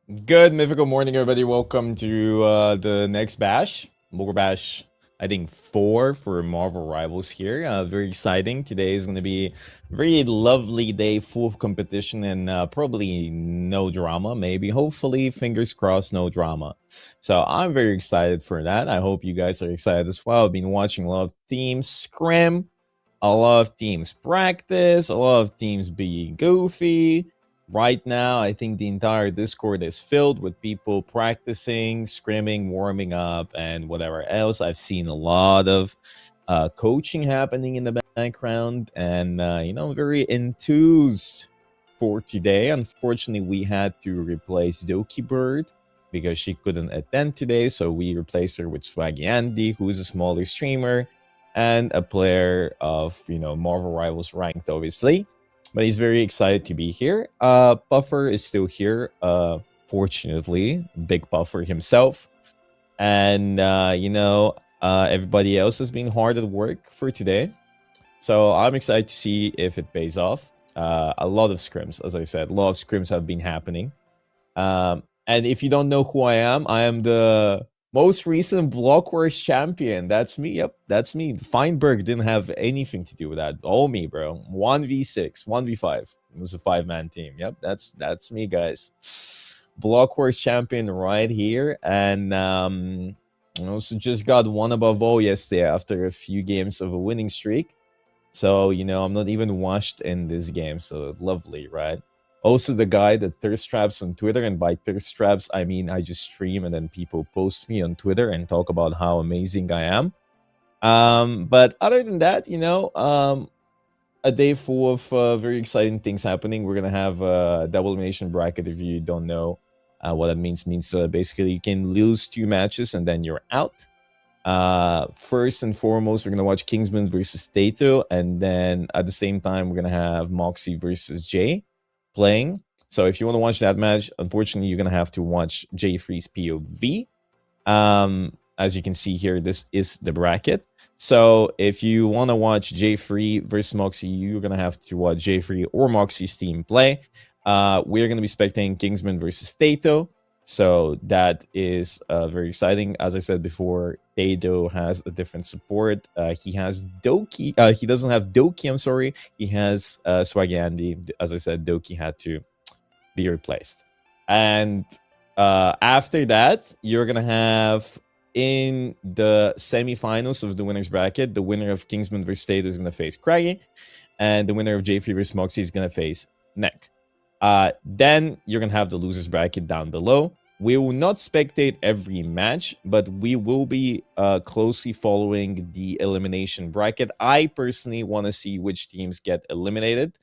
Good mythical morning, everybody. Welcome to the next bash, Bogur Bash. I think 4 for Marvel Rivals here. Very exciting. Today is going to be a very lovely day, full of competition and probably no drama. Maybe, hopefully, fingers crossed, no drama. So I'm very excited for that. I hope you guys are excited as well. I've been watching a lot of teams scrim, a lot of teams practice, a lot of teams be goofy. Right now, I think the entire Discord is filled with people practicing, scrimming, warming up, and whatever else. I've seen a lot of coaching happening in the background, and very enthused for today. Unfortunately, we had to replace Doki Bird because she couldn't attend today, so we replaced her with Swaggy Andy, who's a smaller streamer and a player of Marvel Rivals ranked, obviously, but he's very excited to be here. Buffer is still here, fortunately, big Buffer himself. And, everybody else has been hard at work for today. So I'm excited to see if it pays off. A lot of scrims, as I said, a lot of scrims have been happening. And if you don't know who I am the most recent Blockwars champion. That's me. Yep, that's me. Feinberg didn't have anything to do with that. All me, bro. 1v6, 1v5. It was a 5-man team. Yep, that's me, guys. Blockwars champion right here. And I also just got one above all yesterday after a few games of a winning streak. So, I'm not even washed in this game. So lovely, right? Also, the guy that thirst traps on Twitter, and by thirst traps, I mean I just stream and then people post me on Twitter and talk about how amazing I am. But other than that, a day full of very exciting things happening. We're gonna have a double elimination bracket. If you don't know what that means, basically you can lose 2 matches and then you're out. First and foremost, we're gonna watch Kingsman versus Tato, and then at the same time, we're gonna have Moxie versus Jay playing. So if you want to watch that match, unfortunately, you're gonna have to watch Jay Free's POV. As you can see here, this is the bracket. So if you want to watch Jay Free versus Moxie, you're gonna have to watch Jay Free or Moxie's team play. We're gonna be spectating Kingsman versus Tato. So that is very exciting. As I said before, Tato has a different support. He has Doki. He doesn't have Doki, I'm sorry. He has Swaggy Andy. As I said, Doki had to be replaced. And after that, you're going to have in the semifinals of the winner's bracket, the winner of Kingsman versus Tato is going to face Craggy. And the winner of J3 versus Moxie is going to face Neck. Then you're going to have the loser's bracket down below. We will not spectate every match, but we will be closely following the elimination bracket. I personally want to see which teams get eliminated.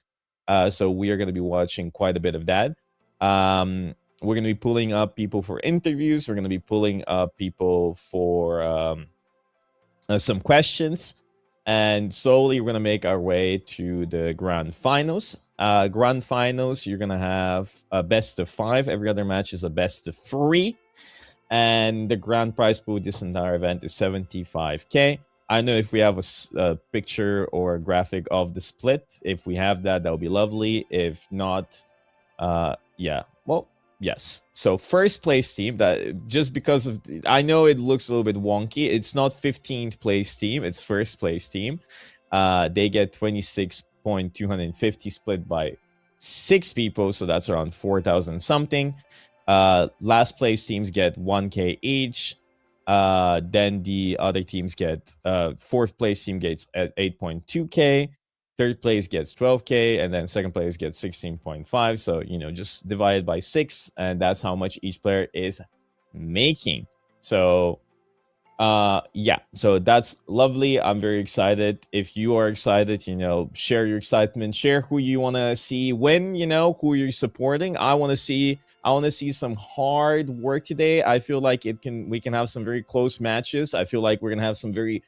So we are going to be watching quite a bit of that. We're going to be pulling up people for interviews. We're going to be pulling up people for some questions. And slowly we're going to make our way to the grand finals. Grand finals, you're gonna have a best of 5. Every other match is a best of 3, and the grand prize pool this entire event is 75k. I know if we have a picture or a graphic of the split. If we have that, that would be lovely. If not, yeah, well, yes. So first place team, that just because of I know it looks a little bit wonky. It's not 15th place team. It's first place team. They get 26.250 split by 6 people, so that's around 4,000 something. Last place teams get 1k each. Then the other teams get 4th place team gets at 8.2k. 3rd place gets 12k, and then 2nd place gets 16.5. So just divide by 6, and that's how much each player is making. So yeah, so that's lovely. I'm very excited. If you are excited, share your excitement, share who you want to see win, who you're supporting. I want to see some hard work today. I feel like we can have some very close matches. I feel like we're gonna have some very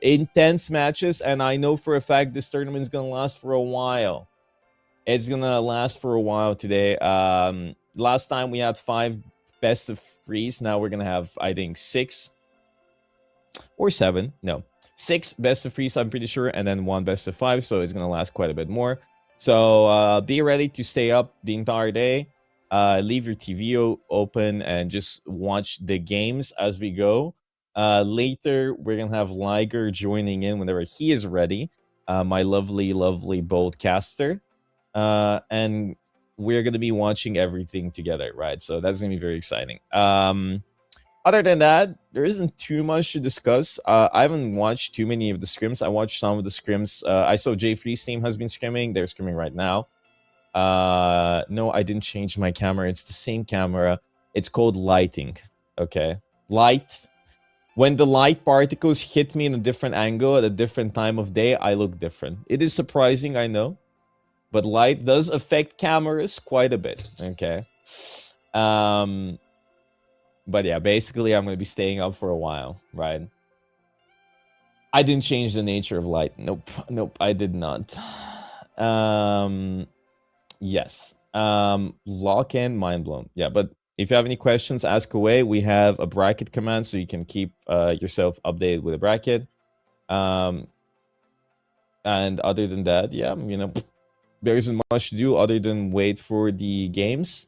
intense matches, and I know for a fact this tournament is gonna last for a while. It's gonna last for a while today. Last time we had 5 best of 3s. Now we're gonna have, I think, 6 or 7. No, 6 best of 3s, I'm pretty sure, and then 1 best of 5. So it's gonna last quite a bit more. So be ready to stay up the entire day. leave your TV open and just watch the games as we go. Later, we're gonna have Liger joining in whenever he is ready. My lovely, lovely broadcaster, and we're gonna be watching everything together, right? So that's gonna be very exciting. Other than that, there isn't too much to discuss. I haven't watched too many of the scrims. I watched some of the scrims. I saw J3's team has been scrimming. They're scrimming right now. No, I didn't change my camera. It's the same camera. It's called lighting. Okay. Light. When the light particles hit me in a different angle at a different time of day, I look different. It is surprising, I know. But light does affect cameras quite a bit. Okay. But yeah, basically I'm going to be staying up for a while, right? I didn't change the nature of light. Nope, I did not. Yes. Lock in, mind blown. Yeah, but if you have any questions, ask away. We have a bracket command, so you can keep yourself updated with a bracket. And other than that, yeah, there isn't much to do other than wait for the games.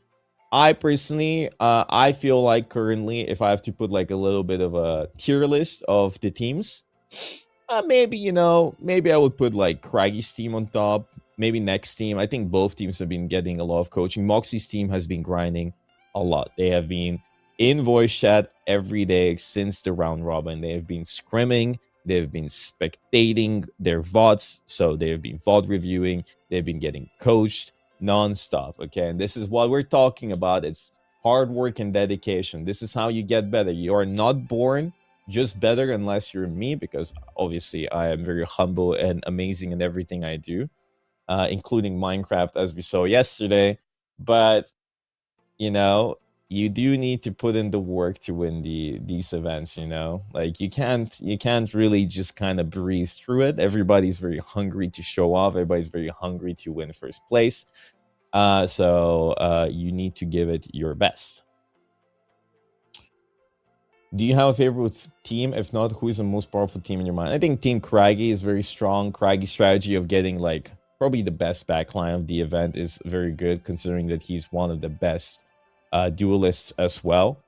I personally, I feel like currently, if I have to put like a little bit of a tier list of the teams, maybe, maybe I would put like Craggy's team on top, maybe next team. I think both teams have been getting a lot of coaching. Moxie's team has been grinding a lot. They have been in voice chat every day since the round robin. They have been scrimming. They've been spectating their VODs. So they have been VOD reviewing. They've been getting coached non-stop. Okay, and this is what we're talking about. It's hard work and dedication. This is how you get better. You are not born just better unless you're me, because obviously I am very humble and amazing in everything I do, including Minecraft, as we saw yesterday. But you do need to put in the work to win these events. Like you can't really just kind of breeze through it. Everybody's very hungry to show off. Everybody's very hungry to win first place. So you need to give it your best. Do you have a favorite team? If not, who is the most powerful team in your mind? I think Team Craggy is very strong. Craggy's strategy of getting like probably the best backline of the event is very good, considering that he's one of the best duelists as well.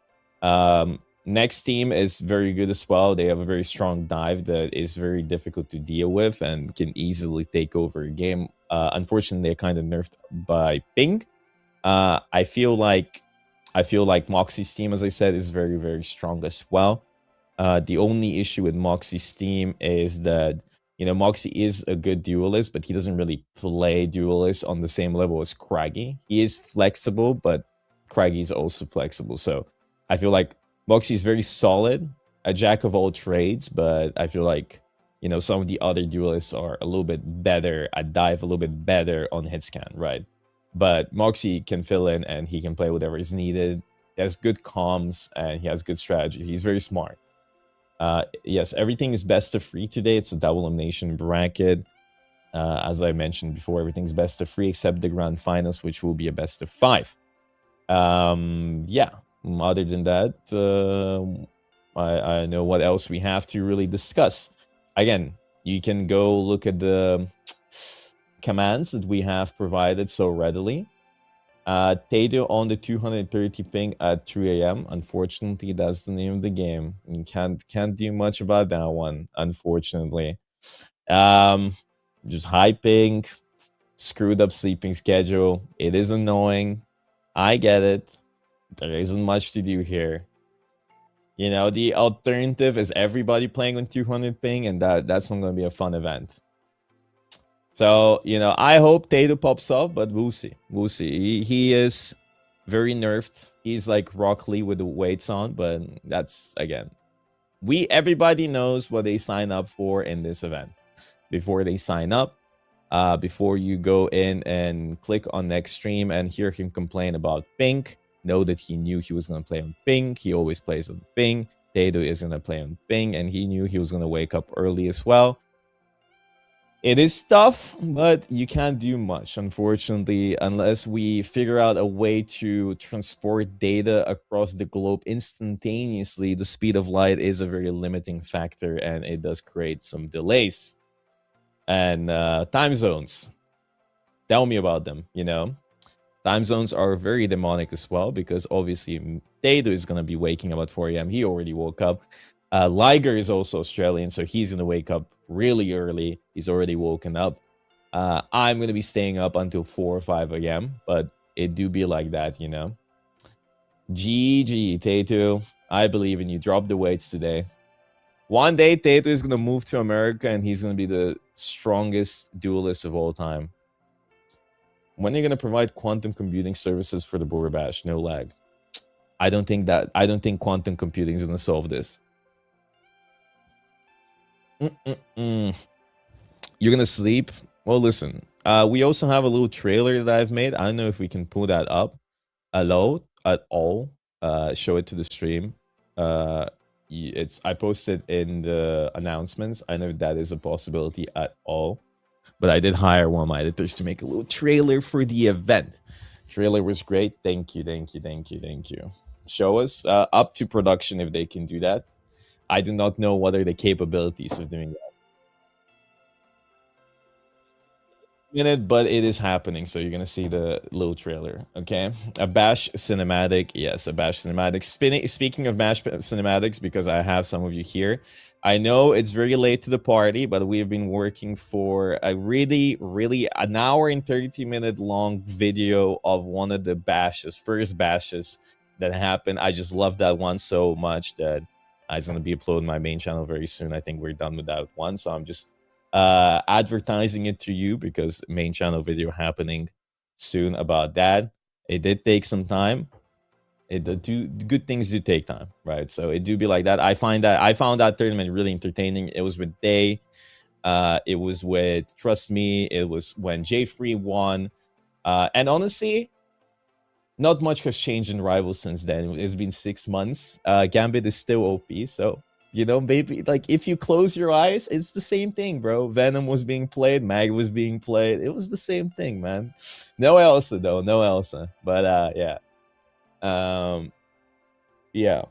Next team is very good as well. They have a very strong dive that is very difficult to deal with and can easily take over a game. Unfortunately, they're kind of nerfed by ping. I feel like Moxie's team, as I said, is very, very strong as well. The only issue with Moxie's team is that, Moxie is a good duelist, but he doesn't really play duelist on the same level as Craggy. He is flexible, but Craggy is also flexible. So I feel like Moxie is very solid, a jack of all trades, but I feel like, some of the other duelists are a little bit better at dive, a little bit better on hit scan, right? But Moxie can fill in and he can play whatever is needed. He has good comms and he has good strategy. He's very smart. Yes, everything is best of 3 today. It's a double elimination bracket. As I mentioned before, everything's best of 3 except the grand finals, which will be a best of 5. Yeah, other than that, I know what else we have to really discuss. Again, you can go look at the commands that we have provided so readily. Tato on the 230 ping at 3 a.m. Unfortunately, that's the name of the game. You can't do much about that one, unfortunately. Just high ping, screwed up sleeping schedule. It is annoying. I get it. There isn't much to do here. The alternative is everybody playing on 200 ping, and that's not going to be a fun event. So, I hope Tato pops up, but we'll see. We'll see. He is very nerfed. He's like Rock Lee with the weights on, but that's, again, everybody knows what they sign up for in this event. Before they sign up, before you go in and click on next stream and hear him complain about pink, know that he knew he was going to play on pink. He always plays on pink. Tato is going to play on pink, and he knew he was going to wake up early as well. It is tough, but you can't do much, unfortunately, unless we figure out a way to transport data across the globe instantaneously. The speed of light is a very limiting factor, and it does create some delays. And time zones. Tell me about them, Time zones are very demonic as well, because obviously Tato is going to be waking up at 4 a.m. He already woke up. Liger is also Australian, so he's going to wake up really early. He's already woken up. I'm going to be staying up until 4 or 5 a.m., but it do be like that, you know. GG, Tato. I believe in you. Drop the weights today. One day, Tato is going to move to America, and he's going to be the strongest duelist of all time. When are you going to provide quantum computing services for the Bogur Bash? No lag. I don't think quantum computing is going to solve this. You're going to sleep? Well, listen. We also have a little trailer that I've made. I don't know if we can pull that up. Hello at all. Show it to the stream. I posted in the announcements. I know that is a possibility at all. But I did hire one of my editors to make a little trailer for the event. Trailer was great. Thank you. Show us up to production if they can do that. I do not know what are the capabilities of doing that. But it is happening, so you're gonna see the little trailer. Okay, a bash cinematic. Yes, a bash cinematic. Speaking of bash cinematics, because I have some of you here, I know it's very late to the party, but we've been working for a really an hour and 30-minute long video of one of the first bashes that happened. I just love that one so much that it's gonna be uploaded on my main channel very soon. I think we're done with that one, so I'm just advertising it to you because main channel video happening soon about that. It did take some time. Good things do take time, right? So it do be like that. I found that tournament really entertaining. It was with Day. It was with Trust Me. It was when J3 won. And honestly, not much has changed in Rivals since then. It's been 6 months. Gambit is still OP, so you know, maybe like if you close your eyes, it's the same thing, bro. Venom was being played, Mag was being played. It was the same thing, man. No Elsa though, no Elsa. But yeah. Yeah.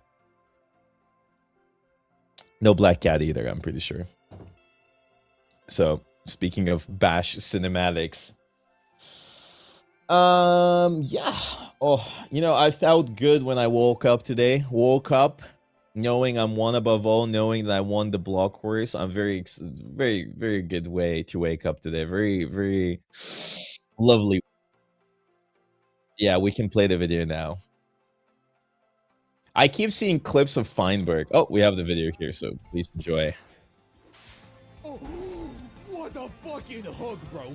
No Black Cat either, I'm pretty sure. So, speaking of bash cinematics. Yeah. Oh, you know, I felt good when I woke up today. Woke up knowing I'm one above all, knowing that I won the block horse. I'm very good way to wake up today. Very lovely. Yeah, we can play the video now. I keep seeing clips of Feinberg. Oh, we have the video here, so please enjoy. Oh, what a fucking hug, bro.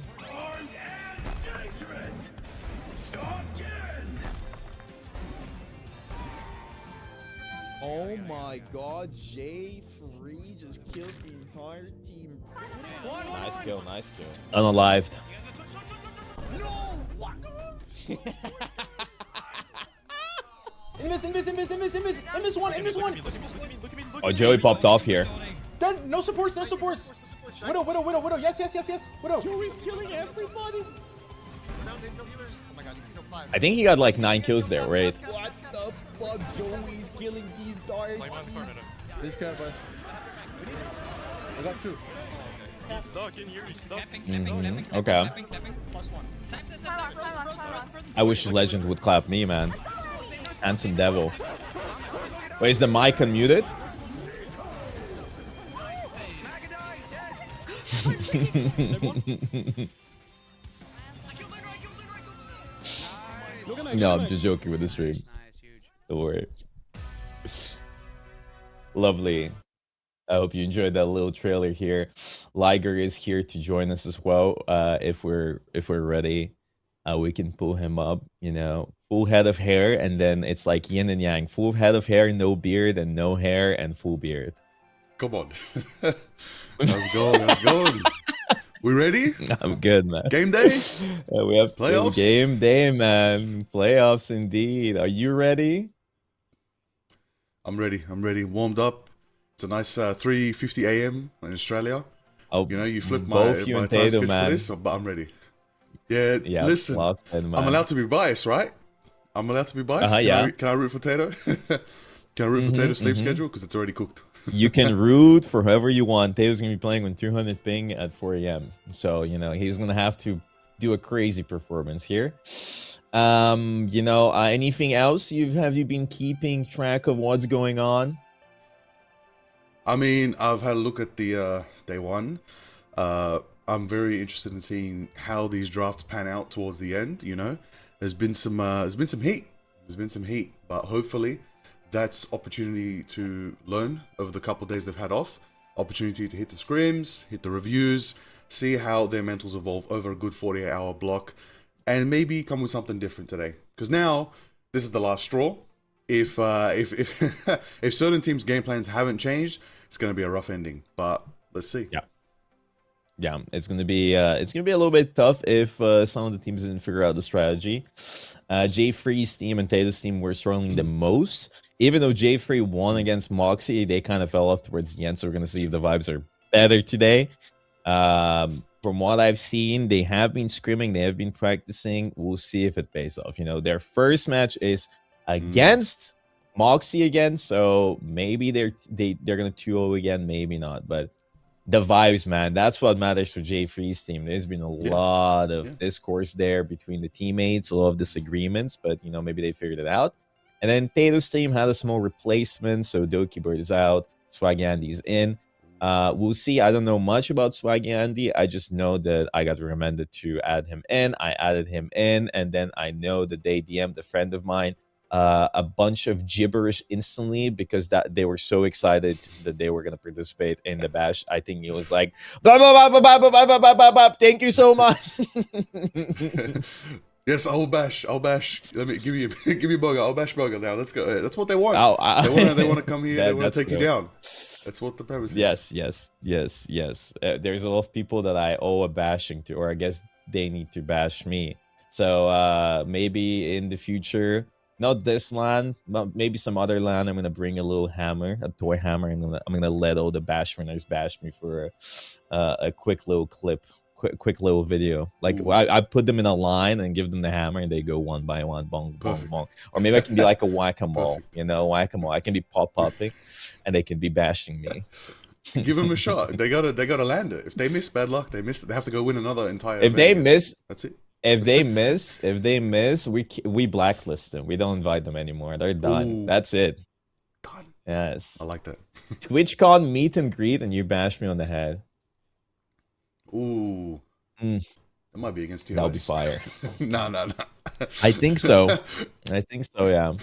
Oh my god, J3 just killed the entire team. Nice kill. Unalived. No! Invis one. Oh, Joey popped off here. Done. No supports. Widow. Yes. Widow. Joey's killing everybody. I think he got like 9 kills there, right? What the fuck? Joey's killing the entire team. This guy, boss. I got 2. He's stuck in here, he's stuck. Okay. I wish Legend would clap me, man. Handsome devil. Wait, is the mic unmuted? No, I'm just joking with the stream. Don't worry. Lovely. I hope you enjoyed that little trailer here. Liger is here to join us as well. If we're ready, we can pull him up. You know, full head of hair, and then it's like yin and yang. Full head of hair, no beard, and no hair, and full beard. Come on. Let's go. We ready? I'm good, man. Game day? We have Playoffs? Game day, man. Playoffs indeed. Are you ready? I'm ready. Warmed up. It's a nice 3:50 a.m. in Australia. Oh, you know, you flip my both you and time Tato, schedule man. for this, but I'm ready. Yeah, listen. locked in, man. I'm allowed to be biased, right? I'm allowed to be biased. Yeah. Can I root for Tato? Can I root for Tato's sleep schedule? Because it's already cooked. You can root for whoever you want. Tato's going to be playing with 200 ping at 4 a.m. So, you know, he's going to have to do a crazy performance here. You know, anything else have you been keeping track of what's going on? I mean, I've had a look at the day one. I'm very interested in seeing how these drafts pan out towards the end. You know, there's been some heat. There's been some heat, but hopefully, that's opportunity to learn over the couple days they've had off. Opportunity to hit the scrims, hit the reviews, see how their mentals evolve over a good 48-hour block, and maybe come with something different today. Because now this is the last straw. If if certain teams' game plans haven't changed, it's going to be a rough ending. But let's see. Yeah, it's gonna be a little bit tough if some of the teams didn't figure out the strategy. J3's team and Tato's team were struggling the most. Even though J3 won against Moxie, they kind of fell off towards the end. So we're gonna see if the vibes are better today. From what I've seen, they have been screaming, they have been practicing. We'll see if it pays off. You know, their first match is against Moxie again, so maybe they're gonna 2-0 again, maybe not, but the vibes, man, that's what matters for J3's team. There's been a lot of discourse there between the teammates, a lot of disagreements, but you know, maybe they figured it out. And then Tato's team had a small replacement, so Doki Bird is out, Swaggy Andy's in. We'll see. I don't know much about Swaggy Andy. I just know that I got recommended to add him in. I added him in, and then I know that they DM'd a friend of mine a bunch of gibberish instantly because that they were so excited that they were going to participate in the bash. I think it was like blah, blah, blah, blah, blah, blah, blah, blah, blah, blah. Thank you so much. Yes, I'll bash. Let me give you Bogur. I'll bash Bogur now. Let's go. That's what they want. They want to come here. They want to take you down. That's what the premise is. Yes. There's a lot of people that I owe a bashing to, or I guess they need to bash me. So maybe in the future, not this LAN, but maybe some other LAN, I'm gonna bring a little hammer, a toy hammer, and I'm gonna let all the bash winners bash me for a quick little clip, quick little video. Like I put them in a line and give them the hammer, and they go one by one, bong, bong, bong. Or maybe I can be like a whack-a-mole, you know, whack-a-mole. I can be pop-popping, and they can be bashing me. Give them a shot. They gotta land it. If they miss, bad luck. They miss. They have to go win another entire. If they miss, that's it. If they miss, we blacklist them. We don't invite them anymore. They're done. Ooh. That's it. Done. Yes. I like that. TwitchCon meet and greet, and you bash me on the head. Ooh. That might be against you. That'll be fire. No. I think so. Yeah.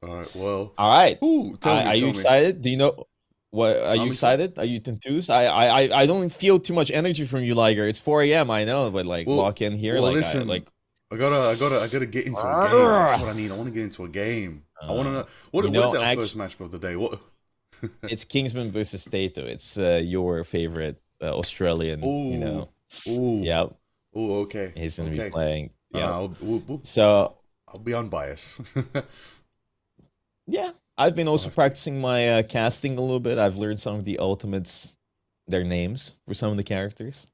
All right. Well. All right. Ooh, are you excited? Do you know? What are you excited? Are you enthused? I don't feel too much energy from you, Liger. It's 4 a.m. I know, but like lock in here. Well, like listen, I gotta get into a game. That's what I need. I want to get into a game. I want to know what is our first match of the day. What? It's Kingsman versus Tato. It's your favorite Australian. Ooh. You know. Ooh. Yeah. Ooh. Okay. He's gonna be playing. Yeah. So I'll be unbiased. Yeah. I've been also practicing my casting a little bit. I've learned some of the ultimates, their names for some of the characters.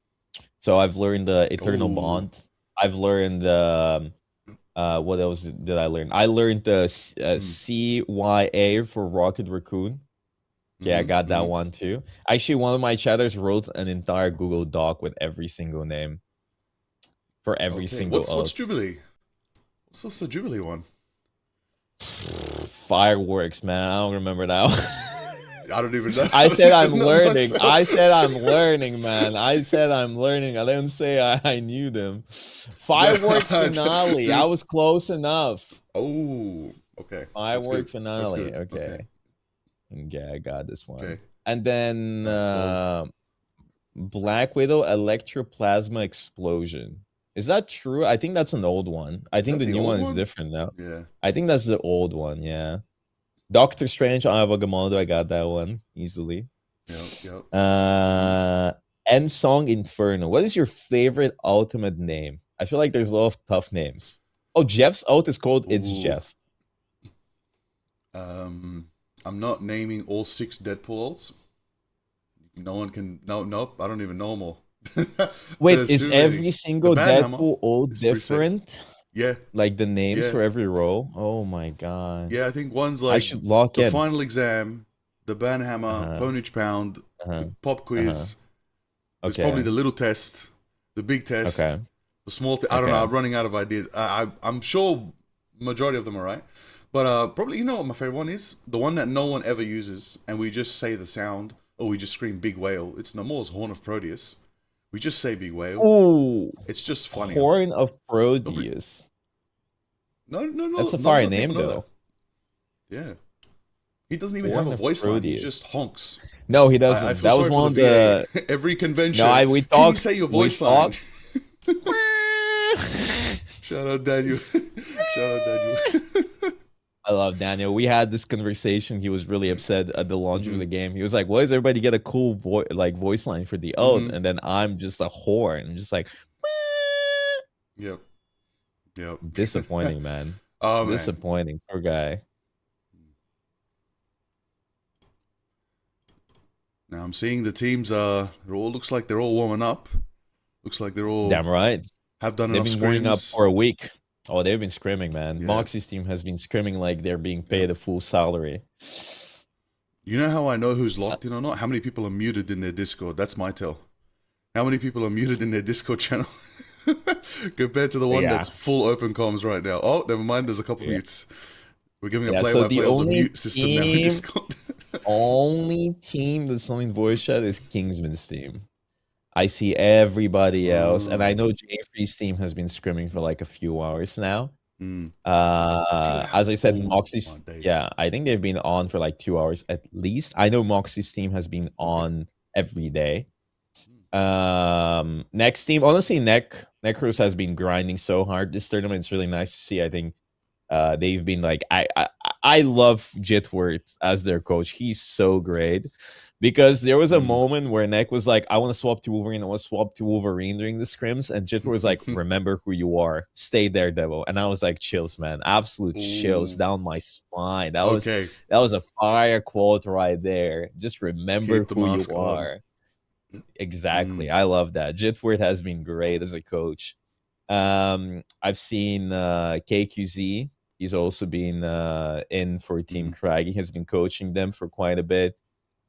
So I've learned the Eternal Bond. I've learned what else did I learn? I learned the CYA for Rocket Raccoon. Okay, I got that one too. Actually, one of my chatters wrote an entire Google Doc with every single name for every single. What's Jubilee? What's the Jubilee one? Fireworks, man. I don't remember that one. I don't even know. I said I'm learning. I said I'm learning, man. I said I'm learning. I didn't say I knew them. Firework finale. I was close enough. Oh, okay. Firework finale. Okay. Yeah, I got this one. Okay. And then Black Widow Electroplasma Explosion. Is that true? I think that's an old one. I think the new one is different now. Yeah. I think that's the old one, yeah. Doctor Strange, Avagamondo, I got that one easily. Yep. End Song Inferno. What is your favorite ultimate name? I feel like there's a lot of tough names. Oh, Jeff's ult is called It's Jeff. I'm not naming all 6 Deadpool ults. No one can. Nope. I don't even know them all. Wait, is every single Deadpool ult different? Yeah. Like the names for every role? Oh my god. Yeah, I think one's like I should lock the in. Final Exam, the Banhammer, Ponage Pound, the Pop Quiz. There's probably the Little Test, the Big Test, The small. I don't know. I'm running out of ideas. I'm sure majority of them are right, but probably you know what my favorite one is. The one that no one ever uses, and we just say the sound, or we just scream "big whale." It's Namor's Horn of Proteus. We just say "big whale." Oh, It's just funny. Horn of Proteus. No. That's a not fire enough name, people know though. that. Yeah. He doesn't even Horn have a of voice line. He Proteus. just honks. No, he I doesn't. feel That was sorry one for of the. VA. Every convention. No, we Can you talked. say your We voice line? talked. Shout out Daniel. Shout out Daniel. I love Daniel. We had this conversation. He was really upset at the launch of the game. He was like, "Why does everybody get a cool voice line for the own?" And then I'm just a horn. I'm just like, Yep. disappointing, man. Oh man. Disappointing. Poor guy. Now I'm seeing the teams. Looks like they're all warming up. Looks like they're all Damn right. have done They've enough been warming up scrims. for a week. Oh, they've been scrimming, man. Yeah. Moxie's team has been scrimming like they're being paid a full salary. You know how I know who's locked in or not? How many people are muted in their Discord? That's my tell. How many people are muted in their Discord channel compared to the one that's full open comms right now? Oh, never mind. There's a couple mutes. We're giving a play-by-play of the mute system now in Discord. Only team that's on voice chat is Kingsman's team. I see everybody else, and I know Jeffrey's team has been scrimming for like a few hours now. As I said, Moxie's, I think they've been on for like 2 hours at least. I know Moxie's team has been on every day. Next team, honestly, Necros has been grinding so hard this tournament. It's really nice to see. I think they've been like, I love Jitworth as their coach. He's so great. Because there was a moment where Neck was like, I want to swap to Wolverine. I want to swap to Wolverine during the scrims. And Jitworth was like, remember who you are. Stay there, devil. And I was like, chills, man. Absolute chills down my spine. That was a fire quote right there. Just remember who you are. Exactly. I love that. Jitworth has been great as a coach. I've seen KQZ. He's also been in for Team Craggy. He has been coaching them for quite a bit.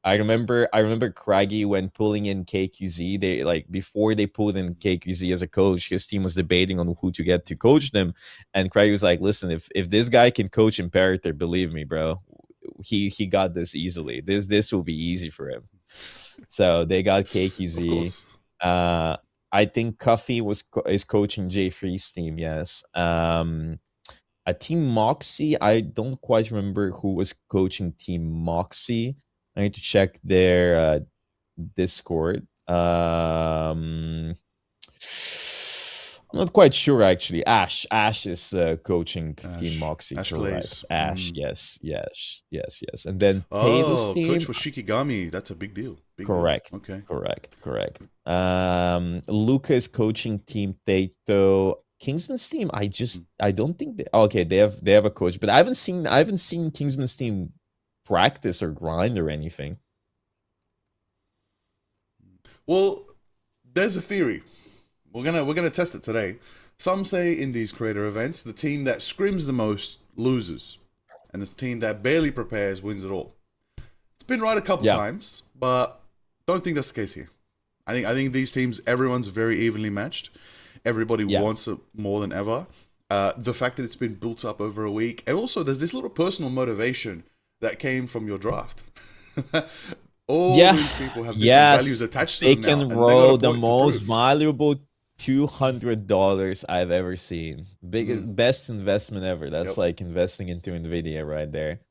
I remember Craggy when pulling in KQZ. They like before they pulled in KQZ as a coach, his team was debating on who to get to coach them. And Craggy was like, "Listen, if this guy can coach Imperator, believe me, bro, he got this easily. This will be easy for him." So they got KQZ. I think Cuffy is coaching J Free's team. Yes. A Team Moxie. I don't quite remember who was coaching Team Moxie. I need to check their Discord. I'm not quite sure actually. Ash is coaching Team Moxie. Ash correct. plays. Ash, yes. And then Paydo's team. Coach for Shikigami. That's a big deal. Correct. Okay. Correct. Luca is coaching Team Tato. Kingsman's team. I don't think they have a coach, but I haven't seen Kingsman's team practice or grind or anything. Well, there's a theory. We're gonna test it today. Some say in these creator events, the team that scrims the most loses, and the team that barely prepares wins it all. It's been right a couple times, but don't think that's the case here. I think these teams, everyone's very evenly matched. Everybody wants it more than ever. The fact that it's been built up over a week, and also there's this little personal motivation that came from your draft. All these people have different values attached to them. They can roll the most valuable $200 I've ever seen. Best investment ever. That's like investing into NVIDIA right there.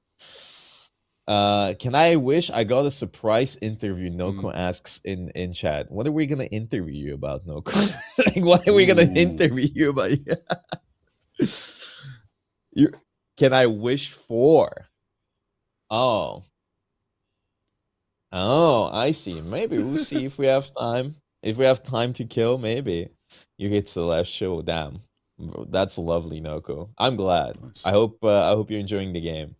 Can I wish I got a surprise interview? Noko asks in chat. What are we gonna interview you about, Noko? Like, what are we gonna interview you about? Can I wish for? Oh, I see. Maybe we'll see if we have time. If we have time to kill, maybe you hit the last show. Damn, that's lovely, Noko. I'm glad. Nice. I hope you're enjoying the game.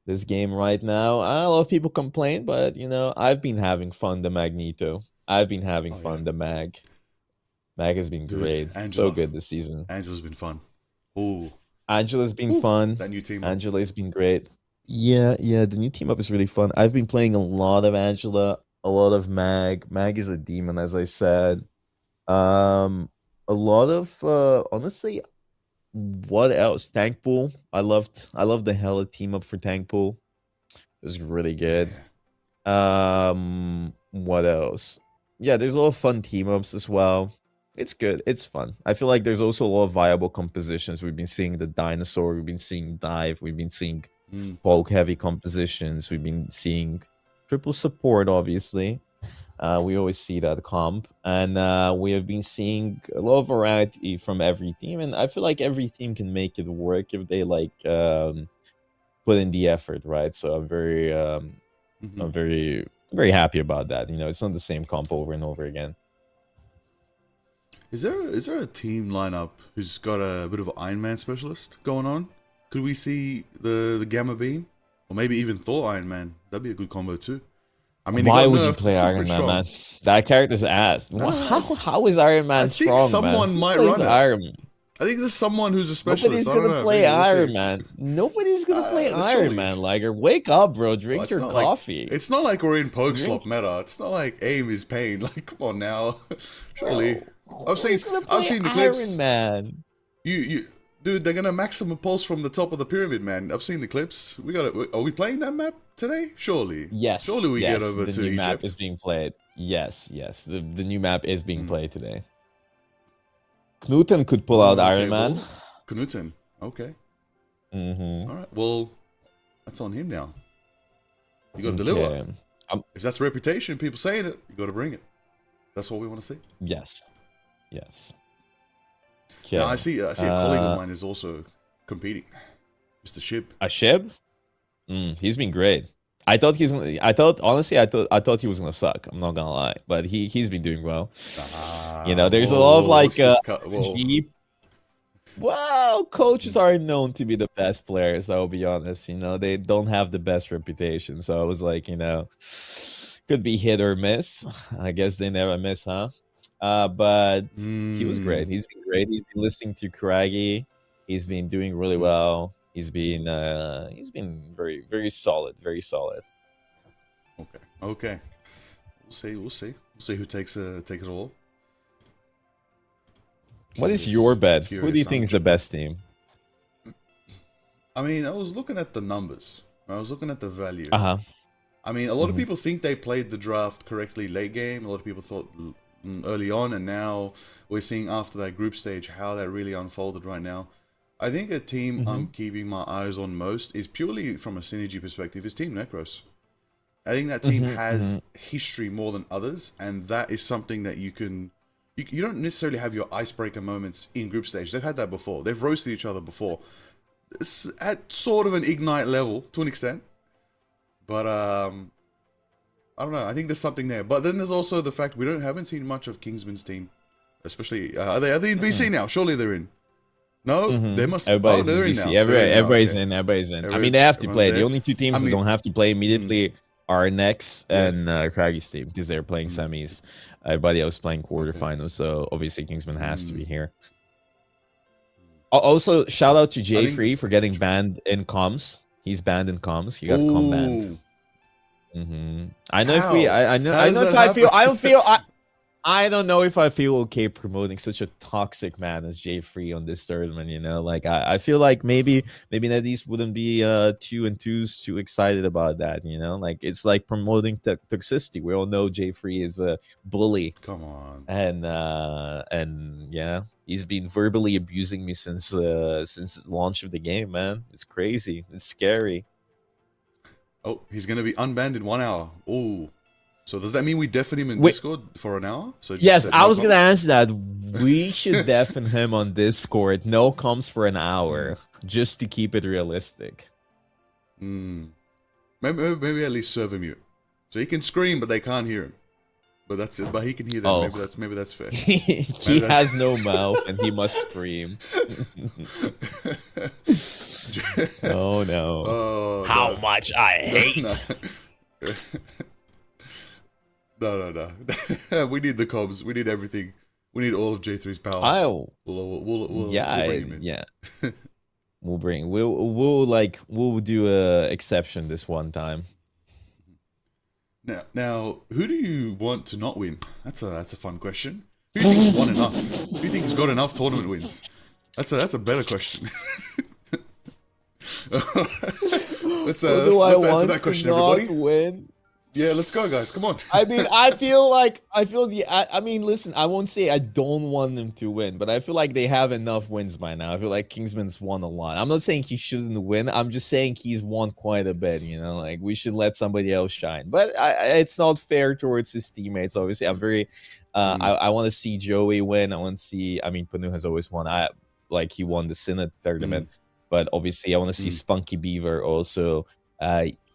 This game right now, a lot of people complain, but I've been having fun. The Magneto. I've been having fun. The Mag. Mag has been great. Angela. So good this season. Angela's been fun. Ooh. Angela's been fun. That new team. Angela's been great. Yeah, the new team up is really fun. I've been playing a lot of Angela, a lot of Mag. Mag is a demon, as I said. a lot of honestly, what else? Tank pool. I loved the Hella team up for Tank pool. It was really good. Yeah. What else? Yeah, there's a lot of fun team ups as well. It's good. It's fun. I feel like there's also a lot of viable compositions. We've been seeing the dinosaur. We've been seeing dive. We've been seeing Mm. bulk heavy compositions. We've been seeing triple support. Obviously, we always see that comp, and we have been seeing a lot of variety from every team. And I feel like every team can make it work if they like put in the effort, right? So Mhm. I'm very happy about that. You know, it's not the same comp over and over again. Is there a team lineup who's got a bit of an Iron Man specialist going on? Could we see the Gamma Beam, or maybe even Thor Iron Man? That'd be a good combo too. I mean, he Why got would you nerfed, but play still Iron pretty Man, strong. man? That character's ass. How, it's- how is Iron Man I think strong, man? someone Who might plays run it. Iron Man? I think there's someone who's a specialist. Nobody's I don't gonna know. play Maybe we'll Iron see. Man. Nobody's gonna play Surely. Iron Man, Liger. Wake up, bro. Well, Drink it's your not like coffee. it's not like we're in poke Drink- slop meta. It's not like aim is pain. Like, come on now. Surely. Bro, I've seen who's gonna play the Iron clips. Man. You dude, they're gonna maximum pulse from the top of the pyramid, man. I've seen the clips. We got it. Are we playing that map today? Surely. Yes. Surely we yes, get over the to new Egypt. map is being played. Yes. The new map is being played today. Knuten could pull out Iron Man. Well, Knuten. Okay. Mm-hmm. All right. Well, that's on him now. You got to deliver. If that's reputation, people saying it, you got to bring it. That's what we want to see. Yes. Okay. Now, I see a colleague of mine is also competing. Mr. Shib. A Shib? He's been great. I thought he was gonna suck. I'm not gonna lie, but he's been doing well. You know, there's a lot of like cheap. Well, coaches are known to be the best players. I'll be honest. You know, they don't have the best reputation. So I was like, you know, could be hit or miss. I guess they never miss, huh? But he was great. He's been great. He's been listening to Craggy. He's been doing really well. He's been very, very solid. Very solid. Okay. We'll see who takes it all. What is your bet? Who do you think is the best team? I mean, I was looking at the numbers. I was looking at the value. Uh-huh. I mean, a lot of people think they played the draft correctly late game. A lot of people thought early on, and now we're seeing after that group stage how that really unfolded right now. I think a team I'm keeping my eyes on most is purely from a synergy perspective is Team Necros. I think that team has history more than others, and that is something that you don't necessarily have your icebreaker moments in group stage. They've had that before. They've roasted each other before. It's at sort of an Ignite level to an extent. But I don't know. I think there's something there. But then there's also the fact we haven't seen much of Kingsman's team. Especially are they in VC now? Surely they're in. No, they must. Everybody's in they're VC. now. Everybody's Okay. in. Everybody's in. I mean, they have to play. The only two teams that don't have to play immediately are Nex and Craggy's team because they're playing semis. Everybody else playing quarterfinals. So obviously Kingsman has to be here. Also, shout out to Jay Free for getting banned in comms. He's banned in comms. He got comm banned. I know if we. I know if I feel. I don't feel. I don't know if I feel okay promoting such a toxic man as Jay Free on this tournament, you know? Like, I feel like maybe Neddies wouldn't be 2-2s too excited about that, you know? Like, it's like promoting toxicity. We all know Jay Free is a bully. Come on. And yeah, he's been verbally abusing me since the launch of the game, man. It's crazy. It's scary. Oh, he's going to be unbanned in 1 hour. Oh. So does that mean we deafen him in Discord for an hour? So yes, I was gonna ask that. We should deafen him on Discord. No comms for an hour, just to keep it realistic. Maybe at least serve him mute, so he can scream, but they can't hear him. But that's it. But he can hear them. Oh. Maybe that's fair. He has no mouth, and he must scream. Oh no! Oh, how much I hate. No. We need the comms. We need everything. We need all of J3's power. We'll bring him in. Yeah. We'll do a exception this one time. Now, who do you want to not win? That's a fun question. Who do you think he's won enough? Who do you think he's got enough tournament wins? That's a better question. let's answer that question, everybody. Win? Yeah, let's go, guys. Come on. I mean, I mean, listen, I won't say I don't want them to win, but I feel like they have enough wins by now. I feel like Kingsman's won a lot. I'm not saying he shouldn't win. I'm just saying he's won quite a bit, you know, like we should let somebody else shine. But it's not fair towards his teammates, obviously. I'm very, I want to see Joey win. I want to see, I mean, Panu has always won. He won the Synod tournament, but obviously I want to see Spunky Beaver also.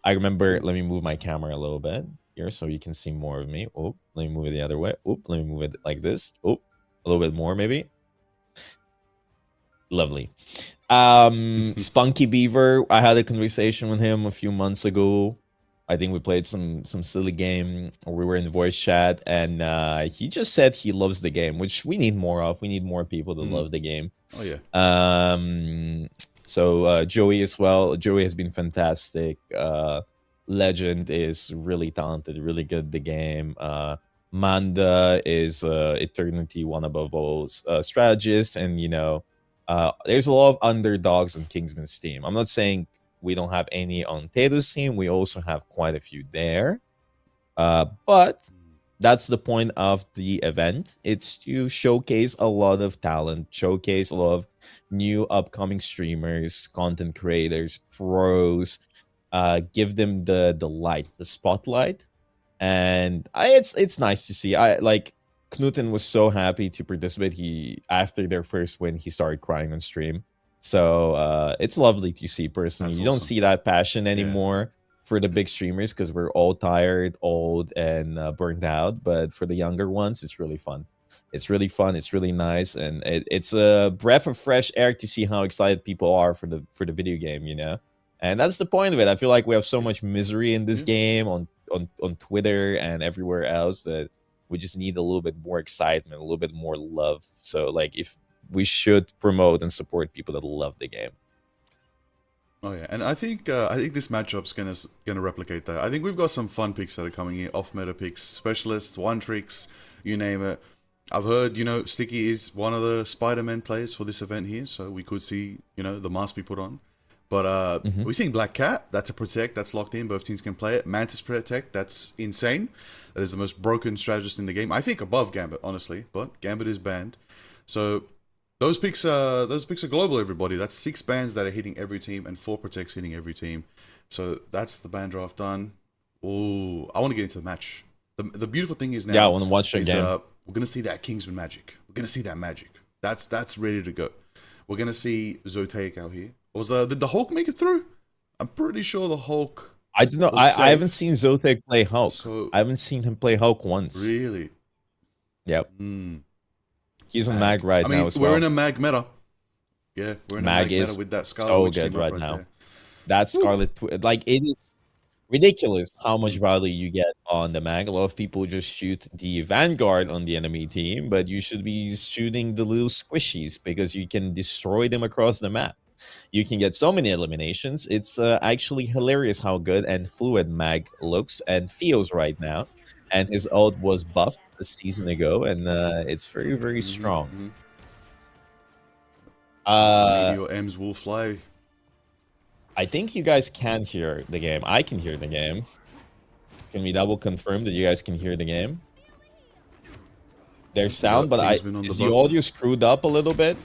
I remember, let me move my camera a little bit here so you can see more of me. Oh, let me move it the other way. Oh, let me move it like this. Oh, a little bit more maybe. Lovely. Spunky Beaver, I had a conversation with him a few months ago. I think we played some silly game, or we were in voice chat, and he just said he loves the game, which we need more of. We need more people to love the game. Oh, yeah. So Joey as well. Joey has been fantastic. Legend is really talented, really good at the game. Manda is Eternity one above all strategist, and you know, there's a lot of underdogs on Kingsman's team. I'm not saying we don't have any on Tato's team. We also have quite a few there. But that's the point of the event. It's to showcase a lot of talent, showcase a lot of new upcoming streamers, content creators, pros, give them the light, the spotlight. And it's nice to see. Knuten was so happy to participate. After their first win, he started crying on stream. So it's lovely to see personally. You don't see that passion anymore for the big streamers because we're all tired, old, and burned out. But for the younger ones, it's really fun. It's really fun. It's really nice, and it's a breath of fresh air to see how excited people are for the video game. You know, and that's the point of it. I feel like we have so much misery in this game on Twitter and everywhere else that we just need a little bit more excitement, a little bit more love. So like if we should promote and support people that love the game. Oh yeah, and I think this matchup's gonna replicate that. I think we've got some fun picks that are coming in, off meta picks, specialists, one tricks, you name it. I've heard, you know, Sticky is one of the Spider-Man players for this event here, so we could see, you know, the mask be put on. But we're seeing Black Cat. That's a protect. That's locked in. Both teams can play it. Mantis protect. That's insane. That is the most broken strategist in the game. I think above Gambit, honestly, but Gambit is banned. So those picks are global, everybody. That's 6 bans that are hitting every team and 4 protects hitting every team. So that's the ban draft done. Oh, I want to get into the match. The beautiful thing is now. I want to watch the game. We're gonna see that Kingsman magic. We're gonna see that magic. That's ready to go. We're gonna see Zoteic out here. Did the Hulk make it through? I'm pretty sure the Hulk. I don't know. I haven't seen Zoteic play Hulk. So, I haven't seen him play Hulk once. Really? Yep. He's on mag right now as well. We're in a mag meta. Yeah, we're in mag a mag meta with that Scarlet Witch good right now. there. That Scarlet, like it is ridiculous how much value you get on the mag. A lot of people just shoot the Vanguard on the enemy team, but you should be shooting the little squishies because you can destroy them across the map. You can get so many eliminations. It's actually hilarious how good and fluid mag looks and feels right now. And his ult was buffed a season ago, and it's very, very strong. Your M's will fly. I think you guys can hear the game. I can hear the game. Can we double confirm that you guys can hear the game? There's sound, but is the audio screwed up a little bit?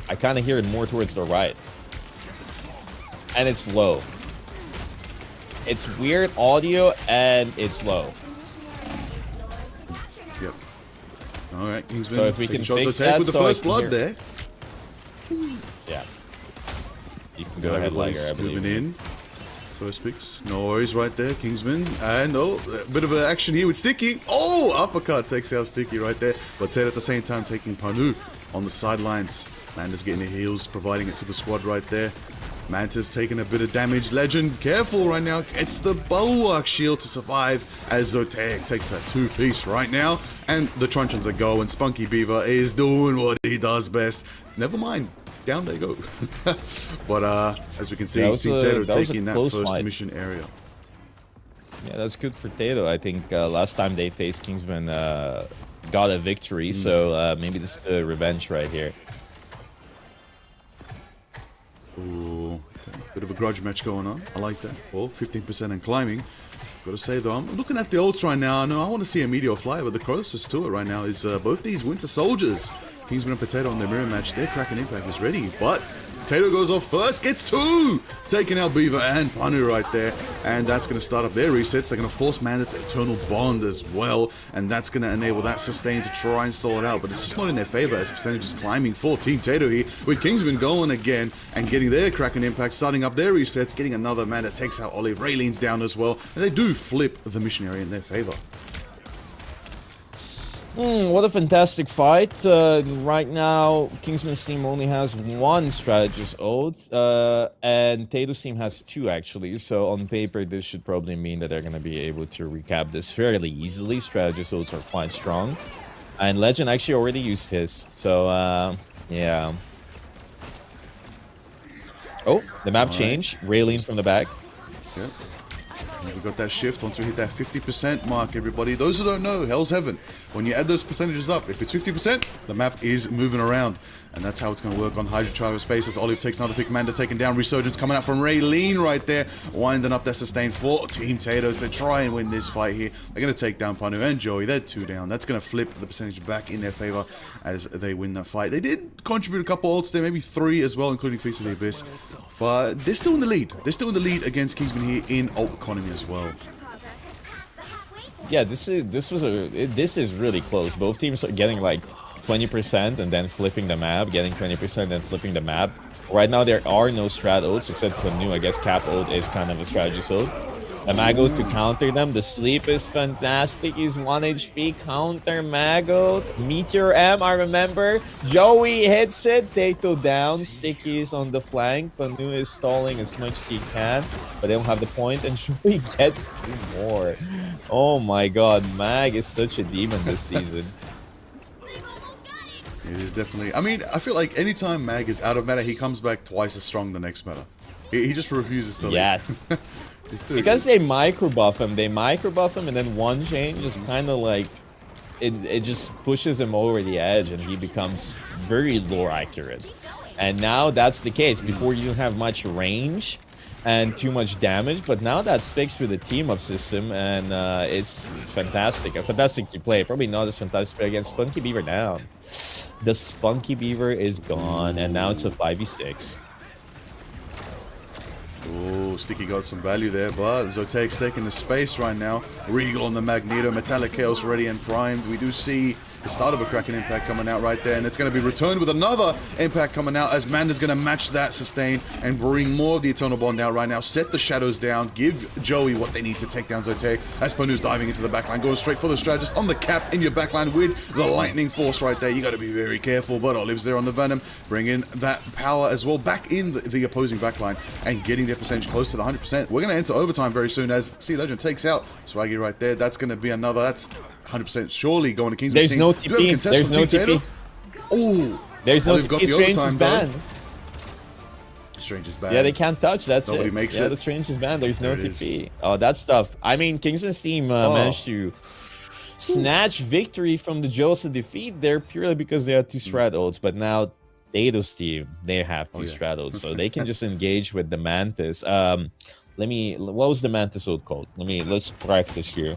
I kind of hear it more towards the right. And it's low. It's weird audio and it's low. Yep. All right, Kingsman. So if we can fix that, with the first blood there. Yeah. You can go ahead, Liger, I believe. Moving in. First picks. No worries right there, Kingsman. And a bit of an action here with Sticky. Oh, uppercut takes out Sticky right there. But Ted at the same time taking Panu on the sidelines. Mantis getting the heals, providing it to the squad right there. Mantis taking a bit of damage. Legend, careful right now. It's the Bulwark shield to survive as Zoteic takes that 2-piece right now. And the truncheons are going. Spunky Beaver is doing what he does best. Never mind. Down they go. But as we can see, Team Tato taking that first mission area. Yeah, that's good for Tato. I think last time they faced Kingsman, got a victory, so maybe this is the revenge right here. Ooh, okay. Bit of a grudge match going on. I like that. Well, 15% and climbing. Gotta say though, I'm looking at the ults right now. I know I want to see a Meteor fly, but the closest to it right now is both these Winter Soldiers. Kingsman and Potato on their mirror match. Their Kraken Impact is ready, but Potato goes off first, gets 2! Taking out Beaver and Panu right there. And that's going to start up their resets. They're going to force Mandate Eternal Bond as well. And that's going to enable that sustain to try and stall it out. But it's just not in their favor as percentage is climbing for Team Tato here. With Kingsman going again and getting their Kraken Impact, starting up their resets, getting another Mandate, takes out Olive. Raylene's down as well. And they do flip the Missionary in their favor. What a fantastic fight. Right now, Kingsman's team only has 1 strategist ult, and Tato's team has 2 actually. So on paper, this should probably mean that they're going to be able to recap this fairly easily. Strategist ults are quite strong. And Legend actually already used his, so yeah. Oh, the map changed. Raylene from the back. Yep. We got that shift once we hit that 50% mark, everybody. Those who don't know, Hell's Heaven. When you add those percentages up, if it's 50%, the map is moving around. And that's how it's going to work on Hydra Travel Space as Olive takes another pick. Manda taking down. Resurgence coming out from Raylene right there. Winding up that sustain for Team Tato to try and win this fight here. They're going to take down Panu and Joey. They're 2 down. That's going to flip the percentage back in their favor as they win that fight. They did contribute a couple ults there, maybe 3 as well, including Feast of the Abyss. But they're still in the lead. They're still in the lead against Kingsman here in ult economy as well. Yeah, this is really close. Both teams are getting like 20% and then flipping the map, getting 20% and then flipping the map. Right now there are no strat ults except for new. I guess Cap ult is kind of a strategy ult. A Mago to counter them. The sleep is fantastic. He's 1 HP. Counter Mago. Meteor M, I remember. Joey hits it. Tato down. Sticky is on the flank. Panu is stalling as much as he can, but they don't have the point, and Joey gets 2 more. Oh my god, Mag is such a demon this season. It is definitely... I mean, I feel like anytime Mag is out of meta, he comes back twice as strong the next meta. He just refuses to leave. Yes. Because they micro buff him, and then one change is kind of like it just pushes him over the edge, and he becomes very lore accurate. And now that's the case. Before you didn't have much range and too much damage, but now that's fixed with the team-up system, and it's fantastic. Fantastic to play. Probably not as fantastic to play against Spunky Beaver down. The Spunky Beaver is gone, and now it's a 5v6. Oh, Sticky got some value there, but Zotek's taking the space right now. Regal on the Magneto, Metallic Chaos ready and primed. We do see the start of a Kraken Impact coming out right there, and it's going to be returned with another Impact coming out as Manda's going to match that sustain and bring more of the Eternal Bond out right now. Set the shadows down, give Joey what they need to take down Zotek as Panu's diving into the backline, going straight for the strategist on the cap in your backline with the Lightning Force right there. You got to be very careful, but Olive's there on the Venom, bringing that power as well back in the opposing backline and getting their percentage close to the 100%. We're going to enter overtime very soon as Sea Legend takes out Swaggy right there. That's going to be another, that's 100% surely going to Kingsman. There's no TP. There's no TP. Oh, there's no TP. Strange is banned. Strange is banned. Yeah, they can't touch. That's Nobody it. makes yeah, it. the Strange is banned. There's no TP. Oh, that's tough. I mean, Kingsman's team managed to snatch victory from the Jaws of defeat there purely because they had 2 strat ults, but now Tato's team, they have 2 strat ults, so they can just engage with the Mantis. What was the Mantis ult called? Let's practice here.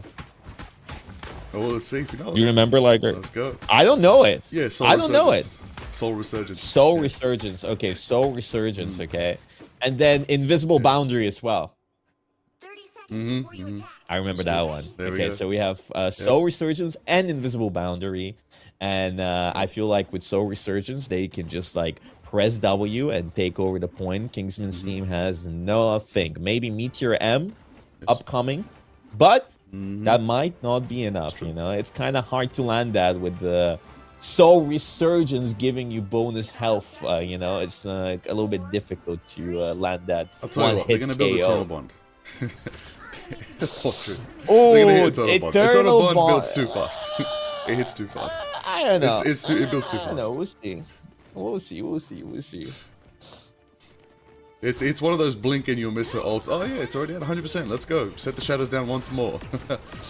Oh, well, let's see if you know it. Do you remember, like, let's go. I don't know it. Yeah, I don't know it. Soul Resurgence. Soul Resurgence. Okay, Soul Resurgence. Okay, and then Invisible Boundary as well. 30 seconds before you attack. I remember that one. There we Okay, go. so we have Soul Resurgence and Invisible Boundary, and I feel like with Soul Resurgence they can just like press W and take over the point. Kingsman's team has nothing. Maybe Meteor M upcoming, but that might not be enough. You know, it's kind of hard to land that with the Soul Resurgence giving you bonus health. You know, it's a little bit difficult to land that. I'll tell you what, they're going to build Eternal Bond. Oh, Eternal Bond builds too fast. It hits too fast. I don't know. It builds too fast. I don't know. We'll see. It's one of those blink and you'll miss it ults. Oh yeah, it's already at 100%. Let's go. Set the shadows down once more.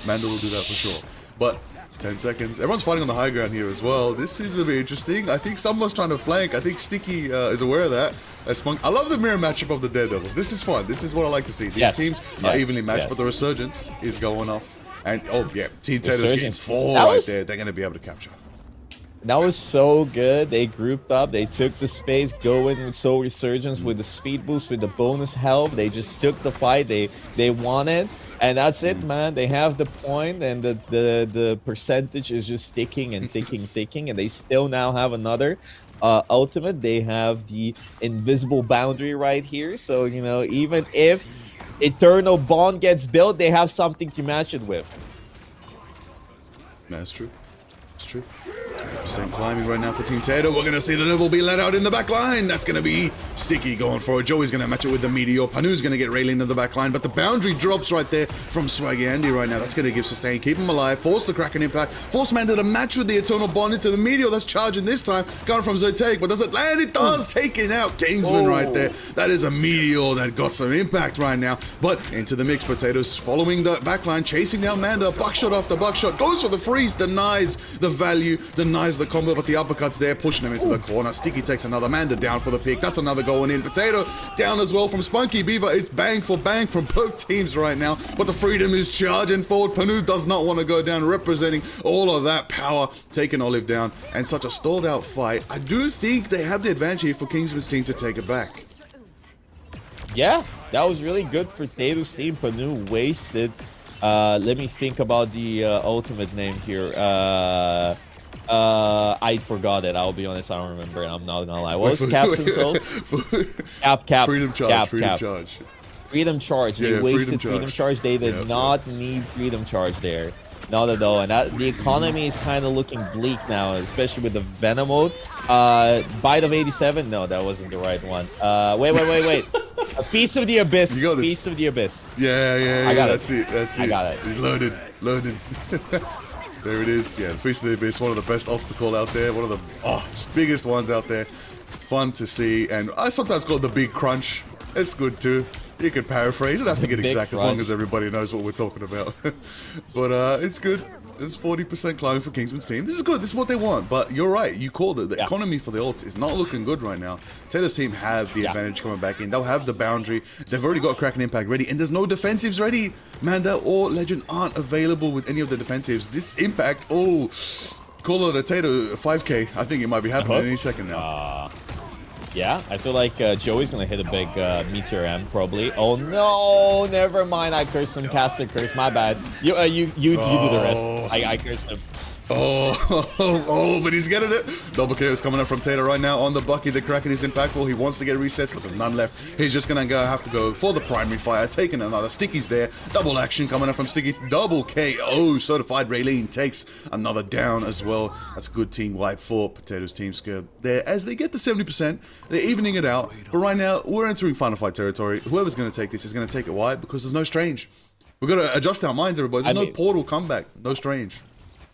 Mando will do that for sure. But 10 seconds. Everyone's fighting on the high ground here as well. This is a bit interesting. I think someone's trying to flank. I think Sticky is aware of that. I love the mirror matchup of the Daredevils. This is fun. This is what I like to see. These teams are evenly matched, but the Resurgence is going off. And, oh, yeah, Team Tato's getting 4 right there. They're going to be able to capture. That was so good. They grouped up. They took the space, going with Soul Resurgence with the speed boost, with the bonus health. They just took the fight. They won it. And that's it, man. They have the point, and the percentage is just ticking and ticking, and they still now have another ultimate. They have the invisible boundary right here. So, you know, even if Eternal Bond gets built, they have something to match it with. That's true. It's true. Same climbing right now for Team Tato. We're going to see the Devil be let out in the back line. That's going to be Sticky going for it. Joey's going to match it with the Meteor. Panu's going to get Raylene in the back line, but the boundary drops right there from Swaggy Andy right now. That's going to give sustain, keep him alive, force the Kraken impact, force Manta to match with the Eternal Bond into the Meteor. That's charging this time, coming from Zotaik, but does it land? It does, taking out Kingsman right there. That is a Meteor that got some impact right now, but into the mix. Potatoes following the back line, chasing down Manda, buckshot after buckshot, goes for the freeze, denies the value, denies the combo, but the uppercut's there, pushing him into the corner. Sticky takes another. Manda down for the pick. That's another going in. Potato down as well from Spunky Beaver. It's bang for bang from both teams right now, but the Freedom is charging forward. Panu does not want to go down, representing all of that power, taking Olive down, and such a stalled out fight. I do think they have the advantage here for Kingsman's team to take it back. Yeah, that was really good for Tato's team. Panu wasted. Let me think about the ultimate name here. I forgot it. I'll be honest, I don't remember it. I'm not gonna lie. What was Captain Soul? Cap. Freedom charge. Freedom charge. Freedom charge. They wasted freedom charge. They did not need freedom charge there. Not at all. And the economy is kind of looking bleak now, especially with the Venom mode. Bite of 87? No, that wasn't the right one. Wait. A Feast of the Abyss. You got this. Feast of the Abyss. Yeah. I got That's it. I got it. He's loaded. There it is. Yeah, the Feast of the Abyss, one of the best ults to call out there. One of the just biggest ones out there. Fun to see. And I sometimes call it the Big Crunch. It's good too. You can paraphrase. You don't have to get exact as long as everybody knows what we're talking about. But it's good. There's 40% climbing for Kingsman's team. This is good. This is what they want. But you're right. You called it. The economy for the ults is not looking good right now. Tato's team have the advantage coming back in. They'll have the boundary. They've already got Kraken Impact ready. And there's no defensives ready. Manda or Legend aren't available with any of the defensives. This Impact, call it a Tato 5k. I think it might be happening any second now. Yeah, I feel like Joey's gonna hit a big Meteor M probably. Oh no, never mind. I cursed him. Caster curse. My bad. You do the rest. I cursed him. But he's getting it. Double KO is coming up from Tato right now on the Bucky. The Kraken is impactful. He wants to get resets, but there's none left. He's just gonna have to go for the primary fire, taking another. Sticky's there. Double action coming up from Sticky. Double KO. Certified Raylene takes another down as well. That's a good team wipe for Potato's team scared there as they get the 70%. They're evening it out. But right now, we're entering final fight territory. Whoever's gonna take this is gonna take it. Why? Because there's no Strange. We've got to adjust our minds, everybody. There's no portal comeback. No Strange.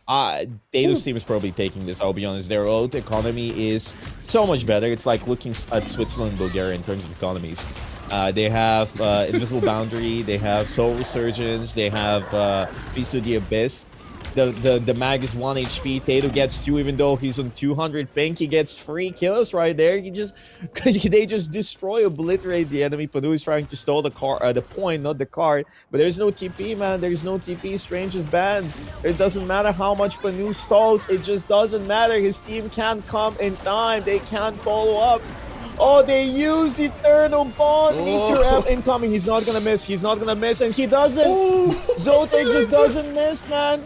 Tato's team is probably taking this, I'll be honest. Their old economy is so much better. It's like looking at Switzerland and Bulgaria in terms of economies. They have Invisible Boundary, they have Soul Resurgence, they have Feast of the Abyss. The mag is 1 HP. Tato gets 2, even though he's on 200 ping. He gets 3 kills right there. They just destroy, obliterate the enemy. Panu is trying to stall the point, not the card. But there's no TP, man. There's no TP. Strange is banned. It doesn't matter how much Panu stalls. It just doesn't matter. His team can't come in time. They can't follow up. Oh, they use Eternal Bond. Meteor M incoming. He's not gonna miss. He's not gonna miss, and he doesn't. Zotaik just doesn't miss, man.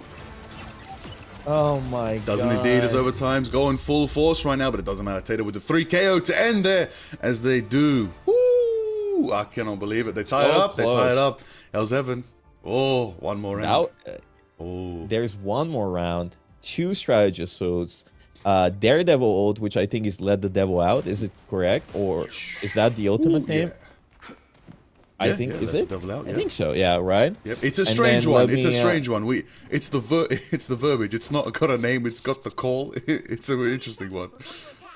Oh my god. Doesn't indeed, as overtime's going full force right now, but it doesn't matter. Tato with the 3 KO to end there, as they do. Woo! I cannot believe it. They tie it up. They tie it up. How's Evan? Oh, one more round. Now, there's one more round. 2 strategy assaults. Daredevil ult, which I think is Let the Devil Out. Is it correct? Or is that the ultimate name? I think is it? Out, I think so. Yeah, right. Yep. It's a strange one. It's a strange one. It's the verbiage. It's not got a name. It's got the call. It's an interesting one.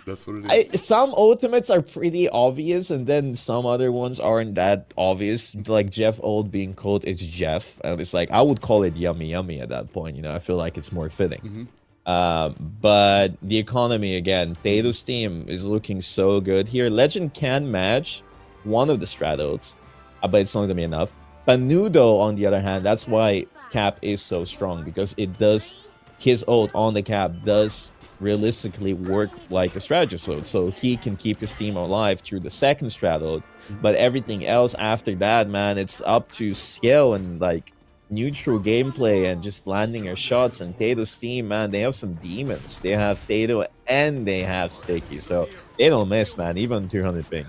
That's what it is. Some ultimates are pretty obvious, and then some other ones aren't that obvious. Like Jeff Old being called it's Jeff, and it's like I would call it Yummy Yummy at that point. You know, I feel like it's more fitting. But the economy again, Theto's team is looking so good here. Legend can match one of the Stratos, but it's not gonna be enough. Panudo, on the other hand, that's why Cap is so strong, because it does, his ult on the Cap does realistically work like a strategist ult, so he can keep his team alive through the second strat ult. But everything else after that, man, it's up to skill and like neutral gameplay and just landing your shots. And Theto's team, man, they have some demons. They have Theto and they have Sticky, so they don't miss, man, even 200 ping.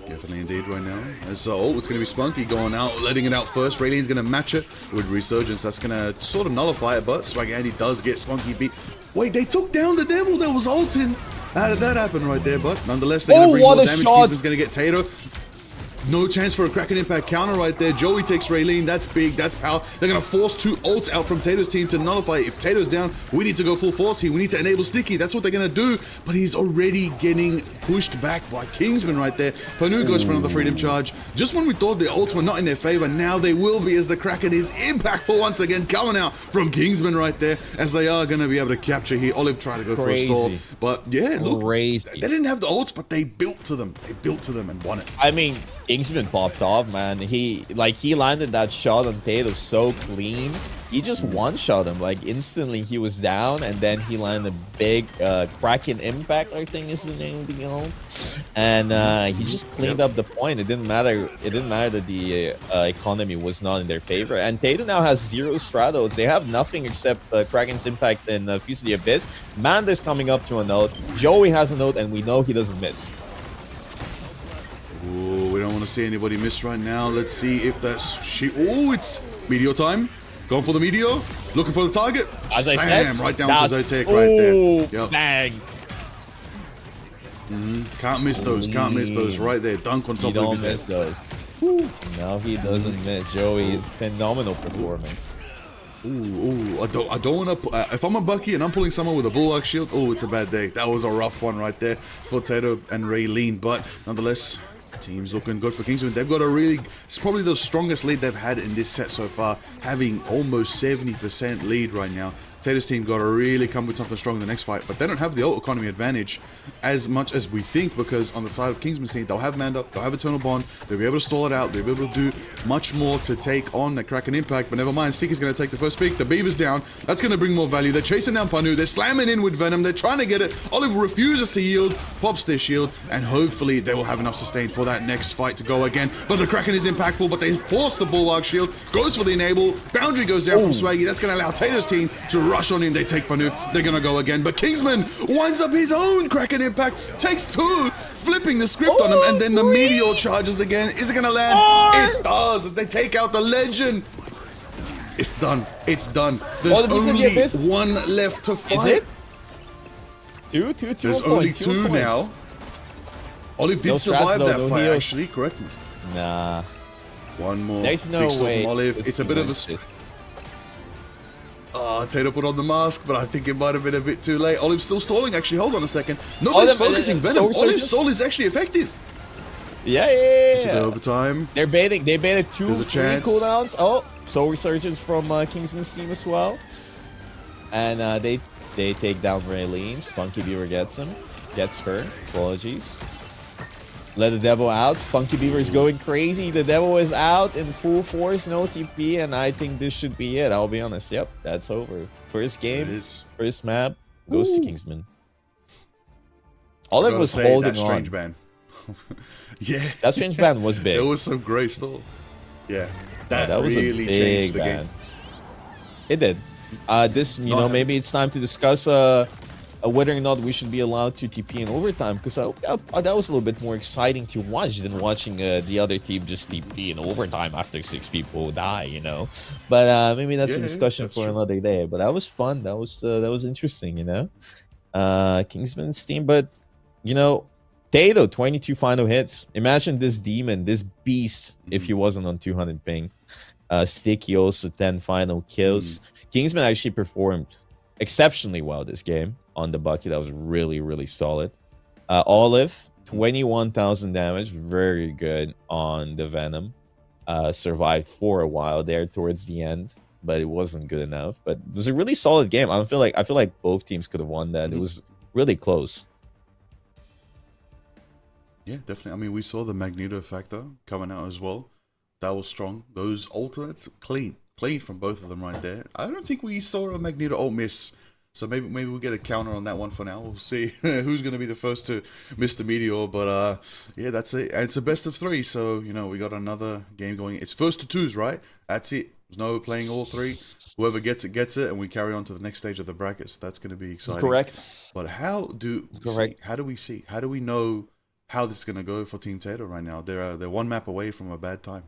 Definitely indeed right now. As it's going to be Spunky going out, letting it out first. Raylene's going to match it with Resurgence. That's going to sort of nullify it, but Swag Andy does get Spunky beat. Wait, they took down the Devil that was ulting. How did that happen right there? But nonetheless, they're going to bring more damage. Kingsman's going to get Tato. No chance for a Kraken Impact counter right there. Joey takes Raylene. That's big. That's power. They're going to force 2 ults out from Tato's team to nullify. If Tato's down, we need to go full force here. We need to enable Sticky. That's what they're going to do. But he's already getting pushed back by Kingsman right there. Panu goes for another Freedom Charge. Just when we thought the ults were not in their favor, now they will be, as the Kraken is impactful once again, coming out from Kingsman right there, as they are going to be able to capture here. Olive tried to go for a stall. But yeah, look, they didn't have the ults, but they built to them. They built to them and won it. I mean, Kingsman popped off, man. He landed that shot on Tato so clean. He just one-shot him, like instantly he was down, and then he landed a big Kraken Impact, I think is the name of the ult. And he just cleaned up the point. It didn't matter. It didn't matter that the economy was not in their favor. And Tato now has 0 Stratos. They have nothing except Kraken's Impact and Feast of the Abyss. Manda's coming up to a note. Joey has a note, and we know he doesn't miss. Ooh, we don't want to see anybody miss right now. Let's see if that's she. Oh, it's Meteor time. Going for the Meteor. Looking for the target. As I said, right down to Zotek right there. Yep. Bang. Can't miss those. Can't miss those right there. Dunk on top of his head. Those. No, he doesn't miss. Joey, phenomenal performance. Ooh, I don't want to. If I'm a Bucky and I'm pulling someone with a Bulwark shield, oh, it's a bad day. That was a rough one right there for Tato and Raylene. But nonetheless, team's looking good for Kingsman. They've got a really, it's probably the strongest lead they've had in this set so far, having almost 70% lead right now. Tato's team got to really come with something strong in the next fight, but they don't have the ult economy advantage as much as we think, because on the side of Kingsman's team, they'll have Manda, they'll have Eternal Bond, they'll be able to stall it out, they'll be able to do much more to take on the Kraken Impact, but never mind, Sticky's going to take the first pick, the Beaver's down, that's going to bring more value, they're chasing down Panu, they're slamming in with Venom, they're trying to get it, Olive refuses to yield, pops their shield, and hopefully they will have enough sustain for that next fight to go again, but the Kraken is impactful, but they force the Bulwark shield, goes for the enable, boundary goes down from Swaggy, that's going to allow Tato's team to rush on in, they take Panu, they're going to go again, but Kingsman winds up his own Kraken Impact, takes 2, flipping the script on him, and then the Meteor charges again. Is it going to land? It does, as they take out the Legend. It's done. It's done. There's only 1 left to fight. Is it? Two. There's only 2 now. Olive did survive that fight, actually. Correct me. Nah. 1 more. There's no way. From Olive. It's a bit of a... Tato put on the mask, but I think it might have been a bit too late. Olive's still stalling, actually. Hold on a second. Nobody's focusing Venom. Olive's stall is actually effective. Yeah. The overtime. They baited 2 There's a free chance. cooldowns. Oh, Soul Resurgence from Kingsman's team as well. And they take down Raylene. Spunky Beaver gets her. Apologies. Let the Devil out. Spunky Beaver is going crazy. The Devil is out in full force, no TP, and I think this should be it. I'll be honest. Yep, that's over. First game, first map, goes to Kingsman. Olive was holding that strange ban. Yeah. That strange ban was big. There was some gray still. Yeah. That was really a big changed the ban. game. It did. Maybe it's time to discuss whether or not we should be allowed to TP in overtime, because that was a little bit more exciting to watch than watching the other team just TP in overtime after 6 people die, you know. But maybe that's a discussion for another day. But that was fun. That was interesting, you know. Kingsman's team, but you know, Tato 22 final hits. Imagine this demon, this beast, if he wasn't on 200 ping. Sticky also 10 final kills. Kingsman actually performed exceptionally well this game. on the Bucky. That was really, really solid. Olive, 21,000 damage. Very good on the Venom. Survived for a while there towards the end, but it wasn't good enough. But it was a really solid game. I feel like both teams could have won that. It was really close. Yeah, definitely. I mean, we saw the Magneto factor coming out as well. That was strong. Those ultimates, clean from both of them right there. I don't think we saw a Magneto ult miss. So maybe we'll get a counter on that one for now. We'll see who's going to be the first to miss the meteor. But yeah, that's it. And it's a best of 3. So, you know, we got another game going. It's first to 2s, right? That's it. There's no playing all 3. Whoever gets it, and we carry on to the next stage of the bracket. So that's going to be exciting. Correct. But how do we know how this is going to go for Team Tato right now? They're one map away from a bad time.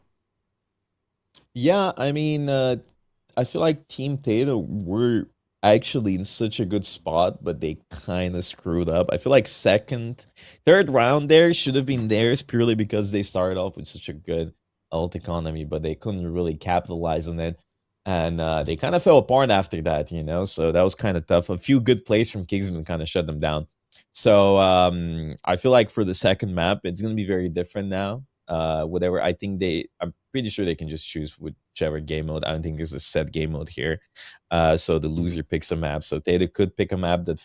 Yeah, I mean, I feel like Team Tato were actually in such a good spot, but they kind of screwed up. I feel like third round there should have been theirs purely because they started off with such a good ult economy, but they couldn't really capitalize on it. And they kind of fell apart after that, you know? So that was kind of tough. A few good plays from Kingsman kind of shut them down. So I feel like for the second map, it's going to be very different now. Whatever, I'm pretty sure they can just choose whichever game mode. I don't think there's a set game mode here. So the loser picks a map. So Tato could pick a map that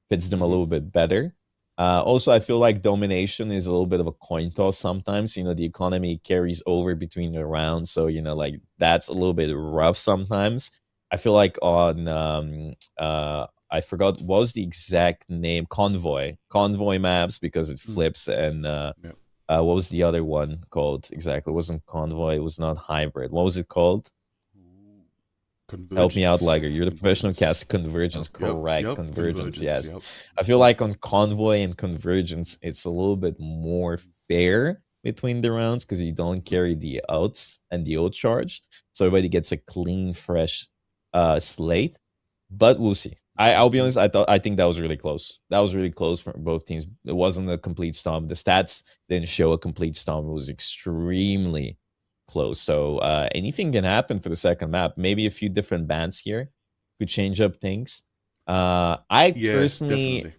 fits them a little bit better. Also, I feel like domination is a little bit of a coin toss sometimes. You know, the economy carries over between the rounds. So, you know, like that's a little bit rough sometimes. I feel like on, I forgot what was the exact name, Convoy maps, because it flips. And what was the other one called exactly? It wasn't Convoy. It was not Hybrid. What was it called? Help me out, Liger. You're the professional cast. Convergence, correct. Yep. Convergence, yes. Yep. I feel like on Convoy and Convergence, it's a little bit more fair between the rounds because you don't carry the outs and the ult charge. So everybody gets a clean, fresh slate. But we'll see. I'll be honest, I think that was really close. That was really close for both teams. It wasn't a complete stomp. The stats didn't show a complete stomp. It was extremely close. So anything can happen for the second map. Maybe a few different bans here could change up things. I personally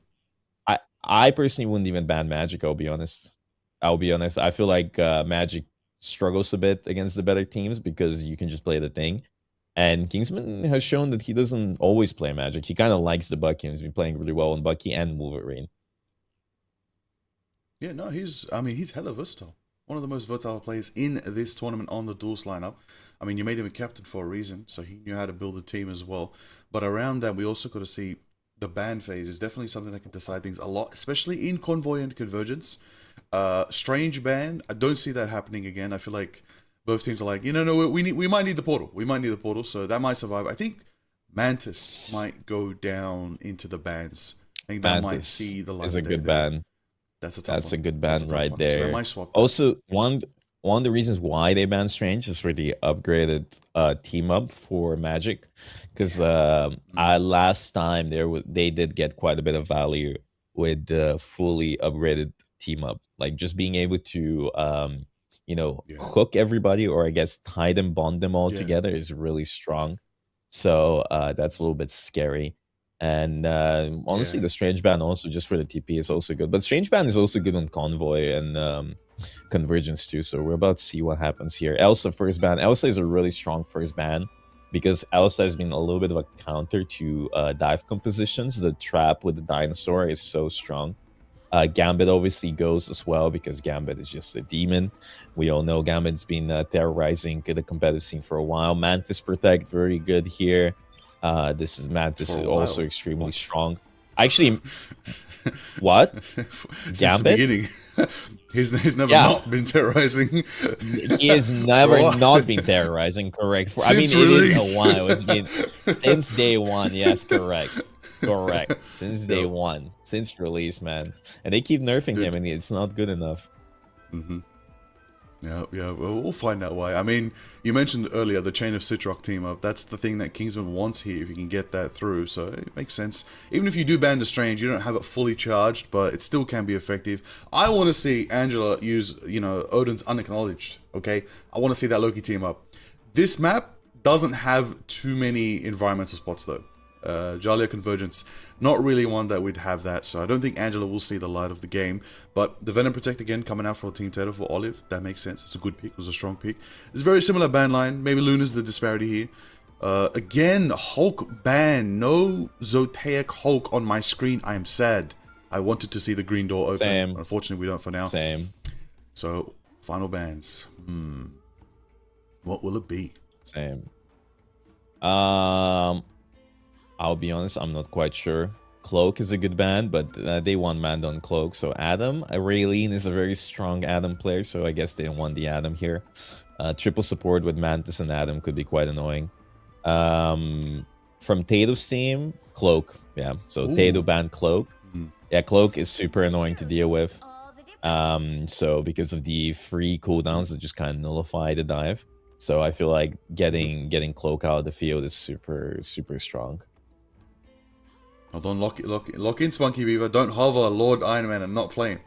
wouldn't even ban Magic. I'll be honest. I feel like Magic struggles a bit against the better teams because you can just play the thing. And Kingsman has shown that he doesn't always play Magic. He kind of likes the Bucky and he's been playing really well on Bucky and Wolverine. Yeah, no, he's hella versatile. One of the most versatile players in this tournament on the Duels lineup. I mean, you made him a captain for a reason, so he knew how to build a team as well. But around that, we also got to see the ban phase is definitely something that can decide things a lot, especially in Convoy and Convergence. Strange ban, I don't see that happening again. I feel like both teams are like, no, we might need the portal. We might need the portal, so that might survive. I think Mantis might go down into the bans. I think that might see the light. Is a good ban. That's a good ban right there. So also, one of the reasons why they banned Strange is for the upgraded team up for Magic, because last time they did get quite a bit of value with the fully upgraded team up, like just being able to hook everybody, or I guess tie them, bond them all together is really strong. So that's a little bit scary. And honestly, the Strange ban also just for the TP is also good. But Strange ban is also good on Convoy and Convergence too. So we're about to see what happens here. Elsa first ban. Elsa is a really strong first ban because Elsa has been a little bit of a counter to dive compositions. The trap with the dinosaur is so strong. Gambit obviously goes as well because Gambit is just a demon. We all know Gambit's been terrorizing the competitive scene for a while. Mantis Protect, very good here. This is Mantis is also extremely strong. Actually, what? Since Gambit? the beginning, he's never not been terrorizing. He has never not been terrorizing, correct. I mean, it is a while. It's been since day one. Yes, correct. Since day one, since release, man. And they keep nerfing him, and it's not good enough. Yeah. Well, we'll find out why. I mean, you mentioned earlier the Chain of Citroc team up. That's the thing that Kingsman wants here, if you can get that through. So it makes sense. Even if you do ban the Strange, you don't have it fully charged, but it still can be effective. I want to see Angela use, Odin's Unacknowledged, okay? I want to see that Loki team up. This map doesn't have too many environmental spots, though. Jalia Convergence, not really one that would have that, so I don't think Angela will see the light of the game. But the Venom Protect again coming out for Team Tato for Olive, that makes sense. It's a good pick, it was a strong pick. It's a very similar ban line, maybe Luna's the disparity here. Again, Hulk ban, no Zotaic Hulk on my screen, I am sad. I wanted to see the green door open. Same. Unfortunately, we don't for now. Same. So, final bans. What will it be? Same. I'll be honest, I'm not quite sure. Cloak is a good band, but they want banned on Cloak. So Adam, Raylene is a very strong Adam player, so I guess they don't want the Adam here. Triple support with Mantis and Adam could be quite annoying. From Tato's team, Cloak. Yeah, so Tato banned Cloak. Yeah, Cloak is super annoying to deal with. So because of the free cooldowns that just kind of nullify the dive. So I feel like getting Cloak out of the field is super strong. Hold on, lock in, Spunky Beaver. Don't hover Lord Iron Man and not play him.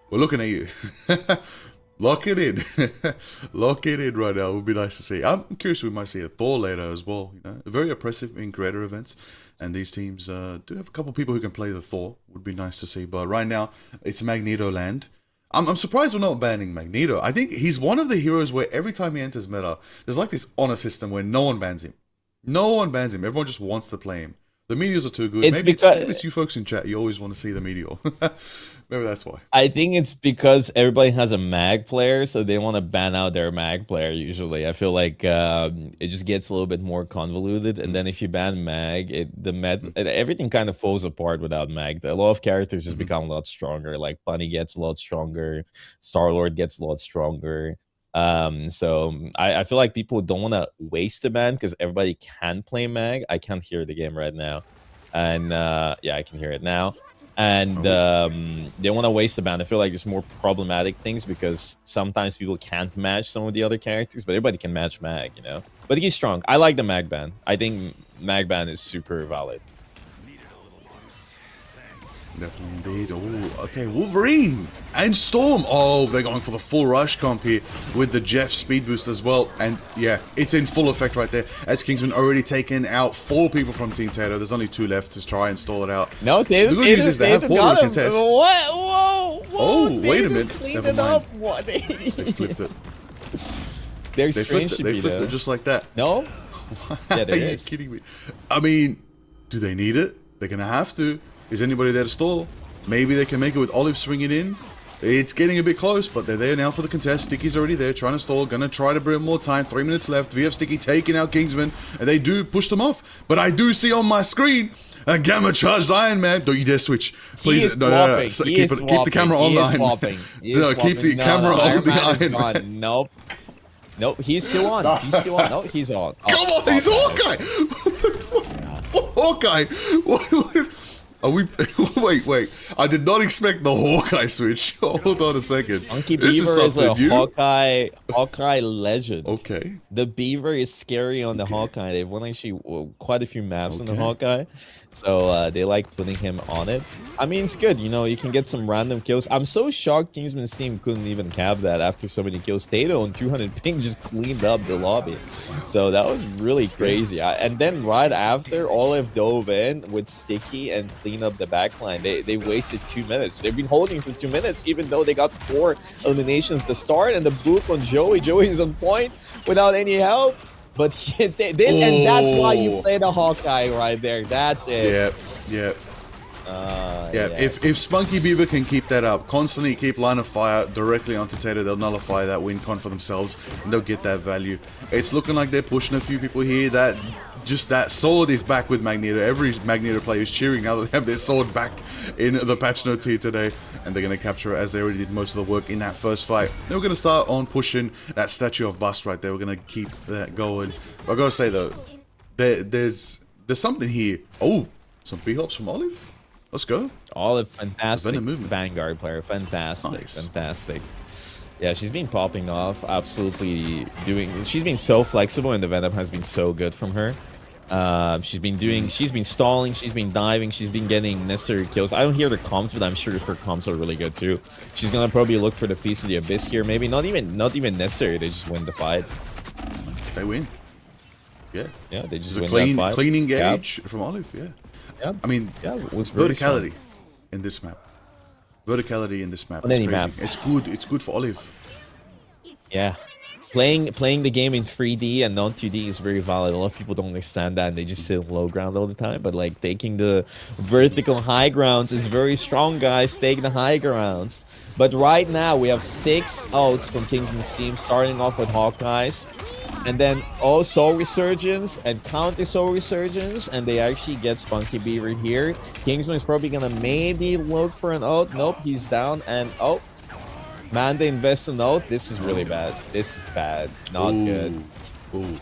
We're looking at you. Lock it in. Lock it in right now. It would be nice to see. I'm curious if we might see a Thor later as well. You know, very oppressive in creator events. And these teams do have a couple people who can play the Thor. Would be nice to see. But right now, it's Magneto land. I'm surprised we're not banning Magneto. I think he's one of the heroes where every time he enters meta, there's like this honor system where no one bans him. No one bans him. Everyone just wants to play him. The meteors are too good. Maybe it's you folks in chat. You always want to see the meteor. Maybe that's why. I think it's because everybody has a mag player, so they want to ban out their mag player usually. I feel like it just gets a little bit more convoluted, and then if you ban mag, everything kind of falls apart without mag. A lot of characters just become a lot stronger. Like Bunny gets a lot stronger, Star-Lord gets a lot stronger. So I feel like people don't want to waste the ban because everybody can play mag. I can't hear the game right now, and yeah, I can hear it now. And they want to waste the ban. I feel like there's more problematic things because sometimes people can't match some of the other characters, but everybody can match mag, you know. But he's strong. I like the mag ban. I think mag ban is super valid. Definitely indeed. Oh, okay, Wolverine and Storm. Oh, they're going for the full rush comp here with the Jeff speed boost as well. And yeah, it's in full effect right there. As Kingsman already taken out 4 people from Team Tato. There's only 2 left to try and stall it out. No, Tato, the good news is they have Portal to contest. What? Whoa! Oh, wait a minute. Never mind. What? They flipped it. There's They flipped it just like that. No? Yeah, there Are you is. kidding me? I mean, do they need it? They're gonna have to. Is anybody there to stall? Maybe they can make it with Olive swinging in. It's getting a bit close, but they're there now for the contest. Sticky's already there, trying to stall. Gonna try to bring more time. 3 minutes left. VF Sticky taking out Kingsman, and they do push them off. But I do see on my screen a Gamma Charged Iron Man. Don't you dare switch. Please, no. So keep the camera on the Iron Man. No, keep the camera on the Iron Man. Nope. Nope, he's still on. He's still on. No, he's on. Come on, he's Hawkeye. Hawkeye. Are we? Wait. I did not expect the Hawkeye switch. Hold on a second. Monkey Beaver is a Hawkeye legend. Okay. The Beaver is scary on the Hawkeye. They've won actually quite a few maps on the Hawkeye. So they like putting him on it. I mean, it's good. You know, you can get some random kills. I'm so shocked Kingsman's team couldn't even cap that after so many kills. Tato on 200 ping just cleaned up the lobby. So that was really crazy. And then right after, Olive dove in with Sticky and cleaned up the backline. They wasted 2 minutes. They've been holding for 2 minutes, even though they got 4 eliminations to start. And the boop on Joey. Joey's on point without any help. But and that's why you play the Hawkeye right there. That's it. Yeah. Yes. If Spunky Beaver can keep that up, constantly keep line of fire directly onto Tato, they'll nullify that win con for themselves, and they'll get that value. It's looking like they're pushing a few people here. That sword is back with Magneto. Every Magneto player is cheering now that they have their sword back in the patch notes here today, and they're going to capture it as they already did most of the work in that first fight. Then we're going to start on pushing that statue of Bust right there. We're going to keep that going. But I got to say though, there's something here. Oh, some B-hops from Olive. Let's go. Olive, fantastic Vanguard player. Fantastic. Nice. Fantastic. Yeah, she's been popping off. Absolutely she's been so flexible, and the Venom has been so good from her. She's been stalling, she's been diving, she's been getting necessary kills. I don't hear the comps, but I'm sure her comps are really good too. She's gonna probably look for the Feast of the Abyss here. Maybe not even necessary, they just win the fight. They win. Yeah. Yeah, they just It's a win that fight. clean Yep. engage from Olive, yeah. Yep. I mean, Yeah, it was very verticality in this map. Verticality in this map On is any crazy. map. It's good. It's good for Olive. Yeah. Playing the game in 3D and non 2D is very valid. A lot of people don't understand that and they just sit low ground all the time. But like taking the vertical high grounds is very strong, guys. Take the high grounds. But right now we have 6 outs from Kingsman's team, starting off with Hawkeyes. And then Soul Resurgence and counter Soul Resurgence, and they actually get Spunky Beaver here. Kingsman is probably gonna maybe look for an ult. Nope, he's down, and oh, Manda invests an ult. This is really bad. This is bad. Not good. Ooh.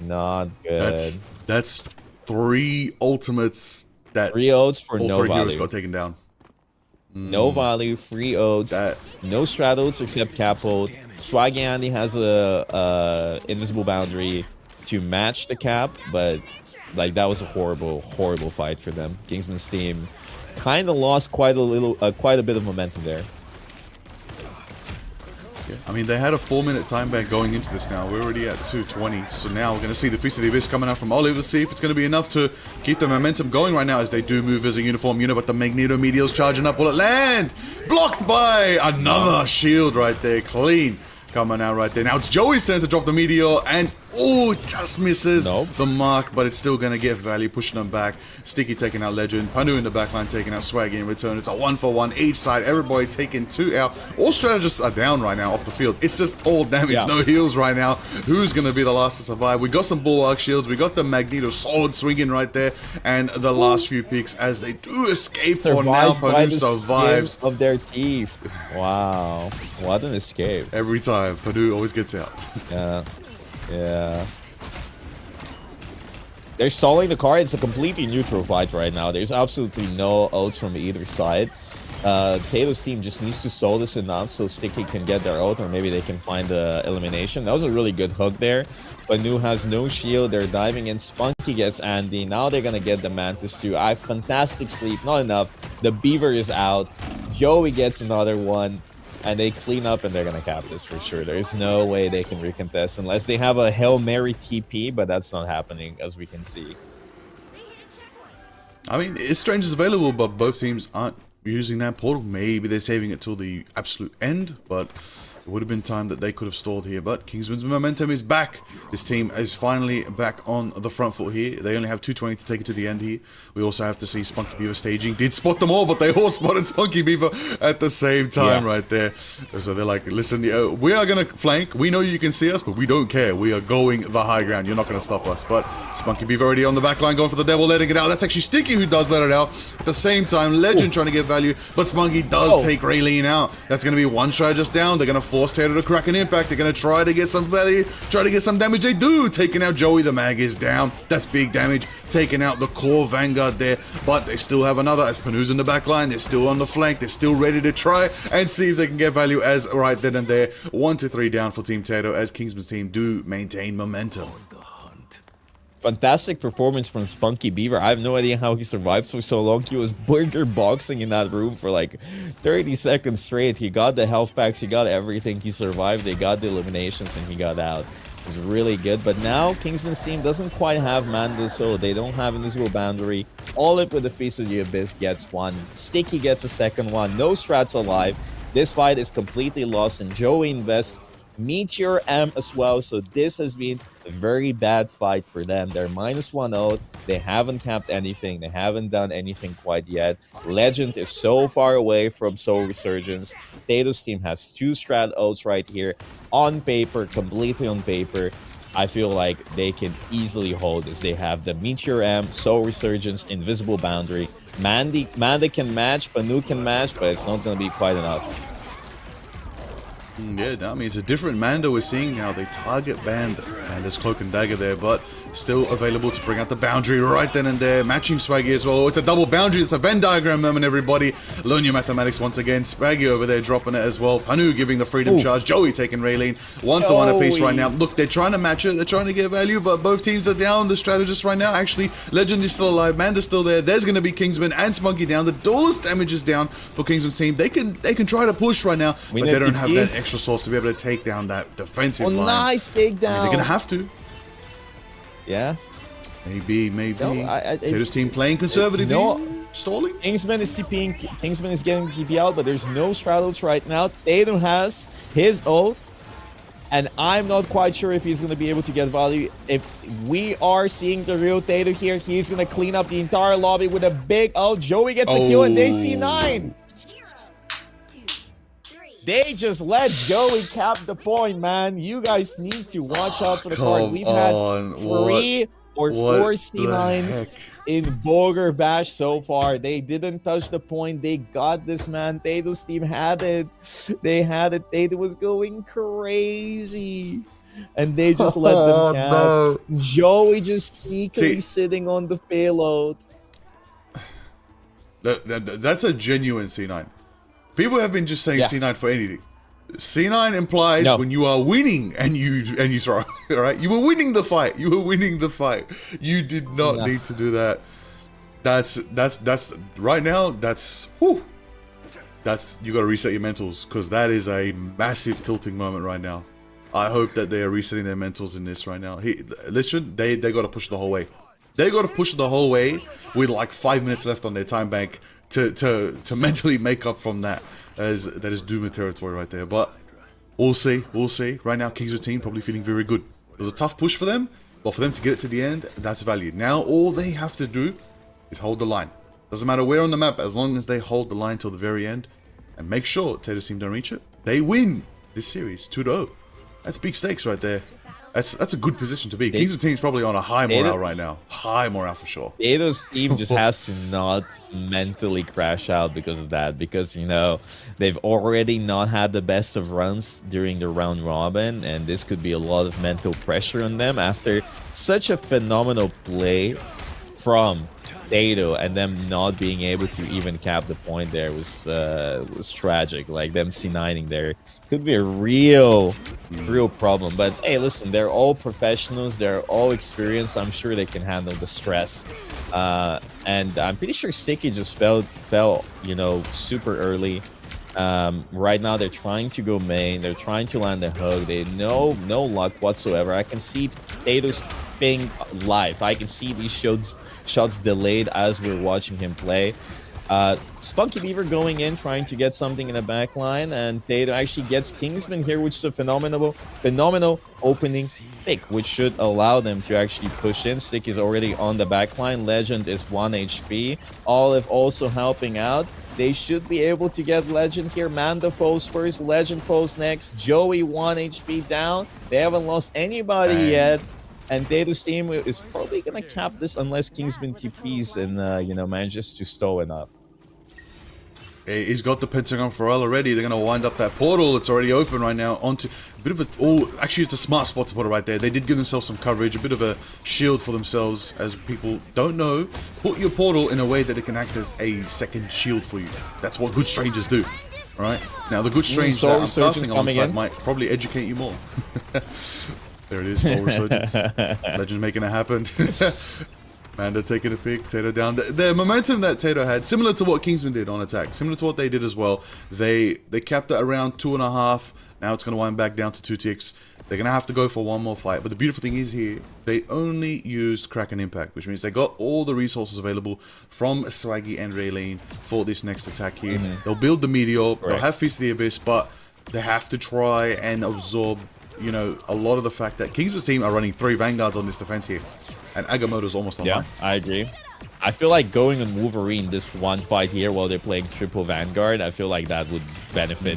Not good. That's 3 ultimates that 3 ults for all no 3 heroes value. got taken down. No value, 3 ults, That- no strat ults except cap ult. Swaggy Andy has a invisible boundary to match the cap, but like that was a horrible fight for them. Kingsman's team kind of lost quite a bit of momentum there. Yeah. I mean, they had a 4-minute time bank going into this now. We're already at 2:20. So now we're going to see the Feast of the Abyss coming out from Olive. Let's see if it's going to be enough to keep the momentum going right now as they do move as a uniform unit. But the Magneto Meteor's charging up. Will it land? Blocked by another shield right there. Clean. Coming out right there. Now it's Joey's turn to drop the Meteor. And, oh, just misses the mark. But it's still going to get value. Pushing them back. Sticky taking out Legend. Panu in the backline taking out Swaggy in return. It's a 1-for-1 each side. Everybody taking 2 out. All strategists are down right now off the field. It's just all damage. Yeah. No heals right now. Who's going to be the last to survive? We got some Bulwark shields. We got the Magneto sword swinging right there. And the last few picks as they do escape for now. Survives by Panu the survives skin of their teeth. Wow, what an escape. every time. Panu always gets out. Yeah. They're stalling the car. It's a completely neutral fight right now. There's absolutely no ults from either side. Kato's team just needs to stall this enough so Sticky can get their ult, or maybe they can find the elimination. That was a really good hook there. Banu has no shield. They're diving in. Spunky gets Andy. Now they're gonna get the Mantis too. Fantastic sleep. Not enough. The Beaver is out. Joey gets another one. And they clean up and they're going to cap this for sure. There's no way they can recontest unless they have a Hail Mary TP, but that's not happening as we can see. I mean, it's strange is available, but both teams aren't using that portal. Maybe they're saving it till the absolute end, but it would have been time that they could have stalled here. But Kingsman's momentum is back. This team is finally back on the front foot here. They only have 220 to take it to the end here. We also have to see Spunky Beaver staging. Did spot them all, but they all spotted Spunky Beaver at the same time right there. So they're like, listen, we are going to flank. We know you can see us, but we don't care. We are going the high ground. You're not going to stop us. But Spunky Beaver already on the back line going for the devil, letting it out. That's actually Sticky who does let it out. At the same time, Legend trying to get value, but Spunky does take Raylene out. That's going to be one strategist down. They're going to force Tato to crack an impact. They're going to try to get some value, try to get some damage. They do. Taking out Joey. The mag is down. That's big damage. Taking out the core Vanguard there. But they still have another as Panu's in the back line. They're still on the flank. They're still ready to try and see if they can get value as right then and there. 1-3 down for Team Tato as Kingsman's team do maintain momentum. Fantastic performance from Spunky Beaver. I have no idea how he survived for so long. He was burger boxing in that room for like 30 seconds straight. He got the health packs, he got everything. He survived, they got the eliminations, and he got out. It was really good. But now Kingsman's team doesn't quite have Manda, so they don't have invisible boundary. Olive with the Feast of the Abyss gets one. Sticky gets a second one. No strats alive. This fight is completely lost, and Joey invests Meteor M as well, so this has been a very bad fight for them. They're -1 out. They haven't capped anything. They haven't done anything quite yet. Legend is so far away from Soul Resurgence. Tato's team has 2 strat ults right here. On paper, completely on paper, I feel like they can easily hold this. They have the Meteor M, Soul Resurgence, Invisible Boundary. Manda can match, Panu can match, but it's not going to be quite enough. Yeah, I mean, it's a different Manda we're seeing now. They target banned Manda's Cloak and Dagger there, but still available to bring out the boundary right then and there. Matching Swaggy as well. It's a double boundary. It's a Venn diagram moment, everybody. Learn your mathematics once again. Swaggy over there dropping it as well. Panu giving the freedom charge. Joey taking Raylene. 1-1 apiece right now. Look, they're trying to match it. They're trying to get value, but both teams are down. The strategist right now, actually, Legend is still alive. Manda's still there. There's going to be Kingsman and Spunky down. The duelist damage is down for Kingsman's team. They can try to push right now, but they don't have that extra source to be able to take down that defensive line. Nice takedown. I mean, they're going to have to. Yeah. Maybe. No, Taylor's team playing conservative. Stalling. Kingsman is TPing. Kingsman is getting TP out, but there's no straddles right now. Tatum has his ult, and I'm not quite sure if he's going to be able to get value. If we are seeing the real Tatum here, he's going to clean up the entire lobby with a big ult. Joey gets a kill, and they see 9. 0, 2, 3. They just let Joey cap the point, man. You guys need to watch out for the card. We've had 3 or 4 C9s in Bogur Bash so far. They didn't touch the point. They got this, man. Tado's team had it. They had it. Tato was going crazy. And they just let them cap. No. Joey just sneakily sitting on the payload. That's a genuine C9. People have been just saying Yeah. C9 for anything. C9 implies No. when you are winning and you throw. All right, you were winning the fight. You were winning the fight. You did not No. need to do that. That's right now. That's whew. That's you got to reset your mentals because that is a massive tilting moment right now. I hope that they are resetting their mentals in this right now. Listen, they got to push the whole way. They got to push the whole way with like 5 minutes left on their time bank to mentally make up from that. That is Doomer territory right there. But we'll see. We'll see. Right now, Kingsman team probably feeling very good. It was a tough push for them, but for them to get it to the end, that's value. Now all they have to do is hold the line. Doesn't matter where on the map, as long as they hold the line till the very end and make sure Taylor's team don't reach it, they win this series 2-0. That's big stakes right there. That's a good position to be. Kingsman team's probably on a high morale right now. High morale for sure. Tado's team just has to not mentally crash out because of that. Because, you know, they've already not had the best of runs during the round robin. And this could be a lot of mental pressure on them after such a phenomenal play from Tato, and them not being able to even cap the point there was tragic. Like them C9ing there could be a real problem. But hey, listen, they're all professionals, they're all experienced. I'm sure they can handle the stress. And I'm pretty sure Sticky just fell, you know, super early. Right now they're trying to go main, they're trying to land a hook. They no luck whatsoever. I can see Tato's ping live. I can see these shots delayed as we're watching him play. Spunky Beaver going in, trying to get something in the back line, and Tato actually gets Kingsman here, which is a phenomenal opening pick, which should allow them to actually push in. Stick is already on the back line. Legend is 1 HP. Olive also helping out. They should be able to get Legend here. Manda falls first, Legend falls next. Joey 1 HP down. They haven't lost anybody yet. And Tato's team is probably going to cap this unless Kingsman TPs and, you know, manages to stall enough. He's got the Pentagon for all already. They're going to wind up that portal. It's already open right now. Onto a bit of a... actually, it's a smart spot to put it right there. They did give themselves some coverage, a bit of a shield for themselves. As people don't know, put your portal in a way that it can act as a second shield for you. That's what good strangers do. All right? Now, the good strange that I'm casting alongside might probably educate you more. There it is, Soul Resurgence. Legend making it happen. Manda taking a pick, Tato down. The momentum that Tato had, similar to what Kingsman did on attack, similar to what they did as well. They capped it around 2.5. Now it's going to wind back down to 2 ticks. They're going to have to go for one more fight. But the beautiful thing is here, they only used Kraken Impact, which means they got all the resources available from Swaggy and Raylene for this next attack here. They'll build the Meteor, they'll have Feast of the Abyss, but they have to try and absorb, you know, a lot of the fact that Kingsman's team are running 3 Vanguards on this defense here. And Agamotto's almost online. Yeah, I agree. I feel like going on Wolverine this one fight here while they're playing triple Vanguard, I feel like that would benefit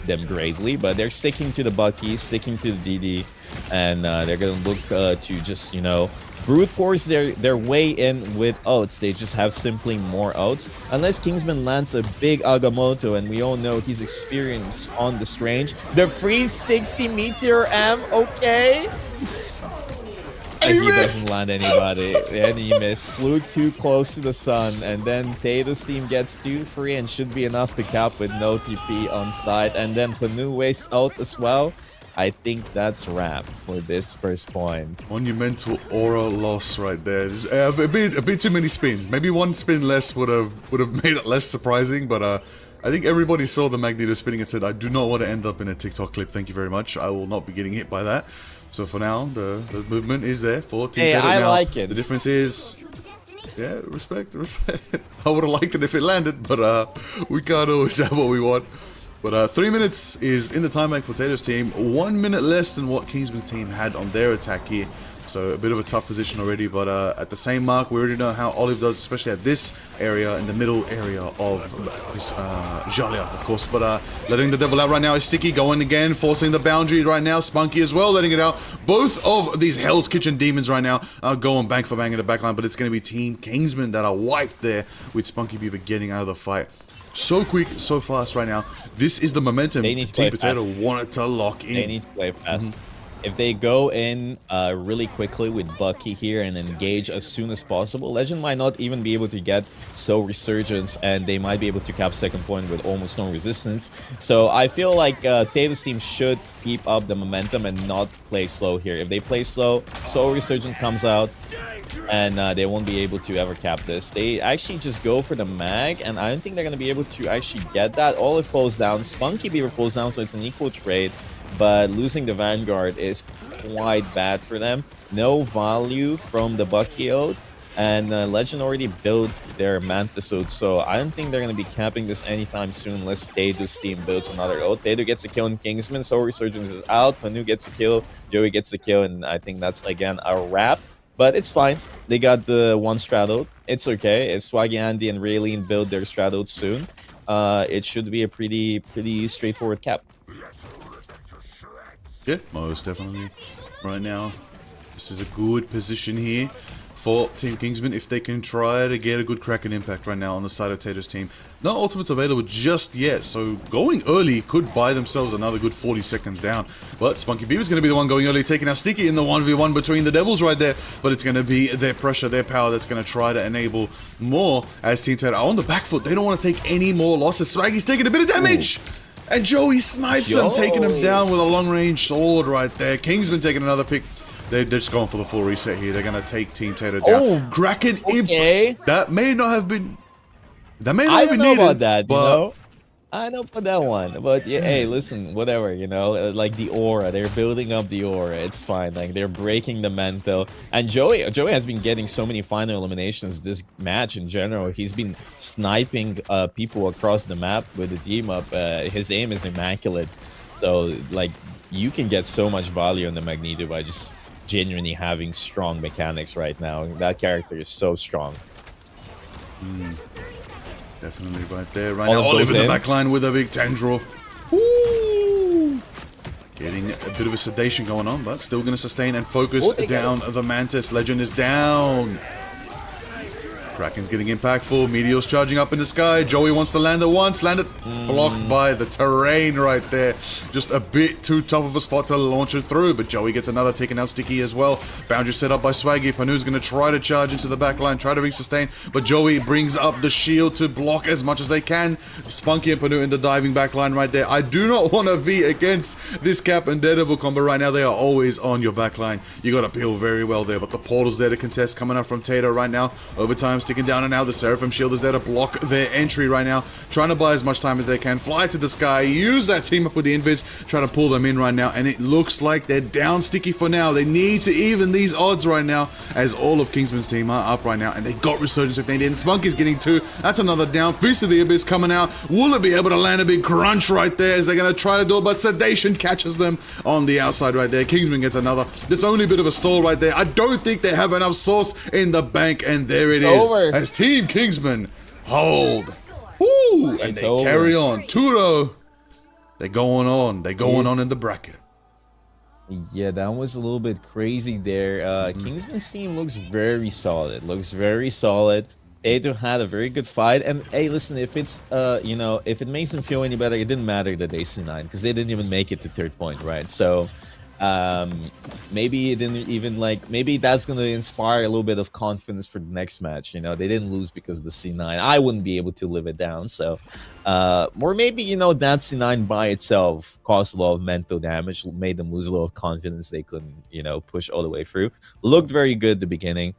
them greatly. But they're sticking to the Bucky, sticking to the DD, and they're going to look to just, you know, brute force their way in with ults. They just have simply more ults. Unless Kingsman lands a big Agamotto, and we all know he's experienced on the Strange. The free 60 Meteor M, okay? And he doesn't land anybody, and he missed. Flew too close to the sun, and then Tato's team gets 2 free and should be enough to cap with no TP on side. And then Panu wastes out as well. I think that's wrap for this first point. Monumental aura loss right there. A bit too many spins. Maybe 1 spin less would have made it less surprising, but I think everybody saw the Magneto spinning and said, I do not want to end up in a TikTok clip. Thank you very much. I will not be getting hit by that. So for now, the movement is there for Team Hey, Tato. I Now, like it. the difference is, yeah, respect. I would have liked it if it landed, but we can't always have what we want. But 3 minutes is in the time bank for Tato's team. 1 minute less than what Kingsman's team had on their attack here. So a bit of a tough position already, but at the same mark, we already know how Olive does, especially at this area, in the middle area of this Jalia, of course. But letting the devil out right now is Sticky, going again, forcing the boundary right now. Spunky as well, letting it out. Both of these Hell's Kitchen demons right now are going bang for bang in the backline, but it's going to be Team Kingsman that are wiped there, with Spunky Beaver getting out of the fight. So quick, so fast right now. This is the momentum They need to Team play Potato fast. wanted to lock in. They need to play fast. If they go in really quickly with Bucky here and engage as soon as possible, Legend might not even be able to get so Resurgence, and they might be able to cap second point with almost no resistance. So I feel like Tato's team should keep up the momentum and not play slow here. If they play slow, Soul Resurgence comes out, and they won't be able to ever cap this. They actually just go for the mag, and I don't think they're going to be able to actually get that. All it falls down. Spunky Beaver falls down, so it's an equal trade. But losing the Vanguard is quite bad for them. No value from the Bucky Ode, and Legend already built their Mantis Ode, so I don't think they're going to be capping this anytime soon unless Tato's team builds another Ode. Tato gets a kill in Kingsman, so Resurgence is out, Panu gets a kill, Joey gets a kill, and I think that's, again, a wrap. But it's fine. They got the one Strat Ode. It's okay. If Swaggy Andy and Raylene build their Strat Ode soon, it should be a pretty straightforward cap. Yeah, most definitely. Right now, this is a good position here for Team Kingsman if they can try to get a good crack and impact right now on the side of Tato's team. No ultimates available just yet, so going early could buy themselves another good 40 seconds down. But Spunky Beaver's going to be the one going early, taking out Sticky in the 1v1 between the Devils right there. But it's going to be their pressure, their power that's going to try to enable more as Team Tato are on the back foot. They don't want to take any more losses. Swaggy's taking a bit of damage! Ooh. And Joey snipes him, taking him down with a long-range sword right there. Kingsman taking another pick. They're just going for the full reset here. They're going to take Team Tato down. Oh, Kraken okay. Imp. That may not have been... That may not I have don't been know needed, about that, but... you know? I know about that one, but yeah, hey, listen, whatever, you know, like the aura, they're building up the aura, it's fine, like they're breaking the mental, and Joey has been getting so many final eliminations this match in general. He's been sniping people across the map with the team up. His aim is immaculate, so like you can get so much value on the Magneto by just genuinely having strong mechanics right now. That character is so strong. Definitely right there. Right Olive now, Olive goes in the in. back line with a big tendril. Woo! Getting a bit of a sedation going on, but still going to sustain and focus down the Mantis. Legend is down. Kraken's getting impactful. Meteor's charging up in the sky. Joey wants to land it once. Landed blocked by the terrain right there. Just a bit too tough of a spot to launch it through. But Joey gets another, taking out Sticky as well. Boundary set up by Swaggy. Panu's going to try to charge into the back line, try to reach sustain. But Joey brings up the shield to block as much as they can. Spunky and Panu in the diving back line right there. I do not want to be against this Cap and Daredevil combo right now. They are always on your back line. You got to peel very well there. But the portal's there to contest coming up from Tato right now. Overtime sticking down and out. The Seraphim shield is there to block their entry right now. Trying to buy as much time as they can. Fly to the sky. Use that team up with the Invis. Try to pull them in right now. And it looks like they're down Sticky for now. They need to even these odds right now as all of Kingsman's team are up right now. And they got Resurgence if they didn't. Spunky's getting two. That's another down. Feast of the Abyss coming out. Will it be able to land a big crunch right there as they're going to try to do it? But Sedation catches them on the outside right there. Kingsman gets another. It's only a bit of a stall right there. I don't think they have enough sauce in the bank. And there it is. Over. As Team Kingsman hold. Woo! And It's they over. carry on. 2-0. They're going on. They're going on in the bracket. Yeah, that was a little bit crazy there. Kingsman's team looks very solid. Looks very solid. Tato had a very good fight. And hey, listen, if it's you know, if it makes them feel any better, it didn't matter that they C9 because they didn't even make it to third point, right? So maybe it didn't even like maybe that's gonna inspire a little bit of confidence for the next match. You know, they didn't lose because of the C9. I wouldn't be able to live it down. So or maybe, you know, that C9 by itself caused a lot of mental damage, made them lose a lot of confidence. They couldn't, you know, push all the way through. Looked very good at the beginning.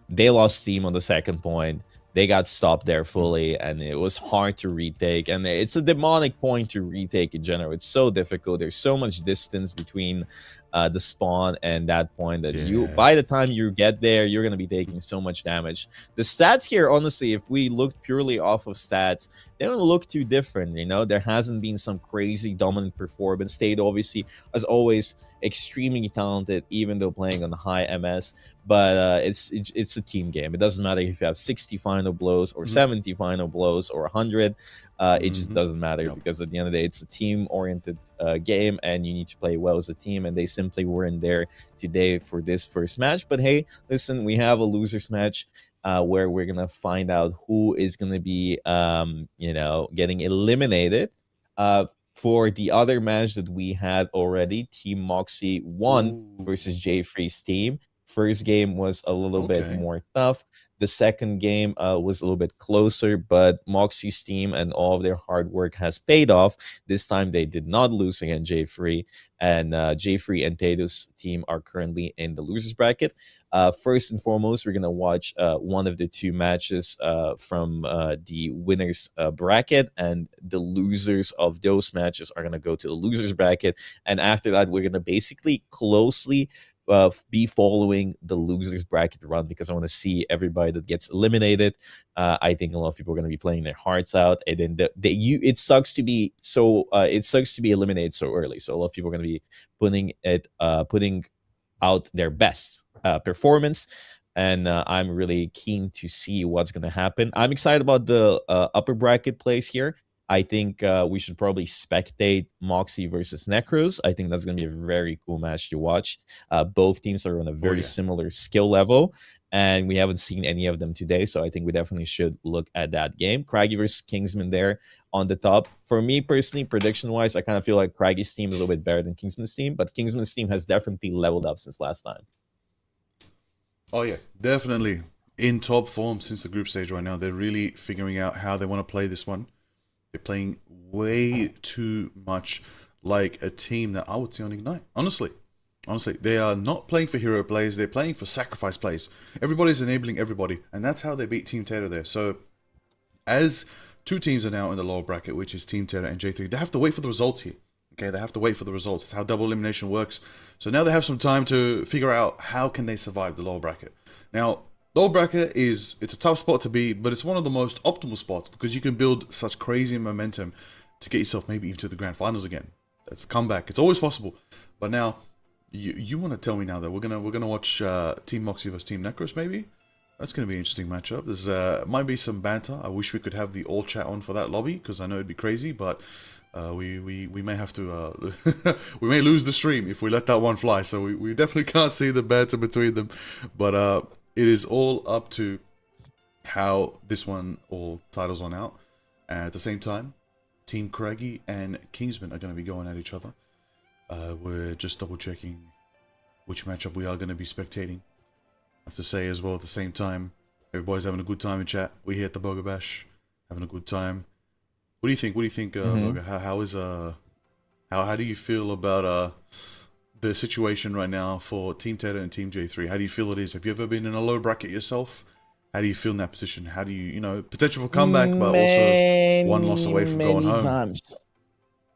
They lost steam on the second point. they got stopped there fully, and it was hard to retake. And it's a demonic point to retake in general. It's so difficult. There's so much distance between the spawn and that point that you, Yeah. by the time you get there, you're gonna be taking so much damage. The stats here, honestly, if we looked purely off of stats, they don't look too different. You know, there hasn't been some crazy dominant performance. State obviously, as always, extremely talented, even though playing on high MS. But it's a team game. It doesn't matter if you have 60 final blows or 70 final blows or 100. It just doesn't matter, Yep. because at the end of the day, it's a team-oriented game, and you need to play well as a team. And they simply weren't there today for this first match. But hey, listen, we have a losers match. Where we're gonna find out who is gonna be, getting eliminated. For the other match that we had already, Team Moxie won versus Jay Free's team. First game was a little bit Okay. more tough. The second game was a little bit closer, but Moxie's team and all of their hard work has paid off. This time they did not lose against Jay Free, and Jay Free and Tato's team are currently in the losers bracket. First and foremost, we're gonna watch one of the two matches from the winners bracket, and the losers of those matches are gonna go to the losers bracket. And after that, we're gonna basically closely be following the losers bracket run, because I want to see everybody that gets eliminated. I think a lot of people are going to be playing their hearts out, and then it sucks to be eliminated so early. So a lot of people are going to be putting out their best performance. And I'm really keen to see what's going to happen. I'm excited about the upper bracket plays here. I think we should probably spectate Moxie versus Necros. I think that's going to be a very cool match to watch. Both teams are on a very similar skill level, and we haven't seen any of them today, so I think we definitely should look at that game. Craggy versus Kingsman there on the top. For me personally, prediction-wise, I kind of feel like Craggy's team is a little bit better than Kingsman's team, but Kingsman's team has definitely leveled up since last time. Oh yeah, definitely in top form since the group stage right now. They're really figuring out how they want to play this one. They're playing way too much like a team that I would see on Ignite. Honestly, they are not playing for hero plays. They're playing for sacrifice plays. Everybody's enabling everybody, and that's how they beat Team Tater there. So, as two teams are now in the lower bracket, which is Team Tater and J3, they have to wait for the results here. Okay, they have to wait for the results. It's how double elimination works. So now they have some time to figure out how can they survive the lower bracket. Now, lower bracket it's a tough spot to be, but it's one of the most optimal spots because you can build such crazy momentum to get yourself maybe even to the grand finals again. That's a comeback. It's always possible. But now, you want to tell me now that we're gonna watch Team Moxie versus Team Necros maybe? That's gonna be an interesting matchup. There's might be some banter. I wish we could have the all chat on for that lobby because I know it'd be crazy, but we may have to we may lose the stream if we let that one fly. So we definitely can't see the banter between them, but it is all up to how this one all titles on out. At the same time, Team Craggy and Kingsman are going to be going at each other. We're just double checking which matchup we are going to be spectating. I have to say as well at the same time, everybody's having a good time in chat. We here at the Bogur Bash having a good time. What do you think? Bogur? How do you feel about the situation right now for Team Teta and Team J3? How do you feel it is? Have you ever been in a low bracket yourself? How do you feel in that position? How do you potential for comeback, but also one loss away from going home?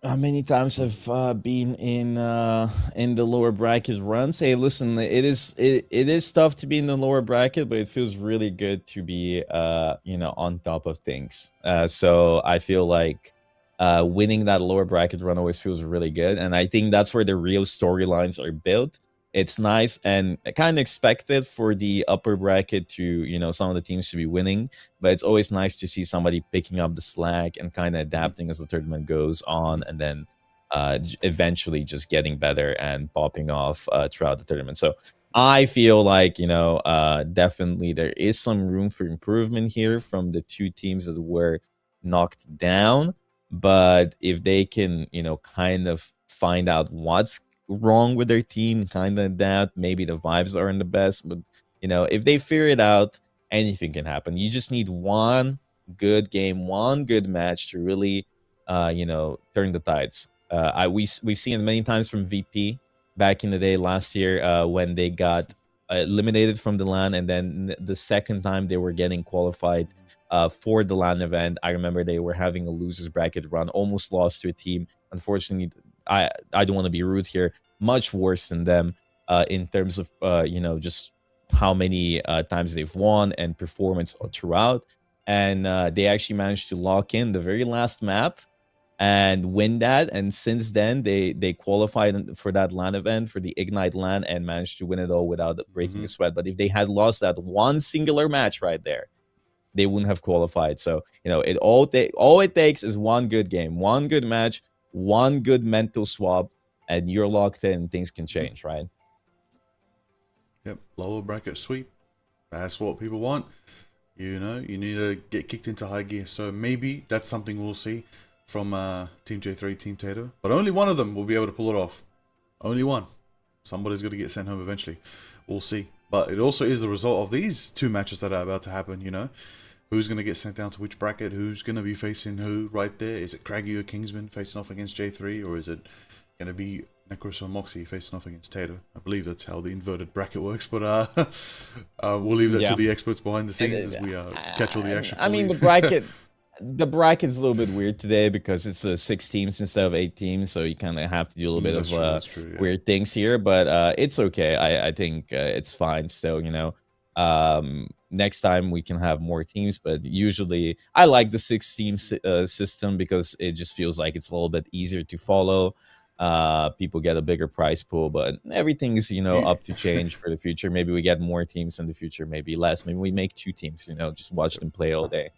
Many times I've been in the lower bracket runs. Hey, listen, it is tough to be in the lower bracket, but it feels really good to be on top of things. So I feel like winning that lower bracket run always feels really good, and I think that's where the real storylines are built. It's nice and kind of expected for the upper bracket to, some of the teams to be winning, but it's always nice to see somebody picking up the slack and kind of adapting as the tournament goes on, and then eventually just getting better and popping off throughout the tournament. So I feel like, definitely there is some room for improvement here from the two teams that were knocked down. But if they can, kind of find out what's wrong with their team, kind of adapt, maybe the vibes aren't the best, but if they figure it out, anything can happen. You just need one good game, one good match to really turn the tides. We've seen it many times from VP back in the day last year when they got eliminated from the LAN, and then the second time they were getting qualified for the LAN event, I remember they were having a losers bracket run, almost lost to a team. Unfortunately, I don't want to be rude here, much worse than them in terms of just how many times they've won and performance throughout. And they actually managed to lock in the very last map and win that. And since then, they qualified for that LAN event, for the Ignite LAN, and managed to win it all without breaking a sweat. But if they had lost that one singular match right there, they wouldn't have qualified. So all it takes is one good game, one good match, one good mental swap, and you're locked in. Things can change, right? Yep, lower bracket sweep. That's what people want. You need to get kicked into high gear. So maybe that's something we'll see from Team J3, Team Tato. But only one of them will be able to pull it off. Only one. Somebody's going to get sent home eventually. We'll see. But it also is the result of these two matches that are about to happen, Who's going to get sent down to which bracket? Who's going to be facing who right there? Is it Craggy or Kingsman facing off against J3? Or is it going to be Necros or Moxie facing off against Tato? I believe that's how the inverted bracket works. But we'll leave that to the experts behind the scenes as we catch all the action. I mean, the bracket's a little bit weird today because it's 6 teams instead of 8 teams, so you kind of have to do a little bit of weird things here, but it's okay. I think it's fine still, next time we can have more teams, but usually I like the 6-team system because it just feels like it's a little bit easier to follow. People get a bigger prize pool, but everything's up to change for the future. Maybe we get more teams in the future, maybe less. Maybe we make 2 teams, just watch them play all day.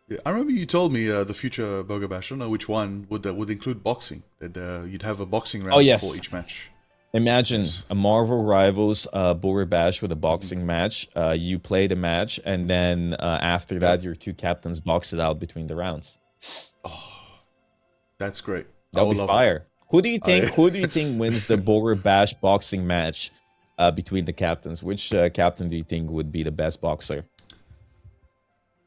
Yeah, I remember you told me the future Bogur Bash. I don't know which one would include boxing. That you'd have a boxing round before each match. Imagine a Marvel Rivals Bogur Bash with a boxing match. You play the match, and then after that, your 2 captains box it out between the rounds. Oh, that's great. That'll be fire. Who do you think wins the Bogur Bash boxing match between the captains? Which captain do you think would be the best boxer?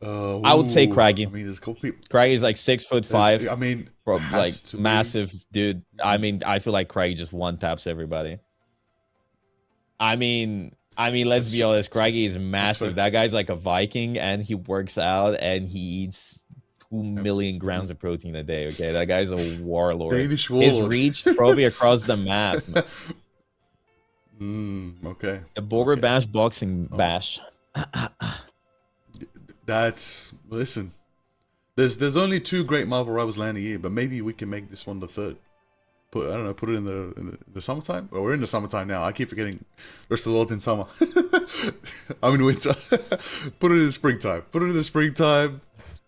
I would say Craggy. I mean, there's a couple people. Craggy's like 6'5". I mean, like massive dude. I mean, I feel like Craggy just one taps everybody. I mean, let's be honest. Craggy is massive. That guy's like a Viking, and he works out, and he eats 2 million grams of protein a day. Okay, that guy's a warlord. Danish warlord. His reach is probably across the map. Okay. The Bogur Bash boxing bash. Listen. There's only 2 great Marvel Rivals land a year, but maybe we can make this one the 3rd. Put it in the summertime. Well, we're in the summertime now. I keep forgetting. The rest of the world's in summer. I'm in winter. Put it in the springtime.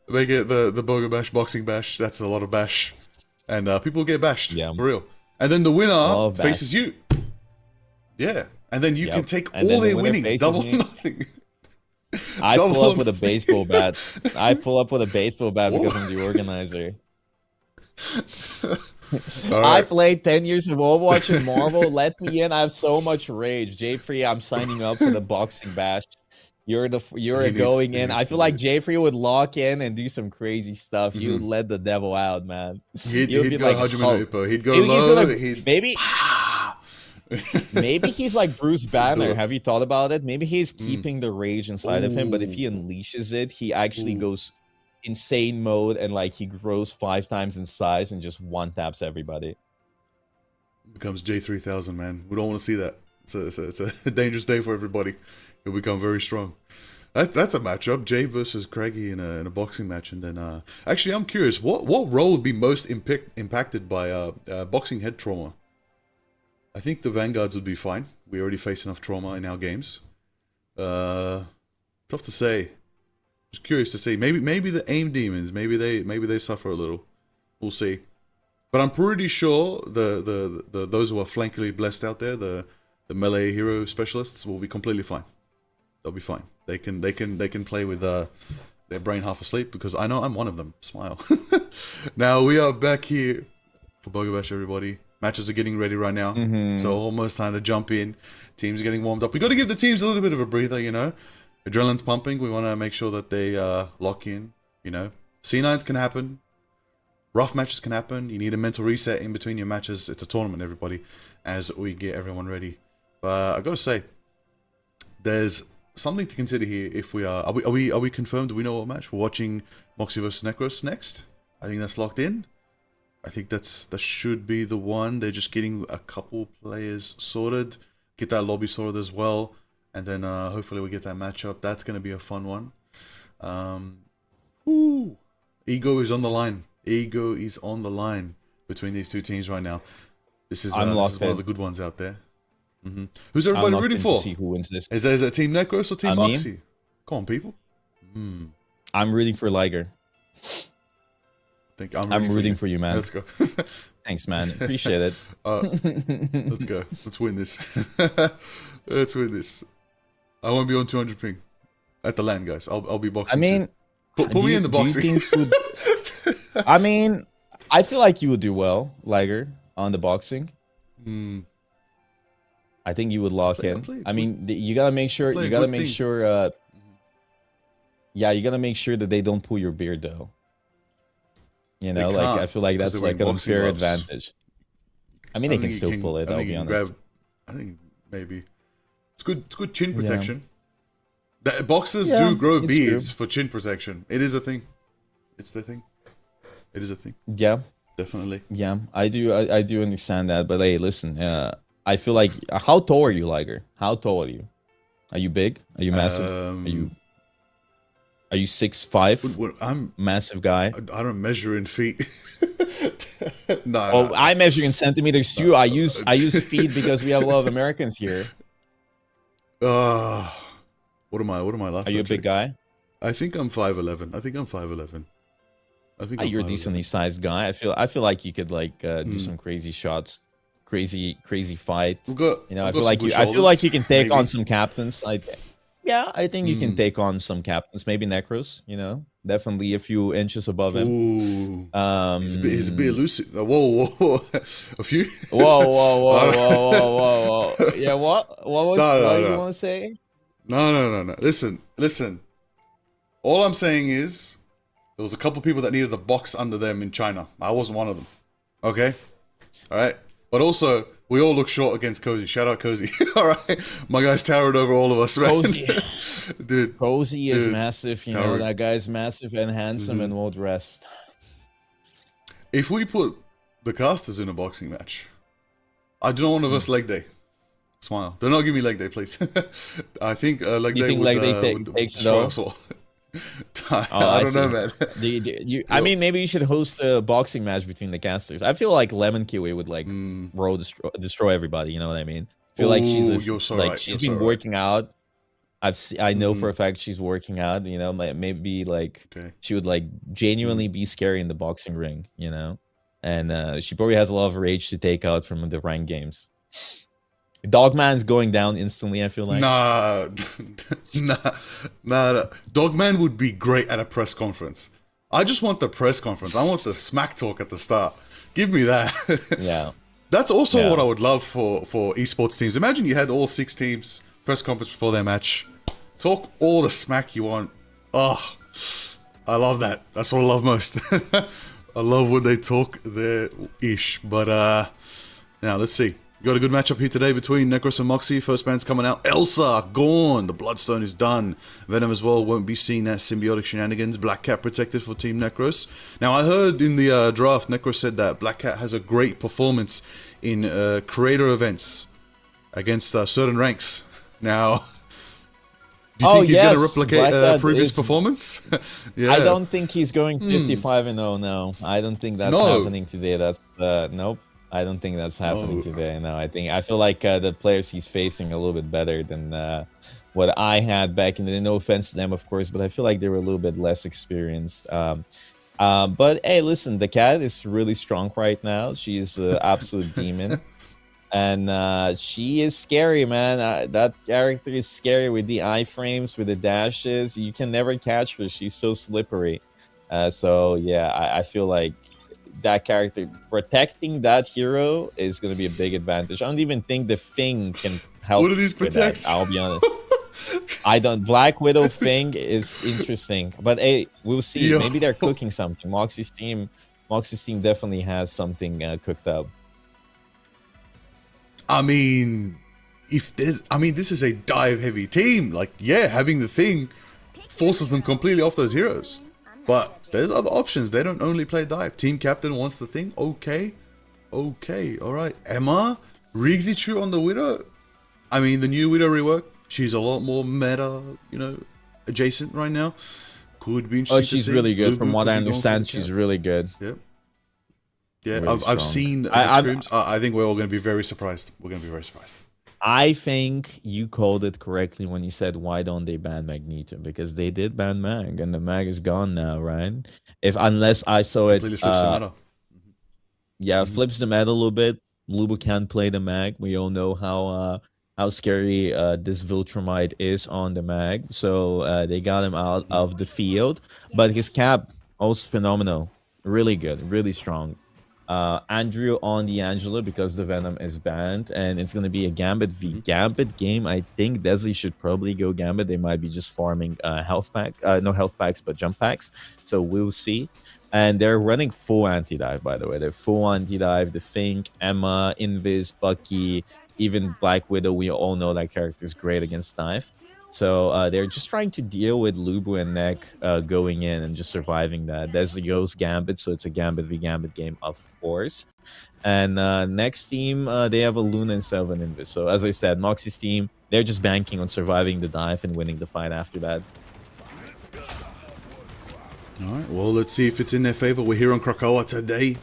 Make it the Bogur Bash boxing bash. That's a lot of bash, and people get bashed. Yeah, for real. And then the winner faces you. Yeah, and then you can take all their winnings, double or nothing. I pull up with a baseball bat. Because I'm the organizer. I played 10 years of Overwatch and Marvel. Let me in. I have so much rage. J3, I'm signing up for the boxing bash. You're going in. I feel like J3 would lock in and do some crazy stuff. You would let the devil out, man. He'd go like Hajime He'd go low. Maybe he's like Bruce Banner. Have you thought about it? Maybe he's keeping the rage inside of him, but if he unleashes it, he actually goes insane mode and like he grows 5 times in size and just one taps everybody. Becomes J3000, man. We don't want to see that. It's a dangerous day for everybody. He'll become very strong. That's a matchup. Jay versus Craggy in a boxing match, and then actually, I'm curious. What role would be most impacted by boxing head trauma? I think the Vanguards would be fine. We already face enough trauma in our games. Tough to say. Just curious to see. Maybe the aim demons. Maybe they suffer a little. We'll see. But I'm pretty sure the those who are flankily blessed out there, the melee hero specialists, will be completely fine. They'll be fine. They can play with their brain half asleep, because I know I'm one of them. Smile. Now we are back here for Bogur Bash, everybody. Matches are getting ready right now, so almost time to jump in. Teams are getting warmed up. We got to give the teams a little bit of a breather, Adrenaline's pumping. We want to make sure that they lock in, C9s can happen. Rough matches can happen. You need a mental reset in between your matches. It's a tournament, everybody, as we get everyone ready. But I got to say, there's something to consider here. If we are we confirmed? Do we know what match we're watching? Moxie versus Necros next. I think that's locked in. I think that should be the one. They're just getting a couple players sorted, get that lobby sorted as well, and then hopefully we get that matchup. That's gonna be a fun one. Ego is on the line. Ego is on the line between these two teams right now. This is one of the good ones out there. Who's everybody rooting for? To see who wins this. Is it Team Necros or Team Moxie? Come on, people. I'm rooting for Liger. I'm rooting for you, man. Let's go. Thanks, man. Appreciate it. Let's go. Let's win this. Let's win this. I won't be on 200 ping at the LAN, guys. I'll be boxing. I mean, put me in the boxing. I mean, I feel like you would do well, Liger, on the boxing. I think you would lock in. I mean, you gotta make sure. You gotta make sure. Yeah, you gotta make sure that they don't pull your beard, though. You know, like I feel like that's like an unfair advantage. I mean, they can still pull it. I'll be honest. I think maybe it's good. It's good chin protection. The boxers do grow beards for chin protection. It is a thing. It's the thing. It is a thing. Yeah, definitely. Yeah, I do. I do understand that. But hey, listen. I feel like how tall are you, Liger? How tall are you? Are you big? Are you massive? Are you 6'5"? I'm massive guy. I don't measure in feet. No. Oh, I measure in centimeters too. I use feet because we have a lot of Americans here. What am I? Are you a big guy? I think I'm 5'11". I think I'm 5'11". I think you're a decently sized guy. I feel like you could like do some crazy shots, crazy fight. I feel like you can take on some captains. I think you can take on some captains. Maybe Necros. Definitely a few inches above him. Ooh. He's a bit elusive. Whoa. A few. Whoa. Yeah. What was? What do you want to say? No. Listen. All I'm saying is there was a couple people that needed the box under them in China. I wasn't one of them. Okay. All right. But also, we all look short against Cozy. Shout out Cozy. All right. My guy's towered over all of us, man. Cozy. Dude. Cozy is massive. That guy's massive and handsome and won't rest. If we put the casters in a boxing match, I do not want to verse leg day. Smile. Do not give me leg day, please. I think leg day would, leg day takes it all? I don't know, man. I mean, maybe you should host a boxing match between the casters. I feel like Lemon Kiwi would like destroy everybody. You know what I mean? I feel like she's been working out. I know for a fact she's working out. Maybe like she would like genuinely be scary in the boxing ring. And she probably has a lot of rage to take out from the ranked games. Dogman's going down instantly, I feel like. Nah. Dogman would be great at a press conference. I just want the press conference. I want the smack talk at the start. Give me that. Yeah. That's also what I would love for esports teams. Imagine you had all 6 teams press conference before their match. Talk all the smack you want. Oh, I love that. That's what I love most. I love when they talk their ish. But now let's see. Got a good matchup here today between Necros and Moxie. First band's coming out. Elsa, gone. The Bloodstone is done. Venom as well won't be seeing that symbiotic shenanigans. Black Cat protected for Team Necros. Now, I heard in the draft, Necros said that Black Cat has a great performance in creator events against certain ranks. Now, do you think he's going to replicate previous performance? Yeah. I don't think he's going 55-0, no. I don't think that's happening today. That's, nope. I don't think that's happening today. No, I feel like the players he's facing are a little bit better than what I had back in the day. No offense to them, of course, but I feel like they were a little bit less experienced. But hey, listen, the cat is really strong right now. She's an absolute demon. And she is scary, man. That character is scary with the iframes, with the dashes. You can never catch her. She's so slippery. So, yeah, I feel like that character protecting that hero is going to be a big advantage. I don't even think the Fing can help. What are these protects? I'll be honest. I don't. Black Widow Fing is interesting, but hey, we'll see. Maybe they're cooking something. Moxie's team definitely has something cooked up. I mean, if there's, I mean, this is a dive heavy team. Like, yeah, having the thing forces them completely off those heroes. But there's other options. They don't only play dive. Team captain wants the thing. Okay. Okay. All right. Emma, Riggsy True on the Widow. I mean, the new Widow rework. She's a lot more meta, you know, adjacent right now. Could be interesting. Oh, she's really good. From what I understand, she's really good. Yeah. Yeah, Really I've seen the scrims. I think we're all going to be very surprised. We're going to be very surprised. I think you called it correctly when you said, why don't they ban Magneto? Because they did ban Mag, and the Mag is gone now, right? Unless I saw it... Completely flips the matter. Yeah, flips the meta a little bit. Lubu can't play the Mag. We all know how scary this Viltrumite is on the Mag. So they got him out of the field. But his cap, also phenomenal. Really good, really strong. Andrew on the Angela because the Venom is banned, and it's going to be a Gambit v Gambit game. I think Desley should probably go Gambit. They might be just farming health pack, no health packs, but jump packs. So we'll see. And they're running full anti-dive, by the way. They're full anti-dive. The Fink, Emma, Invis, Bucky, even Black Widow. We all know that character is great against dive. So they're just trying to deal with Lubu and Neck going in and just surviving that. There's the Ghost Gambit, so it's a Gambit v Gambit game, of course. And next team, they have a Luna instead of an Invis. So as I said, Moxie's team, they're just banking on surviving the dive and winning the fight after that. All right, well, let's see if it's in their favor. We're here on Krakoa today,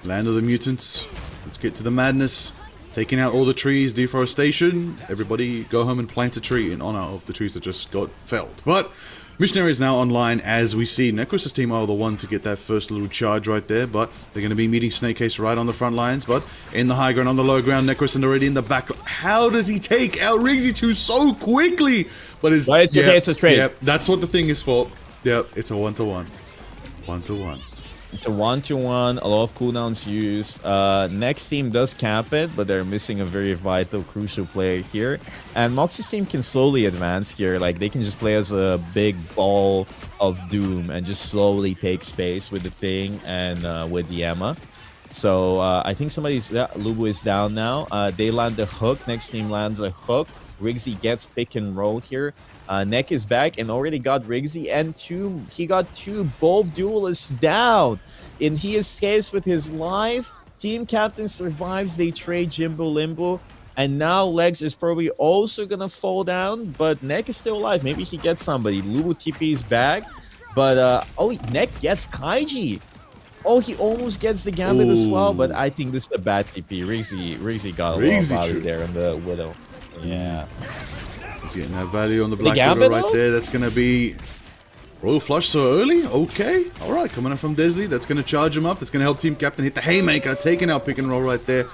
land of the mutants. Let's get to the madness. Taking out all the trees, deforestation. Everybody go home and plant a tree in honor of the trees that just got felled. But Missionary is now online as we see. Necros' team are the one to get that first little charge right there, but they're going to be meeting Snakecase right on the front lines. But in the high ground, on the low ground, Necros and already in the back. How does he take out Riggsy 2 so quickly? But it's okay, it's a trade. Yeah, that's what the thing is for. Yeah, it's a 1-to-1. 1-to-1. It's a 1-to-1, a lot of cooldowns used. Next team does cap it, but they're missing a very vital, crucial player here. And Moxie's team can slowly advance here. Like, they can just play as a big ball of doom and just slowly take space with the Thing and with the Emma. So I think Lubu is down now. They land the hook. Next team lands a hook. Riggsy gets pick and roll here. Neck is back and already got Riggsy and he got both duelists down. And he escapes with his life. Team captain survives. They trade Jimbo Limbo. And now Legs is probably also going to fall down. But Neck is still alive. Maybe he gets somebody. Lubu TP is back. But, Neck gets Kaiji. Oh, he almost gets the Gambit as well. But I think this is a bad TP. Riggsy got a lot of value there on the Widow. Yeah. He's getting that value on the Black Widow right there. That's going to be Royal Flush so early. Okay. All right. Coming up from Desley. That's going to charge him up. That's going to help Team Captain hit the Haymaker. Taking out pick and roll right there.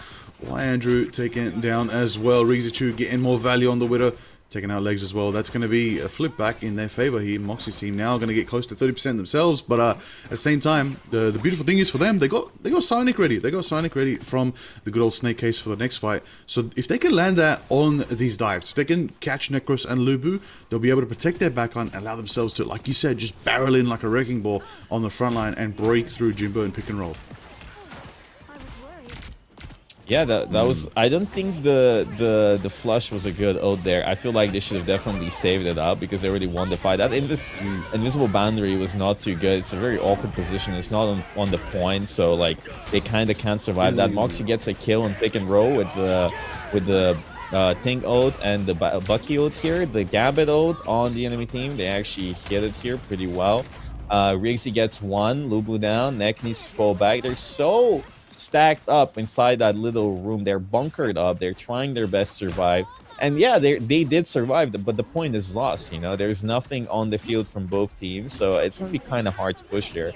Why Andrew taking it down as well. Riggsy 2 getting more value on the Widow. Taking out Legs as well. That's going to be a flip back in their favor here. Moxie's team now going to get close to 30% themselves. But at the same time, the beautiful thing is for them, they got Sonic ready. They got Sonic ready from the good old Snakecase for the next fight. So if they can land that on these dives, if they can catch Necros and Lubu, they'll be able to protect their backline and allow themselves to, like you said, just barrel in like a wrecking ball on the front line and break through Jimbo and pick and roll. Yeah, that was. I don't think the flush was a good ult there. I feel like they should have definitely saved it up because they already won the fight. That invisible boundary was not too good. It's a very awkward position. It's not on the point, so like they kind of can't survive that. Moxie gets a kill and pick and roll with the Thing ult and the Bucky ult here. The Gambit ult on the enemy team. They actually hit it here pretty well. Riggsy gets one. Lubu down. Neck needs to fall back. They're so stacked up inside that little room. They're bunkered up. They're trying their best to survive. And yeah, they did survive, but the point is lost. You know, there's nothing on the field from both teams, so it's going to be kind of hard to push here.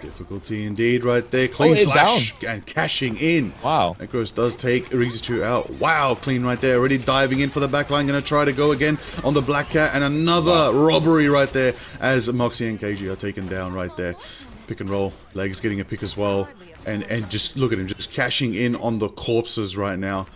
Difficulty indeed right there. Clean slash and cashing in. Wow. Necros does take Riggsy 2 out. Wow, clean right there. Already diving in for the backline. Going to try to go again on the Black Cat. And another robbery right there as Moxie and KG are taken down right there. Pick and roll Leg's getting a pick as well. And just look at him, just cashing in on the corpses right now.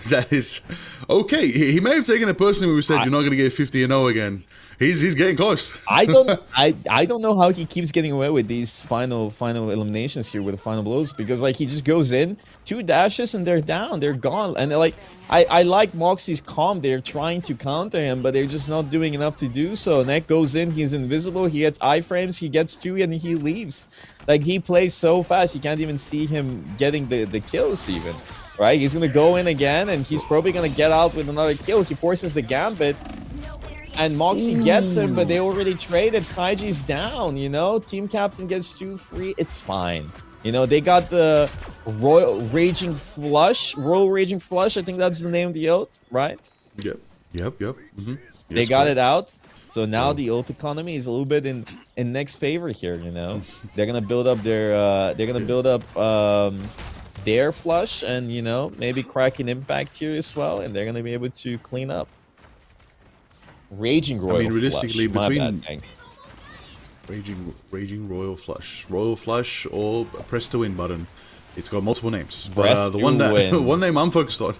That is... Okay, he may have taken it personally when we said you're not going to get 50-0 again. He's getting close. I don't know how he keeps getting away with these final eliminations here with the final blows, because like he just goes in 2 dashes and they're down, they're gone. And like I like Moxie's calm. They're trying to counter him, but they're just not doing enough to do so. Neck goes in, he's invisible, he gets iframes, he gets 2 and he leaves. Like he plays so fast you can't even see him getting the kills even. Right? He's gonna go in again and he's probably gonna get out with another kill. He forces the gambit. And Moxie gets him, but they already traded. Kaiji's down, you know? Team captain gets 2 free. It's fine. You know, they got the Royal Raging Flush. I think that's the name of the ult, right? Yep. Mm-hmm. They got it out. So now the ult economy is a little bit in Neck's favor here, you know? They're gonna build up their flush and, you know, maybe crack an impact here as well, and they're gonna be able to clean up. Raging Royal realistically, Flush. between Raging Royal Flush, or press to win button. It's got multiple names. But the one name I'm focused on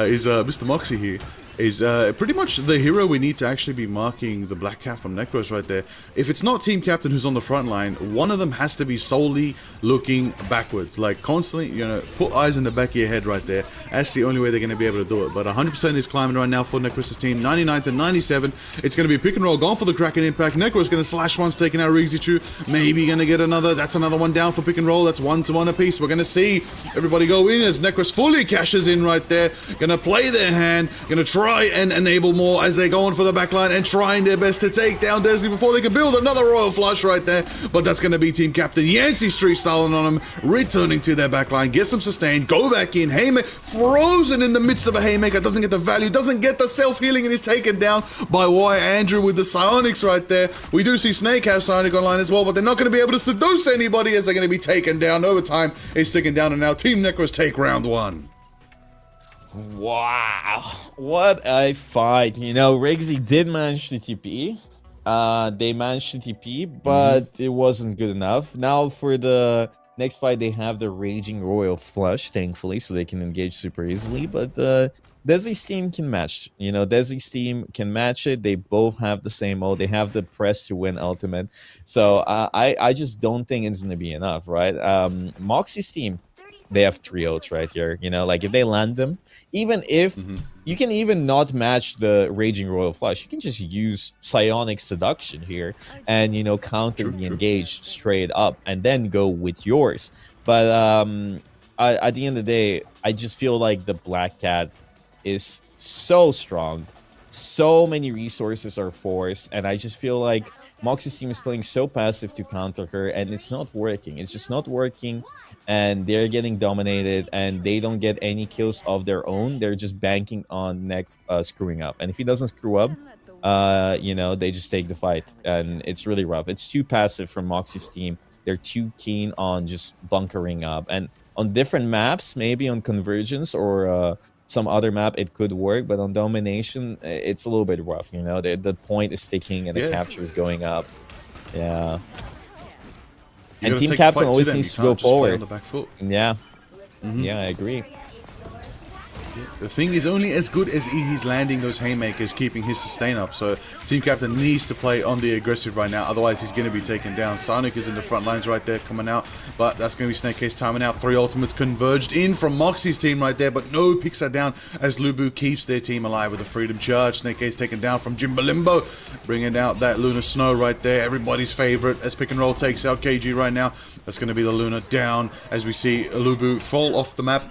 is Mr. Moxie here. Is pretty much the hero we need to actually be marking the Black Cat from Necros right there. If it's not Team Captain who's on the front line, one of them has to be solely looking backwards. Like constantly, you know, put eyes in the back of your head right there. That's the only way they're going to be able to do it. But 100% is climbing right now for Necros' team. 99 to 97. It's going to be a pick and roll. Gone for the Kraken impact. Necros going to slash once, taking out Rigzy. Maybe going to get another. That's another one down for pick and roll. That's 1-1 apiece. We're going to see everybody go in as Necros fully cashes in right there. Going to play their hand. Going to try and enable more as they're going for the backline and trying their best to take down Desley before they can build another Royal Flush right there. But that's going to be Team Captain Yancey street styling on them, returning to their backline, get some sustain, go back in, Haymaker, frozen in the midst of a Haymaker, doesn't get the value, doesn't get the self-healing, and is taken down by Y Andrew with the Psionics right there. We do see Snake have Psionic online as well, but they're not going to be able to seduce anybody as they're going to be taken down. Overtime is ticking down, and now Team Necros take round 1. Wow, what a fight. You know, Rigzy did manage to TP. They managed to TP, but it wasn't good enough. Now for the next fight, they have the Raging Royal Flush, thankfully, so they can engage super easily. But Desi's team can match. You know, Desi's team can match it. They both have the same ult. They have the press to win ultimate. So I just don't think it's going to be enough, right? Moxie's team, they have 3 ults right here. You know, like if they land them, even if you can even not match the Raging Royal Flush, you can just use Psionic Seduction here and, you know, counter the engage straight up and then go with yours. But at the end of the day, I just feel like the Black Cat is so strong. So many resources are forced, and I just feel like Moxie's team is playing so passive to counter her, and it's not working. It's just not working. And they're getting dominated, and they don't get any kills of their own. They're just banking on Neck screwing up. And if he doesn't screw up, you know, they just take the fight. And it's really rough. It's too passive from Moxie's team. They're too keen on just bunkering up. And on different maps, maybe on Convergence or some other map, it could work. But on Domination, it's a little bit rough, you know. The point is sticking and the capture is going up. Yeah. And Team Captain always needs to go forward. Yeah. Yeah, I agree. The thing is only as good as he's landing those haymakers, keeping his sustain up. So Team Captain needs to play on the aggressive right now. Otherwise, he's going to be taken down. Sonic is in the front lines right there coming out. But that's going to be Snake Case timing out. 3 ultimates converged in from Moxie's team right there. But no picks are down as Lubu keeps their team alive with a Freedom Charge. Snake Case taken down from Jimbalimbo. Bringing out that Luna Snow right there. Everybody's favorite as Pick and Roll takes out KG right now. That's going to be the Luna down as we see Lubu fall off the map.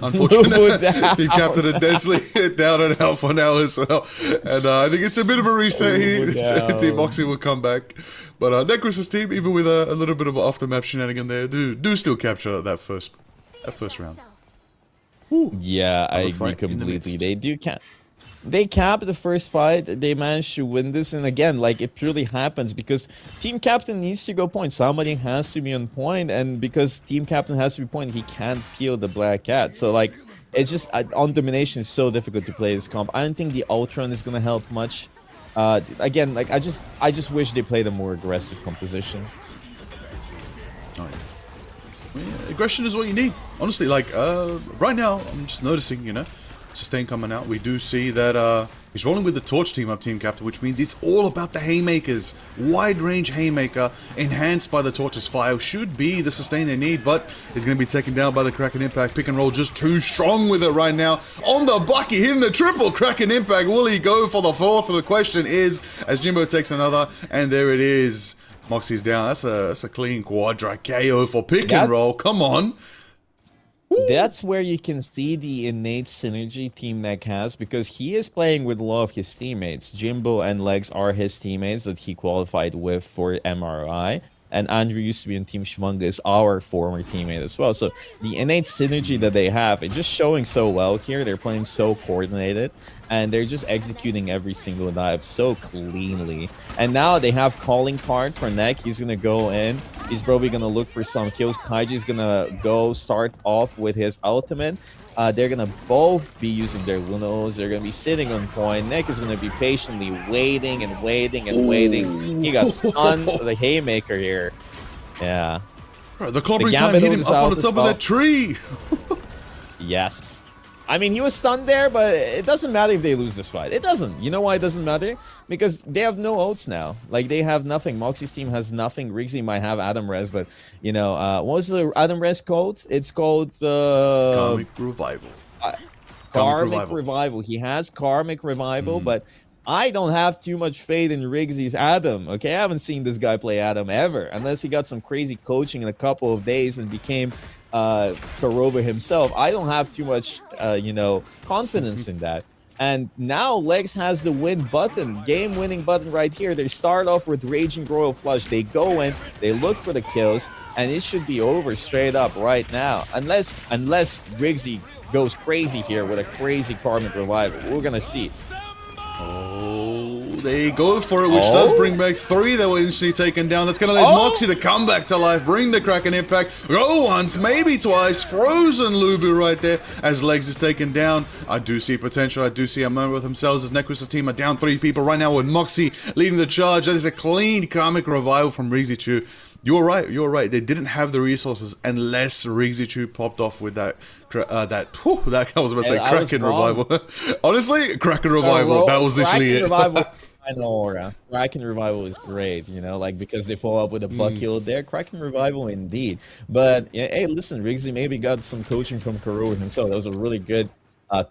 Unfortunately, Team Captain and Desley down and out for now as well. And I think it's a bit of a reset here. Team Moxie will come back. But Necros' team, even with a little bit of an off-the-map shenanigan there, do still capture that first round. Yeah, I agree completely. They do They cap the first fight, they managed to win this, and again, like, it purely happens because Team Captain needs to go point. Somebody has to be on point, and because Team Captain has to be point, he can't peel the Black Cat. So, like, it's just, on Domination, it's so difficult to play this comp. I don't think the Ultron is gonna help much. Again, like, I just wish they played a more aggressive composition. Oh aggression is what you need. Honestly, like, right now, I'm just noticing, you know, Sustain coming out. We do see that, he's rolling with the Torch team up, Team Captain, which means it's all about the haymakers. Wide range haymaker, enhanced by the Torch's fire, should be the Sustain they need, but he's going to be taken down by the Kraken Impact. Pick and roll just too strong with it right now. On the bucket, hitting the triple Kraken Impact. Will he go for the fourth? The question is, as Jimbo takes another, and there it is. Moxie's down. That's a clean quadra KO for Pick and roll. Come on. That's where you can see the innate synergy Team Neck has, because he is playing with a lot of his teammates. Jimbo and Legs are his teammates that he qualified with for MRI. And Andrew used to be on Team Shmunga, our former teammate as well. So the innate synergy that they have, it's just showing so well here. They're playing so coordinated, and they're just executing every single dive so cleanly. And now they have calling card for Neck. He's going to go in. He's probably going to look for some kills. Kaiji's going to go start off with his ultimate. They're going to both be using their Lunos. They're going to be sitting on point. Nick is going to be patiently waiting and waiting and waiting. He got stunned with the haymaker here. Yeah. Bro, the clobbering time hit him up on the top of that tree. Yes. I mean, he was stunned there, but it doesn't matter if they lose this fight. It doesn't. You know why it doesn't matter? Because they have no ults now. Like, they have nothing. Moxie's team has nothing. Riggsy might have Adam Res, but, you know, what was the Adam Res called? It's called... Karmic Revival. Karmic Revival. He has Karmic Revival, but I don't have too much faith in Riggsy's Adam. Okay, I haven't seen this guy play Adam ever, unless he got some crazy coaching in a couple of days and became Karoba himself. I don't have too much, you know, confidence in that. And now Legs has the win button, game-winning button right here. They start off with Raging Royal Flush. They go in, they look for the kills, and it should be over straight up right now. Unless Riggsy goes crazy here with a crazy Karmic Revival. We're gonna see. Oh, they go for it, which does bring back 3 that were instantly taken down. That's going to let Moxie to come back to life, bring the Kraken Impact, go once, maybe twice, frozen Lubu right there as Legs is taken down. I do see potential, I do see a moment with themselves as Necros' team are down 3 people right now with Moxie leading the charge. That is a clean Karmic Revival from Riggsy Chu. You're right. They didn't have the resources unless Riggsy Chu popped off with that I was about to say Kraken Revival. Honestly, Kraken Revival. That was literally it. I know, Kraken Revival is great, you know, like, because they follow up with a buck kill there. Kraken Revival indeed. But yeah, hey, listen, Riggsy maybe got some coaching from Kuro himself. That was a really good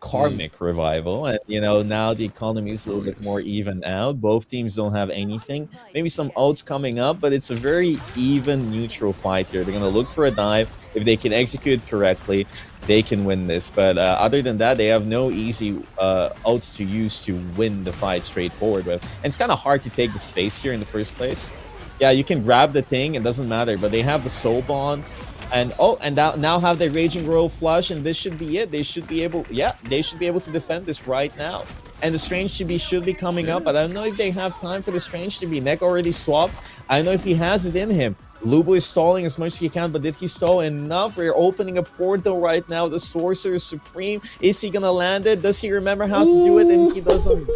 Karmic Revival, and you know, now the economy is a little bit more even out. Both teams don't have anything, maybe some ults coming up, but it's a very even, neutral fight here. They're gonna look for a dive. If they can execute correctly, they can win this, but other than that, they have no easy ults to use to win the fight straightforward with. And it's kind of hard to take the space here in the first place. Yeah, you can grab the thing, it doesn't matter, but they have the Soul Bond. And now have their Raging Royal Flush, and this should be it. They should be able, they should be able to defend this right now. And the Strange should be coming up, but I don't know if they have time for the Strange to be. Neck already swapped. I don't know if he has it in him. Lubu is stalling as much as he can, but did he stall enough? We're opening a portal right now. The Sorcerer Supreme. Is he gonna land it? Does he remember how to do it? And he doesn't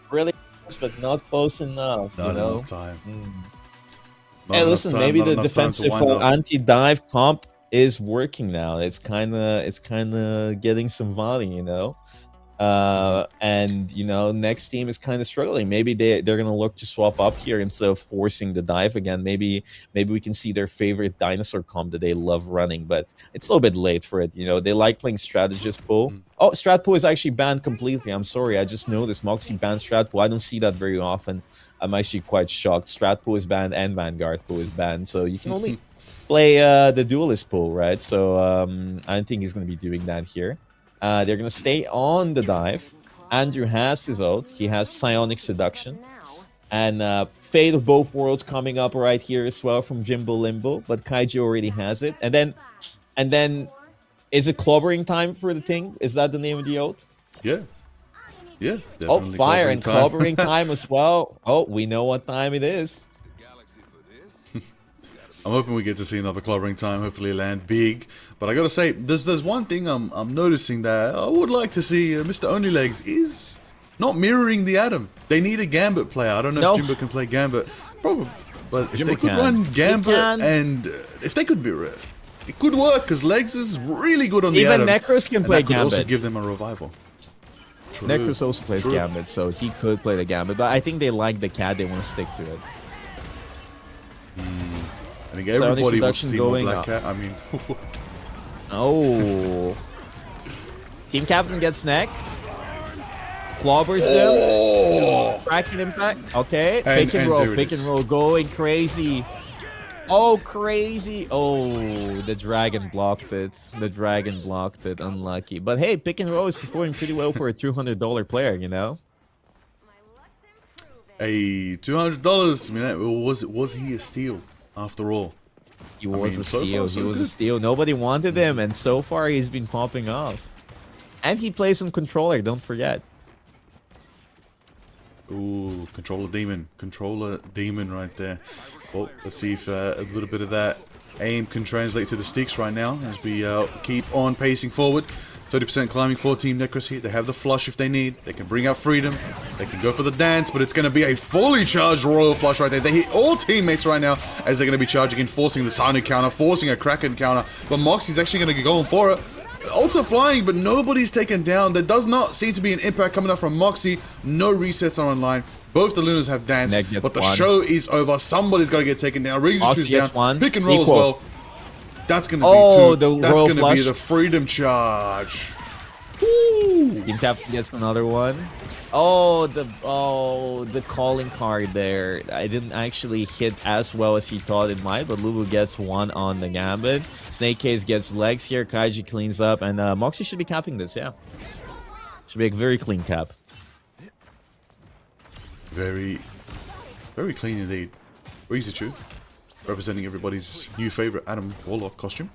really, but not close enough. Not you know? enough time. Hey, listen, maybe the defensive anti-dive comp is working now. It's kind of getting some volume, you know. And you know, next team is kind of struggling. Maybe they're gonna look to swap up here instead of forcing the dive again. Maybe we can see their favorite dinosaur comp that they love running, but it's a little bit late for it. You know, they like playing strategist pool. Oh, strat pool is actually banned completely. I'm sorry, I just noticed Moxie banned strat pool. I don't see that very often. I'm actually quite shocked. Strat pool is banned and Vanguard pool is banned, so you can only play the duelist pool, right? So I don't think he's gonna be doing that here. They're going to stay on the dive. Andrew has his ult. He has Psionic Seduction. And Fate of Both Worlds coming up right here as well from Jimbo Limbo. But Kaiji already has it. And then is it clobbering time for the thing? Is that the name of the ult? Yeah. Yeah. Oh, fire and clobbering time as well. Oh, we know what time it is. I'm hoping we get to see another clobbering time, hopefully land big. But I gotta say, there's one thing I'm noticing that I would like to see Mr. Onlylegs is not mirroring the Adam. They need a Gambit player. I don't know if Jimbo can play Gambit. Probably. But if they could run Gambit and if they could mirror it could work because Legs is really good on the Even Atom. Necros can And play that could also Gambit. give them a revival. True. Necros also plays True. Gambit, so he could play the Gambit. But I think they like the cat. They want to stick to it. I think Psionic everybody wants to Seduction see more going Black up. Cat. I mean, Oh. Team Captain gets neck. Clobbers them. Cracking impact. Okay. Pick and roll. there it Pick and is. roll. Going crazy. Oh, crazy. Oh, the dragon blocked it. The dragon blocked it. Unlucky. But hey, pick and roll is performing pretty well for a $200 player, you know? hey, $200. I mean, was he a steal after all? He was mean, a so far, steal. so He was a good. steal. Nobody wanted him, and so far he's been popping off. And he plays some controller, don't forget. Ooh, controller demon right there. Well, let's see if a little bit of that aim can translate to the sticks right now as we keep on pacing forward. 30% climbing for Team Necros here. They have the flush if they need. They can bring out freedom. They can go for the dance, but it's going to be a fully charged Royal Flush right there. They hit all teammates right now as they're going to be charging in, forcing the Sonic counter, forcing a Kraken counter. But Moxie's actually going to be going for it. Also flying, but nobody's taken down. There does not seem to be an impact coming out from Moxie. No resets are online. Both the Lunas have danced, Neg gets but the one. show is over. Somebody's got to get taken down. Reezy Moxie choose gets down. one. Pick and roll Equal. as well. That's going to Oh, be the two. That's Royal going to be Flush. the freedom charge. Woo! Team Captain gets another one. Oh, the calling card there. I didn't actually hit as well as he thought it might, but Lulu gets one on the Gambit. Snake Case gets legs here. Kaiji cleans up, and Moxie should be capping this, yeah. Should be a very clean cap. Very, very clean indeed. Reezy representing everybody's new favorite Adam Warlock costume.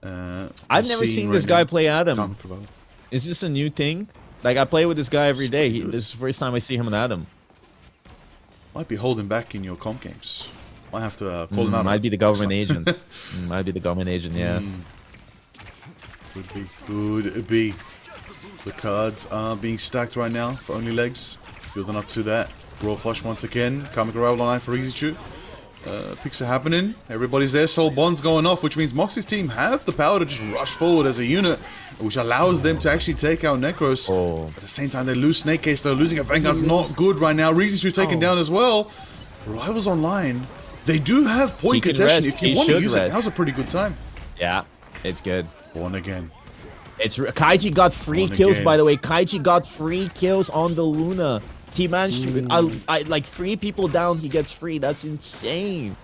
I've never seen this guy play Adam. Comic Revival. Is this a new thing? Like, I play with this guy every day. This is the first time I see him in Adam. Might be holding back in your comp games. Might have to call him out. Might be the government agent. Might be the government agent, yeah. Could be. The cards are being stacked right now for only legs. Building up to that. Raw Flush once again. Comic Revival online for Easy picks are happening. Everybody's there. Soul Bond's going off, which means Moxie's team have the power to just rush forward as a unit, which allows them to actually take out Necros. Oh. At the same time, they lose Snake Case, though. Losing a Vanguard's not good right now. Reezy taken down as well. Rivals online. They do have point He can contention. rest. If you He want to should use it, rest. now's a pretty good time. Yeah, it's good. One again. It's Kaiji got free One kills, again. by the way. Kaiji got free kills on the Luna. He managed to I like 3 people down. He gets free. That's insane.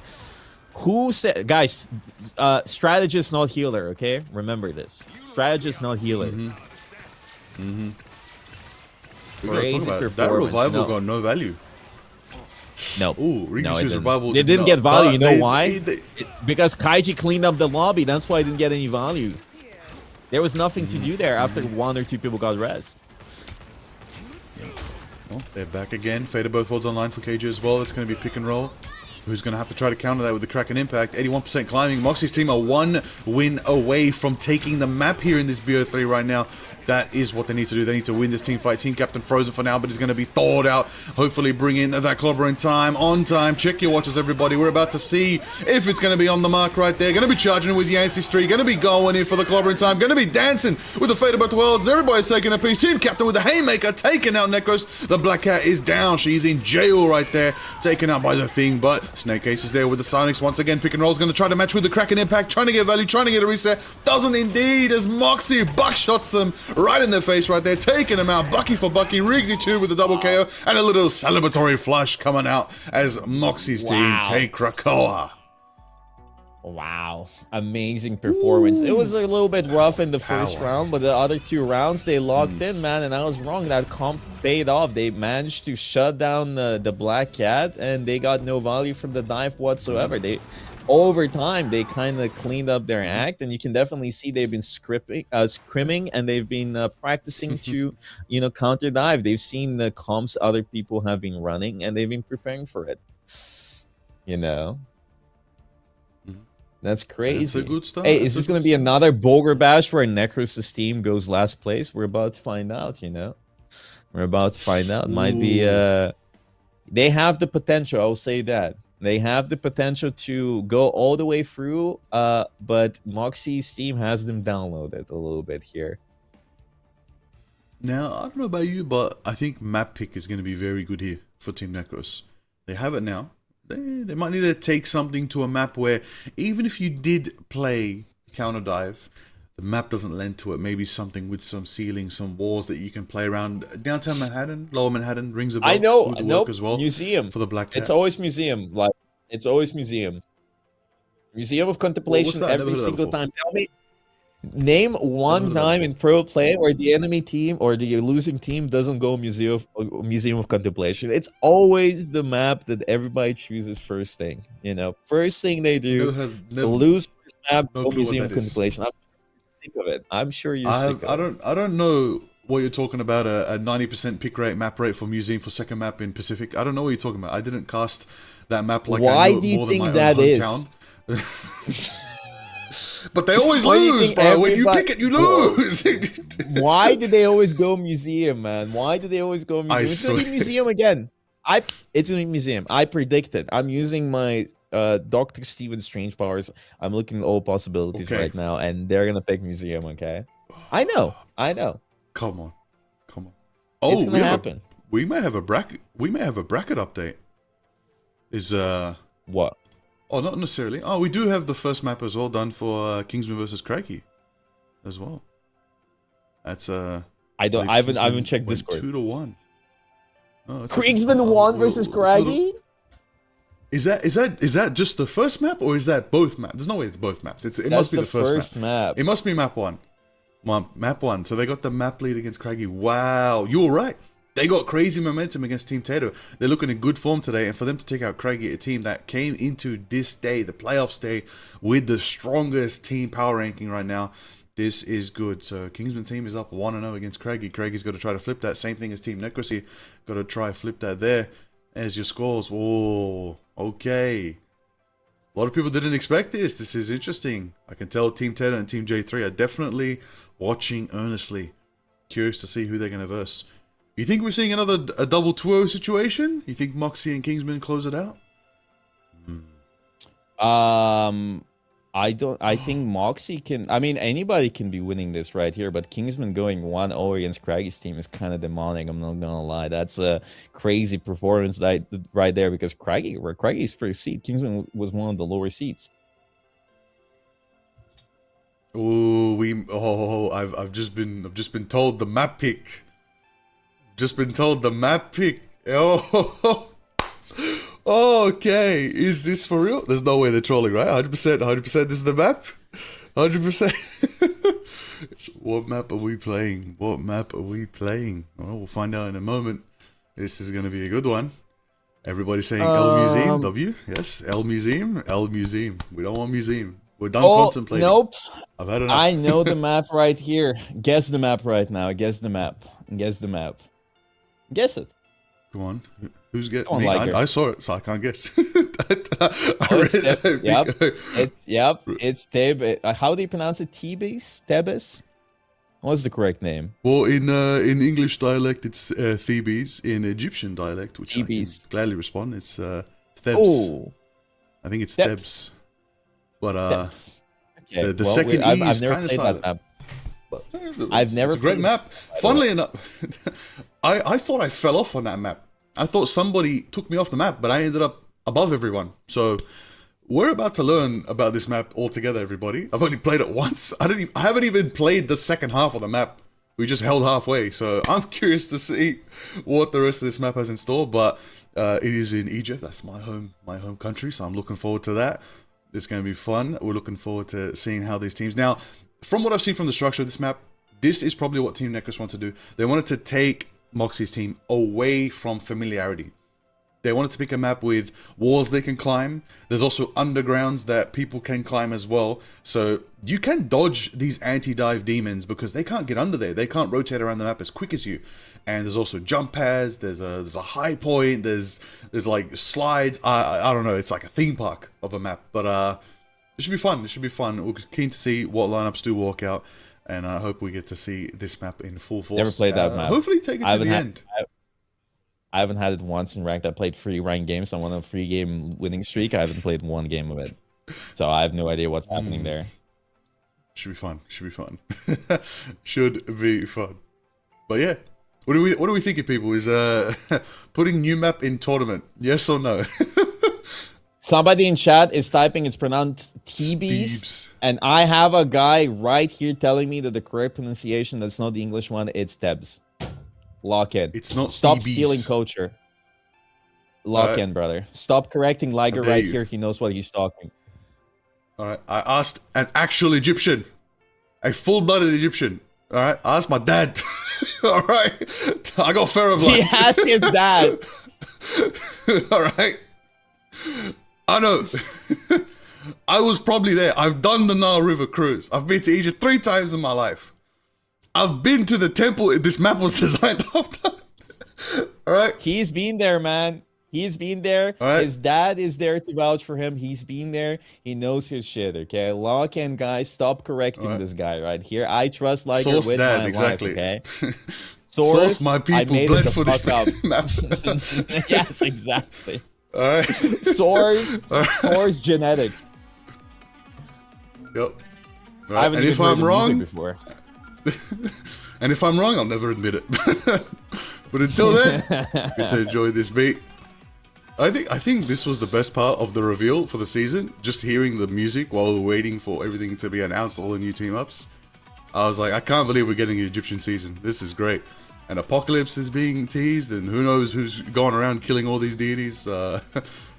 Who said, guys? Strategist, not healer. Okay, remember this. Strategist, not healer. We gotta Crazy talk about it. That performance. revival No. got no value. No. Ooh, No, it Rikichu's didn't. revival. They did didn't not, get value. but You know they- why? they- Because Kaiji cleaned up the lobby. That's why I didn't get any value. There was nothing to do there after 1 or 2 people got rest. Well, they're back again. Faded both worlds online for KJ as well. It's going to be pick and roll. Who's going to have to try to counter that with the Kraken Impact? 81% climbing. Moxie's team are 1 win away from taking the map here in this BO3 right now. That is what they need to do. They need to win this team fight. Team Captain frozen for now, but he's going to be thawed out. Hopefully bring in that clobber in time. On time. Check your watches, everybody. We're about to see if it's going to be on the mark right there. Going to be charging with Yancey Street. Going to be going in for the clobber in time. Going to be dancing with the Fate of Both Worlds. Everybody's taking a piece. Team Captain with the Haymaker taking out Necros. The Black Cat is down. She's in jail right there. Taken out by the Thing, but Snake Case is there with the Sonics. Once again, pick and roll is going to try to match with the Kraken Impact. Trying to get value. Trying to get a reset. Doesn't indeed as Moxie buckshots them right in their face right there, taking them out. Bucky for Bucky, Riggsy 2 with a double KO, and a little celebratory flush coming out as Moxie's team take Krakoa. Wow, amazing performance. It was a little bit rough in the first round, but the other 2 rounds they locked in, man, and I was wrong. That comp paid off. They managed to shut down the Black Cat, and they got no value from the dive whatsoever. Over time, they kind of cleaned up their act, and you can definitely see they've been scrimming, and they've been practicing to, counter dive. They've seen the comps other people have been running, and they've been preparing for it. That's crazy. That's a good start. Hey, is this going to be another Bogur bash where Necros' team goes last place? We're about to find out, We're about to find out. Might be, they have the potential, I'll say that. They have the potential to go all the way through, but Moxie's team has them downloaded a little bit here. Now, I don't know about you, but I think map pick is going to be very good here for Team Necros. They have it now. They might need to take something to a map where even if you did play counter dive, the map doesn't lend to it. Maybe something with some ceilings, some walls that you can play around. Downtown Manhattan, Lower Manhattan rings a bell. I know, Would nope, work as well museum. for the Black Cat. It's always museum. Like, it's always museum. Museum of Contemplation that? I've never every heard that single before. time. Tell me, name one heard that time in before. pro play where the enemy team or the losing team doesn't go museum of Contemplation. It's always the map that everybody chooses first thing. You know, first thing they do, Never, lose first map, no go clue what museum of that is. Contemplation. I'm sick of it. I'm sure you're sick of it. I don't know what you're talking about. A 90% pick rate, map rate for museum for second map in Pacific. I don't know what you're talking about. I didn't cast that map like Why I knew it do you more think than my that own is? hometown. But they always Why do you lose, think bro. When you everybody- pick it, you lose. Why do they always go museum, man? Why do they always go museum? It's gonna be swear. museum again. It's gonna be museum. I predicted. I'm using my Dr. Stephen Strange powers. I'm looking at all possibilities Okay. right now, and they're gonna pick museum. Okay, I know. Come on. It's Oh, gonna happen. we may have a bracket. We may have a bracket update. Is What? Oh, not necessarily. Oh, we do have the first map as well done for Kingsman versus Craigie, as well. That's I haven't checked went Discord. 2-1. Oh, it's Kingsman okay. won versus Craggy. Is that just the first map or is that both maps? There's no way it's both maps. It That's must be the first map. map. It must be map one. Map one. So they got the map lead against Craigie. Wow, you were right. They got crazy momentum against Team Tato. They're looking in good form today, and for them to take out Craigie, a team that came into this day, the playoffs day, with the strongest team power ranking right now, this is good. So Kingsman team is up 1-0 against Craigie. Craigie's got to try to flip that. Same thing as Team Necrocy. Got to try flip that there. As your scores. Oh, okay. A lot of people didn't expect this. This is interesting. I can tell Team Tato and Team J3 are definitely watching earnestly. Curious to see who they're going to verse. You think we're seeing a double 2-0 situation? You think Moxie and Kingsman close it out? I think Moxie can. I mean, anybody can be winning this right here, but Kingsman going 1-0 against Craggie's team is kind of demonic. I'm not gonna lie. That's a crazy performance right there because Craggie's first seed. Kingsman was one of the lower seats. I've just been told the map pick. Just been told the map pick. Oh, okay. Is this for real? There's no way they're trolling, right? 100%. This is the map. 100%. What map are we playing? Oh, we'll find out in a moment. This is gonna be a good one. Everybody saying L Museum. W. Yes, L Museum. We don't want museum. We're done contemplating. Nope. I've had enough. I know the map right here. Guess the map right now. Guess the map. Guess it. Come on. Who's getting Come on, me? Liger. I saw it, so I can't guess. It's Teb. How do you pronounce it? Tebes? What's the correct name? Well, in English dialect, it's Thebes. In Egyptian dialect, which Thebes. I can gladly respond, it's Thebes. Oh, I think it's Thebes. Thebes. But Tebes. Okay. the second E I've is never kinda played silent. that map. I've never It's a great played- map. Funnily enough, I thought I fell off on that map. I thought somebody took me off the map, but I ended up above everyone. So we're about to learn about this map altogether, everybody. I've only played it once. I haven't even played the second half of the map. We just held halfway. So I'm curious to see what the rest of this map has in store. But it is in Egypt. That's my home country. So I'm looking forward to that. It's going to be fun. We're looking forward to seeing how these teams. Now, from what I've seen from the structure of this map, this is probably what Team Necros want to do. They wanted to take Moxie's team away from familiarity. They wanted to pick a map with walls they can climb. There's also undergrounds that people can climb as well. So you can dodge these anti-dive demons because they can't get under there. They can't rotate around the map as quick as you. And there's also jump pads. There's a high point. There's like slides. I don't know. It's like a theme park of a map. But it should be fun. We're keen to see what lineups do walk out. And I hope we get to see this map in full force. Never played that map. Hopefully take it to the end. I haven't had it once in ranked. I played 3 ranked games. I'm on a 3-game winning streak. I haven't played 1 game of it, so I have no idea what's happening there. Should be fun. Should be fun. Should be fun. But yeah, what do we think of people? Is putting new map in tournament? Yes or no? Somebody in chat is typing it's pronounced TBs, Steebs. and I have a guy right here telling me that the correct pronunciation, that's not the English one, it's Tebs. Lock in. It's not Stop Steebies. stealing culture. Lock in, brother. Stop correcting Liger dare right you. here. He knows what he's talking. All right, I asked an actual Egyptian, a full-blooded Egyptian. All right, I asked my dad. All right, I got Pharaoh blood. He asked his dad. All right, I know. I was probably there. I've done the Nile River cruise. I've been to Egypt 3 times in my life. I've been to the temple this map was designed after. All right, He's been there, man. He's been there. All right. His dad is there to vouch for him. He's been there. He knows his shit, okay? Lock in, guys. Stop correcting this guy right here. I trust Liger Source with dad, my exactly. life, okay? Source my I people made it bled the for this fuck up. map. Yes, exactly. All right. Source genetics. Yep. All I right. haven't And even if heard I'm the music wrong, before. and if I'm wrong, I'll never admit it. But until then, good to enjoy this beat. I think this was the best part of the reveal for the season. Just hearing the music while we're waiting for everything to be announced, all the new team ups. I was like, I can't believe we're getting an Egyptian season. This is great. And Apocalypse is being teased, and who knows who's gone around killing all these deities.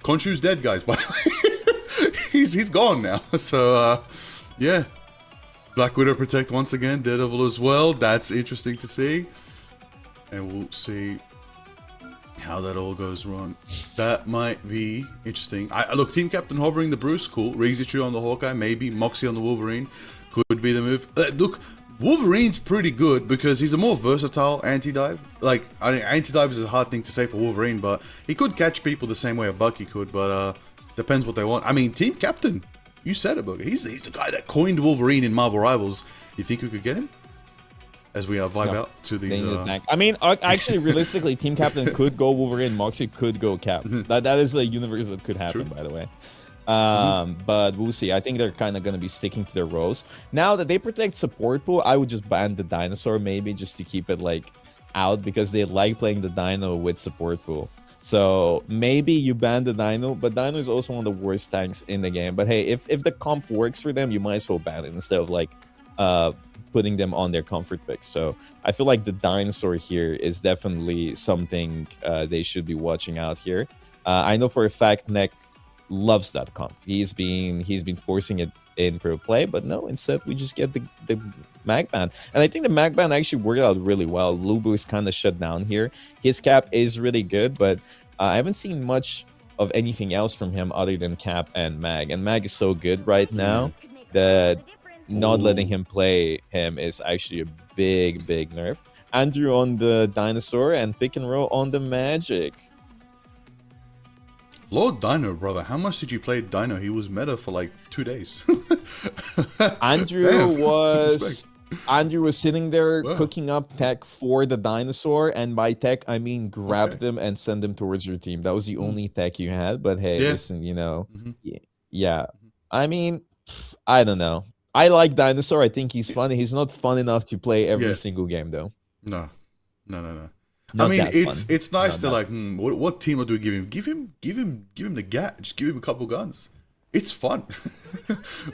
Khonshu's dead, guys, by the way. he's gone now. So, yeah. Black Widow protect once again, Daredevil as well. That's interesting to see. And we'll see how that all goes wrong. That might be interesting. Look, Team Captain hovering the Bruce, cool. Rigichu on the Hawkeye, maybe. Moxie on the Wolverine could be the move. Look, Wolverine's pretty good because he's a more versatile anti-dive. Like, I mean, anti-dive is a hard thing to say for Wolverine, but he could catch people the same way a Bucky could, but depends what they want. I mean, Team Captain, you said it, Bogur. He's the guy that coined Wolverine in Marvel Rivals. You think we could get him? As we vibe out to these. I mean, actually, realistically, Team Captain could go Wolverine, Moxie could go Cap. That is a universe that could happen, by the way. But we'll see. I think they're kind of going to be sticking to their roles. Now that they protect support pool, I would just ban the dinosaur maybe just to keep it like out because they like playing the dino with support pool. So maybe you ban the dino, but dino is also one of the worst tanks in the game. But hey, if the comp works for them, you might as well ban it instead of like putting them on their comfort picks. So I feel like the dinosaur here is definitely something they should be watching out here. I know for a fact Neck loves that comp. He's been forcing it in pro play, but no, instead we just get the mag ban. And I think the mag ban actually worked out really well. Lubu is kind of shut down here. His cap is really good, but I haven't seen much of anything else from him other than cap and mag. And mag is so good right now that not letting him play him is actually a big nerf. Andrew on the dinosaur and pick and roll on the magic. Lord Dino, brother, how much did you play Dino? He was meta for like 2 days. Andrew Damn. was Andrew was sitting there Wow. cooking up tech for the dinosaur, and by tech I mean grab them and send them towards your team. That was the only tech you had. But hey, Yeah. listen, you know, yeah. I mean, I don't know. I like Dinosaur. I think he's funny. He's not fun enough to play every Yeah. single game, though. No. Not I mean, that it's fun. it's nice Not to that like, what team do we give him? Give him the gat. Just give him a couple guns. It's fun.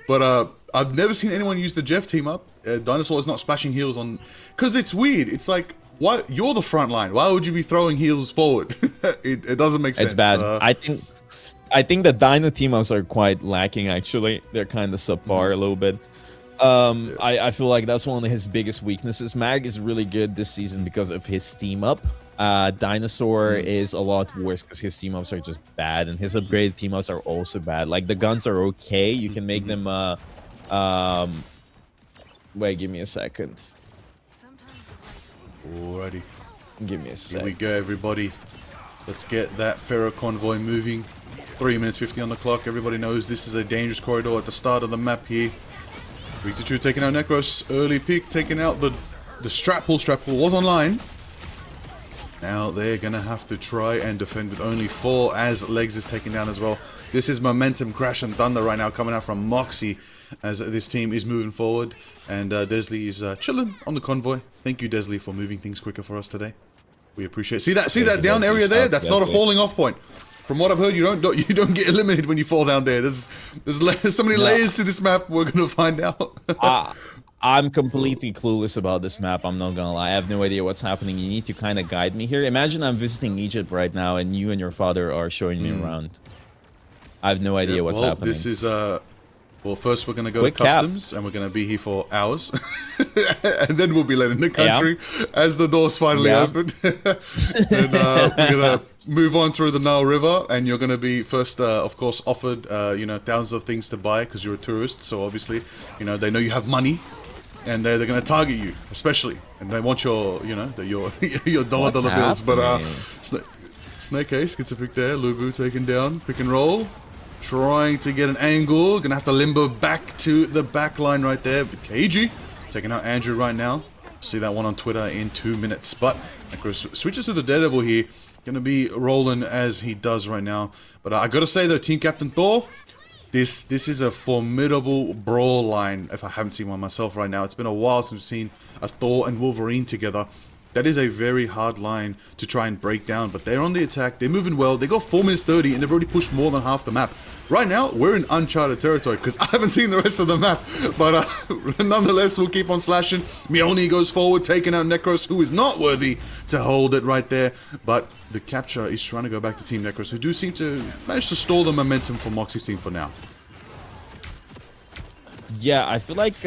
But I've never seen anyone use the Jeff team up. Dinosaur is not splashing heals on, because it's weird. It's like, why you're the front line? Why would you be throwing heals forward? it doesn't make sense. It's bad. I think the Dino team ups are quite lacking. Actually, they're kind of subpar a little bit. I feel like that's one of his biggest weaknesses. Mag is really good this season because of his team up. Dinosaur is a lot worse because his team ups are just bad, and his upgraded team ups are also bad. Like the guns are okay. You can make them. Wait, give me a second. Alrighty. Give me a Here second. we go, everybody. Let's get that Pharaoh convoy moving. 3 minutes 50 on the clock. Everybody knows this is a dangerous corridor at the start of the map here. Rigichu taking out Necros. Early pick, taking out the strap pull. Strap pull was online. Now they're going to have to try and defend with only 4 as Legs is taken down as well. This is momentum crash and thunder right now coming out from Moxie as this team is moving forward. And Desley is chilling on the convoy. Thank you, Desley, for moving things quicker for us today. We appreciate it. See that down area there? That's not a falling off point. From what I've heard, you don't get eliminated when you fall down there. There's so many layers to this map. We're gonna find out. I'm completely clueless about this map. I'm not gonna lie. I have no idea what's happening. You need to kind of guide me here. Imagine I'm visiting Egypt right now, and you and your father are showing me around. I have no idea what's happening. This is well, first we're gonna go to customs, and we're gonna be here for hours, and then we'll be let in the country as the doors finally open. And we're gonna move on through the Nile River, and you're gonna be first, of course, offered thousands of things to buy because you're a tourist. So obviously, they know you have money, and they're gonna target you, especially, and they want your your dollar bills. But Snake Ace gets a pick there. Lubu taken down, pick and roll. Trying to get an angle. Gonna have to limbo back to the back line right there. But KG taking out Andrew right now. See that one on Twitter in 2 minutes. But Necros switches to the Daredevil here. Gonna be rolling as he does right now. But I gotta say though, Team Captain Thor, this is a formidable brawl line. If I haven't seen one myself right now. It's been a while since we've seen a Thor and Wolverine together. That is a very hard line to try and break down, but they're on the attack, they're moving well, they got 4 minutes 30 and they've already pushed more than half the map. Right now, we're in uncharted territory because I haven't seen the rest of the map, but nonetheless, we'll keep on slashing. Mjolnir goes forward, taking out Necros, who is not worthy to hold it right there, but the capture is trying to go back to Team Necros, who do seem to manage to stall the momentum for Moxie's team for now. Yeah, I feel like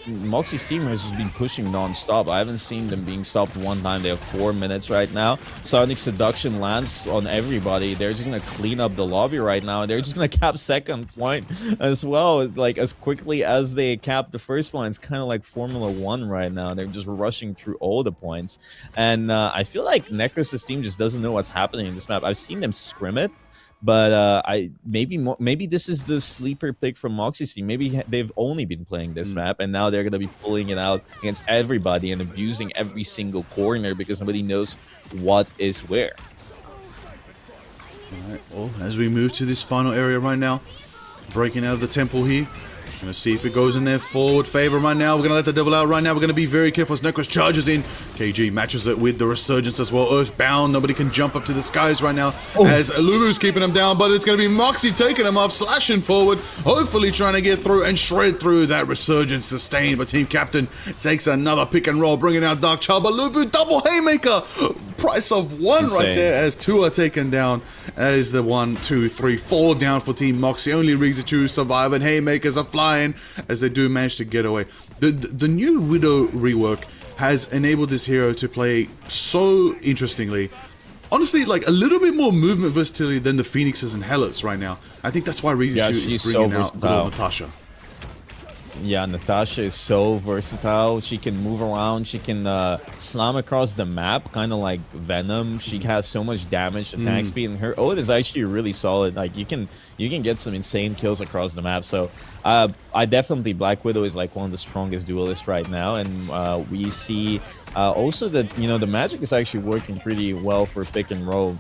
Moxie's team has just been pushing non-stop. I haven't seen them being stopped one time. They have 4 minutes right now. Sonic Seduction lands on everybody. They're just going to clean up the lobby right now. And they're just going to cap second point as well. Like, as quickly as they cap the first one, it's kind of like Formula 1 right now. They're just rushing through all the points. And I feel like Necros' team just doesn't know what's happening in this map. I've seen them scrim it. But maybe this is the sleeper pick from Moxie's team. Maybe they've only been playing this map, and now they're gonna be pulling it out against everybody and abusing every single corner because nobody knows what is where. All right. Well, as we move to this final area right now, breaking out of the temple here. Gonna see if it goes in their forward favor right now. We're gonna let the devil out right now. We're gonna be very careful as Necros charges in. KG matches it with the resurgence as well. Earthbound. Nobody can jump up to the skies right now as Lulu's keeping him down, but it's gonna be Moxie taking him up, slashing forward, hopefully trying to get through and shred through that resurgence sustained. But Team Captain takes another pick and roll, bringing out Dark Child. But Lubu double haymaker. Price of 1 right there as 2 are taken down. That is the 1, 2, 3, 4 down for Team Moxie. Only Rigs to survive, and haymakers are flying as they do manage to get away. The new Widow rework has enabled this hero to play so interestingly. Honestly, like a little bit more movement versatility than the Phoenixes and Hellas right now. I think that's why Rigs is bringing out little Natasha. Yeah, Natasha is so versatile. She can move around. She can slam across the map, kind of like Venom. She has so much damage, attack speed, and her ult is actually really solid. Like you can get some insane kills across the map. So I definitely Black Widow is like one of the strongest duelists right now, and we see also that the magic is actually working pretty well for pick and roll.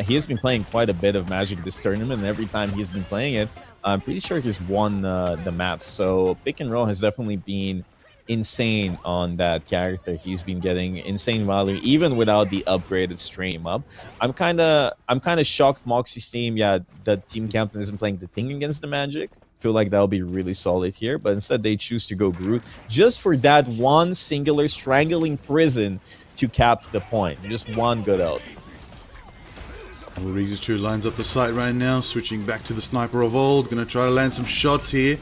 He has been playing quite a bit of magic this tournament, and every time he's been playing it, I'm pretty sure he's won the maps. So pick and roll has definitely been insane on that character. He's been getting insane value even without the upgraded stream up. I'm kind of shocked Moxie's team, that Team Captain isn't playing the thing against the magic. Feel like that'll be really solid here, but instead they choose to go Groot just for that one singular strangling prison to cap the point. Just one good out. Regis True lines up the site right now, switching back to the sniper of old. Gonna try to land some shots here.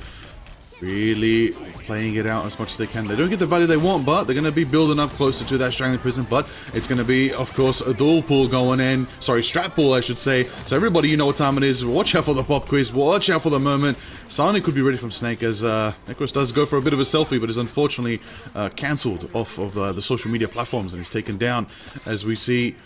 Really playing it out as much as they can. They don't get the value they want, but they're going to be building up closer to that strangling prison. But it's going to be, of course, a dual pull going in. Sorry, strap pull, I should say. So everybody, you know what time it is. Watch out for the pop quiz. Watch out for the moment. Sonic could be ready from Snake as Necros does go for a bit of a selfie, but is unfortunately cancelled off of the social media platforms and is taken down as we see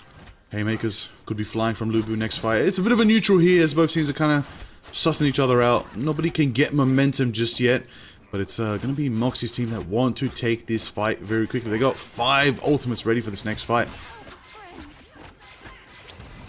haymakers could be flying from Lubu next fight. It's a bit of a neutral here as both teams are kind of sussing each other out. Nobody can get momentum just yet, but it's going to be Moxie's team that want to take this fight very quickly. They got 5 ultimates ready for this next fight.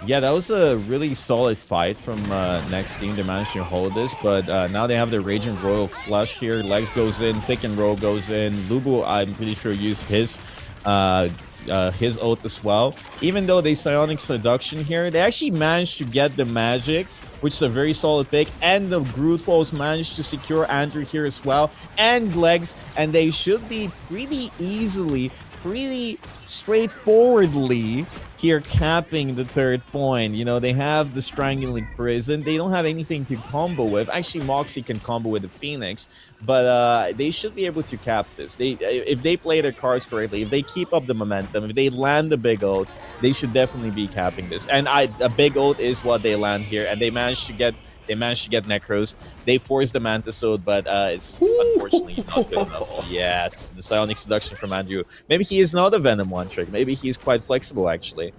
Yeah, that was a really solid fight from next team. They managed to hold this, but now they have the Raging Royal Flush here. Legs goes in, pick and roll goes in. Lubu, I'm pretty sure, used his ult as well. Even though they Psionic Seduction here, they actually managed to get the magic, which is a very solid pick, and the Groot Walls managed to secure Andrew here as well, and Legs, and they should be pretty easily, pretty straightforwardly here capping the third point. You know, they have the Strangling Prison. They don't have anything to combo with. Actually, Moxie can combo with the Phoenix, but they should be able to cap this. If they play their cards correctly, if they keep up the momentum, if they land the big ult, they should definitely be capping this. And a big ult is what they land here, and they managed to get Necros. They forced the Mantis ult, but it's unfortunately not good enough. Yes, the Psionic Seduction from Andrew. Maybe he is not a Venom one trick. Maybe he's quite flexible, actually.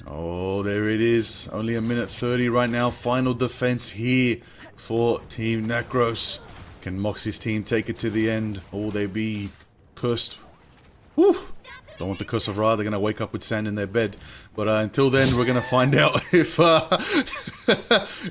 Oh, there it is. Only a minute 30 right now. Final defense here for Team Necros. Can Moxie's team take it to the end, or will they be cursed? Woo! Don't want the curse of Ra. They're going to wake up with sand in their bed. But until then, we're going to find out if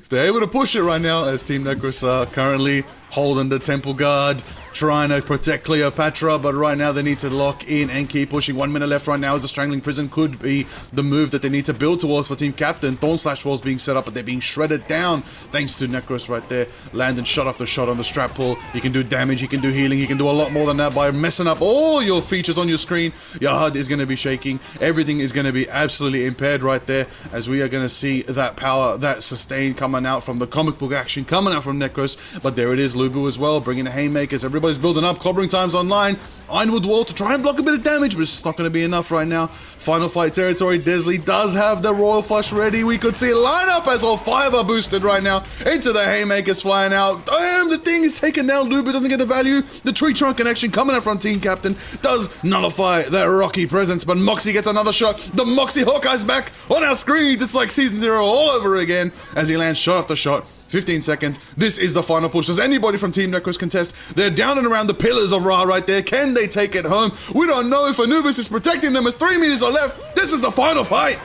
they're able to push it right now, as Team Necros are currently holding the Temple Guard, trying to protect Cleopatra, but right now they need to lock in and keep pushing. 1 minute left right now, as the Strangling Prison could be the move that they need to build towards for Team Captain. Thorn Slash Walls being set up, but they're being shredded down thanks to Necros right there. Landing shot after shot on the strap pull. He can do damage, he can do healing, he can do a lot more than that by messing up all your features on your screen. Your HUD is going to be shaking. Everything is going to be absolutely impaired right there, as we are going to see that power, that sustain coming out from the comic book action, coming out from Necros. But there it is, Lubu as well, bringing the haymakers. Everybody's building up, clobbering times online. Ironwood Wall to try and block a bit of damage, but it's just not going to be enough right now. Final fight territory. Desley does have the Royal Flush ready. We could see a lineup as all 5 are boosted right now into the haymakers flying out. Damn, the thing is taken now. Lubu doesn't get the value. The tree trunk connection coming out from Team Captain does nullify that Rocky presence, but Moxie gets another shot. The Moxie Hawkeye's back on our screens. It's like Season 0 all over again as he lands shot after shot. 15 seconds. This is the final push. Does anybody from Team Necros contest? They're down and around the pillars of Ra right there. Can they take it home? We don't know if Anubis is protecting them as 3 minutes are left. This is the final fight.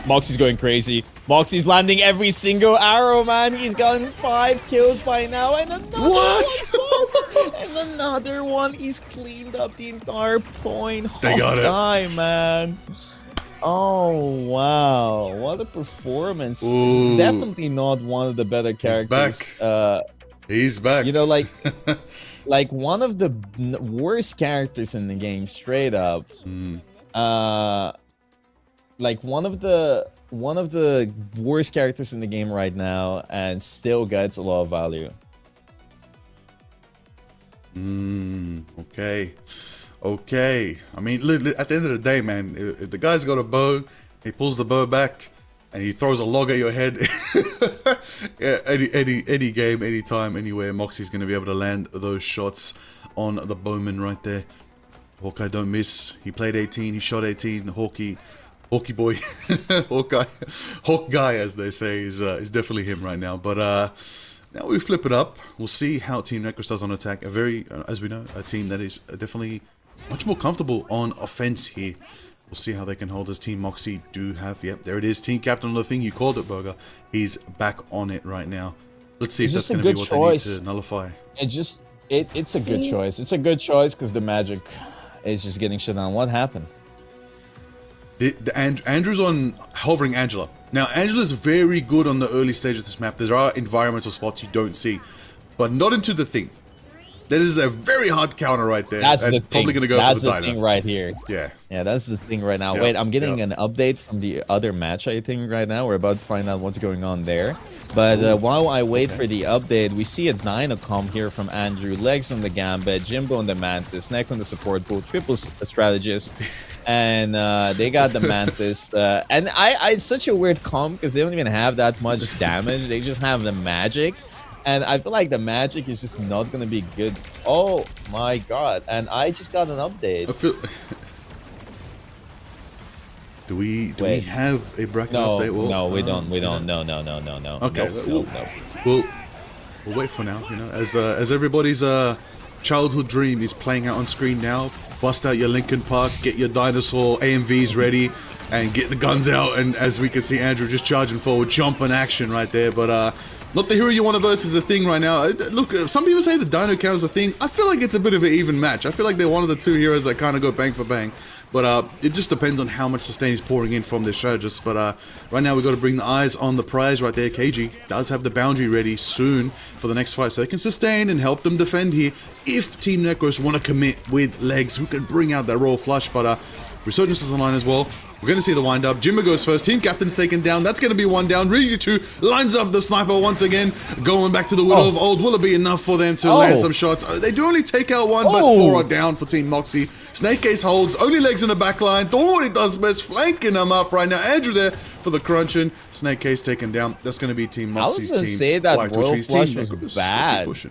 Moxie's going crazy. Moxie's landing every single arrow, man. He's gotten 5 kills by now, and another one. And another one. He's cleaned up the entire point. They got it. Hawkeye, man. Oh, wow. What a performance. Ooh. Definitely not one of the better characters. He's back. He's back. You know, like one of the worst characters in the game, straight up. Like one of the worst characters in the game right now, and still gets a lot of value. Okay. Okay. I mean, at the end of the day, man, if the guy's got a bow, he pulls the bow back, and he throws a log at your head. Yeah, any game, any time, anywhere, Moxie's going to be able to land those shots on the bowman right there. Hawkeye don't miss. He played 18, he shot 18. Hawkeye boy, Hawk guy, as they say, is definitely him right now. But now we flip it up. We'll see how Team Necros does on attack. A very, as we know, a team that is definitely much more comfortable on offense here. We'll see how they can hold as Team Moxie do have. Yep, there it is. Team Captain on the thing. You called it, Bogur. He's back on it right now. Let's see if that's going to be what they need to nullify. It's a good choice. It's a good choice because the magic is just getting shut down. What happened? Andrew's on hovering Angela. Now, Angela's very good on the early stage of this map. There are environmental spots you don't see, but not into the thing. That is a very hard counter right there. That's the thing. Probably gonna go that's for the the thing right here. Yeah. Yeah, that's the thing right now. Wait, I'm getting an update from the other match, I think, right now. We're about to find out what's going on there. But while I wait for the update, we see a Dynacom here from Andrew. Legs on the Gambit, Jimbo on the Mantis, Neck on the support pool, triple strategist. And they got the Mantis. And it's such a weird comp because they don't even have that much damage. They just have the magic. And I feel like the magic is just not going to be good. Oh my god. And I just got an update. Do we have a bracket update? Well, no, we don't. No. Okay. No. We'll wait for now, you know, as everybody's childhood dream is playing out on screen now. Bust out your Linkin Park, get your dinosaur AMVs ready, and get the guns out. And as we can see, Andrew just charging forward, jumping action right there. But not the hero you want to verse is a thing right now. Look, some people say the Dino count is a thing. I feel like it's a bit of an even match. I feel like they're one of the two heroes that kind of go bang for bang. But it just depends on how much sustain he's pouring in from their strategists. But right now we've got to bring the eyes on the prize right there. KG does have the boundary ready soon for the next fight, so they can sustain and help them defend here if Team Necros want to commit with legs who can bring out that royal flush. But Resurgence is online as well. We're going to see the wind up. Jimbo goes first. Team captain's taken down. That's going to be one down. Reezy 2 lines up the sniper once again. Going back to the Widow of Old. Will it be enough for them to land some shots? They do only take out one, but 4 are down for Team Moxie. Snake Ace holds. Only legs in the back line. Doing what he does best. Flanking them up right now. Andrew there for the crunching. Snake Ace taken down. That's going to be Team Moxie's team. I was going to say that White, Royal Flush Team was Necros. bad. Pushing.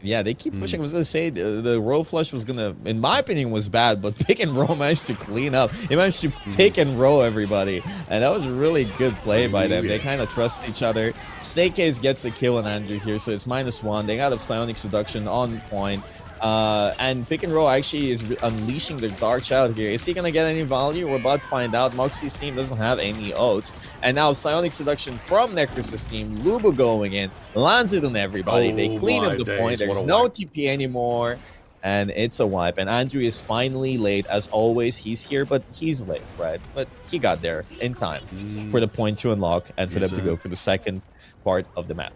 Yeah, they keep pushing. I was gonna say the Royal Flush was gonna, in my opinion, was bad, but Pick and Roll managed to clean up. They managed to pick and roll everybody, and that was a really good play by them. They kind of trust each other. Snake Case gets a kill on Andrew here, so it's -1. They got a Psionic Seduction on point. And Pick and Roll actually is unleashing their Dark Child here. Is he gonna get any value? We're about to find out. Moxie's team doesn't have any oats. And now Psionic Seduction from Necros' team. Lubu going in, lands it on everybody. They clean up the point. There's no TP anymore. And it's a wipe. And Andrew is finally late. As always, he's here, but he's late, right? But he got there in time for the point to unlock and for them to go for the second part of the map.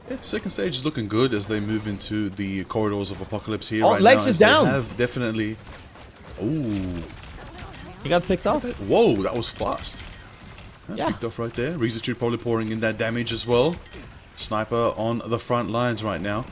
Yeah, second stage is looking good as they move into the corridors of Apocalypse here. Oh, right Lex now, is down. They have definitely. Ooh. He got picked off. Whoa, that was fast. Yeah. Picked off right there. Reezy probably pouring in that damage as well. Sniper on the front lines right now.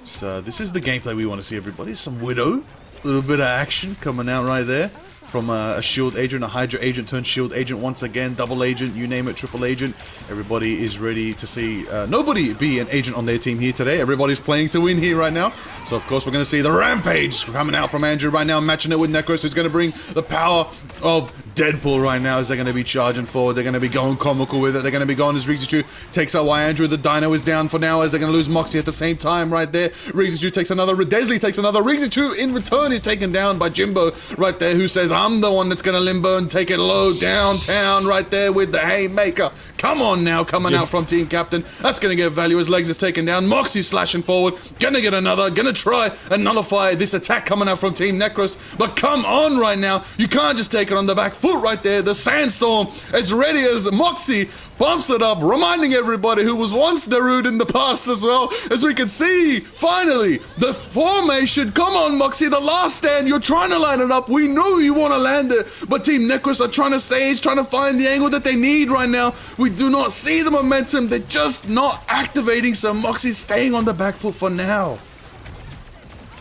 So this is the gameplay we want to see, everybody. Some Widow. A little bit of action coming out right there. From a shield agent, a Hydra agent turned shield agent once again, double agent, you name it, triple agent. Everybody is ready to see nobody be an agent on their team here today. Everybody's playing to win here right now. So of course we're going to see the Rampage coming out from Andrew right now, matching it with Necros, who's going to bring the power of Deadpool right now as they're going to be charging forward. They're going to be going comical with it. They're going to be going as Reezy takes out why Andrew. The Dino is down for now as they're going to lose Moxie at the same time right there. Reezy takes another. Desley takes another. Reezy in return is taken down by Jimbo right there, who says, I'm the one that's going to limbo and take it low downtown right there with the haymaker. Come on now, coming out from Team Captain. That's going to get value as Legs is taken down. Moxie slashing forward. Going to get another. Going to try and nullify this attack coming out from Team Necros. But come on right now. You can't just take it on the back foot right there. The Sandstorm is ready as Moxie bumps it up, reminding everybody who was once Darude in the past as well, as we can see, finally, the formation. Come on, Moxie, the last stand. You're trying to line it up. We know you want to land it, but Team Necros are trying to stage, trying to find the angle that they need right now. We do not see the momentum. They're just not activating, so Moxie's staying on the back foot for now.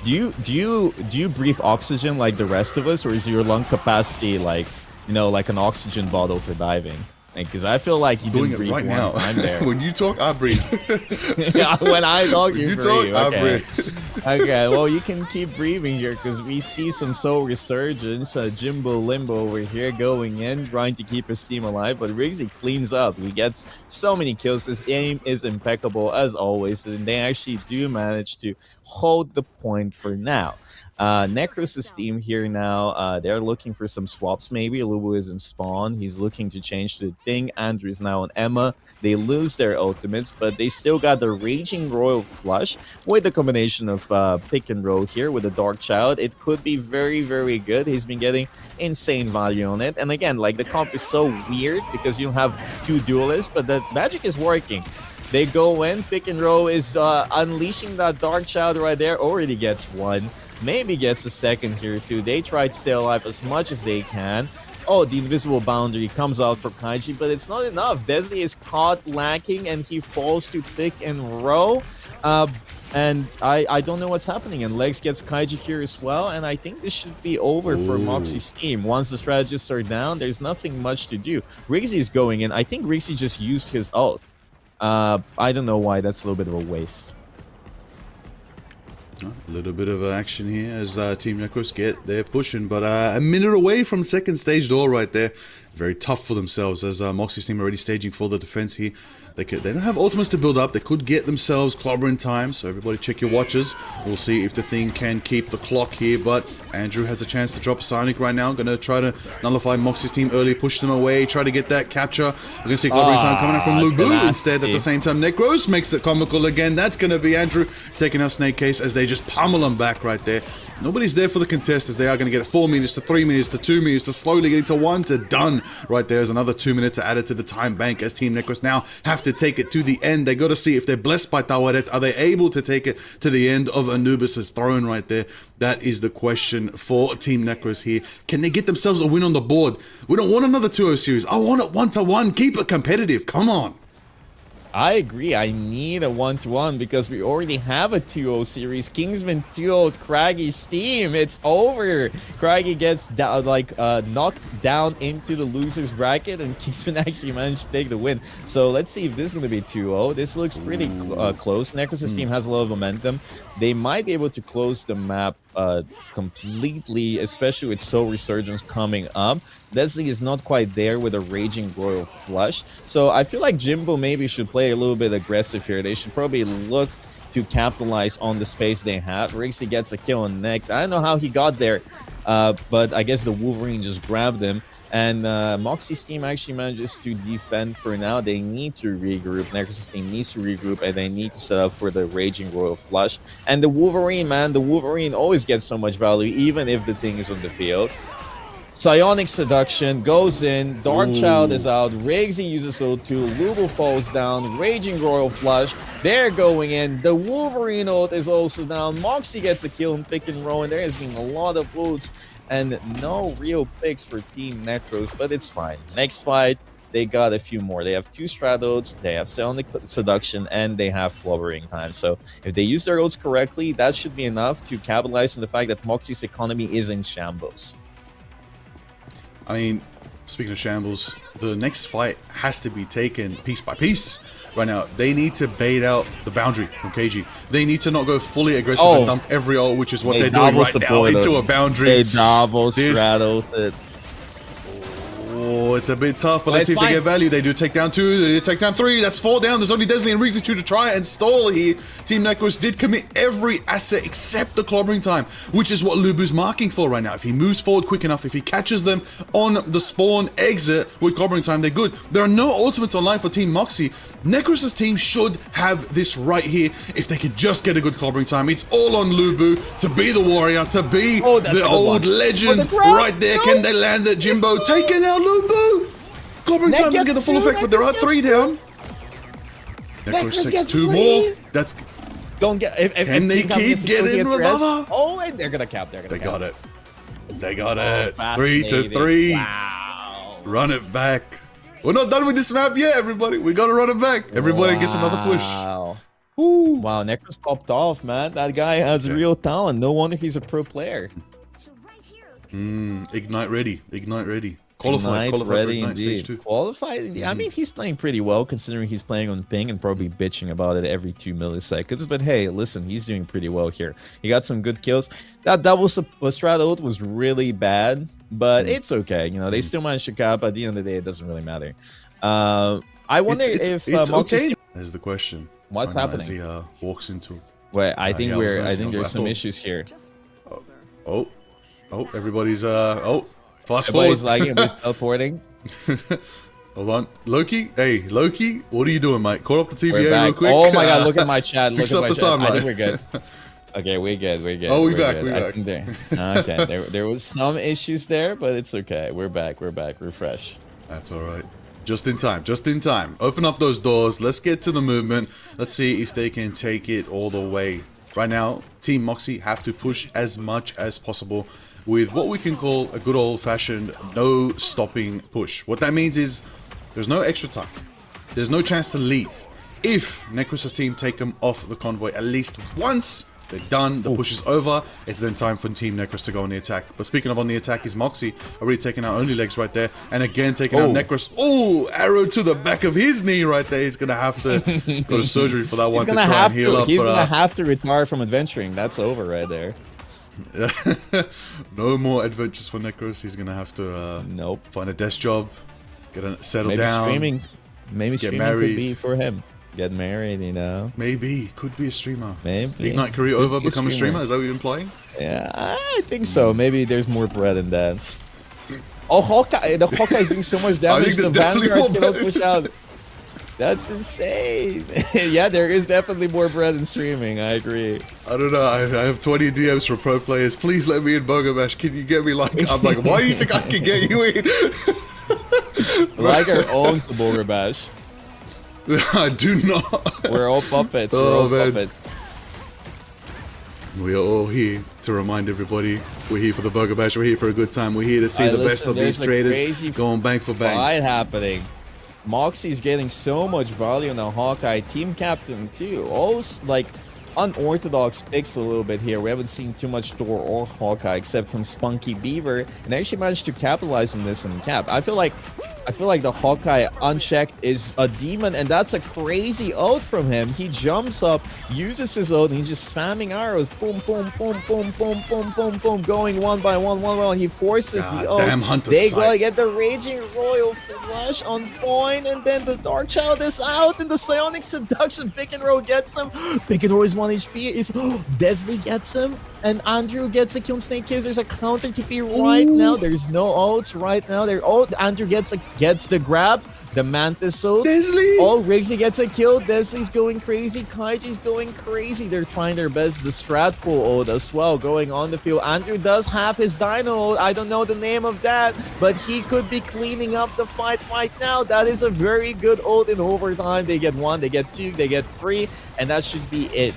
Do you breathe oxygen like the rest of us, or is your lung capacity like, you know, like an oxygen bottle for diving? Because I feel like you Doing didn't breathe it right now. I'm there. When you talk, I breathe. Yeah, when I talk, you breathe. I Okay. breathe. Okay, well, you can keep breathing here because we see some soul resurgence. Jimbo Limbo over here going in, trying to keep his team alive, but Riggsy cleans up. He gets so many kills. His aim is impeccable as always, and they actually do manage to hold the point for now. Necros' team here now, they're looking for some swaps maybe. Lubu is in spawn. He's looking to change to Thing. Andrew is now on Emma. They lose their ultimates, but they still got the Raging Royal Flush with the combination of pick and roll here with the Dark Child. It could be very, very good. He's been getting insane value on it. And again, like the comp is so weird because you don't have two duelists, but the magic is working. They go in, pick and roll is unleashing that Dark Child right there. Already gets one, maybe gets a second here too. They try to stay alive as much as they can. Oh, the invisible boundary comes out for Kaiji, but it's not enough. Desi is caught lacking and he falls to pick and roll. And I don't know what's happening. And Legs gets Kaiji here as well. And I think this should be over for Moxie's team. Once the strategists are down, there's nothing much to do. Riggsy is going in. I think Riggsy just used his ult. I don't know why. That's a little bit of a waste. A little bit of action here as Team Necros get their pushing, but a minute away from second stage door right there. Very tough for themselves as Moxie's team already staging for the defense here. They don't have ultimates to build up. They could get themselves clobber in time. So everybody check your watches. We'll see if the thing can keep the clock here. But Andrew has a chance to drop a Sonic right now. Gonna try to nullify Moxie's team early, push them away, try to get that capture. We're gonna see clobber in time coming out from Lubu instead. At the same time, Necros makes it comical again. That's gonna be Andrew taking out Snake Case as they just pummel him back right there. Nobody's there for the contest as they are going to get 4 minutes to 3 minutes to 2 minutes to slowly getting to 1 to done. Right there's another 2 minutes added to the time bank as Team Necros now have to take it to the end. They got to see if they're blessed by Tawaret. Are they able to take it to the end of Anubis' throne right there? That is the question for Team Necros here. Can they get themselves a win on the board? We don't want another 2-0 series. I want it 1-1. Keep it competitive. Come on. I agree. I need a 1-1 because we already have a 2-0 series. Kingsman 2-0'd Craggy's team. It's over. Craggy gets down, knocked down into the loser's bracket, and Kingsman actually managed to take the win. So let's see if this is going to be 2-0. This looks pretty close. Necros' team has a lot of momentum. They might be able to close the map completely, especially with Soul Resurgence coming up. Leslie is not quite there with a Raging Royal Flush. So I feel like Jimbo maybe should play a little bit aggressive here. They should probably look to capitalize on the space they have. Rixie gets a kill on Neck. I don't know how he got there, but I guess the Wolverine just grabbed him. And Moxie's team actually manages to defend for now. They need to regroup. Necros' team needs to regroup, and they need to set up for the Raging Royal Flush. And the Wolverine, man, the Wolverine always gets so much value, even if the thing is on the field. Psionic Seduction goes in. Dark Child is out. Riggsy uses O2. Lubo falls down. Raging Royal Flush. They're going in. The Wolverine ult is also down. Moxie gets a kill in pick and roll, and there has been a lot of ults and no real picks for Team Necros, but it's fine. Next fight, they got a few more. They have 2 Strat ults, they have Psionic Seduction, and they have Clobbering Time. So if they use their ults correctly, that should be enough to capitalize on the fact that Moxie's economy is in shambles. I mean, speaking of shambles, the next fight has to be taken piece by piece. Right now, they need to bait out the boundary from KG. They need to not go fully aggressive and dump every ult, which is what they're doing right now, into a boundary. They double straddle it. Oh, it's a bit tough, but let's see if they get value. They do take down 2, they do take down 3. That's 4 down. There's only Desley and Riggsy 2 to try and stall here. Team Necros did commit every asset except the clobbering time, which is what Lubu's marking for right now. If he moves forward quick enough, if he catches them on the spawn exit with clobbering time, they're good. There are no ultimates online for Team Moxie. Necros' team should have this right here if they could just get a good clobbering time. It's all on Lubu to be the warrior, to be the old legend right there. Can they land it? Jimbo taking out Lubu. Clobbering time doesn't get the full effect, but there are 3 down. Necros takes 2 more. That's... Don't get... Can they keep getting another? Oh, and they're gonna cap. They got it. They got it. 3-3. Wow. Run it back. We're not done with this map yet, everybody. We gotta run it back. Everybody gets another push. Wow, Necros popped off, man. That guy has real talent. No wonder he's a pro player. Ignite ready. Ignite ready. Qualified ready Ignite indeed. stage 2. Qualified. I mean, he's playing pretty well considering he's playing on ping and probably bitching about it every 2 milliseconds. But hey, listen, he's doing pretty well here. He got some good kills. That double strat ult was really bad, but it's okay. You know, they still managed to cap. At the end of the day, it doesn't really matter. I wonder if it's okay. There's the question. What's happening? As he walks into. Wait, I think there's some issues here. Oh, everybody's fast Everybody's forward. lagging. Everybody's teleporting. Hold on, Loki. Hey, Loki, what are you doing, mate? Call up the TVA real quick. Oh my god, look at my chat. Look Fix at up my the chat. timeline. I think we're good. Okay, we're good. Oh, we're back. Okay, there was some issues there, but it's okay. We're back. Refresh. That's all right. Just in time. Open up those doors. Let's get to the movement. Let's see if they can take it all the way. Right now, Team Moxie have to push as much as possible with what we can call a good old-fashioned no-stopping push. What that means is there's no extra time. There's no chance to leave. If Necros' team take them off the convoy at least once, they're done. The push is over. It's then time for Team Necros to go on the attack. But speaking of on the attack is Moxie. Already taking out only legs right there. And again taking out Necros. Oh, arrow to the back of his knee right there. He's going to have to go to surgery for that one to try and heal up. He's going to have to retire from adventuring. That's over right there. No more adventures for Necros. He's going to have to find a desk job. Settle down. Maybe Get streaming could be married. for him. Get married, you know. Maybe could be a streamer. Maybe. Ignite career Could over, be a become a streamer. Is that what you've been playing? Yeah, I think so. Maybe there's more bread in that. Oh, Hawkeye! The Hawkeye's doing so much damage. think The there's definitely Vanguard's more gonna bread. push out. That's insane. Yeah, there is definitely more bread in streaming. I agree. I don't know. I have 20 DMs for pro players. Please let me in Bogur Bash. Can you get me like? I'm like, why do you think I can get you in? Liger owns the Bogur Bash. I do not. We're all puppets. We're Oh, all man. puppets. We are all here to remind everybody we're here for the Bogur Bash. We're here for a good time. We're here to see Hey, the best listen, of these there's a traders crazy going bang for bang. Fight happening. Moxie's getting so much value on the Hawkeye. Team captain too. Always like unorthodox picks a little bit here. We haven't seen too much Thor or Hawkeye except from Spunky Beaver, and they actually managed to capitalize on this in cap. I feel like the Hawkeye unchecked is a demon, and that's a crazy ult from him. He jumps up, uses his ult, and he's just spamming arrows. Boom, boom, boom, boom, boom, boom, boom, boom, going one by one, one by one. He forces the ult. Damn Hunter They Sight. gotta get the Raging Royal Flush on point, and then the Dark Child is out, and the Psionic Seduction. Pick and Roll gets him. Pick and Roll is 1 HP. Desley gets him, and Andrew gets a kill on Snake Kiss. There's a counter TP right now. There's no ults right now. Andrew gets the grab. The Mantis ult. Desley! Oh, Riggsy gets a kill. Desley's going crazy. Kaiji's going crazy. They're trying their best. The strat pool ult as well going on the field. Andrew does have his Dino ult. I don't know the name of that, but he could be cleaning up the fight right now. That is a very good ult in overtime. They get 1, they get 2, they get 3, and that should be it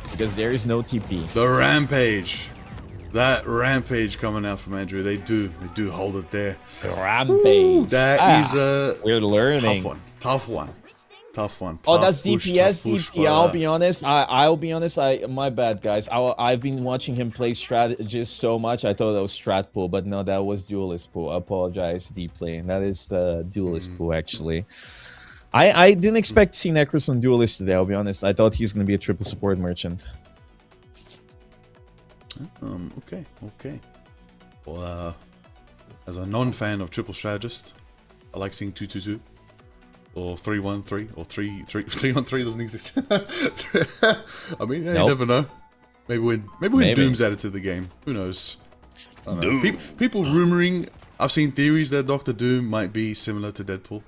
because there is no TP. The Rampage. That Rampage coming out from Andrew. They do hold it there. Rampage. That is a we're learning. Tough one. Oh, Tough that's push, DPS, tough push, DP. I'll be honest. I'll be honest. My bad, guys. I've been watching him play strategist so much. I thought that was strat pool, but no, that was duelist pool. I apologize deeply. That is the duelist pool, actually. I didn't expect to see Necros on duelist today. I'll be honest. I thought he's gonna be a triple support merchant. Okay. Well, as a non-fan of triple strategist, I like seeing 2-2-2 or 3-1-3 or 3-1-3 doesn't exist. I mean, you never know. Maybe when Doom's added to the game, who knows? I don't know. People rumoring. I've seen theories that Doctor Doom might be similar to Deadpool.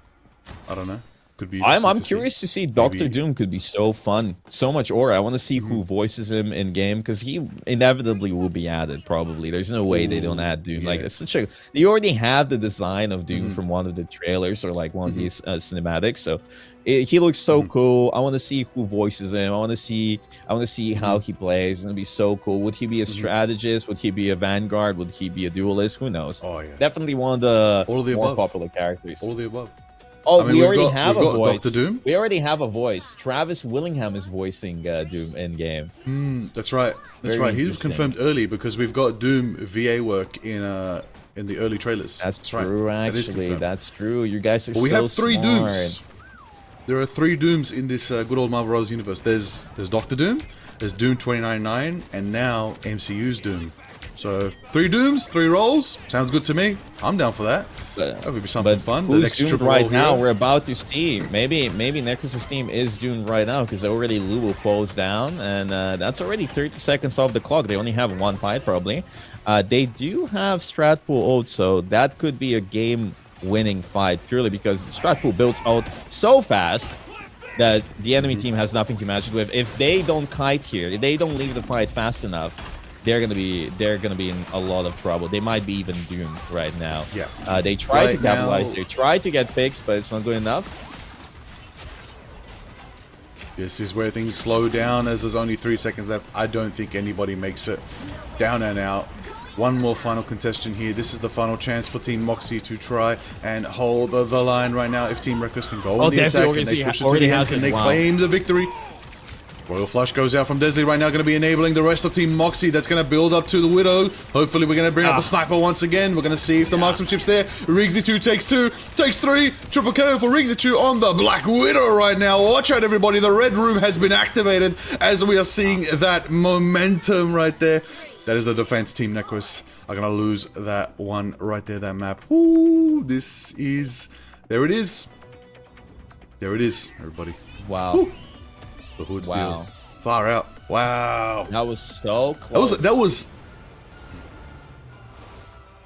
I don't know. Could be. I'm curious to see Doctor Doom. Could be so fun, so much aura. I want to see who voices him in game because he inevitably will be added. Probably, there's no way they don't add Doom. Yeah. Like it's such a. They already have the design of Doom from one of the trailers or like one of these cinematics. So he looks so cool. I want to see who voices him. I want to see how he plays. It's gonna be so cool. Would he be a strategist? Would he be a vanguard? Would he be a duelist? Who knows? Oh yeah. Definitely one of the All of the more above. popular characters. All of the above. Oh, I mean, we we've already got- have we've a got voice. Dr. Doom. We already have a voice. Travis Willingham is voicing Doom in game. That's right. That's Very right. He was interesting. confirmed early because we've got Doom VA work in the early trailers. That's right. true, That is actually. confirmed. That's true. You guys are But we so have 3 smart. Dooms. There are 3 Dooms in this good old Marvel Rivals universe. There's Doctor Doom, there's Doom 2099, and now MCU's Doom. So 3 Dooms, 3 roles. Sounds good to me. I'm down for that. That would be something But fun. The who's next Doom triple right role now? hero. We're about to see. Maybe Necros' team is Doom right now because already Lulu falls down, and that's already 30 seconds off the clock. They only have 1 fight probably. They do have strat pool ult, so that could be a game-winning fight purely because the strat pool builds out so fast that the enemy team has nothing to match it with. If they don't kite here, if they don't leave the fight fast enough, they're gonna be in a lot of trouble. They might be even doomed right now. Yeah. They try to Right now- capitalize. They try to get picks, but it's not good enough. This is where things slow down as there's only 3 seconds left. I don't think anybody makes it down and out. One more final contestant here. This is the final chance for Team Moxie to try and hold the line right now. If Team Reckless can go on the Desi attack and already they push it to already the end, has and it. they Wow. claim the victory. Royal Flush goes out from Desley right now, going to be enabling the rest of Team Moxie. That's going to build up to the Widow. Hopefully we're going to bring out the Sniper once again. We're going to see if the marksmanship's there. Riggsy 2 takes 2, takes 3. Triple KO for Riggsy 2 on the Black Widow right now. Watch out, everybody. The Red Room has been activated as we are seeing that momentum right there. That is the defense. Team Necros are going to lose that one right there, that map. Ooh, this is... There it is. There it is, everybody. Wow. Woo. The hood steal. Wow. Far out. Wow. That was so close. That was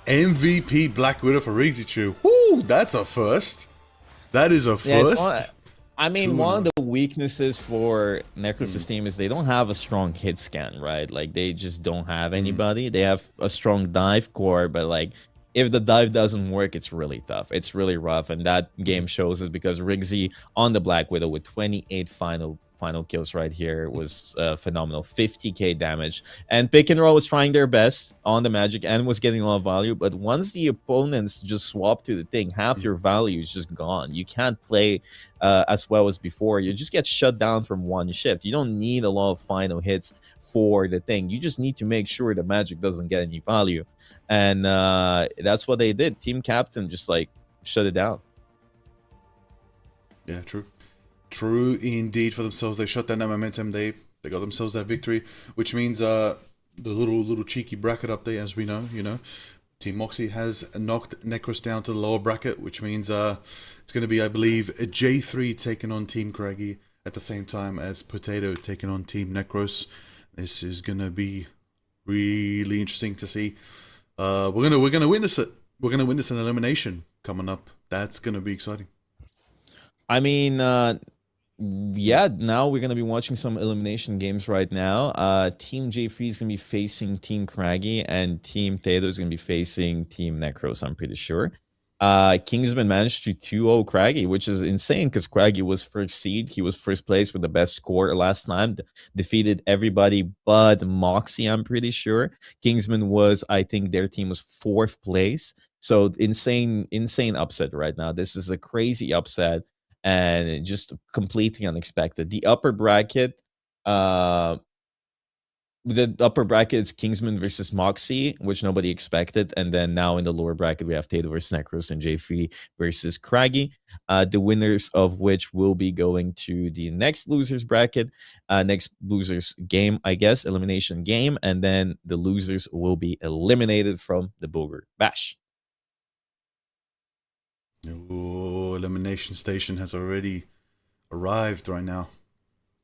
MVP Black Widow for Rizichu. Woo, that's a first. That is a first. One of the weaknesses for Necros' team is they don't have a strong hit scan, right? Like, they just don't have anybody. They have a strong dive core, but, like, if the dive doesn't work, it's really tough. It's really rough, and that game shows it because Riggsy on the Black Widow with 28 final kills right here was phenomenal. 50k damage, and pick and roll was trying their best on the Magic and was getting a lot of value, but once the opponents just swap to the thing, half your value is just gone. You can't play as well as before. You just get shut down from one shift. You don't need a lot of final hits for the thing. You just need to make sure the Magic doesn't get any value, and that's what they did. Team captain just like shut it down. Yeah, true. True indeed for themselves. They shut down that momentum. They got themselves that victory, which means the little cheeky bracket update, as we know, Team Moxie has knocked Necros down to the lower bracket, which means it's going to be, I believe, a J3 taking on Team Craggy at the same time as Potato taking on Team Necros. This is going to be really interesting to see. We're gonna witness it. We're gonna witness an elimination coming up. That's going to be exciting. I mean, yeah, now we're going to be watching some elimination games right now. Team J3 is going to be facing Team Craggy, and Team Tato is going to be facing Team Necros, I'm pretty sure. Kingsman managed to 2-0 Craggy, which is insane because Craggy was first seed. He was first place with the best score last time, defeated everybody but Moxie, I'm pretty sure. Kingsman was, I think their team was 4th place. So insane upset right now. This is a crazy upset and just completely unexpected. The upper bracket, is Kingsman versus Moxie, which nobody expected, and then now in the lower bracket we have Tato versus Necros and J3 versus Craggy. The winners of which will be going to the next losers bracket, next losers game, I guess, elimination game, and then the losers will be eliminated from the Bogur Bash. Oh, elimination station has already arrived right now.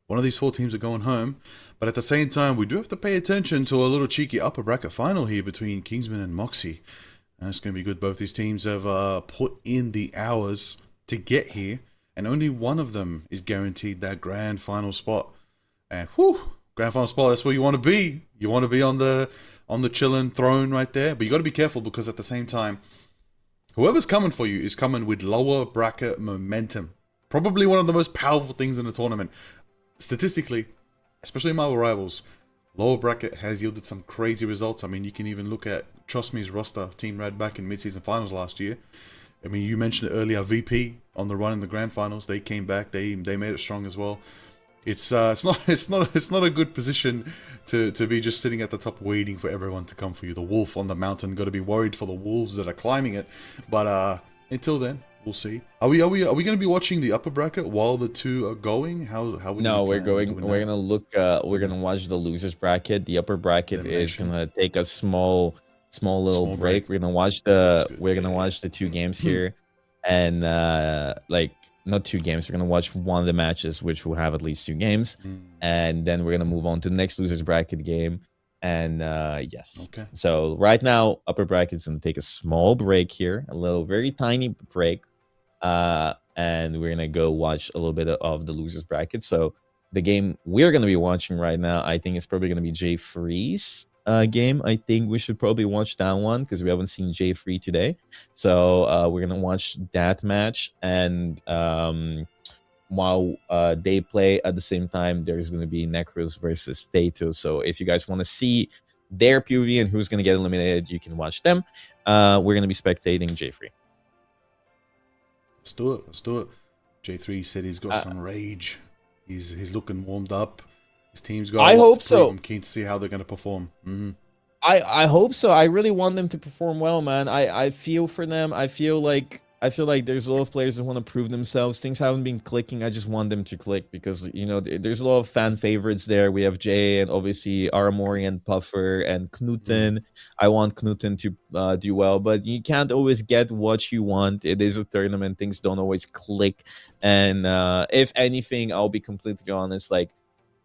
One of these 4 teams are going home, but at the same time, we do have to pay attention to a little cheeky upper bracket final here between Kingsman and Moxie. That's going to be good. Both these teams have put in the hours to get here, and only one of them is guaranteed that grand final spot. And whew, grand final spot, that's where you want to be. You want to be on the chilling throne right there, but you got to be careful because at the same time, whoever's coming for you is coming with lower bracket momentum. Probably one of the most powerful things in the tournament. Statistically, especially in Marvel Rivals, lower bracket has yielded some crazy results. I mean, you can even look at Trust Me's roster, Team Red back in mid-season finals last year. I mean, you mentioned it earlier, VP on the run in the grand finals. They came back. They made it strong as well. It's not a good position to be just sitting at the top waiting for everyone to come for you. The wolf on the mountain, got to be worried for the wolves that are climbing it. But until then, we'll see. Are we going to be watching the upper bracket while the two are going? We're gonna watch the losers bracket. The upper bracket is gonna take a small little break. We're gonna watch the 2 games here, and not 2 games. We're gonna watch one of the matches, which will have at least 2 games, and then we're gonna move on to the next losers bracket game. And yes, okay. So right now, upper bracket is gonna take a small break here, a little very tiny break. And we're gonna go watch a little bit of the losers bracket. So the game we're gonna be watching right now, I think it's probably gonna be J3's game. I think we should probably watch that one because we haven't seen J3 today. So we're gonna watch that match, and while they play at the same time, there's gonna be Necros versus Tato. So if you guys want to see their POV and who's gonna get eliminated, you can watch them. We're gonna be spectating J3. Let's do it. J3 said he's got some rage. He's looking warmed up. His team's got. I hope so. I'm keen to see how they're going to perform. I hope so. I really want them to perform well, man. I feel for them. I feel like I feel like there's a lot of players that want to prove themselves. Things haven't been clicking. I just want them to click because there's a lot of fan favorites there. We have Jay and obviously Aramori and Puffer and Knuten. I want Knuten to do well, but you can't always get what you want. It is a tournament. Things don't always click, and if anything, I'll be completely honest. Like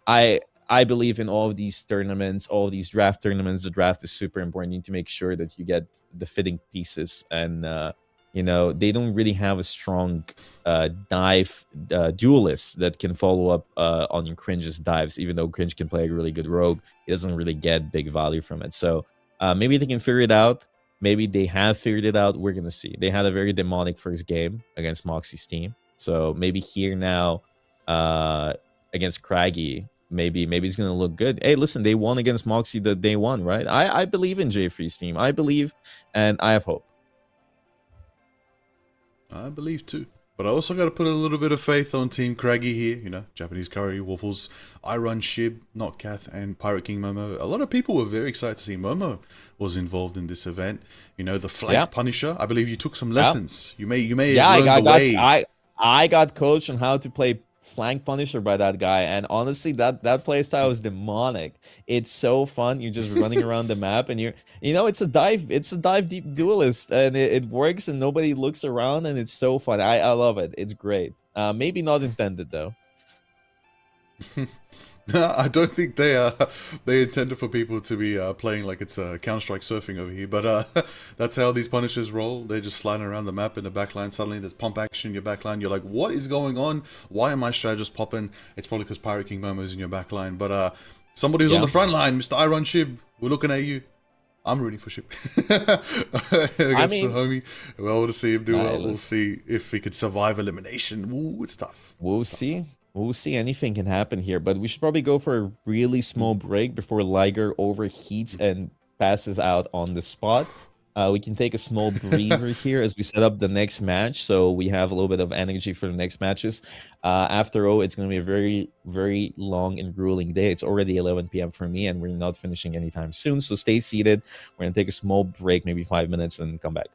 I believe in all of these tournaments, all of these draft tournaments. The draft is super important. You need to make sure that you get the fitting pieces, and they don't really have a strong dive duelist that can follow up on Cringe's dives. Even though Cringe can play a really good rogue, he doesn't really get big value from it. So maybe they can figure it out. Maybe they have figured it out. We're gonna see. They had a very demonic first game against Moxie's team, so maybe here now against Craggy. Maybe it's gonna look good. Hey, listen, they won against Moxie the day one, right? I believe in J3's team. I believe, and I have hope. I believe too. But I also got to put a little bit of faith on Team Craggy here. You know, Japanese Curry, Waffles, I Run Shib, Notcath, and Pirate King Momo. A lot of people were very excited to see Momo was involved in this event. You know, the flank Punisher. I believe you took some lessons. You may have learned the way. I got coached on how to play flank Punisher by that guy, and honestly that playstyle is demonic. It's so fun. You're just running around the map, and it's a dive deep duelist, and it works, and nobody looks around, and it's so fun. I love it. It's great. Maybe not intended though. I don't think they intended for people to be playing like it's Counter-Strike surfing over here, but that's how these Punishers roll. They're just sliding around the map in the backline. Suddenly there's pump action in your backline. You're like, what is going on? Why are my strategists popping? It's probably because Pirate King Momo's in your backline, but somebody who's on the front line, Mr. Iron Shib, we're looking at you. I'm rooting for Shib against the homie. Well, to see him do well. We'll see if he could survive elimination. Ooh, it's tough. We'll see. We'll see. Anything can happen here, but we should probably go for a really small break before Liger overheats and passes out on the spot. We can take a small breather here as we set up the next match, so we have a little bit of energy for the next matches. After all, it's going to be a very, very long and grueling day. It's already 11 p.m. for me, and we're not finishing anytime soon, so stay seated. We're going to take a small break, maybe 5 minutes, and come back.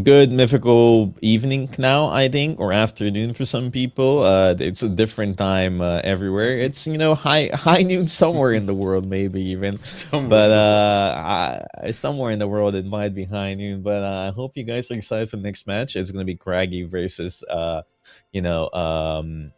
good mythical evening now, I think, or afternoon for some people. It's a different time everywhere. It's high noon somewhere in the world, maybe even. Somewhere But in the world. somewhere in the world it might be high noon. But I hope you guys are excited for the next match. It's gonna be Craggy versus you know um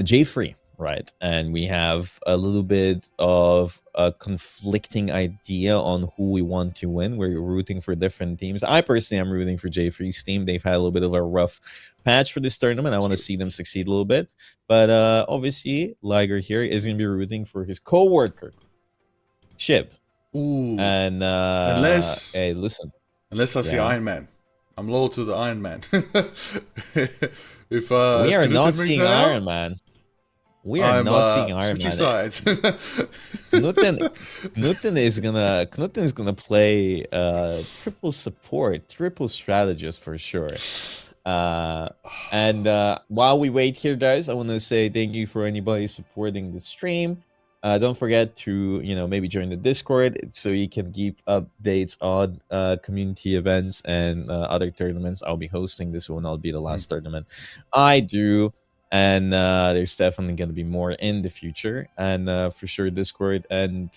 J-Free, right? And we have a little bit of a conflicting idea on who we want to win. We're rooting for different teams. I personally am rooting for J-Free's team. They've had a little bit of a rough patch for this tournament. I want to see them succeed a little bit. But obviously, Liger here is going to be rooting for his co-worker, Ship. Ooh. And Unless- hey, listen. Unless I see Yeah. Iron Man. I'm loyal to the Iron Man. If We are Knuten not brings seeing that out, Iron Man. We are I'm not seeing Iron switching Man. sides. Knuten is gonna play triple support, triple strategist for sure. And while we wait here, guys, I want to say thank you for anybody supporting the stream. Don't forget to maybe join the Discord so you can keep updates on community events and other tournaments I'll be hosting. This will not be the last tournament I do. And there's definitely going to be more in the future, and for sure Discord and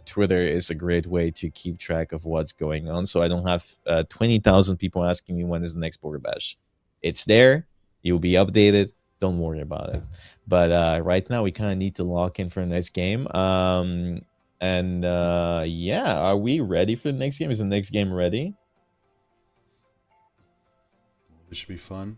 Twitter is a great way to keep track of what's going on, so I don't have 20,000 people asking me when is the next Bogur Bash. It's there, you'll be updated, don't worry about it. But right now we kind of need to lock in for the next game. And yeah, are we ready for the next game? Is the next game ready? This should be fun.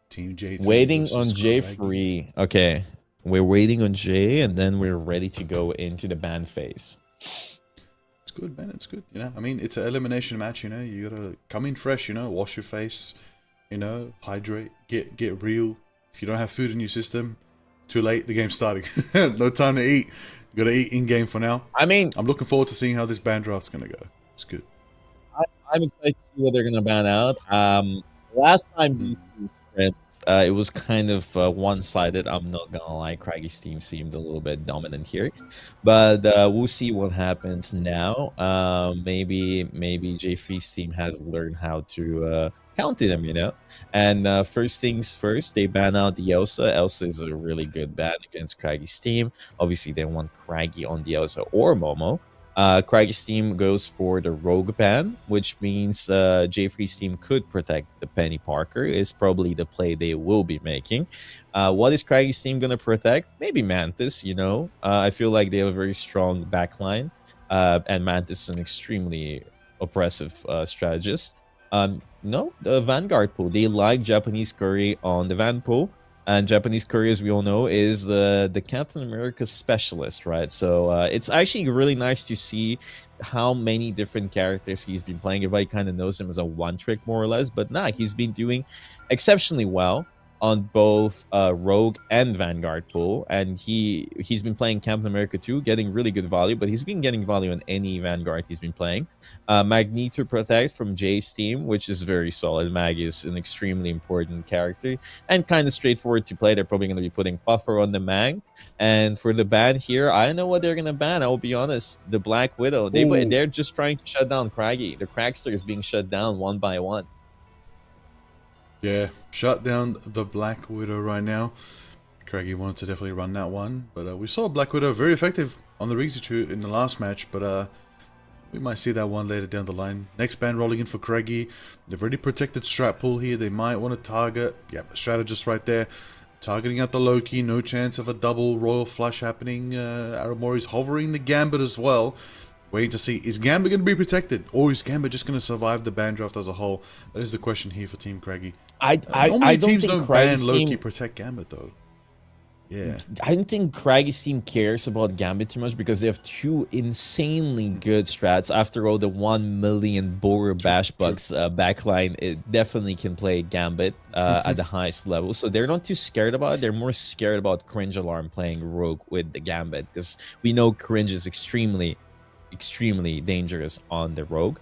Team J. Waiting on J free. Okay, we're waiting on J, and then we're ready to go into the ban phase. It's good, man. It's good. I mean, it's an elimination match. You gotta come in fresh. Wash your face. Hydrate. Get real. If you don't have food in your system, too late. The game's starting. No time to eat. You gotta eat in game for now. I mean, I'm looking forward to seeing how this ban draft's gonna go. It's good. I'm excited to see what they're gonna ban out. Last time these two scripts, it was kind of one-sided. I'm not gonna lie, Craggy's team seemed a little bit dominant here, but we'll see what happens now. Maybe J3's team has learned how to counter them, And first things first, they ban out the Elsa. Elsa is a really good ban against Craggy's team. Obviously, they want Craggy on the Elsa or Momo. Craggy's team goes for the Rogue ban, which means J3's team could protect the Penny Parker. Is probably the play they will be making. What is Craggy's team going to protect? Maybe Mantis, I feel like they have a very strong backline, and Mantis is an extremely oppressive strategist. No, the Vanguard pool. They like Japanese curry on the Van pool. And Japanese curry, as we all know, is the Captain America specialist, right? So it's actually really nice to see how many different characters he's been playing. Everybody kind of knows him as a one-trick, more or less. But nah, he's been doing exceptionally well on both Rogue and Vanguard pool. And he's been playing Captain America too, getting really good value. But he's been getting value on any Vanguard he's been playing. Magneto Protect from Jay's team, which is very solid. Mag is an extremely important character and kind of straightforward to play. They're probably going to be putting Puffer on the Mag. And for the ban here, I don't know what they're going to ban. I will be honest. The Black Widow. They're just trying to shut down Craggy. The Cragster is being shut down one by one. Yeah, shut down the Black Widow right now. Craggy wanted to definitely run that one, but we saw Black Widow very effective on the Rizitru in the last match, but we might see that one later down the line. Next ban rolling in for Craggy. They've already protected Strat Pool here. They might want to target. Yep, a strategist right there. Targeting out the Loki. No chance of a double Royal Flush happening. Aramori's hovering the Gambit as well. Waiting to see, is Gambit going to be protected? Or is Gambit just going to survive the ban draft as a whole? That is the question here for Team Craggy. I don't teams think don't ban Craggy's Loki team, protect Gambit though. Yeah. I don't think Craggy's team cares about Gambit too much because they have two insanely good strats. After all, the 1 million Bogur Bash Bucks backline, it definitely can play Gambit at the highest level. So they're not too scared about it. They're more scared about Cringe Alarm playing Rogue with the Gambit because we know Cringe is extremely dangerous on the Rogue.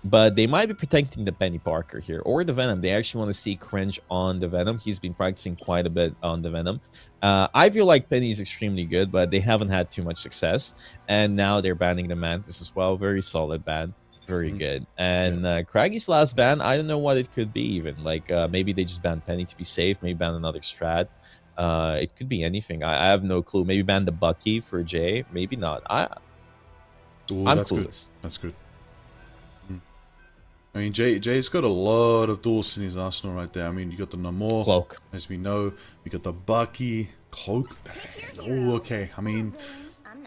But they might be protecting the Penny Parker here or the Venom. They actually want to see Cringe on the Venom. He's been practicing quite a bit on the Venom. I feel like Penny is extremely good, but they haven't had too much success. And now they're banning the Mantis as well. Very solid ban. very good. And Craggy's last ban, I don't know what it could be even. Like maybe they just banned Penny to be safe. Maybe ban another strat. It could be anything. I have no clue. Maybe ban the Bucky for Jay. Maybe not. I'm that's clueless. good. That's good. I mean, Jay's got a lot of duels in his arsenal right there. I mean, you got the Namor, Cloak. as we know. You got the Bucky, Cloak. Oh, okay. I mean,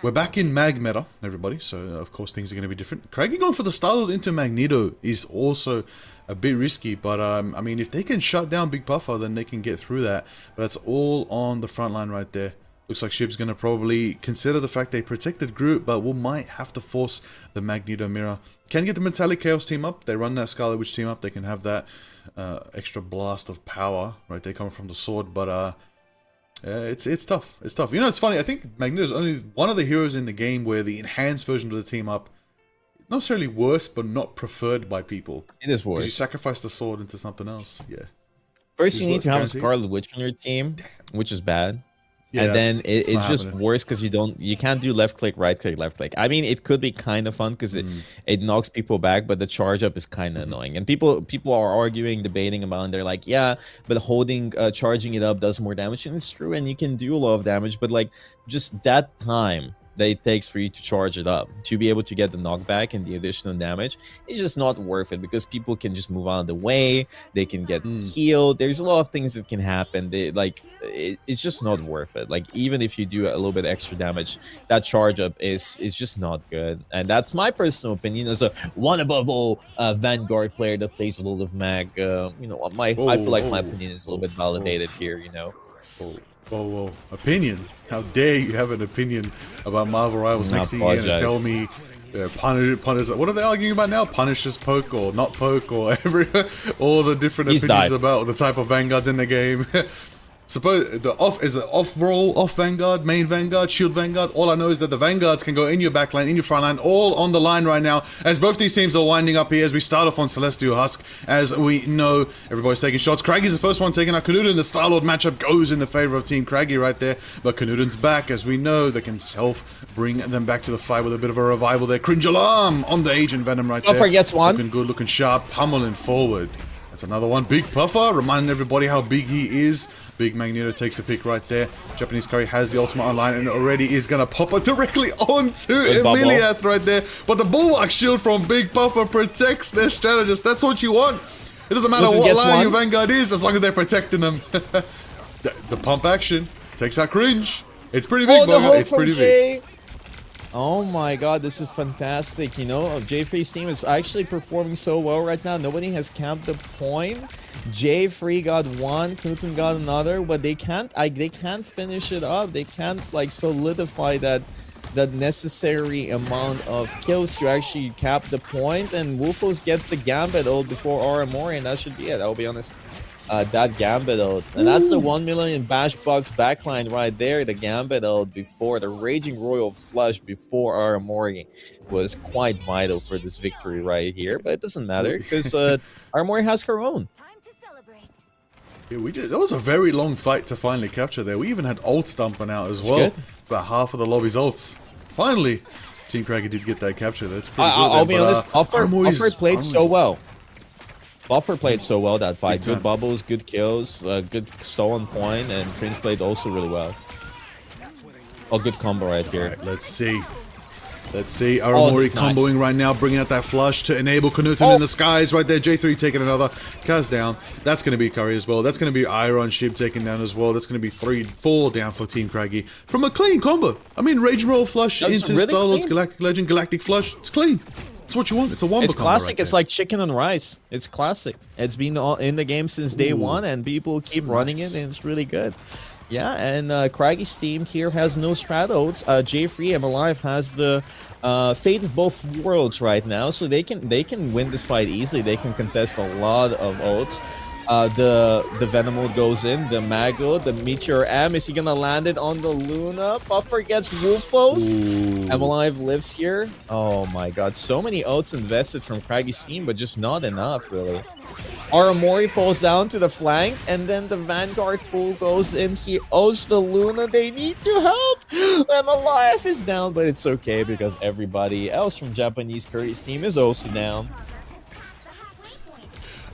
we're back in Mag meta, everybody. So, of course, things are going to be different. Craggy going for the Starlord into Magneto is also a bit risky. But, I mean, if they can shut down Big Puffer, then they can get through that. But that's all on the front line right there. Looks like Shib's going to probably consider the fact they protected Groot, but we might have to force the Magneto Mirror. Can get the Metallic Chaos team up. They run that Scarlet Witch team up. They can have that extra blast of power, right? They come from the sword, but it's tough. It's tough. You know, it's funny. I think Magneto's only one of the heroes in the game where the enhanced version of the team up, not necessarily worse, but not preferred by people. It is worse. Because you sacrifice the sword into something else. Yeah. First, you need to have a guaranteed. Scarlet Witch on your team, which is bad. Yeah, and then it's not just happening. worse because you can't do left click, right click, left click. I mean, it could be kind of fun because it knocks people back, but the charge up is kind of annoying. And people are arguing, debating about, and they're like, yeah, but holding, charging it up does more damage, and it's true, and you can do a lot of damage, but like just that time that it takes for you to charge it up to be able to get the knockback and the additional damage, it's just not worth it because people can just move out of the way, they can get healed. There's a lot of things that can happen. It's just not worth it. Like even if you do a little bit extra damage, that charge up is just not good. And that's my personal opinion as a one above all Vanguard player that plays a lot of mag. You know, I feel like my opinion is a little bit validated here, you know. Whoa. Opinion? How dare you have an opinion about Marvel Rivals? I Next thing you're going to apologize. tell me Punish, what are they arguing about now? Punishes poke or not poke or all the different He's opinions died. about the type of Vanguards in the game. Suppose is it off roll, off Vanguard, main Vanguard, shield Vanguard? All I know is that the Vanguards can go in your back line, in your front line, all on the line right now. As both these teams are winding up here, as we start off on Celestial Husk, as we know everybody's taking shots. Craggy's the first one taking out Knudden. The Star-Lord matchup goes in the favor of Team Craggy right there, but Knudden's back, as we know they can bring them back to the fight with a bit of a revival there. Cringe Alarm on the Agent Venom right there. Puffer gets one. Looking good, looking sharp, pummeling forward. That's another one. Big Puffer, reminding everybody how big he is. Big Magneto takes a pick right there. Japanese Curry has the ultimate online and already is going to pop it directly onto Emiliath right there. But the Bulwark Shield from Big Puffer protects their strategist. That's what you want. It doesn't matter Luton what gets line one. your Vanguard is, as long as they're protecting them. the pump action takes out Cringe. It's pretty big, Oh, the Bogur. hook It's from pretty big. Jay. Oh my god, this is fantastic. You know, J3's team is actually performing so well right now. Nobody has camped the point. J3 got one, Knudden got another, but they can't finish it up. They can't like solidify that necessary amount of kills to actually cap the point. And Wolfos gets the Gambit ult before Aramori, and that should be it. I'll be honest. That Gambit ult. And that's the 1 million bash bucks backline right there. The Gambit ult before the Raging Royal Flush before Aramori was quite vital for this victory right here. But it doesn't matter because Aramori has her own. Time to celebrate. Yeah, that was a very long fight to finally capture there. We even had ults dumping out as It's well. good. About half of the lobby's ults. Finally, Team Craggy did get that capture. That's pretty good. I'll be there, honest, but, Buffer played so well. Buffer played so well that fight. Big time. Good bubbles, good kills, good stolen point, and Cringe played also really well. Oh, good combo right here. Alright, let's see. Let's see. Aramori nice. comboing right now, bringing out that flush to enable Knudden Oh. in the skies right there. J3 taking another. Kaz down. That's going to be Curry as well. That's going to be Iron Shib taken down as well. That's going to be 4 down for Team Craggy. From a clean combo. I mean, Rage Roll Flush, That's Instant really Starlords, clean. Galactic Legend, Galactic Flush. It's clean. It's what you want. It's a wombo It's combo classic. right It's there. like chicken and rice. It's classic. It's been in the game since day one, and people keep running it, and it's really good. Yeah, and Craggy's team here has no Stratos. J3 M Alive has the fate of both worlds right now, so they can win this fight easily. They can contest a lot of ults. The Venom ult goes in, the Mag ult, the Meteor M. Is he gonna land it on the Luna? Buffer gets Wolfos. M Alive lives here. Oh my god, so many ults invested from Craggy's team, but just not enough really. Aramori falls down to the flank, and then the Vanguard full goes in. He owes the Luna. They need to help. And Elias is down, but it's okay because everybody else from Japanese Curry's team is also down.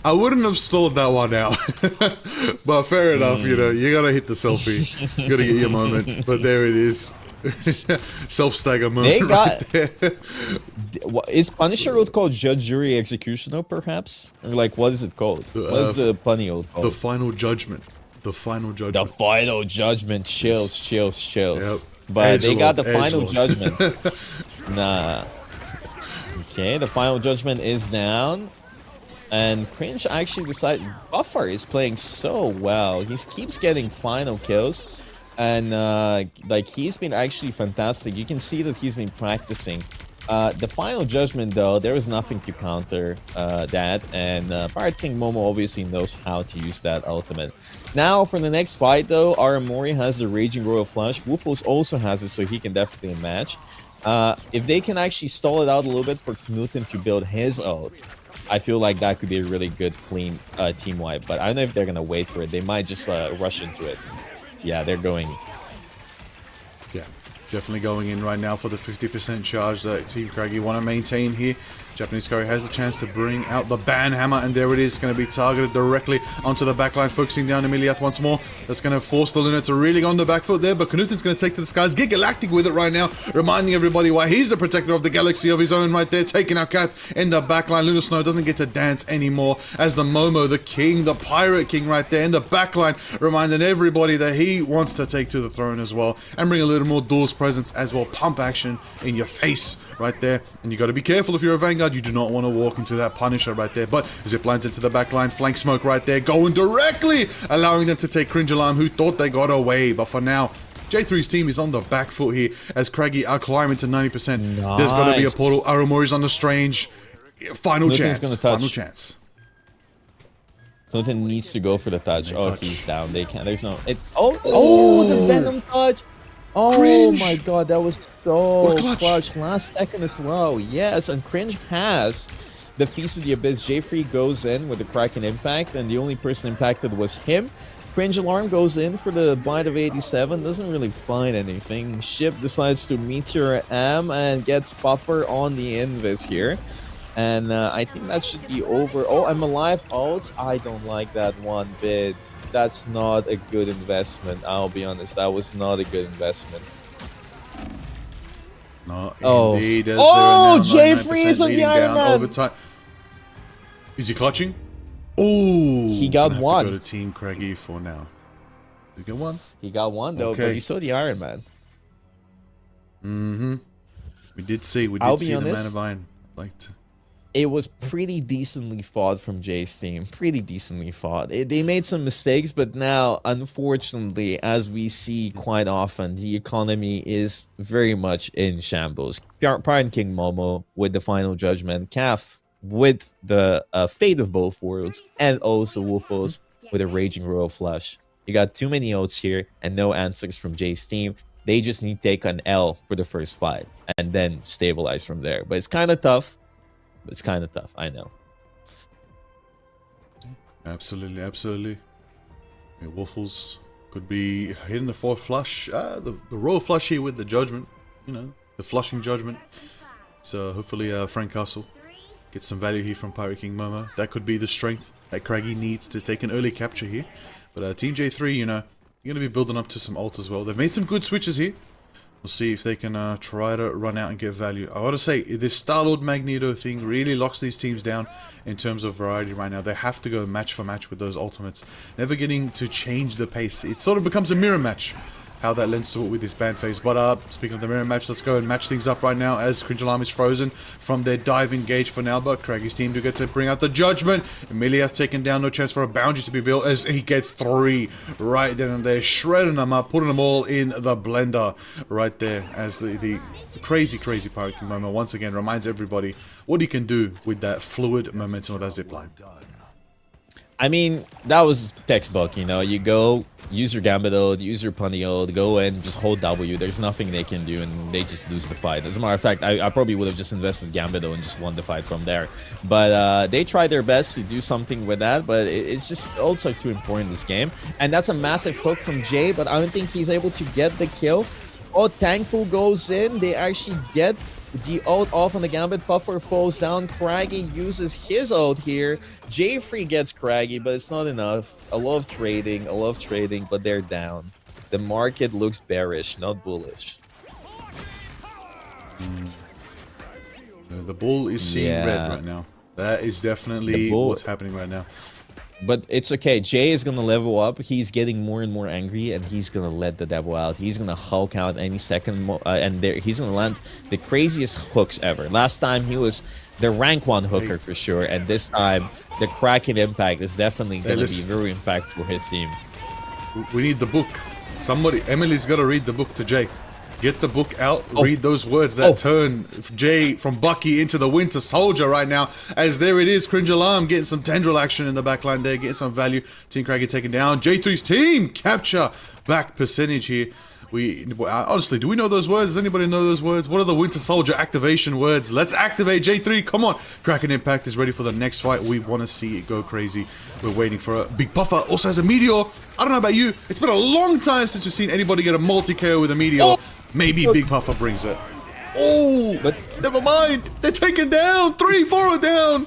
I wouldn't have stalled that one out. But fair enough, you know, you gotta hit the selfie. You gotta get your moment. But there it is. Self-stagger moment. They got... right there. Is Punisher ult called Judge, Jury, Executioner, perhaps? Or like, what is it called? What is the punny ult called? The final judgment. The final judgment. The final judgment. Chills, chills, chills. Yep. But they got the Edgelord, final edgelord. judgment. Nah. Okay, the final judgment is down. And Cringe actually decided... Buffer is playing so well. He keeps getting final kills. And, like, he's been actually fantastic. You can see that he's been practicing. The final judgment, though, there was nothing to counter that. And Pirate King Momo obviously knows how to use that ultimate. Now, for the next fight, though, Aramori has the Raging Royal Flush. Woofos also has it, so he can definitely match. If they can actually stall it out a little bit for Knuten to build his ult, I feel like that could be a really good, clean team wipe. But I don't know if they're going to wait for it. They might just rush into it. Yeah, they're going. Yeah, definitely going in right now for the 50% charge that Team Craggy want to maintain here. Japanese Curry has the chance to bring out the ban hammer, and there it is, going to be targeted directly onto the backline, focusing down Emiliath once more. That's going to force the Luna to really go on the back foot there, but Knuten's going to take to the skies, get Galactic with it right now, reminding everybody why he's the protector of the galaxy of his own right there, taking out Kath in the backline. Luna Snow doesn't get to dance anymore as the Momo, the king, the Pirate King right there in the backline, reminding everybody that he wants to take to the throne as well, and bring a little more duel's presence as well, pump action in your face right there. And you got to be careful if you're a Vanguard. You do not want to walk into that Punisher right there. But zip lines into the back line, flank smoke right there, going directly, allowing them to take Cringe Alarm, who thought they got away. But for now, J3's team is on the back foot here as Craggy are climbing to 90%. Nice. There's got to be a portal. Aramori's on the Strange. Final Knutten's chance. gonna touch. Final chance. Knuten needs to go for the touch. Oh, touch. he's down. They can't. There's no... It's... Oh, the Venom touch! Oh Cringe. my god, that was so Clutch. clutch. Last second as well. Yes, and Cringe has the Feast of the Abyss. J3 goes in with the Kraken impact, and the only person impacted was him. Cringe Alarm goes in for the bite of 87, doesn't really find anything. Ship decides to Meteor Am and gets Buffer on the invis here. And I think that should be over. Oh, I'm alive ults. I don't like that one bit. That's not a good investment. I'll be honest. That was not a good investment. No, Oh. indeed. As Oh, they're now J3 is 99% on the leading Iron down Man. over time. Is he clutching? Oh, He got gonna have one. To go to Team Craggy for now. Did he get one? He got one though, but Okay. you saw the Iron Man. Mm-hmm. We did see I'll be the Man honest. of Iron. Liked. It was pretty decently fought from Jay's team. Pretty decently fought. They made some mistakes, but now, unfortunately, as we see quite often, the economy is very much in shambles. Pirate King Momo with the final judgment, Calf with the fate of both worlds, and also Woofos with a Raging Royal Flush. You got too many oats here and no answers from Jay's team. They just need to take an L for the first fight and then stabilize from there. But it's kind of tough. It's kind of tough, I know. Absolutely, absolutely. Yeah, Waffles could be hitting the fourth flush. The royal flush here with the judgment. You know, the flushing judgment. So hopefully Frank Castle gets some value here from Pirate King Momo. That could be the strength that Craggy needs to take an early capture here. But Team J3, you know, you're going to be building up to some ult as well. They've made some good switches here. We'll see if they can try to run out and get value. I want to say, this Star-Lord Magneto thing really locks these teams down in terms of variety right now. They have to go match for match with those ultimates. Never getting to change the pace. It sort of becomes a mirror match, how that lends to it with this ban phase. But speaking of the mirror match, let's go and match things up right now as Cringe Alarm is frozen from their dive engage for now. But Craggy's team do get to bring out the judgment. Emiliath taken down, no chance for a boundary to be built as he gets 3 right then and there, shredding them up, putting them all in the blender right there as the crazy Pirate King moment once again reminds everybody what he can do with that fluid momentum of that zipline. I mean, that was textbook, you know. You go, use your Gambit ult, use your Punny ult, go in, just hold W. There's nothing they can do, and they just lose the fight. As a matter of fact, I probably would have just invested Gambit ult and just won the fight from there. But they tried their best to do something with that, but it's just also too important in this game. And that's a massive hook from Jay, but I don't think he's able to get the kill. Oh, Tankpool goes in. They actually get the ult off on the Gambit. Puffer falls down. Craggy uses his ult here. J3 gets Craggy, but it's not enough. A lot of trading, but they're down. The market looks bearish, not bullish. The bull is seeing red right now. That is definitely what's happening right now. But it's okay. Jay is gonna level up. He's getting more and more angry, and he's gonna let the devil out. He's gonna Hulk out any second, and he's gonna land the craziest hooks ever. Last time he was the rank 1 hooker for sure, and this time the Kraken impact is definitely gonna be very impactful for his team. We need the book. Somebody, Emily's gotta read the book to Jay. Get the book out, read those words that turn Jay from Bucky into the Winter Soldier right now. As there it is, Cringe Alarm getting some tendril action in the backline there, getting some value. Team Craggy taken down. J3's team capture back percentage here. Honestly, do we know those words? Does anybody know those words? What are the Winter Soldier activation words? Let's activate J3. Come on. Kraken Impact is ready for the next fight. We want to see it go crazy. We're waiting for a Big Puffer. Also has a Meteor. I don't know about you. It's been a long time since we've seen anybody get a multi-KO with a Meteor. Maybe Big Puffer brings it. Oh, but never mind. They're taken down. 3-4 are down.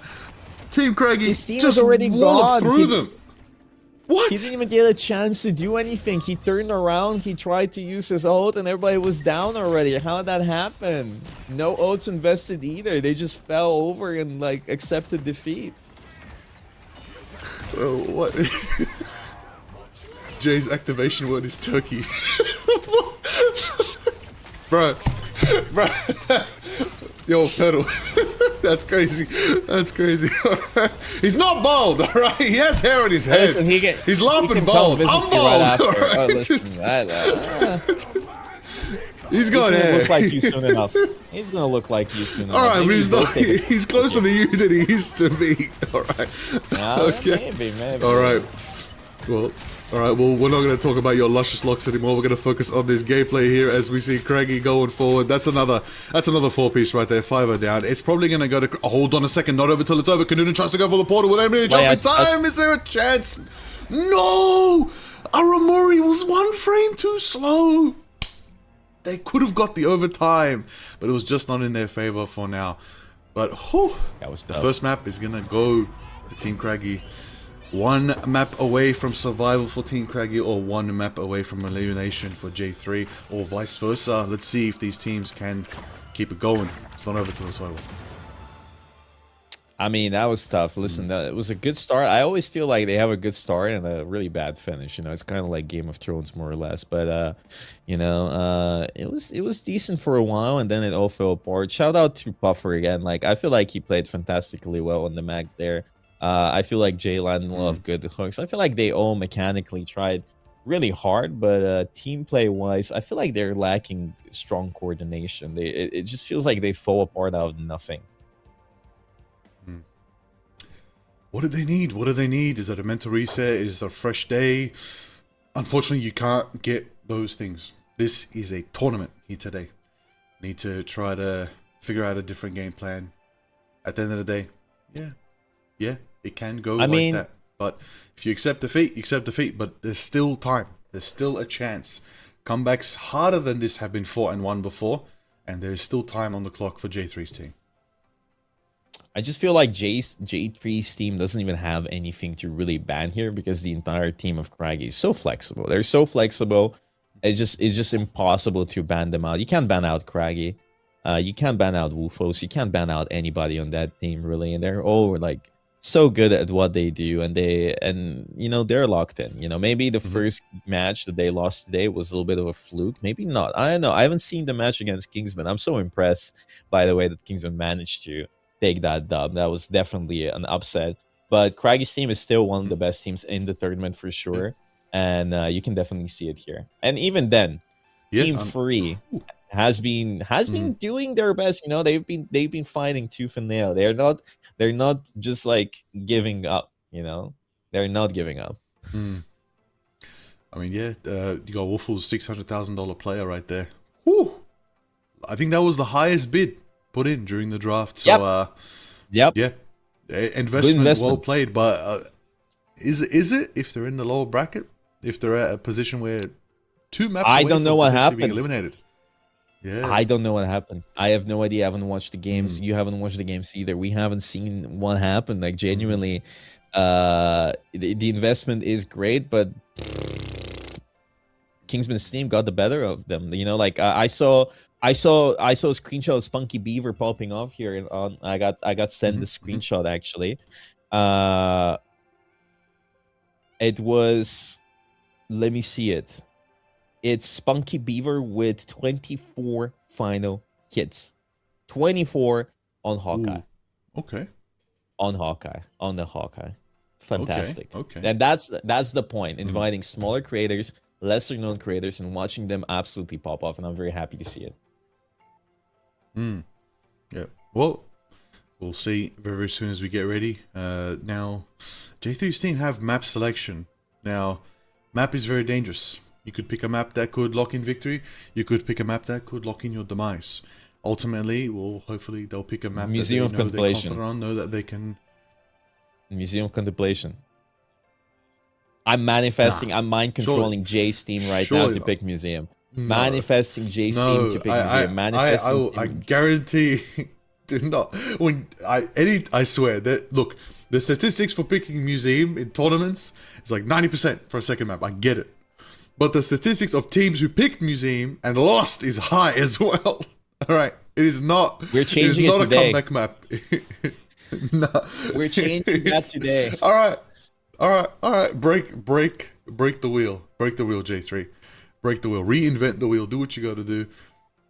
Team Craggy His team just is already walloped gone. through them. What? He didn't even get a chance to do anything. He turned around, he tried to use his ult, and everybody was down already. How did that happen? No ults invested either. They just fell over and, like, accepted defeat. What? Jay's activation word is turkey. Bro. Yo, pedal. That's crazy. That's crazy. He's not bald, all right? He has hair on his head. Listen, He's lumping bald. I'm bald. Right Right? Oh, listen, He's got he's hair. gonna look like you soon enough. He's gonna look like you soon enough. All right, but Maybe he's we'll not. take a- He's closer to you than he used to be. All right. Okay. Maybe. All right. Well. All right. Well, we're not going to talk about your luscious locks anymore. We're going to focus on this gameplay here as we see Craggy going forward. That's another 4-piece right there. 5 down. It's probably going to go to. Hold on a second. Not over till it's over. Canudan tries to go for the portal with Emily jump in time. Is there a chance? No. Aramori was 1 frame too slow. They could have got the overtime, but it was just not in their favor for now. But whew, That was the tough. first map is gonna go to Team Craggy. 1 map away from survival for Team Craggy, or 1 map away from elimination for J3, or vice versa. Let's see if these teams can keep it going. It's not over till it's over. I mean, that was tough. Listen, it was a good start. I always feel like they have a good start and a really bad finish. You know, it's kind of like Game of Thrones, more or less. But you know, it was decent for a while, and then it all fell apart. Shout out to Puffer again. Like, I feel like he played fantastically well on the Mac there. I feel like Jay landed a lot of good hooks. I feel like they all mechanically tried really hard, but team play wise, I feel like they're lacking strong coordination. It just feels like they fall apart out of nothing. What do they need? What do they need? Is it a mental reset? Is it a fresh day? Unfortunately, you can't get those things. This is a tournament here today. Need to try to figure out a different game plan. At the end of the day, yeah, it can go like that. But if you accept defeat, you accept defeat. But there's still time. There's still a chance. Comebacks harder than this have been fought and won before, and there is still time on the clock for J3's team. I just feel like J3's team doesn't even have anything to really ban here, because the entire team of Craggy is so flexible. They're so flexible. It's just impossible to ban them out. You can't ban out Craggy. You can't ban out Woofos. You can't ban out anybody on that team, really. And they're all like so good at what they do, and you know, they're locked in. You know, maybe the first match that they lost today was a little bit of a fluke. Maybe not. I don't know. I haven't seen the match against Kingsman. I'm so impressed by the way that Kingsman managed to take that dub. That was definitely an upset. But Craggy's team is still one of the best teams in the tournament for sure, and you can definitely see it here. And even then, Team Free has been doing their best. You know, they've been fighting tooth and nail. They're not just like giving up. You know, They're not giving up. I mean, yeah, you got Waffle's $600,000 player right there. Whew. I think that was the highest bid put in during the draft. So, Yep. yeah, investment well played. But is it if they're in the lower bracket? If they're at a position where 2 maps I away don't from know what potentially being happened. eliminated? Yeah, I don't know what happened. I have no idea. I haven't watched the games. You haven't watched the games either. We haven't seen what happened. Like genuinely, the investment is great, but Kingsman's team got the better of them. You know, like I saw a screenshot of Spunky Beaver popping off here, and on I got sent the screenshot actually. It was, let me see it. It's Spunky Beaver with 24 final hits. 24 on Hawkeye. Ooh. Okay. On Hawkeye. On the Hawkeye. Fantastic. Okay. And that's the point. Inviting smaller creators, lesser known creators, and watching them absolutely pop off. And I'm very happy to see it. Yeah. Well, we'll see very, very soon as we get ready. Now, J3's team have map selection. Now, map is very dangerous. You could pick a map that could lock in victory. You could pick a map that could lock in your demise. Ultimately, hopefully they'll pick a map Museum of that they know they're Contemplation. confident on, know that they can... Museum of Contemplation. I'm manifesting, I'm mind controlling Jay's team right now to pick Museum. Manifesting Jay's team to pick Museum. Manifesting. I guarantee, do not. I swear that. Look, the statistics for picking Museum in tournaments is like 90% for a second map. I get it, but the statistics of teams who picked Museum and lost is high as well. All right, it is not. We're changing it is it not today. a comeback map. No, We're changing that today. All right. Break the wheel. Break the wheel, J3. Break the wheel. Reinvent the wheel. Do what you got to do.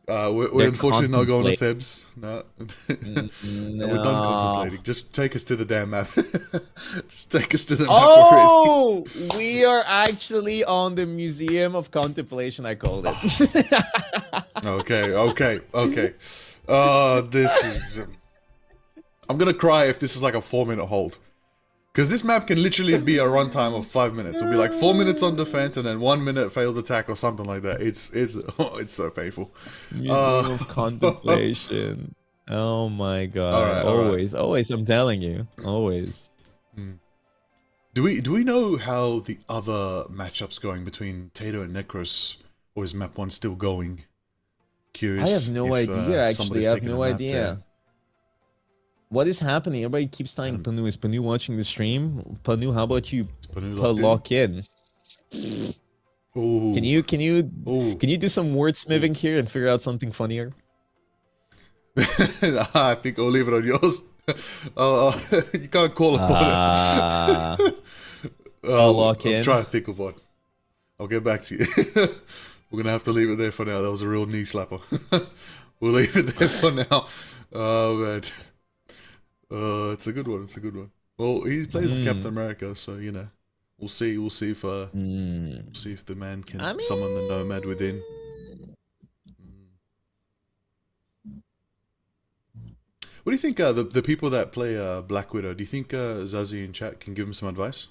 We're unfortunately not going to Thebs. No. We're done contemplating. Just take us to the damn map. Just take us to the map already. Oh, we are actually on the Museum of Contemplation, I called it. Okay. This is... I'm going to cry if this is like a 4-minute hold. Because this map can literally be a runtime of 5 minutes. It'll be like 4 minutes on defense and then 1 minute failed attack or something like that. It's so painful. Museum of Contemplation. Oh my god. Alright. Always, I'm telling you. Always. Do we know how the other matchups going between Tato and Necros, or is map 1 still going? Curious. I have no idea, actually. somebody's I have taking no a map idea. there. What is happening? Everybody keeps tying Panu. Is Panu watching the stream? Panu, how about you lock in? Ooh. Can you do some wordsmithing here and figure out something funnier? I think I'll leave it on yours. You can't call upon it. Lock in. I'm trying to think of one. I'll get back to you. We're gonna have to leave it there for now. That was a real knee slapper. We'll leave it there for now. Oh man. It's a good one. Well, he plays Captain America, so you know, we'll see if the man can summon the Nomad within. What do you think? The people that play Black Widow, do you think Zazie in chat can give him some advice?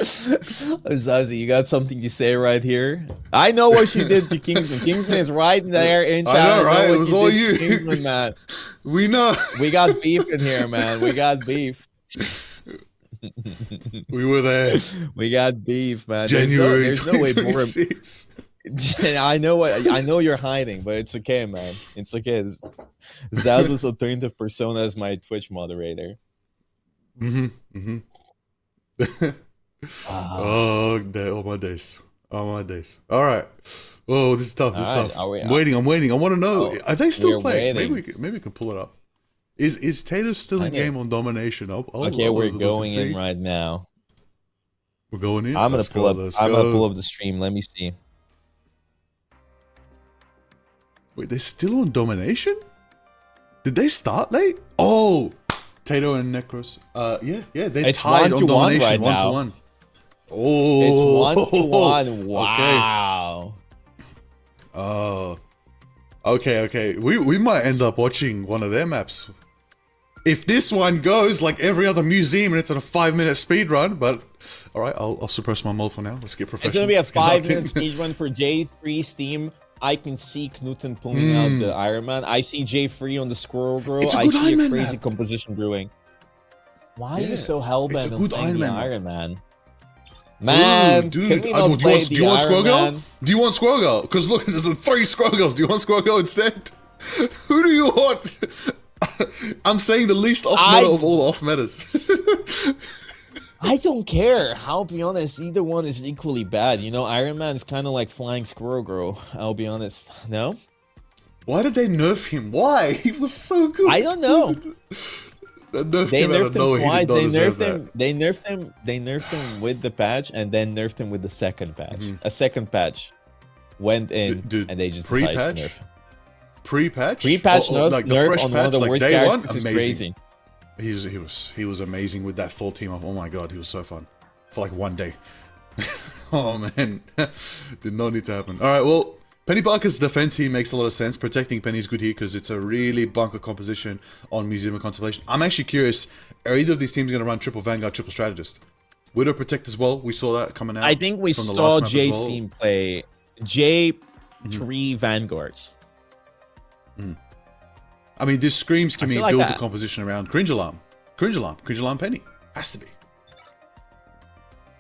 Zazie, you got something to say right here? I know what you did to Kingsman. Kingsman is right there in chat. I know, right? It was all you. Kingsman, man. We know. We got beef in here, man. We got beef. We were there. We got beef, man. January there's no way 2026. I know you're hiding, but it's okay, man. It's okay. Zaz's alternative persona is my Twitch moderator. Oh, my days. All right. Oh, this is tough. I'm waiting. I want to know. Are they still playing? Maybe we can pull it up. Is Tato still in game on domination? Okay, we're going in right now. We're going in. I'm gonna pull up the stream. Let me see. Wait, they're still on domination? Did they start late? Oh, Tato and Necros. Yeah. They tied on domination right now. 1-1. Oh, it's 1-1. Wow. Okay. Oh, okay. We might end up watching one of their maps. if this one goes like every other museum and it's on a 5-minute speed run, but all right, I'll suppress my mouth for now. Let's get professional. It's gonna be a Let's get locked in. 5-minute speedrun for J3 Steam. I can see Knuten pulling out the Iron Man. I see J3 on the Squirrel Girl. It's a I good see Iron a Man crazy map. composition brewing. Why are Yeah, you so it's a hellbent on good playing the Iron Man map. Iron Man? Man, Ooh, dude, can we I- not do you play want, the do you want Iron Squirrel Girl? Man? Do you want Squirrel Girl? Because look, there's 3 Squirrel Girls. Do you want Squirrel Girl instead? Who do you want? I'm saying the least off meta of all the off metas. I don't care. I'll be honest. Either one is equally bad. You know, Iron Man is kind of like Flying Squirrel Girl. I'll be honest. No? Why did they nerf him? Why? He was so good. I don't know. They nerfed They him out of nerfed him nowhere. He twice. did They not deserve nerfed that. him. They nerfed him with the patch, and then nerfed him with the second patch. A second patch went in, Dude, and they just decided to pre-patch? nerf him. Pre-patch? Pre-patch Or, nerf, like the nerf fresh on one of the patch, like worst day one? characters is Amazing. crazy. He was amazing with that full team up. Oh my god, he was so fun. For like one day. Oh man. Did not need to happen. Alright, well, Penny Parker's defense here makes a lot of sense. Protecting Penny's good here because it's a really bunker composition on Museum of Contemplation. I'm actually curious, are either of these teams going to run triple Vanguard, triple Strategist? Widow Protect as well. We saw that coming out. I think we from the saw last map as Jay's well. team play J3 Vanguards. I mean, this screams to I me feel like build that- the composition around Cringe Alarm. Cringe Alarm. Cringe Alarm Penny. Has to be.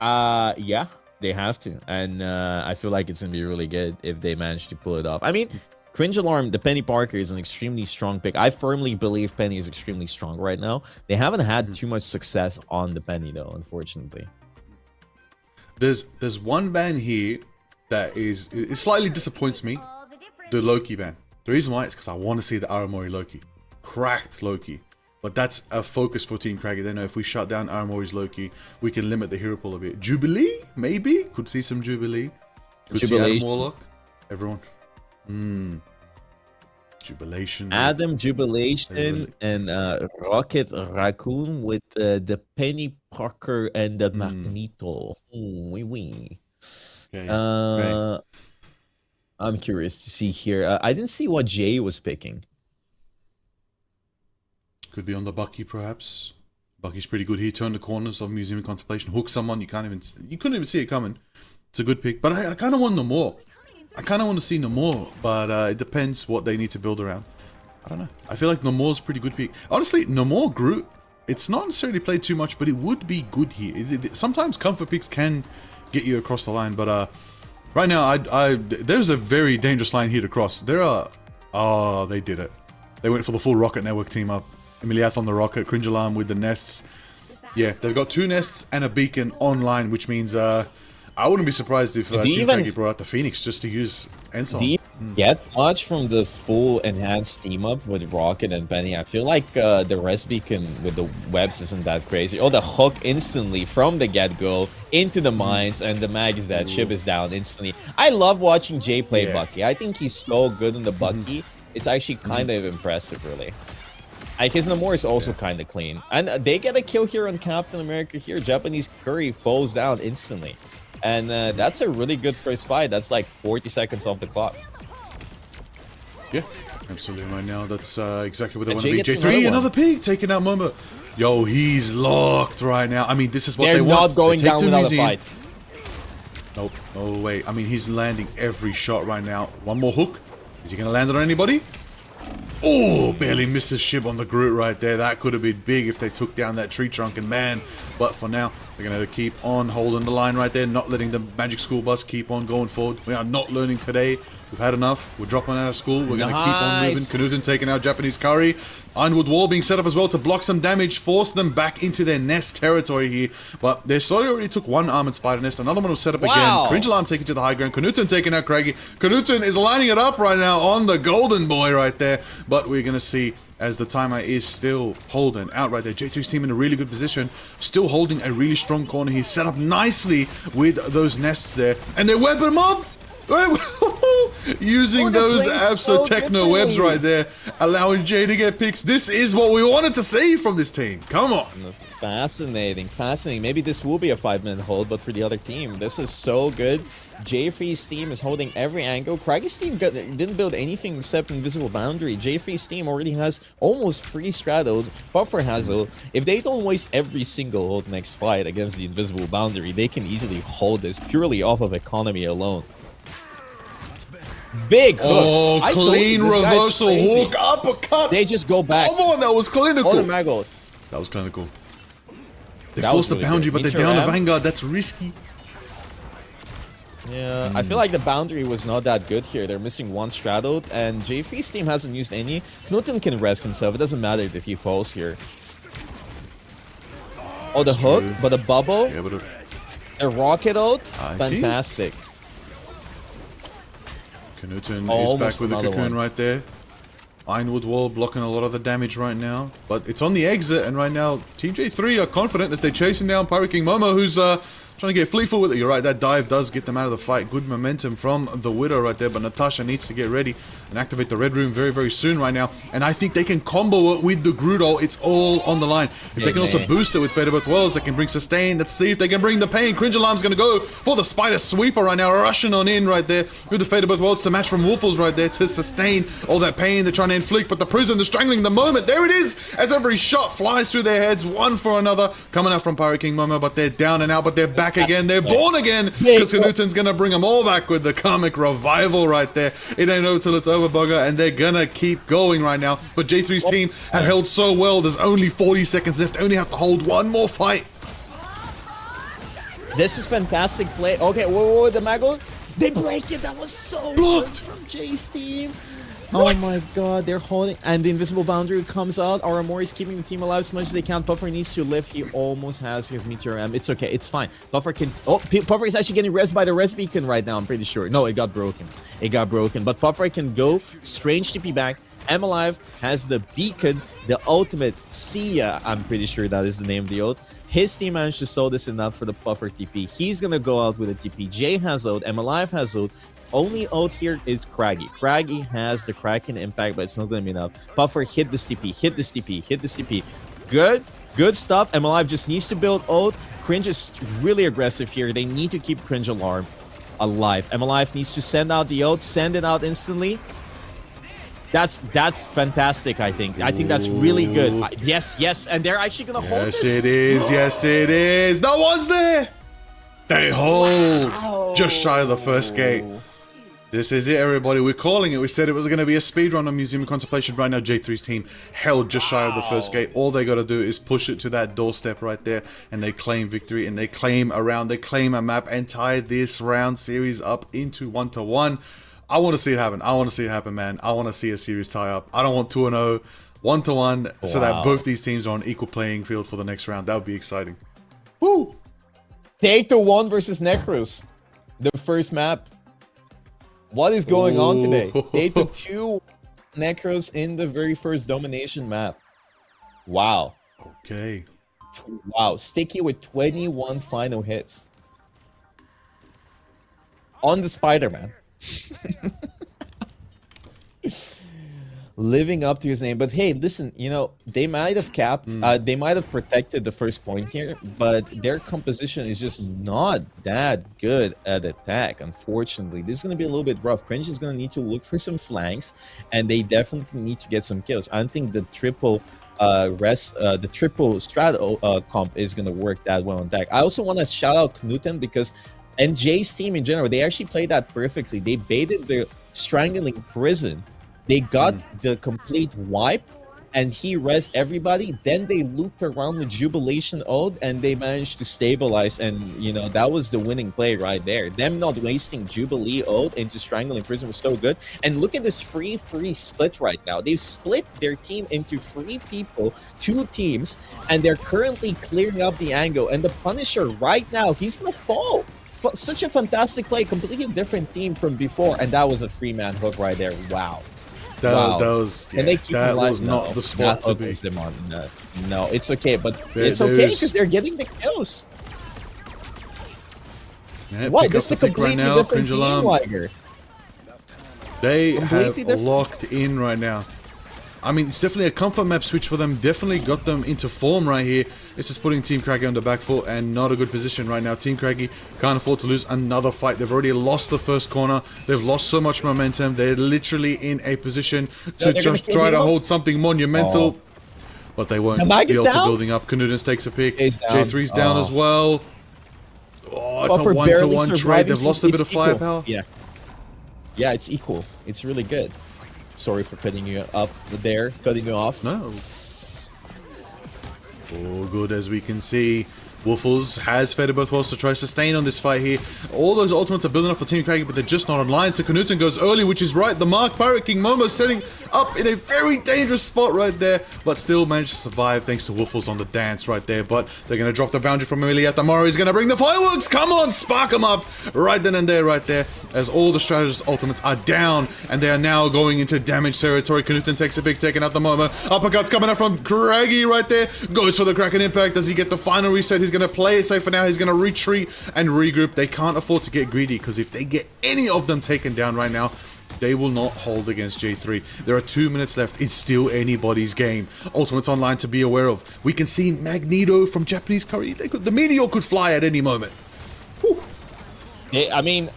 Yeah, they have to, and I feel like it's gonna be really good if they manage to pull it off. I mean, Cringe Alarm, the Penny Parker is an extremely strong pick. I firmly believe Penny is extremely strong right now. They haven't had too much success on the Penny though, unfortunately. There's one ban here that it slightly disappoints me. All the difference. The Loki ban. The reason why is because I want to see the Aramori Loki. Cracked Loki. But that's a focus for Team Craggy. They know if we shut down Aramori's Loki, we can limit the hero pool a bit. Jubilee? Maybe? Could see some Jubilee. Could see Adam Jubilation. Warlock. Everyone. Jubilation. Adam Jubilation and Rocket Raccoon with the Penny Parker and the Magneto. Oui, oui. Okay, okay. I'm curious to see here. I didn't see what Jay was picking. Could be on the Bucky, perhaps. Bucky's pretty good here. Turn the corners of Museum of Contemplation. Hook someone. You couldn't even see it coming. It's a good pick. But I kind of want no more. I kind of want to see no more. But it depends what they need to build around. I don't know. I feel like Nomor's a pretty good pick. Honestly, Nomor Groot, it's not necessarily played too much, but it would be good here. Sometimes comfort picks can get you across the line. But right now, there's a very dangerous line here to cross. Oh, they did it. They went for the full Rocket Network team up. Emiliath on the Rocket, Cringe Alarm with the nests. Yeah, they've got 2 nests and a beacon online, which means I wouldn't be surprised if Team Craggy brought out the Phoenix just to use Ensign. Do you get much from the full enhanced team up with Rocket and Penny? I feel like the rest beacon with the webs isn't that crazy. Oh, the hook instantly from the get-go into the mines, and the mag is dead. Ship is down instantly. I love watching Jay play Bucky. I think he's so good in the Bucky. It's actually kind of impressive, really. His Namor is also kind of clean. And they get a kill here on Captain America here. Japanese Curry falls down instantly. And that's a really good first fight. That's like 40 seconds off the clock. Yeah, absolutely. Right now, that's exactly what they And want to Jay be. gets J3, another another one. pig, taking out Momo. Yo, he's locked right now. I mean, this is what They're they want. not going They take down to without a museum. fight. Nope. No way. I mean, he's landing every shot right now. One more hook. Is he going to land it on anybody? Oh, barely misses Shib on the Groot right there. That could have been big if they took down that tree trunk and man. But for now, they're going to keep on holding the line right there, not letting the Magic School Bus keep on going forward. We are not learning today. We've had enough. We're dropping out of school. We're going to keep on moving. Nice. Knuten taking out Japanese Curry. Ironwood Wall being set up as well to block some damage, force them back into their nest territory here. But they slowly already took one Armored Spider Nest. Another one was set up Wow. again. Cringe Alarm taken to the high ground. Knuten taking out Craggy. Knuten is lining it up right now on the Golden Boy right there. But we're going to see as the timer is still holding out right there. J3's team in a really good position. Still holding a really strong corner. He's set up nicely with those nests there. And they web him up! Using they're those playing so Abso-Techno webs differently. right there, allowing Jay to get picks. This is what we wanted to see from this team. Come on. Fascinating, fascinating. Maybe this will be a 5-minute hold, but for the other team, this is so good. J3's team is holding every angle. Craggy's team didn't build anything except Invisible Boundary. J3's team already has almost 3 straddles. Buffer has ult. If they don't waste every single ult next fight against the Invisible Boundary, they can easily hold this purely off of economy alone. Big hook. Oh, I told clean you, this guy's reversal crazy. hook uppercut. They just go back. Come on, that was clinical. Hold the mag ult. That was clinical. They That forced was the really boundary, good. but they're Meteor down to Ram. Vanguard. That's risky. Yeah, I feel like the boundary was not that good here. They're missing 1 straddled, and J3's team hasn't used any. Knuten can rest himself. It doesn't matter if he falls here. Oh, the hook, true. but the bubble, Yeah, but the rocket ult, I see. fantastic. Knuten is Almost back with the another cocoon one. right there. Ironwood wall blocking a lot of the damage right now, but it's on the exit, and right now Team J3 are confident as they're chasing down Pirate King Momo, who's trying to get fleetful with it. You're right, that dive does get them out of the fight. Good momentum from the Widow right there, but Natasha needs to get ready and activate the Red Room very, very soon right now, and I think they can combo it with the Grudo. It's all on the line. If they can also boost it with Fate of Both Worlds, they can bring Sustain. Let's see if they can bring the pain. Cringe Alarm's going to go for the Spider Sweeper right now, rushing on in right there with the Fate of Both Worlds to match from Wolfles right there to sustain all that pain they're trying to inflict, but the prison, the strangling, the moment, there it is, as every shot flies through their heads, one for another, coming out from Pirate King Momo, but they're down and out, but they're back again, they're born again, because Knuten's going to bring them all back with the Karmic Revival right there. It ain't over till it's over, Bogur, and they're going to keep going right now, but J3's team have held so well, there's only 40 seconds left, only have to hold one more fight. This is fantastic play. Okay, whoa, the mag ult. They break it. That was so Blocked. good from Jay's team. What? Oh my god, they're holding, and the Invisible Boundary comes out. Aramori is keeping the team alive as much as they can. Buffer needs to live. He almost has his Meteor M. It's okay, it's fine. Buffer can. Oh, Buffer is actually getting res by the res beacon right now. I'm pretty sure. No, it got broken. It got broken. But Buffer can go. Strange TP back. M Alive has the beacon, the ultimate. See ya. I'm pretty sure that is the name of the ult. His team managed to slow this enough for the Buffer TP. He's gonna go out with a TP. Jay has ult. M Alive has ult. Only ult here is Craggy. Craggy has the Kraken impact, but it's not going to be enough. Buffer, hit this TP, hit this TP, hit this TP. Good stuff. M Alive just needs to build ult. Cringe is really aggressive here. They need to keep Cringe Alarm alive. M Alive needs to send out the ult, send it out instantly. That's fantastic, I think. I think that's really good. Yes, and they're actually going to hold Yes, this. it is. Yes, it is. No one's there. They hold just shy of the first gate. This is it, everybody. We're calling it. We said it was going to be a speedrun on Museum of Contemplation. Right now, J3's team held just shy of the first gate. All they got to do is push it to that doorstep right there, and they claim victory, and they claim a round, they claim a map, and tie this round series up into 1-1. I want to see it happen. I want to see it happen, man. I want to see a series tie up. I don't want 2-0, 1-1, so that both these teams are on equal playing field for the next round. That would be exciting. Woo! Take to 1 versus Necros. The first map. What is going on today? They took 2 Necros in the very first domination map. Wow. Okay. Wow. Sticky with 21 final hits. On the Spider-Man. Living up to his name. But hey, listen, you know, they might have capped, they might have protected the first point here, but their composition is just not that good at attack, unfortunately. This is going to be a little bit rough. Cringe is going to need to look for some flanks, and they definitely need to get some kills. I don't think the triple straddle comp is going to work that well on attack. I also want to shout out Knuten because, and Jay's team in general, they actually played that perfectly. They baited the strangling prison. They got the complete wipe, and he rezzed everybody. Then they looped around with Jubilation ult, and they managed to stabilize. And, you know, that was the winning play right there. Them not wasting Jubilee ult into Strangling Prison was so good. And look at this free split right now. They've split their team into 3 people, 2 teams, and they're currently clearing up the angle. And the Punisher right now, he's going to fall. Such a fantastic play, completely different team from before. And that was a free man hook right there. Wow. That was, yeah, and they keep that him alive? was not the spot to be. Them on. No, it's okay, but it's okay because they're getting the kills. Yeah, What? This is a completely now, different Cringe team, Alarm. Liger. They Completely have different. locked in right now. I mean, it's definitely a comfort map switch for them. Definitely got them into form right here. It's just putting Team Craggy on the back foot and not a good position right now. Team Craggy can't afford to lose another fight. They've already lost the first corner. They've lost so much momentum. They're literally in a position to just try to hold something monumental. But they won't be able to building up. Knudens takes a pick. J3's down as well. Oh, it's a 1-to-1 trade. They've lost a bit of firepower. Yeah. Yeah, it's equal. It's really good. Sorry for cutting you up there, cutting you off. No. All good, as we can see. Woofles has faded both worlds to try to sustain on this fight here. All those ultimates are building up for Team Craggy, but they're just not online. So Knudsen goes early, which is right. The mark. Pirate King Momo setting up in a very dangerous spot right there, but still managed to survive thanks to Woofles on the dance right there. But they're going to drop the boundary from Emily. Tomorrow he's going to bring the fireworks. Come on, spark them up right then and there, right there, as all the strategist ultimates are down, and they are now going into damage territory. Knudsen takes a big taken out the Momo. Uppercuts coming out from Craggy right there. Goes for the Kraken impact. Does he get the final reset? He's going to play it safe for now. He's going to retreat and regroup. They can't afford to get greedy, because if they get any of them taken down right now, they will not hold against J3. There are 2 minutes left. It's still anybody's game. Ultimates online to be aware of. We can see Magneto from Japanese Curry. The Meteor could fly at any moment. Whew. I mean,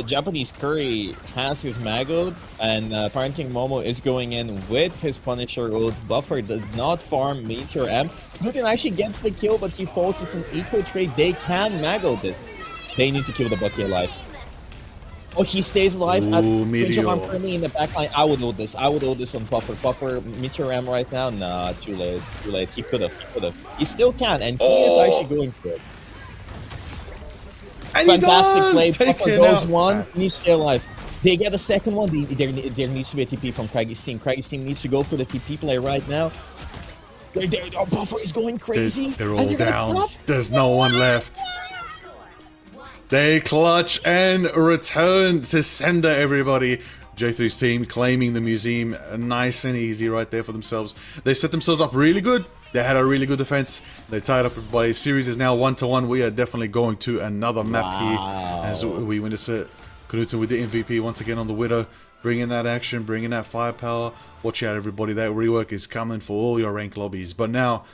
Japanese Curry has his Mag ult, and Pirate King Momo is going in with his Punisher ult. Buffer does not farm Meteor M. Knudsen actually gets the kill, but he forces an eco trade. They can Mag ult this. They need to kill the Bucky alive. Oh, he stays alive. Meteor. I'm currently in the backline. I would ult this. I would ult this on Buffer. Buffer, Meteor M right now? Nah, too late. Too late. He could have. He could have. He still can, and he is actually going for it. And Fantastic play. Take Buffer goes one, and you stay alive. They get a second one. There needs to be a TP from Craggy's team. Craggy's team needs to go for the TP play right now. Oh, Buffer is going crazy. They're all down. There's no one left. They clutch and return to sender, everybody. J3's team claiming the museum nice and easy right there for themselves. They set themselves up really good. They had a really good defense. They tied up everybody. Series is now 1-1. We are definitely going to another map here as we win this. Knudsen with the MVP once again on the Widow. Bringing that action, bringing that firepower. Watch out, everybody. That rework is coming for all your rank lobbies. But now,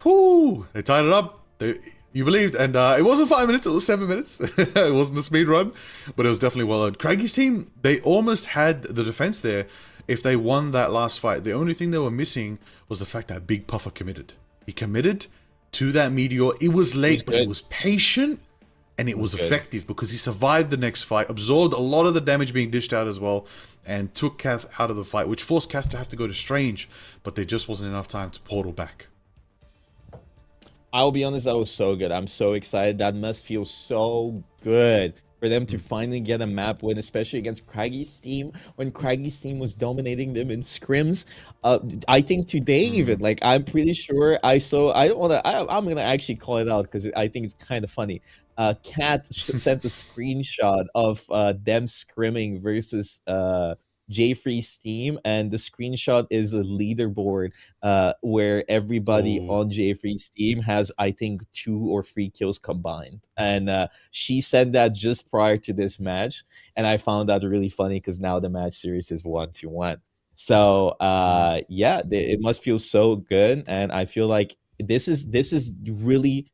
whoo, they tied it up. You believed, and it wasn't 5 minutes, it was 7 minutes. It wasn't a speed run, but it was definitely well earned. Craggy's team, they almost had the defense there if they won that last fight. The only thing they were missing was the fact that Big Puffer committed. He committed to that Meteor. It was late, but it was patient, and it was effective because he survived the next fight, absorbed a lot of the damage being dished out as well, and took Kath out of the fight, which forced Kath to have to go to Strange, but there just wasn't enough time to portal back. I'll be honest, that was so good. I'm so excited. That must feel so good for them to finally get a map win, especially against Craggy's team, when Craggy's team was dominating them in scrims. I think today even, like, I'm pretty sure I saw, I'm gonna actually call it out because I think it's kind of funny. Kat sent a screenshot of them scrimming versus J3's team, and the screenshot is a leaderboard where everybody on J3's team has, I think, 2 or 3 kills combined, and she sent that just prior to this match, and I found that really funny because now the match series is 1-1. So yeah, it must feel so good, and I feel like this is really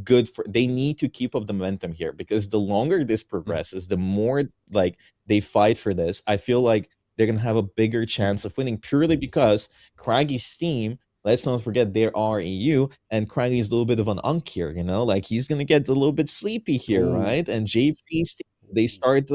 good for, they need to keep up the momentum here, because the longer this progresses, the more like they fight for this, I feel like they're gonna have a bigger chance of winning, purely because Craggy's team, let's not forget, they are EU, and Craggy's a little bit of an unk here, you know, like he's gonna get a little bit sleepy here, right? And J3's team, they start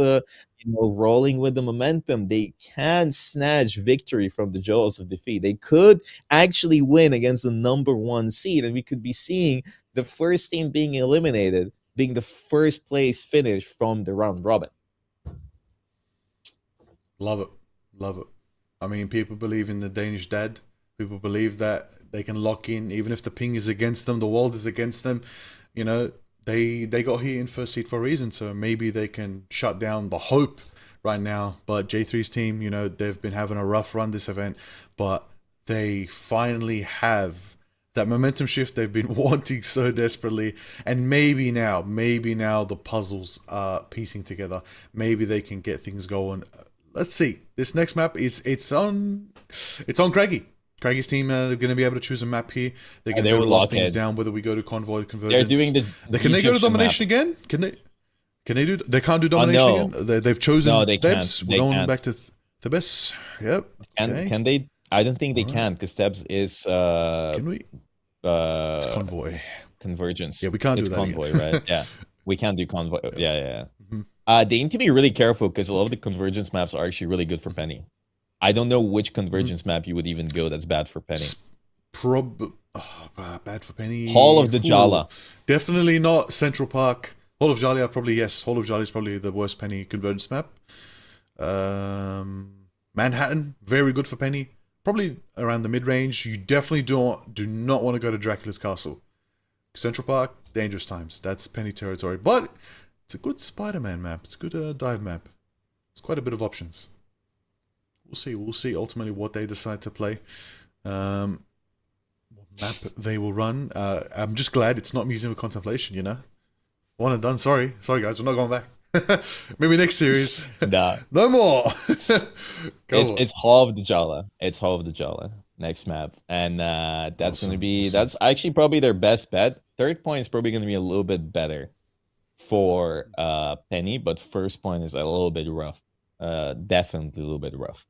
rolling with the momentum. They can snatch victory from the jaws of defeat. They could actually win against the #1 seed, and we could be seeing the first team being eliminated being the first place finish from the round robin. Love it. Love it. I mean, people believe in the Danish dad. People believe that they can lock in, even if the ping is against them, the world is against them. You know, they got here in first seed for a reason, so maybe they can shut down the hope right now. But J3's team, you know, they've been having a rough run this event, but they finally have that momentum shift they've been wanting so desperately. And maybe now the puzzles are piecing together. Maybe they can get things going let's see. This next map is it's on Craggy. Craggy's team are going to be able to choose a map here. They're going they to will lock lock things it. down whether we go to convoy convergence. They're doing the Can they go to Egyptian domination map. again? Can they do? They can't do domination no. again. They've chosen. No, they can't. Thebes. They We're going can't. back to Thebes. Yep. Okay. Can they? I don't think they can because Steps is Can we? It's convoy. convergence. Yeah, we can't do it's that convoy, again. right? Yeah, we can't do convoy. Yeah. Mhm. They need to be really careful because a lot of the convergence maps are actually really good for Penny. I don't know which convergence map you would even go that's bad for Penny. Bad for Penny. Hall of the Ooh. Jala. Definitely not Central Park. Hall of Jalia, probably yes. Hall of Jalia is probably the worst Penny convergence map. Manhattan, very good for Penny. Probably around the mid range. You definitely do not want to go to Dracula's Castle. Central Park, dangerous times. That's Penny territory, but it's a good Spider-Man map. It's a good dive map. It's quite a bit of options. We'll see ultimately what they decide to play. What map they will run. I'm just glad it's not Museum of Contemplation, you know? One and done, sorry guys, we're not going back. Maybe next series. Nah. No more. It's Hall of the Jala. It's Hall of the Jala. Next map. And that's Awesome, gonna be awesome. that's actually probably their best bet. Third point is probably gonna be a little bit better for Penny, but first point is a little bit rough. Definitely a little bit rough.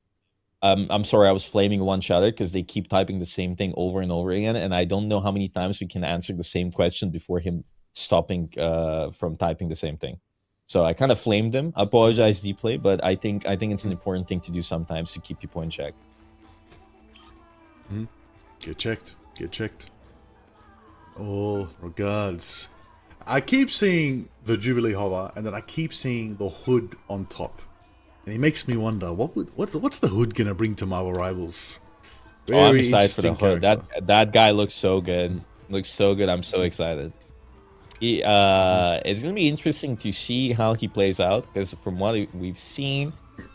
I'm sorry, I was flaming one shouter because they keep typing the same thing over and over again, and I don't know how many times we can answer the same question before him stopping from typing the same thing. So I kind of flamed him. I apologize deeply, but I think it's an important thing to do sometimes to keep people in check. Get checked. All regards. I keep seeing the Jubilee hover, and then I keep seeing the hood on top. And it makes me wonder, what's the hood gonna bring to Marvel Rivals? I'm excited for the interesting hood. character. That guy looks so good. Looks so good. I'm so excited. It's gonna be interesting to see how he plays out because from what we've seen,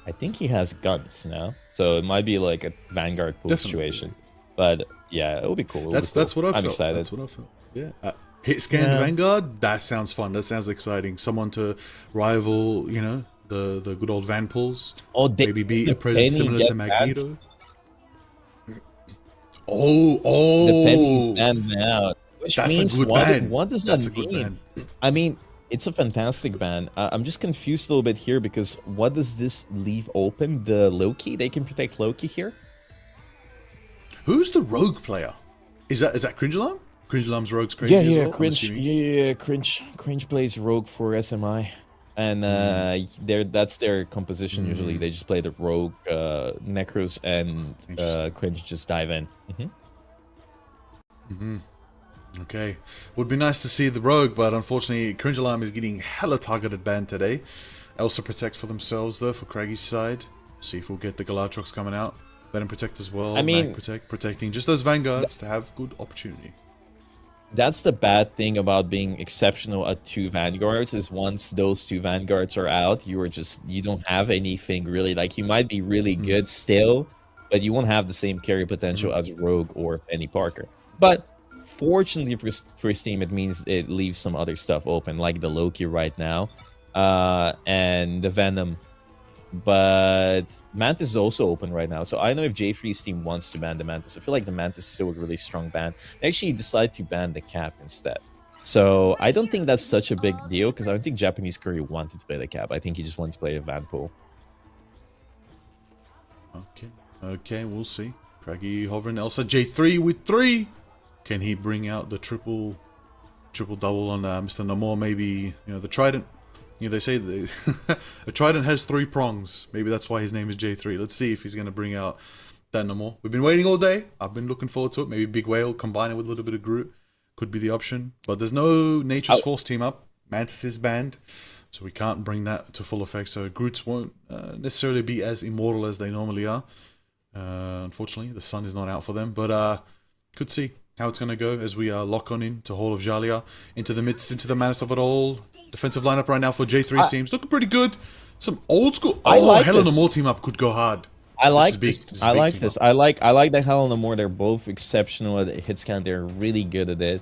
I think he has guns now, so it might be like a Vanguard pool Definitely. situation. But yeah, it'll be cool. That's what I felt. I'm excited. That's what I felt. Yeah. Hit scan Yeah. Vanguard. That sounds fun. That sounds exciting. Someone to rival, you know, the good old Van pulls. Oh, Maybe be the a presence Penny similar get to Magneto. banned. Oh, The Penny's banned out, which That's a means good what? ban. What does That's that a good mean? ban. I mean, it's a fantastic ban. I'm just confused a little bit here because what does this leave open? The Loki? They can protect Loki here? Who's the rogue player? Is that Cringe Alarm? Cringe Alarm's rogue's crazy as well, I'm Cringe. assuming. Yeah, Cringe plays Rogue for SMI. And that's their composition usually. They just play the Rogue, Necros, and Interesting. Cringe just dive in. Okay. Would be nice to see the rogue, but unfortunately, Cringe Alarm is getting hella targeted ban today. Elsa protect for themselves, though, for Craggy's side. See if we'll get the Galatrox coming out. Let him protect as well. I mean- Mag protecting. Just those Vanguards to have good opportunity. That's the bad thing about being exceptional at 2 Vanguards is once those 2 Vanguards are out, you don't have anything really. Like, you might be really good still, but you won't have the same carry potential as Rogue or Penny Parker. But fortunately for his team, it means it leaves some other stuff open, like the Loki right now, and the Venom. But Mantis is also open right now, so I don't know if J3's team wants to ban the Mantis. I feel like the Mantis is still a really strong ban. They actually decided to ban the Cap instead. So I don't think that's such a big deal, because I don't think Japanese Curry wanted to play the Cap. I think he just wanted to play a Van Pool. Okay, we'll see. Craggy hovering Elsa. J3 with 3. Can he bring out the triple double on Mr. Namor? Maybe, you know, the Trident. You know, they say a Trident has 3 prongs. Maybe that's why his name is J3. Let's see if he's going to bring out that Namor. We've been waiting all day. I've been looking forward to it. Maybe Big Whale, combine it with a little bit of Groot. Could be the option. But there's no Nature's Force team up. Mantis is banned. So we can't bring that to full effect. So Groots won't necessarily be as immortal as they normally are. Unfortunately, the sun is not out for them. But could see how it's going to go as we lock on in to Hall of Jalia. Into the midst, into the madness of it all. Defensive lineup right now for J3's teams. Looking pretty good. Some old school. I like Helen this. Namor team up could go hard. I like is big. this. This is I big like team this. up. I like that Hell and Namor. They're both exceptional at hit scan. They're really good at it.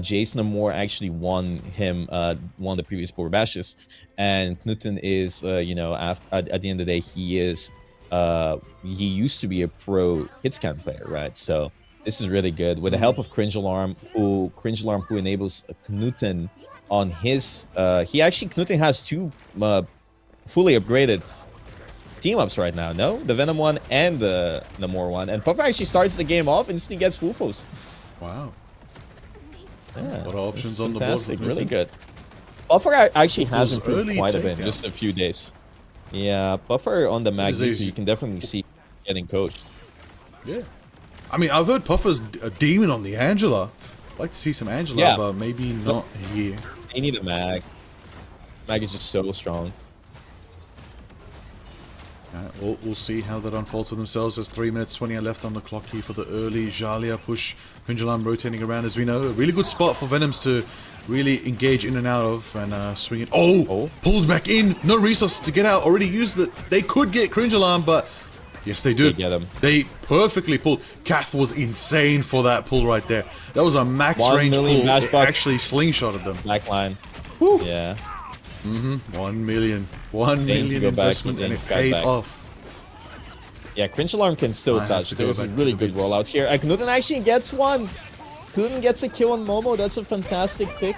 Jason Namor actually won the previous Bogur bashes, and Knuten is at the end of the day he used to be a pro hit scan player, right? So this is really good with the help of Cringe Alarm, who enables Knuten on his. Knuten has two fully upgraded team ups right now. No, the Venom one and the Namor one, and Puffer actually starts the game off and instantly gets Fufos. Wow. Yeah, What options this is on the board for fantastic, really Knuten? good. Buffer actually has Fufos improved early quite a bit in takedown. just a few days. Yeah, Buffer on the Magneto, you can definitely see getting coached. Yeah. I mean, I've heard Puffer's a demon on the Angela. I'd like to see some Angela, Yeah. but maybe not here. They need a Mag. Mag is just so strong. We'll see how that unfolds for themselves. There's 3 minutes 20 left on the clock here for the early Jalia push. Pendulum rotating around, as we know. A really good spot for Venoms to really engage in and out of and swing it. Oh! Pulls back in. No resources to get out. Already used it. They could get Cringe Alarm, but yes, they did. They get him. They perfectly pulled. Kath was insane for that pull right there. That was a max 1 range million pull. bash It buck. actually slingshotted them. Backline. Yeah. 1 million. 1 They need to million go back investment, and and it cut paid back. off. Yeah, Cringe Alarm can still I have touch. to go There's back to really the good bits. rollouts here. Knuten actually gets one. Knuten gets a kill on Momo. That's a fantastic pick.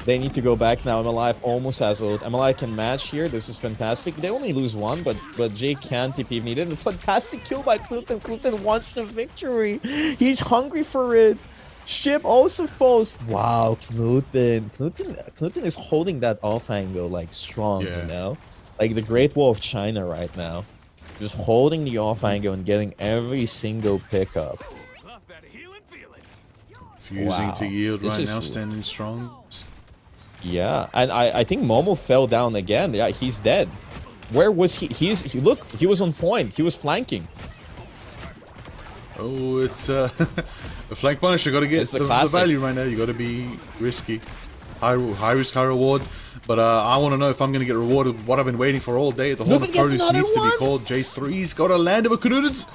They need to go back now. MLI almost has ult. MLI can match here. This is fantastic. They only lose one, but Jay can TP if needed. A fantastic kill by Knuten. Knuten wants the victory. He's hungry for it. Ship also falls. Wow, Knuten is holding that off angle like strong, Yeah. you know? Like the Great Wall of China right now. Just holding the off angle and getting every single pickup. Fusing Wow. to yield This right is- now, standing strong. Yeah, and I think Momo fell down again. Yeah, he's dead. Where was he? Look, he was on point. He was flanking. Oh, it's a flank punish. You got to get It's the the classic. value right now. You got to be risky, high risk, high reward. But I want to know if I'm going to get rewarded with what I've been waiting for all day. The whole Look, of he gets produce another needs to be one. called. J3's got to land it with Knudens.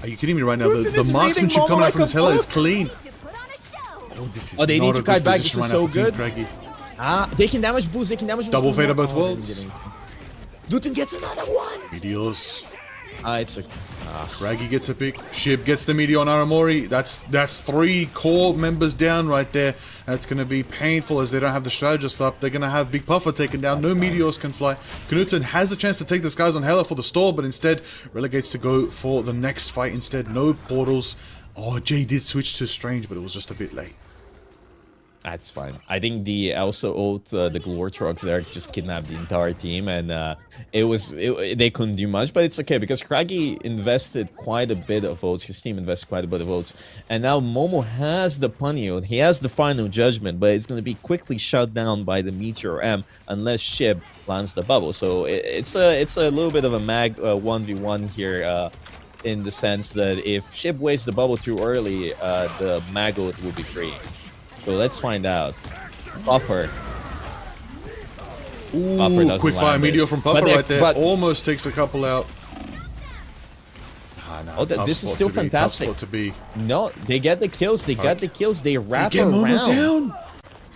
Are you kidding me right now? Knudsen The is marksmanship reading coming Momo out from like his a hella is book. clean. To put on a show. Oh, this is Oh, they not need a to good kite back. position This is right now so for Team good. Craggy. They can damage boost. They can damage boost. Double no fade more. of both Oh, worlds. they're getting- Knuten gets another one. Meteors. It's a Craggy gets a pick. Shib gets the meteor on Aramori. That's 3 core members down right there. That's going to be painful as they don't have the strategist up. They're going to have Big Puffer taken down. No meteors can fly. Knudsen has the chance to take this guys on Hela for the stall, but instead relegates to go for the next fight instead. No portals. Oh, Jay did switch to Strange, but it was just a bit late. That's fine. I think the also ult, the Glor trucks there just kidnapped the entire team, and they couldn't do much, but it's okay because Craggy invested quite a bit of votes. His team invested quite a bit of votes, and now Momo has the Punio. He has the final judgment, but it's going to be quickly shut down by the Meteor M unless Shib lands the bubble. So it's a little bit of a mag 1v1 here. In the sense that if Shib wastes the bubble too early, the mag ult will be free. So let's find out. Buffer. Buffer Ooh, doesn't quick fire land meteor it. from Puffer But they- right there. but- Almost takes a couple out. Oh, this is still fantastic. Tough spot to be. No, they get the kills. They get the kills. They wrap Get Momo around. down.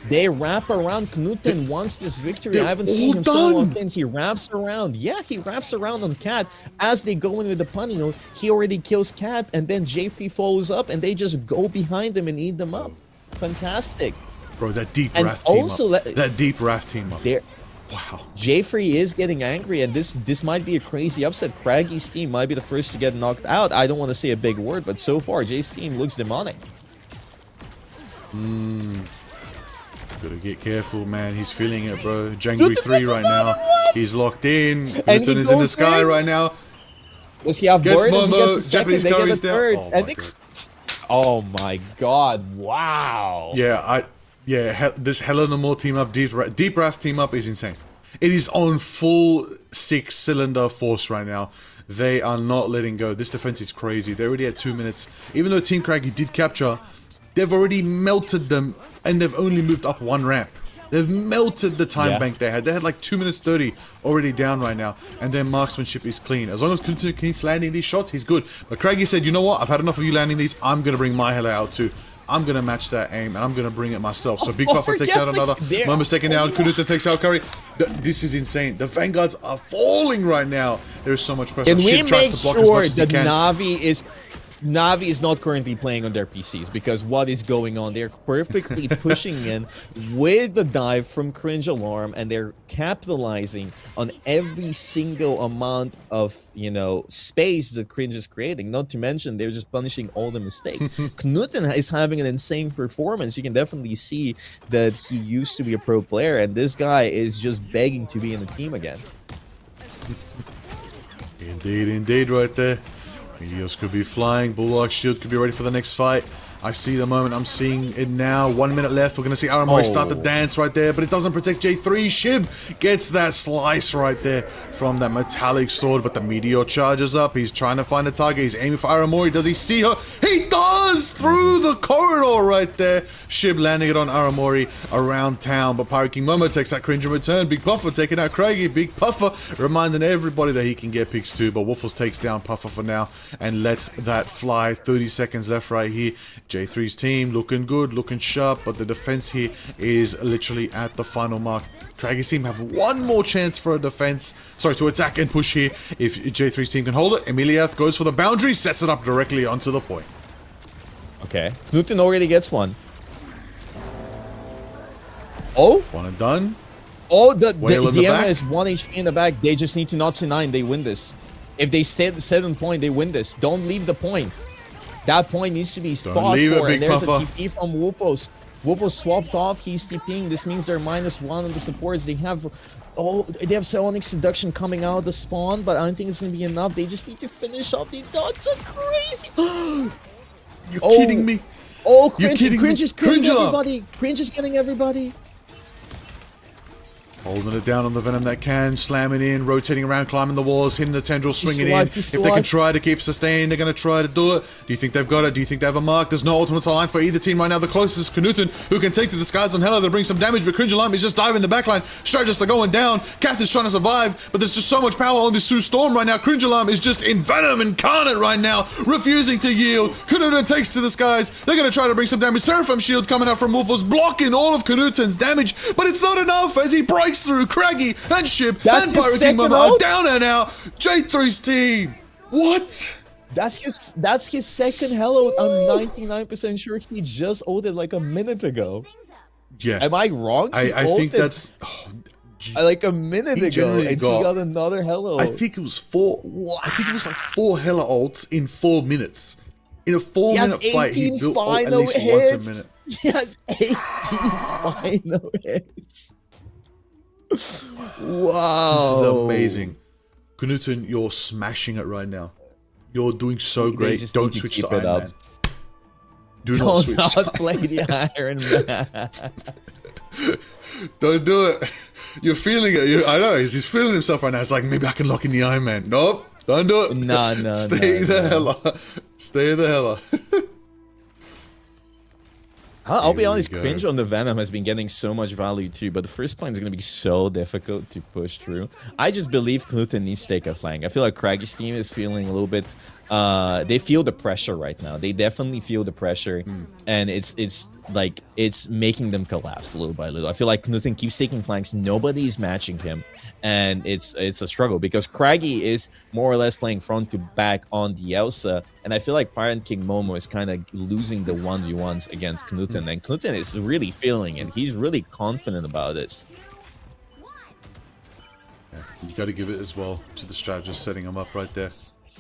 They wrap around. Knuten wants this victory. they're I haven't all seen him so done. long. Then he wraps around. Yeah, he wraps around on Cat. As they go in with the Punio, he already kills Cat, and then J3 follows up, and they just go behind them and eat them up. Fantastic. Bro, that deep And Wrath team also up. That deep Wrath team up. They're Wow. J3 is getting angry, and this might be a crazy upset. Craggy's team might be the first to get knocked out. I don't want to say a big word, but so far, Jay's team looks demonic. Gotta get careful, man. He's feeling it, bro. Jangri Dude, 3 that's right another now. one! He's locked in. And he Newton is in the goes sky in. right now. Does he have Gets board? And he Momo. gets a second, Japanese they get a curries down. third. Oh, I my think. God. Oh my god! Wow. This Helena Moore team up, Deep Wrath team up is insane. It is on full 6-cylinder force right now. They are not letting go. This defense is crazy. They're already at 2 minutes. Even though Team Craggy did capture, they've already melted them, and they've only moved up 1 ramp. They've melted the time Yeah. bank they had. They had like 2 minutes 30 already down right now, and their marksmanship is clean. As long as Kuntu keeps landing these shots, he's good. But Craigie said, you know what? I've had enough of you landing these. I'm going to bring my hell out too. I'm going to match that aim, and I'm going to bring it myself. So Big Puffer takes out another. Moment taken out. Kunuta takes out Curry. This is insane. The Vanguards are falling right now. There is so much pressure. Can we Ship tries make to block as much sure as he that can. Navi is not currently playing on their PCs, because what is going on? They're perfectly pushing in with the dive from Cringe Alarm, and they're capitalizing on every single amount of, you know, space that Cringe is creating. Not to mention, they're just punishing all the mistakes. Knuten is having an insane performance. You can definitely see that he used to be a pro player, and this guy is just begging to be in the team again. Indeed, right there. Meteors could be flying. Bulwark Shield could be ready for the next fight. I see the moment. I'm seeing it now. 1 minute left. We're going to see Aramori start the dance right there, but it doesn't protect J3. Shib gets that slice right there from that metallic sword, but the Meteor charges up. He's trying to find a target. He's aiming for Aramori. Does he see her? He does! Through the corridor right there. Shib landing it on Aramori around town, but Pirate King Momo takes that cringe in return. Big Puffer taking out Craigie. Big Puffer reminding everybody that he can get picks too, but Waffles takes down Puffer for now and lets that fly. 30 seconds left right here. J3's team looking good, looking sharp, but the defense here is literally at the final mark. Craigie's team have one more chance for a defense, sorry, to attack and push here if J3's team can hold it. Emiliath goes for the boundary, sets it up directly onto the point. Okay. Knuten already gets one. Oh? One and done. Oh, the Whale in the Diana back. is 1 HP in the back. They just need to not see 9. They win this. If they stay on point, they win this. Don't leave the point. That point needs to be fought leave it, for. Big And there's Puffer. a TP from Wolfos. Wolfos swapped off. He's TPing. This means they're -1 on the supports. They have... Oh, they have Psionic Seduction coming out of the spawn, but I don't think it's going to be enough. They just need to finish off these dots. So crazy. You're kidding me? Oh, You're Cringe, kidding Cringe me? is killing Cringe alarm. everybody. Cringe is killing everybody. Holding it down on the Venom that can, slamming in, rotating around, climbing the walls, hitting the tendril, swinging in. He's If they can alive. try to keep sustained, they're going to try to do it. Do you think they've got it? Do you think they have a mark? There's no ultimates aligned for either team right now. The closest is Knuten, who can take the disguise on Hela to bring some damage, but Cringe Alarm is just diving the backline. Strategists are going down. Kath is trying to survive, but there's just so much power on this Sue Storm right now. Cringe Alarm is just in Venom incarnate right now, refusing to yield. Knuten takes to the skies. They're going to try to bring some damage. Seraphim Shield coming out from Wolfos, blocking all of Knuten's damage, but it's not enough as he breaks through. Craggy and Ship That's and his Pirate King second Mama are ult? down and out. J3's team. What? That's his second hello. I'm 99% sure he just ulted like a minute ago. Yeah. Am I wrong? He I think ulted that's... like a minute he ago, generally and got- he got another hello. I think it was like 4 Hela ults in 4 minutes. In a 4 he has minute fight, he 18 built ult at final least once a hits. minute. He has 18 final hits. Wow. This is amazing. Knuten, you're smashing it right now. You're doing so They great. just Don't need to switch keep to it Iron up. Man. Do not Don't switch. not play the Iron Man. Don't do it. You're feeling it. I know. He's feeling himself right now. It's like, maybe I can lock in the Iron Man. Nope. Don't do it. No. Stay the hella. Stay the hella. I'll be Here we honest, go. Cringe on the Venom has been getting so much value too, but the first plane is going to be so difficult to push through. I just believe Knuten needs to take a flank. I feel like Craigie's team is feeling a little bit... they feel the pressure right now. They definitely feel the pressure, and it's like it's making them collapse little by little. I feel like Knuten keeps taking flanks. Nobody's matching him, and it's a struggle because Craigie is more or less playing front to back on the Elsa, and I feel like Pirate King Momo is kind of losing the 1v1s against Knuten, and Knuten is really feeling it. He's really confident about this. You got to give it as well to the strategist setting him up right there.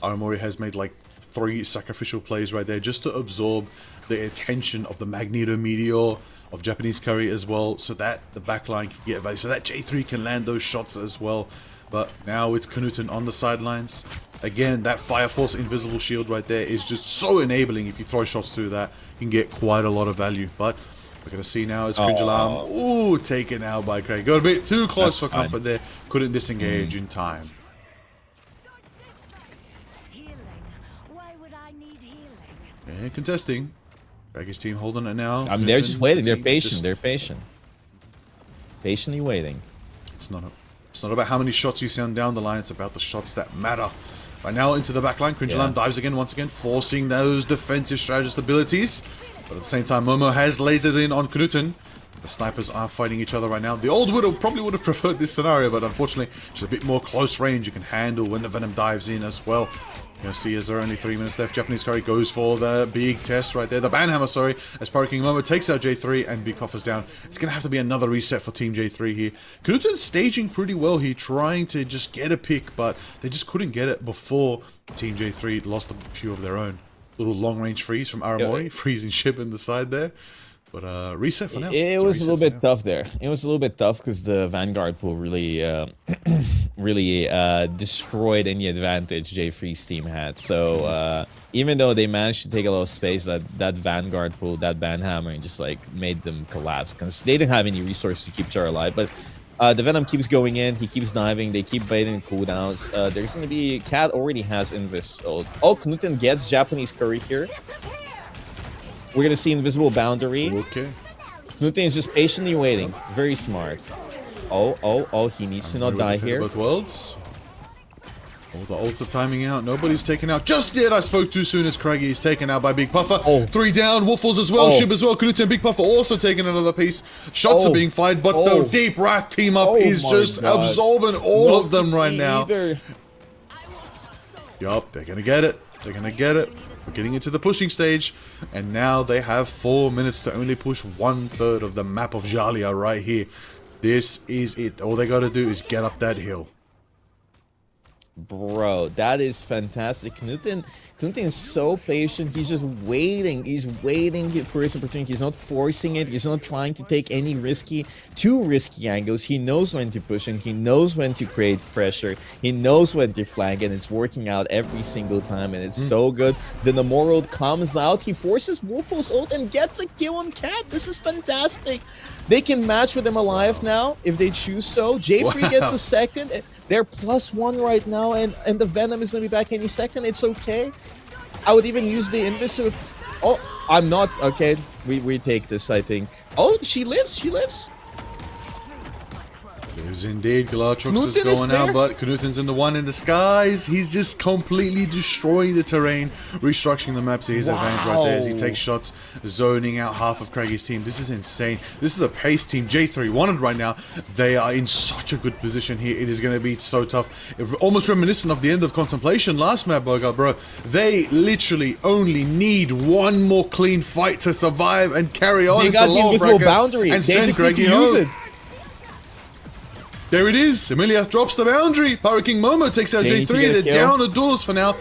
Aramori has made like 3 sacrificial plays right there just to absorb the attention of the Magneto Meteor, of Japanese Curry as well, so that the backline can get value, so that J3 can land those shots as well. But now it's Knuten on the sidelines. Again, that Fire Force Invisible Shield right there is just so enabling. If you throw shots through that, you can get quite a lot of value. But we're going to see now as Cringe Alarm, ooh, taken out by Craig. Got a bit too close for comfort there. Couldn't disengage in time. Healing. Why would I need healing? And contesting. Craig's team holding it now. I mean, they're just waiting. They're Team patient. just- They're patient. Patiently waiting. It's not about how many shots you send down the line, it's about the shots that matter. Right now into the back line, Cringelam dives again, once again, forcing those defensive strategist abilities. But at the same time, Momo has lasered in on Knuten. The snipers are fighting each other right now. The old Widow probably would have preferred this scenario, but unfortunately, she's a bit more close range. You can handle when the Venom dives in as well. You know, see as there are only 3 minutes left. Japanese Curry goes for the big test right there. The Banhammer, sorry, as Parking Momo takes out J3 and Big Puffer's down. It's going to have to be another reset for Team J3 here. Knuten's staging pretty well here, trying to just get a pick, but they just couldn't get it before Team J3 lost a few of their own. Little long-range freeze from Aramori, freezing ship in the side there. But reset for now. It was a little bit tough there. It was a little bit tough because the Vanguard pool really, really destroyed any advantage J3's team had. So even though they managed to take a lot of space, that Vanguard pool, that Banhammer, just like made them collapse because they didn't have any resources to keep each other alive. But the Venom keeps going in, he keeps diving, they keep baiting cooldowns. There's gonna be Cat already has Invis ult. Oh, Knuten gets Japanese Curry here. We're gonna see Invisible Boundary. Okay. Knuten is just patiently waiting. Very smart. Oh, he needs to not die here. Both worlds. All the ults are timing out. Nobody's taken out just yet. I spoke too soon as Craigie is taken out by Big Puffer. 3 down. Waffles as well. Shib as well. Knuten and Big Puffer also taking another piece. Shots are being fired, but the Deep Wrath team up is just absorbing all of them right now. Yup, they're gonna get it. They're gonna get it. We're getting into the pushing stage, and now they have 4 minutes to only push 1/3 of the map of Jalia right here. This is it. All they gotta do is get up that hill. Bro, that is fantastic. Knuten is so patient. He's just waiting. He's waiting for his opportunity. He's not forcing it. He's not trying to take any too risky angles. He knows when to push and he knows when to create pressure. He knows when to flank, and it's working out every single time, and it's so good. Then the Namor ult comes out. He forces Wolfo's ult and gets a kill on Cat. This is fantastic. They can match with him alive now if they choose so. J3 gets a second. They're +1 right now, and the Venom is going to be back any second. It's okay. I would even use the Invis. Oh, I'm not. Okay, we take this, I think. Oh, she lives. She lives. Lives indeed. Galatrox is going out, but Knuten's in the one in the skies. He's just completely destroying the terrain, restructuring the map to his advantage right there as he takes shots, zoning out half of Craigie's team. This is insane. This is the pace team J3 wanted right now. They are in such a good position here. It is going to be so tough. Almost reminiscent of the end of Contemplation last map, Bogur, bro. They literally only need one more clean fight to survive and carry on. They got the invisible boundary. They just need to use it. There it is. Emilia drops the boundary. Power King Momo takes out J3. They're down to duels for now,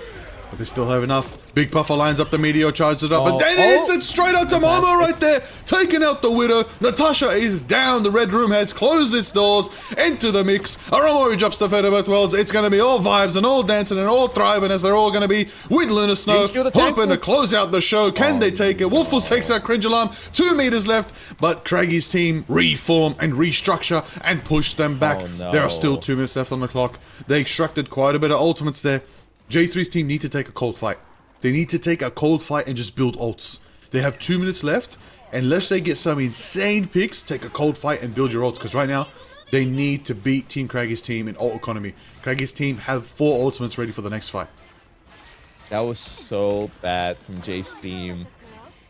but they still have enough. Big Puffer lines up the meteor, charges it up, and then it's it straight out to Momo right there, taking out the Widow. Natasha is down. The Red Room has closed its doors. Into the mix. Aramori drops the Fed about Worlds. It's going to be all vibes and all dancing and all thriving as they're all going to be with Lunar Snow, hoping to close out the show. Can they take it? Wolfos takes out Cringe Alarm. 2 meters left, but Craigie's team reform and restructure and push them back. There are still 2 minutes left on the clock. They extracted quite a bit of ultimates there. J3's team need to take a cold fight. They need to take a cold fight and just build ults. They have 2 minutes left. Unless they get some insane picks, take a cold fight and build your ults. Because right now, they need to beat Team Craigie's team in ult economy. Craigie's team have 4 ultimates ready for the next fight. That was so bad from Jay's team.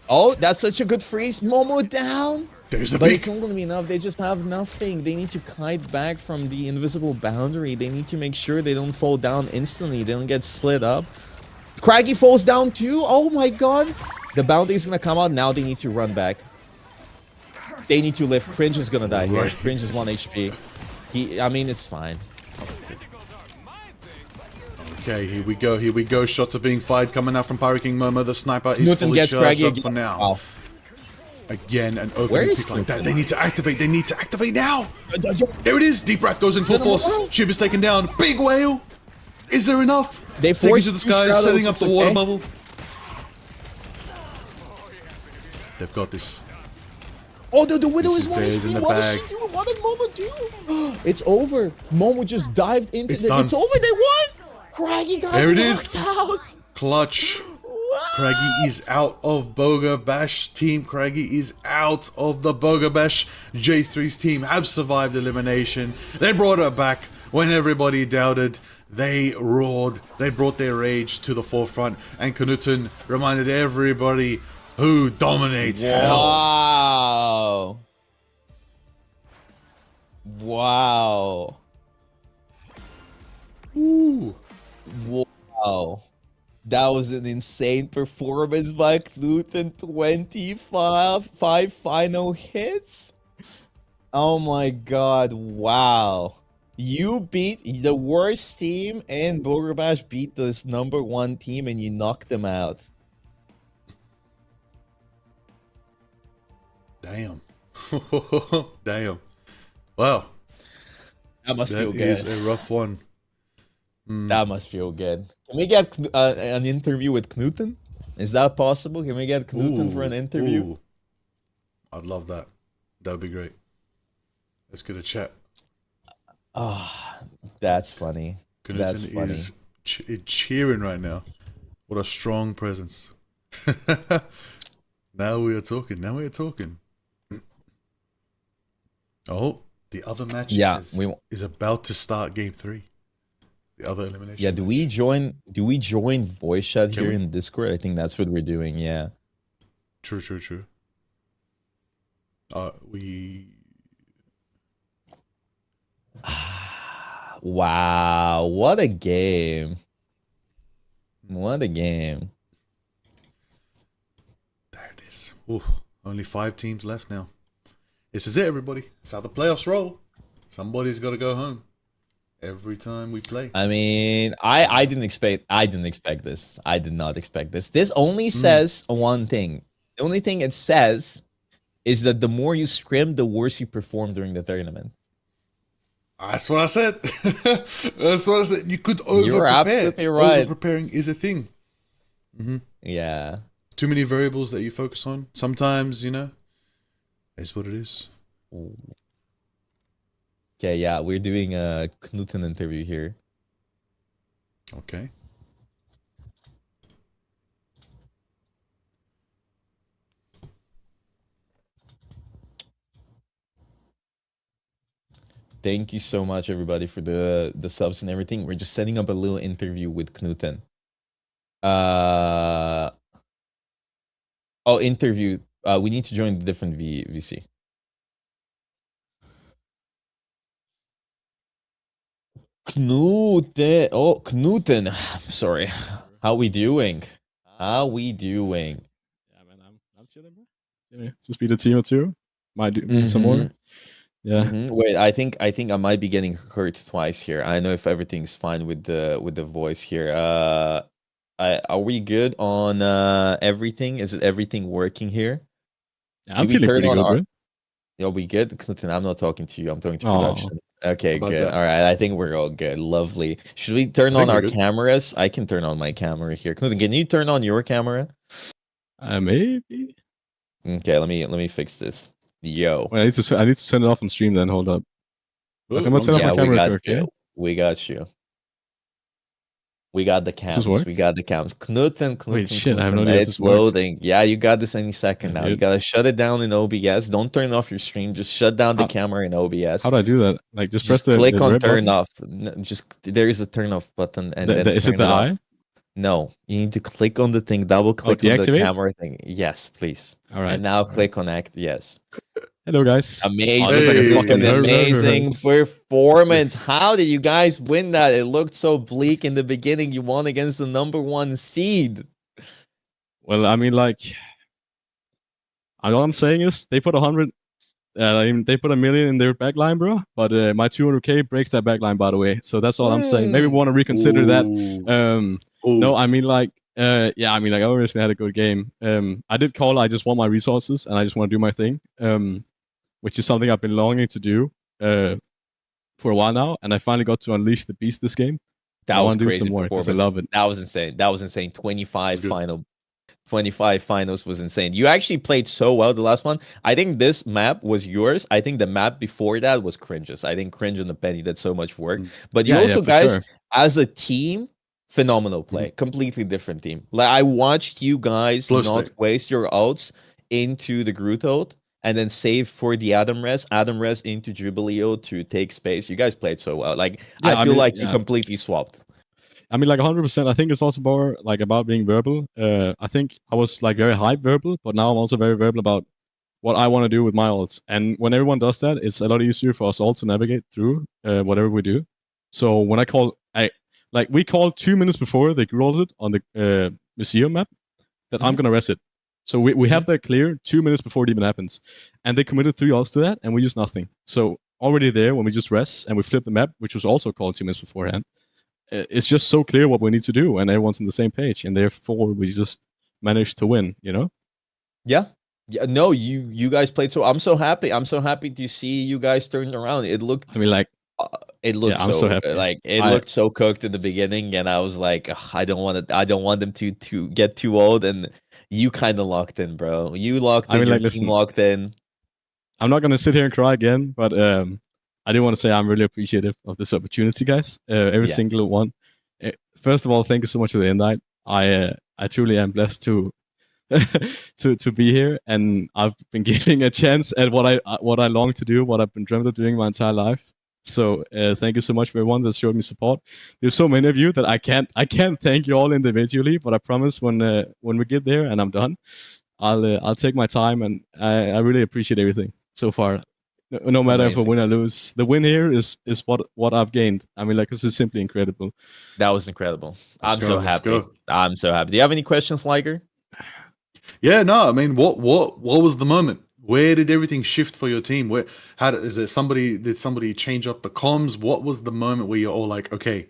Oh, that's such a good freeze. Momo down. There's the but peak. It's not going to be enough. They just have nothing. They need to kite back from the invisible boundary. They need to make sure they don't fall down instantly. They don't get split up. Craggy falls down too. Oh my god. The boundary is going to come out. Now they need to run back. They need to live. Cringe is going to die here. Cringe is 1 HP. I mean, it's fine. Okay, here we go. Here we go. Shots are being fired coming out from Pyro King Momo. The sniper is fully charged up for now. Wow. Again, an opening pick like that. They need to activate. They need to activate now. There it is. Deep Wrath goes in full force. Shib is taken down. Big whale. Is there enough? They take it to the skies, setting up the water bubble. They've got this. Oh, the Widow is 1 HP. In the what bag. did she do? What did Momo do? It's over. Momo just dived into It's done. It's over. They won. Craggy got there it is. out. Clutch. Wow. Craggy is out of Bogur Bash. Team Craggy is out of the Bogur Bash. J3's team have survived elimination. They brought it back when everybody doubted. They roared. They brought their rage to the forefront. And Knuten reminded everybody who dominates hell. Wow. Wow. Ooh. Wow. That was an insane performance by Knuten. 25 final hits. Oh my god. Wow. You beat the worst team, and Bogur Bash beat this #1 team, and you knocked them out. Damn. Damn. Wow. That must feel That good. is a rough one. That must feel good. Can we get an interview with Knuten? Is that possible? Can we get Knuten for an interview? Ooh. I'd love that. That'd be great. Let's get a chat. Ah, that's funny. That's Knuten funny. is cheering right now. What a strong presence. Now we are talking. Now we are talking. Oh, the other match is about to start game 3. The other elimination. Yeah, do we join voice chat here in Discord? I think that's what we're doing, yeah. True. We Wow, what a game. What a game. There it is. Ooh, only 5 teams left now. This is it, everybody. It's how the playoffs roll. Somebody's got to go home every time we play. I mean, I didn't expect this. I did not expect this. This only says one thing. The only thing it says is that the more you scrim, the worse you perform during the tournament. That's what I said. That's what I said. You could over-prepare. You're absolutely right. Over-preparing is a thing. Yeah. Too many variables that you focus on. Sometimes, it's what it is. Okay, yeah, we're doing a Knuten interview here. Okay. Thank you so much, everybody, for the subs and everything. We're just setting up a little interview with Knuten. Interview. We need to join the different VC. Knuten. Oh, Knuten. Sorry. How we doing? Yeah, man, I'm chilling, bro. Just beat a team or two. Might do some more. Yeah. Wait, I think I might be getting hurt twice here. I know if everything's fine with the voice here. Are we good on everything? Is it everything working here? Yeah, I'm feeling pretty good, bro. Are we good? Knuten, I'm not talking to you. I'm talking to Aw. production. Okay, About good. that? All right, I think we're all good. Lovely. Should we turn on we're our good. cameras? I can turn on my camera here. Knuten, can you turn on your camera? Maybe. Okay, let me fix this. Yo. Wait, I need to turn it off on stream. Then hold up. I'm gonna turn off Yeah, my camera. we got Okay. you. We got you. We got the cams. work? We got the cams. Knuten. Wait, shit, I have no idea if It's this works. loading. Yeah, you got this any second Yeah, now. You dude. gotta shut it down in OBS. Don't turn off your stream. Just shut down the How- camera in OBS. How do I do that? Like, just press Just click the on red turn button? off. There is a turn off button, and then Is it turn the it off. eye? No, you need to click on the thing. Double click on the deactivate? camera thing. Yes, please. All right. And now click on act. Yes. Hello, guys. Amazing, Hey. fucking Her. amazing performance. How did you guys win that? It looked so bleak in the beginning. You won against the #1 seed. Well, I mean, like, all I'm saying is they put 100. They put 1 million in their backline, bro. But my 200K breaks that backline, by the way. So that's all I'm saying. Maybe we want to reconsider that. No, I mean, like, yeah, I mean, like, I obviously had a good game. I did call. I just want my resources, and I just want to do my thing. Which is something I've been longing to do for a while now, and I finally got to unleash the beast this game. That I was wanna do crazy some more 'cause performance. I love it. That was insane. That was insane. 25 Good. 25 finals was insane. You actually played so well the last one. I think this map was yours. I think the map before that was Cringe's. I think Cringe and the Penny did so much work. But you Yeah, also for guys, sure. as a team, phenomenal play. Completely different team. Like I watched you guys Flow not state. waste your ults into the Groot ult and then save for the Adam Res into Jubilee ult to take space. You guys played so well. Like Yeah, I feel mean, like you yeah. completely swapped. I mean, like 100%. I think it's also more like about being verbal. I think I was like very hype verbal, but now I'm also very verbal about what I want to do with my ults. And when everyone does that, it's a lot easier for us all to navigate through whatever we do. So when I call, we called 2 minutes before they rolled it on the museum map that I'm gonna res it. So we have that clear 2 minutes before it even happens, and they committed 3 ults to that, and we used nothing. So already there, when we just res and we flip the map, which was also called 2 minutes beforehand, it's just so clear what we need to do, and everyone's on the same page, and therefore we just managed to win. You know? Yeah. Yeah, no, you guys played so. I'm so happy. I'm so happy to see you guys turned around. It looked. I mean, like, it looked I'm so happy. like it looked so cooked in the beginning, and I was like, "Ugh, I don't want them to get too old. And you kind of locked in, bro. You locked in. I mean, Your like, team listen, locked in. I'm not gonna sit here and cry again, but I do want to say I'm really appreciative of this opportunity, guys. Every Yes. single one. First of all, thank you so much for the invite. I truly am blessed to to be here, and I've been giving a chance at what I long to do, what I've been dreamt of doing my entire life. So thank you so much for everyone that showed me support. There's so many of you that I can't thank you all individually, but I promise when we get there and I'm done, I'll take my time, and I really appreciate everything so far. No matter if I Amazing. win or lose, the win here is what I've gained. I mean, like, this is simply incredible. That was incredible. Let's I'm go, so let's happy. go. I'm so happy. Do you have any questions, Liger? Yeah, no, I mean, what was the moment? Where did everything shift for your team? Did somebody change up the comms? What was the moment where you're all like, okay,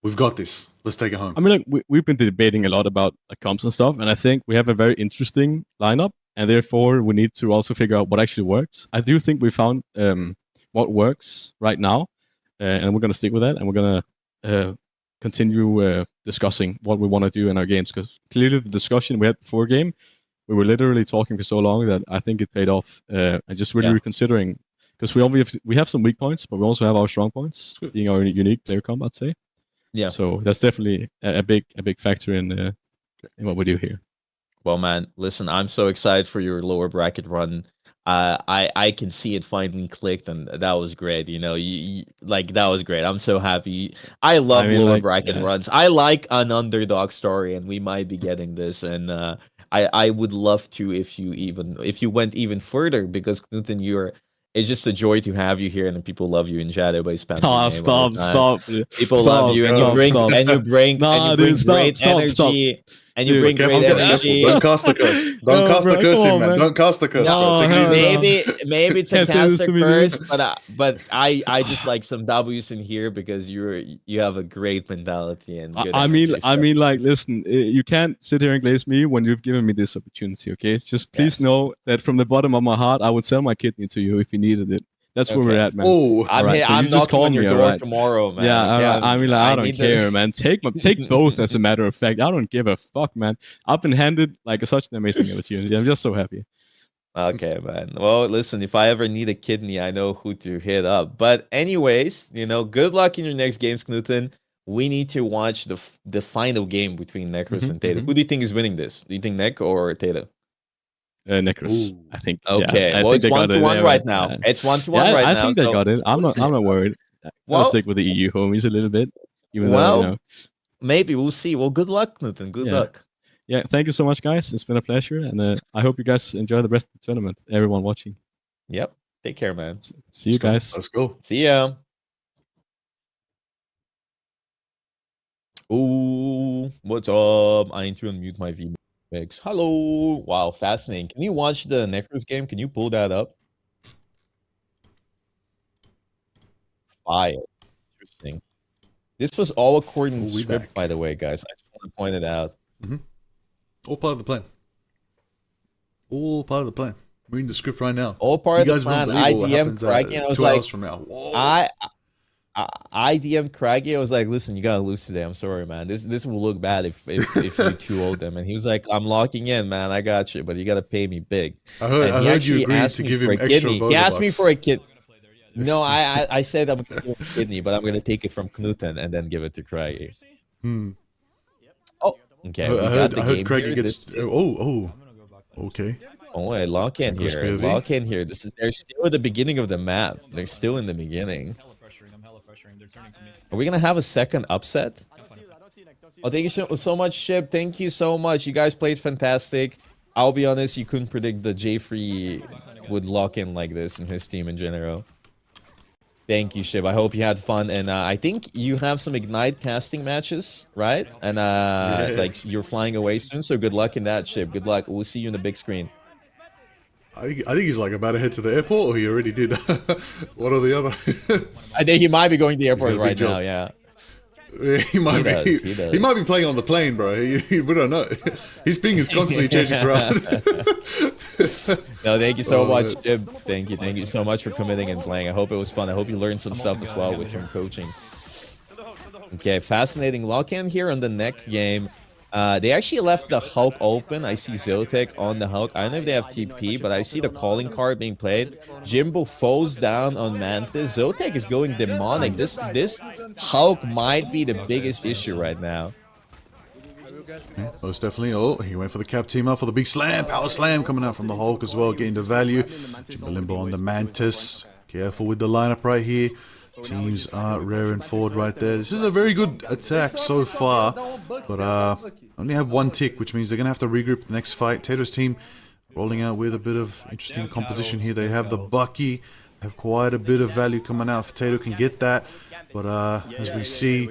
we've got this. Let's take it home. I mean, like, we've been debating a lot about comps and stuff, and I think we have a very interesting lineup, and therefore we need to also figure out what actually works. I do think we found what works right now, and we're going to stick with that, and we're going to continue discussing what we want to do in our games, because clearly the discussion we had before game, we were literally talking for so long that I think it paid off, and just really reconsidering, because we have some weak points, but we also have our strong points, being our unique player comp, I'd say. Yeah. So that's definitely a big factor in what we do here. Well, man, listen, I'm so excited for your lower bracket run. I can see it finally clicked, and that was great. You know, that was great. I'm so happy. I love lower bracket runs. I like an underdog story, and we might be getting this. And I would love to if you went even further, because Knuten, it's just a joy to have you here, and people love you in Shadow by spamming. Oh, stop! People love you, and you bring great energy. And you bring great energy. Don't cast the curse. Don't cast the curse in, man. Don't cast the curse. Maybe to cast the curse, but I just like some W's in here, because you have a great mentality and good energy. I mean, like, listen, you can't sit here and glaze me when you've given me this opportunity. Okay, just please know that from the bottom of my heart, I would sell my kidney to you if you needed it. That's where we're at, man. Oh, I'm knocking on your door tomorrow, man. Yeah, I mean, like, I don't care, man. Take both, as a matter of fact. I don't give a fuck, man. I've been handed like such an amazing opportunity. I'm just so happy. Okay, man. Well, listen, if I ever need a kidney, I know who to hit up. But anyways, good luck in your next games, Knuten. We need to watch the final game between Necros and Tato. Who do you think is winning this? Do you think Neck or Tato? Necros, I think. Okay, yeah, well, it's 1-1 right now. It's 1-1 right now. I think they got it. I'm not worried. I'll stick with the EU homies a little bit. Even though, maybe we'll see. Well, good luck, Knuten. Good luck. Yeah, thank you so much, guys. It's been a pleasure, and I hope you guys enjoy the rest of the tournament. Everyone watching. Yep. Take care, man. See you guys. Let's go. See ya. Ooh, what's up? I need to unmute my VMix. Hello. Wow, fascinating. Can you watch the Necros game? Can you pull that up? Fire. Interesting. This was all according to script, by the way, guys. I just want to point it out. All part of the plan. All part of the plan. We're in the script right now. All part of the plan. I DM'd Craggy, and I was 2 like, hours from now. Whoa. I DM'd Craggy. I was like, listen, you gotta lose today. I'm sorry, man. This will look bad if you too old them. And he was like, I'm locking in, man. I got you, but you gotta pay me big. I heard you agreed to give him extra kidney. He asked me for a kid. No, I said I'm gonna give him a kidney, but I'm gonna take it from Knuten and then give it to Craggy. Oh, okay. I We got heard, the I heard game Craig here. gets. Okay. Oh, wait, lock in Crispy here. of me. Lock in here. They're still at the beginning of the map. They're still in the beginning. Are we gonna have a second upset? Oh, thank you so much, Ship. Thank you so much. You guys played fantastic. I'll be honest, you couldn't predict that J3 would lock in like this in his team in general. Thank you, Ship. I hope you had fun, and I think you have some Ignite casting matches, right? And like you're flying away soon, so good luck in that, Ship. Good luck. We'll see you in the big screen. I think he's like about to head to the airport, or he already did. One or the other. I think he might be going to the airport got a big right now. job. Yeah. He might be. He does. He might be playing on the plane, bro. We don't know. His ping is constantly changing throughout. No, thank you so Oh, much, man. Jib. Thank you so much for committing and playing. I hope it was fun. I hope you learned some stuff as well with some coaching. Okay, fascinating lock-in here on the neck game. They actually left the Hulk open. I see Zotek on the Hulk. I don't know if they have TP, but I see the calling card being played. Jimbo falls down on Mantis. Zotek is going demonic. This Hulk might be the biggest issue right now. Most definitely. Oh, he went for the cap team up for the big slam. Power slam coming out from the Hulk as well, getting the value. Jimbo Limbo on the Mantis. Careful with the lineup right here. Teams are rearing forward right there. This is a very good attack so far, but only have one tick, which means they're going to have to regroup the next fight. Tato's team rolling out with a bit of interesting composition here. They have the Bucky, have quite a bit of value coming out. If Tato can get that, but as we see,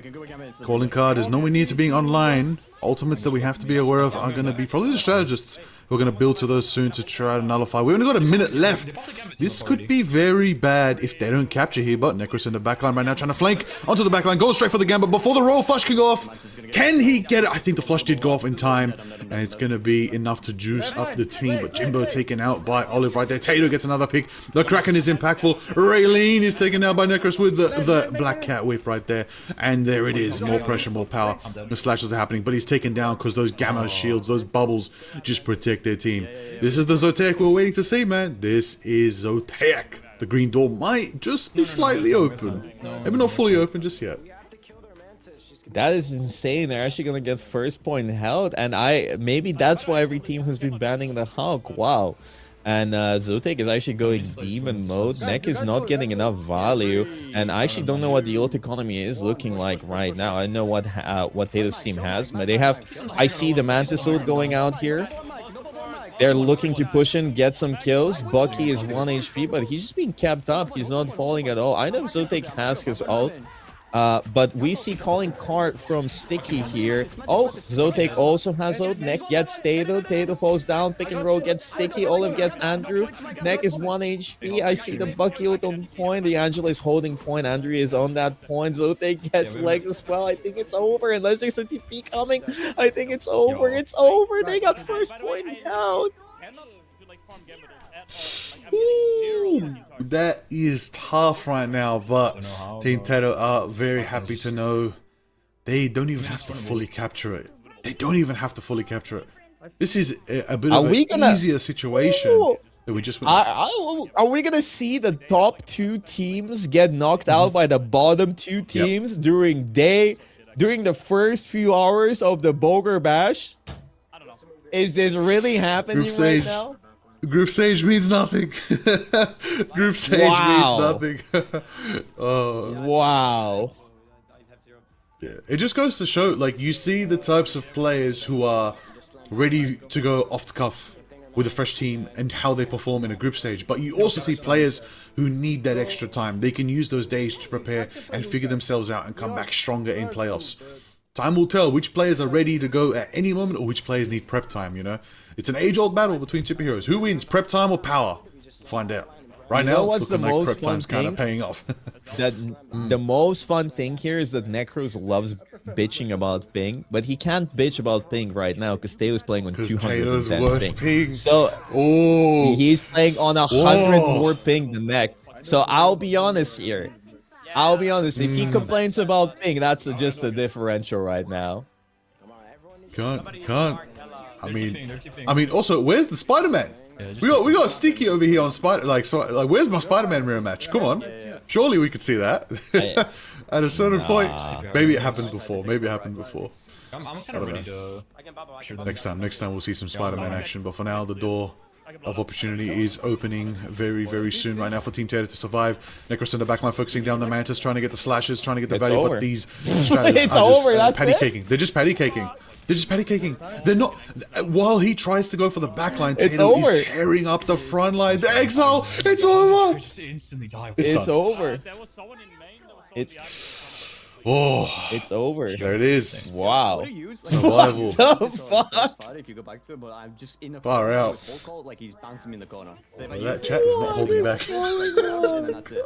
calling card is nowhere near to being online. Ultimates that we have to be aware of are going to be probably the strategists who are going to build to those soon to try to nullify. We only got a minute left. This could be very bad if they don't capture here, but Necros in the backline right now trying to flank onto the backline, going straight for the gambit before the royal flush can go off. Can he get it? I think the flush did go off in time, and it's going to be enough to juice up the team, but Jimbo taken out by Olive right there. Tato gets another pick. The Kraken is impactful. Raylene is taken out by Necros with the Black Cat whip right there, and there it is. More pressure, more power. The slashes are happening, but he's taken down because those gamma shields, those bubbles just protect their team. This is the Zotac we're waiting to see, man. This is Zotac. The green door might just be slightly open. Maybe not fully open just yet. That is insane. They're actually gonna get first point held, and maybe that's why every team has been banning the Hulk. Wow. And Zotac is actually going demon mode. Neck is not getting enough value, and I actually don't know what the ult economy is looking like right now. I know what Tato's team has, but they have. I see the Mantis ult going out here. They're looking to push in, get some kills. Bucky is 1 HP, but he's just being kept up. He's not falling at all. I know Zotac has his ult. But we see calling card from Sticky here. Oh, Zotac also has ult. Neck gets Tato. Tato falls down. Pick and roll gets Sticky. Olive gets Andrew. Neck is 1 HP. I see the Bucky ult on point. The Angela is holding point. Andrew is on that point. Zotac gets legs as well. I think it's over. Unless there's a TP coming. I think it's over. It's over. They got first point out. Ooh, that is tough right now, but Team Tato are very happy to know they don't even have to fully capture it. They don't even have to fully capture it. This is a bit of an easier situation that we just witnessed. Are we gonna see the top 2 teams get knocked out by the bottom 2 teams during the first few hours of the Bogur Bash? Is this really happening right now? Group stage means nothing. Group stage means nothing. Wow. Yeah, it just goes to show, like, you see the types of players who are ready to go off the cuff with a fresh team and how they perform in a group stage. But you also see players who need that extra time. They can use those days to prepare and figure themselves out and come back stronger in playoffs. Time will tell which players are ready to go at any moment or which players need prep time, you know? It's an age-old battle between superheroes. Who wins, prep time or power? Find out. Right now, what's the most fun time's kind of paying off. The most fun thing here is that Necros loves bitching about ping, but he can't bitch about ping right now because Taylor's playing on 210 ping. So he's playing on 100 more ping than Neck. So I'll be honest here. I'll be honest. If he complains about ping, that's just a differential right now. Can't. I mean, also, where's the Spider-Man? We got Sticky over here on Spider. Like, where's my Spider-Man mirror match? Come on, surely we could see that. At a certain point, Nah. maybe it happened before. Maybe it happened before. I'm kind of ready to. Sure them. Next time we'll see some Spider-Man action. But for now, the door of opportunity is opening very, very soon right now for Team Tater to survive. Necros in the backline focusing down the Mantis, trying to get the slashes, trying to get the It's value, over. but these strategists It's are just over, that's patty it? caking. They're just patty caking. They're just patty caking. They're not. While he tries to go for the backline, It's Tato over. is tearing up the front line. The exile, it's over. Just instantly die. It's done. over. There was someone in main. There was someone It's Oh, it's over. there it is. Wow. Survival. The fuck? If you go back to it, but I'm just in the Far corner out. with Cold, like he's bouncing me in the corner. That chat is not holding back. And that's it.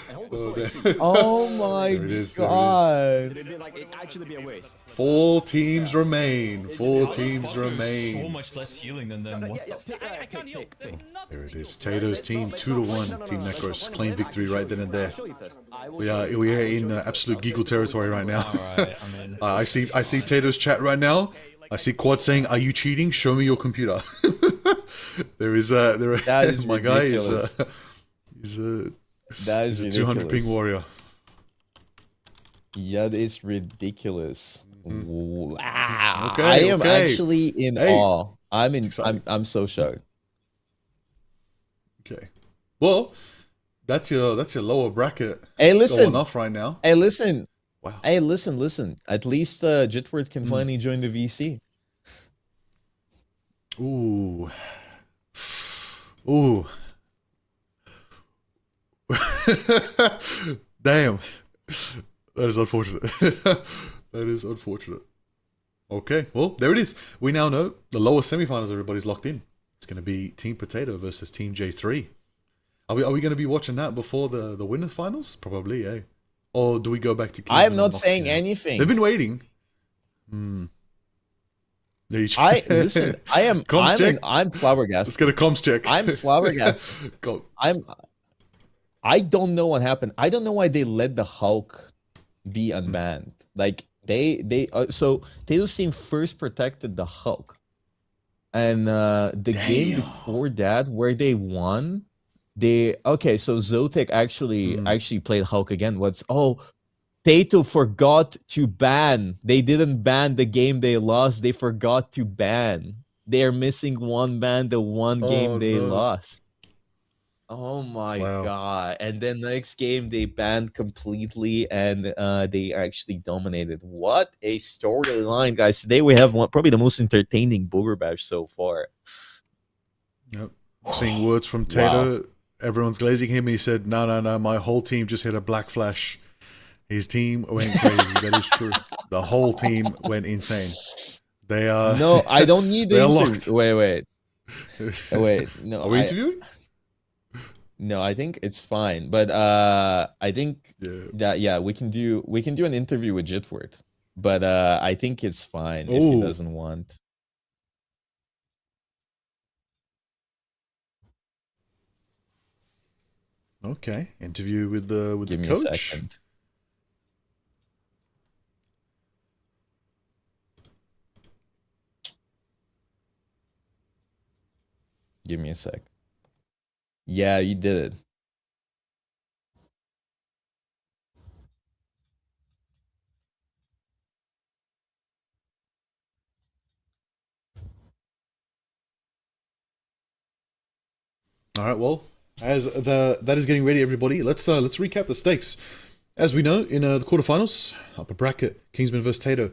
And Hulk was Oh, so damn. Oh my There it is, there it is. god. It'd be like, it'd actually be a waste. 4 teams remain. 4 teams So remain. much less healing than them. What the? Pick, I can't heal. There's nothing. There it is. Tato's team 2-1. Team Necros claim victory right then and there. Show you first. I will We show are you. in absolute giggle territory right now. Alright, I mean. I see Tato's chat right now. I see Quad saying, "Are you cheating? Show me your computer." There is That is my guy ridiculous. he's a That is he's a 200 ping ridiculous. warrior. Yeah, that is ridiculous. Wow. Okay, I am okay. actually in Hey, awe. exciting. I'm so shocked. Okay, well, that's your lower bracket Hey, going listen. off right now. Hey, listen. Wow. Hey, listen. At least Jitward can finally join the VC. Ooh. Ooh. Damn. That is unfortunate. That is unfortunate. Okay, well, there it is. We now know the lower semifinals, everybody's locked in. It's going to be Team Potato versus Team J3. Are we going to be watching that before the winners finals? Probably, eh? Or do we go back to Kingsman I am and not Moxie saying now? anything. They've been waiting. There you I listen. I am. Comms check. I'm Let's flabbergasted. get a comms check. I'm flabbergasted. Go. I don't know what happened. I don't know why they let the Hulk be unbanned. Like so Tato's team first protected the Hulk, and the game before that where they won, so Zotek actually played Hulk again. Tato forgot to ban. They didn't ban the game they lost. They forgot to ban. They are missing one ban, the one game they no. lost. Oh my Wow. god. And then next game they banned completely and they actually dominated. What a storyline, guys. Today we have probably the most entertaining Bogur bash so far. Yep. Seeing words from Tato. Everyone's glazing him. He said, no, my whole team just hit a black flash. His team went crazy. That is true. The whole team went insane. They are... No, I don't need the They're interview. locked. Wait. No, Are we interviewing? No, I think it's fine. But I think Yeah. we can do an interview with Jitward. But I think it's fine if he Ooh. doesn't want. Okay. Interview with the Give me coach. a second. Give me a sec. Yeah, you did it. All right. Well, as that is getting ready, everybody. Let's recap the stakes. As we know, in the quarterfinals, upper bracket, Kingsman versus Tato.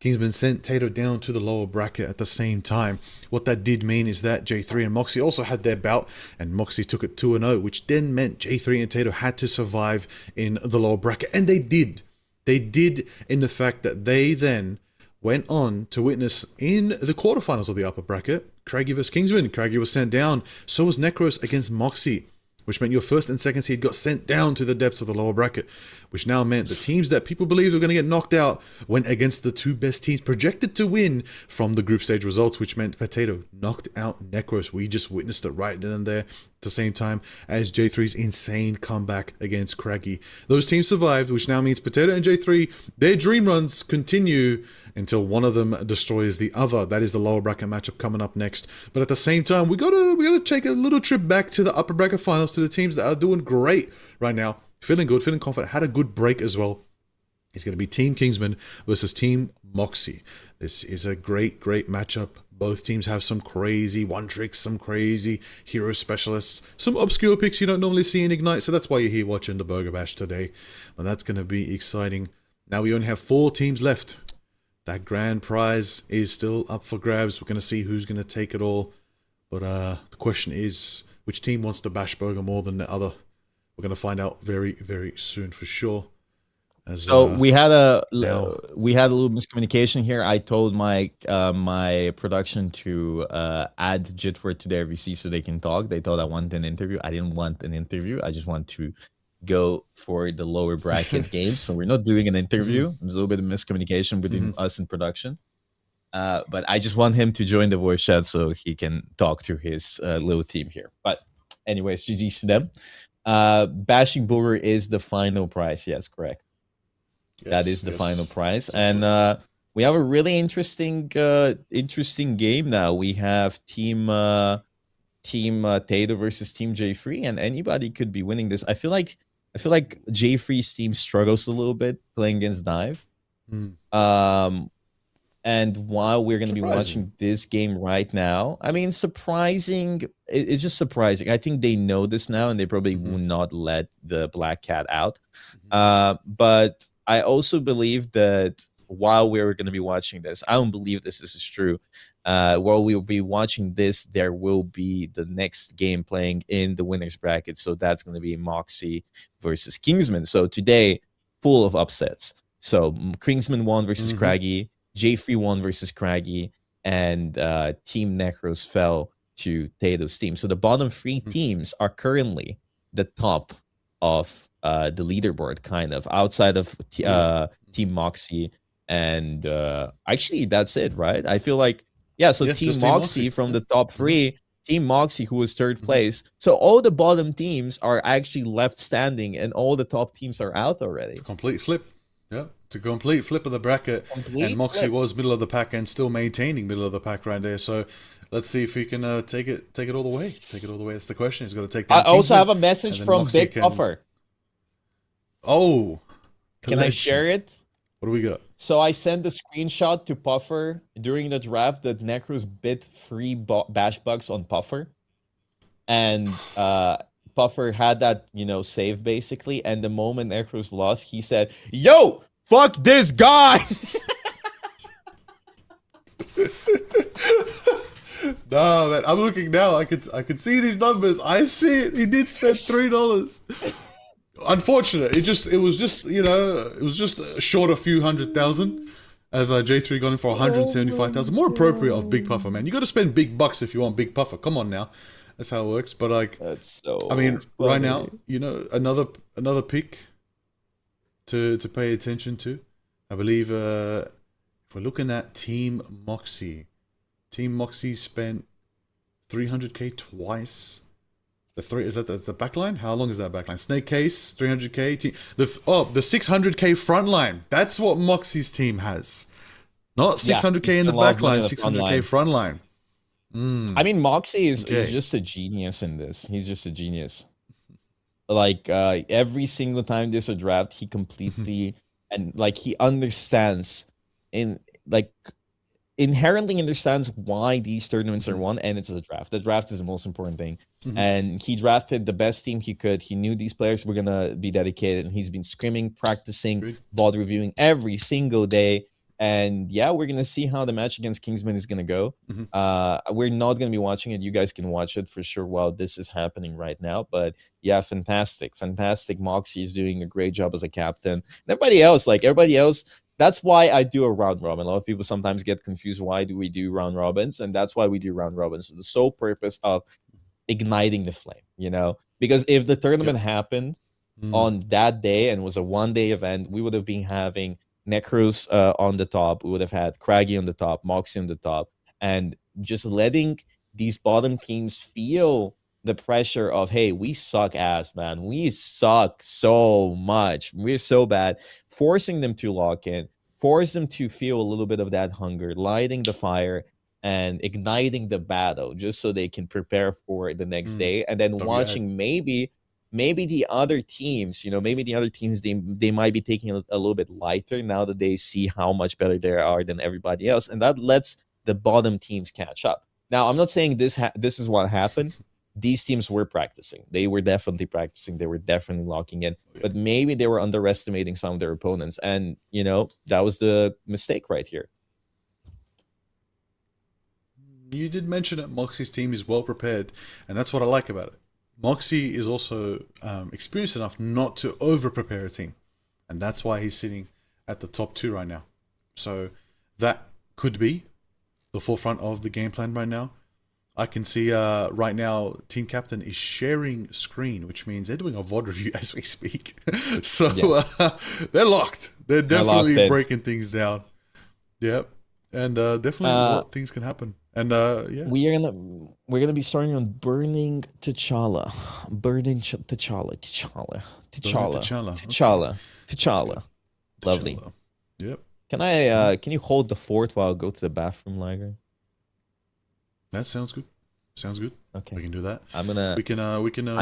Kingsman sent Tato down to the lower bracket at the same time. What that did mean is that J3 and Moxie also had their bout, and Moxie took it 2-0, which then meant J3 and Tato had to survive in the lower bracket, and they did. They did in the fact that they then went on to witness in the quarterfinals of the upper bracket, Craigie versus Kingsman. Craigie was sent down. So was Necros against Moxie, which meant your first and second seed got sent down to the depths of the lower bracket, which now meant the teams that people believed were going to get knocked out went against the two best teams projected to win from the group stage results, which meant Potato knocked out Necros. We just witnessed it right then and there at the same time as J3's insane comeback against Craigie. Those teams survived, which now means Potato and J3, their dream runs continue until one of them destroys the other. That is the lower bracket matchup coming up next. But at the same time, we gotta take a little trip back to the upper bracket finals, to the teams that are doing great right now. feeling good, feeling confident. Had a good break as well. It's going to be Team Kingsman versus Team Moxie. This is a great matchup. Both teams have some crazy one tricks, some crazy hero specialists, some obscure picks you don't normally see in Ignite. So that's why you're here watching the Bogur Bash today. And that's going to be exciting. Now we only have 4 teams left. That grand prize is still up for grabs. We're going to see who's going to take it all. But the question is, which team wants to bash Bogur more than the other? We're going to find out very, very soon for sure. So we had a now- little miscommunication here. I told my my production to add Jitford to their VC so they can talk. They thought I wanted an interview. I didn't want an interview. I just want to go for the lower bracket game. So we're not doing an interview. There's a little bit of miscommunication between us and production. But I just want him to join the voice chat so he can talk to his little team here. But anyways, GG's to them. Bashing Bogur is the final prize. Yes, correct. That is the final prize. And we have a really interesting game now. We have Team Tato versus Team J3, and anybody could be winning this. I feel like J3's team struggles a little bit playing against Dive. And while we're going to be watching this game right now, I mean, surprising. It's just surprising. I think they know this now, and they probably will not let the Black Cat out. But I also believe that while we're going to be watching this, I don't believe this is true. While we'll be watching this, there will be the next game playing in the winners bracket. So that's going to be Moxie versus Kingsman. So today, full of upsets. So Kingsman won versus Craggy. J3 won versus Craggy, and Team Necros fell to Tato's team. So the bottom 3 teams are currently the top of the leaderboard, kind of, outside of Team Moxie. And actually, that's it, right? I feel like, so Team Moxie from the top 3, Team Moxie, who was 3rd place. So all the bottom teams are actually left standing, and all the top teams are out already. It's a complete flip. Yeah, it's a complete flip of the bracket. And Moxie was middle of the pack and still maintaining middle of the pack right there. So let's see if he can take it all the way. Take it all the way. That's the question. He's got to take down I also Kingsman, have a message from Moxie Big Puffer. Oh. Can I share it? What do we got? So I sent a screenshot to Puffer during the draft that Necros bid 3 bash bucks on Puffer. And Puffer had that, saved basically. And the moment Necros lost, he said, "Yo, fuck this guy." No, man, I'm looking now. I could see these numbers. I see it. He did spend $3. Unfortunate. It was just short a few 100,000. As J3 got in for 175,000. More appropriate of Big Puffer, man. You got to spend big bucks if you want Big Puffer. Come on now. That's how it works. But like, that's so. I mean, funny. right now, another pick to pay attention to. I believe if we're looking at Team Moxie spent 300k twice. Is that the backline? How long is that backline? Snake Case, 300k. The 600k frontline. That's what Moxie's team has. Not 600k in the backline, 600k frontline. I mean, Moxie is just a genius in this. He's just a genius. Like every single time there's a draft, he completely and like he understands inherently understands why these tournaments are won, and it's a draft. The draft is the most important thing. And he drafted the best team he could. He knew these players were gonna be dedicated, and he's been screaming, practicing, VOD reviewing every single day. And yeah, we're gonna see how the match against Kingsman is gonna go. We're not gonna be watching it. You guys can watch it for sure while this is happening right now. But yeah, fantastic. Moxie is doing a great job as a captain. And everybody else, that's why I do a round robin. A lot of people sometimes get confused. Why do we do round robins? And that's why we do round robins. So the sole purpose of igniting the flame, because if the tournament happened on that day and was a one-day event, we would have been having Necros on the top. We would have had Craggy on the top, Moxie on the top, and just letting these bottom teams feel the pressure of, hey, we suck ass, man. We suck so much. We're so bad. Forcing them to lock in, force them to feel a little bit of that hunger, lighting the fire and igniting the battle just so they can prepare for the next day. And then watching maybe maybe the other teams, they might be taking a little bit lighter now that they see how much better they are than everybody else, and that lets the bottom teams catch up. Now, I'm not saying this is what happened. These teams were practicing. They were definitely practicing. They were definitely locking in. But maybe they were underestimating some of their opponents. And, that was the mistake right here. You did mention that Moxie's team is well prepared, and that's what I like about it. Moxie is also experienced enough not to over-prepare a team. And that's why he's sitting at the top 2 right now. So that could be the forefront of the game plan right now. I can see right now team captain is sharing screen, which means they're doing a VOD review as we speak. So yes. They're locked. They're definitely breaking things down. Yep. And definitely what things can happen. And yeah. We're gonna be starting on Burning T'Challa. Burning T'Challa. Lovely. Yep. Can you hold the fort while I go to the bathroom, Liger? That sounds good. Sounds good. Okay. We can do that. We can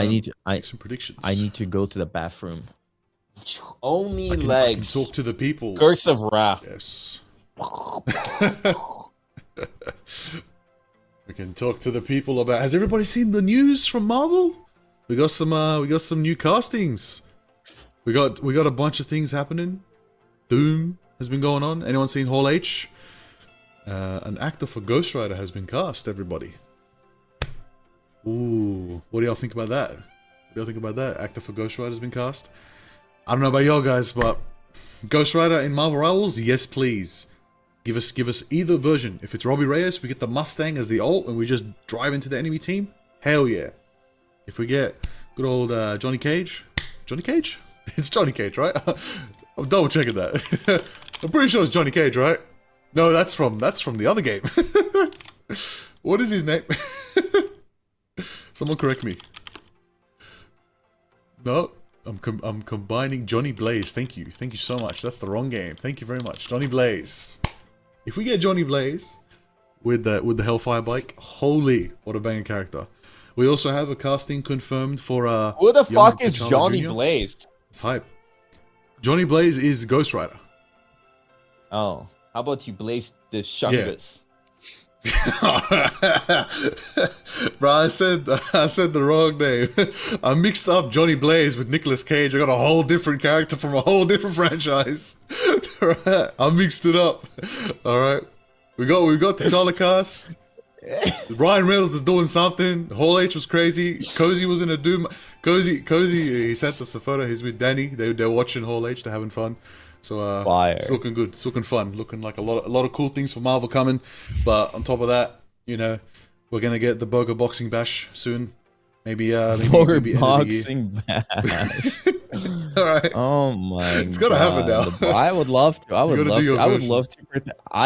make some predictions. I need to go to the bathroom. Only legs. I can talk to the people. Curse of Wrath. Yes. We can talk to the people about. Has everybody seen the news from Marvel? We got some new castings. We got a bunch of things happening. Doom has been going on. Anyone seen Hall H? An actor for Ghost Rider has been cast, everybody. Ooh, what do y'all think about that? Actor for Ghost Rider has been cast. I don't know about y'all guys, but Ghost Rider in Marvel Rivals, yes please. Give us either version. If it's Robbie Reyes, we get the Mustang as the ult and we just drive into the enemy team. Hell yeah. If we get good old Johnny Cage. Johnny Cage? It's Johnny Cage, right? I'm double checking that. I'm pretty sure it's Johnny Cage, right? No, that's from the other game. What is his name? Someone correct me. No, I'm combining Johnny Blaze. Thank you so much. That's the wrong game. Thank you very much, Johnny Blaze. If we get Johnny Blaze with the Hellfire bike, holy, what a banging character. We also have a casting confirmed for who the fuck is T'Challa Johnny Jr. Blaze? It's hype. Johnny Blaze is Ghost Rider. Oh. How about you blaze the Shungus? Bro, I said the wrong name. I mixed up Johnny Blaze with Nicolas Cage. I got a whole different character from a whole different franchise. I mixed it up. Alright. We got the T'Challa cast. Ryan Reynolds is doing something. Hall H was crazy. Cozy was in a Doom. Cozy, he sent us a photo. He's with Danny. They're watching Hall H. They're having fun. So it's looking good. It's looking fun. Looking like a lot of cool things for Marvel coming. But on top of that, we're gonna get the Bogur Boxing Bash soon. Maybe Bogur Boxing Bash. All right. Oh my! It's gotta happen now. I would love to. I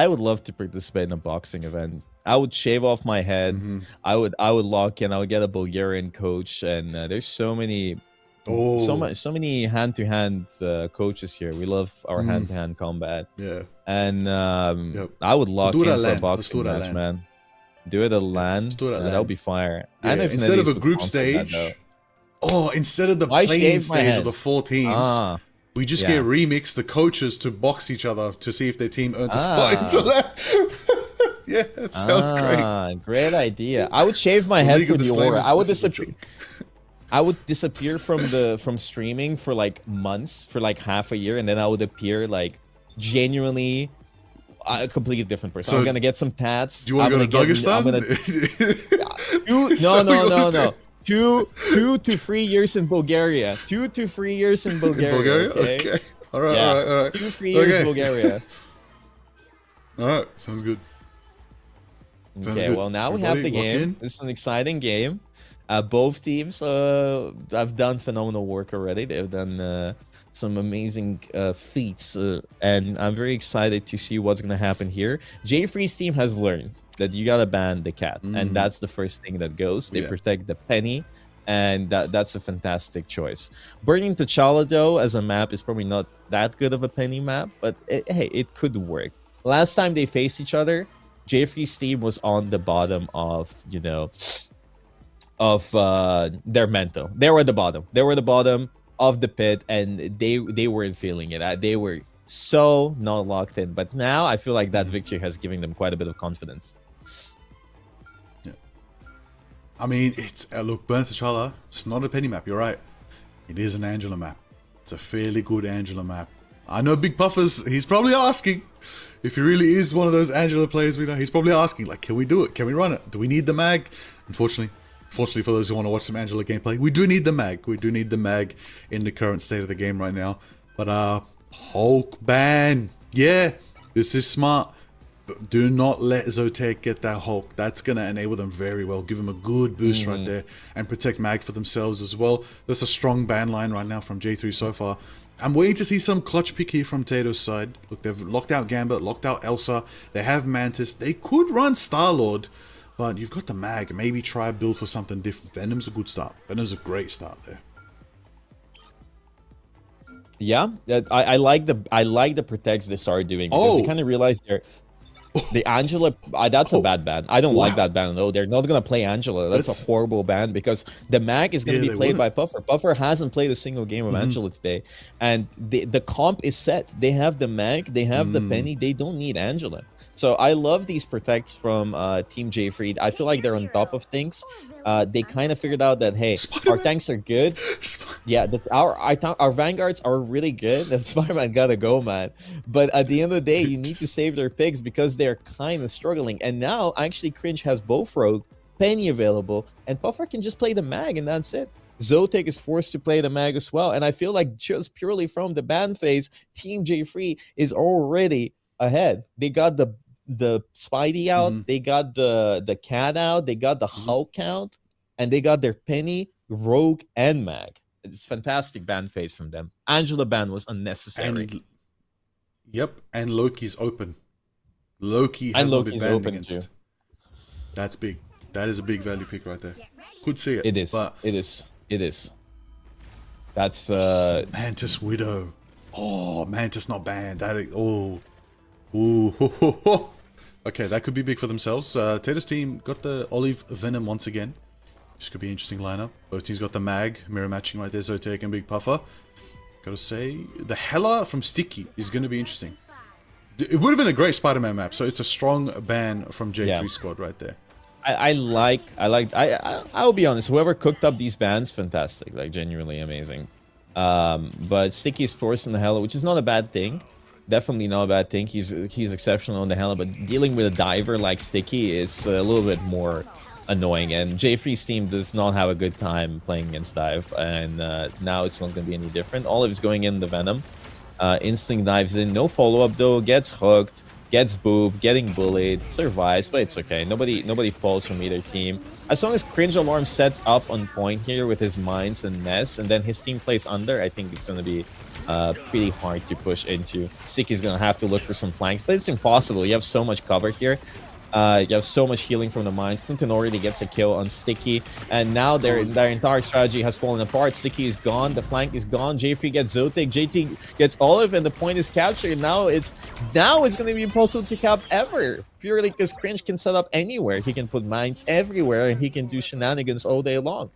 would love to participate in a boxing event. I would shave off my head. Mm-hmm. I would lock in. I would get a Bulgarian coach, and there's so many. Oh. So many hand-to-hand coaches here. We love our hand-to-hand combat. Yeah. And Yep. I would lock in for a Let's boxing do it at match, LAN. man. Do it at LAN. Let's do it at that LAN. would be fire. Yeah, And if instead of a Netties group would sponsor that, stage. Instead of the Why playing shave my stage head? of the 4 teams, we just get remix the coaches to box each other to see if their team earns a spot into that. Yeah, that sounds great. Great idea. I would shave my head for the aura. I would disappear. I would disappear from streaming for like months, for like half a year, and then I would appear like genuinely a completely different person. So, I'm gonna get some tats. Do you want to go to Dagestan? No. 2 to 3 years in Bulgaria. 2 to 3 years in Bulgaria. Okay. All right. 2 to 3 years in Bulgaria. All right. Sounds good. Okay. Well, now we have the game. This is an exciting game. Both teams have done phenomenal work already. They've done some amazing feats, and I'm very excited to see what's gonna happen here. J3's team has learned that you gotta ban the cat, and that's the first thing that goes. They protect the penny, and that's a fantastic choice. Burning T'Challa, though, as a map is probably not that good of a penny map, but hey, it could work. Last time they faced each other, J3's team was on the bottom of of their mental. They were at the bottom. They were at the bottom of the pit, and they weren't feeling it. They were so not locked in. But now I feel like that victory has given them quite a bit of confidence. I mean, it's look, Burn T'Challa, it's not a penny map, you're right. It is an Angela map. It's a fairly good Angela map. I know Big Puffers, he's probably asking, if he really is one of those Angela players we know, he's probably asking, like, can we do it? Can we run it? Do we need the mag? Unfortunately for those who want to watch some Angela gameplay, we do need the mag. We do need the mag in the current state of the game right now. But Hulk ban. Yeah, this is smart. But do not let Zotac get that Hulk. That's going to enable them very well. Give them a good boost right there. And protect mag for themselves as well. That's a strong ban line right now from J3 so far. I'm waiting to see some clutch pick here from Tato's side. Look, they've locked out Gambit, locked out Elsa. They have Mantis. They could run Star-Lord. But you've got the mag. Maybe try build for something different. Venom's a good start. Venom's a great start there. Yeah, I like the protects they started doing, because they kind of realized the Angela, that's a bad ban. I don't like that ban. No, they're not going to play Angela. That's a horrible ban, because the mag is going to be played by Puffer. Puffer hasn't played a single game of Angela today. And the comp is set. They have the mag, they have the penny, they don't need Angela. So I love these protects from Team J Freed. I feel like they're on top of things. They kind of figured out that, hey, our tanks are good. Yeah, our vanguards are really good. That Spider-Man gotta go, man. But at the end of the day, you need to save their picks, because they're kind of struggling. And now, actually, Cringe has both Rogue, Penny available, and Puffer can just play the mag, and that's it. Zotac is forced to play the mag as well. And I feel like just purely from the ban phase, Team J Free is already ahead. They got the Spidey out, they got the Cat out, they got the Hulk out, and they got their Penny, Rogue, and Mag. It's fantastic ban phase from them. Angela ban was unnecessary. And Loki's open. Loki has not been banned open against. too. That's big. That is a big value pick right there. Could see it. It is. But It is. That's Mantis Widow. Oh, Mantis not banned. That is, Ooh. Okay, that could be big for themselves. Tato's team got the Olive Venom once again. This could be an interesting lineup. Both teams got the mag, mirror matching right there, Zotac and Big Puffer. Gotta say, the Hela from Sticky is going to be interesting. It would have been a great Spider-Man map, so it's a strong ban from J3 squad right there. I'll be honest, whoever cooked up these bans, fantastic, like genuinely amazing. But Sticky's forced in the Hela, which is not a bad thing. Definitely not a bad thing. He's exceptional on the Hela, but dealing with a diver like Sticky is a little bit more annoying. And J3's team does not have a good time playing against dive, and now it's not going to be any different. Olive is going in the Venom. Instinct dives in, no follow-up though, gets hooked, gets booped, getting bullied, survives, but it's okay. Nobody falls from either team. As long as Cringe Alarm sets up on point here with his mines and Ness, and then his team plays under, I think it's going to be pretty hard to push into. Sticky's going to have to look for some flanks, but it's impossible. You have so much cover here. You have so much healing from the mines. Clinton already gets a kill on Sticky, and now their entire strategy has fallen apart. Sticky is gone, the flank is gone. J3 gets Zotac, JT gets Olive, and the point is captured. Now it's going to be impossible to cap ever, purely because Cringe can set up anywhere. He can put mines everywhere, and he can do shenanigans all day long.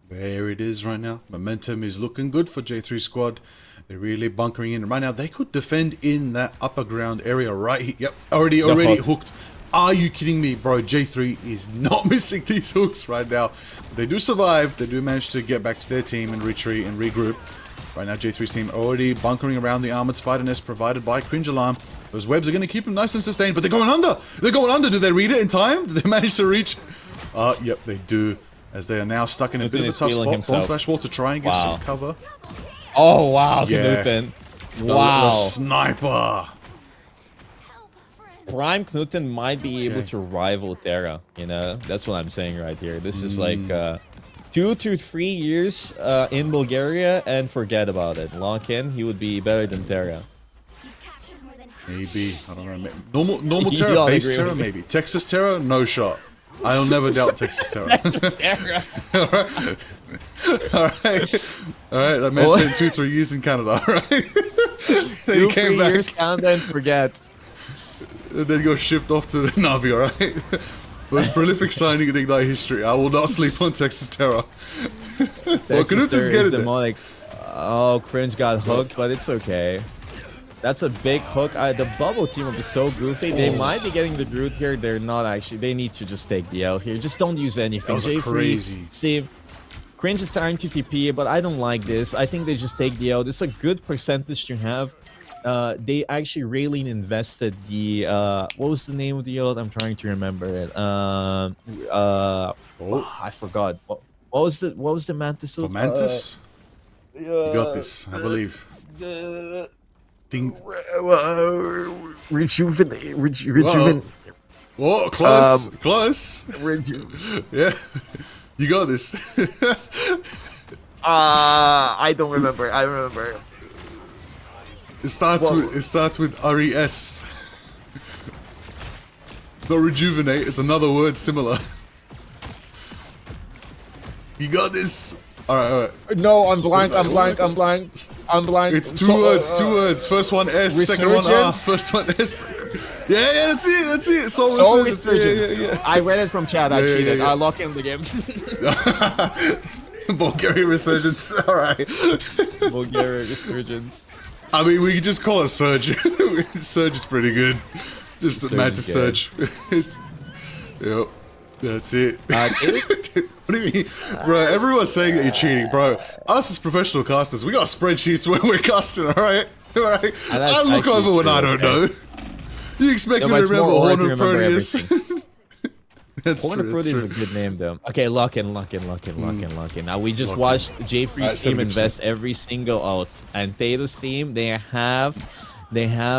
There it is right now. Momentum is looking good for J3 squad. They're really bunkering in right now. They could defend in that upper ground area right here. Yep, already hooked. Are you kidding me, bro? J3 is not missing these hooks right now. They do survive. They do manage to get back to their team and retreat and regroup. Right now, J3's team already bunkering around the armored spider nest provided by Cringe Alarm. Those webs are going to keep them nice and sustained, but they're going under. They're going under. Do they read it in time? Do they manage to reach? Yep, they do. As they are now stuck in a bit of a tough spot. Bomb Flash Wall to try and get some cover. Oh, wow, Yeah. Knuten. The Wow. sniper. Prime Knuten might be able to rival Terra, you know? That's what I'm saying right here. This is like 2 to 3 years in Bulgaria and forget about it. Lock in, he would be better than Terra. Maybe. I don't know. Maybe. Normal You Terra, don't base agree Terra, with me. maybe. Texas Terra, no shot. I'll never doubt Texas Terra. Terra. Alright, that man spent 2-3 years in Canada, right? Then he came 2-3 back, years Canada and forget. and then got shipped off to the Navi, alright? Most prolific signing in Ignite history. I will not sleep on Texas Terror. Well, Knutsen's getting there. Like, oh, Cringe got hooked, but it's okay. That's a big hook. The bubble team will be so goofy. They might be getting the Groot here. They're not actually. They need to just take the L here. Just don't use anything. That was crazy. Steve, Cringe is trying to TP, but I don't like this. I think they just take the L. This is a good percentage to have. They actually really invested the what was the name of the ult? I'm trying to remember it. I forgot. What was the Mantis ult? For Mantis? You got this, I believe. Ding. Rejuvenate. Whoa, close. Close. Rejuvenate. Yeah. You got this. I don't remember. I remember. It starts with RES. Not rejuvenate, it's another word similar. You got this. Alright. No, I'm blank. It's two words. First one S, second one R, first one S. Yeah, that's it. Soul Resurgence. Yeah. I read it from chat. I cheated. yeah. I lock in the game. Bulgarian Resurgence. Alright. Bulgaria Resurgence. I mean, we could just call it Surge. Surge is pretty good. Just the Mantis Surge. Yep. That's it. What do you mean? Bro, everyone's saying that you're cheating, bro. Us as professional casters, we got spreadsheets when we're casting, alright? Alright? I look over when I don't know. You expect me to remember Horn of Proteus? That's Horn of Proteus is a good name, though. Okay, lock in. Now, we just watched J3's team 70%. invest every single ult. And Theta's team, they have their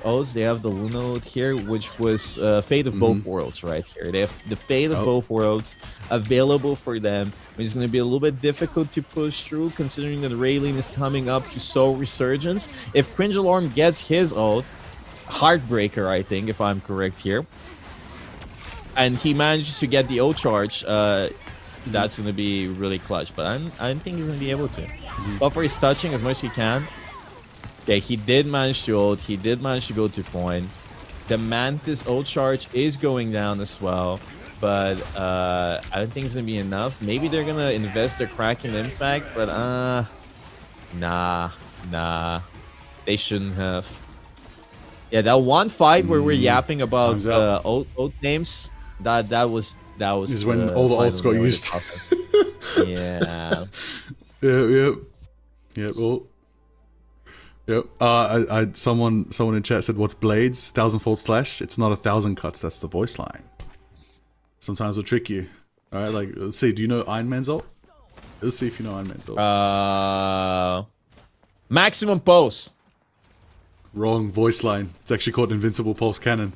ults. They have the Luna ult here, which was Fate of Both Worlds right here. They have the Fate of Both Worlds available for them. It's going to be a little bit difficult to push through, considering that Raylene is coming up to Soul Resurgence. If Cringe Alarm gets his ult, Heartbreaker, I think, if I'm correct here, and he manages to get the ult charge, that's going to be really clutch. But I don't think he's going to be able to. Buffer is touching as much as he can. Okay, he did manage to ult. He did manage to go to point. The Mantis ult charge is going down as well. But I don't think it's going to be enough. Maybe they're going to invest their Kraken impact. But nah. They shouldn't have. Yeah, that one fight where we're yapping about ult names, that was This is when all the ults got used. Yeah. Yep. Well. Yep. Someone in chat said, "What's Blades? 1000-fold slash? It's not 1,000 cuts. That's the voice line. Sometimes it'll trick you. All right. Like, let's see. Do you know Iron Man's ult? Let's see if you know Iron Man's ult. Maximum pulse. Wrong voice line. It's actually called Invincible Pulse Cannon.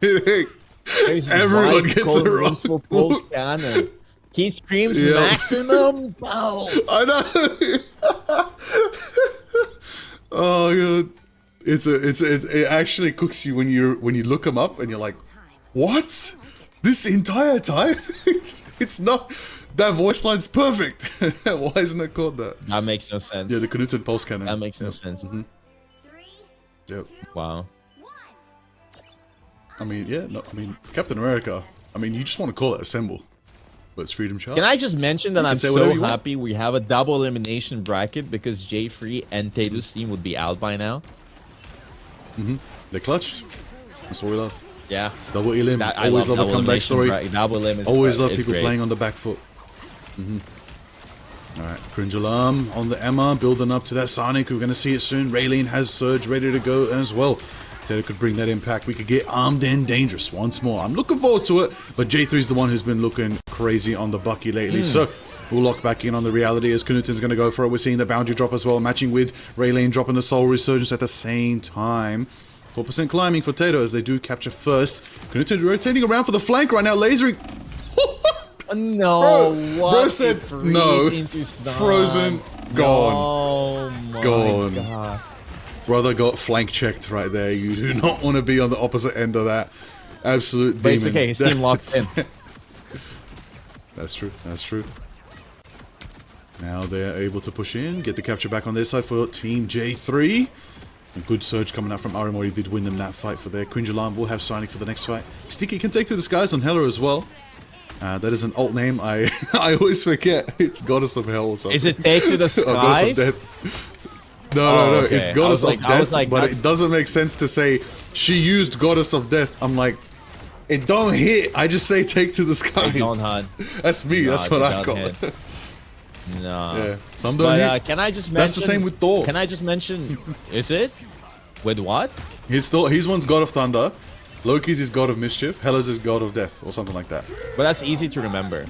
Everyone gets it wrong. Invincible pulse cannon. He screams maximum pulse. I know. Oh god, it actually cooks you when you look them up and you're like, what? This entire time? It's not. That voice line's perfect. Why isn't it called that? That makes no sense. Yeah, the Knutsen Pulse Cannon. That makes no sense. Yep. Wow. I mean, Captain America. I mean, you just want to call it Assemble, but it's Freedom Child. Can I just mention that I'm say so whatever you want. happy we have a double elimination bracket because J3 and Tado's team would be out by now. They clutched. That's what we love. Yeah. Double elim. I Always love a double comeback elimination story. Double elimination Always love is people great. playing on the back foot. Alright, Cringe Alarm on the Emma, building up to that Sonic. We're going to see it soon. Raylene has Surge ready to go as well. Taylor could bring that impact. We could get armed and dangerous once more. I'm looking forward to it, but J3's the one who's been looking crazy on the Bucky lately. So we'll lock back in on the reality as Knutsen's going to go for it. We're seeing the boundary drop as well, matching with Raylene dropping the Soul Resurgence at the same time. 4% climbing for Tato as they do capture first. Knutsen rotating around for the flank right now, lasering. No, Bro said no. Frozen, gone. Oh my Gone. god. Brother got flank checked right there. You do not want to be on the opposite end of that. Absolute But it's demon. okay, his team locked in. That's true. Now they're able to push in, get the capture back on their side for Team J3. A good surge coming out from Aramori. Did win them that fight for there. Cringe Alarm will have signing for the next fight. Sticky can take to the skies on Hela as well. That is an alt name. I always forget. It's Goddess of Hell or something. Is it Take to the Or Goddess Skies? of Death. No. okay. It's Goddess of I was Death, like, but that's- it doesn't make sense to say she used Goddess of Death. I'm like, it don't hit. I just say Take to the Skies. They don't hunt. That's me. No, That's they what I don't call hit. it. No. Yeah. Some don't But hit. can I just mention? That's the same with Thor. Can I just mention? Is it? With what? His one's God of Thunder. Loki's is God of Mischief. Hela's is God of Death, or something like that. But that's easy to remember.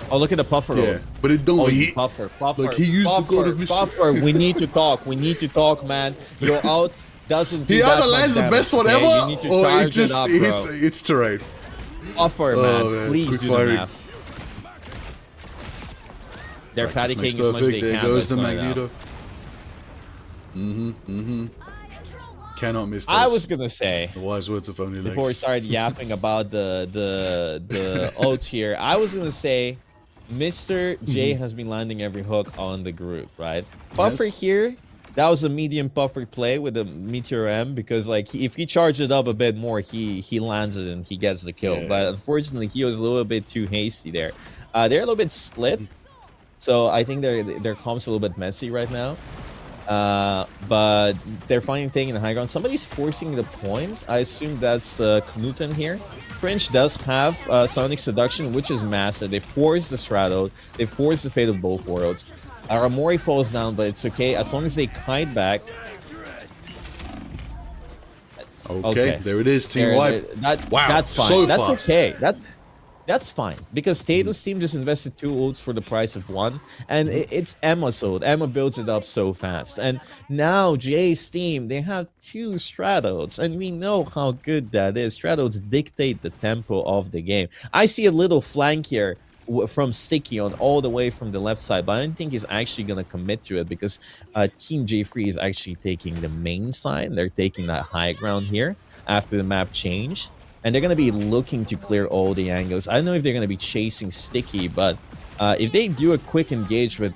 Oh, look at the puffer Yeah. rolls. But it don't Oh, hit. Puffer. Like, he used the God of Mischief. Puffer. We need to talk. We need to talk, man. Your out doesn't do He that either much lands the damage, best one okay? ever, You need to or it charge just up, hits bro. its terrain. Puffer, Oh, man. man. Please Quick do the firing. math. They're Practice panicking makes as much as perfect. they There can. goes but the it's not enough. Magneto. Cannot miss this. I was gonna say, The wise words of only legs. before we started yapping about the oats here, I was gonna say, Mr. J has been landing every hook on the group, right? Puffer Yes. here, that was a medium puffer play with the Meteor M because like if he charged it up a bit more, he lands it and he gets the kill. Yeah. But unfortunately, he was a little bit too hasty there. They're a little bit split, so I think their comp's a little bit messy right now. But they're finding thing in the high ground. Somebody's forcing the point. I assume that's Knuten here. Fringe does have Sonic Seduction, which is massive. They force the Strato. They force the Fate of both worlds. Aramori falls down, but it's okay as long as they kite back. Okay, there it is. Team They're- wipe. Wow, That's fine. so That's fast. okay. That's fine because Tato's team just invested 2 ults for the price of 1, and it's Emma's ult. Emma builds it up so fast, and now Jay's team, they have 2 Stratos, and we know how good that is. Stratos dictate the tempo of the game. I see a little flank here from Sticky on all the way from the left side, but I don't think he's actually gonna commit to it because Team J3 is actually taking the main side. They're taking that high ground here after the map change. And they're going to be looking to clear all the angles. I don't know if they're going to be chasing Sticky, but if they do a quick engage with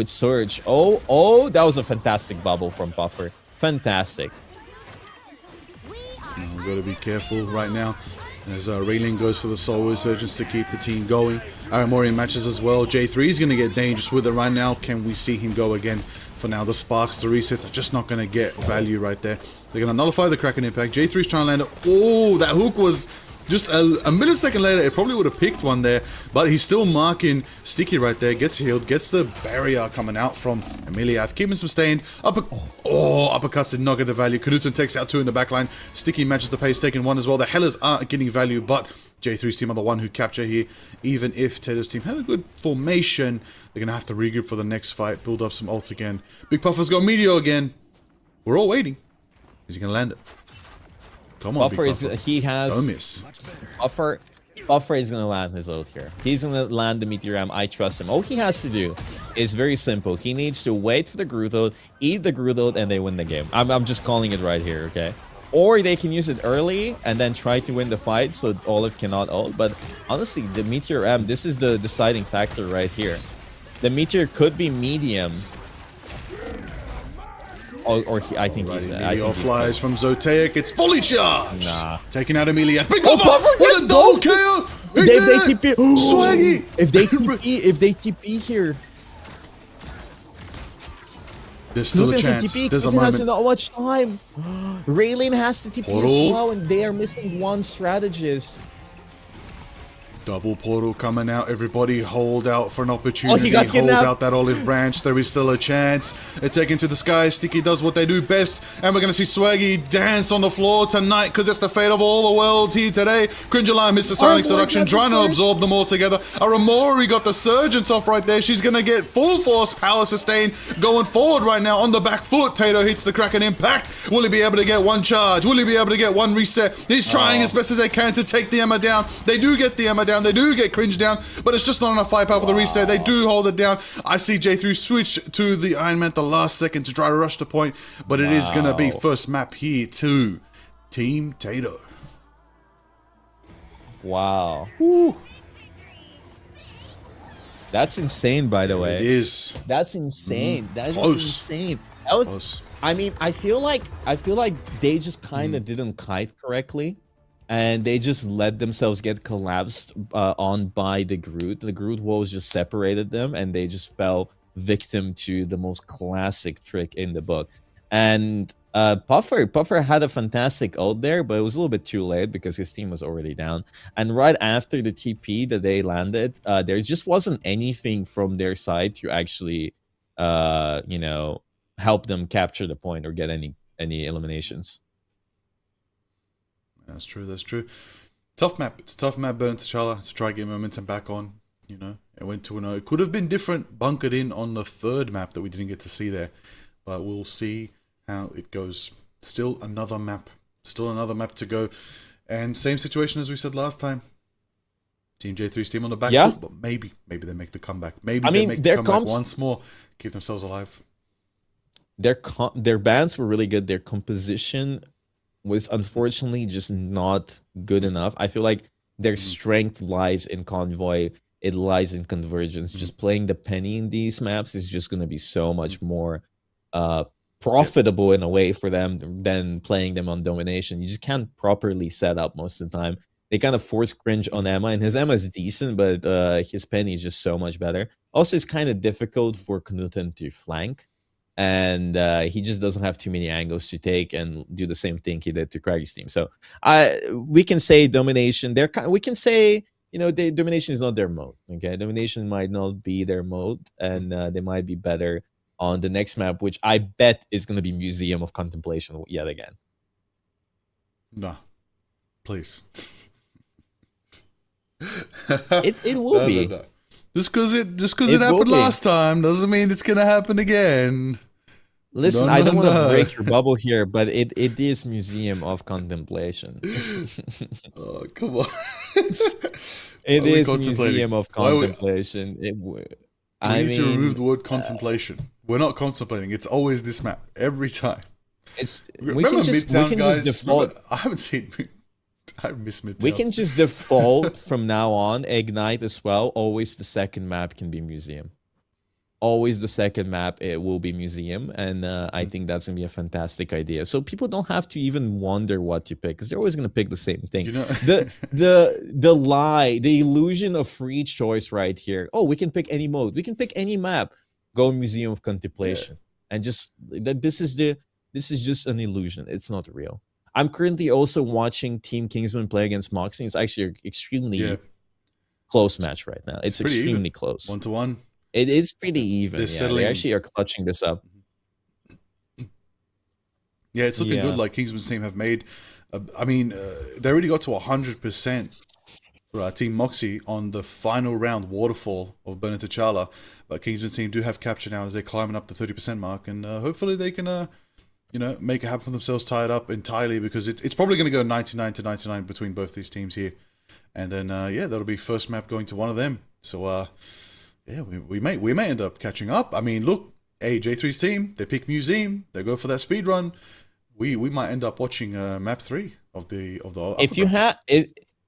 Surge... Oh, that was a fantastic bubble from Puffer. Fantastic. We've got to be careful right now. As Rayling goes for the Soul Resurgence to keep the team going. Aramori matches as well. J3 is going to get dangerous with it right now. Can we see him go again? For now, the sparks, the resets are just not going to get value right there. They're going to nullify the Kraken impact. J3's trying to land it. Oh, that hook was just a millisecond later. It probably would have picked one there, but he's still marking Sticky right there. Gets healed, gets the barrier coming out from Emiliath, keeping some sustained. Uppercuts did not get the value. Knudsen takes out 2 in the backline. Sticky matches the pace, taking 1 as well. The Hellas aren't getting value, but J3's team are the one who capture here. Even if Tato's team had a good formation, they're going to have to regroup for the next fight, build up some ults again. Big Puffer's got Meteor again. We're all waiting. Is he going to land it? Come on, Puffer Big is... Puffer. He has... Don't miss. Puffer is going to land his ult here. He's going to land the Meteor Ram. I trust him. All he has to do is very simple. He needs to wait for the Groot ult, eat the Groot ult, and they win the game. I'm just calling it right here, okay? Or they can use it early and then try to win the fight so Olive cannot ult. But honestly, the Meteor M, this is the deciding factor right here. The Meteor could be medium. I think he's... Meteor flies from Zoteic. It's fully charged. Nah. Taking out Amelia. Big Oh, Puffer Puffer with gets a double both. kill. They TP. Swaggy. If they TP here, There's still a Knudsen can chance. TP. There's a Knudsen has moment. not much time. Raylene has to TP as Portal. well, and they are missing 1 strategist. Double portal coming out. Everybody hold out for an opportunity. Oh, he got hold kidnapped. out that olive branch. There is still a chance. They're taken to the sky. Sticky does what they do best. And we're going to see Swaggy dance on the floor tonight because it's the fate of all the world here today. Cringe Alarm missed the Sonic Aramori Seduction, got the trying to surge. absorb them all together. Aramori got the Surgeons off right there. She's going to get full force power sustain going forward right now on the back foot. Tato hits the Kraken impact. Will he be able to get 1 charge? Will he be able to get 1 reset? He's trying as best as they can to take the Emma down. They do get the Emma down. They do get Cringe down, but it's just not enough firepower for the reset. They do hold it down. I see J3 switch to the Iron Man at the last second to try to rush the point, but it is going to be first map here to Team Tato. Wow. That's insane, by the way. It is That's insane. That is Close. insane. That was close. I mean, I feel like they just kind of didn't kite correctly, and they just let themselves get collapsed on by the Groot. The Groot walls just separated them, and they just fell victim to the most classic trick in the book. And Puffer had a fantastic ult there, but it was a little bit too late because his team was already down. And right after the TP that they landed, there just wasn't anything from their side to actually, you know, help them capture the point or get any eliminations. That's true. That's true. Tough map. It's a tough map. Burn T'Challa to try to get momentum back on. You know, it went 2-0. It could have been different, bunkered in on the third map that we didn't get to see there, but we'll see how it goes. Still another map. Still another map to go, and same situation as we said last time. Team J3's team on the back foot, but maybe they make the comeback. Maybe they make the comeback once more, keep themselves alive. Their bands were really good. Their composition was unfortunately just not good enough. I feel like their strength lies in Convoy. It lies in Convergence. Just playing the Penny in these maps is just going to be so much more profitable in a way for them than playing them on Domination. You just can't properly set up most of the time. They kind of force cringe on Emma, and his Emma is decent, but his Penny is just so much better. Also, it's kind of difficult for Knuten to flank, and he just doesn't have too many angles to take and do the same thing he did to Craggy's team. So we can say Domination. We can say, you know, Domination is not their mode. Okay, Domination might not be their mode, and they might be better on the next map, which I bet is going to be Museum of Contemplation yet again. Nah, please. It will be. No. Just because it happened last time doesn't mean it's gonna happen again. Listen, I don't want to break your bubble here, but it is Museum of Contemplation. Oh, come on. It is Museum of Contemplation. We need to remove the word contemplation. We're not contemplating. It's always this map every time. We can just default. Remember, I haven't seen. I miss Midtown. We can just default from now on. Ignite as well. Always the second map can be Museum. Always the second map, it will be Museum, and I think that's gonna be a fantastic idea. So people don't have to even wonder what to pick, because they're always gonna pick the same thing. You know? the lie, the illusion of free choice right here. Oh, we can pick any mode. We can pick any map. Go Museum of Contemplation, and just this is just an illusion. It's not real. I'm currently also watching Team Kingsman play against Moxie. It's actually an extremely close match right now. It's extremely close. 1-1. It is pretty even. They actually are clutching this up. Yeah, it's looking good. Like Kingsman's team have made. I mean, they already got to 100% for Team Moxie on the final round waterfall of Burn T'Challa. But Kingsman's team do have capture now as they're climbing up the 30% mark, and hopefully they can, you know, make it happen for themselves, tie it up entirely, because it's probably going to go 99-99 between both these teams here, and then that'll be first map going to one of them. So yeah, we may end up catching up. I mean, look, J3's team, they pick Museum, they go for that speed run. We might end up watching map 3 of the.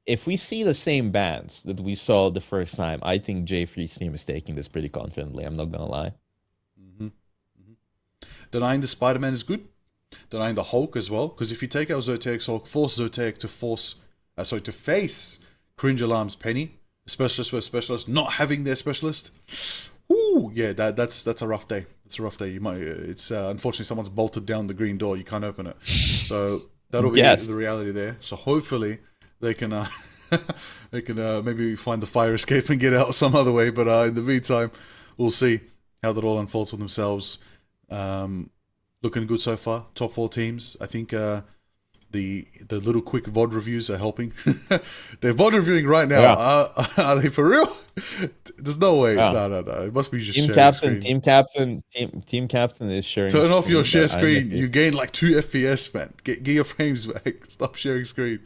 If we see the same bands that we saw the first time, I think J3's team is taking this pretty confidently. I'm not gonna lie. Denying the Spider-Man is good. Denying the Hulk as well, because if you take out Zotaic's Hulk, force Zotac to face Cringe Alarm's Penny, specialist versus specialist, not having their specialist. Ooh, yeah, that's a rough day. It's a rough day. You might. It's unfortunately someone's bolted down the green door. You can't open it. So that'll be the reality there. So hopefully they can maybe find the fire escape and get out some other way. But in the meantime, we'll see how that all unfolds for themselves. Looking good so far. Top 4 teams. I think the little quick VOD reviews are helping. They're VOD reviewing right now. Yeah. Are they for real? There's no way. Yeah. No. It must be just team captain. Team captain is sharing. Turn off your share screen. You gain like 2 FPS, man. Get your frames back. Stop sharing screen.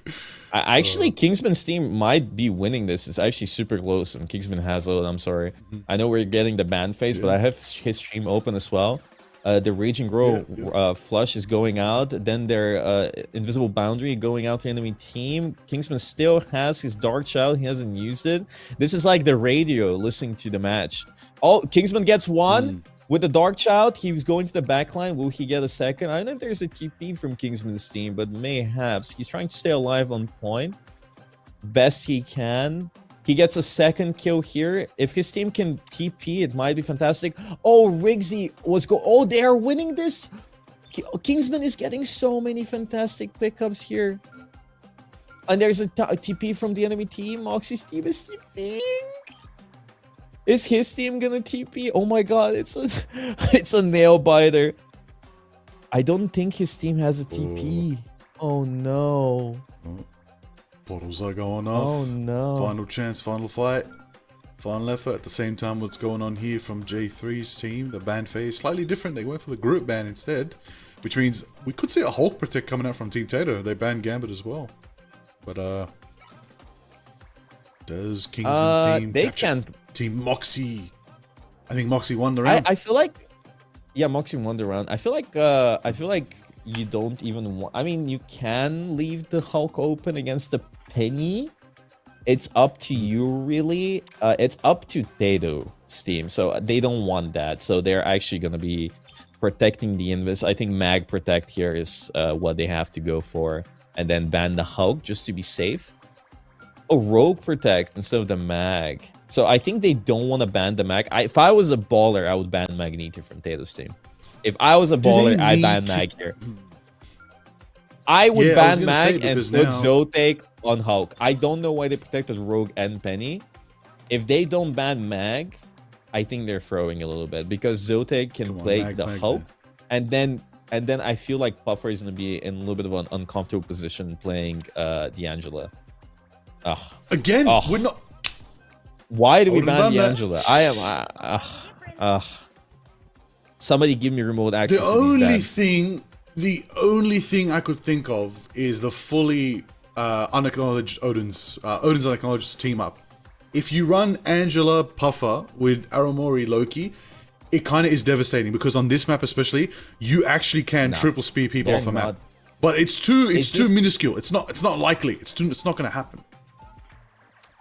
Actually, Kingsman's team might be winning this. It's actually super close, and Kingsman has it. I'm sorry. I know we're getting the ban phase, but I have his stream open as well. The Raging Grow flush is going out. Then their Invisible Boundary going out to enemy team. Kingsman still has his Dark Child. He hasn't used it. This is like the radio listening to the match. Oh, Kingsman gets one. With the Dark Child, he was going to the backline. Will he get a second? I don't know if there's a TP from Kingsman's team, but mayhaps. He's trying to stay alive on point. Best he can. He gets a second kill here. If his team can TP, it might be fantastic. Oh, Riggsy was Oh, they are winning this. Kingsman is getting so many fantastic pickups here. And there's a TP from the enemy team. Moxie's team is TPing. Is his team gonna TP? Oh my god, it's a it's a nail biter. I don't think his team has a TP. Oh no. Bottles are going off. Oh no. Final chance, final fight, final effort. At the same time, what's going on here from J3's team? The ban phase slightly different. They went for the group ban instead, which means we could see a Hulk Protect coming out from Team Tato. They banned Gambit as well. But does Kingsman's team they capture can't. Team Moxie? I think Moxie won the round. I feel like, yeah, Moxie won the round. I feel like you don't even want. I mean, you can leave the Hulk open against the Penny. It's up to you, really. It's up to Tato's team, so they don't want that. So they're actually gonna be protecting the Invis. I think Mag Protect here is what they have to go for, and then ban the Hulk just to be safe. Oh, Rogue Protect instead of the Mag. So I think they don't want to ban the Mag. If I was a baller, I would ban Magneto from Tato's team. If I was a baller, I'd ban Mag here. I would ban Mag and put Zotac on Hulk. I don't know why they protected Rogue and Penny. If they don't ban Mag, I think they're throwing a little bit because Zotac can play the Hulk, and then I feel like Puffer is gonna be in a little bit of an uncomfortable position playing D'Angela. Ugh. Again, we're not. Why do we ban D'Angela? I am. Somebody give me remote access. The only thing I could think of is the fully unacknowledged Odin's unacknowledged team up. If you run Angela Puffer with Aramori Loki, it kind of is devastating because on this map especially, you actually can triple speed people off a map. But it's too minuscule. It's not likely. It's not going to happen.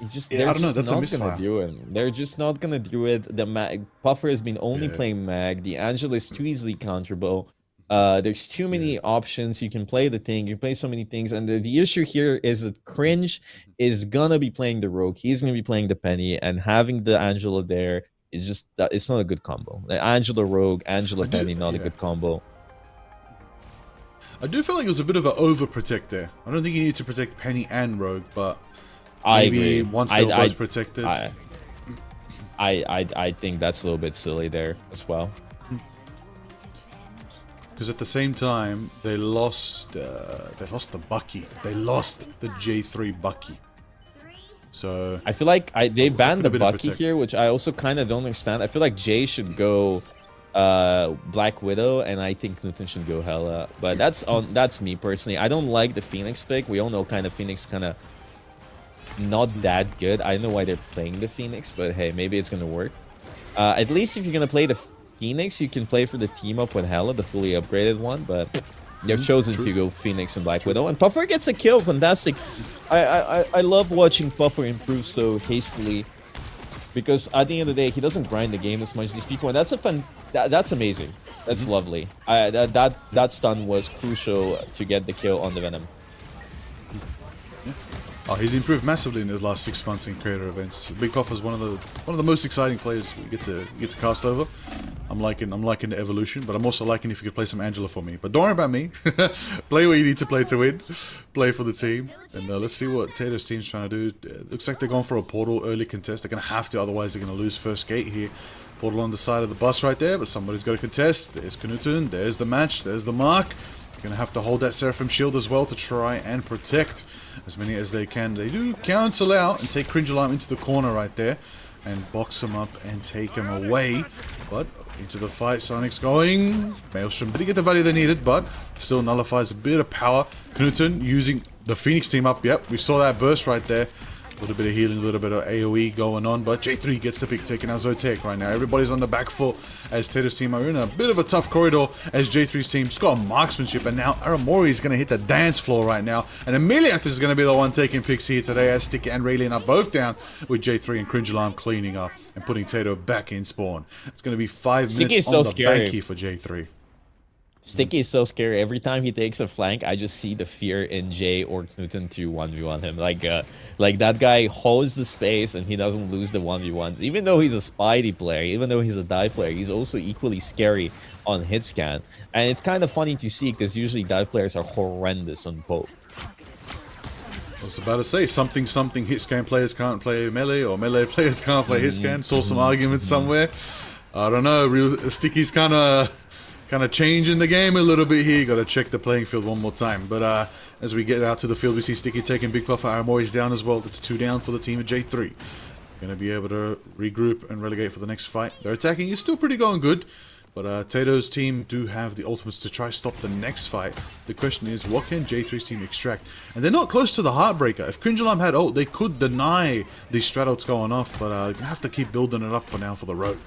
It's just I don't know. That's not gonna do it. They're just not gonna do it. The Puffer has been only playing Mag. The Angela is too easily counterable. There's too many options. You can play the thing. You can play so many things. And the issue here is that Cringe is gonna be playing the Rogue. He's gonna be playing the Penny, and having the Angela there is just it's not a good combo. The Angela Rogue, Angela Penny, not a good combo. I do feel like it was a bit of an overprotect there. I don't think you need to protect Penny and Rogue, but I maybe agree. once they're both protected. I think that's a little bit silly there as well. Because at the same time, they lost the Bucky. They lost the J3 Bucky. So I feel like they banned the Bucky here, which I also kind of don't understand. I feel like Jay should go Black Widow, and I think Newton should go Hela. But that's me personally. I don't like the Phoenix pick. We all know kind of Phoenix kind of not that good. I don't know why they're playing the Phoenix, but hey, maybe it's gonna work. At least if you're gonna play the Phoenix, you can play for the team up with Hela, the fully upgraded one, but they've chosen to go Phoenix and Black Widow, and Puffer gets a kill. Fantastic. I love watching Puffer improve so hastily, because at the end of the day, he doesn't grind the game as much as these people, and that's amazing. That's lovely. That stun was crucial to get the kill on the Venom. Oh, he's improved massively in the last 6 months in creator events. Big Puff is one of the most exciting players we get to cast over. I'm liking the evolution, but I'm also liking if you could play some Angela for me. But don't worry about me. Play what you need to play to win. Play for the team, and let's see what Tato's team's trying to do. Looks like they're going for a portal early contest. They're gonna have to, otherwise they're gonna lose first gate here. Portal on the side of the bus right there, but somebody's got to contest. There's Knutun. There's the match. There's the mark. Gonna have to hold that Seraphim shield as well to try and protect as many as they can. They do cancel out and take Cringe Alarm into the corner right there and box him up and take him away. But into the fight, Sonic's going. Maelstrom didn't get the value they needed, but still nullifies a bit of power. Knutun using the Phoenix team up. Yep, we saw that burst right there. little bit of healing, a little bit of AoE going on, but J3 gets the pick, taking out Zotek right now. Everybody's on the back foot as Tato's team are in a bit of a tough corridor as J3's team's got marksmanship, and now Aramori is going to hit the dance floor right now, and Emiliath is going to be the one taking picks here today as Sticky and Raylene are both down with J3 and Cringe Alarm cleaning up and putting Tato back in spawn. It's going to be 5 Sticky minutes is so on the scary. bank here for J3. Sticky is so scary. Every time he takes a flank, I just see the fear in Jay or Knuten to 1v1 him. Like that guy holds the space and he doesn't lose the 1v1s. Even though he's a Spidey player, even though he's a dive player, he's also equally scary on hit scan. And it's kind of funny to see because usually dive players are horrendous on poke. I was about to say, something hit scan players can't play melee, or melee players can't play hit scan. Saw some arguments somewhere. I don't know, Sticky's kind of changing the game a little bit here. Got to check the playing field one more time. But as we get out to the field, we see Sticky taking big buff. Aramori's down as well. That's 2 down for the team of J3. Going to be able to regroup and relegate for the next fight. Their attacking is still pretty going good. But Tato's team do have the ultimates to try stop the next fight. The question is, what can J3's team extract? And they're not close to the Heartbreaker. If Cringe Alarm had ult, they could deny these strat-ults going off. But you're going to have to keep building it up for now for the Rogue.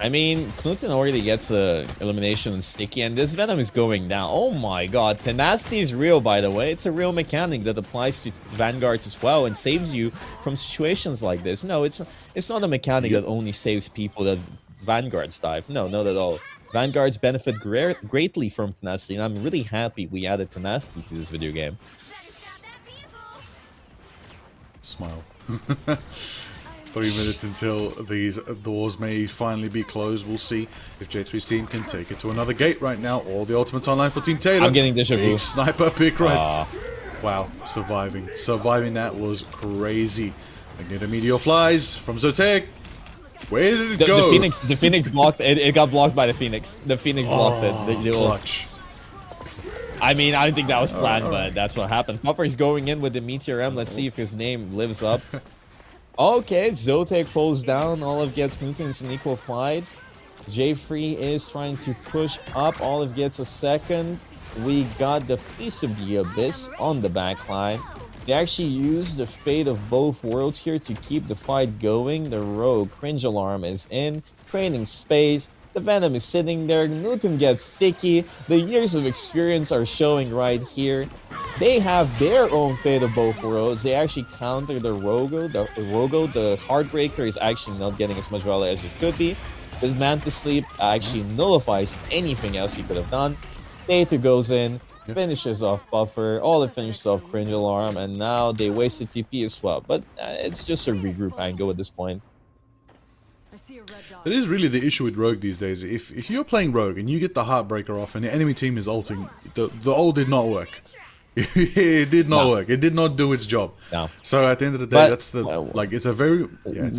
I mean, Knuten already gets a elimination on Sticky, and this Venom is going down. Oh my god, Tenacity is real, by the way. It's a real mechanic that applies to Vanguards as well and saves you from situations like this. No, it's not a mechanic that only saves people that Vanguards dive. No, not at all. Vanguards benefit greatly from Tenacity, and I'm really happy we added Tenacity to this video game. Smile. 3 minutes until these doors may finally be closed. We'll see if J3's team can take it to another gate right now. All the ultimates online for Team Tatum. I'm getting deja vu. Big sniper pick right. Wow, surviving. Surviving that was crazy. Magneto Meteor flies from Zotek. Where did it go? The Phoenix blocked it. It got blocked by the Phoenix. The Phoenix blocked it. Clutch. I mean, I don't think that was planned, but that's what happened. Puffer is going in with the Meteor M. Let's see if his name lives up. Okay, Zotek falls down. Olive gets Knuten. It's an equal fight. J3 is trying to push up. Olive gets a second. We got the Feast of the Abyss on the back line. They actually used the fate of both worlds here to keep the fight going. The Rogue Cringe Alarm is in, creating space. The Venom is sitting there. Knuten gets Sticky. The years of experience are showing right here. They have their own fate of both worlds. They actually counter the Rogo. The Heartbreaker is actually not getting as much value as it could be. The Mantis Sleep actually nullifies anything else he could have done. Data goes in, finishes off Buffer. Olive finishes off Cringe Alarm, and now they wasted TP as well. But it's just a regroup angle at this point. That is really the issue with Rogue these days. If you're playing Rogue and you get the Heartbreaker off and the enemy team is ulting, the ult did not work. It did not work. It did not do its job. No. So at the end of the day, that's the it's a very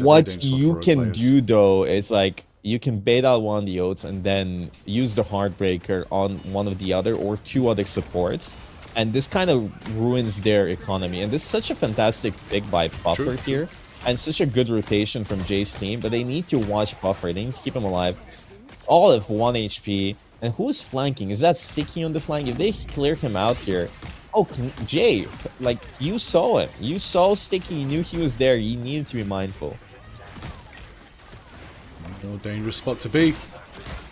what you can do though is like you can bait out one of the ults and then use the Heartbreaker on one of the other or 2 other supports, and this kind of ruins their economy. And this is such a fantastic pick by Buffer here, and such a good rotation from Jay's team. But they need to watch Buffer. They need to keep him alive. Olive 1 HP, and who's flanking? Is that Sticky on the flank? If they clear him out here. Oh, Jay, like, you saw him. You saw Sticky, you knew he was there. You needed to be mindful. No dangerous spot to be.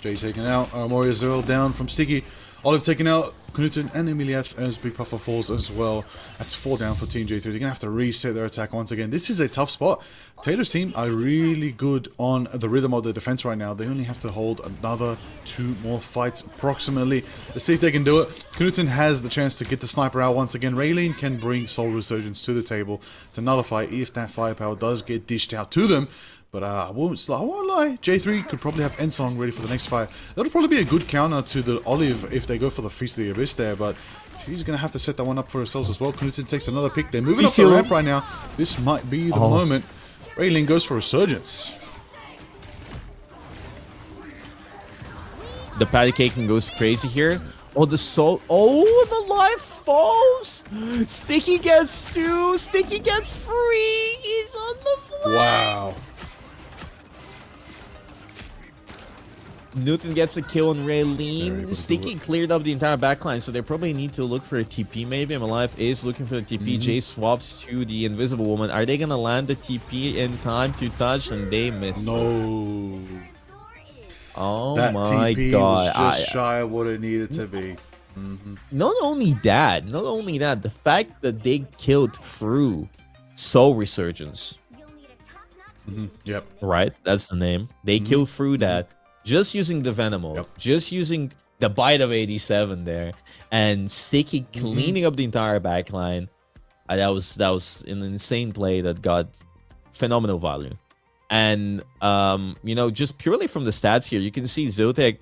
Jay taken out. Aramori as well down from Sticky. Olive taken out. Knuten and Emiliath as Big Puffer falls as well. That's 4 down for Team J3. They're going to have to reset their attack once again. This is a tough spot. Taylor's team are really good on the rhythm of the defense right now. They only have to hold another 2 more fights approximately. Let's see if they can do it. Knuten has the chance to get the sniper out once again. Raylene can bring Soul Resurgence to the table to nullify if that firepower does get dished out to them. But I won't lie, J3 could probably have Ensong ready for the next fight. That'll probably be a good counter to the Olive if they go for the Feast of the Abyss there, but she's going to have to set that one up for herself as well. Knuten takes another pick. They're moving up the ramp right now. This might be the moment. Raylene goes for Resurgence. The patty caking goes crazy here. Oh, the soul. Oh, the life falls. Sticky gets 2. Sticky gets 3. He's on the flank. Wow. Newton gets a kill on Raylene. able to do Sticky it. cleared up the entire backline, so they probably need to look for a TP maybe. Alive is looking for the TP. Jay swaps to the Invisible Woman. Are they gonna land the TP in time to touch? And they missed. No. Oh That my TP god. was just shy of what it needed to be. Not only that, the fact that they killed through Soul Resurgence, Yep. right? That's the name. They killed through that just using the Venom ult, Yep. just using the bite of 87 there, and Sticky cleaning up the entire backline. That was an insane play that got phenomenal value. And you know, just purely from the stats here, you can see Zotek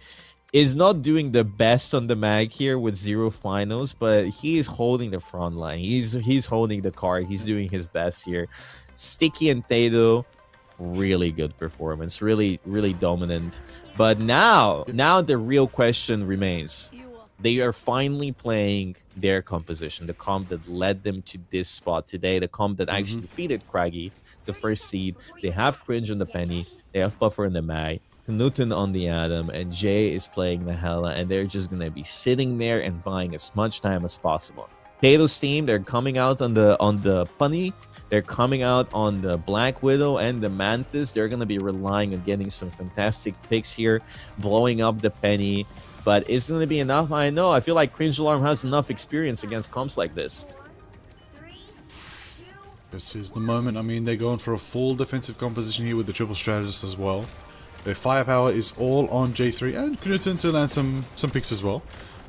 is not doing the best on the mag here with 0 finals, but he is holding the front line. He's holding the card. He's doing his best here. Sticky and Tato, really good performance, really dominant. But now the real question remains. They are finally playing their composition, the comp that led them to this spot today, the comp that actually defeated Craggy, the first seed. They have Cringe on the Penny, they have Buffer on the Mag, Newton on the Atom, and Jay is playing the Hela, and they're just gonna be sitting there and buying as much time as possible. Tato's team, they're coming out on the Punny, they're coming out on the Black Widow and the Mantis. They're gonna be relying on getting some fantastic picks here, blowing up the Penny. But is it going to be enough? I know. I feel like Cringe Alarm has enough experience against comps like this. This is the moment. I mean, they're going for a full defensive composition here with the triple strategist as well. Their firepower is all on J3 and Knudsen to land some picks as well.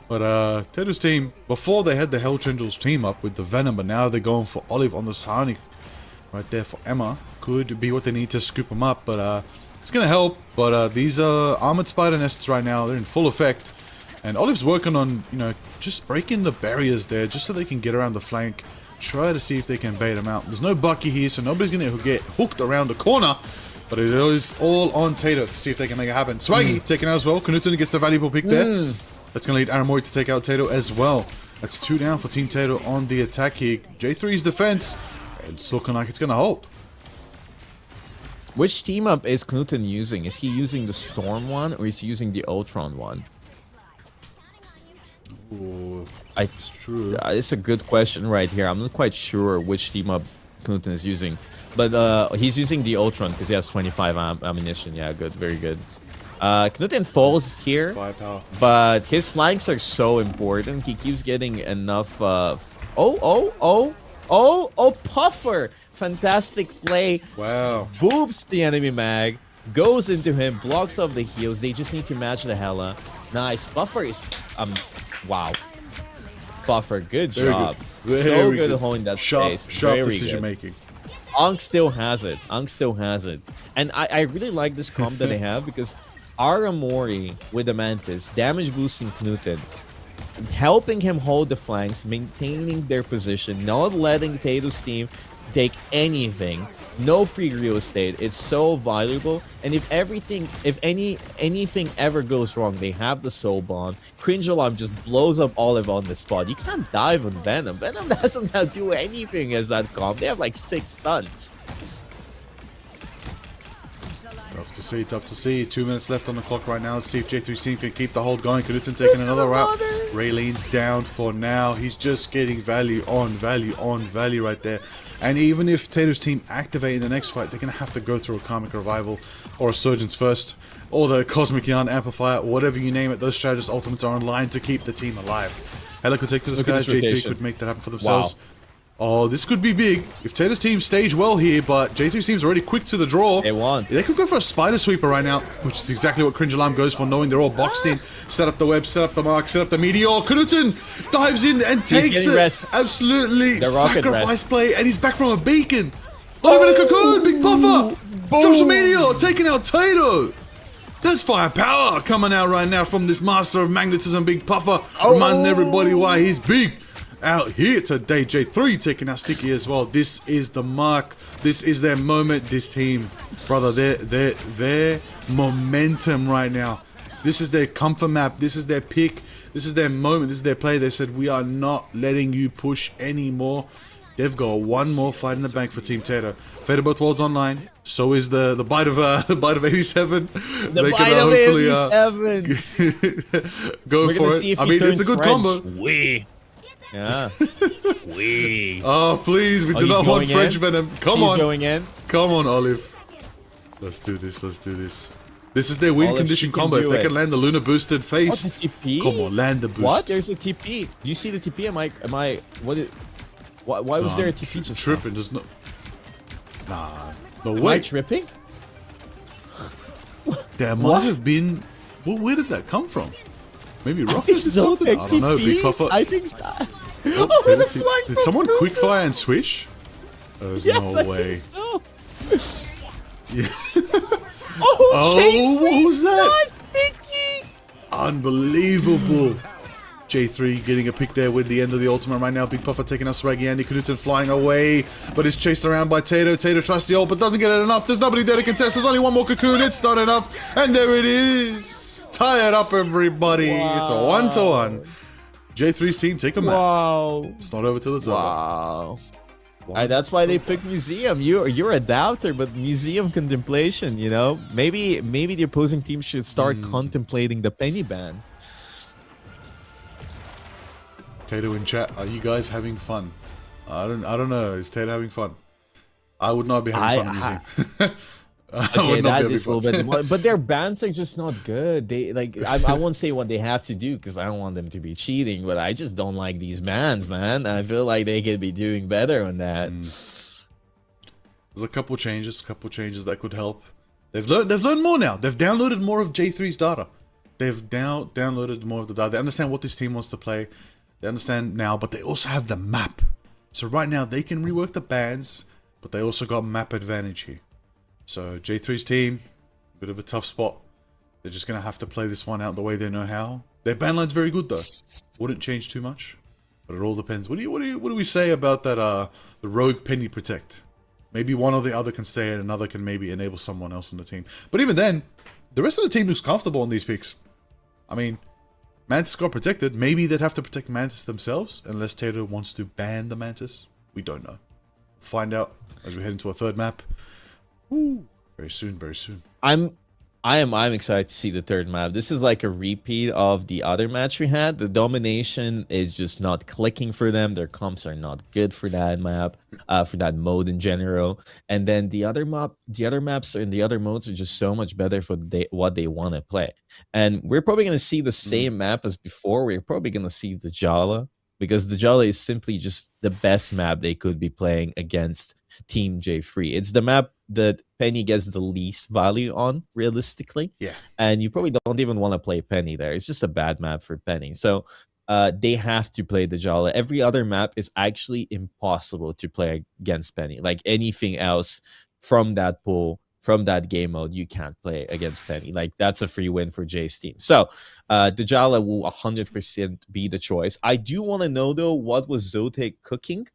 But Tato's team, before they had the Hell Trindles team up with the Venom, but now they're going for Olive on the Sonic right there for Emma. Could be what they need to scoop them up, but it's going to help. But these Armored Spider Nests right now, they're in full effect. And Olive's working on, you know, just breaking the barriers there just so they can get around the flank. Try to see if they can bait them out. There's no Bucky here, so nobody's going to get hooked around the corner. But it is all on Tato to see if they can make it happen. Swaggy taken out as well. Knudsen gets a valuable pick there. That's going to lead Aramori to take out Tato as well. That's 2 down for Team Tato on the attack here. J3's defense, it's looking like it's going to hold. Which team up is Knudsen using? Is he using the Storm one or is he using the Ultron one? Ooh, it's true. It's a good question right here. I'm not quite sure which team up Knudsen is using. But he's using the Ultron because he has 25 ammunition. Yeah, good. Very good. Knudsen falls here, Firepower. but his flanks are so important. He keeps getting enough... Puffer! Fantastic play. Wow. Boobs the enemy mag. Goes into him. Blocks off the heals. They just need to match the Hela. Nice. Buffer is... wow. Buffer, good Very job. good. So Very good good. at holding that Sharp space. Very decision good. making. Ankh still has it. Ankh still has it. And I really like this comp that they have because Aramori with the Mantis, damage boosting Knudsen, helping him hold the flanks, maintaining their position, not letting Tato's team take anything. No free real estate. It's so valuable. And if anything ever goes wrong, they have the soul bond. Cringe Alarm just blows up Olive on the spot. You can't dive on Venom. Venom doesn't have to do anything as that comp. They have like 6 stuns. Tough to see, tough to see. 2 minutes left on the clock right now. Let's see if J3's team can keep the hold going. Knudsen taking another route. Raylene's down for now. He's just getting value on value right there. And even if Tato's team activate in the next fight, they're going to have to go through a Karmic Revival or a Surgeons first. Or the Cosmic Yarn Amplifier, whatever you name it. Those strategist ultimates are online to keep the team alive. Hela could take to the Look at sky. this J3 rotation. could make that happen for themselves. Oh, this could be big. If Tato's team stage well here, but J3's team's already quick to the draw. They won. They could go for a Spider Sweeper right now, which is exactly what Cringe Alarm goes for, knowing they're all boxed in. Set up the web, set up the mark, set up the meteor. Knudsen dives in and takes getting it. rest. Absolutely The rocket sacrifice rest. play, and he's back from a beacon. Not even a cocoon, big puffer. Drops a meteor, taking out Tato. There's firepower coming out right now from this master of magnetism, big puffer. Reminding everybody why he's big. Out here today, J3 taking out Sticky as well. This is the mark. This is their moment. This team, brother, their momentum right now. This is their comfort map. This is their pick. This is their moment. This is their play. They said, we are not letting you push anymore. They've got one more fight in the bank for Team Tater. Fate of Both Worlds online. So is the bite of the bite of 87. The bite of 87. Go We're for gonna it. see if I he mean, it's turns a good French. combo. Oui. Yeah. Oui. Oh, please, we do he's not want going French in? Venom. Come She's on. going in. Come on, Olive. Let's do this. Let's do this. This is their win Olive, condition she can combo. If do they it. can land the Luna boosted Oh, face. the TP? Come on, land the boost. What? There's a TP. Do you see the TP? Why was there a TP just now? tripping? There's no. Nah. No Am I way. tripping? There might have been. Well, where did that come from? Maybe I Rocket think did so. something? I don't know. Big Puffer. I think so. Oh, with the Tater flying did someone Bogur. quickfire and switch? There's Yes, no I way. think so. Yeah. Oh, Oh, what was that? Sticky. Unbelievable. J3 getting a pick there with the end of the ultimate right now. Big Puffer taking out Swaggy. Andy Knudsen flying away, but is chased around by Tato. Tato tries the ult, but doesn't get it enough. There's nobody there to contest. There's only one more cocoon. It's not enough. And there it is. Tie it up, everybody. It's a 1-1. J3's team take a map. Wow. It's not over till it's over. Wow. That's why they picked Museum. You're a doubter, but Museum contemplation, you know? Maybe the opposing team should start contemplating the penny ban. Tato in chat, are you guys having fun? I don't know. Is Tato having fun? I would not be having fun using. Okay, that is a little bit, but their bans are just not good. They like I won't say what they have to do because I don't want them to be cheating, but I just don't like these bans, man. I feel like they could be doing better on that. There's a couple changes that could help. They've learned more now. They've downloaded more of J3's data. They've now downloaded more of the data. They understand what this team wants to play. They understand now, but they also have the map. So right now they can rework the bans, but they also got map advantage here. So J3's team, bit of a tough spot. They're just gonna have to play this one out the way they know how. Their ban line's very good though. Wouldn't change too much, but it all depends. What do we say about that? The rogue penny protect. Maybe one or the other can stay and another can maybe enable someone else on the team. But even then, the rest of the team looks comfortable on these picks. I mean, Mantis got protected. Maybe they'd have to protect Mantis themselves unless Tato wants to ban the Mantis. We don't know. Find out as we head into a third map. Ooh, very soon, very soon. I'm excited to see the third map. This is like a repeat of the other match we had. The domination is just not clicking for them. Their comps are not good for that map, for that mode in general. And then the other maps and the other modes are just so much better for what they want to play. And we're probably gonna see the same map as before. We're probably gonna see the Jala because the Jala is simply just the best map they could be playing against Team J3. It's the map that Penny gets the least value on, realistically. Yeah. And you probably don't even want to play Penny there. It's just a bad map for Penny. So they have to play the Jala. Every other map is actually impossible to play against Penny. Like anything else from that pool, from that game mode, you can't play against Penny. Like that's a free win for Jay's team. So the Jala will 100% be the choice. I do want to know though, what was Zotac cooking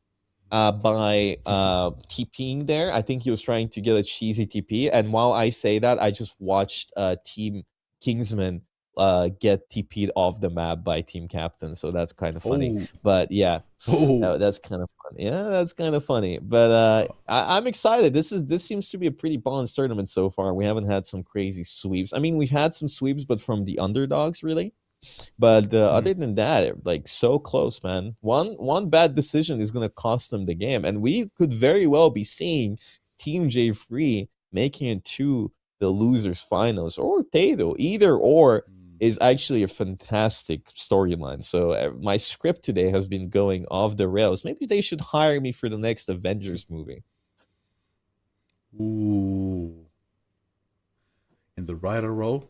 by TPing there. I think he was trying to get a cheesy TP. And while I say that, I just watched Team Kingsman get TP'd off the map by Team Captain. So that's kind of funny. Oh. But yeah, that's kind of funny. Yeah, that's kind of funny. But I'm excited. This seems to be a pretty balanced tournament so far. We haven't had some crazy sweeps. I mean, we've had some sweeps, but from the underdogs, really. But other than that, like so close, man. One bad decision is gonna cost them the game, and we could very well be seeing Team J3 making it to the losers finals or Tato. Either or is actually a fantastic storyline. So my script today has been going off the rails. Maybe they should hire me for the next Avengers movie. Ooh. In the writer role.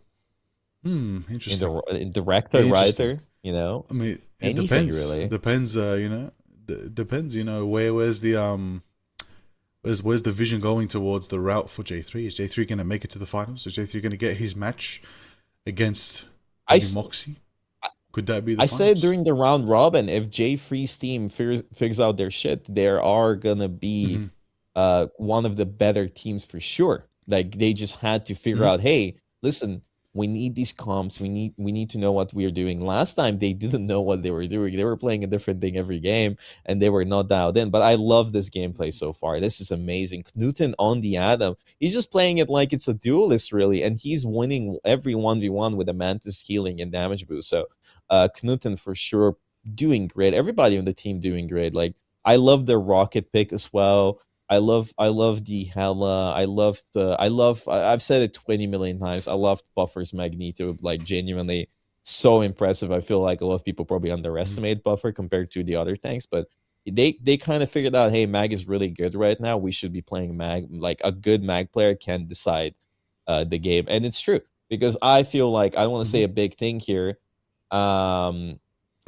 Interesting. In director, Interesting. writer, you know. I mean, it Anything, depends. really. Depends. Depends. Where's the where's the vision going towards the route for J3? Is J3 going to make it to the finals? Is J3 going to get his match against Moxie? Could that be the I finals? said during the round robin, if J3's team figures out their shit, there are gonna be one of the better teams for sure. Like they just had to figure out, hey, listen, We need these comps. We need to know what we are doing. Last time they didn't know what they were doing. They were playing a different thing every game, and they were not dialed in. But I love this gameplay so far. This is amazing. Knuten on the Atom. He's just playing it like it's a duelist, really, and he's winning every 1v1 with a Mantis healing and damage boost. So Knuten for sure doing great. Everybody on the team doing great. Like, I love the rocket pick as well. I love the Hella. I've said it 20 million times. I loved Buffer's Magneto, like genuinely so impressive. I feel like a lot of people probably underestimate Buffer compared to the other tanks, but they kind of figured out, hey, Mag is really good right now. We should be playing Mag. Like, a good Mag player can decide the game. And it's true, because I feel like I want to say a big thing here.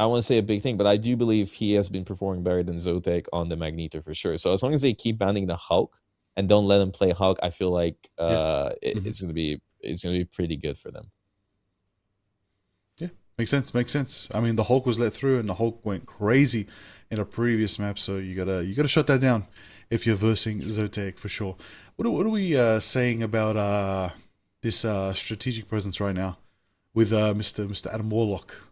I want to say a big thing, but I do believe he has been performing better than Zotac on the Magneto for sure. So as long as they keep banning the Hulk and don't let him play Hulk, I feel like it's gonna be pretty good for them. Yeah, makes sense. I mean, the Hulk was let through, and the Hulk went crazy in a previous map, so you gotta shut that down if you're versing Zotac for sure. What are we saying about this strategic presence right now with Mr. Adam Warlock?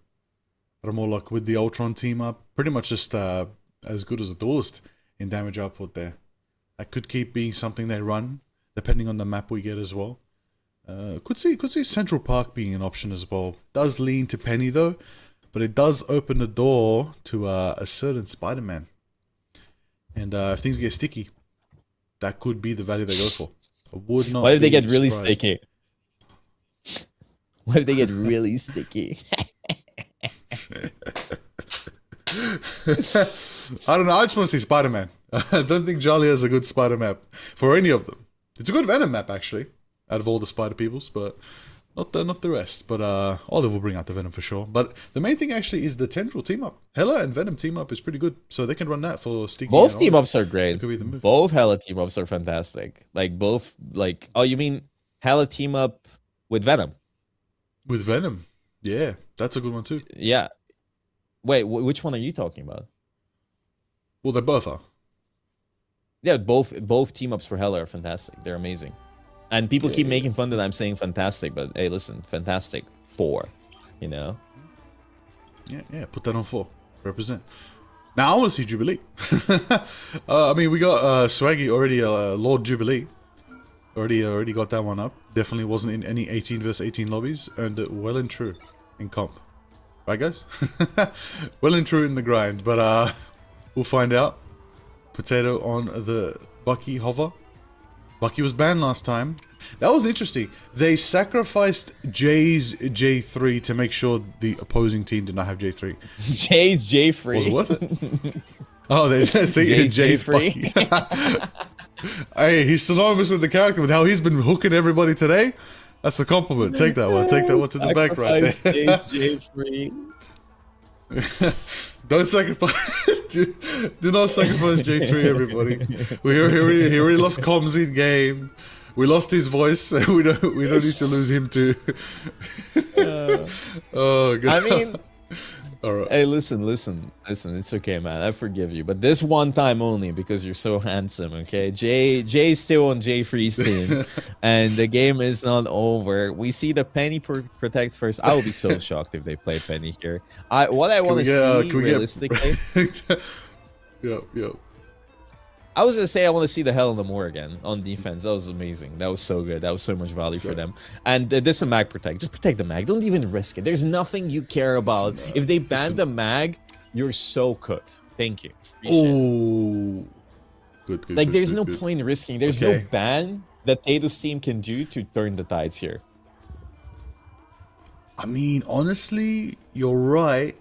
Warlock with the Ultron team up, pretty much just as good as a duelist in damage output there. That could keep being something they run, depending on the map we get as well. Could see Central Park being an option as well. Does lean to Penny though, but it does open the door to a certain Spider-Man. And if things get sticky, that could be the value they go for. I would not. What if they get really surprised. sticky? What if they get really sticky? I don't know. I just want to see Spider-Man. I don't think Jolly has a good Spider map for any of them. It's a good Venom map actually, out of all the Spider peoples, but not the rest. But Olive will bring out the Venom for sure. But the main thing actually is the Tendril team up. Hela and Venom team up is pretty good, so they can run that for Sticky. Both team ups are great. Could be the move. Both Hela team ups are fantastic. Like, both, like, oh, you mean Hela team up with Venom? With Venom, yeah, that's a good one too. Yeah. Wait, which one are you talking about? Well, they both are. Yeah, both team ups for Hela are fantastic. They're amazing. And people keep making fun that I'm saying fantastic, but hey, listen, fantastic 4, you know? Yeah, put that on 4. Represent. Now, I want to see Jubilee. I mean, we got Swaggy already, Lord Jubilee. Already got that one up. Definitely wasn't in any 18 versus 18 lobbies. Earned it well and true in comp. Right, guys? Well and true in the grind, but we'll find out. Potato on the Bucky hover. Bucky was banned last time. That was interesting. They sacrificed Jay's J3 to make sure the opposing team did not have J3. Jay's J free. Was it worth it? Oh, they see Jay's free. Hey, he's synonymous with the character, with how he's been hooking everybody today. That's a compliment. Take that one. Take that one to the bank right there. Jay's J free. Don't sacrifice. Do not sacrifice J3, everybody. He already lost comms in game. We lost his voice. So we don't need to lose him too. Oh god. I mean, all right. hey, listen. It's okay, man. I forgive you, but this one time only, because you're so handsome. Okay, Jay's still on Jay Free's team, and the game is not over. We see the Penny protect first. I will be so shocked if they play Penny here. What I want to see realistically. Yep. I was gonna say I want to see the Hell in the Moor again on defense. That was amazing. That was so good. That was so much value for them. And this is a mag protect. Just protect the mag. Don't even risk it. There's nothing you care about. If they ban the mag, you're so cooked. Thank you. Oh, good. Like, there's no point in risking. There's no ban that Tato's team can do to turn the tides here. I mean, honestly, you're right.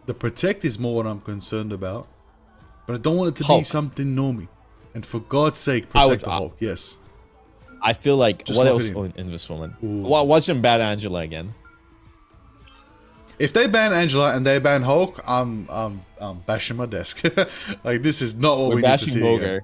The protect is more what I'm concerned about, but I don't want it to be something normie. And for God's sake, protect the Hulk. Yes. I feel like Just what lock else it in this woman? Watch them ban Angela again. If they ban Angela and they ban Hulk, I'm bashing my desk. Like, this is not what we need to see Bogur. again.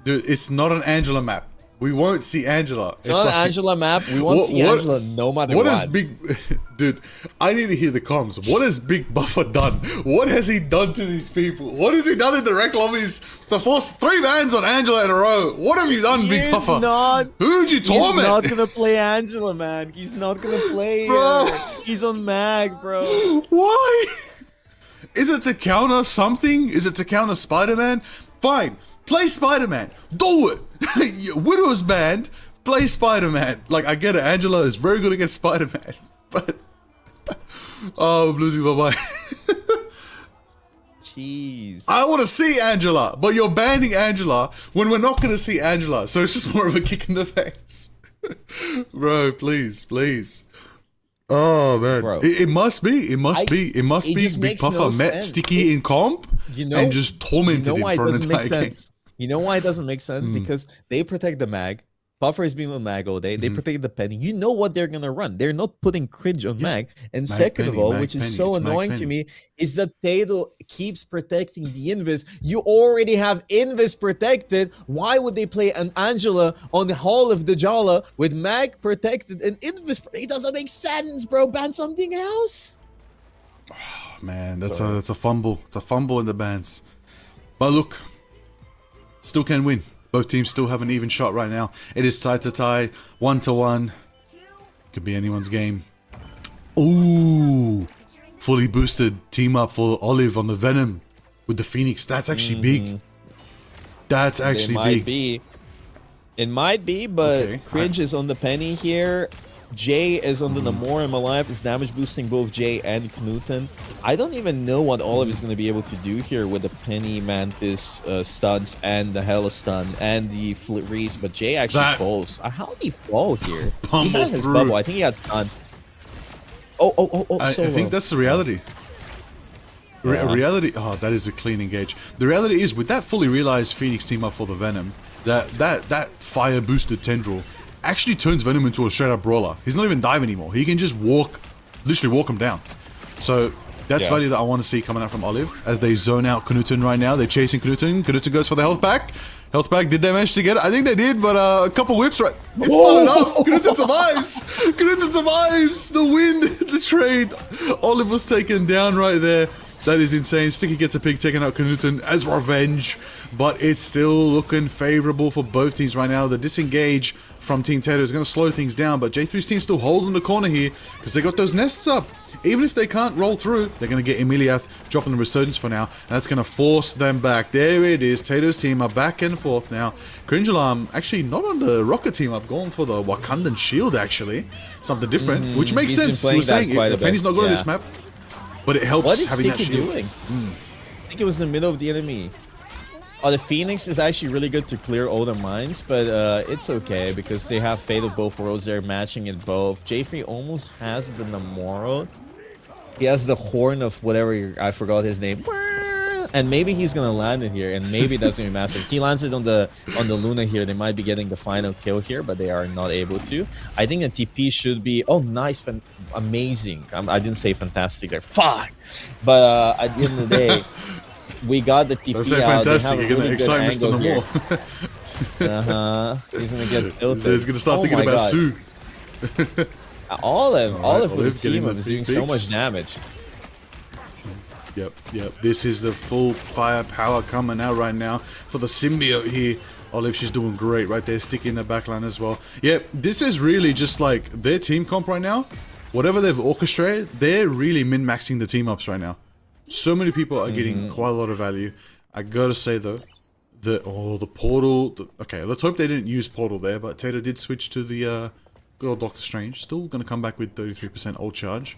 Dude, it's not an Angela map. We won't see Angela. It's not an Angela map. We won't see Angela no matter what. What has Big... Dude, I need to hear the comms. What has Big Buffer done? What has he done to these people? What has he done in the rec lobbies to force 3 bans on Angela in a row? What have you done, Big Buffer? Who'd you torment? He's not gonna play Angela, man. He's not gonna play Bro. her. He's on mag, bro. Why? Is it to counter something? Is it to counter Spider-Man? Fine. Play Spider-Man. Do it. Widow's banned. Play Spider-Man. Like, I get it. Angela is very good against Spider-Man. But... Oh, I'm losing my mind. Jeez. I want to see Angela, but you're banning Angela when we're not going to see Angela. So it's just more of a kick in the face. Bro, please, please. Oh, man. Bro. It must be. It must be just Big makes Puffer no met sense. Sticky in comp and just tormented him why it for an doesn't make entire game. sense? You know why it doesn't make sense? Because they protect the mag. Puffer is being on mag all day. They protect the penny. You know what they're gonna run. They're not putting cringe on mag. And second of all, which is so annoying to me, is that Tato keeps protecting the Invis. You already have Invis protected. Why would they play an Angela on the Hall of the Jala with mag protected and Invis? It doesn't make sense, bro. Ban something else. Man, that's a fumble. It's a fumble in the bans. But look, still can win. Both teams still have an even shot right now. It is tie to tie, 1-1. Could be anyone's game. Ooh, fully boosted team up for Olive on the Venom with the Phoenix. That's actually big. That's actually big. It might be, but Okay. Cringe is on the penny here. Jay is on the Namor and Malif is damage boosting both Jay and Knuten. I don't even know what Olive is going to be able to do here with the Penny Mantis stuns and the Hella stun and the Reese, but Jay actually falls. How did he fall here? He had his bubble. I think he had stun. I think that's the reality. Reality. Oh, that is a clean engage. The reality is, with that fully realized Phoenix team up for the Venom, that fire boosted tendril actually turns Venom into a straight up brawler. He's not even dive anymore. He can just literally walk him down. So that's value that I want to see coming out from Olive as they zone out Knuten right now. They're chasing Knuten. Knuten goes for the health pack. Health pack, did they manage to get it? I think they did, but a couple whips right. It's not enough. Knuten survives. Knuten survives. The win, the trade. Olive was taken down right there. That is insane. Sticky gets a pick, taking out Knuten as revenge, but it's still looking favorable for both teams right now. The disengage from Team Tato is going to slow things down, but J3's team still holding the corner here because they got those nests up. Even if they can't roll through, they're going to get Emiliath dropping the Resurgence for now, and that's going to force them back. There it is. Tato's team are back and forth now. Cringe Alarm actually not on the Rocket team up, going for the Wakandan Shield actually. Something different, which makes sense. We were saying Penny's not good at this map. But it helps what is having Sticky that shield. doing? Sticky was in the middle of the enemy. Oh, the Phoenix is actually really good to clear all the mines, but it's okay because they have Fate of both worlds. They're matching it both. J3 almost has the Namoro. He has the horn of whatever, I forgot his name. And maybe he's gonna land it here, and maybe that's gonna be massive. He lands it on the Luna here. They might be getting the final kill here, but they are not able to. I think the TP should be nice, amazing. I didn't say fantastic there. Fuck. But at the end of the day, we got the TP That's out. fantastic. You're gonna excite Mr. Namor. He's gonna get tilted. He's gonna start thinking about Sue. Olive with the getting team the is doing big so picks. much damage. Yep. This is the full firepower coming out right now for the symbiote here. Olive, she's doing great right there, Sticky in the backline as well. Yep, this is really just like their team comp right now. Whatever they've orchestrated, they're really min-maxing the team ups right now. So many people are getting quite a lot of value. I gotta say though, the portal. Okay, let's hope they didn't use portal there, but Tato did switch to the good old Doctor Strange. Still gonna come back with 33% ult charge.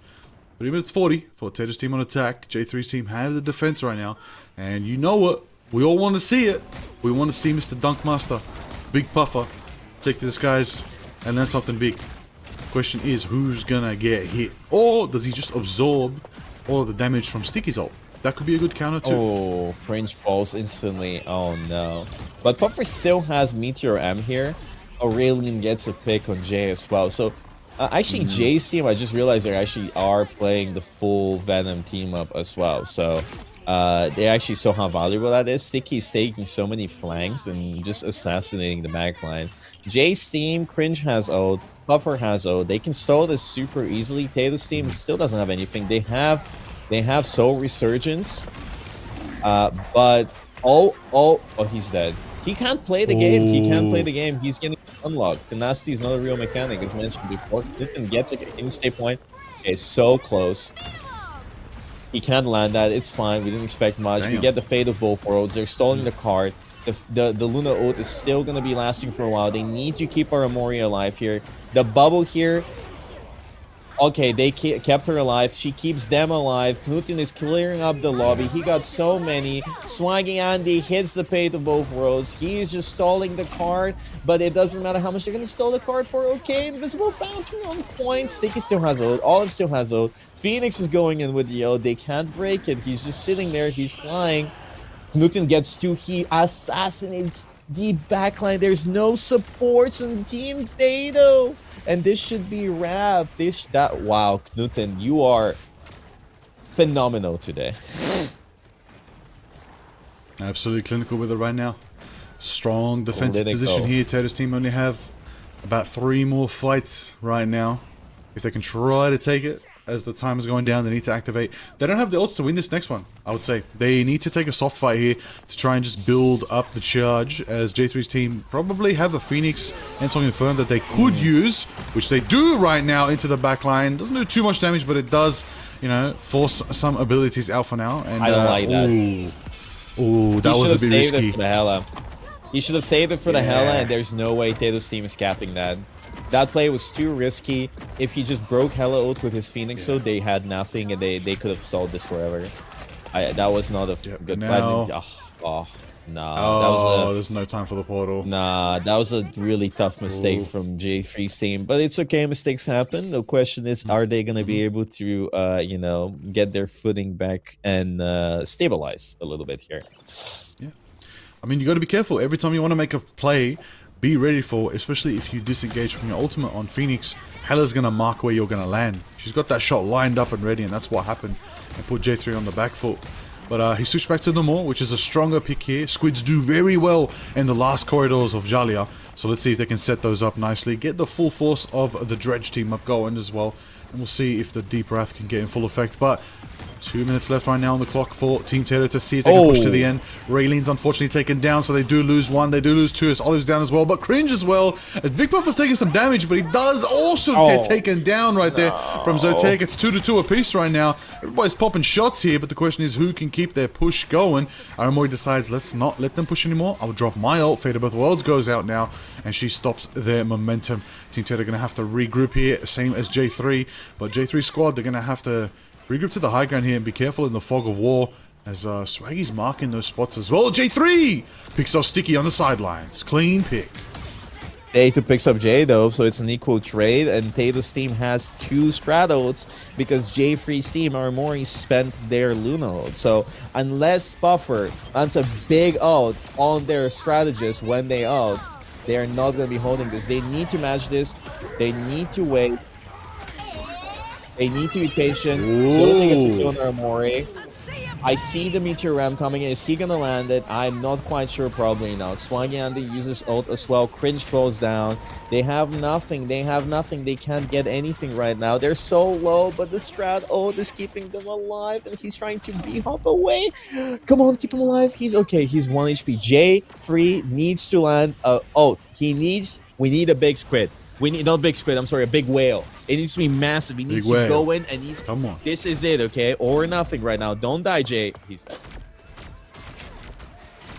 But even it's 40 for Tato's team on attack. J3's team have the defense right now. And you know what? We all want to see it. We want to see Mr. Dunkmaster, Big Puffer, take to the skies and learn something big. Question is, who's gonna get hit? Or does he just absorb all of the damage from Sticky's ult? That could be a good counter too. Oh, Cringe falls instantly. Oh no. But Puffer still has Meteor M here. Aurelian gets a pick on Jay as well. So actually, Jay's team, I just realized they actually are playing the full Venom team up as well. So they actually saw how valuable that is. Sticky's taking so many flanks and just assassinating the backline. Jay's team, Cringe has ult, Buffer has ult. They can stall this super easily. Tato's team still doesn't have anything. They have Soul Resurgence. But he's dead. He can't play the game. He can't play the game. He's getting unlocked. Tenacity is not a real mechanic, as mentioned before. Clinton gets a in-stay point. Okay, so close. He can't land that. It's fine. We didn't expect much. Damn. We get the fate of both worlds. They're stalling the card. The Luna ult is still going to be lasting for a while. They need to keep our Amori alive here. The bubble here... Okay, they kept her alive. She keeps them alive. Knuten is clearing up the lobby. He got so many. Swaggy Andy hits the fate of both worlds. He is just stalling the card, but it doesn't matter how much they're going to stall the card for. Okay, Invisible Bounty on point. Sticky still has ult. Olive still has ult. Phoenix is going in with the ult. They can't break it. He's just sitting there. He's flying. Knuten gets 2. He assassinates the backline. There's no supports on Team Tato. And this should be wrapped. Wow, Knuten, you are phenomenal today. Absolutely clinical with it right now. Strong defensive position here. Tato's team only have about 3 more fights right now. If they can try to take it as the time is going down, they need to activate. They don't have the odds to win this next one, I would say. They need to take a soft fight here to try and just build up the charge, as J3's team probably have a Phoenix and Song Inferno that they could use, which they do right now into the back line. Doesn't do too much damage, but it does, you know, force some abilities out for now. And I don't like that. Ooh, that was a bit risky. It for the Hela. He should have saved it for the Hela, and there's no way Tato's team is capping that. That play was too risky. If he just broke Hela ult with his Phoenix, so they had nothing, and they could have stalled this forever. That was not a good play. There's no time for the portal. Nah, that was a really tough mistake from J3's team. But it's okay, mistakes happen. The question is, are they going to be able to, you know, get their footing back and stabilize a little bit here? Yeah. I mean, you got to be careful. Every time you want to make a play, be ready for, especially if you disengage from your ultimate on Phoenix, Hela's going to mark where you're going to land. She's got that shot lined up and ready, and that's what happened. And put J3 on the back foot. But he switched back to Namor, which is a stronger pick here. Squids do very well in the last corridors of Jalia. So let's see if they can set those up nicely. Get the full force of the Dredge team up going as well. And we'll see if the Deep Wrath can get in full effect. But 2 minutes left right now on the clock for Team Tato to see if they can push to the end. Raylene's unfortunately taken down, so they do lose 1. They do lose 2 as Olive's down as well. But Cringe as well. Big Buffer's taking some damage, but he does also get taken down right there from Zotek. It's 2-2 apiece right now. Everybody's popping shots here, but the question is who can keep their push going. Aramori decides, let's not let them push anymore. I'll drop my ult. Fate of Both Worlds goes out now, and she stops their momentum. Team Tato are going to have to regroup here, same as J3. But J3 squad, they're going to have to regroup to the high ground here and be careful in the fog of war, as Swaggy's marking those spots as well. J3 picks up Sticky on the sidelines. Clean pick. Tato picks up J though, so it's an equal trade, and Tato's team has 2 strat ults because J3's team, Armory, spent their Luna ult. So unless Buffer lands a big ult on their strategist when they ult, they are not going to be holding this. They need to match this. They need to wait. They need to be patient. Slowly gets a kill on Armory. I see the Meteor Ram coming in. Is he gonna land it? I'm not quite sure. Probably not. Swaggy Andy uses ult as well. Cringe falls down. They have nothing. They have nothing. They can't get anything right now. They're so low, but the strat ult is keeping them alive, and he's trying to B-hop away. Come on, keep him alive. He's okay. He's 1 HP. J3 needs to land ult. We need a big squid. We need, not big squid, I'm sorry, a big whale. It needs to be massive. He needs to go in and needs... Come on. This is it, okay? Or nothing right now. Don't die, Jay. He's dead.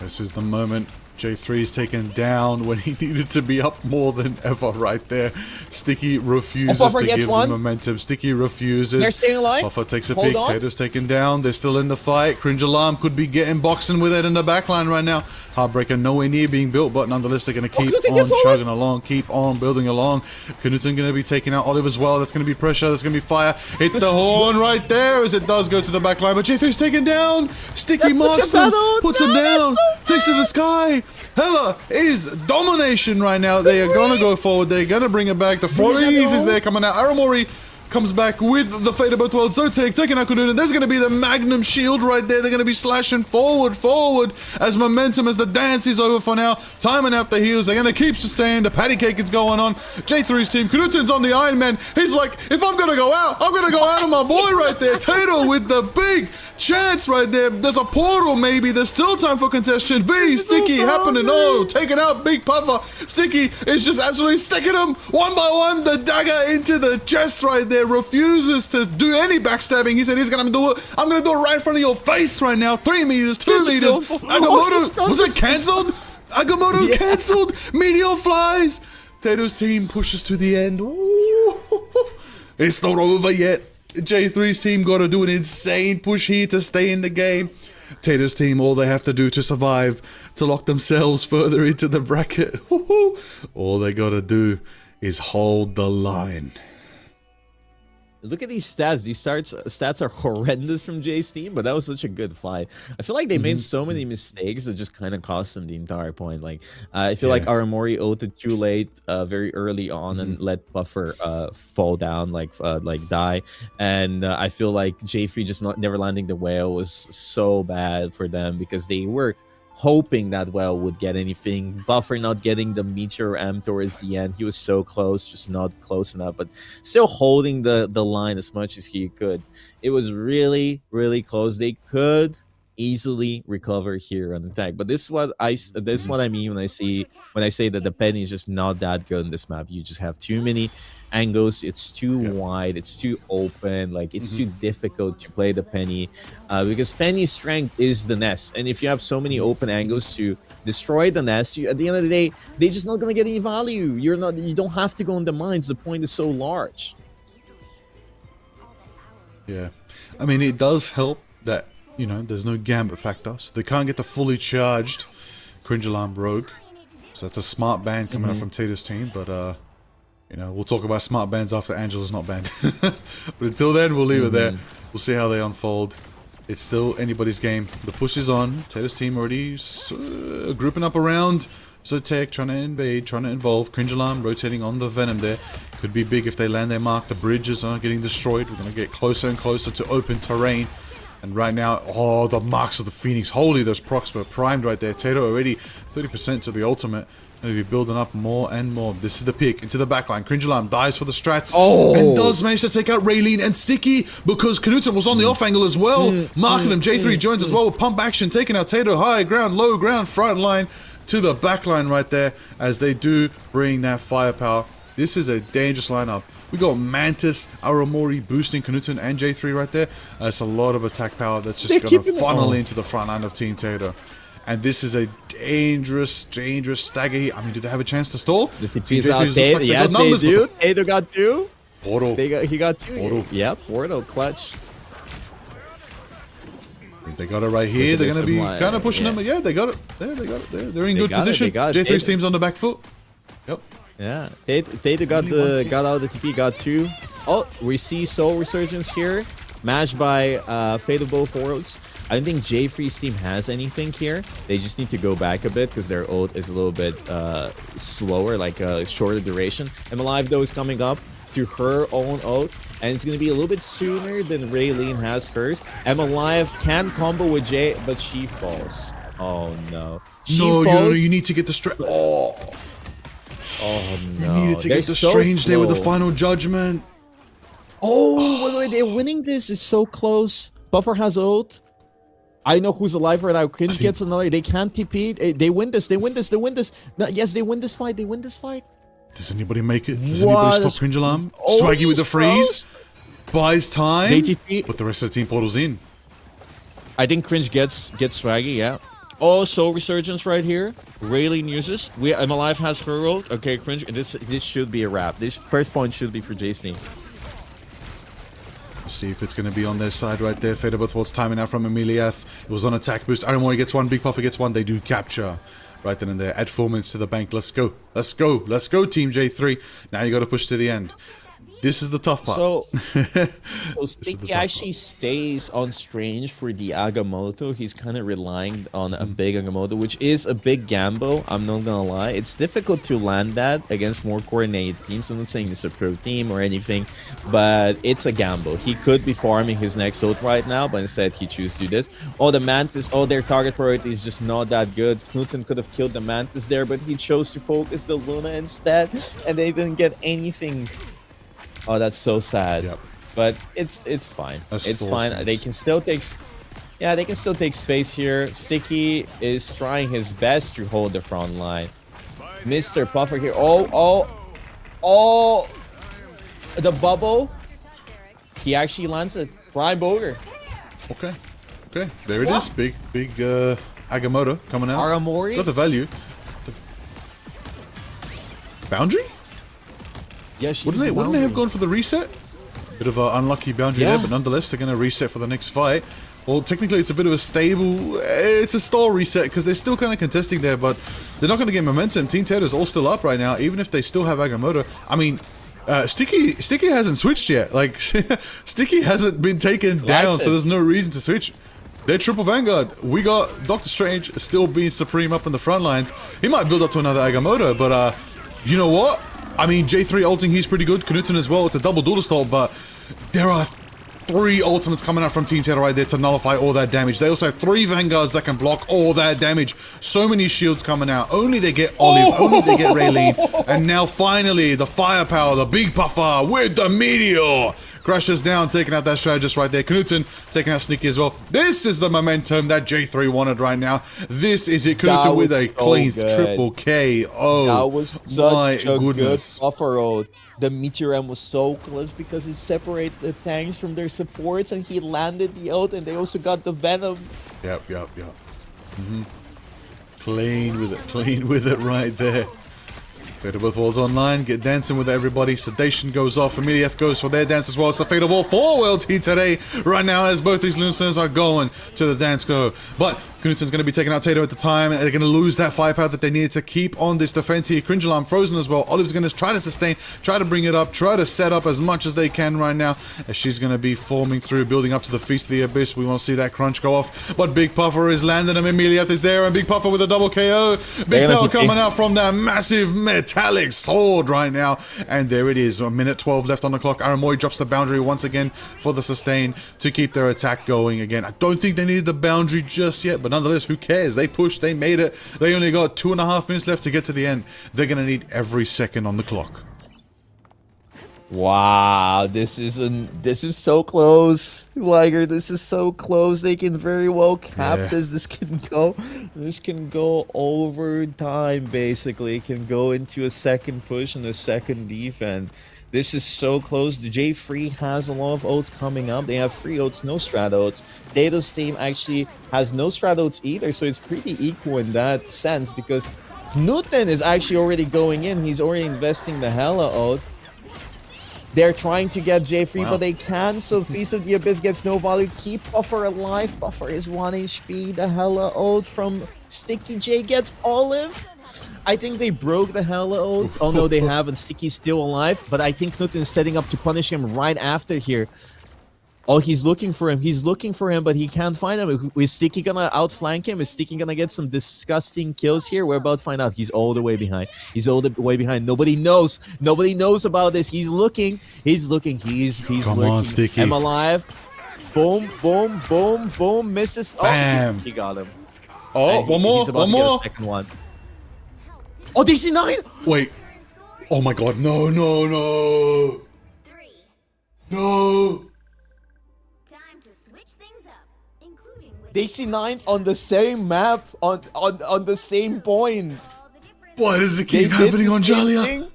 This is the moment. J3 is taken down when he needed to be up more than ever right there. Sticky refuses to give the momentum. Sticky refuses. They're staying alive. Buffer takes a pick. Tato's taken down. They're still in the fight. Cringe Alarm could be getting boxing with it in the backline right now. Heartbreaker nowhere near being built, but nonetheless they're going to keep on chugging along, keep on building along. Knuten going to be taking out Olive as well. That's going to be pressure. That's going to be fire. Hit the horn right there as it does go to the backline, but J3's taken down. Sticky marks them, puts him down, takes to the sky. Hela is domination right now. They are going to go forward. They're going to bring it back. The freeze is there coming out. Aramori comes back with the Fate of Both Worlds. Zotac taking out Knut, and there's going to be the Magnum Shield right there. They're going to be slashing forward as momentum, as the dance is over for now. Timing out the heals. They're going to keep sustaining. The patty cake is going on. J3's team. Knuten's on the Iron Man. He's like, if I'm going to go out, I'm going to go out on my boy right there. Tato with the big chance right there. There's a portal maybe. There's still time for contestation. V, Sticky happening. Oh, taking out Big Puffer. Sticky is just absolutely sticking him one by one. The dagger into the chest right there. Refuses to do any backstabbing. He said he's gonna do it. I'm gonna do it right in front of your face right now. 3 meters, 2 meters. Agamotto, was it cancelled? Agamotto cancelled. Meteor flies. Tato's team pushes to the end. Ooh. It's not over yet. J3's team got to do an insane push here to stay in the game. Tato's team, all they have to do to survive, to lock themselves further into the bracket, all they got to do is hold the line. Look at these stats. These stats are horrendous from Jay's team, but that was such a good fight. I feel like they made so many mistakes that just kind of cost them the entire point. Like, I feel like Aramori ulted too late, very early on, and let Buffer fall down, like die. And I feel like J3 just never landing the whale was so bad for them because they were hoping that whale would get anything. Buffer not getting the Meteor M towards the end. He was so close, just not close enough, but still holding the line as much as he could. It was really, really close. They could easily recover here on attack, but this is what I mean when I say that the penny is just not that good in this map. You just have too many angles. It's too wide, it's too open, like it's too difficult to play the penny, because penny's strength is the nest, and if you have so many open angles to destroy the nest, at the end of the day they're just not gonna get any value. You don't have to go in the mines. The point is so large. Yeah, I mean, it does help that, you know, there's no gambit factor, so they can't get the fully charged Cringe Alarm Rogue. So that's a smart ban coming up from Tato's team, but you know, we'll talk about smart bans after Angela's not banned. But until then, we'll leave it there. We'll see how they unfold. It's still anybody's game. The push is on. Tato's team already grouping up around Zotac, trying to invade, trying to involve. Cringe Alarm rotating on the Venom there. Could be big if they land their mark. The bridges are getting destroyed. We're going to get closer and closer to open terrain. And right now, oh, the marks of the Phoenix. Holy, those procs were primed right there. Tato already 30% to the ultimate. Going to be building up more and more. This is the pick into the backline. Cringe Alarm dies for the strats. Oh! And does manage to take out Raylene and Sticky because Knuten was on the off angle as well. Marking him. J3 joins as well with pump action. Taking out Tato. High ground, low ground, front line to the back line right there as they do bring that firepower. This is a dangerous lineup. We got Mantis, Aramori boosting Knuten and J3 right there. It's a lot of attack power that's just going to funnel into the front line of Team Tato. And this is a dangerous stagger here. I mean, do they have a chance to stall? The TP's out. Yes, they do. Tato got 2. Portal. He got 2. Portal. Yep, Portal clutch. They got it right here. They're going to be kind of pushing them. Yeah, they got it. There, they got it there. They're in good position. J3's team's on the back foot. Yep. Yeah, Tato got out of the TP, got 2. Oh, we see Soul Resurgence here, matched by Fate of Both Worlds. I don't think J3's team has anything here. They just need to go back a bit because their ult is a little bit slower, like a shorter duration. M Alive though is coming up to her own ult, and it's going to be a little bit sooner than Raylene has hers. M Alive can combo with J, but she falls. Oh no. She falls. You need to get the Oh no. You needed to get the strange day with the final judgment. Oh, wait, they're winning this. It's so close. Buffer has ult. I know who's alive right now. Cringe gets another. They can't TP. They win this. No, yes, they win this fight. Does anybody make it? Does anybody stop Cringe Alarm? Swaggy with the freeze. Buys time. But the rest of the team portals in. I think Cringe gets Swaggy, yeah. Oh, Soul Resurgence right here. Raylene uses. I'm Alive has her ult. Okay, Cringe. This should be a wrap. This first point should be for Jay's team. See if it's going to be on their side right there. Fade about towards timing out from Emiliath. It was on attack boost. Aramori gets 1. Big Puffer gets 1. They do capture right then and there. Add 4 minutes to the bank. Let's go. Let's go. Let's go, Team J3. Now you got to push to the end. This is the tough part. So This is Sticky the tough actually stays on Strange for the Agamotto. He's kind of relying on a big Agamotto, which is a big gamble. I'm not gonna lie. It's difficult to land that against more coordinated teams. I'm not saying it's a pro team or anything, but it's a gamble. He could be farming his next ult right now, but instead he chooses to do this. Oh, the Mantis. Oh, their target priority is just not that good. Knuten could have killed the Mantis there, but he chose to focus the Luna instead, and they didn't get anything. Oh, that's so sad. Yep. But it's fine. That's It's so fine. sad. They can still take. Yeah, they can still take space here. Sticky is trying his best to hold the front line. Mr. Puffer here. Oh! The bubble. He actually lands it. Prime Bogur. Okay. Okay. There it is. Big Agamotto coming out. Aramori? Got the value. Boundary? Yeah, she Wouldn't they have gone for the reset? Bit of an unlucky boundary Yeah. there, but nonetheless they're going to reset for the next fight. Well, technically it's a bit of a stable, it's a stall reset because they're still kind of contesting there, but they're not going to get momentum. Team Teto's all still up right now, even if they still have Agamotto. I mean, Sticky hasn't switched yet. Like, Sticky hasn't been taken down, so there's no reason to switch. They're triple Vanguard. We got Doctor Strange still being supreme up in the front lines. He might build up to another Agamotto, but you know what? I mean, J3 ulting, he's pretty good. Knuten as well. It's a double duelist ult, but there are 3 ultimates coming out from Team Teto right there to nullify all that damage. They also have 3 Vanguards that can block all that damage. So many shields coming out. Only they get Olive, only they get Raylene. And now finally, the firepower, the big buffer with the Meteor. Crushes down, taking out that strategist right there. Knuten taking out Sneaky as well. This is the momentum that J3 wanted right now. This is it. Knuten with a so clean good. triple KO. That was my such a goodness. good buffer ult. The Meteor M was so close because it separated the tanks from their supports, and he landed the ult, and they also got the Venom. Yep. Clean with it right there. Go to both worlds online, get dancing with everybody. Sedation goes off, Emiliath goes for their dance as well. It's the fate of all 4 worlds here today, right now, as both these Lunasters are going to the dance go. But Knuten's going to be taking out Tato at the time, and they're going to lose that firepower that they needed to keep on this defense here. Cringe Alarm frozen as well. Olive's going to try to sustain, try to bring it up, try to set up as much as they can right now, as she's going to be forming through, building up to the Feast of the Abyss. We want to see that crunch go off, but Big Puffer is landing him. Emiliath is there, and Big Puffer with a double KO. Big Puffer coming out from that massive metallic sword right now, and there it is. 1:12 left on the clock. Aramori drops the boundary once again for the sustain to keep their attack going again. I don't think they needed the boundary just yet, but nonetheless, who cares? They pushed, they made it. They only got 2.5 minutes left to get to the end. They're gonna need every second on the clock. Wow, this is so close. Liger, this is so close. They can very well cap this. This can go overtime, basically. It can go into a second push and a second defense. This is so close. The J3 has a lot of ults coming up. They have 3 ults, no strat ults. Dato's team actually has no strat ults either, so it's pretty equal in that sense because Knuten is actually already going in. He's already investing the Hela ult. They're trying to get J3, but they can't, so Feast of the Abyss gets no value. Keep Buffer alive. Buffer is 1 HP. The Hela ult from Sticky J gets Olive. I think they broke the Hela ult. Oh no, they haven't. Sticky's still alive, but I think Knuten is setting up to punish him right after here. Oh, he's looking for him. He's looking for him, but he can't find him. Is Sticky gonna outflank him? Is Sticky gonna get some disgusting kills here? We're about to find out. He's all the way behind. He's all the way behind. Nobody knows. Nobody knows about this. He's looking. He's looking. He's Come looking. on, Sticky. I'm alive. Boom, boom, boom, boom. Misses. Oh, Bam. he got him. Oh, And one more, he's about one to get more. a second one. Oh, DC9! Wait. Oh my god, no. No. Time to switch things up, including with DC9 on the same map, on the same point. all the different Why does it They keep did happening the on same Jalia? thing.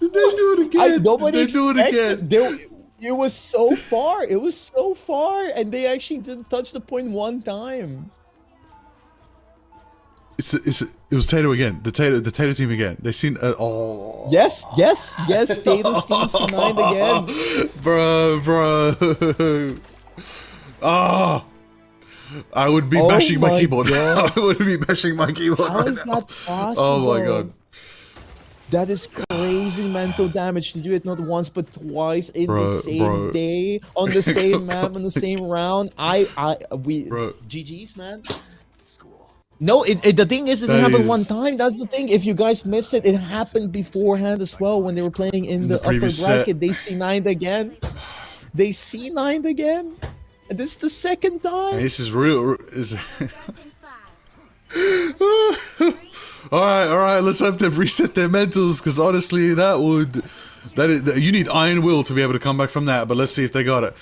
Did they do it again? Nobody Did they do it expected. again? It was so far. It was so far, and they actually didn't touch the point one time. It was Tato again. The Tato team again. They seen oh Yes. Tato's team C9 again. bro. Ah! I would be Oh bashing my my keyboard. God. I would be bashing my keyboard How right is now. that possible? Oh my god. That is crazy mental damage to do it not once but twice in the Bro, same bro. day, on the same map, in the same round. Bro. GG's, man. No, the thing is, it didn't That happen one is- time. That's the thing. If you guys missed it, it happened beforehand as well when they were playing in the upper previous set. bracket. They C9'd again. They C9'd again. And this is the second time. This is real. Alright, let's hope they've reset their mentals, because honestly, you need iron will to be able to come back from that, but let's see if they got it.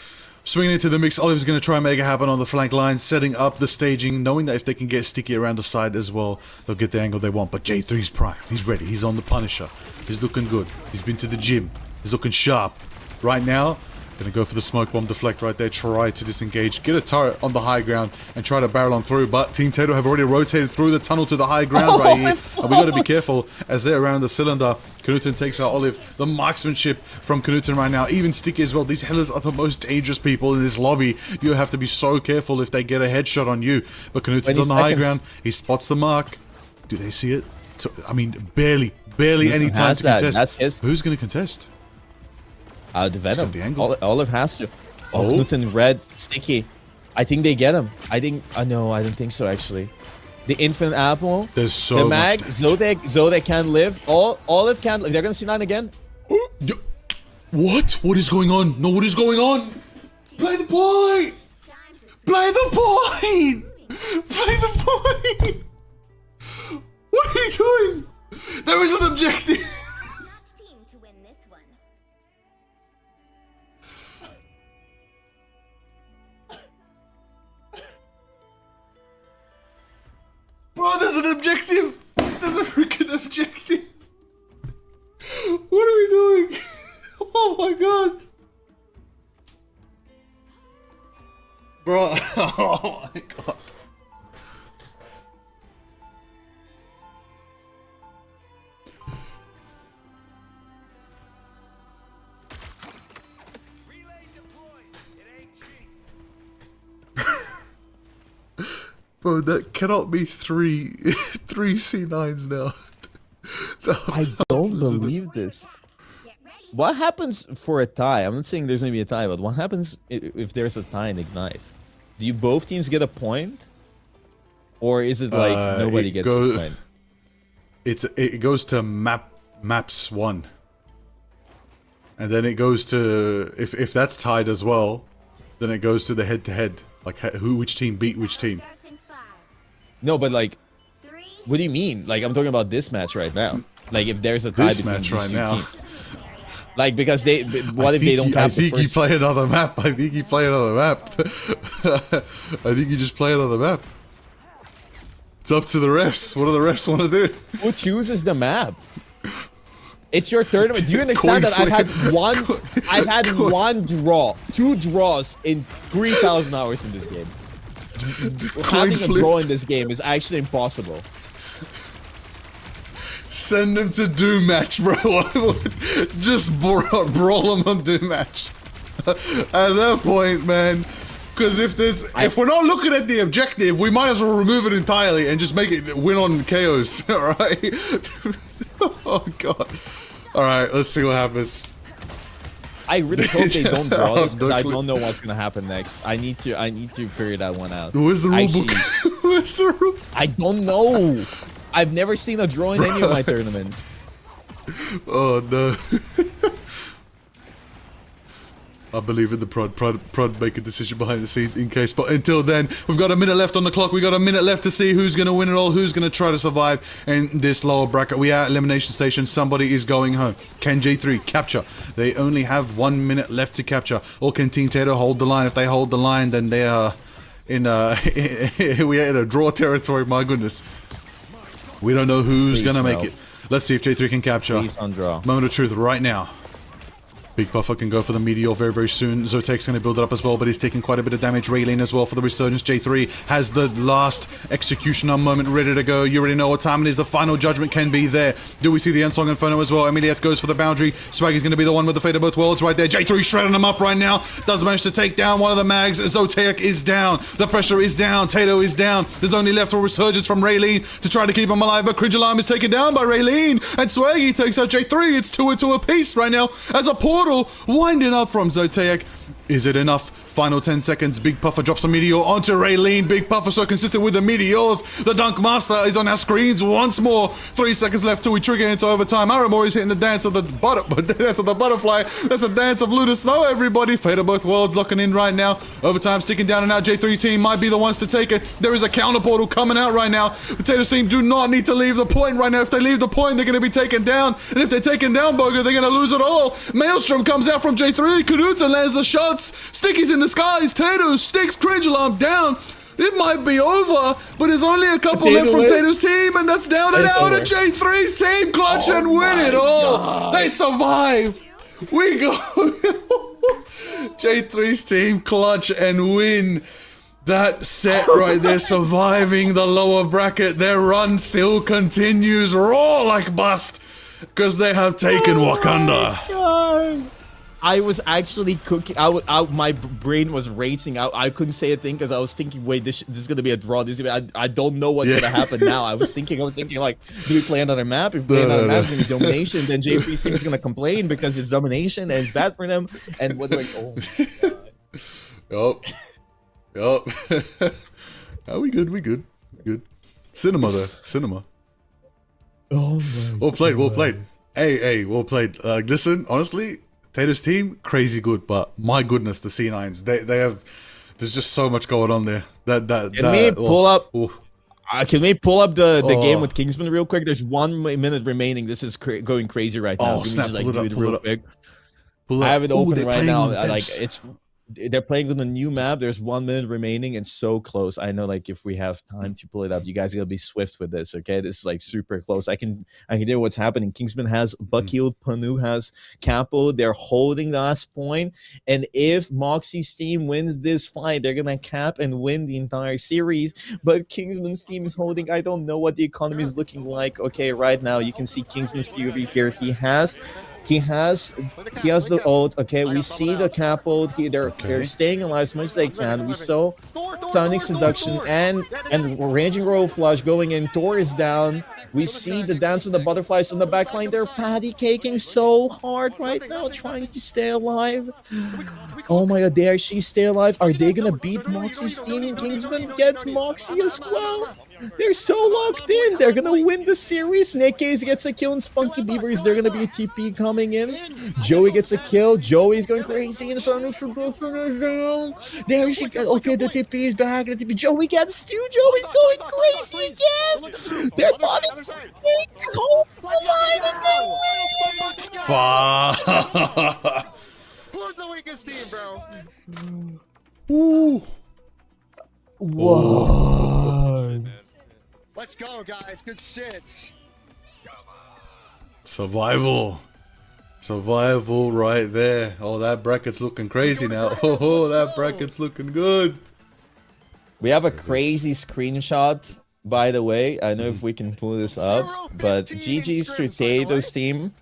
Swinging into the mix, Olive's going to try and make it happen on the flank line, setting up the staging, knowing that if they can get sticky around the side as well, they'll get the angle they want. But J3's prime, he's ready, he's on the Punisher, he's looking good, he's been to the gym, he's looking sharp. Right now, gonna go for the smoke bomb deflect right there, try to disengage, get a turret on the high ground, and try to barrel on through, but Team Tato have already rotated through the tunnel to the high ground right here, and we gotta be careful as they're around the cylinder. Knuten takes out Olive. The marksmanship from Knuten right now, even Sticky as well. These Hellas are the most dangerous people in this lobby. You have to be so careful if they get a headshot on you. But Knuten's on the high ground, he spots the mark. Do they see it? So, I mean, barely any time to contest. That's his. Who's gonna contest? The Venom. the angle. Olive has to. Oh. Knuten red, Sticky. I think they get him. I think. No, I don't think so actually. The infinite apple. There's so the much mag. damage. Zodek can live. Olive can live. They're gonna C9 again. What? What is going on? No, what is going on? Play the point! Play the point! Play the point! What are you doing? There is an objective! Match team to win this one. Bro, there's an objective! There's a freaking objective! What are we doing? Oh my god! Bro, oh my god. Bro, that cannot be three C9s now. I don't believe this. What happens for a tie? I'm not saying there's gonna be a tie, but what happens if there's a tie in Ignite? Do you both teams get a point, or is it like nobody gets a point? It goes to maps 1, and then it goes to if that's tied as well, then it goes to the head-to-head, like which team beat which team. No, but like, what do you mean? Like, I'm talking about this match right now. Like, if there's a tie This between match these right two now. teams. Like, because what if they don't I have the think you first? play another map. I think you play another map. I think you just play another map. It's up to the refs. What do the refs want to do? Who chooses the map? It's your tournament. Do you understand Coin that I've had flip. one? I've had one draw, 2 draws in 3,000 hours in this game. Having a flip. draw in this game is actually impossible. Send them to Doom Match, bro. Just brawl them on Doom Match. At that point, man. Because if we're not looking at the objective, we might as well remove it entirely and just make it win on chaos. Alright? Oh god. Alright, let's see what happens. I really hope they don't draw this because I Don't don't know what's gonna happen next. I need to figure that one out. Where's the rule Actually, book? Where's the rule? I don't know. I've never seen a draw in any of my tournaments. Oh no. I believe in the prod make a decision behind the scenes in case, but until then, we've got a minute left on the clock. We got a minute left to see who's gonna win it all, who's gonna try to survive in this lower bracket. We are at Elimination Station, somebody is going home. Can J3 capture? They only have 1 minute left to capture. Or can Team Tato hold the line? If they hold the line, then they are in we are in a draw territory, my goodness. We don't know who's Please gonna no. make it. Let's see if J3 can capture. Please don't draw. Moment of truth right now. Big Puffer can go for the Meteor very, very soon. Zotek's going to build it up as well, but he's taking quite a bit of damage. Raylene as well for the Resurgence. J3 has the last Executioner moment ready to go. You already know what time it is. The final judgment can be there. Do we see the Ensong Inferno as well? Emilieth goes for the boundary. Swaggy's going to be the one with the Fate of Both Worlds right there. J3 shredding him up right now. Does manage to take down one of the mags. Zotek is down. The pressure is down. Tato is down. There's only left for Resurgence from Raylene to try to keep him alive, but Cringe Alarm is taken down by Raylene, and Swaggy takes out J3. It's 2-2 apiece right now as a portal winding up from Zotek. Is it enough? Final 10 seconds. Big Puffer drops a Meteor onto Raylene. Big Puffer so consistent with the Meteors. The Dunk Master is on our screens once more. 3 seconds left till we trigger into overtime. Aramori is hitting the dance of the butterfly. That's a dance of Lunar Snow, everybody. Fate of Both Worlds locking in right now. Overtime's ticking down and out. J3 team might be the ones to take it. There is a counter portal coming out right now. Potatoes team do not need to leave the point right now. If they leave the point, they're going to be taken down. And if they're taken down, Bogur, they're going to lose it all. Maelstrom comes out from J3. Karuta lands the shots. Sticky's in the skies. Tato sticks Cringe Alarm down. It might be over, but there's only a couple left from Tato's team, and that's down and out. And J3's team clutch and win it all. They survive. We go. J3's team clutch and win that set right there, surviving the lower bracket. Their run still continues raw like bust because they have taken Wakanda. I was actually cooking. My brain was racing. I couldn't say a thing because I was thinking, wait, this is gonna be a draw. I don't know what's gonna happen now. I was thinking like, do we play another map? If we play another map, it's gonna be domination. Then J3's team is gonna complain because it's domination and it's bad for them. And what like, oh my God. Yup. Oh, we good. Cinema though. Cinema. Oh my. Well played. Hey, well played. Listen, honestly, Tato's team, crazy good, but my goodness, the C9s, they have, there's just so much going on there. Can we pull up the game with Kingsman real quick? There's 1 minute remaining. This is going crazy right now. Oh, snap, pull it up. I have it open right now. They're playing on a new map. There's 1 minute remaining and so close. I know, like, if we have time to pull it up, you guys gotta be swift with this, okay? This is like super close. I can hear what's happening. Kingsman has Buckfield, Panu has Capo. They're holding the last point, and if Moxie's team wins this fight, they're gonna cap and win the entire series. But Kingsman's team is holding. I don't know what the economy is looking like. Okay, right now you can see Kingsman's POV here. He has the ult. Okay, we see the Capo. They're staying alive as much as they can. We saw Sonic Seduction and Raging Royal Flush going in. Thor is down. We see the dance of the butterflies on the backline. They're patty caking so hard right now, trying to stay alive. Oh my God, they actually stay alive. Are they gonna beat Moxie's team? Kingsman gets Moxie as well. They're so locked in. They're gonna win the series. Nick Case gets a kill, and Spunky Beaver is there gonna be a TP coming in. Joey gets a kill. Joey's going crazy, and it's on for both of them. There she goes. Okay, the TP is back. The TP. Joey gets two. Joey's going crazy again. They're bottom. Fuck. Who's the weakest team, bro? Ooh. What? Let's go, guys. Good shit. Survival right there. Oh, that bracket's looking crazy now. Oh, that bracket's looking good. We have a crazy screenshot, by the way. I know if we can pull this up, but GG's to Tato's team.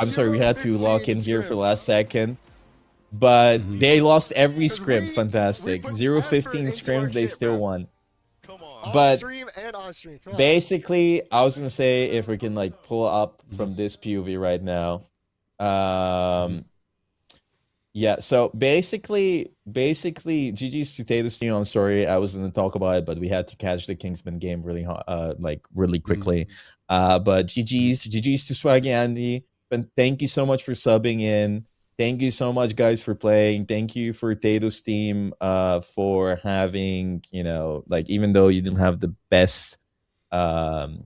I'm sorry, we had to lock in here for the last second. But they lost every scrim. Fantastic. 0-15 scrims, they still won. But basically, I was gonna say, if we can like pull up from this POV right now. Yeah, so basically GG's to Tato's team. I'm sorry, I was gonna talk about it, but we had to catch the Kingsman game really really quickly. But GG's to Swaggy Andy. And thank you so much for subbing in. Thank you so much, guys, for playing. Thank you for Tato's team for having, like, even though you didn't have the best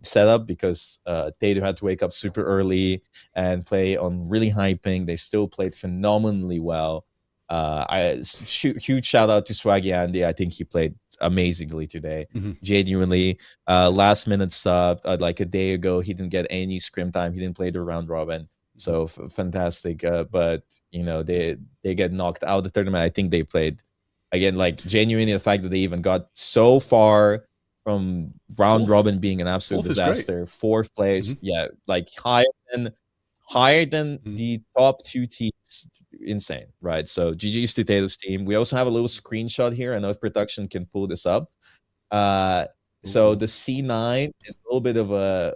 setup because Tato had to wake up super early and play on really high ping, they still played phenomenally well. Huge shout out to Swaggy Andy. I think he played amazingly today. Genuinely. Last minute sub, like a day ago, he didn't get any scrim time. He didn't play the round robin. So fantastic. But you know, they get knocked out of the tournament. I think they played again, like genuinely the fact that they even got so far from round Fourth. robin being an absolute Fourth is great. disaster. Fourth place, Mhm. yeah, like higher than Mhm. the top two teams. Insane, right? So GG's to Taylor's team. We also have a little screenshot here. I know if production can pull this up. So Ooh. the C9 is a little bit of a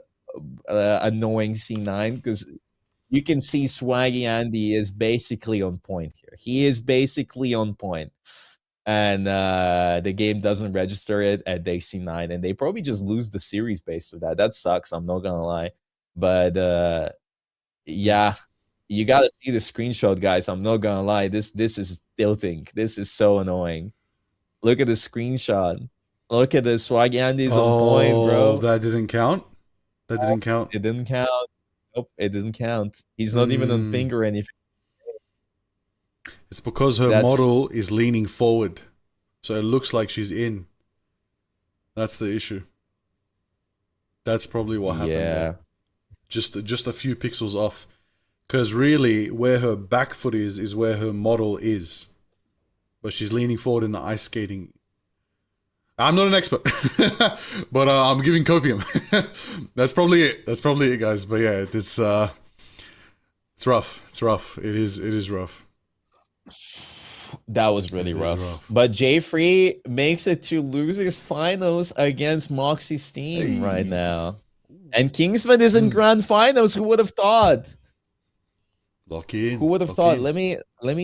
annoying C9 because you can see Swaggy Andy is basically on point here. He is basically on point. And the game doesn't register it at day C9, and they probably just lose the series based on that. That sucks, I'm not gonna lie. But yeah, you gotta see the screenshot, guys. I'm not gonna lie. This is tilting. This is so annoying. Look at the screenshot. Look at the Swaggy Andy's on point, Oh, bro. that didn't count. That didn't count. It didn't count. Nope, it didn't count. He's not even on Mm, ping or anything. it's because her That's model is leaning forward, so it looks like she's in. That's the issue. That's probably what happened there. Just a few pixels off. Because really, where her back foot is where her model is. But she's leaning forward in the ice skating. I'm not an expert, but I'm giving copium. That's probably it. That's probably it, guys. But yeah, it's rough. It's rough. It is rough. That was really It is rough. rough. But J3 makes it to losers finals against Moxie's team right Hey. now. And Kingsman is in grand finals. Who would have thought? Lock in. Who would have Lock thought? in. Let me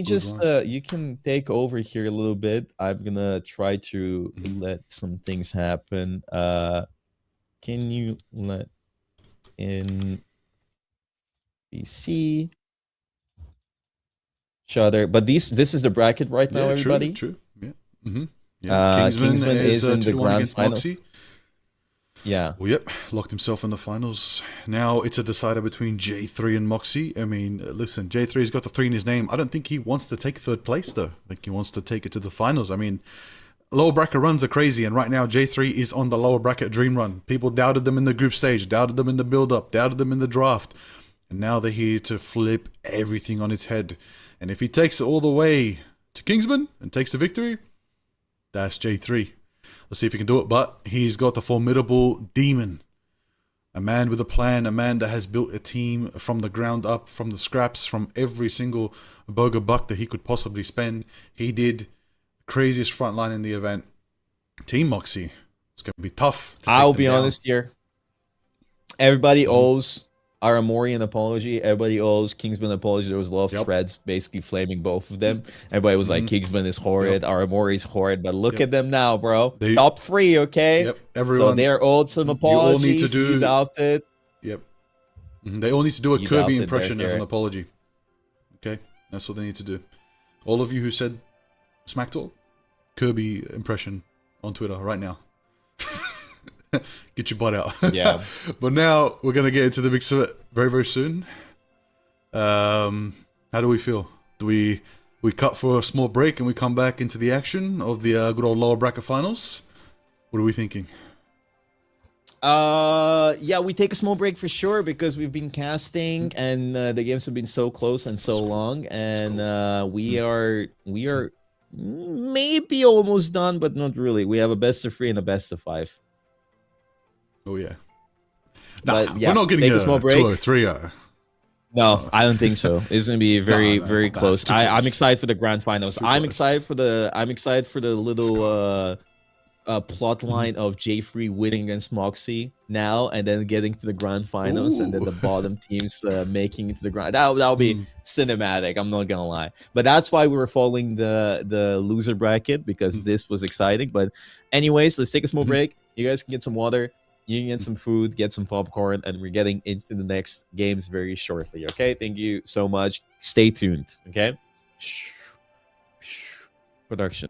Good just one. you can take over here a little bit. I'm gonna try to Mhm. let some things happen. Can you let in BC Shutter? But this is the bracket right now, Yeah, everybody. true. Yeah. Mm-hmm. Yeah. Kingsman is in the 2-1 grand against finals. Moxie. Yeah. Well, yep, locked himself in the finals. Now it's a decider between J3 and Moxie. I mean, listen, J3's got the 3 in his name. I don't think he wants to take third place, though. I think he wants to take it to the finals. I mean, lower bracket runs are crazy, and right now J3 is on the lower bracket dream run. People doubted them in the group stage, doubted them in the build-up, doubted them in the draft. And now they're here to flip everything on its head. And if he takes it all the way to Kingsman and takes the victory, that's J3. Let's see if he can do it, but he's got the formidable Demon. A man with a plan, a man that has built a team from the ground up, from the scraps, from every single Bogur buck that he could possibly spend. He did craziest front line in the event. Team Moxie. It's going to be tough to take I'll them be down. honest here. Everybody Mhm. owes Aramori an apology. Everybody owes Kingsman an apology. There was a lot of Yep. threads basically flaming both of them. Everybody was like, Mhm. Kingsman is horrid, Aramori is horrid. But look Yep. at them now, bro. They- Top 3, okay? Yep, So everyone. they're owed some you apologies. all need to do. You doubted. Yep. They all need to do a You Kirby doubted impression their as an hair. apology. Okay? That's what they need to do. All of you who said Smack Talk, Kirby impression on Twitter right now. Get your butt out. Yeah. But now we're going to get into the mix of it very, very soon. How do we feel? Do we cut for a small break and we come back into the action of the good old lower bracket finals? What are we thinking? Yeah, we take a small break for sure because we've been casting and the games have been so close and so long, and we are maybe almost done, but not really. We have a best of 3 and a best of 5. Oh, yeah. But yeah, we're not getting take a a small break. 203. No, I don't think so. It's gonna be very, No, very that's close. too I'm close. excited for the grand finals. Too I'm close. excited for the little plot line of J3 winning against Moxie now, and then getting to the grand finals, and then the Ooh. bottom teams making it to the grand. That'll be cinematic. I'm not gonna lie, but that's why we were following the loser bracket because this was exciting. But anyways, let's take a small break. You guys can get some water. You can get some food, get some popcorn, and we're getting into the next games very shortly. Okay, thank you so much. Stay tuned. Okay, production.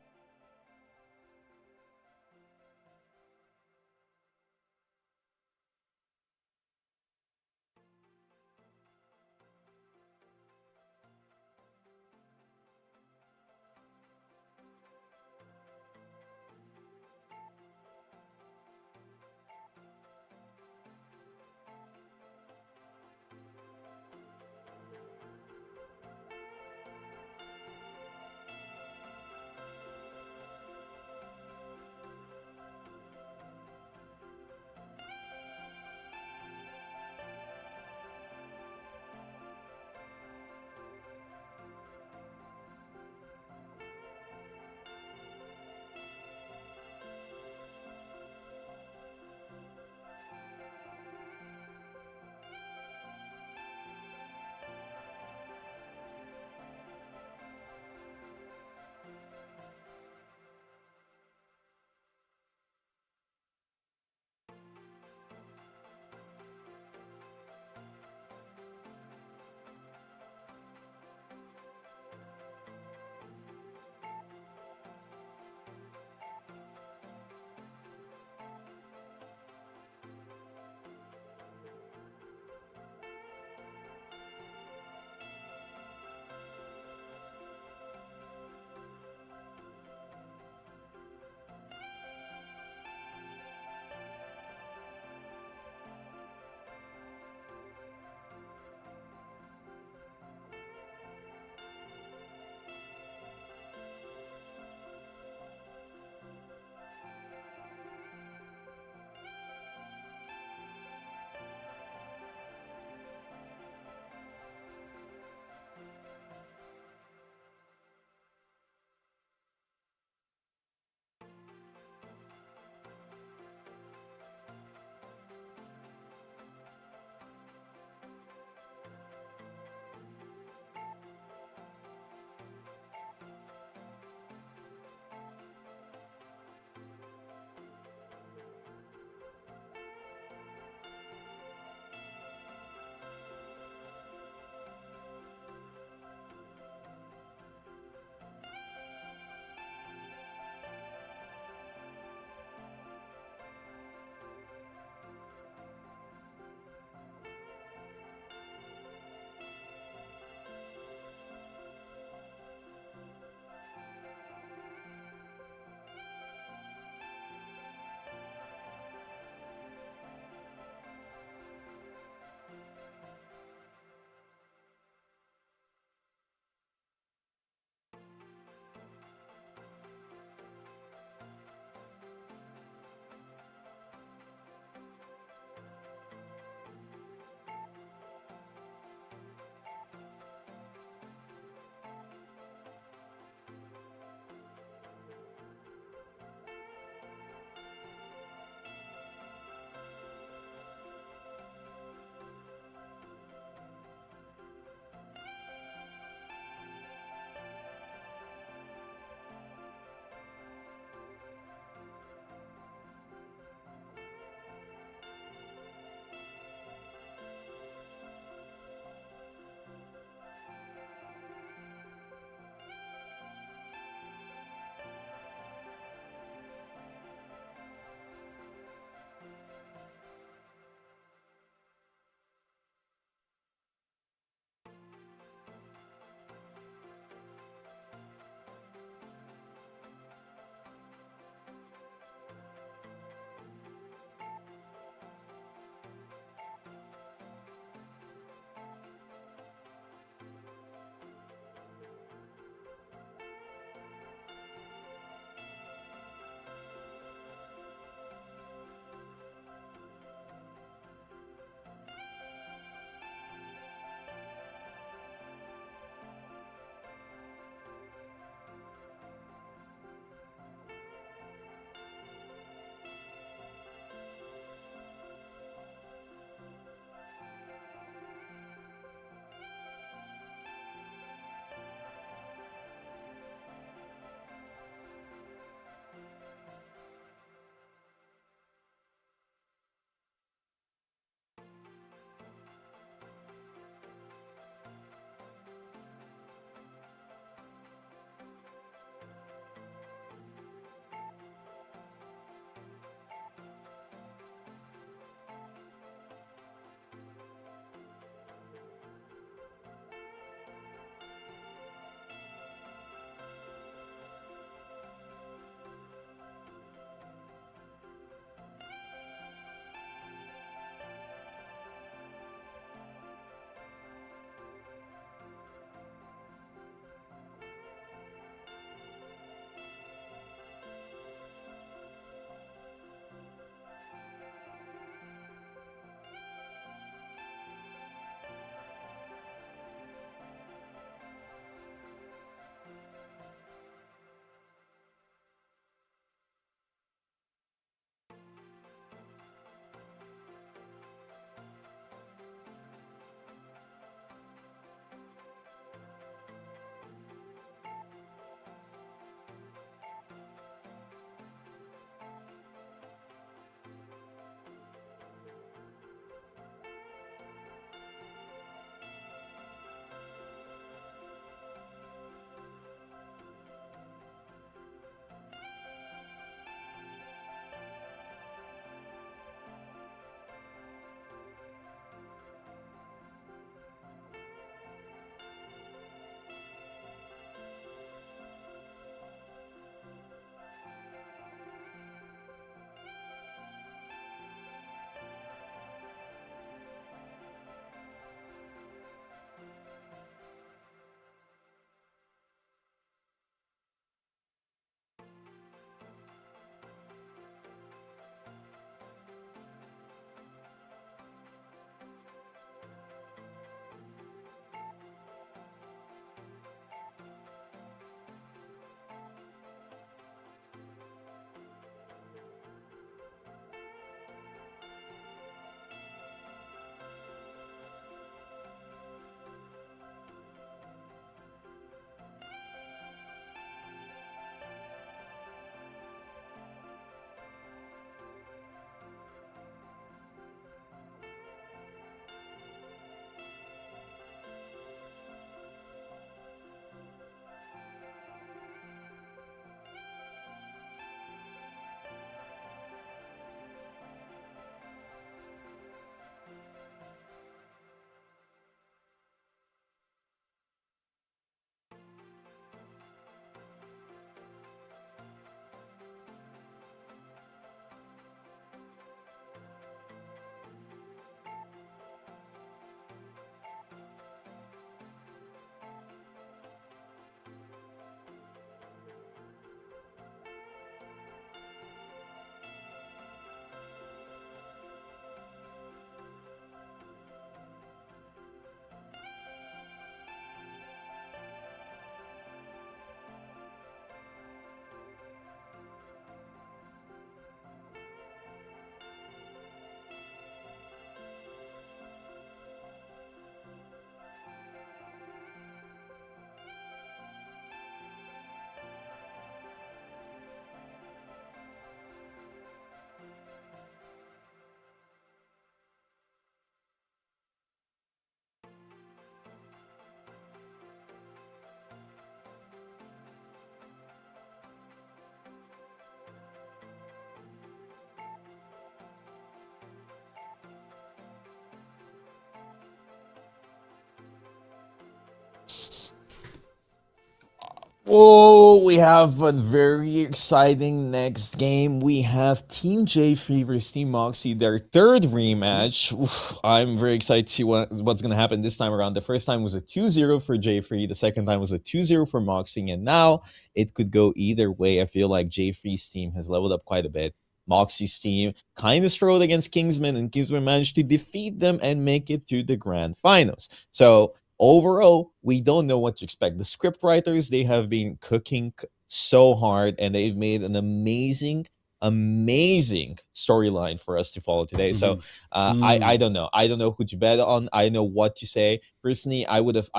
Oh, we have a very exciting next game. We have Team J3 versus Team Moxie, their third rematch. Oof, I'm very excited to see what's going to happen this time around. The first time was a 2-0 for J3. The second time was a 2-0 for Moxie. And now it could go either way. I feel like J3's team has leveled up quite a bit. Moxie's team kind of struggled against Kingsman, and Kingsman managed to defeat them and make it to the grand finals. So overall, we don't know what to expect. The script writers, they have been cooking so hard, and they've made an amazing storyline for us to follow today. So I don't know. I don't know who to bet on. I know what to say. Personally, I would have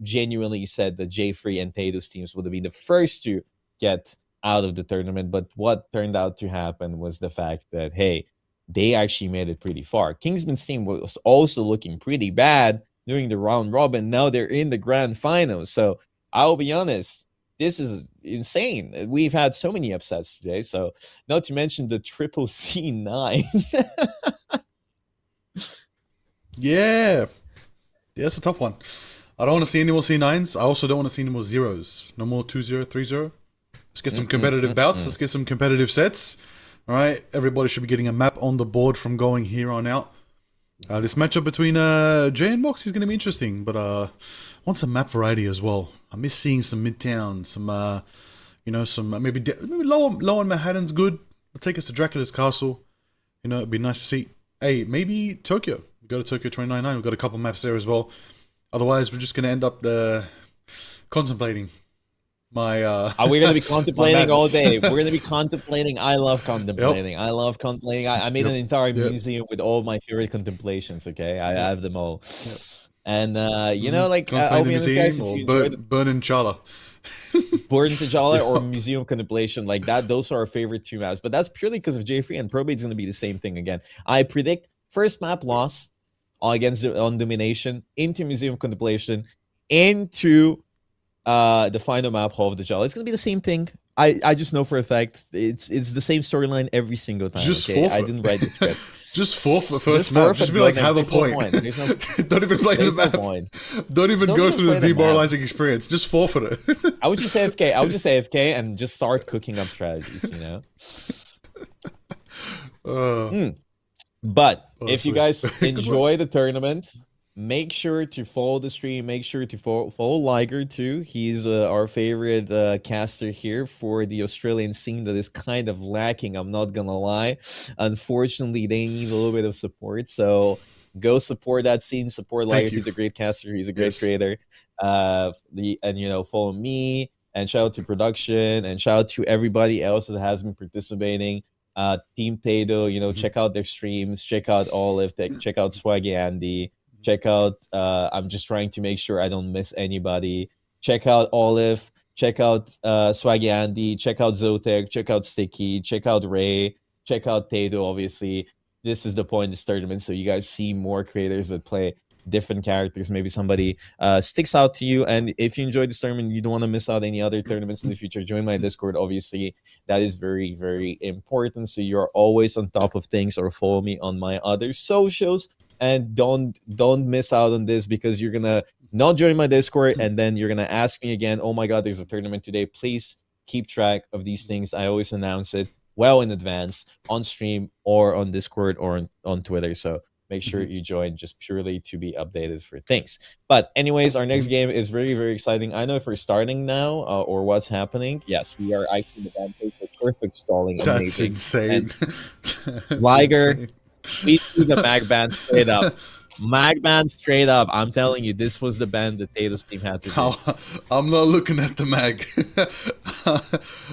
genuinely said that J3 and Tato's teams would have been the first to get out of the tournament. But what turned out to happen was the fact that, hey, they actually made it pretty far. Kingsman's team was also looking pretty bad during the round robin. Now they're in the grand finals. So I'll be honest, this is insane. We've had so many upsets today. So not to mention the triple C9. Yeah, that's a tough one. I don't want to see any more C9s. I also don't want to see any more zeros. No more 2-0, 3-0. Let's get some competitive bouts. Let's get some competitive sets. All right, everybody should be getting a map on the board from going here on out. This matchup between Jay and Moxie is going to be interesting, but I want some map variety as well. I miss seeing some Midtown, some some maybe low on Manhattan's good. I'll take us to Dracula's Castle. You know, it'd be nice to see. Hey, maybe Tokyo. We go to Tokyo 2099. We've got a couple maps there as well. Otherwise, we're just going to end up contemplating. Are we going to be contemplating all day? We're going to be contemplating. I love contemplating. Yep. I love contemplating. I made an entire museum with all my favorite contemplations. Okay, I have them all. Yep. And like I'll be honest, guys, if you enjoyed Burn in Chala. Burn T'Challa or Museum Contemplation, like that, those are our favorite two maps. But that's purely because of J3, and Probate's going to be the same thing again. I predict first map loss against on Domination, into Museum Contemplation, into the final map, Hall of the T'Challa. It's going to be the same thing. I just know for a fact it's the same storyline everry single time. Just okay? I didn't write the script. Just forfeit the first map. Just be like, have a point. Don't even play the map. Don't even go through the demoralizing experience. Just forfeit it. I would just AFK. I would just AFK and just start cooking up strategies, But if you guys enjoy the tournament, make sure to follow the stream. Make sure to follow Liger too. He's our favorite caster here for the Australian scene that is kind of lacking. I'm not gonna lie. Unfortunately, they need a little bit of support. So go support that scene. Support Liger. He's a great caster. He's a great creator. Follow me, and shout out to production, and shout out to everybody else that has been participating. Team Tato, check out their streams. Check out Olive. Check out Swaggy Andy. Check out, I'm just trying to make sure I don't miss anybody. Check out Olive. Check out Swaggy Andy. Check out Zotek. Check out Sticky. Check out Ray. Check out Tato, obviously. This is the point of this tournament, so you guys see more creators that play different characters. Maybe somebody sticks out to you. And if you enjoy this tournament, you don't want to miss out any other tournaments in the future, join my Discord. Obviously, that is very, very important. So you're always on top of things, or follow me on my other socials. And don't miss out on this, because you're gonna not join my Discord and then you're gonna ask me again, oh my god, there's a tournament today. Please keep track of these things. I always announce it well in advance on stream or on Discord or on Twitter. So make sure you join just purely to be updated for things. But anyways, our next game is very, very exciting. I know if we're starting now or what's happening. Yes, we are actually in the band phase, so perfect stalling. That's amazing. insane. Liger. We do the mag band straight up. Mag band straight up. I'm telling you, this was the band that Tato's team had to do. I'm not looking at the mag.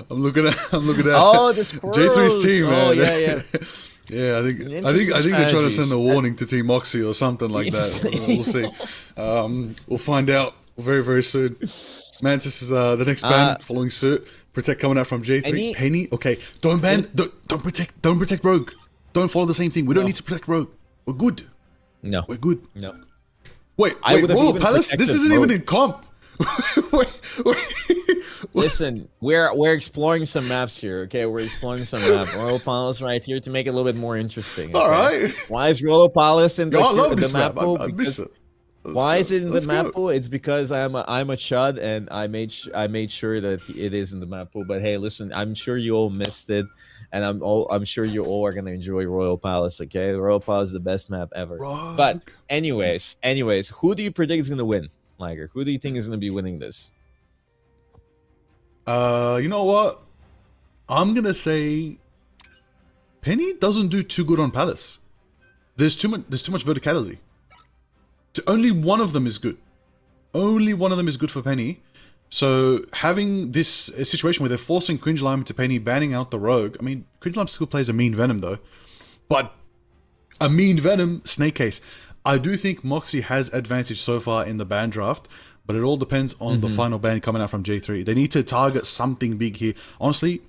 I'm looking at the squirrels. J3's team, man. Oh yeah. Yeah, I think they're trying to send a warning to Team Moxie or something like that. We'll see. We'll find out very, very soon. Mantis is the next band following suit. Protect coming out from J3. Penny. Okay, don't protect Rogue. Don't follow the same thing. We don't need to protect Rogue. We're good. No. We're good. No. Wait, Royal Palace? This isn't even in comp. wait. Listen, we're exploring some maps here, okay? We're exploring some maps. Royal Palace right here to make it a little bit more interesting. Okay? All right. Why is Royal Palace in the I love this map? I miss it. Why is it in the Let's map go. pool? It's because I'm a chud and I made sure that it is in the map pool. But hey, listen, I'm sure you all missed it, and I'm sure you all are gonna enjoy Royal Palace. Okay, Royal Palace is the best map ever. But Rogue. anyways, who do you predict is gonna win, Liger? Who do you think is gonna be winning this? You know what? I'm gonna say Penny doesn't do too good on Palace. There's too much verticality. Only one of them is good. Only one of them is good for Penny. So having this situation where they're forcing Cringe Lime into Penny, banning out the Rogue. I mean, Cringe Lime still plays a mean Venom though, but a mean Venom Snake Case. I do think Moxie has advantage so far in the ban draft, but it all depends on the final ban coming out from J3. They need to target something big here. Honestly,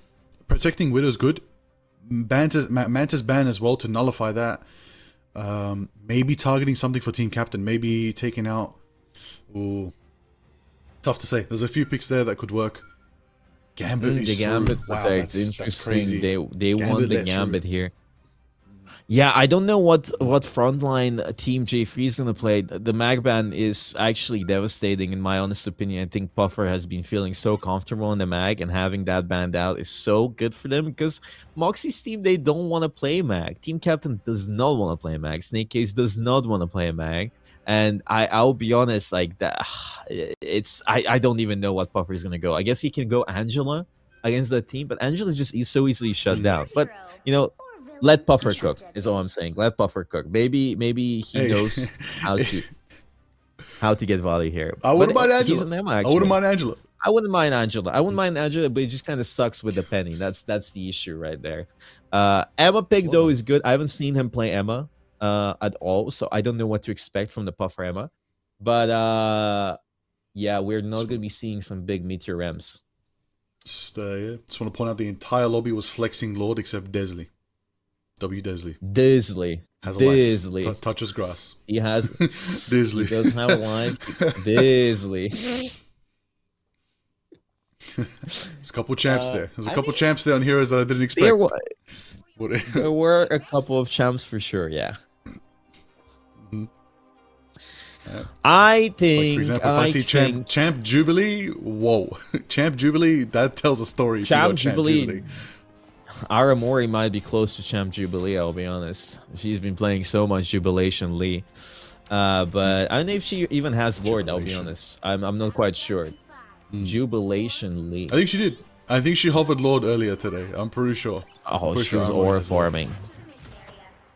protecting Widow's good. Manta's ban as well to nullify that. Maybe targeting something for team captain. Maybe taking out. Ooh, tough to say. There's a few picks there that could work. Gambit is The Gambit through. Wow, protect. that's Interesting. crazy. They Gambit won the let Gambit through. here. Yeah, I don't know what frontline Team J3 is gonna play. The mag ban is actually devastating in my honest opinion. I think Puffer has been feeling so comfortable in the mag, and having that banned out is so good for them because Moxie's team, they don't want to play mag. Team captain does not want to play mag. Snake Case does not want to play mag. And I'll be honest, like that, I don't even know what Puffer is gonna go. I guess he can go Angela against that team, but Angela's just so easily shut down. But you know, let Puffer cook is all I'm saying. Let Puffer cook. Maybe he knows how to get value here. I wouldn't But mind he's Angela. an Emma, I actually. wouldn't mind Angela. I wouldn't mind Angela. I wouldn't mind Angela, but it just kind of sucks with the Penny. That's the issue right there. Emma pick though is good. I haven't seen him play Emma at all, so I don't know what to expect from the Puffer Emma. But yeah, we're not gonna be seeing some big meteor M's. Just want to point out the entire lobby was flexing Lord except Desley. W. Desley Disley. has a Disley. life. Touches grass. He has. He Disley. does have a life. Disley. There's a couple champs there. There's a I couple mean, champs there on heroes that I didn't expect. There were a couple of champs for sure. Yeah. I think. Like for example, if I see Champ Jubilee, whoa, Champ Jubilee, that tells a story. if you got Champ Jubilee. Aramori might be close to Champ Jubilee, I'll be honest. She's been playing so much Jubilation Lee. But I don't know if she even has Lord, I'll be Jubilation. honest. I'm not quite sure. Jubilation Lee. I think she did. I think she hovered Lord earlier today. I'm pretty sure. Oh, Pretty she sure was Aramori aura has Lord. farming.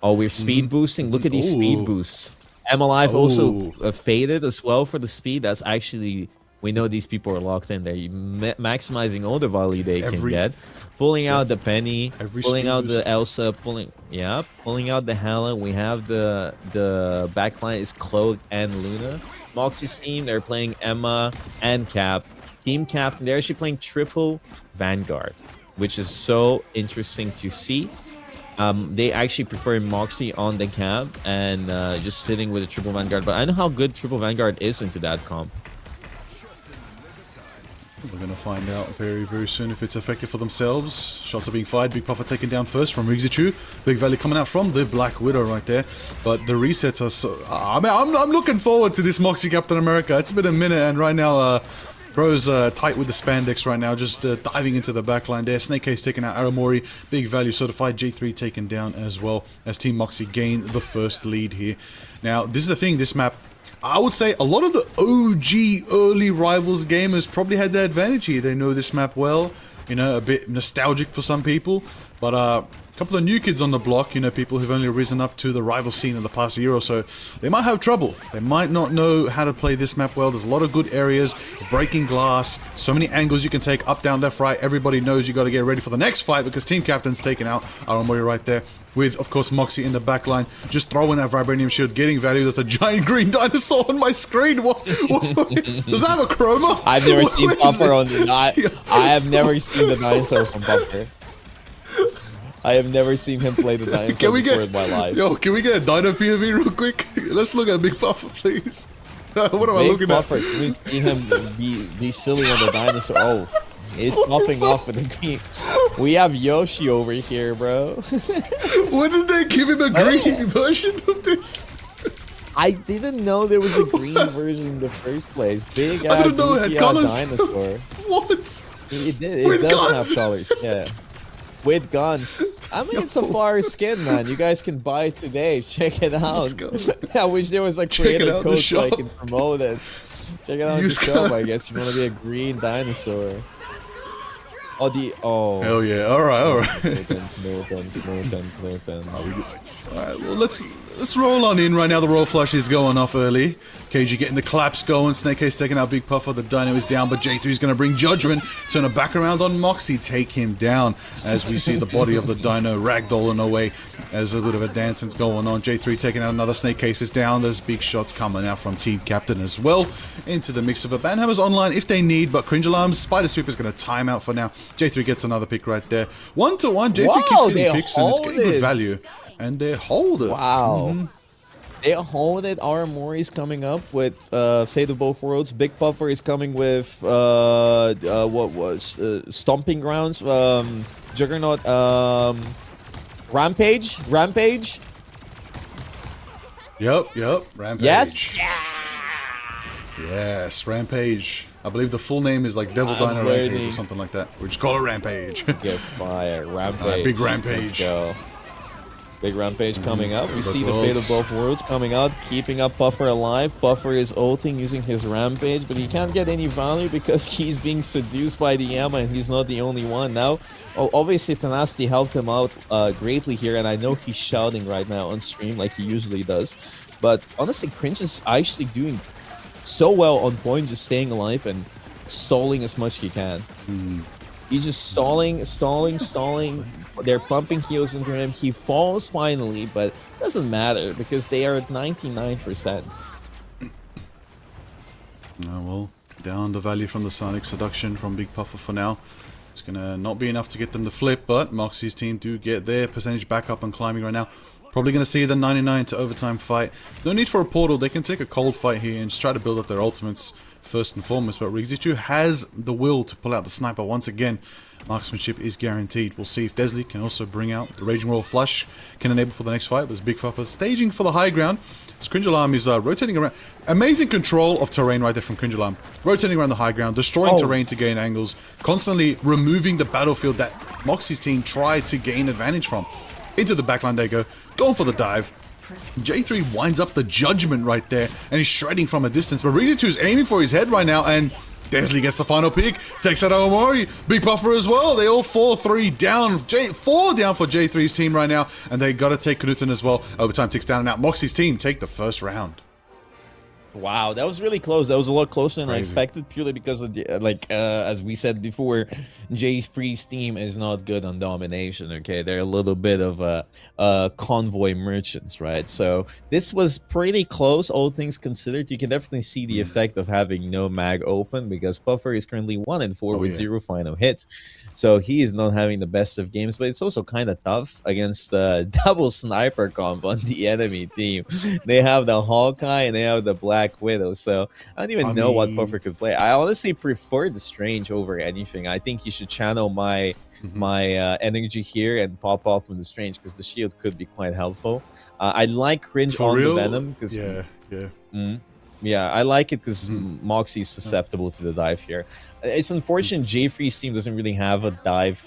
Oh, we're speed boosting. Look at these speed Ooh. boosts. Emma Life also Ooh. faded as well for the speed. That's actually, we know these people are locked in there. Maximizing all the value they can get. Pulling out the Penny, Every pulling speed out boost. the Elsa, pulling out the Hela. We have the backline is Cloak and Luna. Moxie's team, they're playing Emma and Cap. Team Captain, they're actually playing triple Vanguard, which is so interesting to see. They actually prefer Moxie on the Cap and just sitting with a triple Vanguard. But I know how good triple Vanguard is into that comp. We're going to find out very, very soon if it's effective for themselves. Shots are being fired. Big Puffer taken down first from Rixichu. Big Valley coming out from the Black Widow right there. But the resets are so... I mean, I'm looking forward to this Moxie Captain America. It's been a minute, and right now... Bro's tight with the spandex right now, just diving into the backline there. Snake Case taking out Aramori. Big Value certified. J3 taken down as well as Team Moxie gain the first lead here. Now, this is the thing, this map, I would say a lot of the OG early Rivals gamers probably had the advantage here. They know this map well, you know, a bit nostalgic for some people, but a couple of new kids on the block, you know, people who've only risen up to the rival scene in the past year or so, they might have trouble. They might not know how to play this map well. There's a lot of good areas, breaking glass, so many angles you can take, up, down, left, right. Everybody knows you got to get ready for the next fight because Team Captain's taken out Aramori right there with, of course, Moxie in the back line, just throwing that Vibranium Shield, getting value. There's a giant green dinosaur on my screen. What? Does that have a chroma? I've never What seen is Puffer it? on the I have never seen the dinosaur from Puffer. I have never seen him play the dinosaur Can we before get, in my life. yo, can we get a Dino POV real quick? Let's look at Big Puffer, please. What am I Big looking Puffer, at? can we see him be silly on the dinosaur? Oh, he's popping off with the green. We have Yoshi over here, bro. When did they give him a green version of this? I didn't know there was a green version in the first place. Big I didn't know it had goofy colors. dinosaur. What? It did. It With does guns. have colors. Yeah. With guns. I mean, it's a far skin, man. You guys can buy it today. Check it out. go. I wish there was a Check it creative out, the code so I shop. can promote it. Check it out in the Use shop, code. I guess. You want to be a green dinosaur. Oh. Hell yeah! All right, all right. No offense. All right, well let's roll on in right now. The Royal Flush is going off early. KG getting the claps going. Snake Case taking out Big Puffer. The Dino is down, but J3 is going to bring Judgment. Turn it back around on Moxie. Take him down as we see the body of the Dino ragdolling away as a bit of a dance's going on. J3 taking out another Snake Case is down. There's big shots coming out from Team Captain as well into the mix of it. Banhammer's online if they need, but Cringe Alarms, Spider Sweep is going to time out for now. J3 gets another pick right there. 1-1. J3 Wow, keeps they getting picks and it's hold getting good it. value. And they hold it. Wow. They hold it. Aramori is coming up with Fate of Both Worlds. Big Puffer is coming with Stomping Grounds. Juggernaut. Rampage. Yep. Rampage. Yes. Yes, Rampage. I believe the full name is like Devil I'm Dino Rampage or waiting. something like that. We just call it Rampage. Get fire. Rampage. Big Rampage. Let's go. Big Rampage coming up. We Both see the Fate of worlds. Both Worlds coming out, keeping up Puffer alive. Puffer is ulting using his Rampage, but he can't get any value because he's being seduced by the Yama, and he's not the only one now. Oh, obviously, Tenacity helped him out greatly here, and I know he's shouting right now on stream like he usually does. But honestly, Cringe is actually doing so well on point, just staying alive and stalling as much as he can. He's just stalling. They're pumping heals into him. He falls finally, but it doesn't matter because they are at 99%. Well, down the value from the Sonic Seduction from Big Puffer for now. It's going to not be enough to get them to flip, but Moxie's team do get their percentage back up and climbing right now. Probably going to see the 99 to overtime fight. No need for a portal. They can take a cold fight here and just try to build up their ultimates first and foremost. But Rigichu has the will to pull out the sniper once again. Marksmanship is guaranteed. We'll see if Desley can also bring out the Raging Royal Flush. Can enable for the next fight. There's Big Puffer staging for the high ground. Cringe Alarm is rotating around. Amazing control of terrain right there from Cringe Alarm. Rotating around the high ground, destroying terrain to gain angles, constantly removing the battlefield that Moxie's team tried to gain advantage from. Into the backline they go, going for the dive. J3 winds up the Judgment right there, and he's shredding from a distance. But Rigichu is aiming for his head right now, and Desley gets the final pick. Takes out Omori. Big Puffer as well. They all 4-3 down. 4 down for J3's team right now, and they got to take Knuten as well. Overtime ticks down and out. Moxie's team take the first round. Wow, that was really close. That was a lot closer than I Crazy. expected, purely because of the, as we said before, J3's team is not good on domination. Okay, they're a little bit of convoy merchants, right? So this was pretty close, all things considered. You can definitely see the effect of having no mag open because Puffer is currently 1-4 with 0 final hits, so he is not having the best of games. But it's also kind of tough against the double sniper comp on the enemy team. They have the Hawkeye and they have the Black Widow, so I don't even know what Puffer could play. I honestly prefer the Strange over anything. I think you should channel my energy here and pop off with the Strange because the shield could be quite helpful. I like Cringe For on real? the Venom because I like it because Moxie's susceptible to the dive here. It's unfortunate J3's team doesn't really have a dive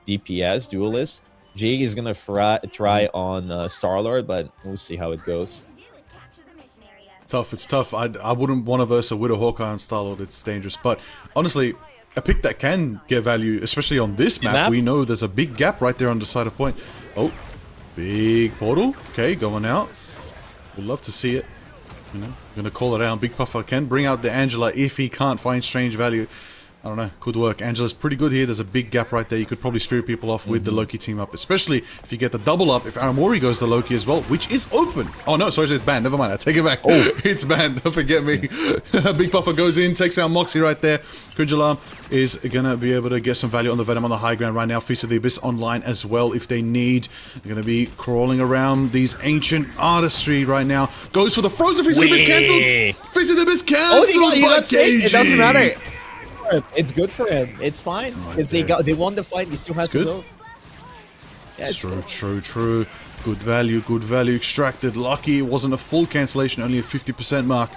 DPS duelist. Jay is gonna try on Star-Lord, but we'll see how it goes. Tough, it's tough. I wouldn't want to verse a Widow, Hawkeye, and Star-Lord. It's dangerous. But honestly, a pick that can get value, especially on this map, we know there's a big gap right there on the side of point. Oh, big portal. Okay, going out. We'd love to see it. You know, gonna call it out. Big Puffer can bring out the Angela if he can't find strange value. I don't know, could work. Angela's pretty good here. There's a big gap right there. You could probably spirit people off with the Loki team up, especially if you get the double up. If Aramori goes to Loki as well, which is open. Oh no, sorry, it's banned. Never mind, I take it back. Oh, it's banned. Forget me. Big Puffer goes in, takes out Moxie right there. Cringe Alarm is gonna be able to get some value on the Venom on the high ground right now. Feast of the Abyss online as well if they need. They're gonna be crawling around these ancient artistry right now. Goes for the Frozen Feast of the Abyss cancelled. Feast of the Abyss cancelled by KG. It doesn't matter. It's good for him. It's fine because they won the fight. He still has his own. Yeah, True. Good value extracted. Lucky it wasn't a full cancellation, only a 50% mark.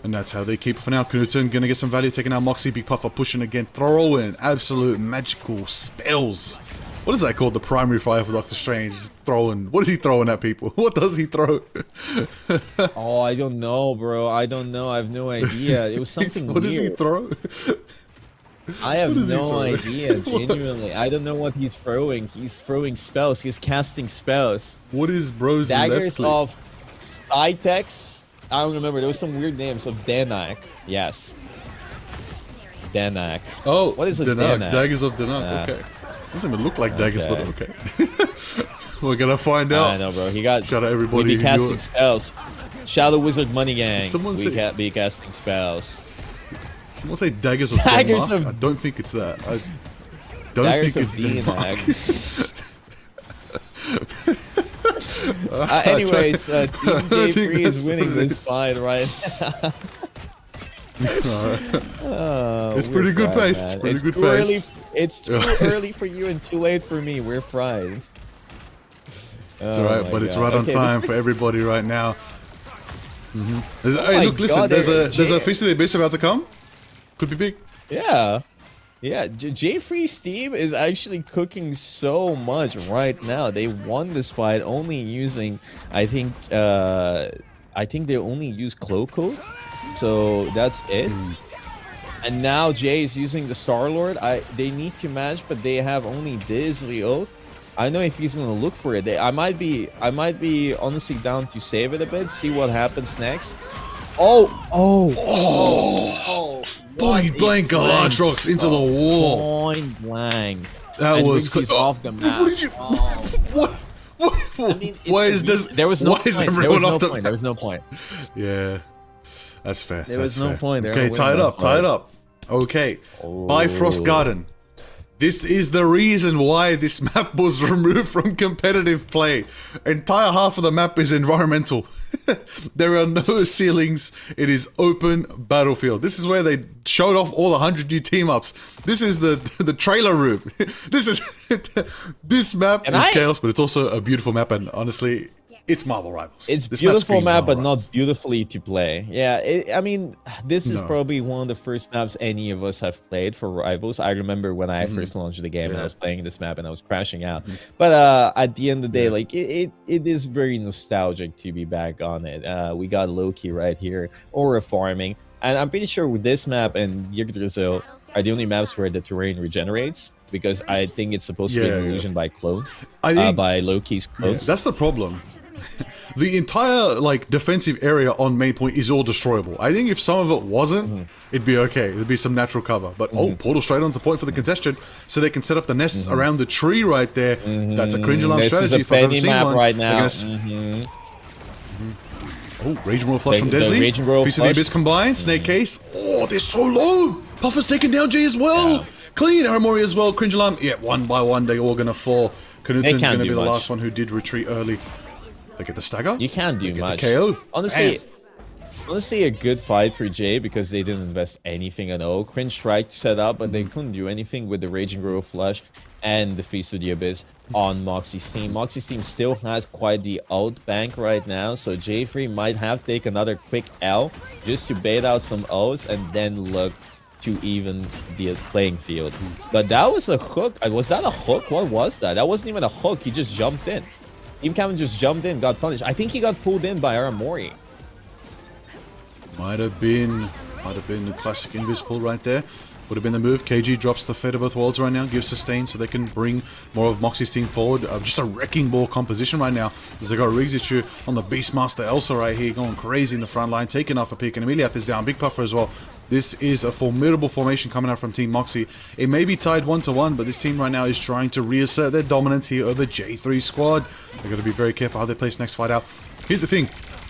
And that's how they keep it for now. Knudsen gonna get some value, taking out Moxie. Big Puffer pushing again. Throw in absolute magical spells. What is that called? The primary fire for Doctor Strange. Throwing. What is he throwing at people? What does he throw? Oh, I don't know, bro. I don't know. I have no idea. It was something What weird. does he throw? I have What is he no throwing? idea, genuinely. I don't know what he's throwing. He's throwing spells. He's casting spells. What is Bro's Daggers left of Cytex. I don't remember. There was some weird names of Danak. Yes. Danak. Oh, What is a Danak? Danak? Daggers of Danak. Okay. Doesn't even look like daggers, but okay. We're gonna find out. I know, bro. He got. Shout out everybody We who be casting knew it. spells. Shadow Wizard Money Gang. Someone We say- can't be casting spells. Someone say daggers of Daggers Denmark? of- I don't think it's that. I don't Daggers think of it's Denmark. Danak. Anyways, Team I think J3 is that's winning what it this is. fight, right? Oh, It's we're pretty good fried, pace. It's man. pretty good too early. pace. It's too early for you and too late for me. We're fried. It's alright, but it's right on time for everybody right now. Hey, my look, listen. God, There's a Jay- Feast of the Abyss about to come. Could be big. Yeah. Yeah, J3's team is actually cooking so much right now. They won this fight only using, I think they only use Cloak Code. So that's it. And now Jay is using the Star-Lord. They need to match, but they have only this Oath. I don't know if he's gonna look for it. I might be honestly down to save it a bit, see what happens next. Oh. Point blank Galadrox into the wall. Point blank. That And was Wixie's off the map. What did you? What? I mean, it's why a is this? reason- There was no why point. is There everyone was no off the? point. There was no point. Yeah, that's fair. There was that's no fair. point. They're Okay, not tie it winning up. that Tie it fight. up. Okay. Bifrost Garden. This is the reason why this map was removed from competitive play. Entire half of the map is environmental. There are no ceilings. It is open battlefield. This is where they showed off all the 100 new team ups. This is the trailer room. This map And is I- chaos, but it's also a beautiful map. And honestly, it's Marvel Rivals. It's This beautiful screams map, but Marvel not Rivals. beautifully to play. Yeah, I mean, this is No. probably one of the first maps any of us have played for Rivals. I remember when I first launched the game and I was playing this map and I was crashing out. But at the end of the day, like it is very nostalgic to be back on it. We got Loki right here, Aura farming, and I'm pretty sure with this map and Yggdrasil are the only maps where the terrain regenerates, because I think it's supposed to be an Yeah. illusion by clone, I think by Loki's clones. that's the problem. The entire like defensive area on main point is all destroyable. I think if some of it wasn't, it'd be okay. There'd be some natural cover. But portal straight onto point for the contestant, so they can set up the nests around the tree right there. That's a cringe alarm This is strategy. a If I've ever penny seen map one. right They're now. gonna Oh, Raging Royal Flush from The Desley. Raging Royal Feast of the Flush. Abyss combined. Snake Case. Oh, they're so low. Puffer's taken down Jay as well. Yeah. Clean Aramori as well. Cringe alarm. Yeah, one by one, they're all gonna fall. Knudsen's can't gonna do be the much. last one who did retreat early. They get the stagger. You can't do They get much. the KO. Honestly, a good fight for Jay because they didn't invest anything at all. Cringe tried to set up, but they couldn't do anything with the Raging Royal Flush and the Feast of the Abyss on Moxie's team. Moxie's team still has quite the ult bank right now, so J3 might have to take another quick L just to bait out some O's and then look to even the playing field. But that was a hook. Was that a hook? What was that? That wasn't even a hook. He just jumped in. Team Captain just jumped in, got punished. I think he got pulled in by Aramori. Might have been the classic invisible right there. Would have been the move. KG drops the Fate of Both Worlds right now, gives sustain so they can bring more of Moxie's team forward. Just a wrecking ball composition right now, as they got Rigzichu on the Beastmaster Elsa right here, going crazy in the front line, taking off a pick, and Emiliath is down. Big Puffer as well. This is a formidable formation coming out from Team Moxie. It may be tied 1-1, but this team right now is trying to reassert their dominance here over J3 squad. They're going to be very careful how they place next fight out. Here's the thing.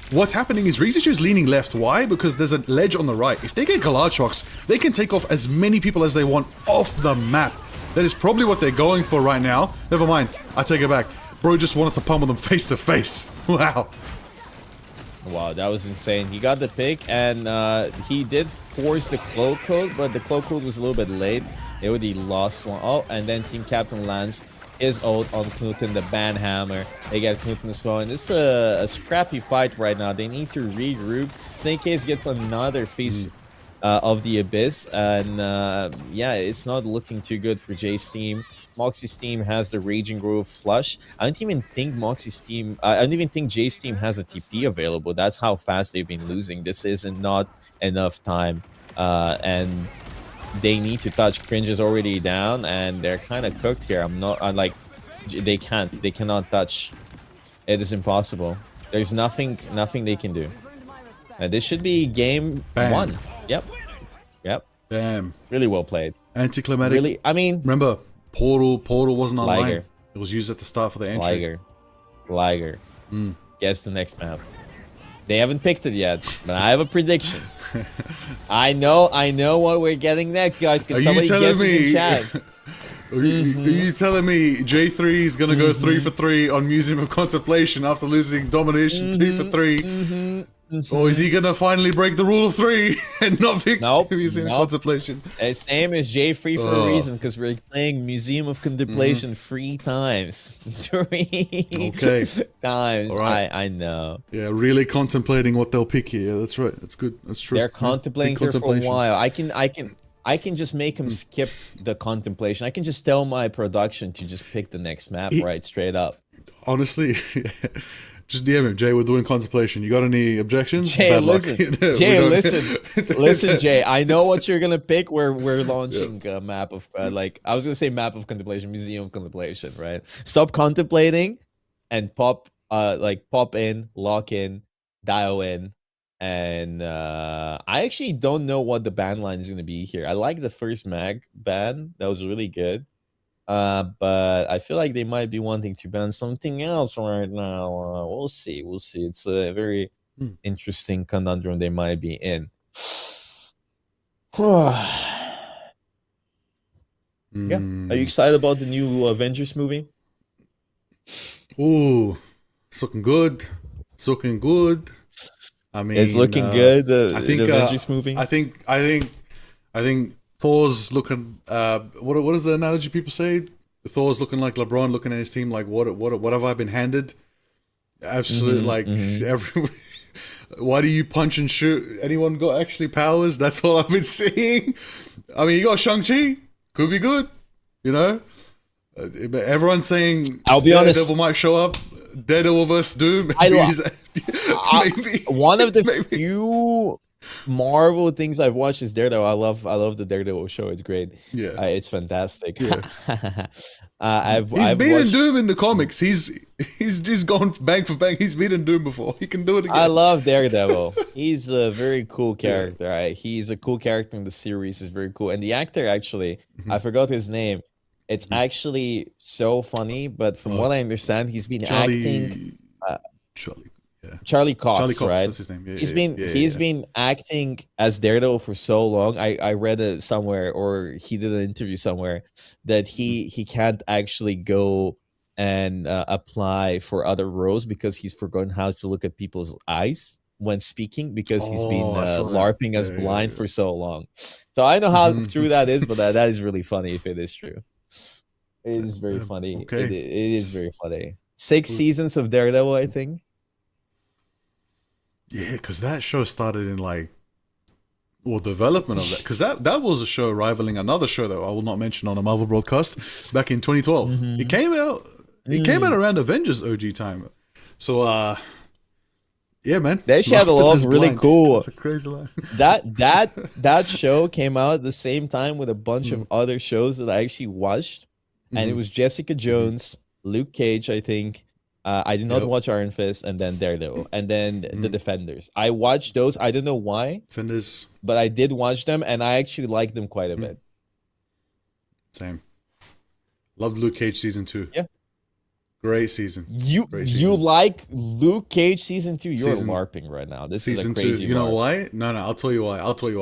What's happening is Rizic is leaning left. Why? Because there's a ledge on the right. If they get Galadrox, they can take off as many people as they want off the map. That is probably what they're going for right now. Never mind. I take it back. Bro just wanted to pummel them face to face. Wow. Wow, that was insane. He got the pick, and he did force the cloak code, but the cloak code was a little bit late. They already lost one. Oh, and then Team Captain lands his ult on Knuten, the Banhammer. They get Knuten as well, and it's a scrappy fight right now. They need to regroup. Snake Case gets another feast of the Abyss, and yeah, it's not looking too good for Jay's team. Moxie's team has the Raging Grove flush. I don't even think Moxie's team, I don't even think Jay's team has a TP available. That's how fast they've been losing. This isn't not enough time, and they need to touch. Cringe is already down, and they're kind of cooked here. I'm like, they cannot touch. It is impossible. There's nothing they can do. And this should be game Bam. 1. Yep. Damn. Really well played. Anticlimactic. Really, I mean, Remember, Portal wasn't online. Liger. It was used at the start for the entry. Liger. Guess the next map. They haven't picked it yet, but I have a prediction. I know what we're getting next, guys. Can Are you somebody telling guess it in me- chat? Are you telling me J3 is gonna go 3 for 3 on Museum of Contemplation after losing Domination 3 for 3? Or is he gonna finally break the rule of 3 and not pick Nope, Museum of nope. Contemplation? His name is J Free for a reason, because we're playing Museum of Contemplation 3 times. 3 Okay. times. All right. I know. Yeah, really contemplating what they'll pick here. Yeah, that's right. That's good. That's true. They're Yeah, contemplating big here for a contemplation. while. I can just make them skip the contemplation. I can just tell my production to just pick the next map right straight up. Honestly, just DM him. Jay, we're doing contemplation. You got any objections? Jay, Bad luck. listen. We Jay, don't- listen, Jay. I know what you're gonna pick. We're launching a map of like I was gonna say map of contemplation, museum of contemplation, right? Stop contemplating and pop in, lock in, dial in, and I actually don't know what the ban line is gonna be here. I like the first mag ban. That was really good. But I feel like they might be wanting to ban something else right now. We'll see. It's a very interesting conundrum they might be in. Yeah. Are you excited about the new Avengers movie? Ooh, it's looking good. It's looking good. I mean, It's looking good. The Avengers movie. I think Thor's looking. What is the analogy people say? Thor's looking like LeBron, looking at his team like, what have I been handed? Absolute every. Why do you punch and shoot? Anyone got actually powers? That's all I've been seeing. I mean, you got Shang-Chi. Could be good. You know? Everyone's saying I'll be honest. Daredevil might show up. Daredevil vs. Doom. Maybe. One of the maybe. few Marvel things I've watched is Daredevil. I love the Daredevil show. It's great. Yeah. It's fantastic. Yeah. I've He's beaten watched- Doom in the comics. He's just gone bang for bang. He's beaten Doom before. He can do it again. I love Daredevil. He's a very cool character. He's a cool character in the series. Is very cool. And the actor, actually, I forgot his name. It's actually so funny. But from what I understand, he's been acting. Charlie Cox, right? That's his name. Yeah, He's been acting as Daredevil for so long. I read it somewhere, or he did an interview somewhere, that he can't actually go and apply for other roles because he's forgotten how to look at people's eyes when speaking, because he's been I saw that. LARPing as blind for so long. So I know how true that is, but that is really funny if it is true. It is very funny. Okay. It is very funny. 6 seasons of Daredevil, I think. Yeah, because that show started in development of that. Because that was a show rivaling another show that I will not mention on a Marvel broadcast back in 2012. It came out. It came out around Avengers OG time. So, yeah, man. They actually had a lot of really cool. That's a crazy line. That show came out at the same time with a bunch of other shows that I actually watched, and it was Jessica Jones, Luke Cage, I think. I did not watch Iron Fist, and then Daredevil, and then The Defenders. I watched those. I don't know why, Defenders. but I did watch them, and I actually liked them quite a bit. Same. Loved Luke Cage season 2. Yeah. Great season. You Great season. like Luke Cage season 2? You're Season- LARPing right now. This is a Season 2. crazy. You know LARP. why? No, I'll tell you why.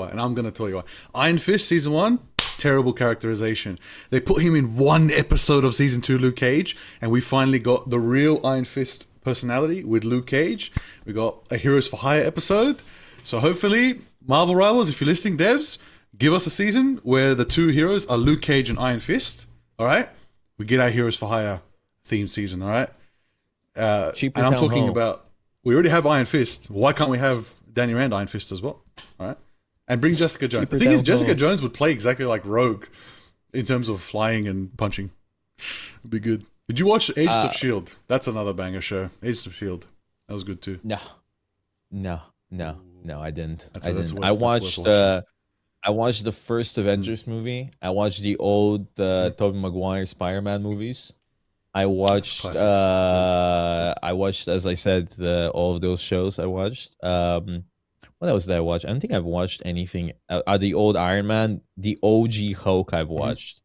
And I'm going to tell you why. Iron Fist season 1, terrible characterization. They put him in one episode of season 2, Luke Cage, and we finally got the real Iron Fist personality with Luke Cage. We got a Heroes for Hire episode. So hopefully, Marvel Rivals, if you're listening, devs, give us a season where the two heroes are Luke Cage and Iron Fist. All right? We get our Heroes for Hire theme season, all right? Cheaper and I'm Town talking Hall. about, we already have Iron Fist. Why can't we have Danny Rand Iron Fist as well? All right? And bring Jessica Jones. Cheaper The thing is, Town Jessica Hall. Jones would play exactly like Rogue in terms of flying and punching. It'd be good. Did you watch Agents of S.H.I.E.L.D.? That's another banger show. Agents of S.H.I.E.L.D. That was good too. No, I didn't. That's I worth- didn't. that's worth watching. I watched the first Avengers movie. I watched the old Tobey Maguire Spider-Man movies. I watched Classics. I watched, as I said, all of those shows I watched. What else did I watch? I don't think I've watched anything. The old Iron Man, the OG Hulk I've watched.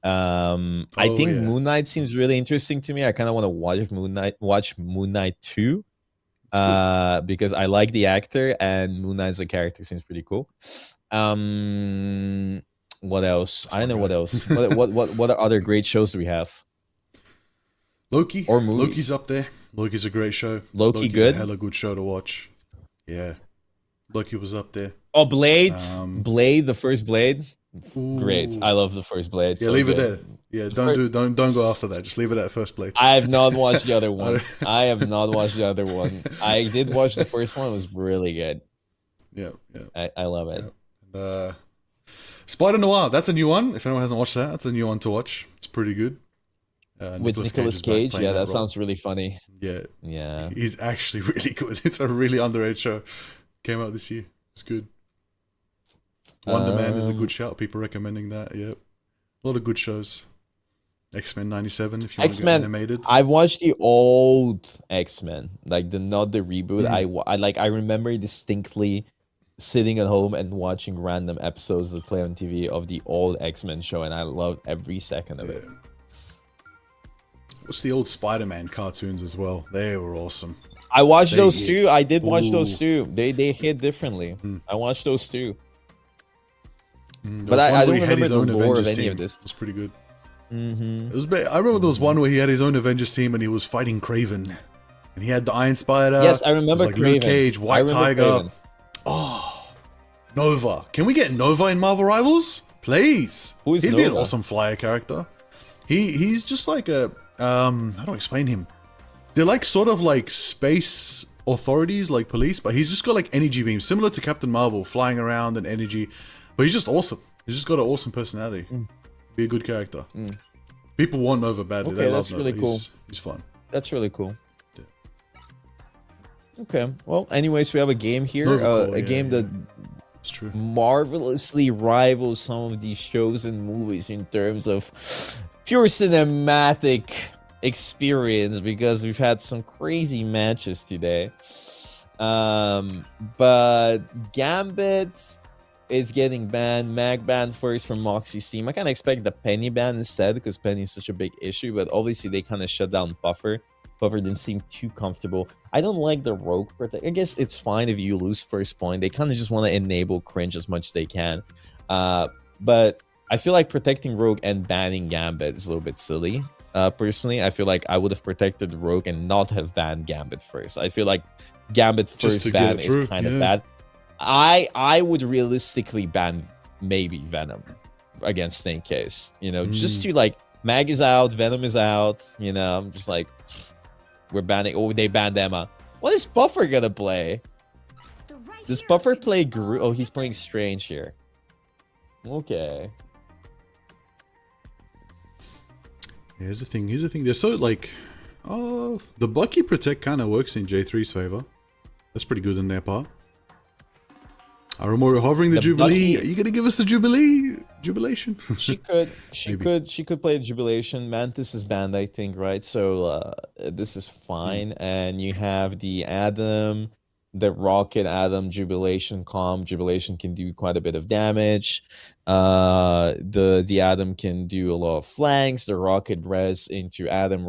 I Oh, think yeah. Moon Knight seems really interesting to me. I kind of want to watch Moon Knight 2. Because I like the actor and Moon Knight as a character seems pretty cool. What else? I don't know what else. What other great shows do we have? Loki. Or movies. Loki's up there. Loki's a great show. Loki Loki's good? a hella good show to watch. Yeah. Loki was up there. Oh, Blade. Blade, the first Blade. Great. Ooh. I love the first Blade. Yeah, so leave good. it there. Yeah, don't go after that. Just leave it at first Blade. I have not watched the other ones. I have not watched the other one. I did watch the first one. It was really good. Yeah. I love it. Spider Noir. That's a new one. If anyone hasn't watched that, that's a new one to watch. It's pretty good. With Nicolas is back Cage. playing Yeah, that role. sounds really funny. Yeah, Yeah. he's actually really good. It's a really underrated show. Came out this year. It's good. Wonder Man is a good shout. People recommending that. Yep. A lot of good shows. X-Men 97 if you want to get X-Men. animated. I've watched the old X-Men, like not the reboot. Mm-hmm. I remember distinctly sitting at home and watching random episodes that play on TV of the old X-Men show, and I loved every second of it. What's the old Spider-Man cartoons as well? They were awesome. I watched They those hit. too. I did watch those Ooh. too. They hit differently. I watched those too. There But was I one don't where he had remember his the own lore of Avengers any team. of this. It was pretty good. Mm-hmm. It was. I remember there was one where he had his own Avengers team and he was fighting Craven, and he had the Iron Spider. Yes, I it was remember like Craven. Luke Cage, I White remember Tiger. Craven. Oh, Nova. Can we get Nova in Marvel Rivals, please? Who is He'd be an Nova? awesome flyer character. He's just like a how do I explain him? They're like sort of like space authorities, like police, but he's just got like energy beams, similar to Captain Marvel, flying around and energy. But he's just awesome. He's just got an awesome personality. Be a good character. People want Nova badly. Okay, they that's love really Nova. cool. He's fun. That's really cool. Yeah. Okay. Well, anyways, we have a game here. Nova Corps, A yeah, game yeah. that It's true. marvelously rivals some of these shows and movies in terms of pure cinematic experience, because we've had some crazy matches today. But Gambit is getting banned. Mag banned first from Moxie's team. I kind of expect the Penny ban instead, because Penny is such a big issue, but obviously they kind of shut down Puffer. Puffer didn't seem too comfortable. I don't like the Rogue protect. I guess it's fine if you lose first point. They kind of just want to enable cringe as much as they can. But I feel like protecting Rogue and banning Gambit is a little bit silly. Personally, I feel like I would have protected Rogue and not have banned Gambit first. I feel like Gambit Just to first get ban it is through, kind of yeah. bad. I would realistically ban maybe Venom against Snake Case. You know, just to like, Mag is out, Venom is out. You know, I'm just like, we're banning. Oh, they banned Emma. What is Puffer gonna play? Does Puffer play Groot? Oh, he's playing Strange here. Okay. Yeah, here's the thing. They're so like, oh, the Bucky Protect kind of works in J3's favor. That's pretty good on their part. Arumori hovering the Jubilee. Bucky- Are you gonna give us the Jubilee? Jubilation? She could Maybe. she could play Jubilation. Mantis is banned, I think, right? So this is fine. And you have the Adam, the Rocket Adam Jubilation comp. Jubilation can do quite a bit of damage. The Adam can do a lot of flanks. The Rocket res into Adam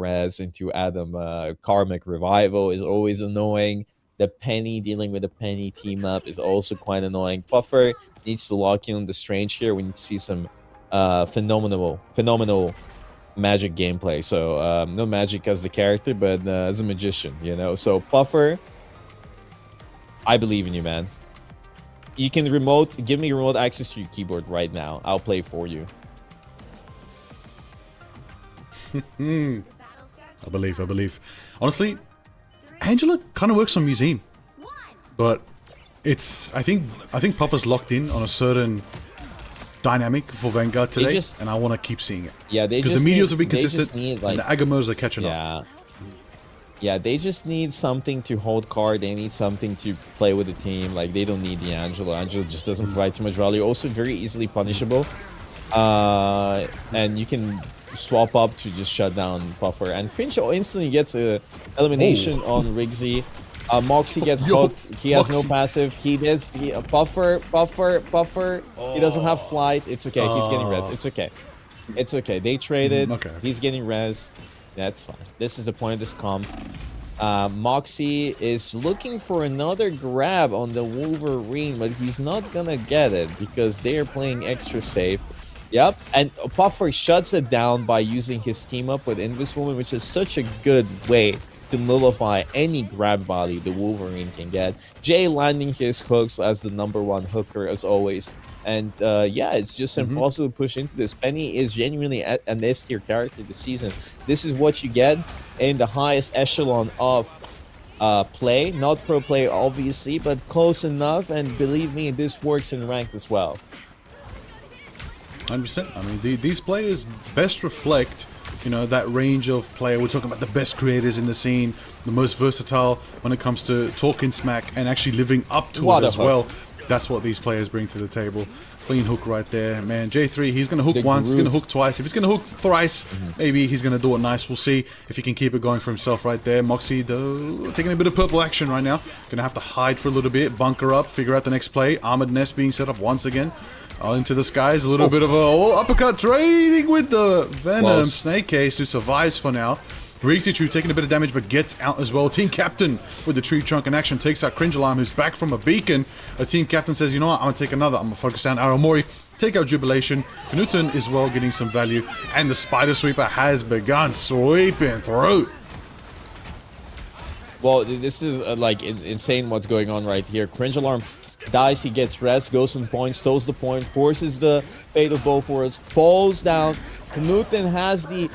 Karmic Revival is always annoying. The Penny, dealing with the Penny team up is also quite annoying. Puffer needs to lock in the Strange here. We need to see some phenomenal magic gameplay. So no magic as the character, but as a magician, you know. So Puffer, I believe in you, man. You can give me remote access to your keyboard right now. I'll play for you. I believe. Honestly, Angela kind of works on Museum, but I think Puffer's locked in on a certain dynamic for Vanguard today, and I want to keep seeing it. Yeah, because the meteors have been consistent, need, like, and the Agamotors are catching up. Yeah, they just need something to hold card. They need something to play with the team. Like, they don't need the Angela. Angela just doesn't provide too much value. Also, very easily punishable. And you can swap up to just shut down Puffer. And Cringe instantly gets a elimination on Rigsy. Moxie gets hooked. He has no passive. Puffer. He doesn't have flight. It's okay. He's getting res. It's okay. They traded. He's getting res. That's fine. This is the point of this comp. Moxie is looking for another grab on the Wolverine, but he's not gonna get it because they are playing extra safe. Yep, and Puffer shuts it down by using his team up with Inviswoman, which is such a good way to nullify any grab value the Wolverine can get. Jay landing his hooks as the #1 hooker as always. And yeah, it's just impossible to push into this. Penny is genuinely an S-tier character this season. This is what you get in the highest echelon of play. Not pro play, obviously, but close enough. And believe me, this works in ranked as well. 100%. I mean, these players best reflect, you know, that range of player. We're talking about the best creators in the scene, the most versatile when it comes to talking smack and actually living up to it as well. That's what these players bring to the table. Clean hook right there, man. J3, he's going to hook once, he's going to hook twice. If he's going to hook thrice, maybe he's going to do it nice. We'll see if he can keep it going for himself right there. Moxie, though, taking a bit of purple action right now. Going to have to hide for a little bit, bunker up, figure out the next play. Armored Nest being set up once again. Into the skies, a little bit of a uppercut, trading with the Venom. Snake Case, who survives for now. Rigsy True taking a bit of damage, but gets out as well. Team Captain with the tree trunk in action takes out Cringe Alarm, who's back from a beacon. A Team Captain says, you know what, I'm going to take another. I'm going to focus on Aramori, take out Jubilation. Knuten is well getting some value, and the Spider Sweeper has begun sweeping through. Well, this is like insane what's going on right here. Cringe Alarm dies, he gets rest, goes on point, stows the point, forces the fate of both worlds, falls down. Knuten has the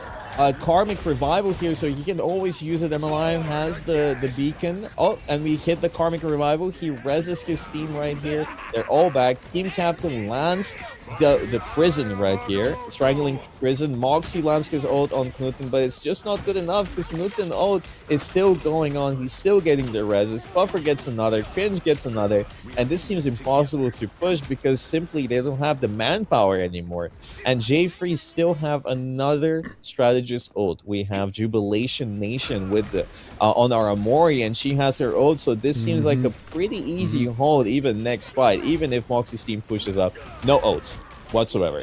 Karmic Revival here, so he can always use it. MLI has the beacon. Oh, and we hit the Karmic Revival. He reses his team right here. They're all back. Team Captain lands the prison right here. Strangling prison. Moxie lands his ult on Knuten, but it's just not good enough because Knuten ult is still going on. He's still getting the reses. Puffer gets another. Cringe gets another. And this seems impossible to push because simply they don't have the manpower anymore. And J-Free still have another strategist ult. We have Jubilation Nation with the on our Amori, and she has her ult, so this seems like a pretty easy hold even next fight, even if Moxie's team pushes up. No ults whatsoever.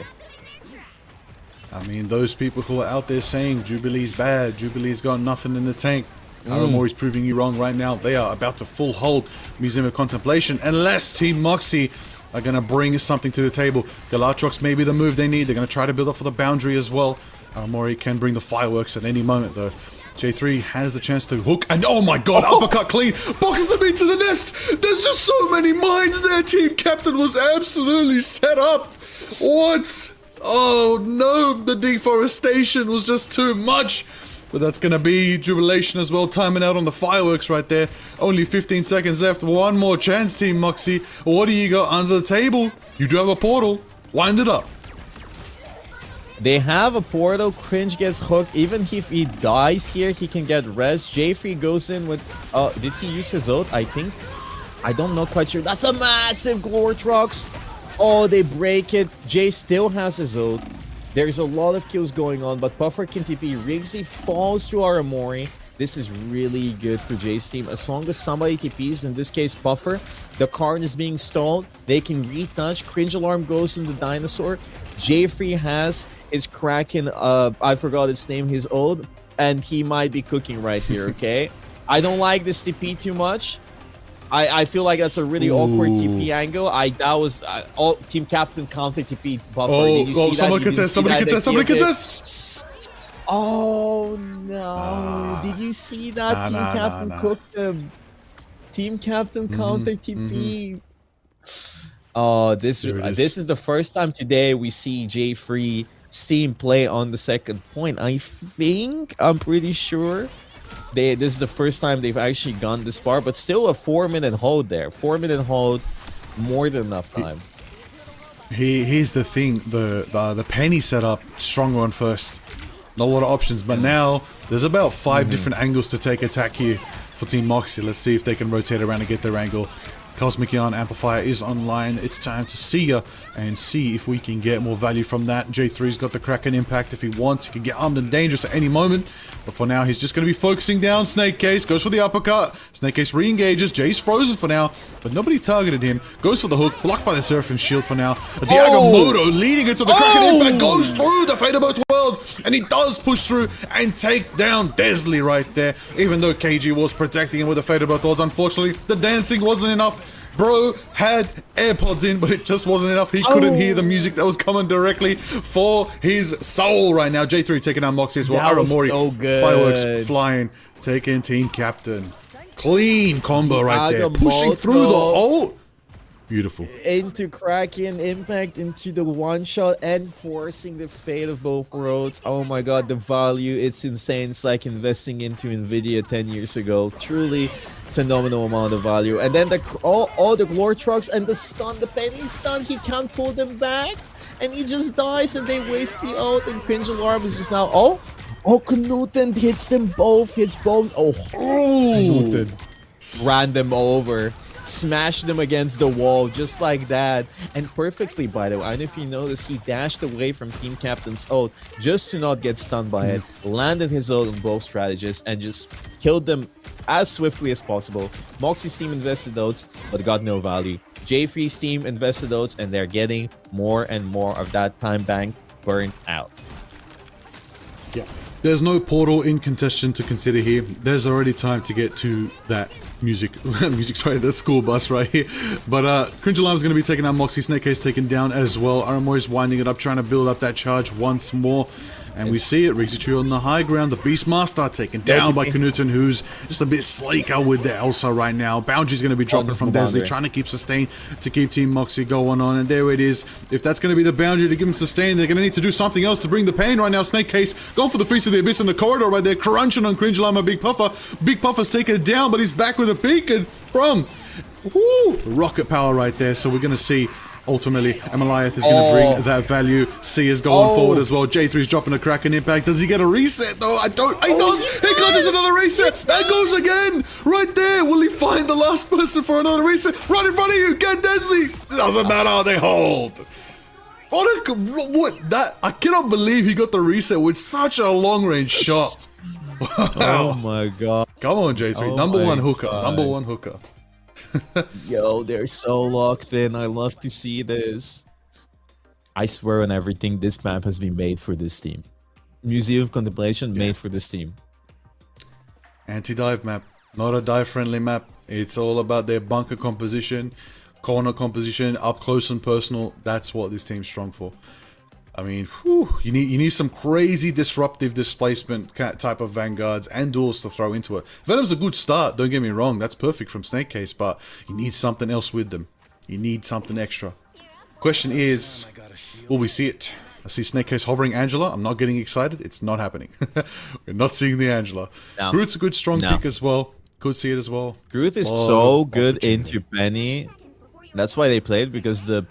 I mean, those people who are out there saying Jubilee's bad, Jubilee's got nothing in the tank, Aramori's proving you wrong right now. They are about to full hold Museum of Contemplation, unless Team Moxie are going to bring something to the table. Galatrox may be the move they need. They're going to try to build up for the boundary as well. Aramori can bring the fireworks at any moment, though. J3 has the chance to hook, and oh my god, uppercut clean, boxes him into the nest. There's just so many mines there. Team Captain was absolutely set up. What? Oh no, the deforestation was just too much. But that's going to be Jubilation as well, timing out on the fireworks right there. Only 15 seconds left. One more chance, Team Moxie. What do you got under the table? You do have a portal. Wind it up. They have a portal. Cringe gets hooked. Even if he dies here, he can get res. J-Free goes in with... did he use his ult? I think. I don't know quite sure. That's a massive Glortrox. Oh, they break it. Jay still has his ult. There's a lot of kills going on, but Puffer can TP. Rigsy falls to our Amori. This is really good for Jay's team. As long as somebody TPs, in this case Puffer, the card is being stalled. They can retouch. Cringe Alarm goes in the Dinosaur. J-Free has his Kraken, I forgot its name, his ult, and he might be cooking right here, okay? I don't like this TP too much. I feel like that's a really awkward TP angle. That was all Team Captain counter TP Puffer. Did you see someone that? contest, somebody contest. Oh no! Did you see that? Team Captain cooked them. Team Captain counter TP. Oh, this is the first time today we see J-Free Steam play on the second point. I'm pretty sure this is the first time they've actually gone this far, but still a 4-minute hold there. 4-minute hold, more than enough time. Here's the thing, the penny setup stronger on first. Not a lot of options, but now there's about 5 different angles to take attack here for Team Moxie. Let's see if they can rotate around and get their angle. Cosmic Yarn Amplifier is online. It's time to see ya and see if we can get more value from that. J3's got the Kraken impact if he wants. He can get armed and dangerous at any moment. But for now, he's just going to be focusing down. Snake Case goes for the uppercut. Snake Case re-engages. Jay's frozen for now, but nobody targeted him. Goes for the hook, blocked by the Seraphim shield for now. Diagomoto leading into the Kraken impact, goes through the Fatal Boat Wells, and he does push through and take down Desley right there. Even though KG was protecting him with the Fatal Boat Wells, unfortunately, the dancing wasn't enough. Bro had AirPods in, but it just wasn't enough. He couldn't hear the music that was coming directly for his soul right now. J3 taking out Moxie as well. Aramori, so good. fireworks flying, taking team captain. Clean combo right there. Pushing through the ult. Beautiful. Into Kraken impact, into the one shot, and forcing the fate of both worlds. Oh my god, the value, it's insane. It's like investing into Nvidia 10 years ago. Truly phenomenal amount of value. And then all the glory trucks and the stun, the penny stun, he can't pull them back, and he just dies, and they waste the ult. And Cringe Alarm is just now Knuten hits them both, Knuten ran them over, smashed them against the wall just like that, and perfectly, by the way. I don't know if you noticed, he dashed away from team captain's ult just to not get stunned by it, landed his ult on both strategists, and just killed them as swiftly as possible. Moxie's team invested ults, but got no value. J3's team invested ults, and they're getting more and more of that time bank burnt out. Yeah. There's no portal in contention to consider here. There's already time to get to that the school bus right here. But Cringe Alarm is going to be taking out Moxie. Snake Case taken down as well. Aramori's winding it up, trying to build up that charge once more. And we see it, Rixichu on the high ground, the Beastmaster taken down by Knuten, who's just a bit sleeker with the Elsa right now. Boundary's going to be dropping from Desley, trying to keep sustain to keep Team Moxie going on. And there it is. If that's going to be the boundary to give him sustain, they're going to need to do something else to bring the pain right now. Snake Case going for the Feast of the Abyss in the corridor right there, crunching on Cringe Alarm, Big Puffer. Big Puffer's taken it down, but he's back with a beacon from rocket power right there. So we're going to see ultimately, Amaliath is going to bring that value. C is going forward as well. J3's dropping a Kraken impact. Does he get a reset though? He does! He catches another reset! There goes again! Right there! Will he find the last person for another reset? Right in front of you! Get Desley! Doesn't matter, they hold! I cannot believe he got the reset with such a long range shot. Wow. Oh my god. Come on, J3. Number one hooker. Yo, they're so locked in. I love to see this. I swear on everything, this map has been made for this team. Museum of Contemplation made for this team. Anti-dive map, not a dive-friendly map. It's all about their bunker composition, corner composition, up close and personal. That's what this team's strong for. I mean, you need some crazy disruptive displacement type of vanguards and duels to throw into it. Venom's a good start, don't get me wrong, that's perfect from Snake Case, but you need something else with them. You need something extra. Question is, will we see it? I see Snake Case hovering Angela. I'm not getting excited. It's not happening. We're not seeing the Angela. No. Groot's a good strong pick as well. Could see it as well. Groot is so good into Penny. That's why they played, because the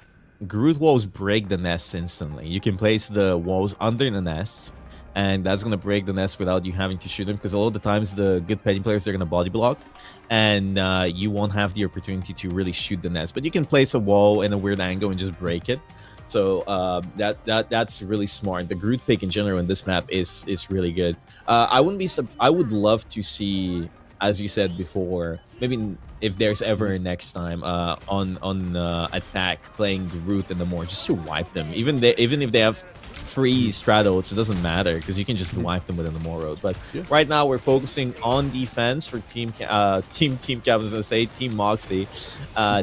Groot walls break the nests instantly. You can place the walls under the nests, and that's going to break the nest without you having to shoot them, because a lot of the times the good Penny players, they're going to body block, and you won't have the opportunity to really shoot the nest. But you can place a wall in a weird angle and just break it. So that's really smart. The Groot pick in general in this map is really good. I would love to see, as you said before, maybe if there's ever a next time on attack playing Groot in the more, just to wipe them. Even if they have free straddles, it doesn't matter, because you can just wipe them within the more road. But right now we're focusing on defense for team captains. I say Team Moxie.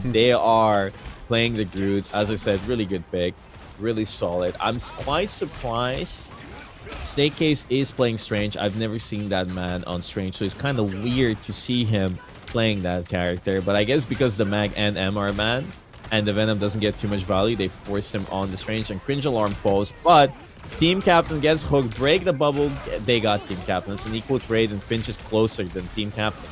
They are playing the Groot. As I said, really good pick, really solid. I'm quite surprised. Snake Case is playing Strange. I've never seen that man on Strange, so it's kind of weird to see him playing that character. But I guess because the Mag and M are a man, and the Venom doesn't get too much value. They force him on this range, and Cringe Alarm falls, but Team Captain gets hooked, break the bubble. They got Team Captain. It's an equal trade, and Cringe is closer than Team Captain.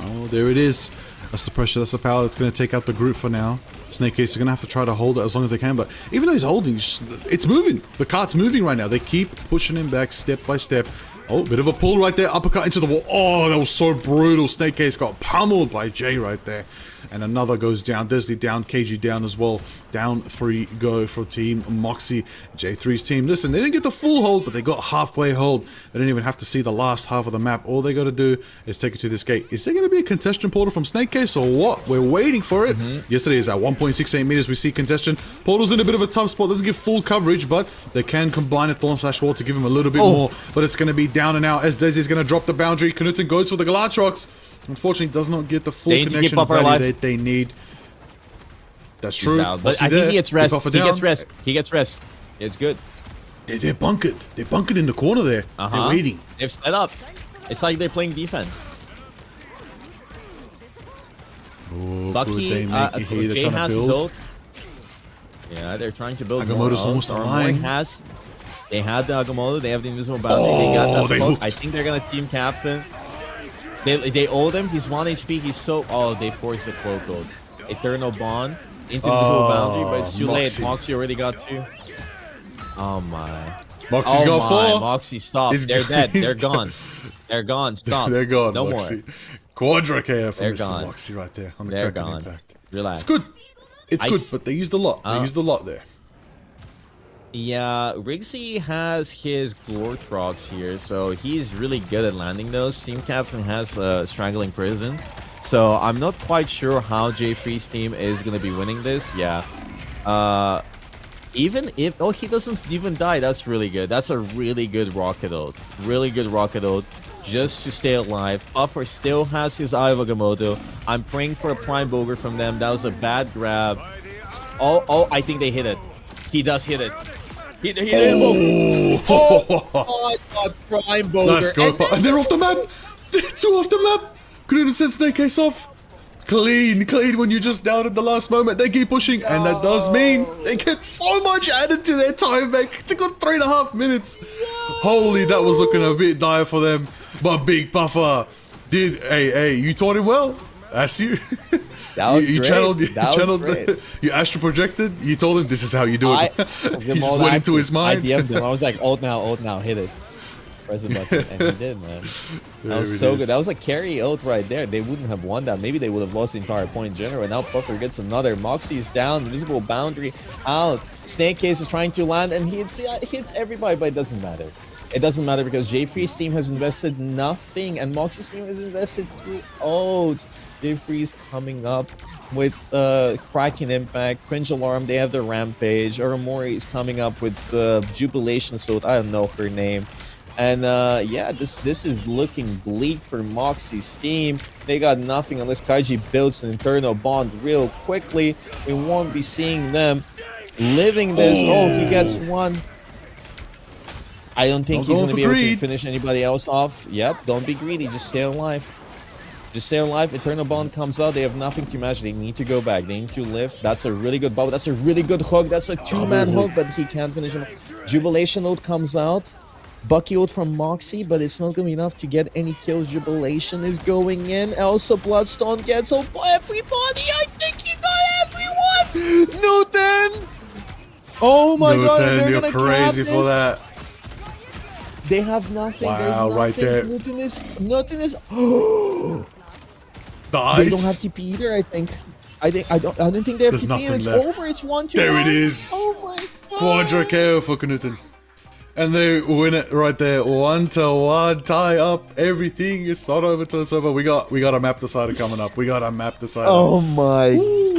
Oh, there it is. That's the pressure, that's the power that's going to take out the group for now. Snake Case is going to have to try to hold it as long as they can, but even though he's holding, it's moving. The cart's moving right now. They keep pushing him back step by step. Oh, bit of a pull right there. Uppercut into the wall. Oh, that was so brutal. Snake Case got pummeled by Jay right there. And another goes down. Desley down. KG down as well. Down 3 go for Team Moxie. J3's team. Listen, they didn't get the full hold, but they got halfway hold. They didn't even have to see the last half of the map. All they got to do is take it to this gate. Is there going to be a contestant portal from Snake Case or what? We're waiting for it. Yesterday is at 1.68 meters. We see contestant. Portal's in a bit of a tough spot. Doesn't give full coverage, but they can combine a Thorn/Wall to give him a little bit more. But it's going to be down and out as Desi's going to drop the boundary. Knuten goes for the Galatrox. Unfortunately, does not get the full connection value that they need. That's true. But I think he gets rest. He gets rest. He gets rest. It's good. They're bunkered. They're bunkered in the corner there. They're waiting. They've set up. It's like they're playing defense. Oh, Bucky, Jay has his ult. Yeah, they're trying to build Agamotto's almost online. They had the Agamotto. They have the invisible boundary. They got that cloak. I think they're gonna team captain. They ult him. He's 1 HP. He's so... Oh, they forced the cloak ult. Eternal Bond into invisible boundary, but it's too late. Moxie already got 2. Oh my. Moxie's got 4. Moxie, stop. They're dead. They're gone. They're gone. Stop. They're gone. No Moxie. more. Quadra KF from They're Mr. gone. Moxie right there on the They're Kraken gone. impact. Relax. It's good. It's good, but they used a lot. They used a lot there. Yeah, Rigsy has his Glortrox here, so he's really good at landing those. Team Captain has Strangling Prison, so I'm not quite sure how J3's team is going to be winning this. Yeah. Even if... Oh, he doesn't even die. That's really good. That's a really good Rocket Ult. Really good Rocket Ult. Just to stay alive. Buffer still has his Eye of Agamotto. I'm praying for a Prime Bogur from them. That was a bad grab. Oh, I think they hit it. He does hit it. He hit it. Oh my god, Prime Bogur. Let's go. And they're off the map. They're 2 off the map. Couldn't even send Snake Case off. Clean when you're just down at the last moment. They keep pushing, and that does mean they get so much added to their time back. They got 3.5 minutes. Holy, that was looking a bit dire for them. But Big Puffer did. Hey, you taught him well. That's you. That was you great. channeled. Great. You astral projected. You told him this is how you do it. He just went into his mind. I DM'd him. I was like, ult now, hit it. Press the button, and he did, man. That was so good. That was a carry ult right there. They wouldn't have won that. Maybe they would have lost the entire point in general. Now Puffer gets another. Moxie's down. Invisible boundary out. Snake Case is trying to land, and he hits everybody, but it doesn't matter. It doesn't matter because J3's team has invested nothing, and Moxie's team has invested 3 ults. J3's coming up with Kraken Impact, Cringe Alarm, they have the Rampage. Urumori is coming up with Jubilation Sword, I don't know her name. And yeah, this is looking bleak for Moxie's team. They got nothing unless Kaiji builds an internal bond real quickly. We won't be seeing them living this. Oh, he gets 1. I don't think he's going to be able to finish anybody else off. Yep, don't be greedy. Just stay alive. Just stay alive. Eternal Bond comes out. They have nothing to match. They need to go back. They need to live. That's a really good bubble. That's a really good hook. That's a 2-man hook, but he can't finish him. Jubilation ult comes out. Bucky ult from Moxie, but it's not going to be enough to get any kills. Jubilation is going in. Also, Bloodstone gets ult for everybody. I think he got everyone. Newton. Oh my god. They're you're crazy for that. They have nothing. Wow, there's nothing. right there. Nothing is. Nice. They don't have TP either. I think. I don't think they have There's TP. And it's left. over. It's 1-2. There it is. Oh my god. Quadra KO for Knuten. And they win it right there. 1-1 tie up. Everything is not over till it's over. We got a map decider coming up. We got a map decider. Oh my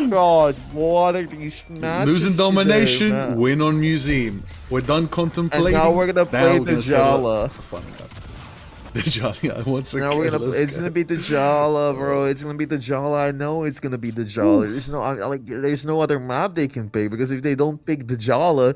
god. What are these matches? Losing domination, today, win on museum. We're done contemplating. And now we're gonna play the Jala. The Jala, once again. Now we're gonna. It's gonna be the Jala, bro. It's gonna be the Jala. I know it's gonna be the Jala. There's no other map they can pick because if they don't pick the Jala,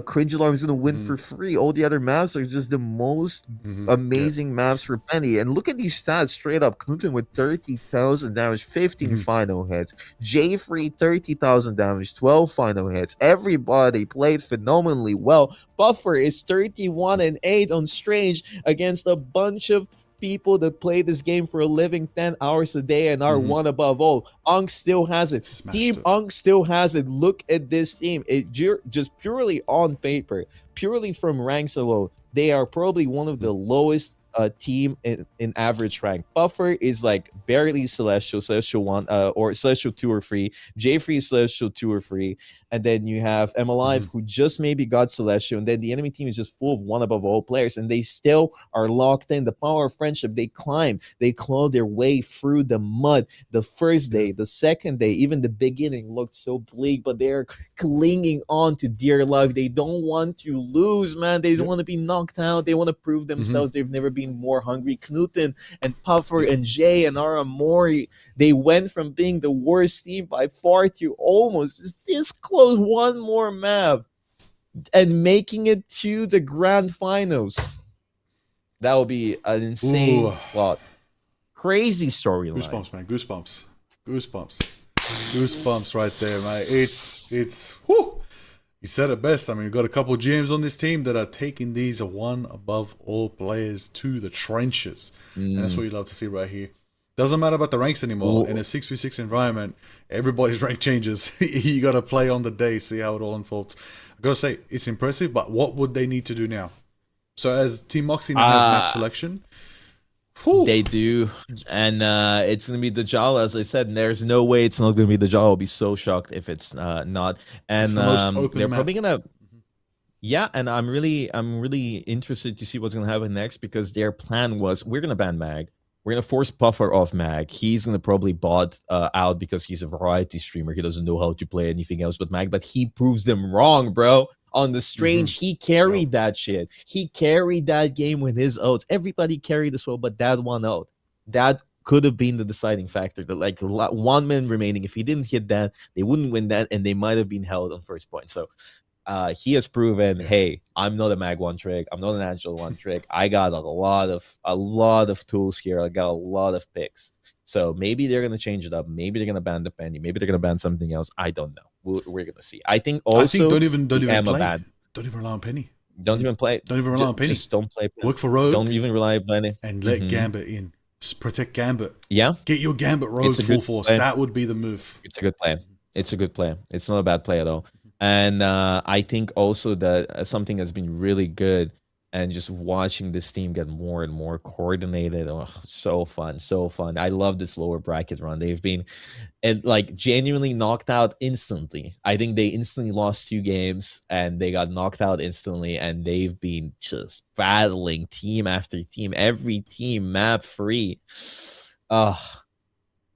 Cringe Alarm is gonna win for free. All the other maps are just the most Mm-hmm. amazing maps for Penny. And look at these stats straight up. Clinton with 30,000 damage, 15 final hits. J-Free 30,000 damage, 12 final hits. Everybody played phenomenally well. Buffer is 31-8 on Strange against a bunch of people that play this game for a living 10 hours a day and are one above all. Unk still has it. Smashed Team it. Unk still has it. Look at this team. Just purely on paper, purely from ranks alone, they are probably one of the lowest team in average rank. Buffer is like barely Celestial 1, or Celestial 2 or 3. J-Free is Celestial 2 or 3. And then you have M Alive, who just maybe got Celestial. And then the enemy team is just full of one above all players. And they still are locked in. The power of friendship, they climb. They claw their way through the mud. The first day, the second day, even the beginning looked so bleak, but they're clinging on to dear life. They don't want to lose, man. They don't want to be knocked out. They want to prove themselves. They've never been more hungry. Knuten and Puffer and Jay and Aramori, they went from being the worst team by far to almost this close, one more map, and making it to the grand finals. That would be an insane Ooh. plot. Crazy storyline. Goosebumps, man. Goosebumps right there, man. It's whew. You said it best. I mean, we've got a couple of GMs on this team that are taking these one above all players to the trenches. And that's what you love to see right here. Doesn't matter about the ranks anymore. In a 6v6 environment, everybody's rank changes. You got to play on the day, see how it all unfolds. I got to say, it's impressive, but what would they need to do now? So as Team Moxie now has map selection, they do, and it's gonna be the Jala, as I said. And there's no way it's not gonna be the Jala. I'll be so shocked if it's not. And it's the most open they're map. probably gonna. Yeah, and I'm really interested to see what's gonna happen next, because their plan was, we're gonna ban Mag. We're gonna force Puffer off Mag. He's gonna probably bot out because he's a variety streamer. He doesn't know how to play anything else but Mag. But he proves them wrong, bro. On the Strange, he carried that shit. He carried that game with his oats. Everybody carried as well, but that one out, that could have been the deciding factor. That like 1 minute remaining, if he didn't hit that, they wouldn't win that, and they might have been held on first point. So he has proven, hey, I'm not a Mag one trick. I'm not an Agile one trick. I got a lot of tools here. I got a lot of picks. So maybe they're gonna change it up. Maybe they're gonna ban the penny. Maybe they're gonna ban something else. I don't know. We're gonna see. I think also don't even play. ban. Don't even rely on Penny. Don't even play. Don't even rely on Penny. Just don't play Penny. Work for Rogue. Don't even rely on Penny. And let Gambit in. Just protect Gambit. Yeah. Get your Gambit Rogue full force. Play. That would be the move. It's a good play. It's a good play. It's not a bad play at all. And I think also that something that's been really good, and just watching this team get more and more coordinated. Oh, so fun, so fun. I love this lower bracket run. They've been like genuinely knocked out instantly. I think they instantly lost 2 games and they got knocked out instantly, and they've been just battling team after team, every team map free.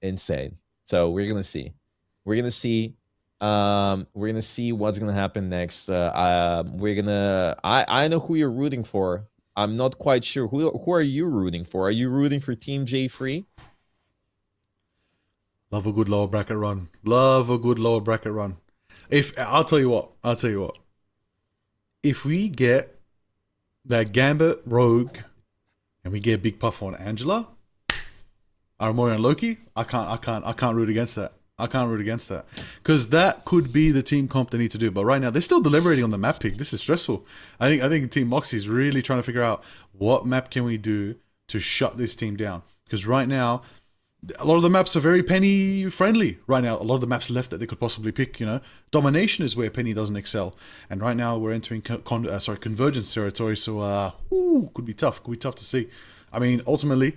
Insane. So we're gonna see. We're gonna see what's gonna happen next. I know who you're rooting for. I'm not quite sure. Who are you rooting for? Are you rooting for Team J Free? Love a good lower bracket run. Love a good lower bracket run. I'll tell you what. If we get that Gambit Rogue and we get Big Puff on Angela, Aramori and Loki, I can't root against that. I can't root against that, because that could be the team comp they need to do. But right now, they're still deliberating on the map pick. This is stressful. I think Team Moxie is really trying to figure out what map can we do to shut this team down. Because right now, a lot of the maps are very Penny friendly. Right now, a lot of the maps left that they could possibly pick. You know, Domination is where Penny doesn't excel, and right now we're entering convergence territory. So, could be tough. Could be tough to see. I mean, ultimately,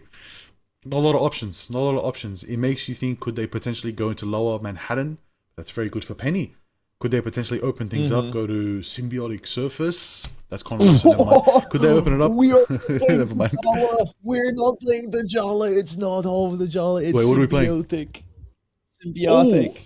not a lot of options. It makes you think, could they potentially go into lower Manhattan? That's very good for Penny. Could they potentially open things up, go to Symbiotic Surface? That's controversial. Never mind. Could they open it up? We are Never mind. Jala. We're not playing the Jala. It's not all of the Jala. It's Wait, what are we playing? Symbiotic.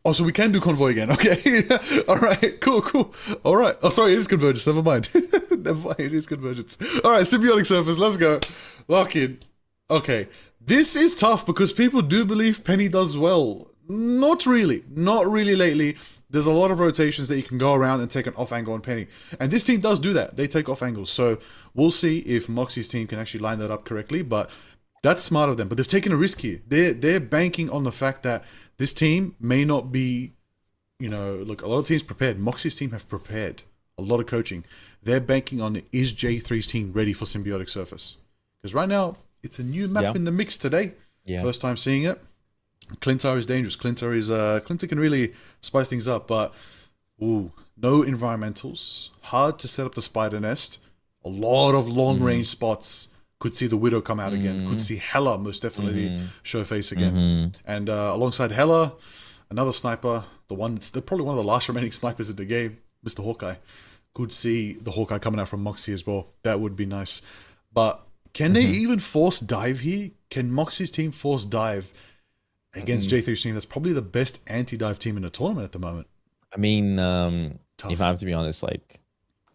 Oh, so we can do Convoy again. Okay. All right. Cool. All right. Oh, sorry. It is Convergence. Never mind. It is Convergence. All right. Symbiotic Surface. Let's go. Lock in. Okay, this is tough because people do believe Penny does well. Not really lately. There's a lot of rotations that you can go around and take an off angle on Penny. And this team does do that. They take off angles. So we'll see if Moxie's team can actually line that up correctly. But that's smart of them. But they've taken a risk here. They're banking on the fact that this team may not be, you know, look, a lot of teams prepared. Moxie's team have prepared a lot of coaching. They're banking on, is J3's team ready for Symbiotic Surface? Because right now, it's a new map in the mix today. First time seeing it. Clintar is dangerous. Clintar can really spice things up, but no environmentals. Hard to set up the spider nest. A lot of long range spots. Could see the Widow come out again. Could see Hela most definitely show face again. And alongside Hela, another sniper, the one that's probably one of the last remaining snipers in the game, Mr. Hawkeye. Could see the Hawkeye coming out from Moxie as well. That would be nice. But can they even force dive here? Can Moxie's team force dive against J3's team? That's probably the best anti-dive team in the tournament at the moment. I mean, if I have to be honest, like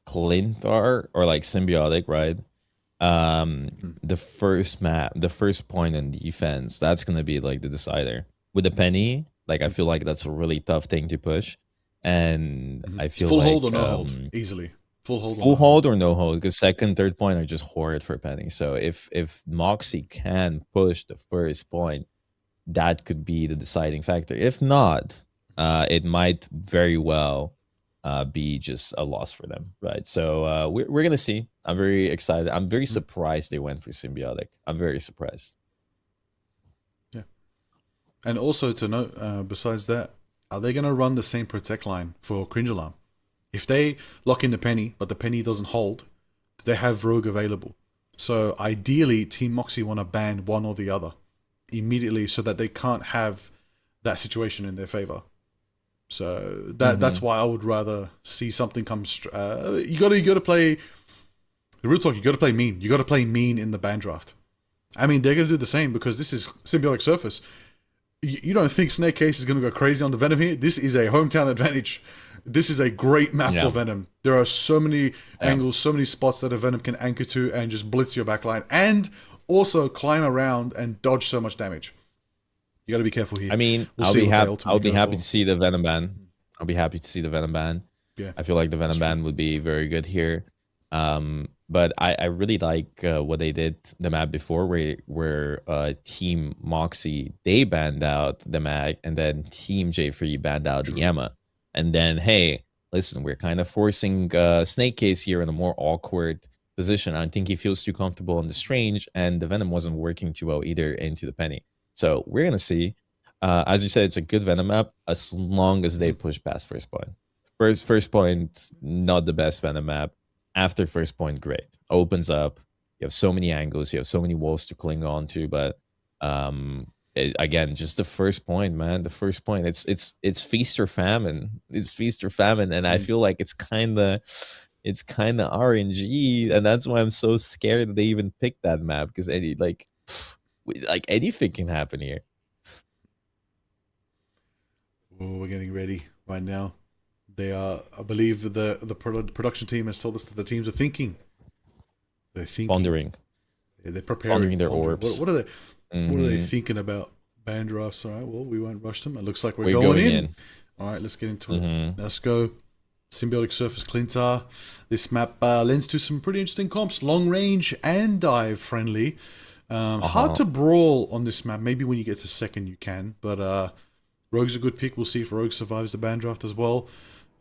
Clintar or like Symbiotic, right? The first point in defense, that's gonna be like the decider. With the Penny, like I feel like that's a really tough thing to push, and I feel full like hold or no hold, easily full hold or no hold, because second, third point are just horrid for Penny. So if Moxie can push the first point, that could be the deciding factor. If not, it might very well be just a loss for them, right? So we're gonna see. I'm very excited. I'm very surprised they went for Symbiotic. I'm very surprised. Yeah. And also to note, besides that, are they gonna run the same protect line for Cringe Alarm? If they lock in the Penny, but the Penny doesn't hold, they have Rogue available. So ideally, Team Moxie want to ban one or the other immediately, so that they can't have that situation in their favor. So that's why I would rather see something come. You gotta play. The real talk. You gotta play mean. You gotta play mean in the ban draft. I mean, they're gonna do the same because this is Symbiotic Surface. You don't think Snake Case is gonna go crazy on the Venom here? This is a hometown advantage. This is a great map for Venom. There are so many angles, so many spots that a Venom can anchor to and just blitz your backline, and also climb around and dodge so much damage. You got to be careful here. I mean, I'll be happy to see the Venom ban. I'll be happy to see the Venom ban. Yeah, I feel like the Venom ban would be very good here. But I really like what they did the map before, where Team Moxie, they banned out the mag, and then Team J3 banned out the Yama. And then, hey, listen, we're kind of forcing Snake Case here in a more awkward position. I think he feels too comfortable on the Strange, and the Venom wasn't working too well either into the Penny. So we're going to see. As you said, it's a good Venom map as long as they push past first point. First point, not the best Venom map. After first point, great. Opens up. You have so many angles. You have so many walls to cling on to. But again, just the first point, man. The first point. It's feast or famine. It's feast or famine, and I feel like it's kind of RNG, and that's why I'm so scared that they even picked that map, because anything can happen here. Oh, we're getting ready right now. They are, I believe, the production team has told us that the teams are thinking. They're thinking. Pondering. Yeah, they're preparing. Pondering their orbs. What are they? What are they thinking about? Band drafts. All right. Well, we won't rush them. It looks like we're going in. All right. Let's get into it. Let's go. Symbiotic Surface Clintar. This map lends to some pretty interesting comps. Long range and dive friendly. Hard to brawl on this map. Maybe when you get to second you can. But Rogue's a good pick. We'll see if Rogue survives the band draft as well.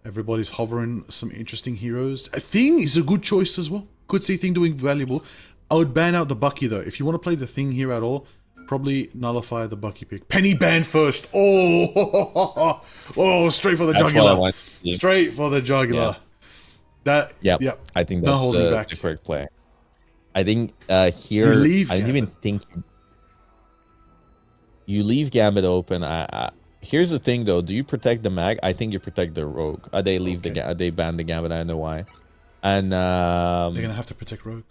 Everybody's hovering some interesting heroes. Thing is a good choice as well. Could see Thing doing valuable. I would ban out the Bucky though. If you want to play the Thing here at all, probably nullify the Bucky pick. Penny ban first. Oh, straight for the jugular. Straight for the jugular. I think that's the correct play. I think here, I didn't even think you leave Gambit open. Here's the thing though, do you protect the mag? I think you protect the Rogue. They leave they ban the Gambit. I don't know why. And they're gonna have to protect Rogue.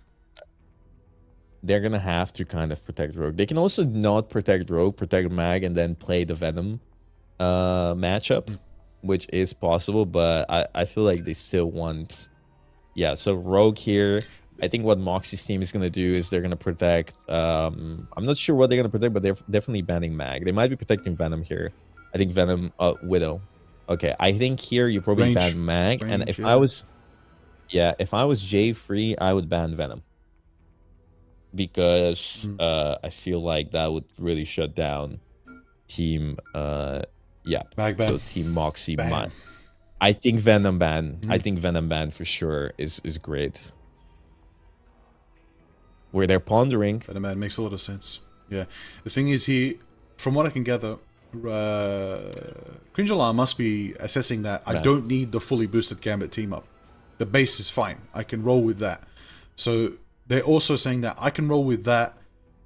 They're gonna have to kind of protect Rogue. They can also not protect Rogue, protect mag, and then play the Venom matchup, which is possible. But I feel like they still want, so Rogue here. I think what Moxie's team is gonna do is they're gonna protect. I'm not sure what they're gonna protect, but they're definitely banning mag. They might be protecting Venom here. I think Venom, Widow. Okay, I think here you probably Range. ban Mag, and Range, if yeah. I was, if I was J3, I would ban Venom because I feel like that would really shut down Team. Mag ban. So Team Moxie. Ban. I think Venom ban. I think Venom ban for sure is great. Where they're pondering. Venom man makes a lot of sense. Yeah. The thing is, from what I can gather, Cringe Alarm must be assessing that I don't need the fully boosted Gambit team up. The base is fine. I can roll with that. So they're also saying that I can roll with that,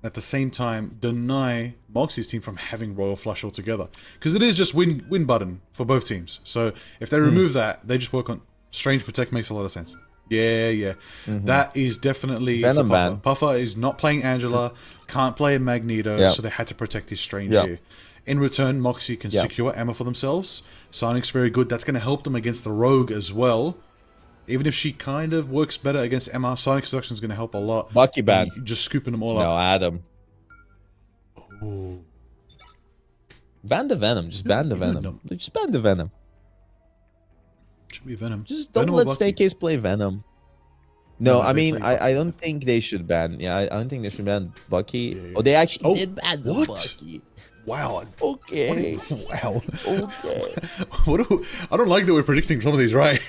and at the same time deny Moxie's team from having Royal Flush altogether. Because it is just win button for both teams. So if they remove that, they just work on Strange Protect. Makes a lot of sense. Yeah. That is definitely Venom for Puffer. ban. Puffer is not playing Angela, can't play Magneto, Yep. so they had to protect his Strange Yep. here. In return, Moxie can secure ammo for themselves. Sonic's very good. That's going to help them against the Rogue as well. Even if she kind of works better against Emma, Sonic Seduction is going to help a lot. Bucky ban. Just scooping them all No, up. Adam. Oh. Ban the Venom. Just ban the Venom. Just ban the Venom. Should be Venom. Just don't Venom or let Bucky? Staircase play Venom. No, No, I they mean, play I don't think they should ban. Yeah, I don't think they should ban Bucky. Yeah. Oh, they actually Oh, did ban the what? Bucky. Wow. Okay. Wow. Okay. I don't like that we're predicting some of these right.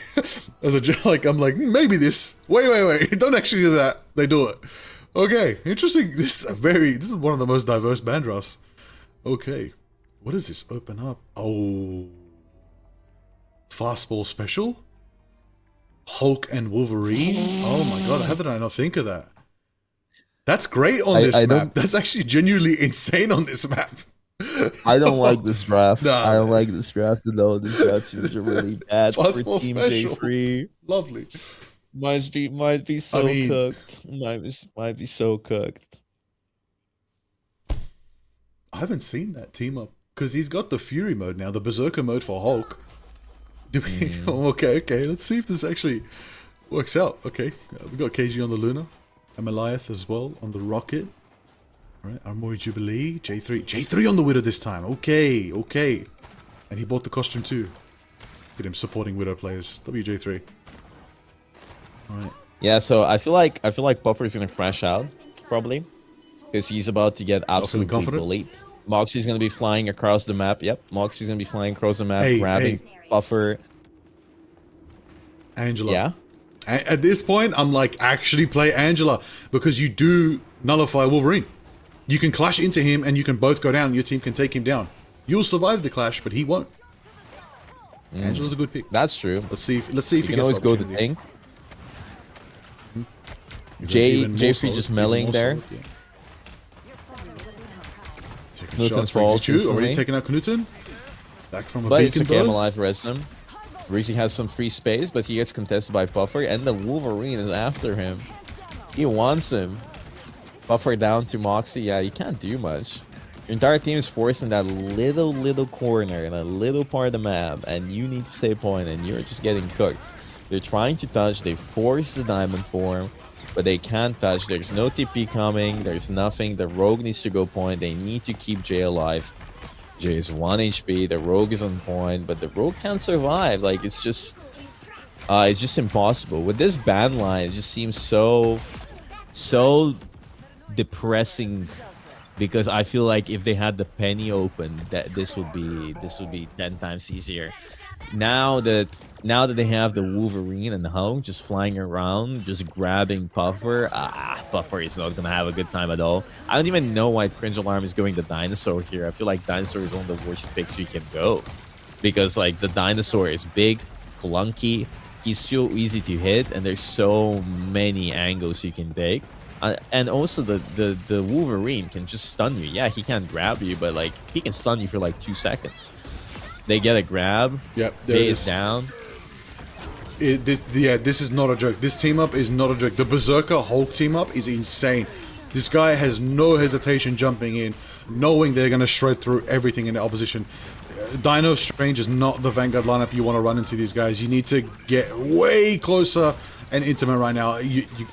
As a joke, like I'm like maybe this. Wait. Don't actually do that. They do it. Okay, interesting. This is one of the most diverse band drafts. Okay, what does this open up? Oh, fastball special. Hulk and Wolverine. Oh my god, how did I not think of that? That's great on this I map. don't- That's actually genuinely insane on this map. I don't like this draft. Nah. I don't like this draft at all. This draft seems really bad for Fastball Team special. J3. Lovely. Might be so mean- cooked. Might be so cooked. I haven't seen that team up because he's got the Fury mode now, the Berserker mode for Hulk. Do we? Oh, okay. Let's see if this actually works out. Okay, we got KG on the Luna, and Goliath as well on the Rocket. All right, Armory Jubilee, J3 on the Widow this time. Okay, and he bought the costume too. Look at him supporting Widow players. WJ3. All right. Yeah, so I feel like Puffer's gonna crash out probably because he's about to get absolutely confident? bullied. Moxie's gonna be flying across the map. Yep, Moxie's gonna be flying across the map, Hey, grabbing Puffer. Angela. Yeah. At this point, I'm like, actually play Angela because you do nullify Wolverine. You can clash into him and you can both go down and your team can take him down. You'll survive the clash, but he won't. Angela's a good pick. That's true. Let's see if You he can gets always go to opportunity. Ting. Even more J3 solid, just even meleeing more there. solid, yeah. Taking Knutson shots, falls Crazy Chew, already instantly. taking out Knutson. Back from a But it's beacon okay, I'm though. alive, res him. Reezy has some free space, but he gets contested by Puffer, and the Wolverine is after him. He wants him. Puffer down to Moxie. Yeah, you can't do much. Your entire team is forced in that little corner, in a little part of the map, and you need to stay point, and you're just getting cooked. They're trying to touch, they force the diamond form, but they can't touch. There's no TP coming, there's nothing. The Rogue needs to go point, they need to keep Jay alive. Jay is 1 HP, the Rogue is on point, but the Rogue can't survive. Like, it's just impossible. With this ban line, it just seems so depressing, because I feel like if they had the penny open, that this would be 10 times easier. Now that they have the Wolverine and the Hulk just flying around, just grabbing Puffer, Puffer is not gonna have a good time at all. I don't even know why Cringe Alarm is going the Dinosaur here. I feel like Dinosaur is one of the worst picks you can go, because like the Dinosaur is big, clunky, he's so easy to hit, and there's so many angles you can take. And also the Wolverine can just stun you. Yeah, he can't grab you, but like he can stun you for like 2 seconds. They get a grab. Yep, there Jay it is is. down. This is not a joke. This team up is not a joke. The Berserker Hulk team up is insane. This guy has no hesitation jumping in, knowing they're going to shred through everything in the opposition. Dino Strange is not the Vanguard lineup you want to run into these guys. You need to get way closer and intimate right now.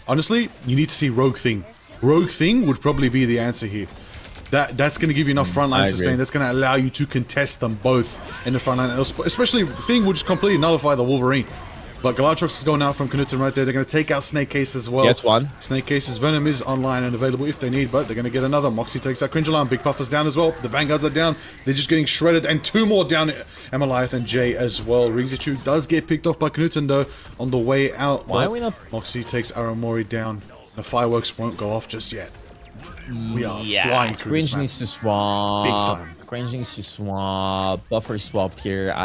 Honestly, you need to see Rogue Thing. Rogue Thing would probably be the answer here. That's going to give you enough front line I agree. sustain. That's going to allow you to contest them both in the front line. Especially, Thing will just completely nullify the Wolverine. But Galactrox is going out from Knudsen right there. They're going to take out Snake Case as well. Gets one. Snake Case's Venom is online and available if they need, but they're going to get another. Moxie takes out Cringe Alarm. Big Puffer's down as well. The Vanguards are down. They're just getting shredded. And two more down. Amaliath and Jay as well. Rigichu does get picked off by Knudsen though on the way out. Why but are we not? Moxie takes Aramori down. The fireworks won't go off just yet. We are flying through this Cringe map. needs to swap. Big time. Cringe needs to swap. Buffer swapped here.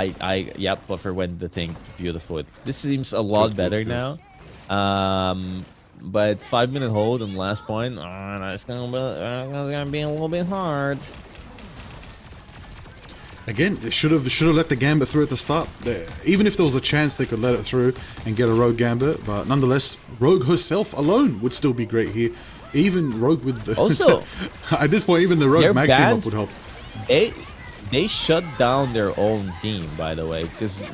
Yep, Buffer went the thing. Beautiful. This seems a lot better now. But 5-minute hold on the last point. That's gonna be a little bit hard. Again, they should have let the Gambit through at the start. Even if there was a chance they could let it through and get a Rogue Gambit, but nonetheless, Rogue herself alone would still be great here. Even Rogue with the Also, at this point, even the Rogue their Mag team up bans- would help. They shut down their own team, by the way, because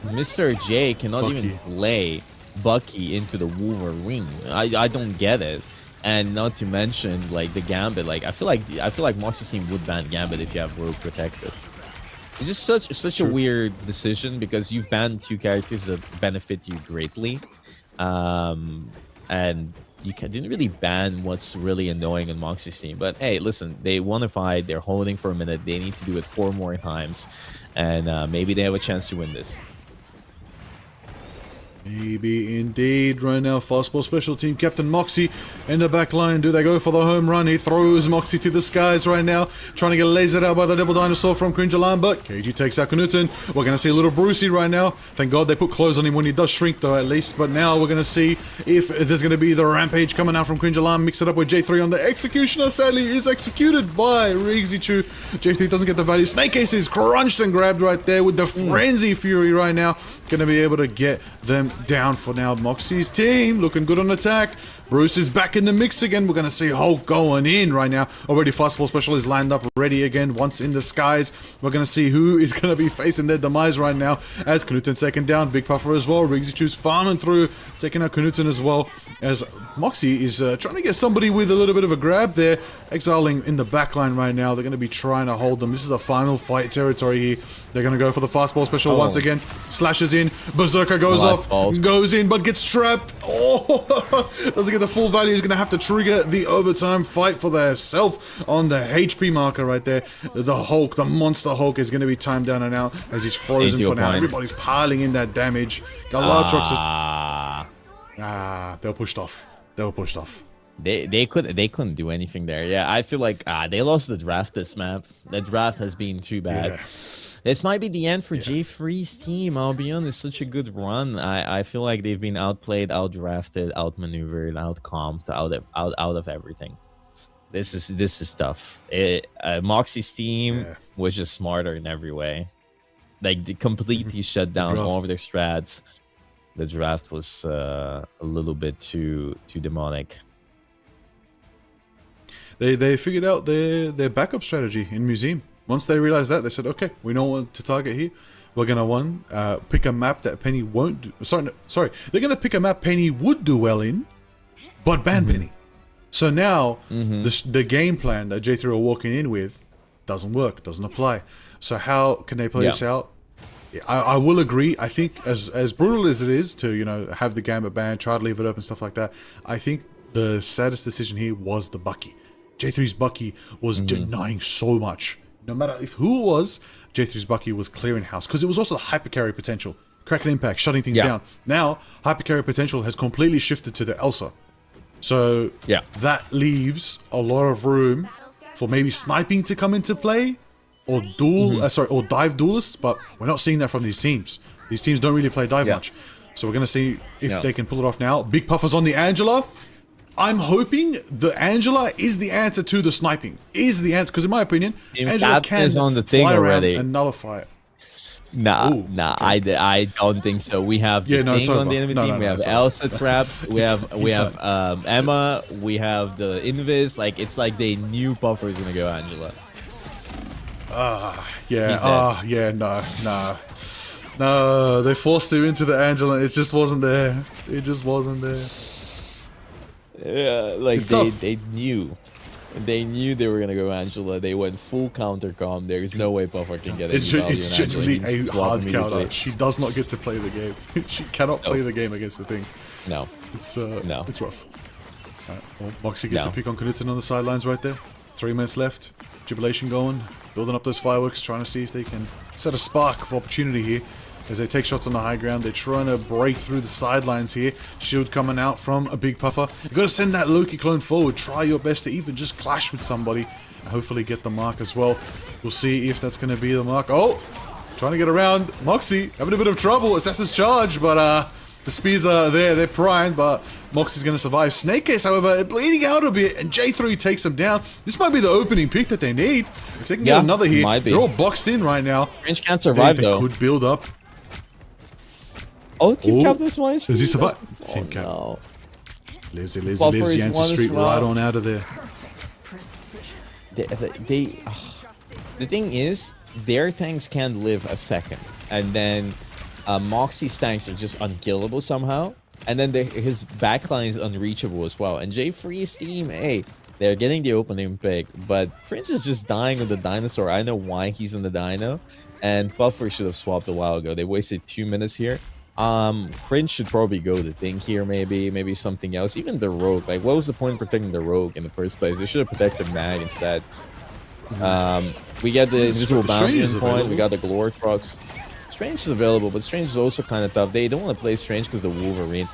Mr. J cannot Bucky. even play Bucky into the Wolverine. I don't get it. And not to mention like the Gambit. Like I feel like Moxie's team would ban Gambit if you have Rogue protected. It's just such a weird decision because you've banned two characters that benefit you greatly, and you didn't really ban what's really annoying on Moxie's team. But hey, listen, they won a fight. They're holding for a minute. They need to do it 4 more times, and maybe they have a chance to win this. Maybe indeed. Right now, Fastball Special Team Captain Moxie in the back line. Do they go for the home run? He throws Moxie to the skies right now, trying to get lasered out by the Devil Dinosaur from Cringe Alarm, but KG takes out Knudsen. We're going to see a little Brucey right now. Thank God they put clothes on him when he does shrink, though, at least. But now we're going to see if there's going to be the Rampage coming out from Cringe Alarm. Mix it up with J3 on the Executioner. Sadly, is executed by Rigichu. J3 doesn't get the value. Snake Ace is crunched and grabbed right there with the Frenzy Fury right now. Going to be able to get them down for now. Moxie's team looking good on attack. Bruce is back in the mix again. We're going to see Hulk going in right now. Already Fastball Special is lined up ready again. Once in the skies, we're going to see who is going to be facing their demise right now. As Knudsen second down. Big Puffer as well. Rigichu's farming through, taking out Knudsen as well. As Moxie is trying to get somebody with a little bit of a grab there. Exiling in the back line right now. They're going to be trying to hold them. This is a final fight territory here. They're going to go for the Fastball Special once again. Slashes in. Berserker goes off. Goes in, but gets trapped. Oh, doesn't get the full value. He's going to have to trigger the overtime fight for theirself on the HP marker right there. The Hulk, the Monster Hulk, is going to be timed down and out as he's frozen for now. Everybody's piling in that damage. Galactrox is... they were pushed off. They were pushed off. They couldn't do anything there. Yeah, I feel like they lost the draft this map. The draft has been too bad. Yeah. This might be the end for J3's team. I'll be honest, such a good run. I feel like they've been outplayed, outdrafted, outmaneuvered, outcomped, out of everything. This is tough. Moxie's team was just smarter in every way. Like they completely shut down all of their strats. The draft was a little bit too demonic. They figured out their backup strategy in Museum. Once they realized that, they said, okay, we know what to target here. We're going to, pick a map that Penny won't do... Sorry. They're going to pick a map Penny would do well in, but ban Penny. So now, the game plan that J3 are walking in with doesn't work, doesn't apply. So how can they play this out? I will agree. I think as brutal as it is to, have the Gambit ban, try to leave it up and stuff like that, I think the saddest decision here was the Bucky. J3's Bucky was denying so much. No matter who it was, J3's Bucky was clearing house. Because it was also the hypercarry potential. Cracking impact, shutting things down. Now, hypercarry potential has completely shifted to the Elsa. So, that leaves a lot of room for maybe sniping to come into play. Or or dive duelists. But we're not seeing that from these teams. These teams don't really play dive much. So we're going to see if they can pull it off now. Big Puffer's on the Angela. I'm hoping the Angela is the answer to the sniping. Is the answer, because in my opinion, Angela can on the thing fly already around and nullify it. Nah, I don't think so. We have the thing on the enemy team. We have Elsa traps. We have Emma. We have the Invis. Like it's like they knew Puffer was gonna go Angela. No, they forced him into the Angela. It just wasn't there. It just wasn't there. Yeah, like they knew. They knew they were gonna go Angela. They went full counter com. There's no way Buffer can get It's, any value it's in Angela. He genuinely needs to a swap hard immediately. counter. She does not get to play the game. She cannot play the game against the thing. No. It's No. it's rough. Alright, well, Moxie gets No. a pick on Knudsen on the sidelines right there. 3 minutes left. Jubilation going. Building up those fireworks, trying to see if they can set a spark of opportunity here. As they take shots on the high ground, they're trying to break through the sidelines here. Shield coming out from a big puffer. You got to send that Loki clone forward. Try your best to even just clash with somebody. And hopefully get the mark as well. We'll see if that's going to be the mark. Oh! Trying to get around. Moxie having a bit of trouble. Assassin's Charge, but the spears are there. They're primed, but Moxie's going to survive. Snake Case, however, bleeding out a bit, and J3 takes him down. This might be the opening pick that they need. If they can get another here, might be. they're all boxed in right now. Fringe can't survive, They though. could build up. Oh, Team Oh, Captain's one is does he free? survive? That's- Team Oh, Cap. no. Lives, he lives, Buffer he lives. is Yancey one as Street well. right on out of there. The thing is, their tanks can't live a second, and then Moxie's tanks are just unkillable somehow, and then his backline is unreachable as well. And J3's team, hey, they're getting the opening pick, but Prince is just dying with the dinosaur. I know why he's in the dino, and Buffer should have swapped a while ago. They wasted 2 minutes here. Prince should probably go the thing here, maybe something else. Even the rogue. Like, what was the point of protecting the rogue in the first place? They should have protected Mag instead. We get the invisible boundary Strange is point. We available. got the Glory trucks. Strange is available, but Strange is also kind of tough. They don't want to play Strange because the Wolverine.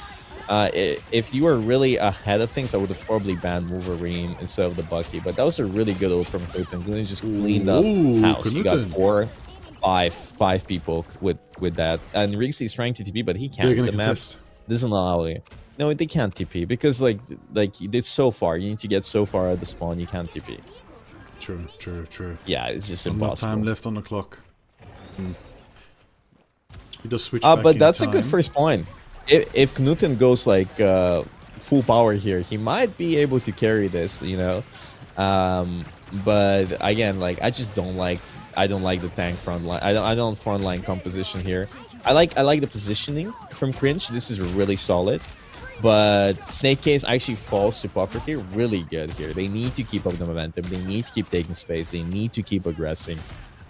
If you were really ahead of things, I would have probably banned Wolverine instead of the Bucky. But that was a really good ult from Knudsen. Knudsen just cleaned up Ooh, house. You got Knudsen. five people with that. And Riggs trying to TP, but he can't. They're going The to map contest. doesn't allow it. No, they can't TP because like it's so far. You need to get so far at the spawn. You can't TP. True. Yeah, it's just Not impossible. time left on the clock. He does switch back But in that's a good time. first point. If Knudsen goes like full power here, he might be able to carry this, you know. But again, like I don't like the tank front line. I don't front line composition here. I like the positioning from Cringe. This is really solid. But Snake Case actually falls to Buffer here really good here. They need to keep up the momentum. They need to keep taking space. They need to keep aggressing.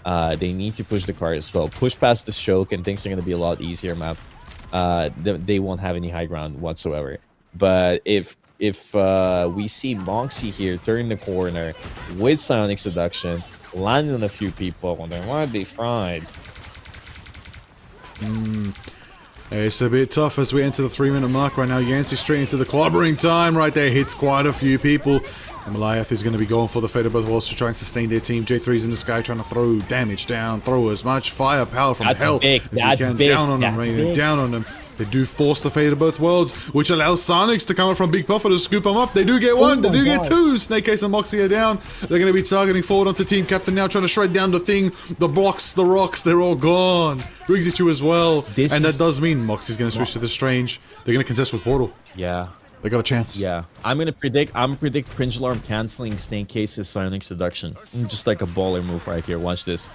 They need to push the card as well. Push past the choke and things are going to be a lot easier map. They won't have any high ground whatsoever. But if we see Moxie here turn the corner with Psionic Seduction, landing on a few people, they might be fried. It's a bit tough as we enter the 3-minute mark right now. Yancey straight into the clobbering time right there. Hits quite a few people. And Goliath is going to be going for the Fate of both worlds to try and sustain their team. J3's in the sky trying to throw damage down. Throw as much firepower from That's hell big. as That's you can. big. Down on them, That's Raiden. big. Down on them. They do force the Fate of both worlds, which allows Sonics to come up from Big Puffer to scoop them up. They do get one. They do get two. Snake Case and Moxie are down. They're going to be targeting forward onto Team Captain now, trying to shred down the thing. The blocks, the rocks, they're all gone. Riggsy 2 as well. This And that is- does mean Moxie's going to switch to the Strange. They're going to contest with Portal. Yeah. They got a chance. Yeah, I'm gonna predict Cringe Alarm canceling Snake Case's Psionic Seduction. Just like a baller move right here. Watch this.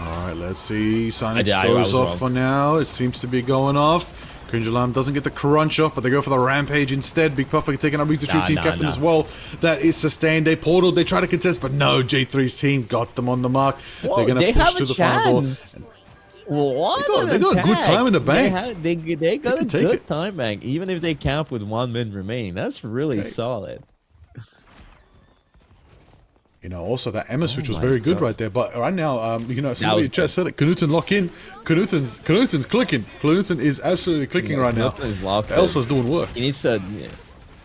Alright, let's see. Sonic I goes was off wrong. for now. It seems to be going off. Cringe Alarm doesn't get the crunch off, but they go for the Rampage instead. Big Puffer taking out Riggsy 2 Team Captain as well. That is sustained. They portal, they try to contest, but no, J3's team got them on the mark. Whoa, They're going they to push have to a the final door. chance. What They got a good time in the bank. They got a can take good it. time bank, even if they camp with 1 minute remaining. That's really solid. You know, also that Emma switch was my very good God. right there. But right now, you know, somebody was in chat said it. Knudsen lock in. Knudsen's clicking. Knudsen is absolutely clicking right now. Knudsen is locked in. Elsa's doing work. He needs to.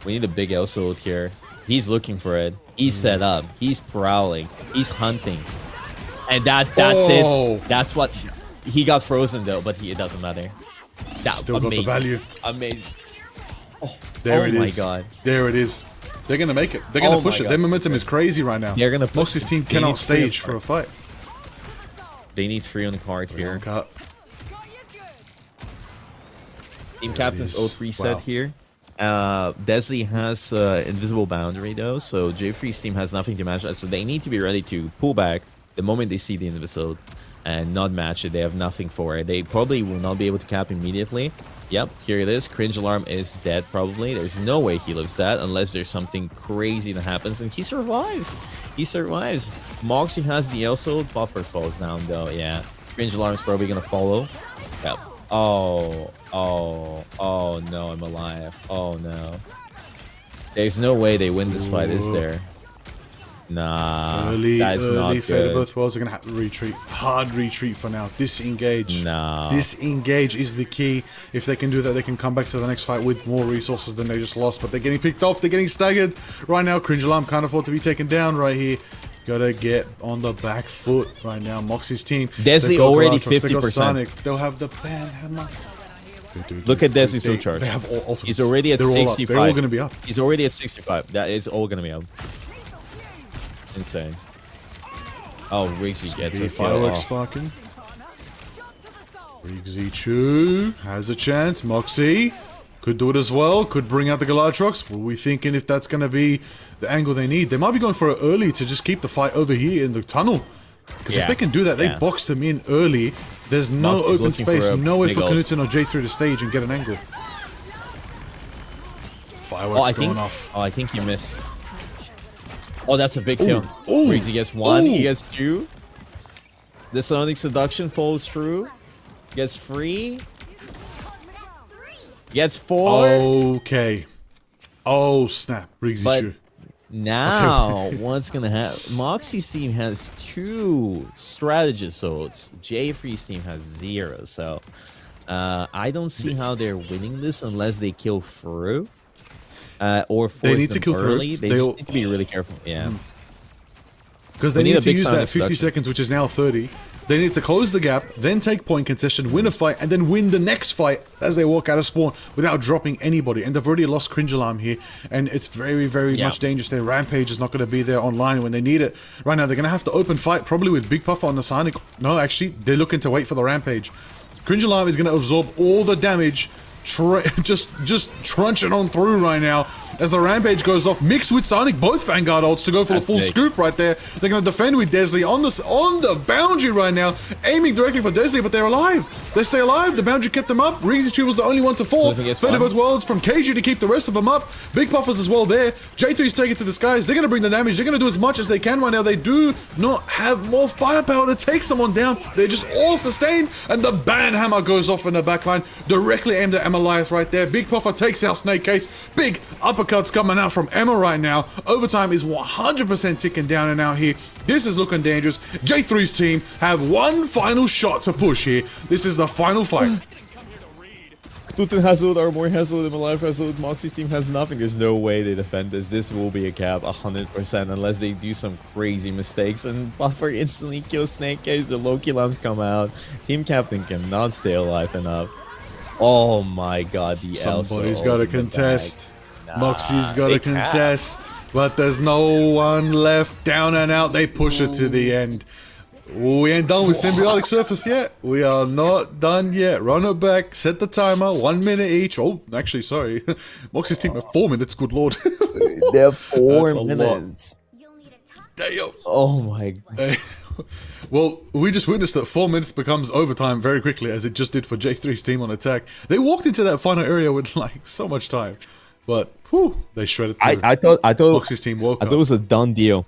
We need a big Elsa ult here. He's looking for it. He's set up. He's prowling. He's hunting. And that's Oh. it. That's what he got frozen though, but it doesn't matter. That Still amazing. got the value. Amazing. There Oh it my is. God. There it is. They're gonna make it. They're gonna Oh push my it. Their God. momentum is crazy right now. They're gonna push Moxie's it. team They cannot need three stage on for a fight. They need 3 on the card here. Cut. Team Captain's is- ult reset wow. here. Desley has invisible boundary though, so J3's team has nothing to match that, so they need to be ready to pull back, the moment they see the episode and not match it, they have nothing for it. They probably will not be able to cap immediately. Yep, here it is. Cringe Alarm is dead probably. There's no way he lives that unless there's something crazy that happens, and he survives. He survives. Moxie has the also. Buffer falls down though, yeah. Cringe Alarm is probably gonna follow. Yep. Oh no, I'm alive. Oh no. There's no way they win this fight, is there? Nah, that's not Fate of good. both worlds are gonna have to retreat. Hard retreat for now. Disengage. Nah. Disengage is the key. If they can do that, they can come back to the next fight with more resources than they just lost. But they're getting picked off. They're getting staggered right now. Cringe Alarm can't afford to be taken down right here. Gotta get on the back foot right now. Moxie's team. Desi they've got already Galactrox, they've got 50%. Sonic. They'll have the ban hammer. Look at Desi's full charge. They have all ultimates. He's already at They're all up. 65. They're all gonna be up. He's already at 65. That is all gonna be up. Insane. Oh, Rigsy gets The a fireworks kill. Oh. sparking. Rigsy Chu has a chance. Moxie could do it as well. Could bring out the Galactrox. Were we thinking if that's going to be the angle they need? They might be going for it early to just keep the fight over here in the tunnel. Because if Yeah. they can do that, they Yeah. box them in early. There's no Moxie's open looking for space. a No way big for ult. Knudsen or J3 to stage and get an angle. Fireworks Oh, I going think. off. Oh, I think he missed. Oh, that's a big kill. Ooh. Rigsy gets one. Ooh. He gets two. The Sonic Seduction falls through. Gets free. Gets four. Okay. Oh, snap. Rigsy But Chu. now, what's gonna happen? Moxie's team has 2 strategists, so it's J3's team has 0. So I don't see how they're winning this unless they kill through. Or force They need to them kill through. early. They They'll- just need to be really careful. Yeah. Because they We need need a to big use Sonic that 50 Seduction. seconds, which is now 30. They need to close the gap, then take point concession, win a fight, and then win the next fight as they walk out of spawn without dropping anybody. And they've already lost Cringe Alarm here, and it's very, very Yeah. much dangerous. Their Rampage is not going to be there online when they need it. Right now, they're going to have to open fight, probably with Big Puffer on the Sonic. No, actually, they're looking to wait for the Rampage. Cringe Alarm is going to absorb all the damage, just trunching on through right now. As the Rampage goes off, mixed with Sonic, both Vanguard ults to go for That's the full big. scoop right there. They're going to defend with Desley on the boundary right now, aiming directly for Desley, but they're alive. They stay alive. The boundary kept them up. Rigsy Chu was the only one to fall. Flipping gets Fate of one. both worlds from KG to keep the rest of them up. Big Puffers as well there. J3's taking to the skies. They're going to bring the damage. They're going to do as much as they can right now. They do not have more firepower to take someone down. They're just all sustained, and the ban hammer goes off in the backline, directly aimed at Emiliath right there. Big Puffer takes out Snake Case. Big uppercuts coming out from Emma right now. Overtime is 100% ticking down and out here. This is looking dangerous. J3's team have one final shot to push here. This is the final fight. Knudsen has ult, Armor has ult, Alive has ult, Moxie's team has nothing. There's no way they defend this. This will be a cap 100% unless they do some crazy mistakes. And Buffer instantly kills Snake Case. The Loki lamps come out. Team captain cannot stay alive enough. Oh my god, the Somebody's Elsa got to ult in the contest. Moxie's got they to can't. contest. But there's no one left. Down and out. They push it to the end. We ain't done with Symbiotic Surface yet. We are not done yet. Run it back. Set the timer. 1 minute each. Oh, actually, sorry. Moxie's team at 4 minutes. Good lord. They're 4 That's a lot. minutes. Damn. Oh my god. Well, we just witnessed that 4 minutes becomes overtime very quickly, as it just did for J3's team on attack. They walked into that final area with like so much time, but whew, they shredded through. I thought Moxie's team woke I up. thought it was a done deal.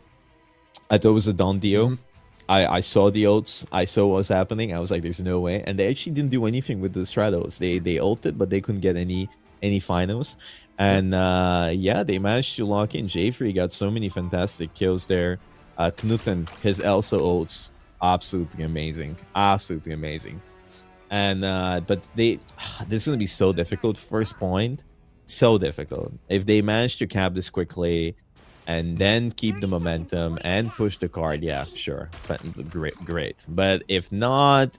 I saw the ults. I saw what was happening. I was like, "There's no way." And they actually didn't do anything with the Stratos. They ulted, but they couldn't get any finals. And yeah, they managed to lock in. J3 got so many fantastic kills there. Knudsen, his Elsa ults, absolutely amazing, absolutely amazing. And but this is gonna be so difficult. First point, so difficult. If they manage to cap this quickly and then keep the momentum and push the card, yeah, sure, great. But if not,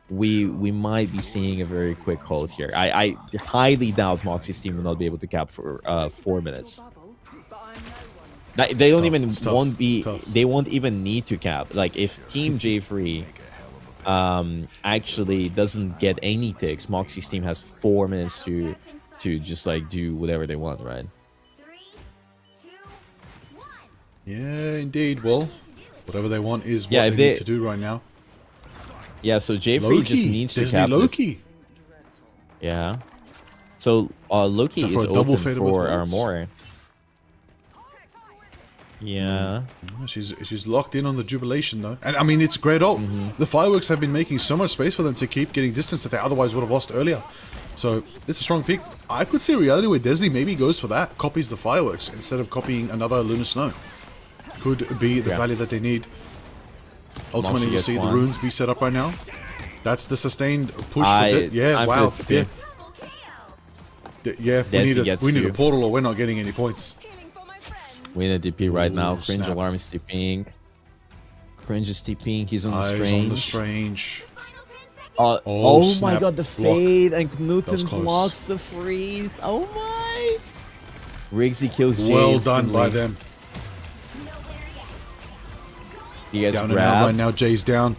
we might be seeing a very quick hold here. I highly doubt Moxie's team will not be able to cap for 4 minutes. They don't tough, even it's tough, won't be. it's tough. They won't even need to cap. Like if Team J3 actually doesn't get any ticks, Moxie's team has 4 minutes to just like do whatever they want, right? Yeah, indeed. Well, Whatever they want is what Yeah, they if need they- to do right now. Yeah, so J3 just needs to Disney cap this. Loki. Yeah. So Loki Except for is a double open fader with for ults. Armor. Yeah. She's locked in on the Jubilation though, and I mean it's a great ult. The fireworks have been making so much space for them to keep getting distance that they otherwise would have lost earlier. So it's a strong pick. I could see a reality where Disney maybe goes for that, copies the fireworks instead of copying another Lunar Snow. Could be the value that they need. Ultimately, we'll gets see the one. runes be set up right now. That's the sustained push. Yeah, I'm wow. 50. Yeah, yeah. Desi We need a gets portal, or we're not getting any points. We need a DP right now. Ooh, Cringe snap. alarm is TPing. Cringe is TPing. He's on the Eyes strange. on the strange. Oh my snap. god, the Block. fade and That was Knuten close. blocks the freeze. Oh my! Riggsy kills Jay Well done by instantly. them. He gets Down and out right grabbed. now. Jay's down.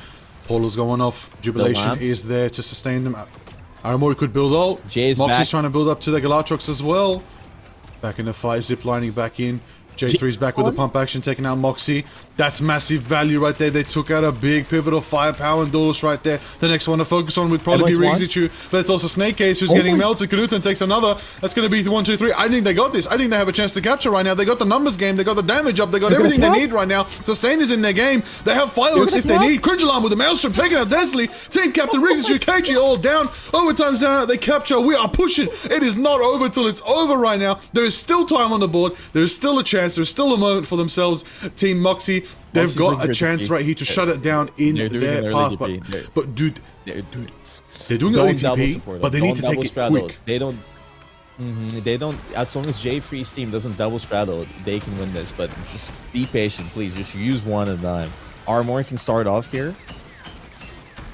Portal's going off. Jubilation lamps. is there to sustain them. Aramori could build ult. Jay's Moxie's back. trying to build up to the Galatrox as well. Back in the fight, zip lining back in. J3's back with the pump action, taking out Moxie. That's massive value right there. They took out a big pivotal firepower and Duelist right there. The next one to focus on would probably be Everyone's Rixichu, but it's also Snake Case who's getting melted. Knuten takes another. That's going to be 1, 2, 3. I think they got this. I think they have a chance to capture right now. They got the numbers game. They got the damage up. They got everything they need right now. Sustain is in their game. They have fireworks if they need. Cringe Alarm with the Maelstrom taking out Desley. Team Captain Rixichu, KG all down. Overtime's down. They capture. We are pushing. It is not over till it's over right now. There is still time on the board. There is still a chance. There is still a moment for themselves. Team Moxie, they've Moxie's got looking a for chance DP. right here to shut it down in They're doing their an early path. DP. But dude, they're doing Don't early double TP, support but they them. need to Don't take double it straddle. quick. They don't. They don't. As long as J3's team doesn't double straddle, they can win this. But just be patient, please. Just use one at a time. Armor can start off here.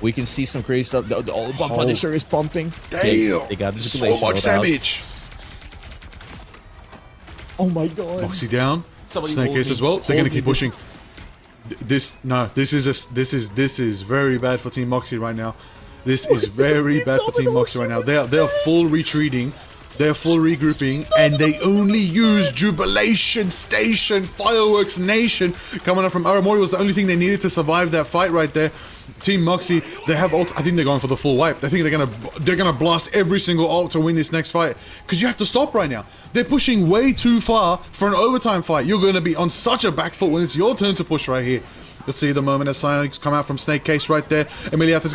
We can see some crazy stuff. The Punisher is pumping. Damn, They got the so Jubilation much out. damage. Oh my god. Moxie down. Somebody Snake hold Case me. as well. They're gonna Hold keep me. pushing. This is very bad for Team Moxie right now. This is very bad for Team Moxie right now. They are full retreating. They're full regrouping, and they only use Jubilation Station, Fireworks Nation. Coming up from Aramori was the only thing they needed to survive that fight right there. Team Moxie, they have ult. I think they're going for the full wipe. I think they're gonna blast every single ult to win this next fight. Because you have to stop right now. They're pushing way too far for an overtime fight. You're gonna be on such a back foot when it's your turn to push right here. You'll see the moment as Psionics come out from Snake Case right there. Emiliath is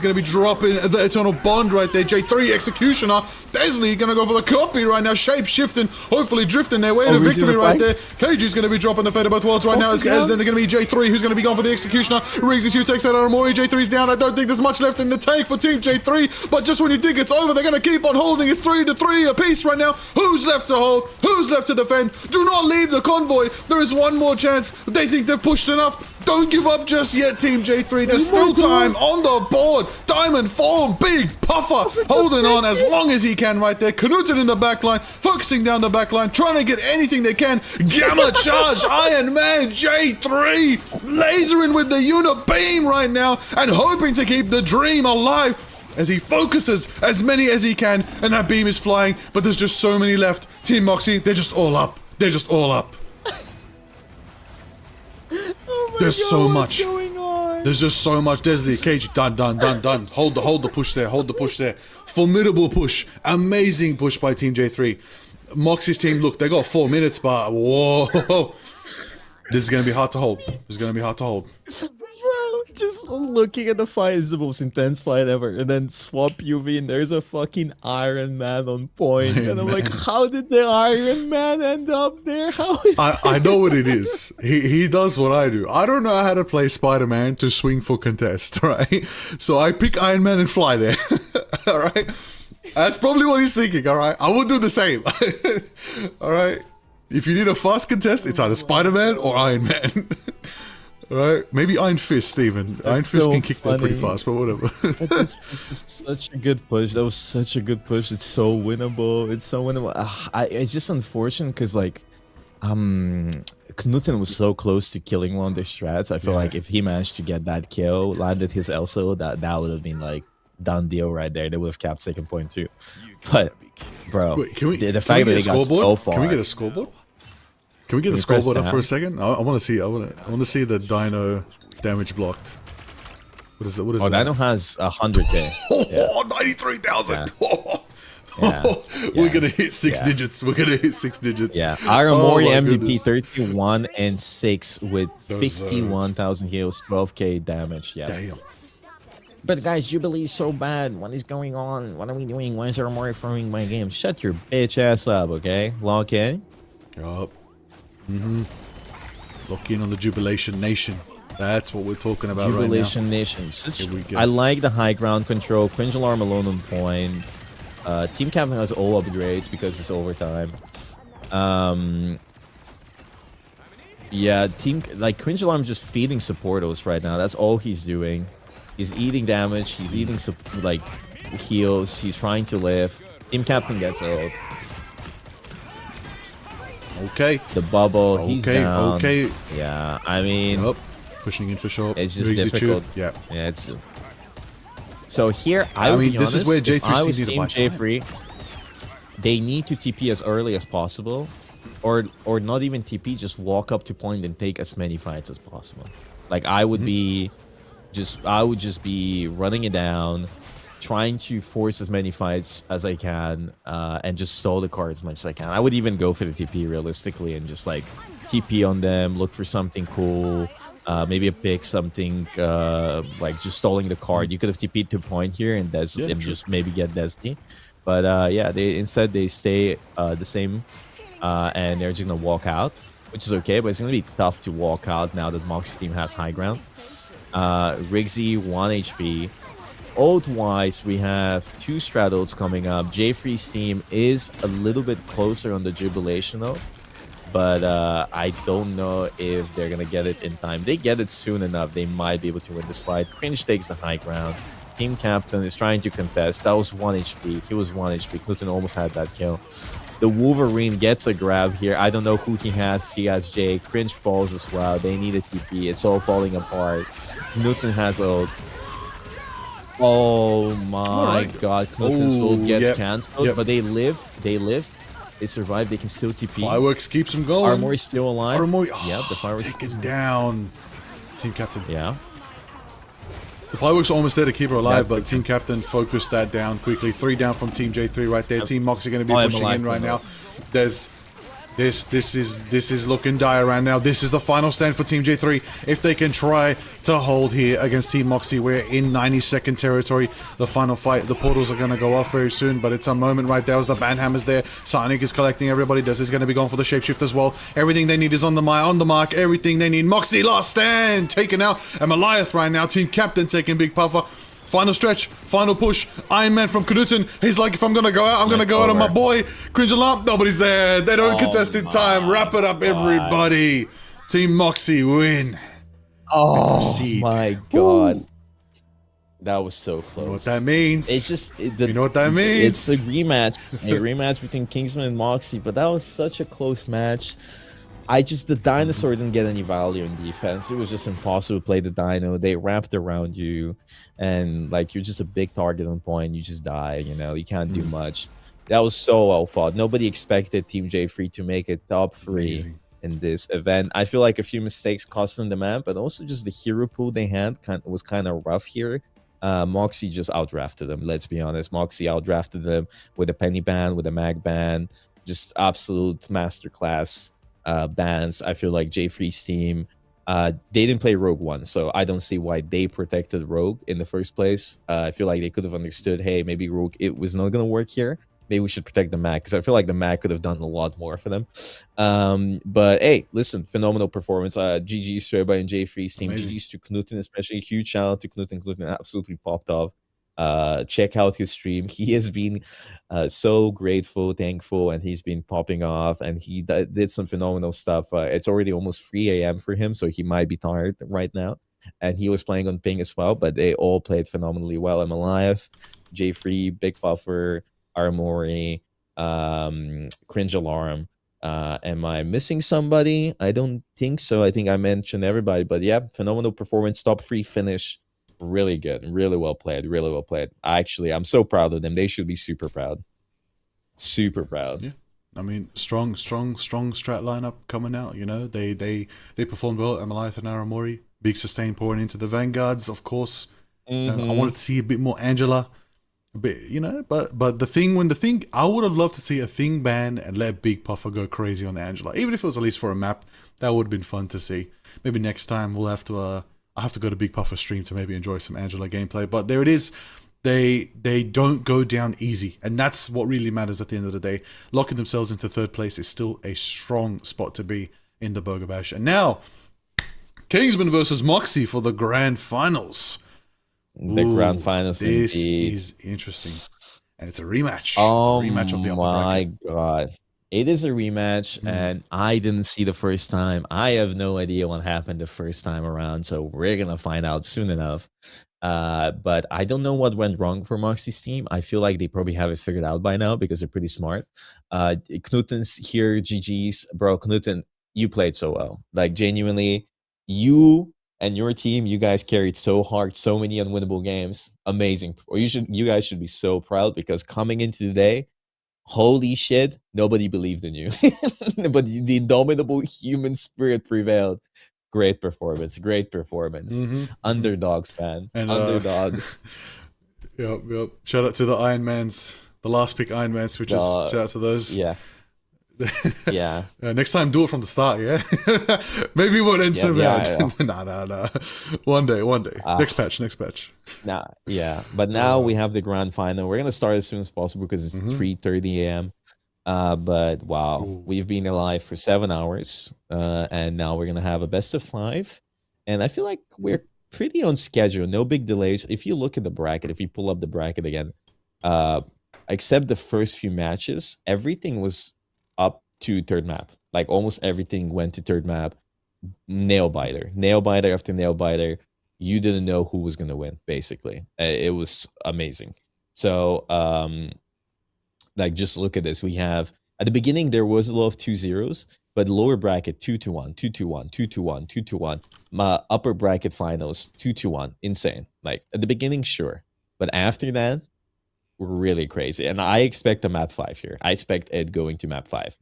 gonna be dropping the Eternal Bond right there. J3 Executioner. Desley gonna go for the copy right now. Shape shifting, hopefully drifting their way to Riggsy victory the right fight? there. KG's gonna be dropping the Fate of both worlds right now. As then they're gonna be J3 who's gonna be going for the Executioner. Riggsy takes out Aramori. J3's down. I don't think there's much left in the tank for Team J3. But just when you think it's over, they're gonna keep on holding. It's 3-3 apiece right now. Who's left to hold? Who's left to defend? Do not leave the convoy. There is one more chance. They think they've pushed enough. Don't give up just yet, Team J3. There's still time on the board. Diamond Form, big puffer, holding on as long as he can right there. Knuten in the backline, focusing down the backline, trying to get anything they can. Gamma Charge, Iron Man, J3, lasering with the unit beam right now and hoping to keep the dream alive as he focuses as many as he can, and that beam is flying, but there's just so many left. Team Moxie, they're just all up. They're just all up. There's so much. There's just so much. Desley, KG, done. Hold the push there. Hold the push there. Formidable push. Amazing push by Team J3. Moxie's team, look, they got 4 minutes, but whoa. This is going to be hard to hold. Bro, just looking at the fight is the most intense fight ever. And then swap UV and there's a fucking Iron Man on point. And I'm like, how did the Iron Man end up there? How is I know what it is. He does what I do. I don't know how to play Spider-Man to swing for contest, right? So I pick Iron Man and fly there. All right? That's probably what he's thinking, all right? I will do the same. All right? If you need a fast contest, it's either Spider-Man or Iron Man. All right? Maybe Iron Fist, Steven. Iron Fist so can kick that pretty funny. fast, but whatever. This was such a good push. That was such a good push. It's so winnable. It's just unfortunate because like, Knuten was so close to killing one of the strats. I feel like if he managed to get that kill, landed his Elso, that would have been like done deal right there. They would have capped second point too. But bro, Wait, can we the can fact we that get they a got scoreboard? so far. Can we get a scoreboard? Can we get the you press scoreboard up for a tab? second? I want to see. I want to see the Dino damage blocked. What is that? What is Oh, that? Dino has 100k. Oh, 93,000. Yeah. We're Yeah. gonna hit six Yeah. digits. We're gonna hit 6 digits. Yeah, Oh Aramori my MVP goodness. 31 and 6 with Deserved. 51,000 heals, 12k damage. Yeah. Damn. But guys, Jubilee is so bad. What is going on? What are we doing? Why is Aramori throwing my game? Shut your bitch ass up, okay? Lock in. Yup. Lock in on the Jubilation Nation. That's what we're talking about Jubilation Nation. Such, Here we go. I like the high ground control. Cringe Alarm alone on point. Team Captain has all upgrades because it's overtime. Yeah, Cringe Alarm is just feeding supportos right now. That's all he's doing. He's eating damage. He's eating heals. He's trying to live. Team Captain gets ult. right now. Okay. The bubble. He's Okay. down. Okay. Yeah, I mean, Yup. Pushing in for sure. it's just Execute. difficult. Yeah. Yeah, it's. So here, I mean, be this is honest, where if J3 I seems was need to Team buy time. J3, they need to TP as early as possible, or not even TP, just walk up to point and take as many fights as possible. Like I would be, I would just be running it down, trying to force as many fights as I can, and just stall the card as much as I can. I would even go for the TP realistically and just like TP on them, look for something cool. Maybe a pick, something like just stalling the card. You could have TP'd to point here and just maybe get Destiny. But yeah, instead they stay the same and they're just gonna walk out, which is okay, but it's gonna be tough to walk out now that Mox's team has high ground. Rigsy 1 HP. Ult-wise, we have 2 straddles coming up. J3's team is a little bit closer on the Jubilation ult, but I don't know if they're gonna get it in time. They get it soon enough, they might be able to win this fight. Cringe takes the high ground. Team Captain is trying to contest. That was 1 HP. He was 1 HP. Knuten almost had that kill. The Wolverine gets a grab here. I don't know who he has. He has Jay. Cringe falls as well. They need a TP. It's all falling apart. Knuten has ult. Oh my god. Knuten's ult gets cancelled, but they live. They survive. They can still TP. Fireworks keeps him going. Armory's still alive. Armory. Yeah, the fireworks. Taken down. Team Captain. Yeah. The fireworks are almost there to keep her alive, That's but Team Captain focused that down quickly. 3 down from Team J3 right there. Team Mox are going to be I'm pushing alive in right from now. There's this is looking dire right now. This is the final stand for Team J3. If they can try to hold here against Team Moxie, we're in 90-second territory. The final fight. The portals are going to go off very soon, but it's a moment right there as the Banhammer's there. Sonic is collecting everybody. This is going to be going for the shapeshift as well. Everything they need is on the mark. Everything they need. Moxie last stand taken out. And Goliath right now. Team Captain taking big puffer. Final stretch, final push. Iron Man from Knuten. He's like, if I'm gonna go out, I'm gonna go out on my boy. Cringe Alarm. Nobody's there. They don't contest in time. Wrap it up, everybody. Team Moxie win. Oh Proceed. my god. That was so close. You know what that means? It's just you know what that means? It's a rematch between Kingsman and Moxie, but that was such a close match. The dinosaur didn't get any value in defense. It was just impossible to play the dino. They wrapped around you, and like you're just a big target on point. You just die. You can't do much. That was so well fought. Nobody expected Team J3 to make it top 3 Amazing. in this event. I feel like a few mistakes cost them the map, but also just the hero pool they had was kind of rough here. Moxie just outdrafted them. Let's be honest. Moxie outdrafted them with a penny ban, with a mag ban, just absolute masterclass. Bans. I feel like J3's team, they didn't play Rogue 1, so I don't see why they protected Rogue in the first place. I feel like they could have understood, hey, maybe Rogue, it was not going to work here. Maybe we should protect the Mac, because I feel like the Mac could have done a lot more for them. But hey, listen, phenomenal performance. GG's to everybody in J3's team. Amazing. GG's to Knuten, especially. Huge shout out to Knuten. Knuten absolutely popped off. Check out his stream. He has been so grateful, thankful, and he's been popping off, and he did some phenomenal stuff. It's already almost 3 a.m. for him, so he might be tired right now, and he was playing on ping as well, but they all played phenomenally well. I'm alive. J3, Big Buffer, Armory, Cringe Alarm. Am I missing somebody? I don't think so. I think I mentioned everybody, but yeah, phenomenal performance, top 3 finish. Really good, really well played, really well played. I'm so proud of them. They should be super proud. Super proud. Yeah. I mean, strong strat lineup coming out. You know, they performed well. Amalith and Aramori, big sustain pouring into the vanguards, of course. You know, I wanted to see a bit more Angela, a bit, you know. But the thing, I would have loved to see a thing ban and let Big Puffer go crazy on Angela, even if it was at least for a map. That would have been fun to see. Maybe next time we'll have to. I have to go to Big Puffer stream to maybe enjoy some Angela gameplay. But there it is. They don't go down easy, and that's what really matters at the end of the day. Locking themselves into third place is still a strong spot to be in the Bogur Bash. And now, Kingsman versus Moxie for the grand finals. The grand finals. This indeed. is interesting, and it's a rematch. Oh it's a rematch of the upper my bracket. god. It is a rematch, and I didn't see the first time. I have no idea what happened the first time around, so we're gonna find out soon enough. But I don't know what went wrong for Moxie's team. I feel like they probably have it figured out by now because they're pretty smart. Knuten's here, GG's. Bro, Knuten, you played so well. Like, genuinely, you and your team, you guys carried so hard, so many unwinnable games. Amazing. Or you guys should be so proud because coming into the day, holy shit, nobody believed in you. But the indomitable human spirit prevailed. Great performance. Underdogs, man. And, Underdogs. Yep. Shout out to the Ironmans, the last pick Ironman switches. Shout out to those. Yeah. Yeah. Next time, do it from the start, yeah? Maybe it won't end so bad. Yeah. Nah. One day. Next patch. But now we have the grand final. We're going to start as soon as possible because it's 3:30 a.m. But wow, we've been alive for 7 hours, and now we're gonna have a best of 5, and I feel like we're pretty on schedule. No big delays. If you look at the bracket, if you pull up the bracket again, except the first few matches, everything was up to third map. Like almost everything went to third map. Nail biter after nail biter. You didn't know who was gonna win. Basically, it was amazing. So like, just look at this. We have, at the beginning, there was a lot of 2-0s, but lower bracket, 2-1, 2-1, 2-1, 2-1. My upper bracket finals, 2-1. Insane. Like, at the beginning, sure. But after that, really crazy. And I expect a map 5 here. I expect Ed going to map 5.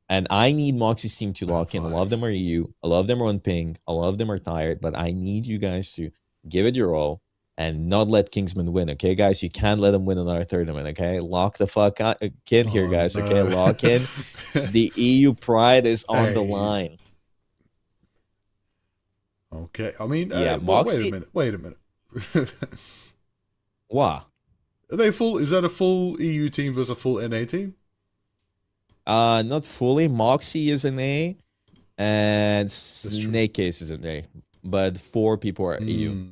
And I need Moxie's team to lock in. A lot of them are EU. A lot of them are on ping. A lot of them are tired. But I need you guys to give it your all and not let Kingsman win, okay, guys? You can't let him win another tournament, okay? Lock the fuck out, kid here, guys, okay? Lock in. The EU pride is on the line. Okay, I mean, yeah, Moxie. Wait a minute. What? Are they full? Is that a full EU team versus a full NA team? Not fully. Moxie is an A, and Snake Case is an A, but 4 people are EU.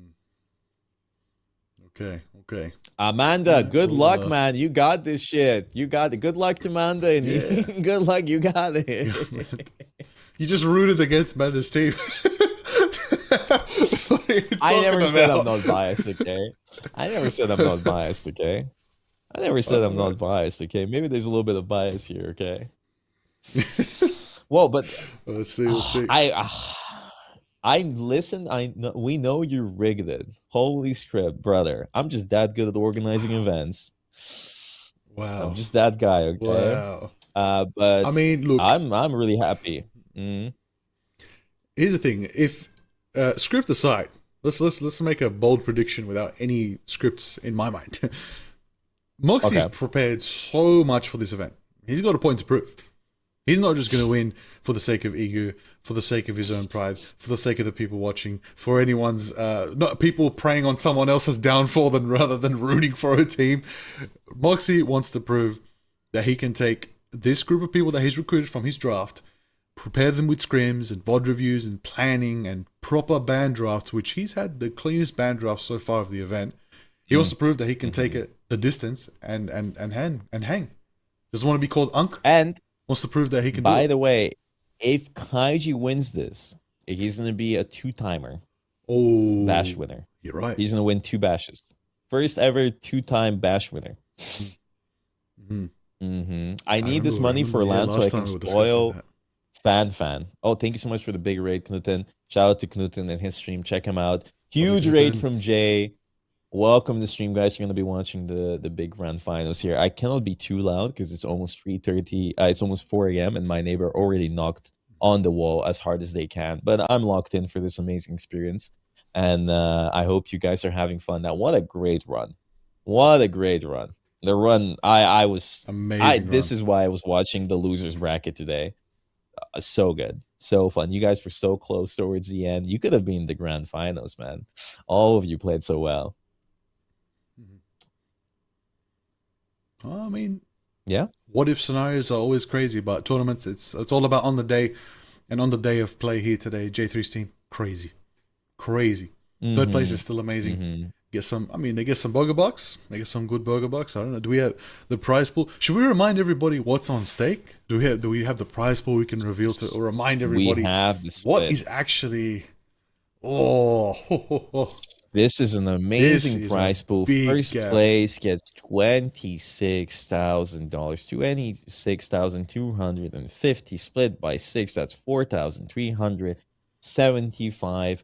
Okay. Amanda, good luck, man. You got this shit. You got it. Good luck to Amanda. And good luck. You got it. You just rooted against Amanda's team. I never said I'm not biased, okay? I never said I'm not biased, okay? Maybe there's a little bit of bias here, okay? Well, but let's see. We know you rigged it. Holy script, brother. I'm just that good at organizing events. Wow. I'm just that guy, okay? Wow. But I mean, look, I'm really happy. Mm-hmm. Here's the thing. If script aside, let's make a bold prediction without any scripts in my mind. Moxie's prepared so much for this event. He's got a point to prove. He's not just going to win for the sake of ego, for the sake of his own pride, for the sake of the people watching, for anyone's not people preying on someone else's downfall rather than rooting for a team. Moxie wants to prove that he can take this group of people that he's recruited from his draft, prepare them with scrims and VOD reviews and planning and proper band drafts, which he's had the cleanest band drafts so far of the event. He wants to prove that he can take it the distance and hang. Doesn't want to be called Unk. And wants to prove that he can by do it. the way, if Kaiji wins this, he's going to be a 2-timer bash winner. You're right. He's going to win 2 bashes. First ever 2-time bash winner. I need this money for land so I can spoil Fan. Oh, thank you so much for the big raid, Knuten. Shout out to Knuten and his stream. Check him out. Huge raid from Jay. Welcome to the stream, guys. You're gonna be watching the big grand finals here. I cannot be too loud because it's almost 3:30. It's almost 4 a.m. and my neighbor already knocked on the wall as hard as they can. But I'm locked in for this amazing experience, and I hope you guys are having fun. Now, what a great run! What a great run! The run. I was Amazing. This is why I was watching the losers bracket today. So good, so fun. You guys were so close towards the end. You could have been the grand finals, man. All of you played so well. I mean, Yeah. what if scenarios are always crazy, but tournaments, it's all about on the day, and on the day of play here today, J3's team, crazy. Third place is still amazing. Get some, I mean, they get some burger bucks, they get some good burger bucks. I don't know. Do we have the prize pool? Should we remind everybody what's on stake? Do we have the prize pool we can reveal to, or remind everybody We have the what split. is actually? Oh, This is an amazing is a prize pool. big First gap. place gets $26,000. 26,250 split by 6. That's $4,375.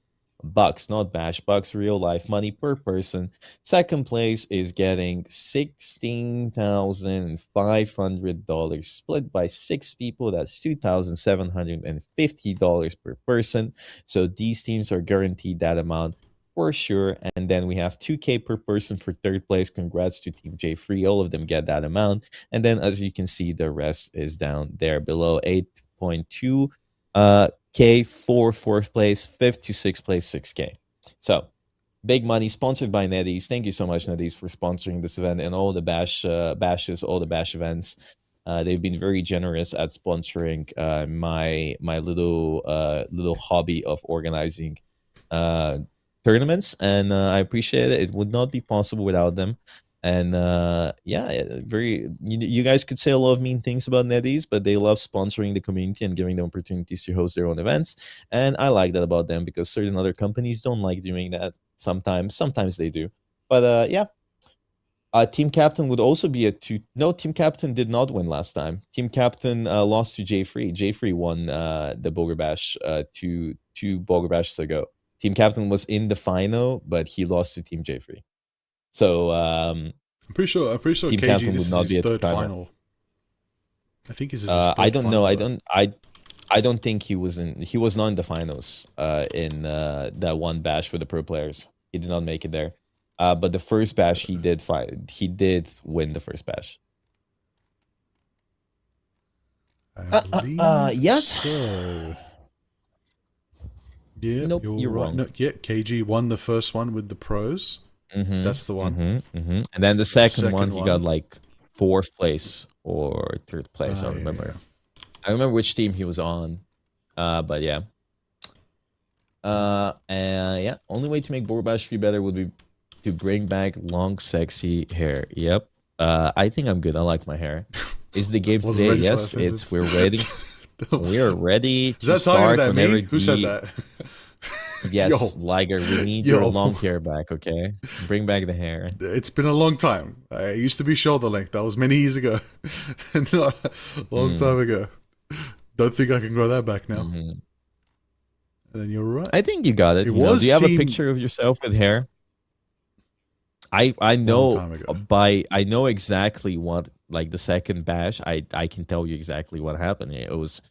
Not bash bucks, real life money per person. Second place is getting $16,500 split by 6 people. That's $2,750 per person. So these teams are guaranteed that amount for sure. And then we have 2K per person for third place. Congrats to Team J Free. All of them get that amount. And then as you can see, the rest is down there below. 8.2 K for fourth place, fifth to sixth place, 6K. So big money sponsored by NetEase. Thank you so much, NetEase, for sponsoring this event and all the bashes, all the bash events. They've been very generous at sponsoring my little hobby of organizing tournaments, and I appreciate it. It would not be possible without them. And you guys could say a lot of mean things about NetEase, but they love sponsoring the community and giving them opportunities to host their own events. And I like that about them because certain other companies don't like doing that. Sometimes they do. But Team Captain would also be a two. No, Team Captain did not win last time. Team Captain lost to J Free. J Free won the Bogur Bash two Bogur Bashes ago. Team Captain was in the final, but he lost to Team J Free. So I'm pretty sure Team KG, Captain this would not is be his at third the final. I think this is his third I don't know. final, I don't think he was in. He was not in the finals in that one bash for the pro players. He did not make it there. But the first bash he did fight. He did win the first bash. I believe yes. so. Yeah, Nope, you're wrong. No, yeah, KG won the first one with the pros. That's the one. And then the second one, he one. got like fourth place or third place. I don't remember. I remember which team he was on. But yeah. And yeah, only way to make Bogur Bash 3 better would be to bring back long, sexy hair. Yep. I think I'm good. I like my hair. Is the game Wasn't today? ready for Yes, that it's. sentence. We're waiting. We are ready to Is that talking start about whenever me? Who said that? Yes, Yo. Liger, we need Yo. your long hair back, okay? Bring back the hair. It's been a long time. I used to be shoulder length. That was many years ago. Not a long time ago. Don't think I can grow that back now. And then you're right. I think you got it. It You know, was do you have a team- picture of yourself with hair? I Long know time ago. I know exactly what, like the second bash. I can tell you exactly what happened. It was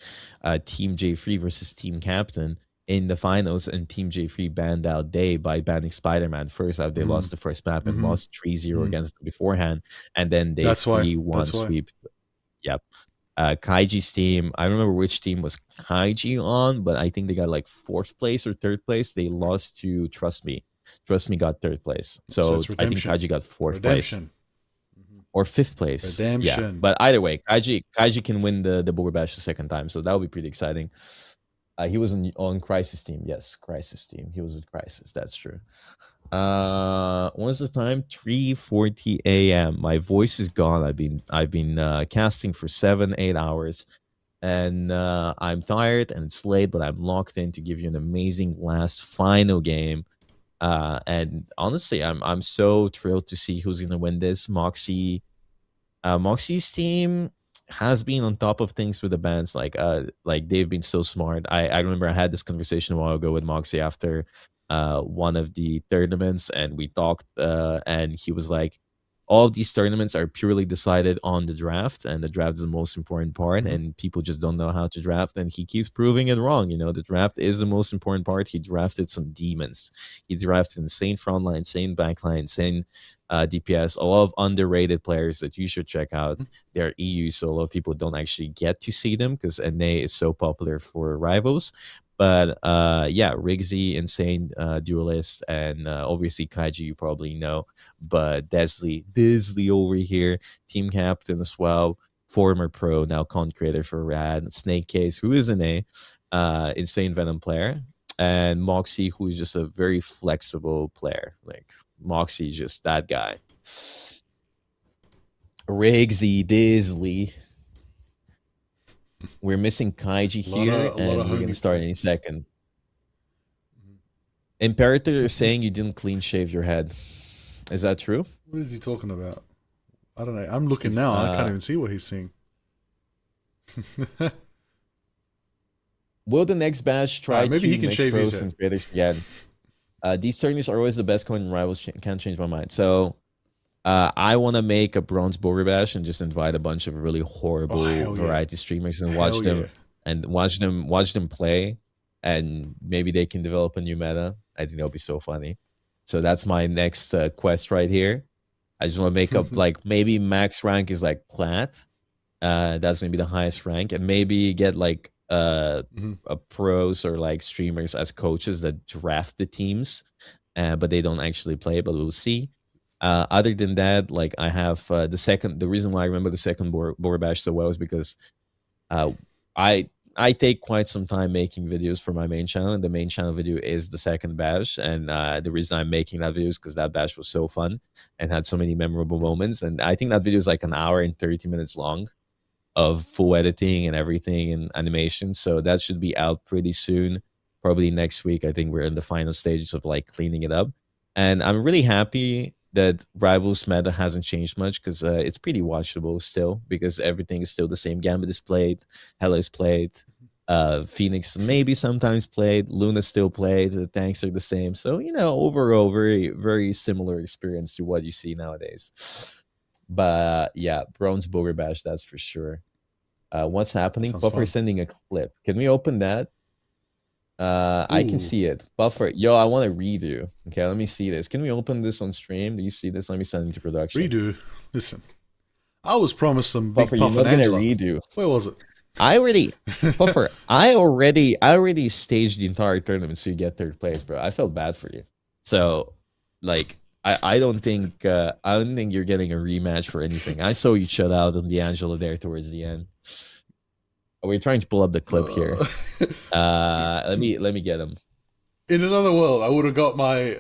Team J3 versus Team Captain in the finals, and Team J3 banned out Day by banning Spider-Man first. After they lost the first map and lost 3-0 against them beforehand, and then they That's why. 3-1 That's why. sweep. Yep. Kaiji's team, I remember which team was Kaiji on, but I think they got like fourth place or third place. They lost to Trust Me. Trust Me got third place. So it's I think redemption. Kaiji got fourth place Redemption. or fifth place. Yeah. Redemption. But either way, Kaiji can win the Bogur Bash the second time. So that would be pretty exciting. He was on Crisis team. Yes, Crisis team. He was with Crisis. That's true. What's the time? 3:40 a.m. My voice is gone. I've been casting for 7-8 hours, and I'm tired and it's late, but I'm locked in to give you an amazing last final game. And honestly, I'm so thrilled to see who's gonna win this. Moxie's team has been on top of things with the bands. Like they've been so smart. I remember I had this conversation a while ago with Moxie after one of the tournaments, and we talked, and he was like, all of these tournaments are purely decided on the draft, and the draft is the most important part, and people just don't know how to draft, and he keeps proving it wrong. You know, the draft is the most important part. He drafted some demons. He drafted insane frontline, insane backline, insane DPS, a lot of underrated players that you should check out. They're EU, so a lot of people don't actually get to see them because NA is so popular for rivals. But yeah, Rigsy, insane duelist, and obviously Kaiji, you probably know. But Disley over here, team captain as well, former pro, now content creator for Rad. Snake Case, who is an insane Venom player, and Moxie, who is just a very flexible player. Like Moxie, just that guy. Rigsy, Disley. We're missing Kaiji here, and we're gonna start any second. Imperator is saying you didn't clean shave your head. Is that true? What is he talking about? I don't know. I'm looking now. I can't even see what he's seeing. Will the next batch try maybe to he can mix shave his pros head. and critics again? These tournaments are always the best coin, and rivals can't change my mind. So I want to make a bronze Bogur bash and just invite a bunch of really horrible variety streamers and watch them play, and maybe they can develop a new meta. I think that'll be so funny. So that's my next quest right here. I just want to make up like maybe max rank is like plat. That's gonna be the highest rank, and maybe get like a pros or like streamers as coaches that draft the teams, but they don't actually play. But we'll see. Other than that, like I have the reason why I remember the second Bogur bash so well is because I take quite some time making videos for my main channel, and the main channel video is the second bash. And the reason I'm making that video is because that bash was so fun and had so many memorable moments. And I think that video is like an hour and 30 minutes long of full editing and everything and animation. So that should be out pretty soon, probably next week. I think we're in the final stages of like cleaning it up. And I'm really happy that Rivals meta hasn't changed much because it's pretty watchable still, because everything is still the same. Gambit is played, Hela is played, Phoenix maybe sometimes played, Luna still played, the tanks are the same. So, you know, overall, very, very similar experience to what you see nowadays. But yeah, Bronze Bogur Bash, that's for sure. What's happening? Buffer sending a clip. Can we open that? I can see it. Buffer, yo, I want to redo. Okay, let me see this. Can we open this on stream? Do you see this? Let me send it to production. Redo. Listen, I was promised some big Buffer, you're Puff not and gonna Angela. redo. Where was it? Buffer, I already staged the entire tournament so you get third place, bro. I felt bad for you. So, like, I don't think you're getting a rematch for anything. I saw you shut out on the Angela there towards the end. We're trying to pull up the clip here. Let me get him. In another world, I would have got my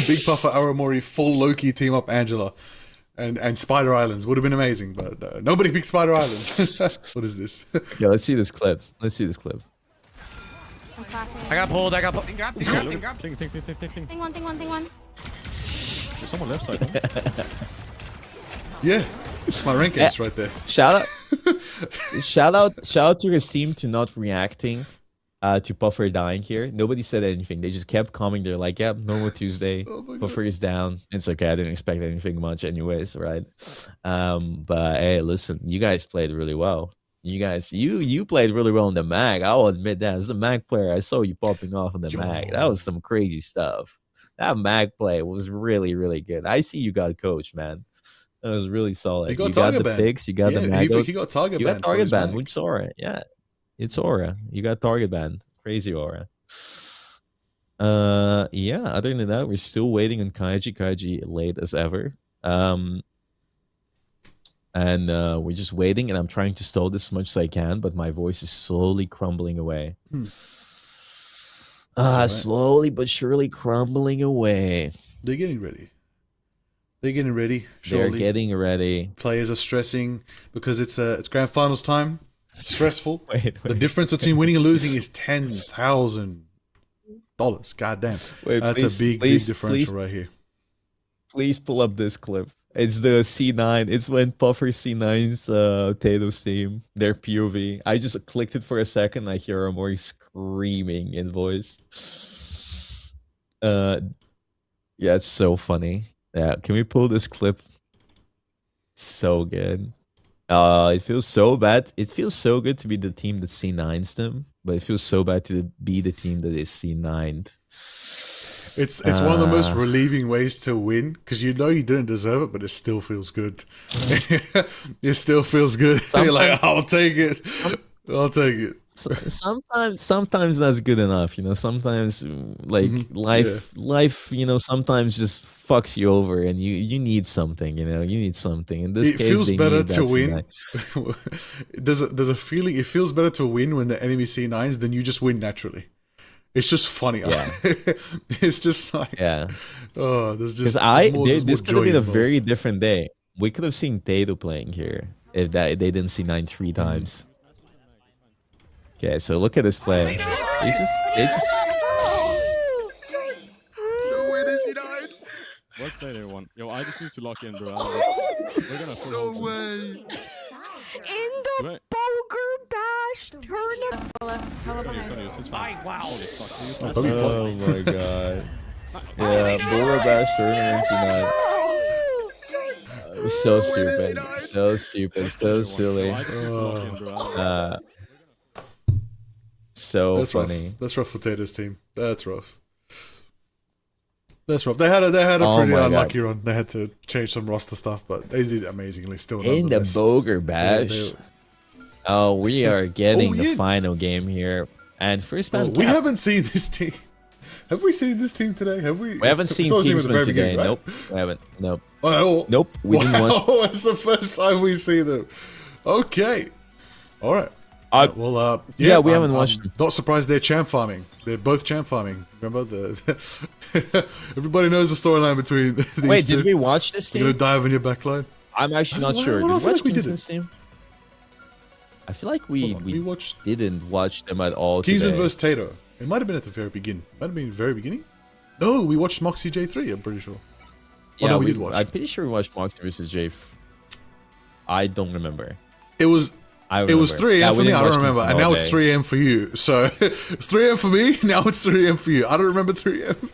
Big Puffer Aramori full Loki team up Angela and Spider Islands. Would have been amazing, but nobody picked Spider Islands. What is this? Yeah, let's see this clip. I got pulled. Ting, Thing one. There's someone left side. Huh? Yeah, it's my rank ace right there. Shout out to his team to not reacting to Puffer dying here. Nobody said anything. They just kept coming. They're like, "Yep, normal Tuesday. Puffer is down. It's okay. I didn't expect anything much, anyways, right?" But hey, listen, you guys played really well. You played really well in the mag. I'll admit that. As a mag player, I saw you popping off in the mag. That was some crazy stuff. That mag play was really, really good. I see you got coach, man. That was really solid. You got the picks, you got the mag. He got target you banned. got target banned, which is aura. Yeah, it's aura. You got target banned. Crazy aura. Yeah. Other than that, we're still waiting on Kaiji. Kaiji late as ever. And we're just waiting, and I'm trying to stall this as much as I can, but my voice is slowly crumbling away. Slowly but surely crumbling away. They're getting ready. Surely. They're getting ready. Players are stressing because it's grand finals time. Stressful. Wait. The difference between winning and losing is $10,000. God damn. That's a big differential right here. Please pull up this clip. It's the C9. It's when Puffer C9's Tato's team, their POV. I just clicked it for a second. I hear Amori screaming in voice. Yeah, it's so funny. Yeah, can we pull this clip? So good. It feels so bad. It feels so good to be the team that C9s them, but it feels so bad to be the team that is C9'd. It's one of the most relieving ways to win because you know you didn't deserve it, but it still feels good. It still feels good. You're like, I'll take it. I'll take it. Sometimes that's good enough, you know. Sometimes like life, you know, sometimes just fucks you over, and you need something, you know. You need something. In this It case, feels they better need to that win. C9. There's a feeling it feels better to win when the enemy C9s than you just win naturally. It's just funnier. Yeah. It's just like oh, there's just this could have been a very different day. We could have seen Tato playing here if they didn't C9 3 times. Okay, so look at this play. They just What play they want? Yo, I just need to lock in, bro. We're gonna No way. In the Bogur Bash tournament. Wow. Oh my god. Yeah, Bogur Bash tournament tonight. So stupid. So stupid. So silly. So That's funny. rough. That's rough for Tato's team. That's rough. That's rough. They had a pretty unlucky run. They had to change some roster stuff, but they did amazingly still. In the Bogur Bash. Oh, we are getting the final game here. And first man, we haven't seen this team. Have we seen this team today? Have we? We haven't seen Kingsman today. Right? Nope. We haven't. Nope. Oh, nope. We didn't watch. Oh, it's the first time we see them. Okay. All right. Yeah, we haven't watched them. Not surprised they're champ farming. They're both champ farming. Remember the everybody knows the storyline between these two. Wait, did we watch this team? You're gonna dive in your backline. I'm actually not sure. Did we watch Kingsman's team? I feel like we didn't watch them at all. Kingsman today. versus Tato. It might have been at the very beginning. Might have been the very beginning. No, we watched Moxie J3. I'm pretty sure. Yeah, no, we did watch. I'm pretty sure we watched Moxie versus J. I don't remember. It was 3 a.m. for me. I don't remember, and now it's 3 a.m. for you. So it's 3 a.m. for me. Now it's 3 a.m. for you. I don't remember 3 a.m.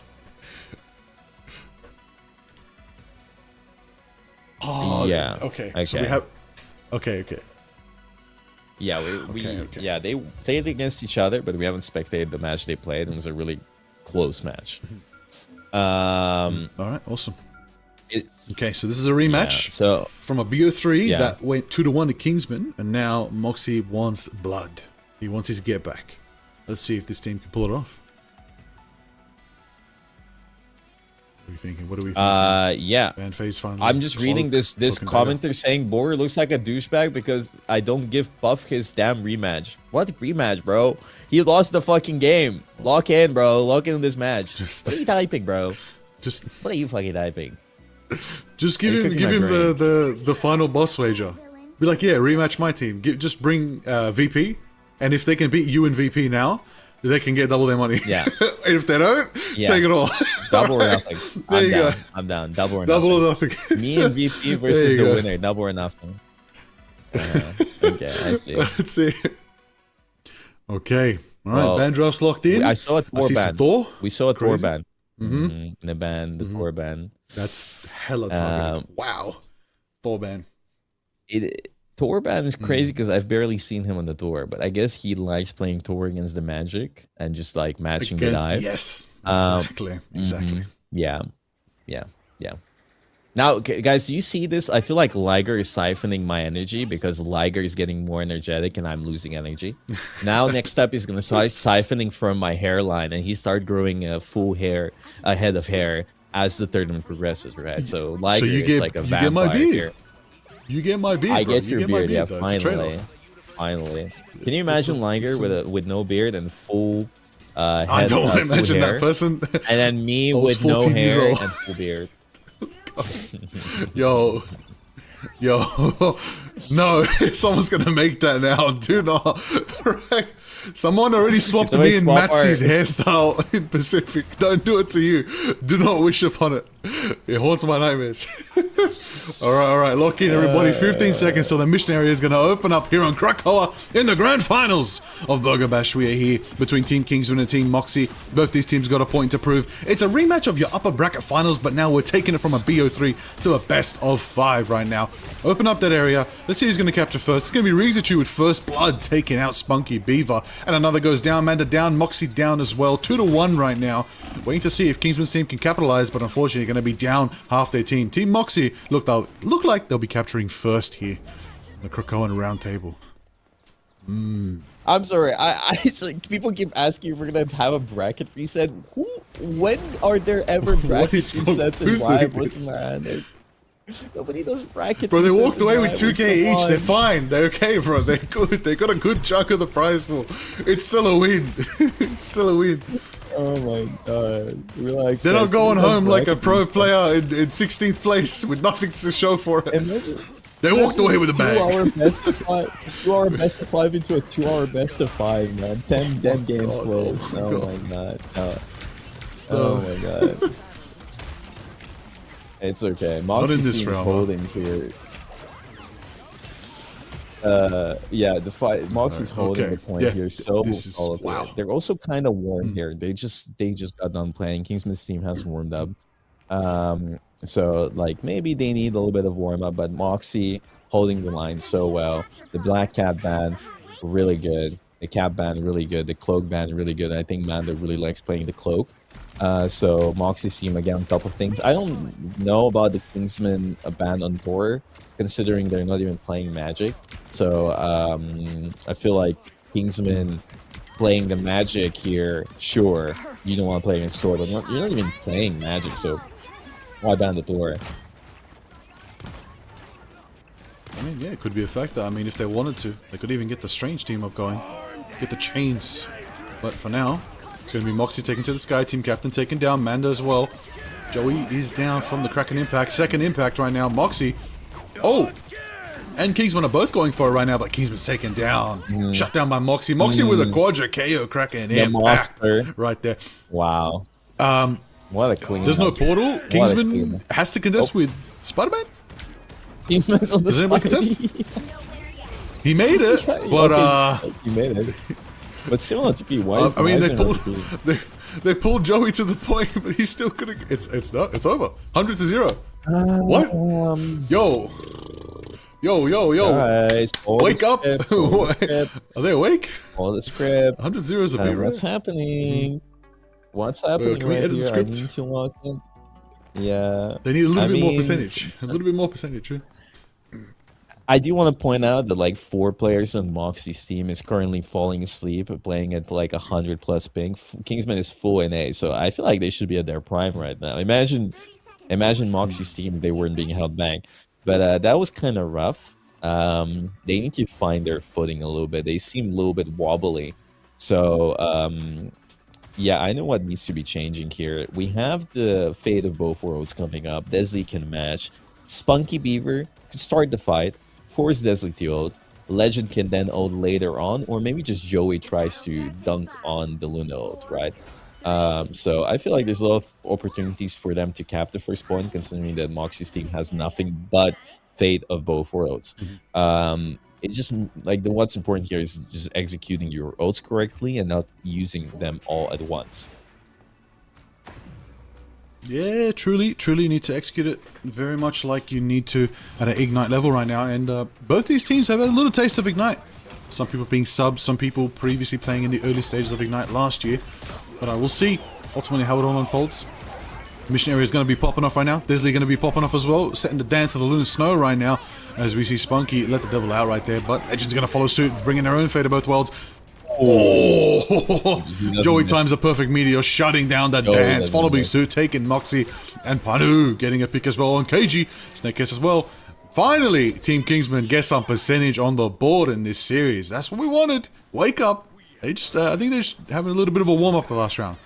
Oh yeah. Okay. So we have. Okay. Yeah, yeah, they played against each other, but we haven't spectated the match they played. It was a really close match. All right, awesome. Okay, so this is a rematch. Yeah, so from a BO3 that went 2-1 to Kingsman, and now Moxie wants blood. He wants his get back. Let's see if this team can pull it off. What are you thinking? What are we thinking? Yeah. Band phase finally. I'm just reading this commenter saying Bogur looks like a douchebag because I don't give Buff his damn rematch. What rematch, bro? He lost the fucking game. Lock in, bro. Lock in this match. What are you typing, bro? What are you fucking typing? Just give him the final boss wager. Be like, yeah, rematch my team. Just bring VP, and if they can beat you and VP now, they can get double their money. Yeah. And if they don't, take it all. Double or nothing. There you go. I'm down. Double or nothing. Double or nothing. Me and VP versus the winner. Double or nothing. Okay, I see. Let's see. Okay. All right, band draft's locked in. I saw a Thor band. Thor. We saw a Thor band. The band, the Thor band. That's hella targeted. Wow. Thor band. Thor band is crazy because I've barely seen him on the tour, but I guess he likes playing Thor against the Magic and just like matching the dive. Yes, exactly. Yeah. Now, guys, you see this? I feel like Liger is siphoning my energy because Liger is getting more energetic and I'm losing energy. Now, next up, he's going to start siphoning from my hairline and he start growing a head of hair as the tournament progresses, right? So Liger is like a vampire here. You get my beard. I get your beard. Yeah, finally. Can you imagine Liger with no beard and full head? I don't want to imagine that person. And then me with no hair and full beard. Yo, no! Someone's gonna make that now. Do not. Right? Someone already swapped me and Matsie's hairstyle in Pacific. Don't do it to you. Do not wish upon it. It haunts my nightmares. All right, lock in everybody. 15 seconds till the mission area is going to open up here on Krakoa in the grand finals of Bogur Bash. We are here between Team Kingsman and Team Moxie. Both these teams got a point to prove. It's a rematch of your upper bracket finals, but now we're taking it from a BO3 to a best of 5 right now. Open up that area. Let's see who's going to capture first. It's going to be Rigichu with first blood, taking out Spunky Beaver. And another goes down, Manda down, Moxie down as well. 2-1 right now. Waiting to see if Kingsman's team can capitalize, but unfortunately going to be down half their team. Team Moxie look like they'll be capturing first here. The Krakoan round table. I'm sorry. It's like people keep asking if we're gonna have a bracket reset. When are there ever bracket resets in Rivals, man? Nobody does bracket. Bro, they resets walked in away with Rivals, 2K come each. They're on. fine. They're okay, bro. They're good. They got a good chunk of the prize pool. It's still a win. It's still a win. Oh my god. Relax. They're not guys. going Nobody does home like a bracket pro resets. player in 16th place with nothing to show for it. Imagine. They walked away with a bag. 2-hour best of 5. 2-hour best of 5 into a 2-hour best of 5, man. 10 games God, played. oh my Oh God. my god. Oh my god. It's okay. in Moxie's this team is round, huh? holding here. Yeah, the fight. Moxie's holding okay. the point Yeah, here. So this is- solidly. wow. They're also kind of warm here. They just got done playing. Kingsman's team has warmed up. So like maybe they need a little bit of warm up, but Moxie holding the line so well. The black cat band really good. The cap band really good. The cloak band really good. I think Manda really likes playing the cloak. So Moxie's team again on top of things. I don't know about the Kingsman ban on tour, considering they're not even playing Magic. So I feel like Kingsman playing the Magic here, sure, you don't want to play against Tour, but you're not even playing Magic, so why ban the Tour? I mean, yeah, it could be a factor. I mean, if they wanted to, they could even get the Strange team up going. Get the Chains. But for now, it's going to be Moxie taken to the Sky Team. Captain taken down. Manda as well. Joey is down from the Kraken Impact. Second Impact right now. Moxie. Oh! And Kingsman are both going for it right now, but Kingsman's taken down. Shut down by Moxie. Moxie with a Quadra KO Kraken The Impact. monster. Right there. Wow. What a clean. There's no up. portal. clean Kingsman up. has to contest with Spider-Man. Kingsman's on the Does anybody spot. contest? He made it, but Okay, you made it. But still not TP. Why is I mean, why they is there pulled no TP? they pulled Joey to the point, but he's still gonna. It's over. 100-0. What? Yo! Guys, follow Wake the up! script, follow the script, Are they awake? follow the script. 100-0 is a bit What's rare. happening? What's happening can we right edit the here? I script? need to lock in. Yeah. They need a little I bit more mean- percentage. A little bit more percentage. Huh? I do want to point out that like 4 players on Moxie's team is currently falling asleep, playing at like 100+ ping. Kingsman is full NA, so I feel like they should be at their prime right now. Imagine Moxie's team if they weren't being held back. But that was kind of rough. They need to find their footing a little bit. They seem a little bit wobbly. So yeah, I know what needs to be changing here. We have the Fate of Both Worlds coming up. Desley can match. Spunky Beaver could start the fight. Force Desley to ult. Legend can then ult later on, or maybe just Joey tries to dunk on the Luna ult, right? So I feel like there's a lot of opportunities for them to cap the first point, considering that Moxie's team has nothing but Fate of Both Worlds. It's just like what's important here is just executing your ults correctly and not using them all at once. Yeah, truly need to execute it very much like you need to at an Ignite level right now. And both these teams have had a little taste of Ignite. Some people being subs, some people previously playing in the early stages of Ignite last year. But I will see ultimately how it all unfolds. Mission area is going to be popping off right now. Desley going to be popping off as well. Setting the dance of the Lunar Snow right now. As we see Spunky let the devil out right there. But Legend's going to follow suit, bringing their own Fate of Both Worlds. Oh! Joey times a perfect meteor, shutting down that dance. Following suit, taking Moxie and Panu getting a pick as well on KG. Snake Kiss as well. Finally, Team Kingsman gets some percentage on the board in this series. That's what we wanted. Wake up. They just, I think they're just having a little bit of a warm up the last round.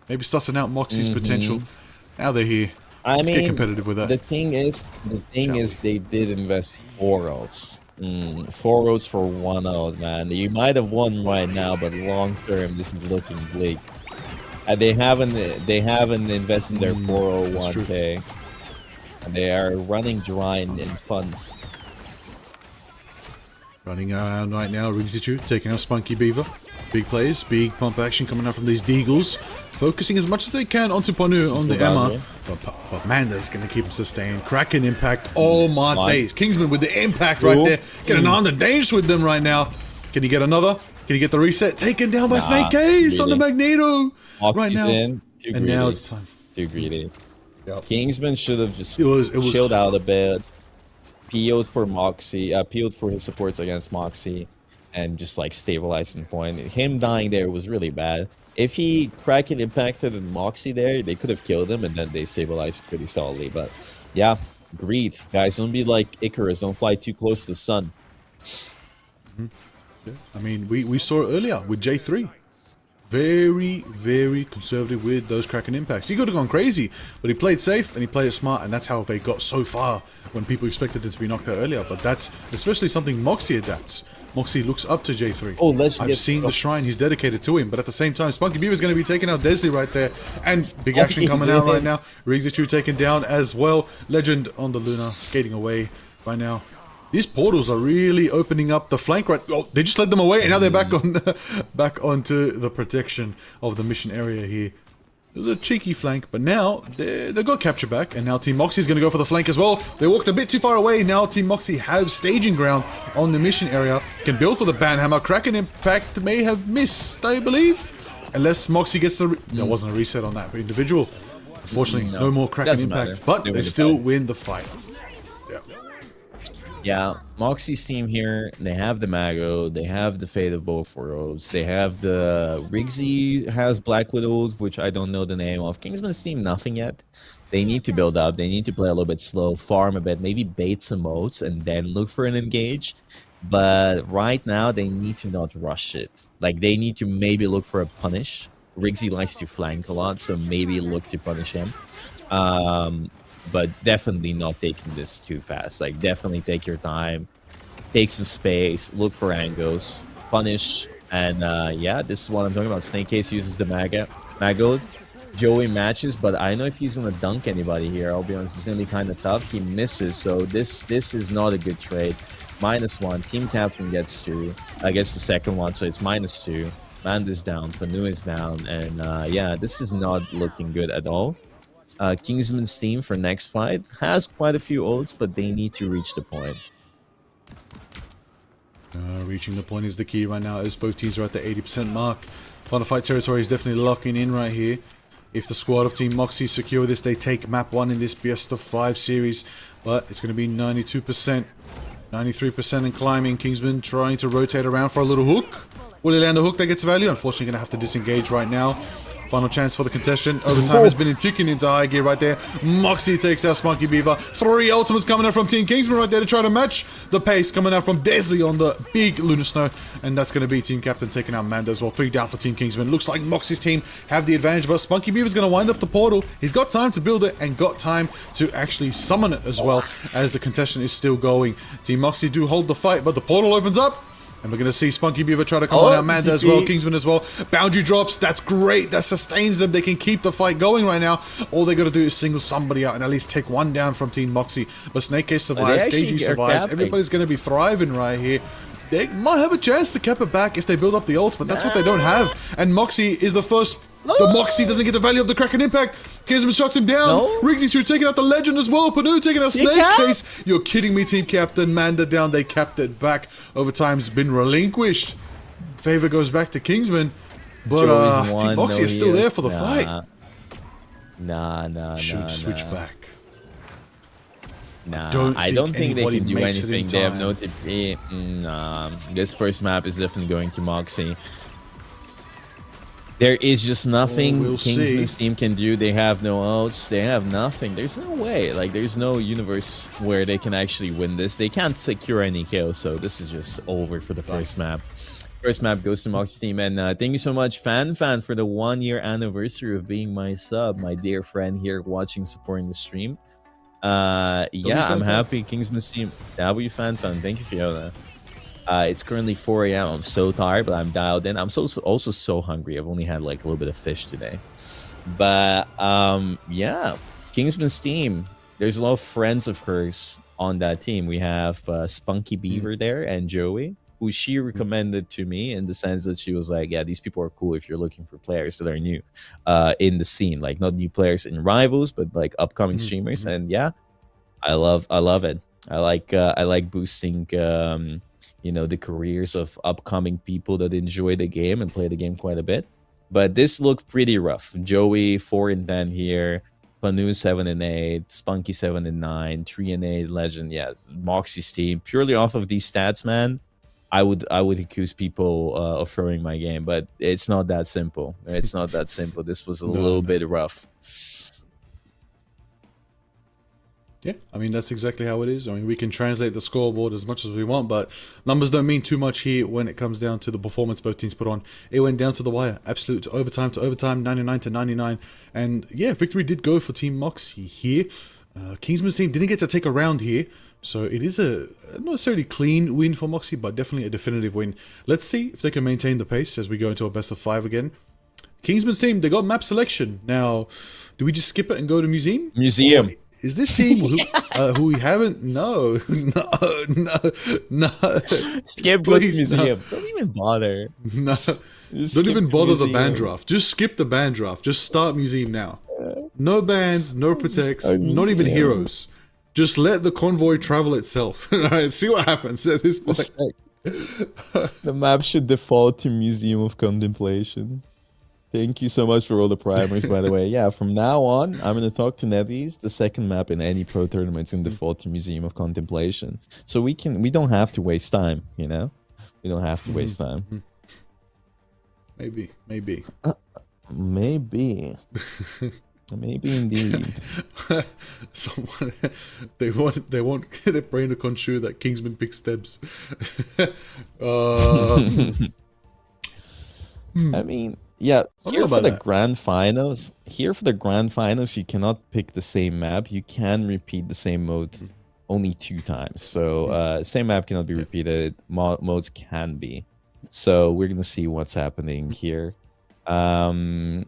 Maybe sussing out Moxie's potential. Now they're here. Let's get competitive with that. The thing is, they did invest 4 ults. 4 ults for 1 ult, man. You might have won right now, but long term, this is looking bleak. And they haven't invested in their that's true. 401k. And they are running dry in funds. Running around right now, Ringsitu taking out Spunky Beaver. Big plays, big pump action coming out from these Deagles. Focusing as much as they can onto Panu on the Emma. But Manda's going to keep him sustained. Kraken impact. Oh my days. Kingsman with the impact right there. Getting on the dangerous with them right now. Can he get another? Can he get the reset? Taken down by Snake Case on the Magneto. Right now. And now it's time. Too greedy. Yep. Kingsman should have just It was chilled out a bit. PO'd for Moxie. PO'd for his supports against Moxie. And just like stabilizing point. Him dying there was really bad. If he Kraken impacted and Moxie there, they could have killed him and then they stabilized pretty solidly. But yeah, greed. Guys, don't be like Icarus. Don't fly too close to the sun. Yeah. I mean, we saw it earlier with J3. Very, very conservative with those Kraken impacts. He could have gone crazy, but he played safe and he played it smart, and that's how they got so far when people expected it to be knocked out earlier. But that's especially something Moxie adapts. Moxie looks up to J3. Oh, let's I've seen the shrine. He's dedicated to him, but at the same time, Spunky Beaver's going to be taking out Desley right there, and big action coming out right now. Ringsitu taken down as well. Legend on the Luna, skating away right now. These portals are really opening up the flank right. Oh, they just led them away, and now they're back on, back onto the protection of the mission area here. It was a cheeky flank, but now they've got capture back, and now Team Moxie is going to go for the flank as well. They walked a bit too far away. Now Team Moxie have staging ground on the mission area. Can build for the Banhammer. Kraken impact may have missed, I believe, unless Moxie gets the. There wasn't a reset on that individual. Unfortunately, no more Kraken Doesn't impact, matter. but They they win the still fight. win the fight. Yeah, Moxie's team here, they have the Mago, they have the Fate of both Worlds, they have the Rigsy has Black Widows, which I don't know the name of. Kingsman's team, nothing yet. They need to build up, they need to play a little bit slow, farm a bit, maybe bait some motes, and then look for an engage. But right now, they need to not rush it. Like, they need to maybe look for a punish. Rigsy likes to flank a lot, so maybe look to punish him. But definitely not taking this too fast. Like, definitely take your time, take some space, look for angles, punish, and yeah, this is what I'm talking about. Snake Case uses the Magode. Joey matches, but I don't know if he's gonna dunk anybody here. I'll be honest, it's gonna be kind of tough. He misses, so this is not a good trade. -1. Team captain gets 2. Gets the second one, so it's -2. Manda's down, Panu is down, and yeah, this is not looking good at all. Kingsman's team for next fight has quite a few ults, but they need to reach the point. Reaching the point is the key right now, as both teams are at the 80% mark. Final fight territory is definitely locking in right here. If the squad of Team Moxie secure this, they take map 1 in this best of 5 series. But it's going to be 92%, 93% and climbing. Kingsman trying to rotate around for a little hook. Will he land a hook that gets value? Unfortunately, going to have to disengage right now. Final chance for the contestant. Overtime has been ticking into high gear right there. Moxie takes out Spunky Beaver. 3 ultimates coming out from Team Kingsman right there to try to match the pace coming out from Desley on the big Lunar Snow. And that's going to be Team Captain taking out Manda as well. 3 down for Team Kingsman. Looks like Moxie's team have the advantage, but Spunky Beaver's going to wind up the portal. He's got time to build it and got time to actually summon it as well, as the contestant is still going. Team Moxie do hold the fight, but the portal opens up. And we're going to see Spunky Beaver try to come on out, Manda as well, Kingsman as well. Boundary drops, that's great, that sustains them. They can keep the fight going right now. All they got to do is single somebody out and at least take 1 down from Team Moxie. But Snake Case survives, KG survives, everybody's going to be thriving right here. They might have a chance to cap it back if they build up the ult, but that's what they don't have. And Moxie is the first. The Moxie doesn't get the value of the Kraken impact. Kingsman shuts him down. Rigsy taking out the Legend as well. Panu taking out Snake Case. You're kidding me, Team Captain. Manda down. They capped it back. Overtime's been relinquished. Favor goes back to Kingsman. But Team Moxie is still there for the fight. Should switch back. I don't think they can do anything. They have no TP. This first map is definitely going to Moxie. There is just nothing Kingsman's team can do. They have no ults. They have nothing. There's no way. Like, there's no universe where they can actually win this. They can't secure any kills, so this is just over for the first map. First map goes to Moxie team, and thank you so much, Fan, for the 1-year anniversary of being my sub, my dear friend here watching, supporting the stream. Yeah, I'm happy Kingsman's team. W Fan, thank you, Fiona. It's currently 4 a.m. I'm so tired, but I'm dialed in. I'm also so hungry. I've only had like a little bit of fish today. But yeah, Kingsman's team. There's a lot of friends of hers on that team. We have Spunky Beaver there and Joey, who she recommended to me in the sense that she was like, yeah, these people are cool if you're looking for players that are new in the scene, like not new players in rivals, but like upcoming streamers. And yeah, I love it. I like boosting you know, the careers of upcoming people that enjoy the game and play the game quite a bit. But this looked pretty rough. Joey 4-10 here, Panu 7-8, Spunky 7-9, 3-8, Legend. Yes, Moxie's team purely off of these stats, man. I would accuse people of throwing my game, but it's not that simple. It's not that simple. This was a little bit rough. Yeah, I mean, that's exactly how it is. I mean, we can translate the scoreboard as much as we want, but numbers don't mean too much here when it comes down to the performance both teams put on. It went down to the wire, absolute to overtime, 99 to 99. And yeah, victory did go for Team Moxie here. Kingsman's team didn't get to take a round here, so it is a not necessarily clean win for Moxie, but definitely a definitive win. Let's see if they can maintain the pace as we go into a best of 5 again. Kingsman's team, they got map selection. Now, do we just skip it and go to Museum? Museum. Or is this team who we haven't? No. Skip Please, Museum. Don't even bother. No. Don't even bother the band draft. Just skip the band draft. Just start Museum now. No bands, no protects, not even heroes. Just let the convoy travel itself. Alright, see what happens at this point. The map should default to Museum of Contemplation. Thank you so much for all the primers, by the way. Yeah, from now on, I'm going to talk to Netties. The second map in any pro tournament is in default to Museum of Contemplation. So we don't have to waste time, you know? We don't have to waste time. Maybe. Maybe. Maybe indeed. Someone they want their brain to construe that Kingsman picks Debs. I mean, yeah, here for the grand finals, you cannot pick the same map. You can repeat the same mode only 2 times. So same map cannot be repeated. Modes can be. So we're gonna see what's happening here. I'm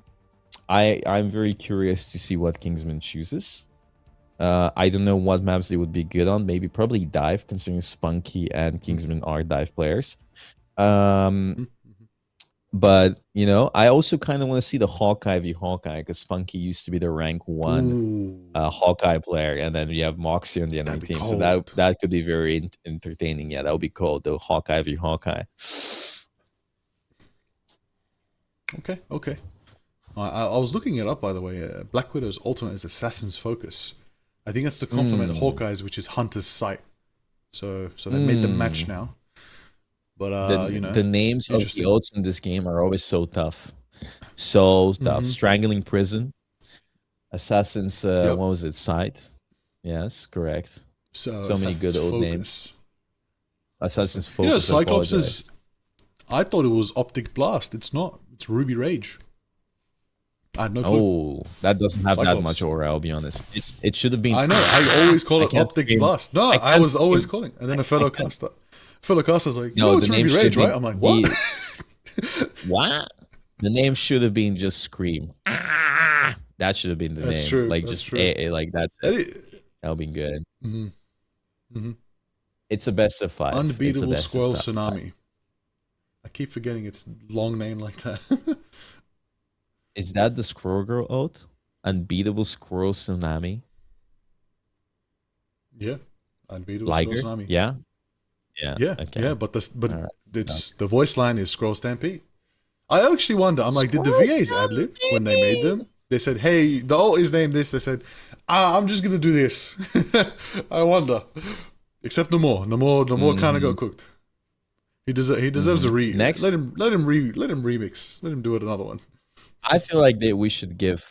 very curious to see what Kingsman chooses. I don't know what maps they would be good on. Maybe probably dive, considering Spunky and Kingsman are dive players. But, you know, I also kind of want to see the Hawkeye v Hawkeye, because Spunky used to be the rank 1 Hawkeye player, and then we have Moxie on the enemy team. So that could be very entertaining. Yeah, that would be cool, the Hawkeye v Hawkeye. Okay. I was looking it up, by the way. Black Widow's ultimate is Assassin's Focus. I think that's to complement Hawkeye's, which is Hunter's Sight. So they made the match now. But you know, the names of the ults in this game are always so tough. So tough. Strangling Prison. Assassin's what was it? Sight. Yes, correct. So many good old names. Assassin's Focus. You know, Cyclops is, I thought it was Optic Blast. It's not. It's Ruby Rage. I had no clue. Oh, that doesn't have that much aura, I'll be honest. It should have been. I know. I always call it Optic Blast. No, I was always calling. And then a fellow caster was like, no, it's Ruby Rage, right? I'm like, what? What? The name should have been just Scream. Ah! That should have been the name. True. Like, that's just true. Like that's it. That would be good. It's a best of 5. Unbeatable Squirrel Tsunami. I keep forgetting its long name like that. Is that the Squirrel Girl ult? Unbeatable Squirrel Tsunami? Yeah. Unbeatable Squirrel Tsunami. Yeah. Okay. Yeah, but the voice line is Squirrel Stampede. I actually wonder, I'm like, did the VAs ad-lib when they made them? They said, hey, the ult is named this. They said, I'm just gonna do this. I wonder. Except Namor kind of got cooked. He deserves a re. Next, let him remix. Let him do it another one. I feel like we should give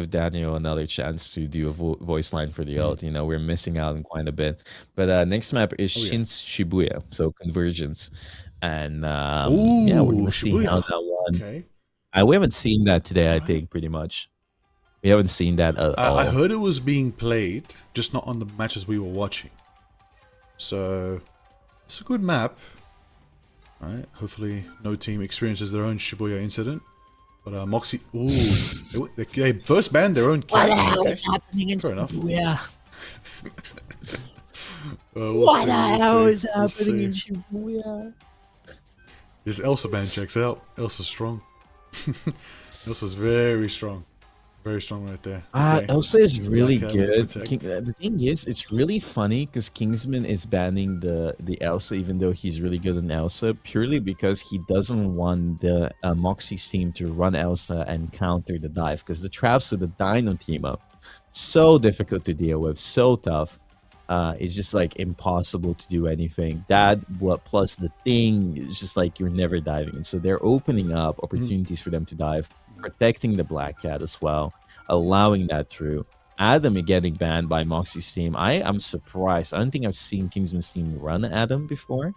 Daniel another chance to do a voice line for the ult. You know, we're missing out on quite a bit. But next map is Shins Shibuya, so Convergence, and yeah, we're gonna see how that one. Okay. We haven't seen that today. I think pretty much we haven't seen that at all. I heard it was being played, just not on the matches we were watching. So It's a good map. Alright, hopefully no team experiences their own Shibuya incident. But Moxie, ooh, they first banned their own cat. What the hell is happening in Fair enough. Shibuya? What the hell is We'll happening in see. Shibuya? This Elsa band checks out. Elsa's strong. Elsa's very strong. Very strong right there. Okay. Elsa is really Black Cat good. protect. The thing is, it's really funny because Kingsman is banning the Elsa, even though he's really good in Elsa, purely because he doesn't want the Moxie's team to run Elsa and counter the dive. Because the traps with the Dino team up, so difficult to deal with, so tough. It's just like impossible to do anything. That plus the thing is just like you're never diving. And so they're opening up opportunities for them to dive, protecting the Black Cat as well, allowing that through. Adam getting banned by Moxie's team. I am surprised. I don't think I've seen Kingsman's team run Adam before,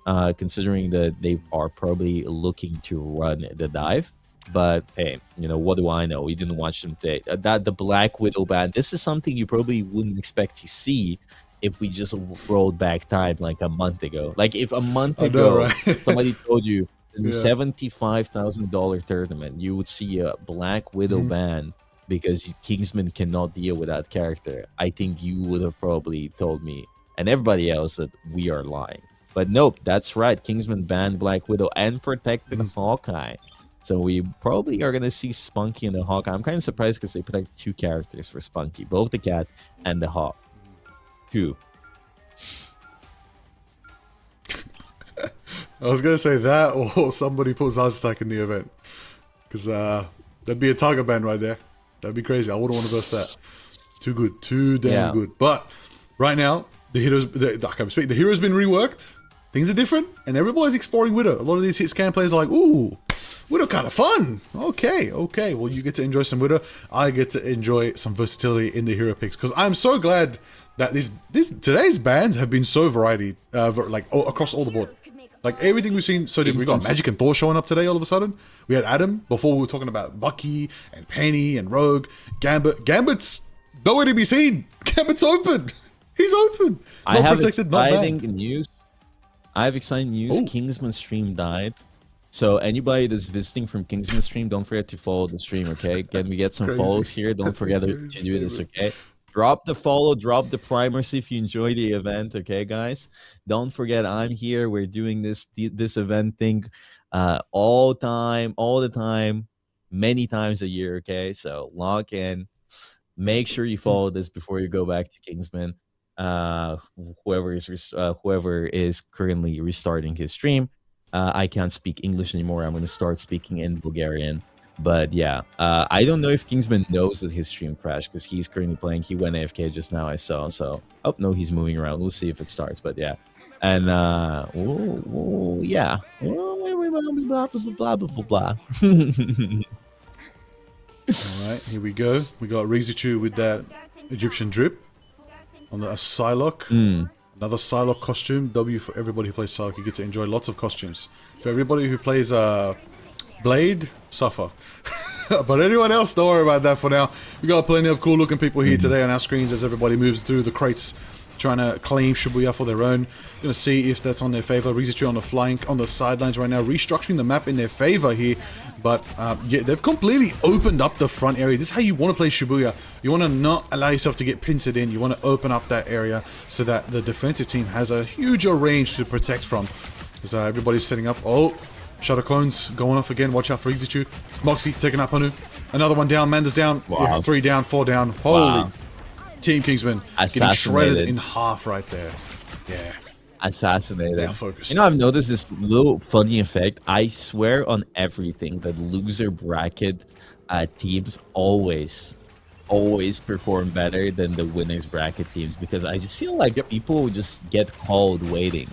considering that they are probably looking to run the dive. But hey, you know, what do I know? We didn't watch them today. That the Black Widow ban, this is something you probably wouldn't expect to see if we just rolled back time like a month ago. Like if a month ago somebody told you in the $75,000 tournament you would see a Black Widow ban because Kingsman cannot deal with that character, I think you would have probably told me and everybody else that we are lying. But nope, that's right. Kingsman banned Black Widow and protected Hawkeye. So we probably are going to see Spunky and the Hawk. I'm kind of surprised because they protect two characters for Spunky, both the cat and the Hawk. Two. I was going to say that or somebody puts Aztec in the event. Because that'd be a target ban right there. That'd be crazy. I wouldn't want to burst that. Too good. Too damn good. But right now, the hero's been reworked. Things are different. And everybody's exploring Widow. A lot of these hit scan players are like, ooh, Widow kind of fun. Okay. Well, you get to enjoy some Widow. I get to enjoy some versatility in the hero picks. Because I'm so glad that today's bans have been so variety, across all the board. Like everything we've seen so different. We got Magic and Thor showing up today all of a sudden. We had Adam. Before we were talking about Bucky and Penny and Rogue. Gambit's nowhere to be seen. Gambit's open. He's open. I have protected, not exciting banned. news. I have exciting news. Ooh. Kingsman's stream died. So anybody that's visiting from Kingsman's stream, don't forget to follow the stream, okay? Can we get some crazy. follows here? Don't That's forget to crazy do this, statement. okay? Drop the follow, drop the primers if you enjoy the event, okay, guys? Don't forget, I'm here. We're doing this event thing all the time, many times a year, okay? So log in. Make sure you follow this before you go back to Kingsman. Whoever is currently restarting his stream. I can't speak English anymore. I'm going to start speaking in Bulgarian. But yeah, I don't know if Kingsman knows that his stream crashed because he's currently playing. He went AFK just now, I saw. So, oh no, he's moving around. We'll see if it starts. But yeah, and yeah, blah blah blah blah blah. All right, here we go. We got Rizichu with that Egyptian drip on the Psylocke. Another Psylocke costume. W for everybody who plays Psylocke. You get to enjoy lots of costumes. For everybody who plays Blade, suffer. But anyone else, don't worry about that for now. We got plenty of cool looking people here today on our screens as everybody moves through the crates trying to claim Shibuya for their own. Gonna see if that's on their favor. Rizichu on the flank, on the sidelines right now, restructuring the map in their favor here. But yeah, they've completely opened up the front area. This is how you want to play Shibuya. You want to not allow yourself to get pincered in. You want to open up that area so that the defensive team has a huger range to protect from. As everybody's setting up. Oh, Shadow Clones going off again. Watch out for Rizichu. Moxie taking up Hanu. Another one down. Manda's down. Wow. Yeah, 3 down, 4 down. Holy. Team Kingsman getting shredded in half right there. Yeah. Assassinated. They are focused. You know, I've noticed this little funny effect. I swear on everything that loser bracket teams always perform better than the winners bracket teams because I just feel like people just get called waiting.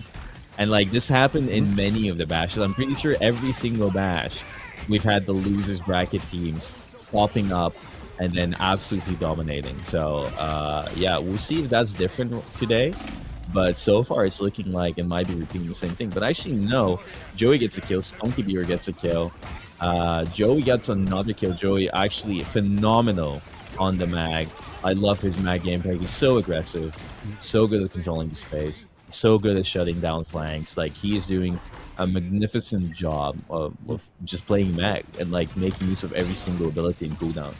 And like this happened in many of the bashes. I'm pretty sure every single bash we've had the losers bracket teams popping up and then absolutely dominating. So yeah, we'll see if that's different today. But so far, it's looking like it might be repeating the same thing. But actually, no. Joey gets a kill. Spunky Beer gets a kill. Joey gets another kill. Joey actually phenomenal on the mag. I love his mag gameplay. He's so aggressive. So good at controlling the space. so good at shutting down flanks. Like, he is doing a magnificent job of just playing Mag and like making use of every single ability in cooldown.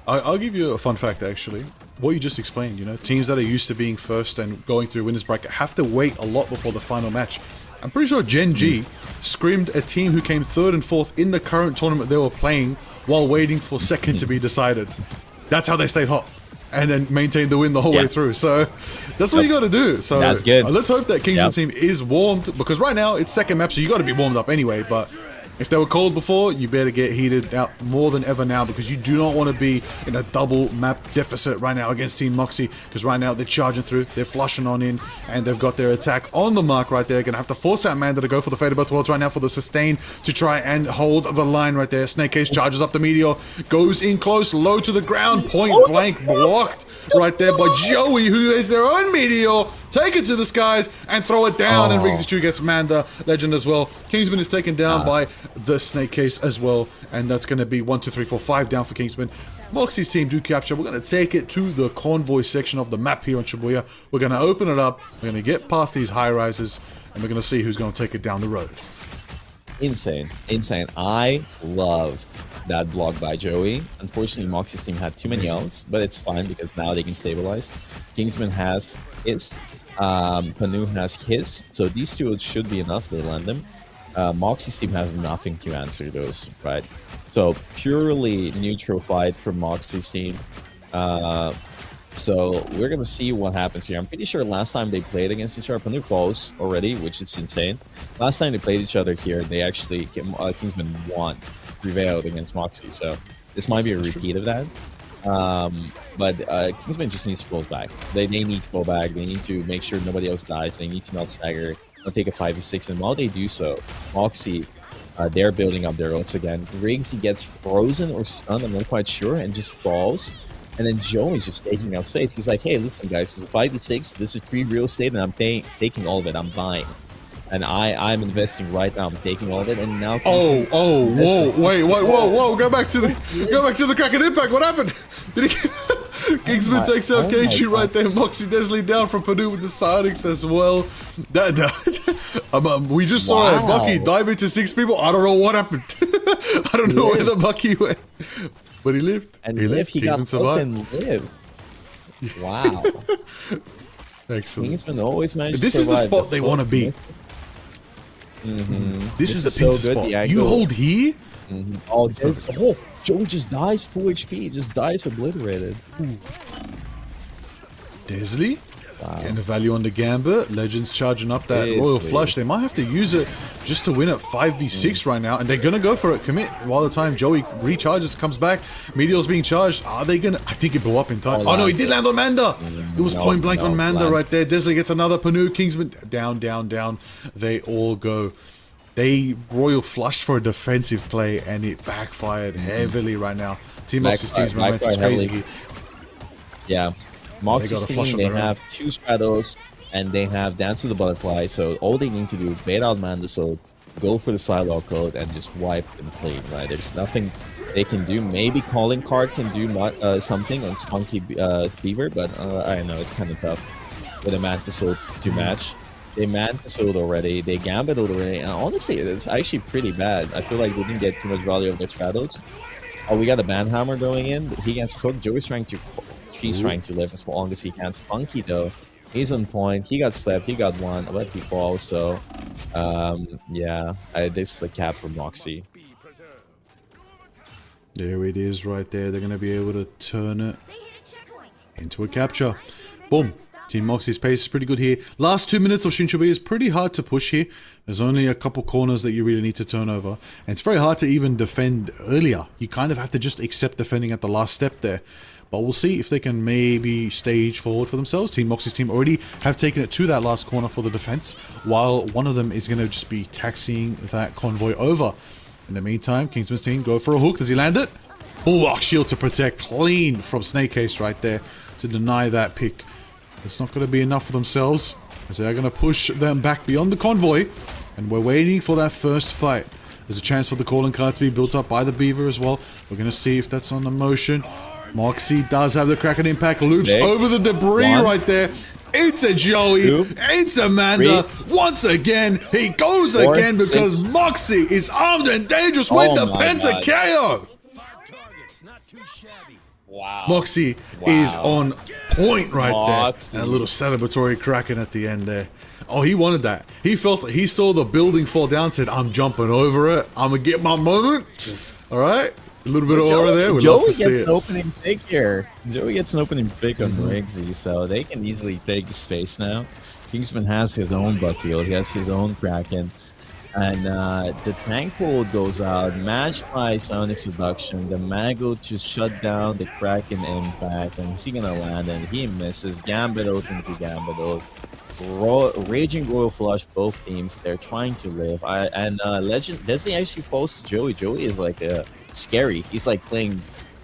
I'll give you a fun fact, actually. What you just explained, you know, teams that are used to being first and going through winners bracket have to wait a lot before the final match. I'm pretty sure Gen G screamed a team who came 3rd and 4th in the current tournament they were playing while waiting for second to be decided. That's how they stayed hot and then maintained the win the whole way through. So that's what you got to do. So that's good. Let's hope that Kingsman team is warmed, because right now it's second map, so you got to be warmed up anyway. But if they were cold before, you better get heated out more than ever now, because you do not want to be in a double map deficit right now against Team Moxie, because right now they're charging through, they're flushing on in, and they've got their attack on the mark right there. Gonna have to force out Manda to go for the Fate of Both Worlds right now for the sustain to try and hold the line right there. Snake Case charges up the Meteor, goes in close, low to the ground, point blank blocked right there by Joey, who has their own Meteor. Take it to the skies and throw it down, and Riggsy Chu gets Manda, Legend as well. Kingsman is taken down by the Snake Case as well, and that's going to be 1, 2, 3, 4, 5 down for Kingsman. Moxie's team do capture. We're going to take it to the convoy section of the map here on Shibuya. We're going to open it up, we're going to get past these high rises, and we're going to see who's going to take it down the road. Insane. I loved that block by Joey. Unfortunately, Moxie's team had too many ults, but it's fine because now they can stabilize. Kingsman has his, Panu has his, so these two should be enough. They land them. Moxie's team has nothing to answer those, right? So purely neutral fight from Moxie's team. So we're gonna see what happens here. I'm pretty sure last time they played against each other, Panu falls already, which is insane. Last time they played each other here, they actually Kingsman won, prevailed against Moxie. So this might be a repeat of that. But Kingsman just needs to fall back. They need to fall back. They need to make sure nobody else dies. They need to not stagger. They'll take a 5v6, and while they do so, Moxie, they're building up their ults again. Riggs, he gets frozen or stunned, I'm not quite sure, and just falls. And then Joey's just taking out space. He's like, hey, listen, guys, this is 5v6. This is free real estate, and I'm taking all of it. I'm buying. And I'm investing right now. I'm taking all of it, and now. Whoa! Whoa! Go back to the Kraken Impact. What happened? Did he? Kingsman takes out KG right there. Moxie Desley down from Purdue with the Sonics as well. We just saw Bucky dive into 6 people. I don't know what happened. I don't know where the Bucky went, but he lived. And he lived. He got hooked and lived. Wow. Excellent. Kingsman always managed. This to is the survive spot they want to be. This is the pincer so good, spot. You hold here. Oh, Joey just dies full HP. He just dies obliterated. Desley. Getting the value on the Gambit. Legends charging up that Royal Flush. They might have to use it just to win at 5v6 right now. And they're going to go for it. Commit. While the time Joey recharges, comes back. Meteor's being charged. Are they going to... I think it blew up in time. Oh, no, he did land on Manda. It was point blank on Manda right there. Desley gets another Panu. Kingsman down. They all go. They Royal Flush for a defensive play, and it backfired heavily right now. Team Moxie's team's momentum is crazy. Yeah. Moxie's team, they have 2 Stratos, and they have Dance of the Butterfly, so all they need to do is bait out Manda, so go for the Psylocke code and just wipe them clean, right? There's nothing they can do. Maybe Calling Card can do something on Spunky Beaver, but I don't know, it's kind of tough with a Mantis ult to match. They Mantis ult already, they Gambit already, and honestly, it's actually pretty bad. I feel like they didn't get too much value of their Stratos. Oh, we got a Banhammer going in. He gets hooked. Joey's trying to... He's trying to live as long as he can. Spunky, though, he's on point. He got slept. He got one, but he falls. So, yeah, this is a cap for Moxie. There it is right there. They're going to be able to turn it into a capture. Boom. Team Moxie's pace is pretty good here. Last 2 minutes of Shinshibuya is pretty hard to push here. There's only a couple corners that you really need to turn over. And it's very hard to even defend earlier. You kind of have to just accept defending at the last step there. But we'll see if they can maybe stage forward for themselves. Team Moxie's team already have taken it to that last corner for the defense, while one of them is going to just be taxiing that convoy over. In the meantime, Kingsman's team go for a hook. Does he land it? Bulwark shield to protect. Clean from Snake Case right there to deny that pick. It's not going to be enough for themselves, as they're going to push them back beyond the convoy. And we're waiting for that first fight. There's a chance for the calling card to be built up by the Beaver as well. We're going to see if that's on the motion. Moxie does have the Kraken Impact, loops over the debris right there. It's a Joey. Two, It's Amanda. three, Once again, he goes four, again because six. Moxie is armed and dangerous with Oh the my Penta God. KO. Wow. Moxie is on point right Moxie. there. And a little celebratory cracking at the end there. Oh, he wanted that. He felt it. He saw the building fall down, said, I'm jumping over it. I'm going to get my moment. All right. A little bit of aura there. We'd love Joey to see gets it. an opening pick here. Joey gets an opening pick on Rigsy, so they can easily take his space now. Kingsman has his own Buckfield. He has his own Kraken. And the tank hold goes out, matched by Sonic Seduction. The Mago to shut down the Kraken impact. And is he going to land? And he misses. Gambit into Gambit. Raging Royal Flush, both teams. They're trying to live. Legend Desi actually falls to Joey. Joey is like scary. He's like playing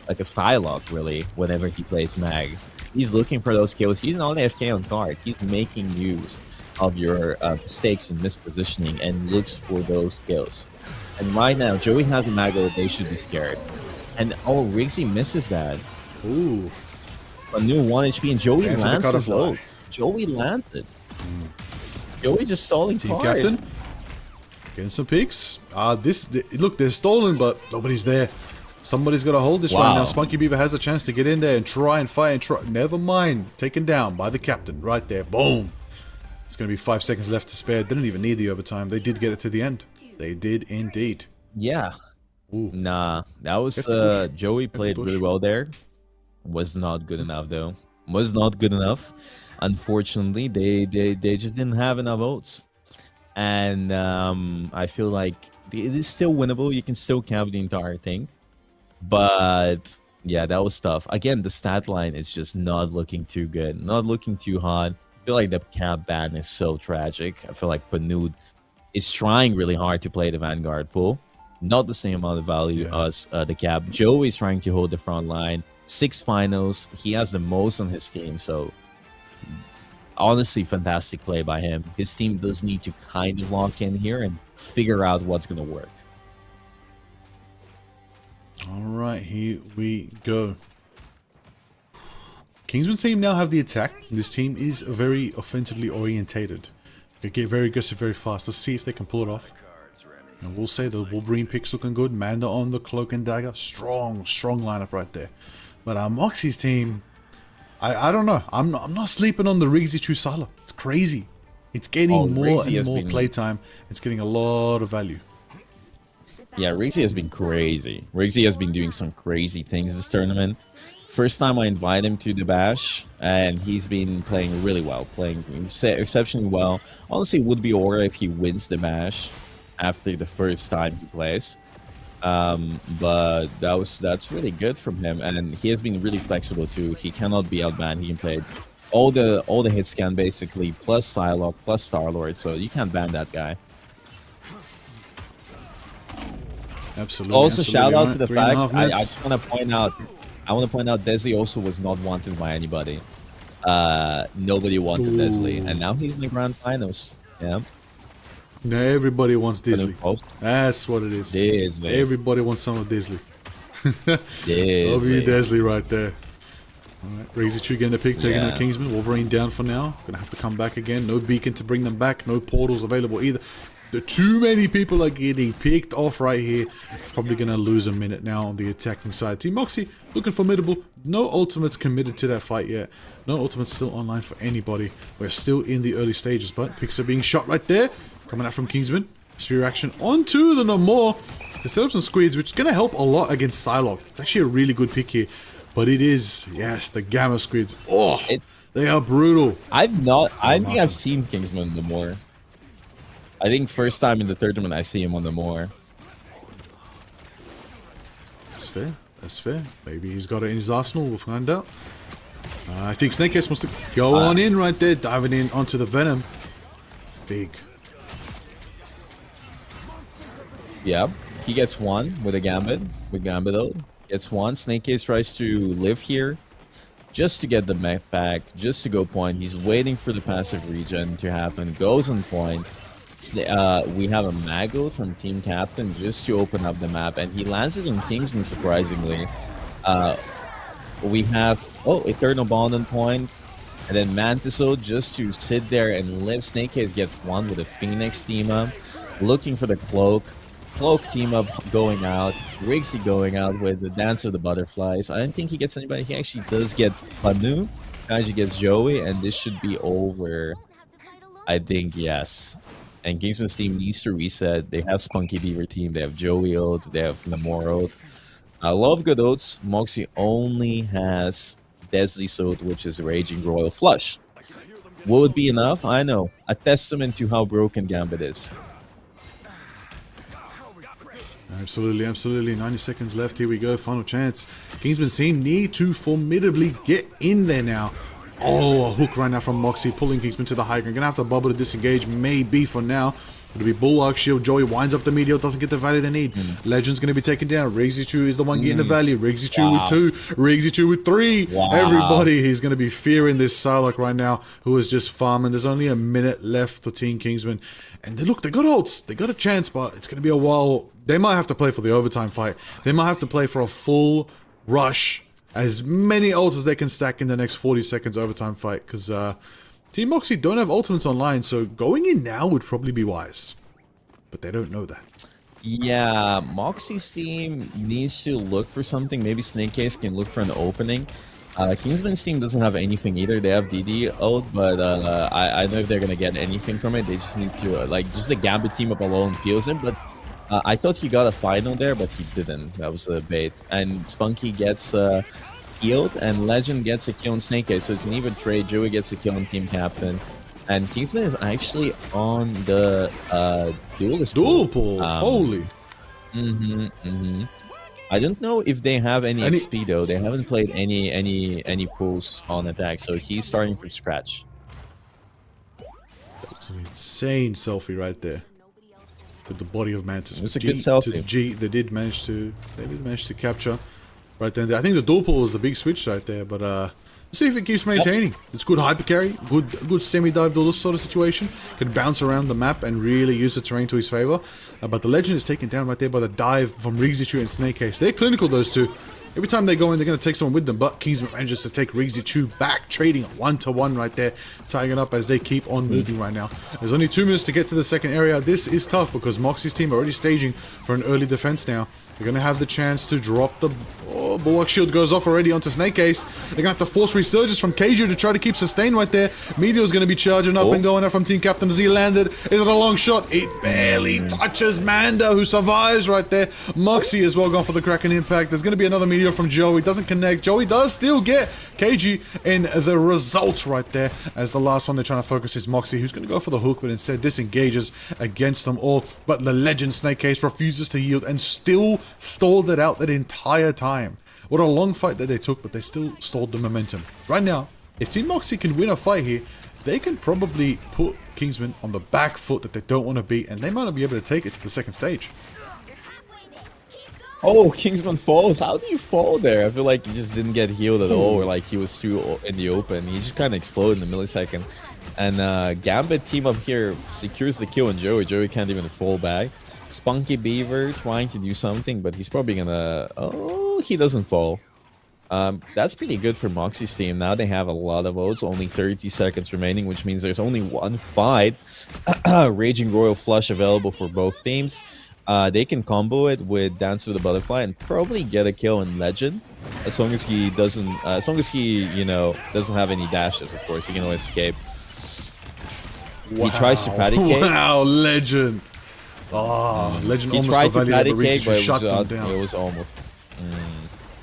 like a Psylocke, really, whenever he plays Mag. He's looking for those kills. He's not AFK on card. He's making use of your mistakes and mispositioning and looks for those kills. And right now, Joey has a Mago. They should be scared. And oh, Rigsy misses that. Ooh. A new 1 HP, and Joey Cancel the lands cutter his fly. ult. Joey lands it. Joey's just stalling Team cards. captain. Getting some peeks. Look, they're stolen, but nobody's there. Somebody's got to hold this right now. Spunky Beaver has a chance to get in there and try and fight and try. Never mind. Taken down by the captain right there. Boom. It's going to be 5 seconds left to spare. Didn't even need the overtime. They did get it to the end. They did indeed. Yeah. Ooh. Nah, that was Joey played really well there. Was not good enough though. Was not good enough. Unfortunately, they just didn't have enough votes. And I feel like it is still winnable. You can still cap the entire thing. But yeah, that was tough. Again, the stat line is just not looking too good. Not looking too hot. I feel like the cap ban is so tragic. I feel like Panud is trying really hard to play the Vanguard pool. Not the same amount of value as the cap. Joe is trying to hold the front line. 6 finals. He has the most on his team. So honestly, fantastic play by him. His team does need to kind of lock in here and figure out what's going to work. All right, here we go. Kingsman team now have the attack. This team is very offensively orientated. They get very aggressive very fast. Let's see if they can pull it off. And we'll say the Wolverine pick's looking good. Manda on the Cloak and Dagger. Strong lineup right there. But Moxie's team, I don't know. I'm not sleeping on the Rigsy Trusala. It's crazy. It's getting more and more playtime. It's getting a lot of value. Yeah, Rigsy has been crazy. Rigsy has been doing some crazy things this tournament. First time I invite him to the Bash, and he's been playing really well, playing exceptionally well. Honestly, it would be aura if he wins the Bash after the first time he plays. But that's really good from him, and he has been really flexible too. He cannot be outbanned. He can play all the hit scan basically, plus Psylocke, plus Star-Lord, so you can't ban that guy. Absolutely. Also, absolutely. shout out Right, to the 3.5 fact I minutes. just want to point out. I want to point out Desi also was not wanted by anybody. Nobody wanted Desley, and now he's in the grand finals. Yeah. No, everybody wants Disley. Post. That's what it is. Disley. Everybody wants some of Disley. Disley. Love you, Desley, right there. Alright, Razy Tree getting a pick, taking Yeah. out Kingsman. Wolverine down for now. Gonna have to come back again. No beacon to bring them back. No portals available either. Too many people are getting picked off right here. It's probably gonna lose a minute now on the attacking side. Team Moxie looking formidable. No ultimates committed to that fight yet. No ultimates still online for anybody. We're still in the early stages, but picks are being shot right there. Coming out from Kingsman. Spear action onto the No More to set up some squids, which is going to help a lot against Psylocke. It's actually a really good pick here. But it is, yes, the Gamma Squids. Oh, they are brutal. I think I've seen Kingsman on the Moor. I think first time in the tournament I see him on the Moor. That's fair. That's fair. Maybe he's got it in his arsenal. We'll find out. I think Snakehead wants to go on in right there, diving in onto the Venom. Big. Yeah, he gets one with a Gambit. With Gambit gets one. Snake Case tries to live here just to get the mech back, just to go point. He's waiting for the passive regen to happen. Goes on point. We have a Mago from Team Captain just to open up the map, and he lands it in Kingsman surprisingly. We have Eternal Bond on point, And then Mantiso just to sit there and live. Snake Case gets one with a Phoenix team up. Looking for the Cloak. Cloak team up going out. Rigsy going out with the Dance of the Butterflies. I don't think he gets anybody. He actually does get Panu. Kaiji gets Joey, and this should be over. I think, yes. And Kingsman's team needs to reset. They have Spunky Beaver team. They have Joey ult. They have Namor ult. I love good ults. Moxie only has Deadly Sword, which is Raging Royal Flush. Will it be enough? I know. A testament to how broken Gambit is. Absolutely, absolutely. 90 seconds left. Here we go. Final chance. Kingsman's team need to formidably get in there now. Oh, a hook right now from Moxie, pulling Kingsman to the high ground. Gonna have to bubble to disengage, maybe for now. It'll be Bulwark Shield. Joey winds up the meteor, doesn't get the value they need. Legend's gonna be taken down. Rigsy Chu is the one getting the value. Rigsy Chu with 2. Rigsy Chu with 3. Everybody, he's gonna be fearing this Psylocke right now, who is just farming. There's only a minute left for Team Kingsman. And look, they got ults. They got a chance, but it's gonna be a while. They might have to play for the overtime fight. They might have to play for a full rush. As many ults as they can stack in the next 40 seconds overtime fight. Because Team Moxie don't have ultimates online, so going in now would probably be wise. But they don't know that. Yeah, Moxie's team needs to look for something. Maybe Snake Case can look for an opening. Kingsman's team doesn't have anything either. They have DD ult, but I don't know if they're going to get anything from it. They just need to, just the Gambit team up alone kills him. But I thought he got a final there, but he didn't. That was a bait. And Spunky gets healed, and Legend gets a kill on Snake Case. So it's an even trade. Joey gets a kill on Team Captain. And Kingsman is actually on the duelist pool. Holy. I don't know if they have any XP though. They haven't played any pools on attack, so he's starting from scratch. That's an insane selfie right there. With the body of Mantis. It was a good selfie. To the G, they did manage to capture right then. I think the dual pull was the big switch right there, but let's see if it keeps maintaining. It's good hyper carry, good semi-dive duelist sort of situation. Can bounce around the map and really use the terrain to his favor. But the Legend is taken down right there by the dive from Rigsy and Snake Case. They're clinical, those two. Every time they go in, they're going to take someone with them, but Kingsman manages to take Rigsy back, trading 1-to-1 right there, tying it up as they keep on moving right now. There's only 2 minutes to get to the second area. This is tough because Moxie's team are already staging for an early defense now. They're going to have the chance to drop the... Oh, Bulwark Shield goes off already onto Snake Case. They're going to have to force Resurgence from Keiju to try to keep sustain right there. Meteor's going to be charging up and going out from Team Captain as he landed. Is it a long shot? It barely touches Manda, who survives right there. Moxie as well gone for the Kraken impact. There's going to be another Meteor from Joey. Doesn't connect. Joey does still get KG in the result right there. As the last one they're trying to focus is Moxie, who's going to go for the hook, but instead disengages against them all. But the Legend Snake Case refuses to yield and still stalled it out that entire time. What a long fight that they took, but they still stalled the momentum. Right now, if Team Moxie can win a fight here, they can probably put Kingsman on the back foot that they don't want to beat, and they might not be able to take it to the second stage. Oh, Kingsman falls. How do you fall there? I feel like he just didn't get healed at all, or like he was too in the open. He just kind of exploded in a millisecond. And Gambit team up here secures the kill on Joey. Joey can't even fall back. Spunky Beaver trying to do something, but he's probably gonna... Oh, he doesn't fall. That's pretty good for Moxie's team. Now they have a lot of votes, only 30 seconds remaining, which means there's only one fight. Raging Royal Flush available for both teams. They can combo it with Dance with the Butterfly and probably get a kill in Legend, as long as he doesn't, you know, doesn't have any dashes. Of course, he can always escape. Wow. He tries to patty cake. Wow, Legend. Oh, Legend almost got value, but Rigsy shut them down. It was almost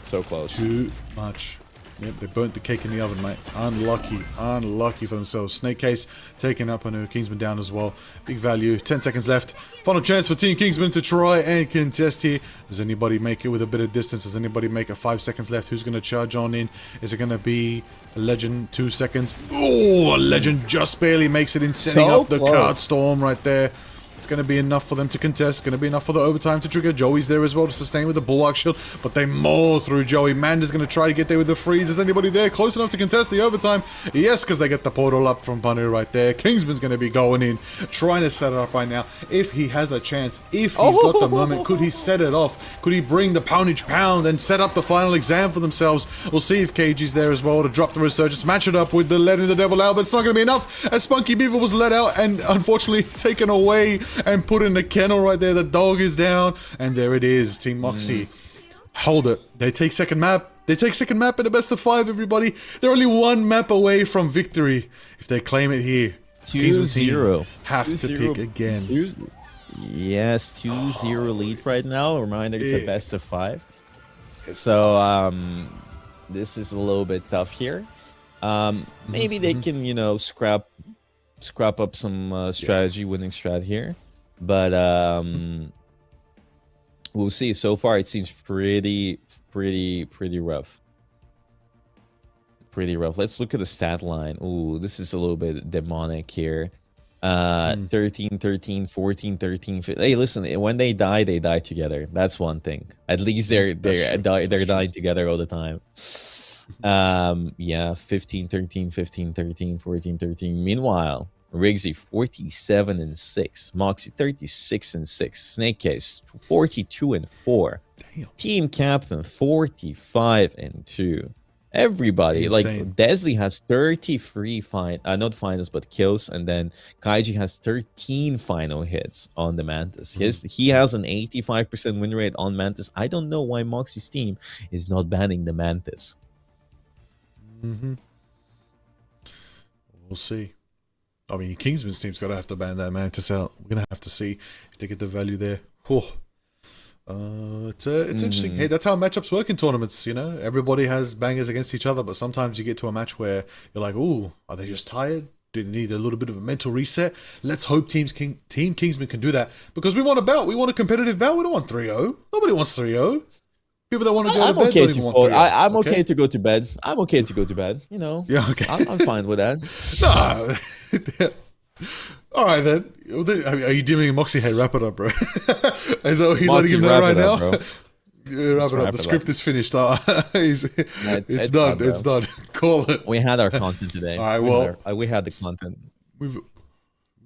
so close. Too much. Yep, they burnt the cake in the oven, mate. Unlucky for themselves. Snake Case taking up on Kingsman down as well. Big value. 10 seconds left. Final chance for Team Kingsman to try and contest here. Does anybody make it with a bit of distance? Does anybody make it? 5 seconds left. Who's going to charge on in? Is it going to be a Legend? 2 seconds. Oh, a Legend just barely makes it in, setting up the card storm right there. It's going to be enough for them to contest. Going to be enough for the overtime to trigger. Joey's there as well to sustain with the Bulwark Shield. But they maul through Joey. Manda's going to try to get there with the freeze. Is anybody there close enough to contest the overtime? Yes, because they get the portal up from Banu right there. Kingsman's going to be going in, trying to set it up right now. If he has a chance, if he's got the moment, could he set it off? Could he bring the poundage pound and set up the final exam for themselves? We'll see if KG's there as well to drop the resurgence, match it up with the letting the devil out, but it's not going to be enough as Spunky Beaver was let out and unfortunately taken away and put in the kennel right there. The dog is down, and there it is. Team Moxie hold it. They take second map. They take second map in the best of 5, everybody. They're only 1 map away from victory if they claim it here. 2-0. Have to pick again. Yes, 2-0 lead right now. Reminder, it's a best of 5. So this is a little bit tough here. Maybe they can, you know, scrap up some strategy, winning strat here, but we'll see. So far, it seems pretty rough. Pretty rough. Let's look at the stat line. Ooh, this is a little bit demonic here. 13, 13, 14, 13. 15. Hey, listen, when they die together. That's one thing. At least they're dying together all the time. Yeah, 15, 13, 15, 13, 14, 13. Meanwhile, Riggsy 47-6, Moxie 36-6, Snake Case 42-4, Team Captain 45-2. Everybody, Insane. like Desley has 33 not finals but kills, and then Kaiji has 13 final hits on the Mantis. He has an 85% win rate on Mantis. I don't know why Moxie's team is not banning the Mantis. We'll see. I mean, Kingsman's team's got to have to ban that Mantis out. We're gonna have to see if they get the value there. It's interesting. Hey, that's how matchups work in tournaments. You know, everybody has bangers against each other, but sometimes you get to a match where you're like, "Ooh, are they just tired? Do they need a little bit of a mental reset?" Let's hope Team Kingsman can do that, because we want a belt. We want a competitive belt. We don't want 3-0. Nobody wants 3-0. People that want to go to bed don't even want 3-0. I'm okay to go to bed. I'm okay to go to bed. You know. Yeah. Okay. I'm fine with that. No. All right then. Are you doing Moxie? Hey, wrap it up, bro. Is that what you're letting him know right now? Yeah, wrap it up. The script is finished. It's done. It's done. Call it. We had our content today. All right. Well, we had the content. We've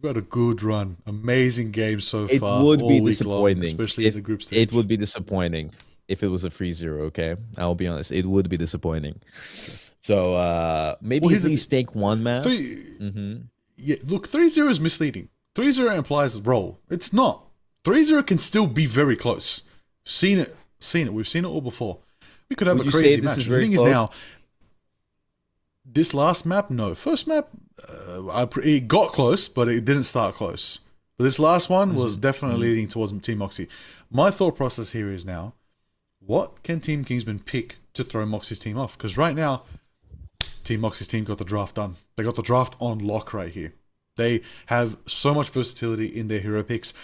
got a good run. Amazing game so It far. would be all week disappointing, long, especially in the group stage. It would be disappointing if it was a 3-0. Okay, I'll be honest. It would be disappointing. So maybe at least take one map. Yeah, look, 3-0 is misleading. 3-0 implies a roll. It's not. 3-0 can still be very close. Seen it. We've seen it all before. We could have a crazy match. The thing is now, this last map, no. First map, it got close, but it didn't start close. But this last one was definitely leading towards Team Moxie. My thought process here is now, what can Team Kingsman pick to throw Moxie's team off? Because right now, Team Moxie's team got the draft done. They got the draft on lock right here. They have so much versatility in their hero picks.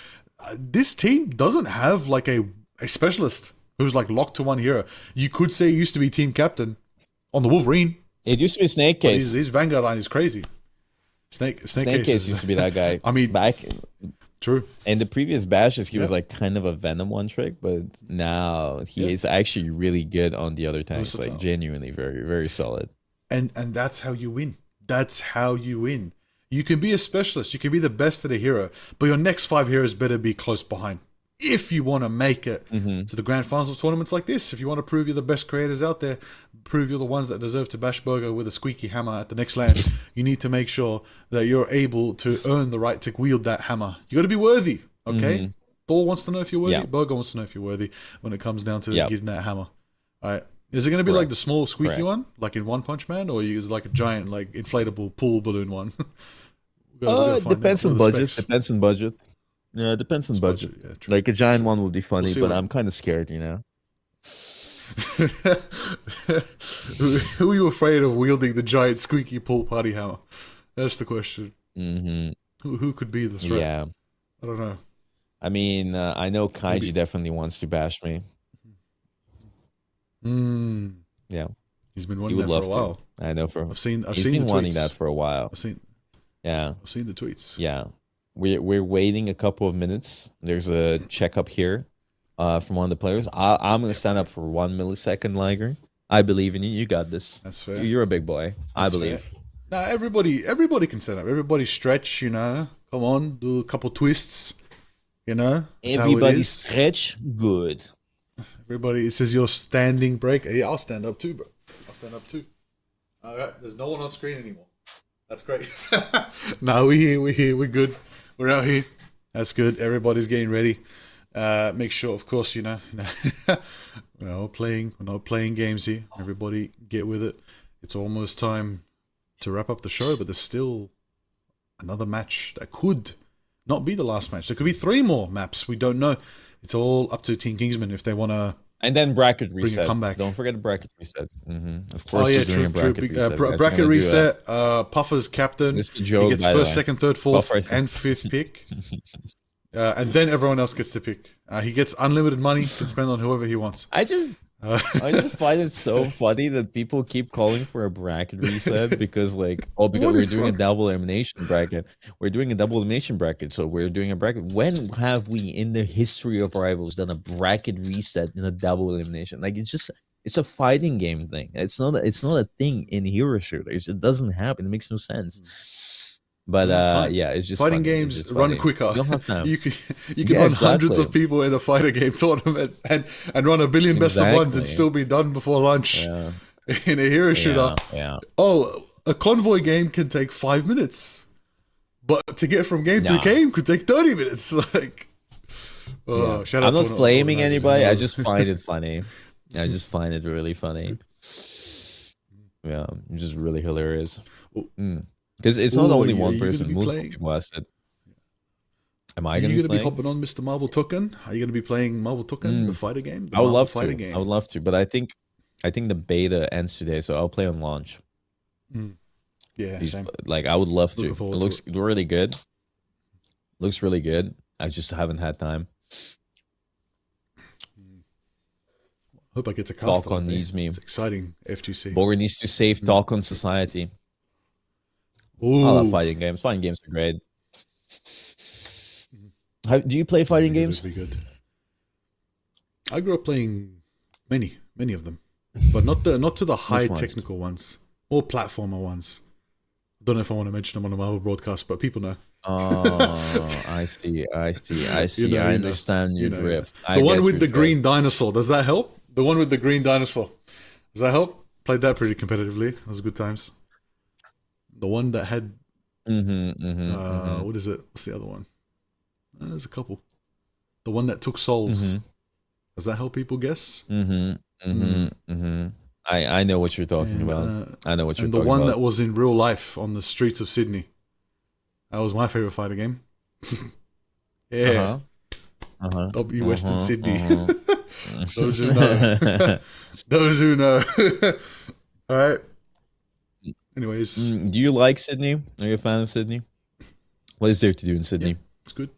This team doesn't have like a specialist who's like locked to one hero. You could say he used to be team captain on the Wolverine. It used to be Snake Case. His Vanguard line is crazy. Snake Case used to be that guy. I mean, back true. in the previous bashes, he was like kind of a Venom one trick, but now he is actually really good on the other tanks. Versatile. Like genuinely very, very solid. And that's how you win. That's how you win. You can be a specialist. You can be the best at a hero, but your next 5 heroes better be close behind. If you want to make it to the grand finals of tournaments like this, if you want to prove you're the best creators out there, prove you're the ones that deserve to bash Bogur with a squeaky hammer at the next land, you need to make sure that you're able to earn the right to wield that hammer. You got to be worthy, okay? Thor wants to know if you're worthy. Bogur wants to know if you're worthy when it comes down to getting that hammer. All right. Is it going to be like the small squeaky one, like in One Punch Man, or is it like a giant, like inflatable pool balloon one? Depends on budget. Depends on budget. Yeah, it depends on budget. Yeah, true. Like a giant one would be funny, We'll but I'm kind of scared, you know. Who are you afraid of wielding the giant squeaky pool party hammer? That's the question. Who could be the threat? Yeah. I don't know. I mean, I know Kaiji definitely wants to bash me. Yeah. He's been He wanting would that love for a while. to. I know I've seen he's the been wanting tweets. that for a while. I've seen Yeah. the tweets. Yeah. we're waiting a couple of minutes. There's a checkup here, from one of the players. I'm gonna stand up for 1 millisecond, Liger. I believe in you. You got this. That's fair. You're a big boy. I That's believe. fair. Nah, everybody can stand up. Everybody stretch, you know. Come on, do a couple twists, you know. That's how it Everybody is. stretch. Good. Everybody, it says your standing break. Yeah, I'll stand up too, bro. I'll stand up too. All right, there's no one on screen anymore. That's great. No, we're here, we're good. We're out here. That's good. Everybody's getting ready. Make sure, of course, you know, we're not playing games here. Everybody get with it. It's almost time to wrap up the show, but there's still another match that could not be the last match. There could be 3 more maps. We don't know. It's all up to Team Kingsman if they want to. And then bracket Bring a reset. comeback. Don't forget the bracket reset. Of course, Oh yeah, we're doing a true. bracket reset. Guys, Bracket we're gonna do reset. Puffer's captain. This is a He joke, gets by the first, way. second, third, fourth, Puffer is- and fifth pick. And then everyone else gets to pick. He gets unlimited money to spend on whoever he wants. I just find it so funny that people keep calling for a bracket reset because because What we're is doing wrong? a double elimination bracket. We're doing a double elimination bracket, so we're doing a bracket. When have we in the history of Rivals done a bracket reset in a double elimination? It's a fighting game thing. It's not a thing in hero shooters. It doesn't happen. It makes no sense. But You don't have time. yeah, it's just Fighting funny. It's games just run funny. quicker. You don't have time. You can Yeah, run hundreds of exactly. people in a fighter game tournament and run a billion best of ones and Exactly. still be done before lunch. Yeah, In a hero shooter, yeah. oh, a convoy game can take 5 minutes, but to get from game to Nah. game could take 30 minutes. Yeah. Shout out I'm to not all the flaming organizers anybody. I involved. just find it funny. I just find it really funny. Yeah, it's just really hilarious. Because it's not Ooh, only are one you gonna person. be Multiple playing? people asked it. Am I Are going you to going be to be playing? hopping on Mr. Marvel Token? Are you going to be playing Marvel Token, the fighter game? The I would Marvel love fighter to. Game? I would love to, but I think the beta ends today, so I'll play on launch. Yeah, These- same. I would love to. Looking It forward to looks really good. Looks really good. I just haven't had time. Hope I get to cast Falcon one day. needs me. It's exciting, FGC. Bogur needs to save Talk on Society. Ooh. I love fighting games. Fighting games are great. Do you play fighting games? Be good. I grew up playing many of them, but not to the high ones? technical ones, more platformer ones. Don't know if I want to mention them on a Marvel broadcast, but people know. Oh, I see. I know. understand your You know, drift. The one with the green dinosaur. Does that help? The one with the green dinosaur. Does that help? Played that pretty competitively. That was good times. The one that had what is it? What's the other one? There's a couple. The one that took souls. Does that help people guess? I know what you're talking And, about. I know what you're And the talking one about. that was in real life on the streets of Sydney. That was my favorite fighter game. Yeah. W Western Sydney. Those who know. Those who know. All right. Anyways, Do you like Sydney? Are you a fan of Sydney? What is there to do in Sydney? it's good.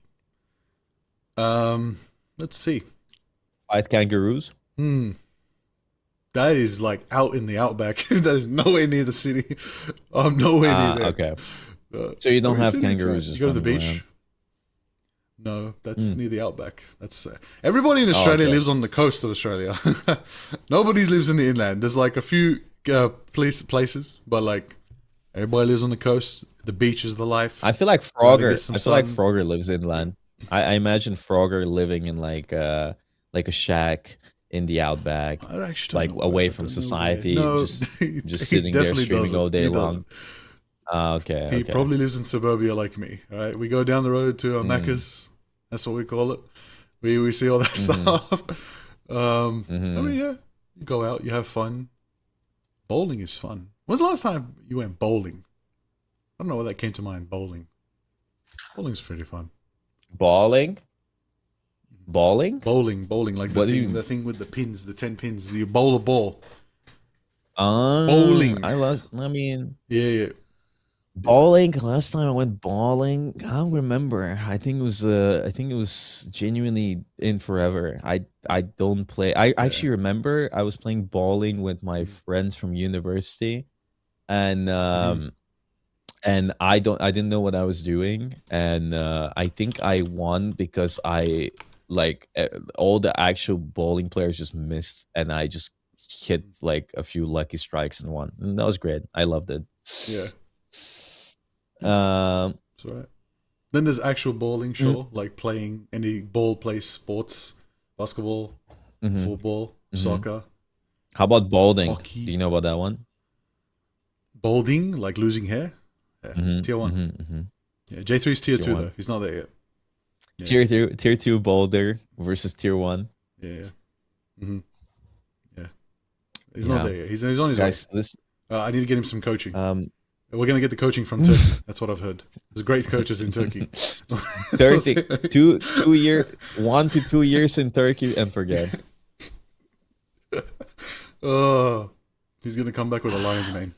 Let's see. Fight kangaroos? That is like out in the outback. That is nowhere near the city. I'm nowhere near there. Okay. So you don't have Sydney, it's kangaroos? right. just You go to the running beach. around? No, that's near the outback. That's everybody in Australia okay. lives on the coast of Australia. Nobody lives in the inland. There's like a few places, but like everybody lives on the coast. The beach is the life. I feel like Gotta Frogger. get some I feel like sun. Frogger lives inland. I imagine Frogger living in like a shack in the outback, I actually like don't know away where. from I don't know society, where. No, just he sitting there definitely streaming doesn't. all day He long. doesn't. Okay. He Okay. probably lives in suburbia like me. All right, we go down the road to Macca's. That's what we call it. We see all that stuff. I mean, yeah, you go out, you have fun. Bowling is fun. When's the last time you went bowling? I don't know why that came to mind. Bowling. Bowling's pretty fun. Balling. Bowling, like What do you- the thing with the pins, the 10 pins. You bowl a ball. Bowling. Bowling. I mean, Yeah. bowling. Last time I went bowling, I don't remember. I think it was genuinely in forever. I don't play. I actually remember I was playing bowling with my friends from university, and and I didn't know what I was doing, and I think I won because I all the actual bowling players just missed, and I just hit like a few lucky strikes and won. And that was great. I loved it. Yeah, Um, that's right. Then there's actual bowling, sure, like playing any ball play sports, basketball, mhm, football, mhm. soccer, How about balding? Hockey. Do you know about that one? balding, like losing hair. Yeah, Mhm, tier 1. mhm, mhm. Yeah, J3's tier Tier 2 one. though. He's not there yet. Yeah. Tier two boulder versus tier one. Yeah, yeah. Yeah. He's not Yeah. there yet. He's on his Guys, this way. I need to get him some coaching. um We're gonna get the coaching from Turkey. That's what I've heard. There's great coaches in Turkey. 30 two year 1 to 2 years in Turkey and forget. Oh, he's gonna come back with a lion's mane.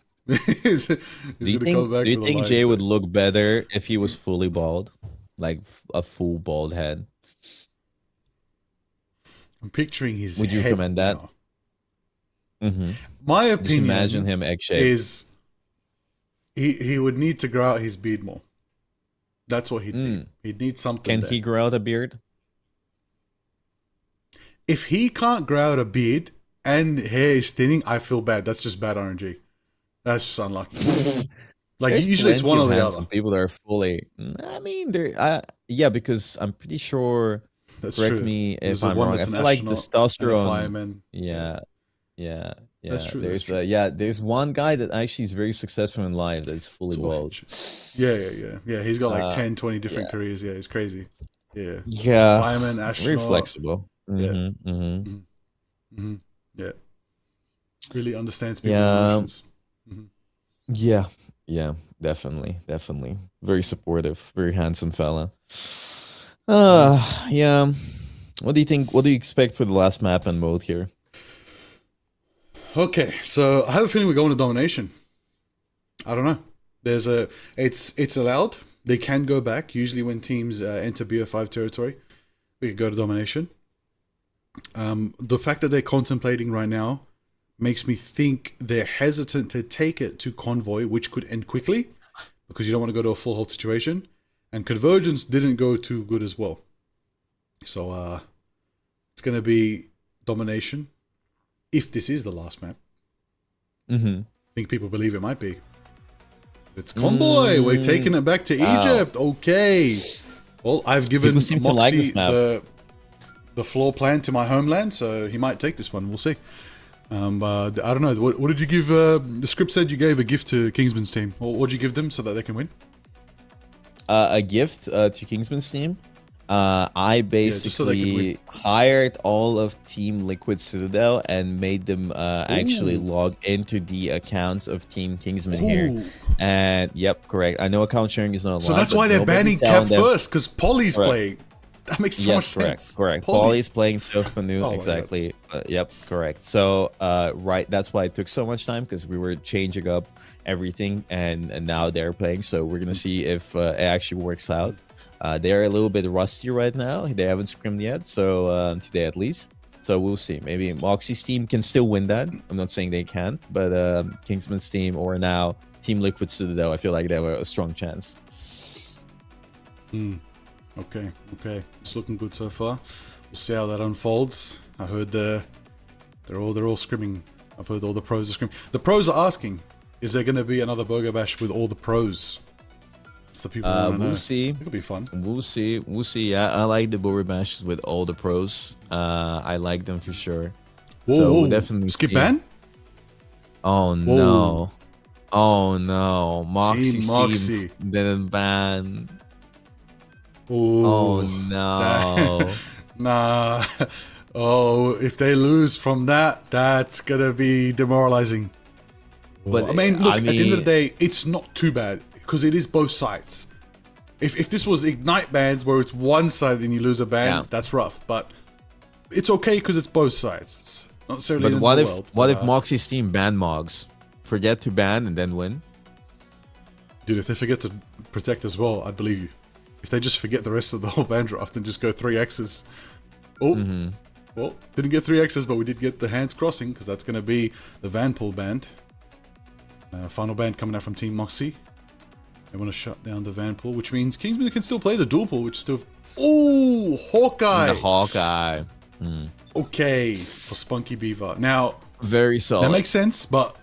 he's Do you gonna come back do you with a think lion's Jay would mane. look better if he was fully bald? Like a full bald head? I'm picturing his. Would you head recommend that? now. Mm-hmm. My Just opinion imagine him egg shaped. is he would need to grow out his beard more. That's what he'd need. He'd need something. Can there. he grow out a beard? If he can't grow out a beard and hair is thinning, I feel bad. That's just bad RNG. That's just unlucky. Like There's usually it's plenty one or of the handsome other. people that are fully. I mean, yeah, because I'm pretty sure. That's Correct true. me There's if the I'm one wrong. I that's an feel like astronaut and a testosterone. fireman. Yeah, yeah. That's true, There's that's true. there's one guy that actually is very successful in life that's fully bald. Yeah. He's got like 10, 20 different yeah. careers. Yeah, it's crazy. Yeah. Yeah, Fireman, very astronaut. flexible. Yeah. Mm-hmm, mm-hmm. Yeah. Really understands people's Yeah. emotions. Yeah, definitely. Very supportive, very handsome fella. Yeah. What do you think? What do you expect for the last map and mode here? Okay, so I have a feeling we're going to domination. I don't know. It's allowed. They can go back. Usually when teams enter BO5 territory, we could go to domination. The fact that they're contemplating right now makes me think they're hesitant to take it to convoy, which could end quickly because you don't want to go to a full hold situation. And convergence didn't go too good as well. So it's going to be domination if this is the last map. Mm-hmm. I think people believe it might be. It's convoy. We're taking it back to Egypt. Okay. Well, I've given People seem to like this Moxie map. the floor plan to my homeland, so he might take this one. We'll see. I don't know. What did you give? The script said you gave a gift to Kingsman's team. What did you give them so that they can win? A gift to Kingsman's team. I just so they can basically win. hired all of Team Liquid Citadel and made them actually log into the accounts of Team Kingsman here. Ooh. And yep, correct. I know account sharing is not allowed. So that's but why they're nobody's banning telling Cap them- first, because Polly's Correct. playing. That makes so much sense. Correct. Polly. Polly's playing South Manu, Oh my God. exactly. Yep, correct. So, right, that's why it took so much time because we were changing up everything, and now they're playing. So we're gonna see if it actually works out. They're a little bit rusty right now. They haven't scrimmed yet, so today at least. So we'll see. Maybe Moxie's team can still win that. I'm not saying they can't, but Kingsman's team or now Team Liquid Citadel, I feel like they have a strong chance. Okay. It's looking good so far. We'll see how that unfolds. I heard they're all scrimming. I've heard all the pros are scrimming. The pros are asking, is there going to be another Bogur Bash with all the pros? It's the people want to know. We'll see. It could be fun. We'll see. Yeah, I like the Bogur Bashes with all the pros. I like them for sure. Whoa, So whoa. we'll definitely Skip see. ban? Oh no. Oh no. Moxie, Team Moxie. Steve didn't ban. Ooh, Oh no. Nah. Oh, if they lose from that, that's gonna be demoralizing. But I mean, look, I at the end of the mean- day, it's not too bad because it is both sides. If this was Ignite bans where it's one side and you lose a ban, Yeah. that's rough. But it's okay because it's both sides. It's not necessarily But the what end if of the world. what but, if Moxie's team ban Mogs? Forget to ban and then win? dude, if they forget to protect as well, I'd believe you. If they just forget the rest of the whole ban draft and just go 3x's. Oh, well, didn't get 3x's, but we did get the hands crossing because that's going to be the Vanpool band. Final band coming out from Team Moxie. They want to shut down the Van pool, which means Kingsman can still play the dual pool, which is still... Oh, Hawkeye! The Hawkeye. Okay, for Spunky Beaver. Now, Very solid. that makes sense, but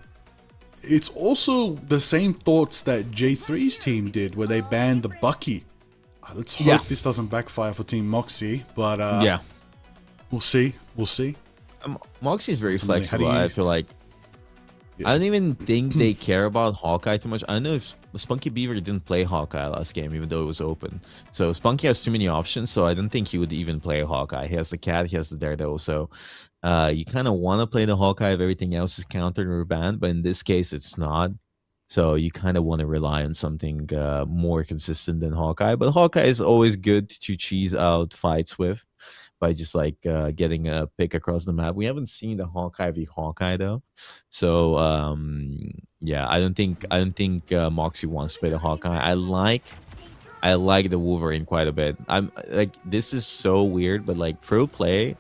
it's also the same thoughts that J3's team did, where they banned the Bucky. Let's hope this doesn't backfire for Team Moxie, but yeah. we'll see. We'll see. Moxie's very Ultimately, how do flexible. you- I feel like I don't even think they care about Hawkeye too much. I don't know if Spunky Beaver didn't play Hawkeye last game, even though it was open. So Spunky has too many options, so I don't think he would even play Hawkeye. He has the Cat, he has the Daredevil, so you kind of want to play the Hawkeye if everything else is countered or banned, but in this case, it's not. So you kind of want to rely on something more consistent than Hawkeye. But Hawkeye is always good to cheese out fights with by just like getting a pick across the map. We haven't seen the Hawkeye v Hawkeye though, so yeah, I don't think Moxie wants to play the Hawkeye. I like the Wolverine quite a bit. I'm like, this is so weird, but like pro play,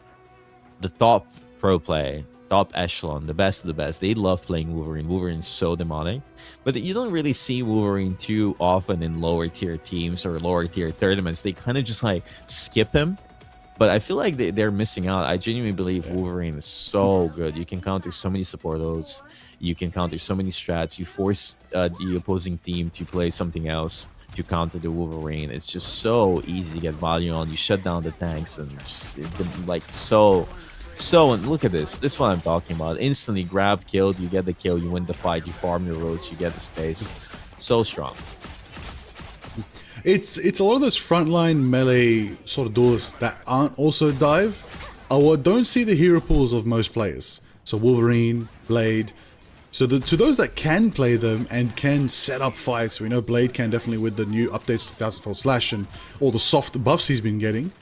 the top pro play, top echelon, the best of the best, they love playing Wolverine. Wolverine's so demonic, but you don't really see Wolverine too often in lower tier teams or lower tier tournaments. They kind of just like skip him. But I feel like they're missing out. I genuinely believe Wolverine is so good. You can counter so many support loads. You can counter so many strats. You force the opposing team to play something else to counter the Wolverine. It's just so easy to get value on. You shut down the tanks and just, like so. And look at this. This is what I'm talking about. Instantly grab, killed. You get the kill. You win the fight. You farm your roads. You get the space. So strong. It's a lot of those frontline melee sort of duelists that aren't also dive, or don't see the hero pools of most players. So Wolverine, Blade. So to those that can play them and can set up fights, we know Blade can definitely with the new updates to 1000-fold slash and all the soft buffs he's been getting.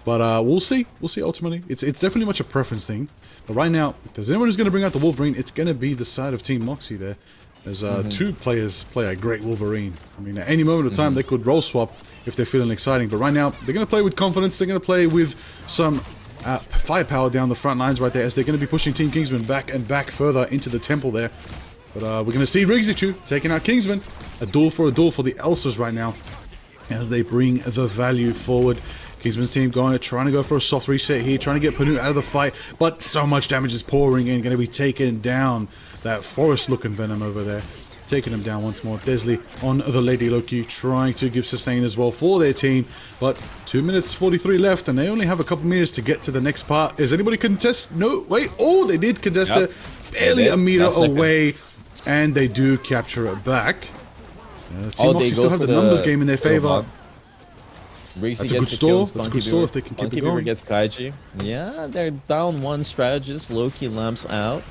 But we'll see. We'll see ultimately. It's definitely much a preference thing. But right now, if there's anyone who's going to bring out the Wolverine, it's going to be the side of Team Moxie there. As two players play a great Wolverine. I mean, at any moment of time, they could role swap if they're feeling exciting. But right now, they're going to play with confidence. They're going to play with some firepower down the front lines right there, as they're going to be pushing Team Kingsman back and back further into the temple there. But we're going to see Rigzichu taking out Kingsman. A duel for the Elsas right now, as they bring the value forward. Kingsman's team trying to go for a soft reset here, trying to get Panu out of the fight, but so much damage is pouring in, going to be taken down. That forest-looking Venom over there, taking him down once more. Desley on the Lady Loki, trying to give sustain as well for their team, but 2 minutes 43 left, and they only have a couple meters to get to the next part. Is anybody contest? No, wait, oh, they did contest it, barely a meter away, and they do capture it back. Team Moxie still have the numbers game in their favor. That's a good stall. That's a good stall if they can keep it going. Gets Kaiji. Yeah, they're down one strategist. Loki lamps out.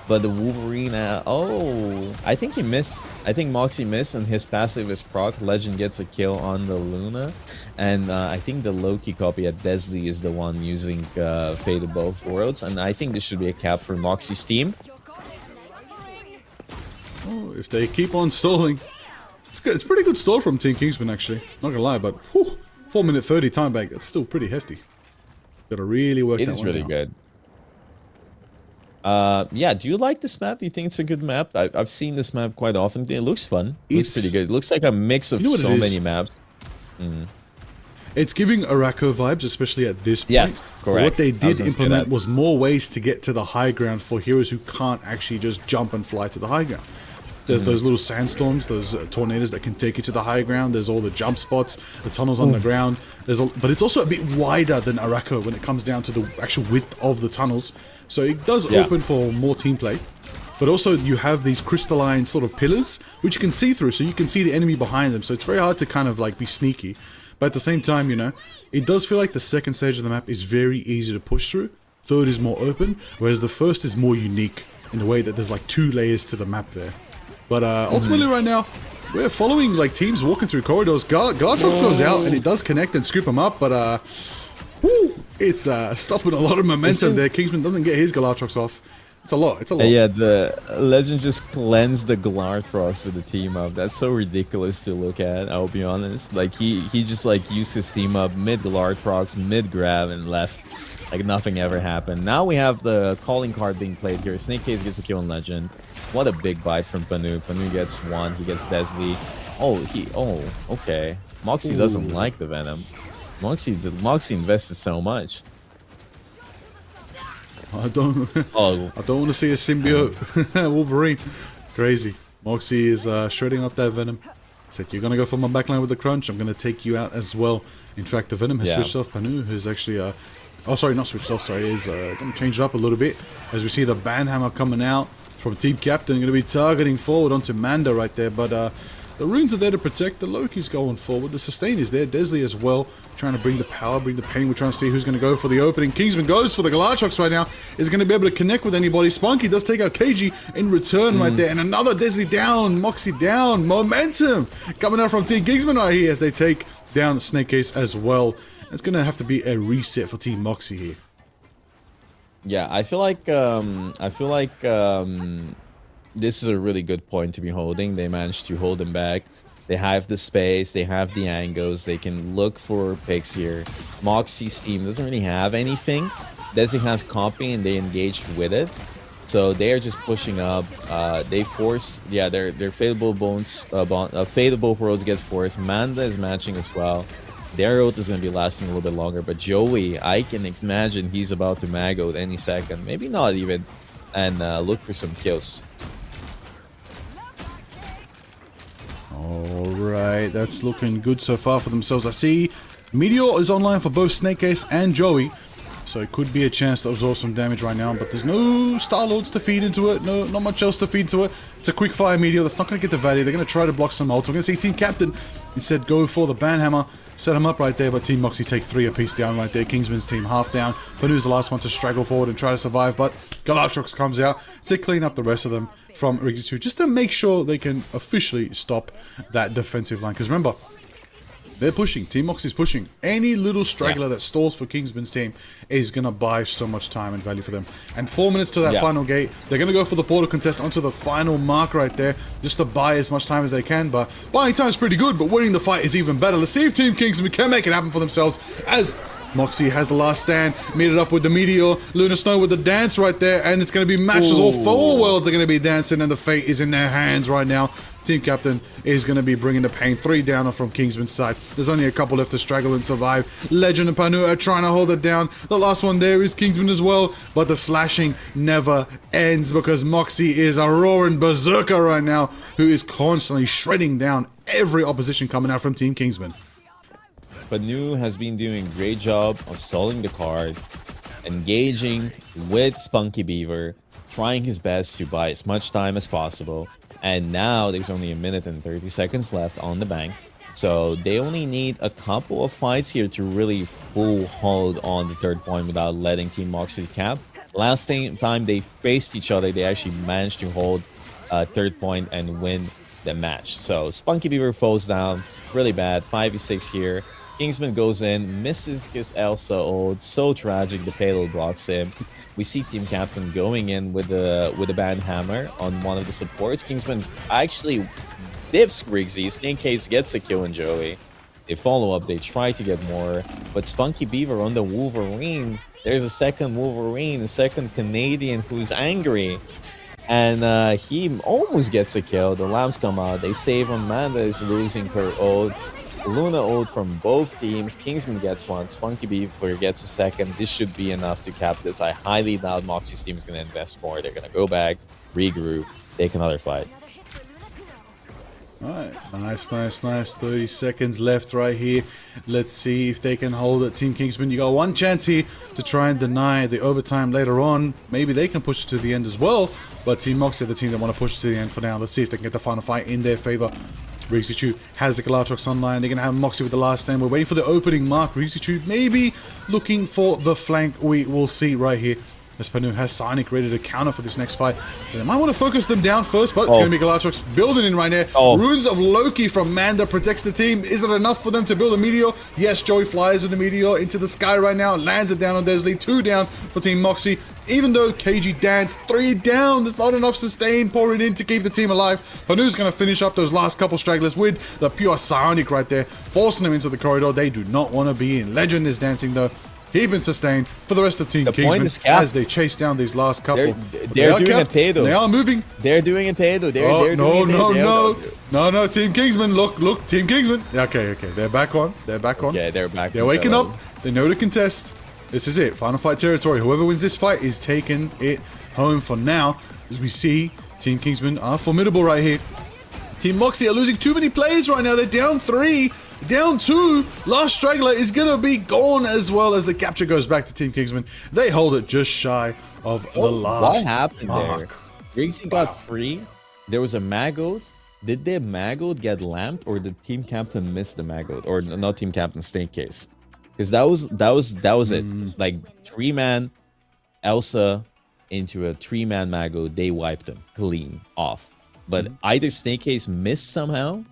But the Wolverine, I think he missed. I think Moxie missed, and his passive is proc. Legend gets a kill on the Luna. And I think the Loki copy at Desley is the one using Fate of Both Worlds. And I think this should be a cap for Moxie's team. Oh, if they keep on stalling. It's good. It's pretty good stall from Team Kingsman, actually. Not gonna lie, but 4 minute 30 time back. That's still pretty hefty. Gotta really work that one out. It is really good. Yeah, do you like this map? Do you think it's a good map? I've seen this map quite often. It looks fun. It looks pretty good. It looks like a mix of so many maps. It's giving Arako vibes, especially at this point. Yes, correct. But what they did implement was more ways to get to the high ground for heroes who can't actually just jump and fly to the high ground. There's those little sandstorms, those tornadoes that can take you to the high ground. There's all the jump spots, the tunnels on the ground. But it's also a bit wider than Arako when it comes down to the actual width of the tunnels. So it does open for more team play. But also you have these crystalline sort of pillars, which you can see through, so you can see the enemy behind them. So it's very hard to kind of like be sneaky. But at the same time, you know, it does feel like the second stage of the map is very easy to push through. Third is more open, whereas the first is more unique in the way that there's like 2 layers to the map there. But ultimately right now, we're following like teams walking through corridors. Galartrox goes out and it does connect and scoop him up, but it's stopping a lot of momentum there. Kingsman doesn't get his Galartrox off. It's a lot. It's a lot. Yeah, the Legend just cleansed the Galartrox with the team up. That's so ridiculous to look at, I'll be honest. Like he just like used his team up mid Galartrox, mid grab, and left. Like nothing ever happened. Now we have the calling card being played here. Snake Case gets a kill on Legend. What a big bite from Panu. Panu gets 1. He gets Desley. Okay. Moxie doesn't like the Venom. Moxie invested so much. I don't Oh, I don't want to see a symbiote Wolverine. Crazy. Moxie is shredding up that Venom. Said, you're going to go for my backline with the crunch. I'm going to take you out as well. In fact, the Venom has switched off. Panu, who's actually... oh, sorry, not switched off. Sorry, is going to change it up a little bit. As we see the Banhammer coming out from Team Captain. Going to be targeting forward onto Manda right there. But the runes are there to protect. The Loki's going forward. The sustain is there. Desley as well. Trying to bring the power, bring the pain. We're trying to see who's going to go for the opening. Kingsman goes for the Galactrox right now. Is going to be able to connect with anybody. Spunky does take out KG in return right there. And another Desley down. Moxie down. Momentum coming out from Team Kingsman right here as they take down Snake Case as well. It's going to have to be a reset for Team Moxie here. yeah. I feel like this is a really good point to be holding. They managed to hold him back. They have the space, they have the angles, they can look for picks here. Moxie's team doesn't really have anything. Desi has copy and they engaged with it. So they are just pushing up. They force, yeah, their fadeable fadeable roads gets forced. Manda is matching as well. Their ult is going to be lasting a little bit longer. But Joey, I can imagine he's about to mag out any second. Maybe not even. And look for some kills. Alright, that's looking good so far for themselves. I see Meteor is online for both Snake Case and Joey. So it could be a chance to absorb some damage right now. But there's no Star-Lords to feed into it. No, not much else to feed into it. It's a quick fire Meteor. That's not going to get the value. They're going to try to block some ult. We're going to see Team Captain instead go for the Banhammer. Set him up right there. But Team Moxie take 3 apiece down right there. Kingsman's team half down. Panu's the last one to straggle forward and try to survive. But Galactrox comes out to clean up the rest of them from Riggs 2. Just to make sure they can officially stop that defensive line. Because remember, they're pushing. Team Moxie's pushing. Any little straggler that stalls for Kingsman's team is going to buy so much time and value for them. And 4 minutes to that final gate. They're going to go for the portal contest onto the final mark right there just to buy as much time as they can. But buying time is pretty good, but winning the fight is even better. Let's see if Team Kingsman can make it happen for themselves as Moxie has the last stand, meet it up with the Meteor, Luna Snow with the dance right there, and it's going to be matches. All 4 worlds are going to be dancing, and the fate is in their hands right now. Team Captain is going to be bringing the pain. 3 down from Kingsman's side. There's only a couple left to struggle and survive. Legend and Panu are trying to hold it down. The last one there is Kingsman as well, but the slashing never ends because Moxie is a roaring berserker right now who is constantly shredding down every opposition coming out from Team Kingsman. Panu has been doing a great job of stalling the card, engaging with Spunky Beaver, trying his best to buy as much time as possible. And now there's only 1 minute and 30 seconds left on the bank. So they only need a couple of fights here to really full hold on the 3rd point without letting Team Moxie cap. Last time they faced each other, they actually managed to hold 3rd point and win the match. So Spunky Beaver falls down really bad. 5v6 here. Kingsman goes in, misses his Elsa ult. So tragic, the payload blocks him. We see Team Captain going in with a Banhammer on one of the supports. Kingsman actually dips Griggsy. Snake Case gets a kill on Joey. They follow up, they try to get more. But Spunky Beaver on the Wolverine. There's a second Wolverine, a second Canadian who's angry. And he almost gets a kill. The lamps come out, they save him. Amanda is losing her ult. Luna ult from both teams. Kingsman gets one. Spunky Beaver gets a second. This should be enough to cap this. I highly doubt Moxie's team is going to invest more. They're going to go back, regroup, take another fight. Alright, nice. 30 seconds left right here. Let's see if they can hold it. Team Kingsman, you got one chance here to try and deny the overtime later on. Maybe they can push it to the end as well. But Team Moxie are the team that want to push it to the end for now. Let's see if they can get the final fight in their favor. Rixichu has the Galactrox online. They're going to have Moxie with the last stand. We're waiting for the opening mark. Rixichu maybe looking for the flank. We will see right here. As Panu has Sonic ready to counter for this next fight. So they might want to focus them down first, but it's going to be Galactrox building in right there. Runes of Loki from Manda protects the team. Is it enough for them to build a Meteor? Yes, Joey flies with the Meteor into the sky right now. Lands it down on Desley. 2 down for Team Moxie. Even though KG danced 3 down, there's not enough sustain pouring in to keep the team alive. Panu's going to finish up those last couple stragglers with the pure Psionic right there, forcing them into the corridor. They do not want to be in. Legend is dancing though. He's been sustained for the rest of Team The point Kingsman is capped. as they chase down these last couple. They're are doing a capped. Tado. They are moving. They're doing a Tado. They're Oh, doing no, Team Kingsman, look, Team Kingsman. Okay, they're back on. They're back on. Yeah, they're back. They're waking up. They know to contest. This is it. Final fight territory. Whoever wins this fight is taking it home for now. As we see, Team Kingsman are formidable right here. Team Moxie are losing too many players right now. They're down 3, down 2. Last Straggler is going to be gone as well as the capture goes back to Team Kingsman. They hold it just shy of the last What happened mark. there? Rigsy got free. There was a Magoat. Did the Magoat get lamped, or did Team Captain miss the Magoat, or not Team Captain Snake Case? Because that was it. Like 3-man Elsa into a 3-man Magoat, they wiped him clean off. But either Snake Case missed somehow,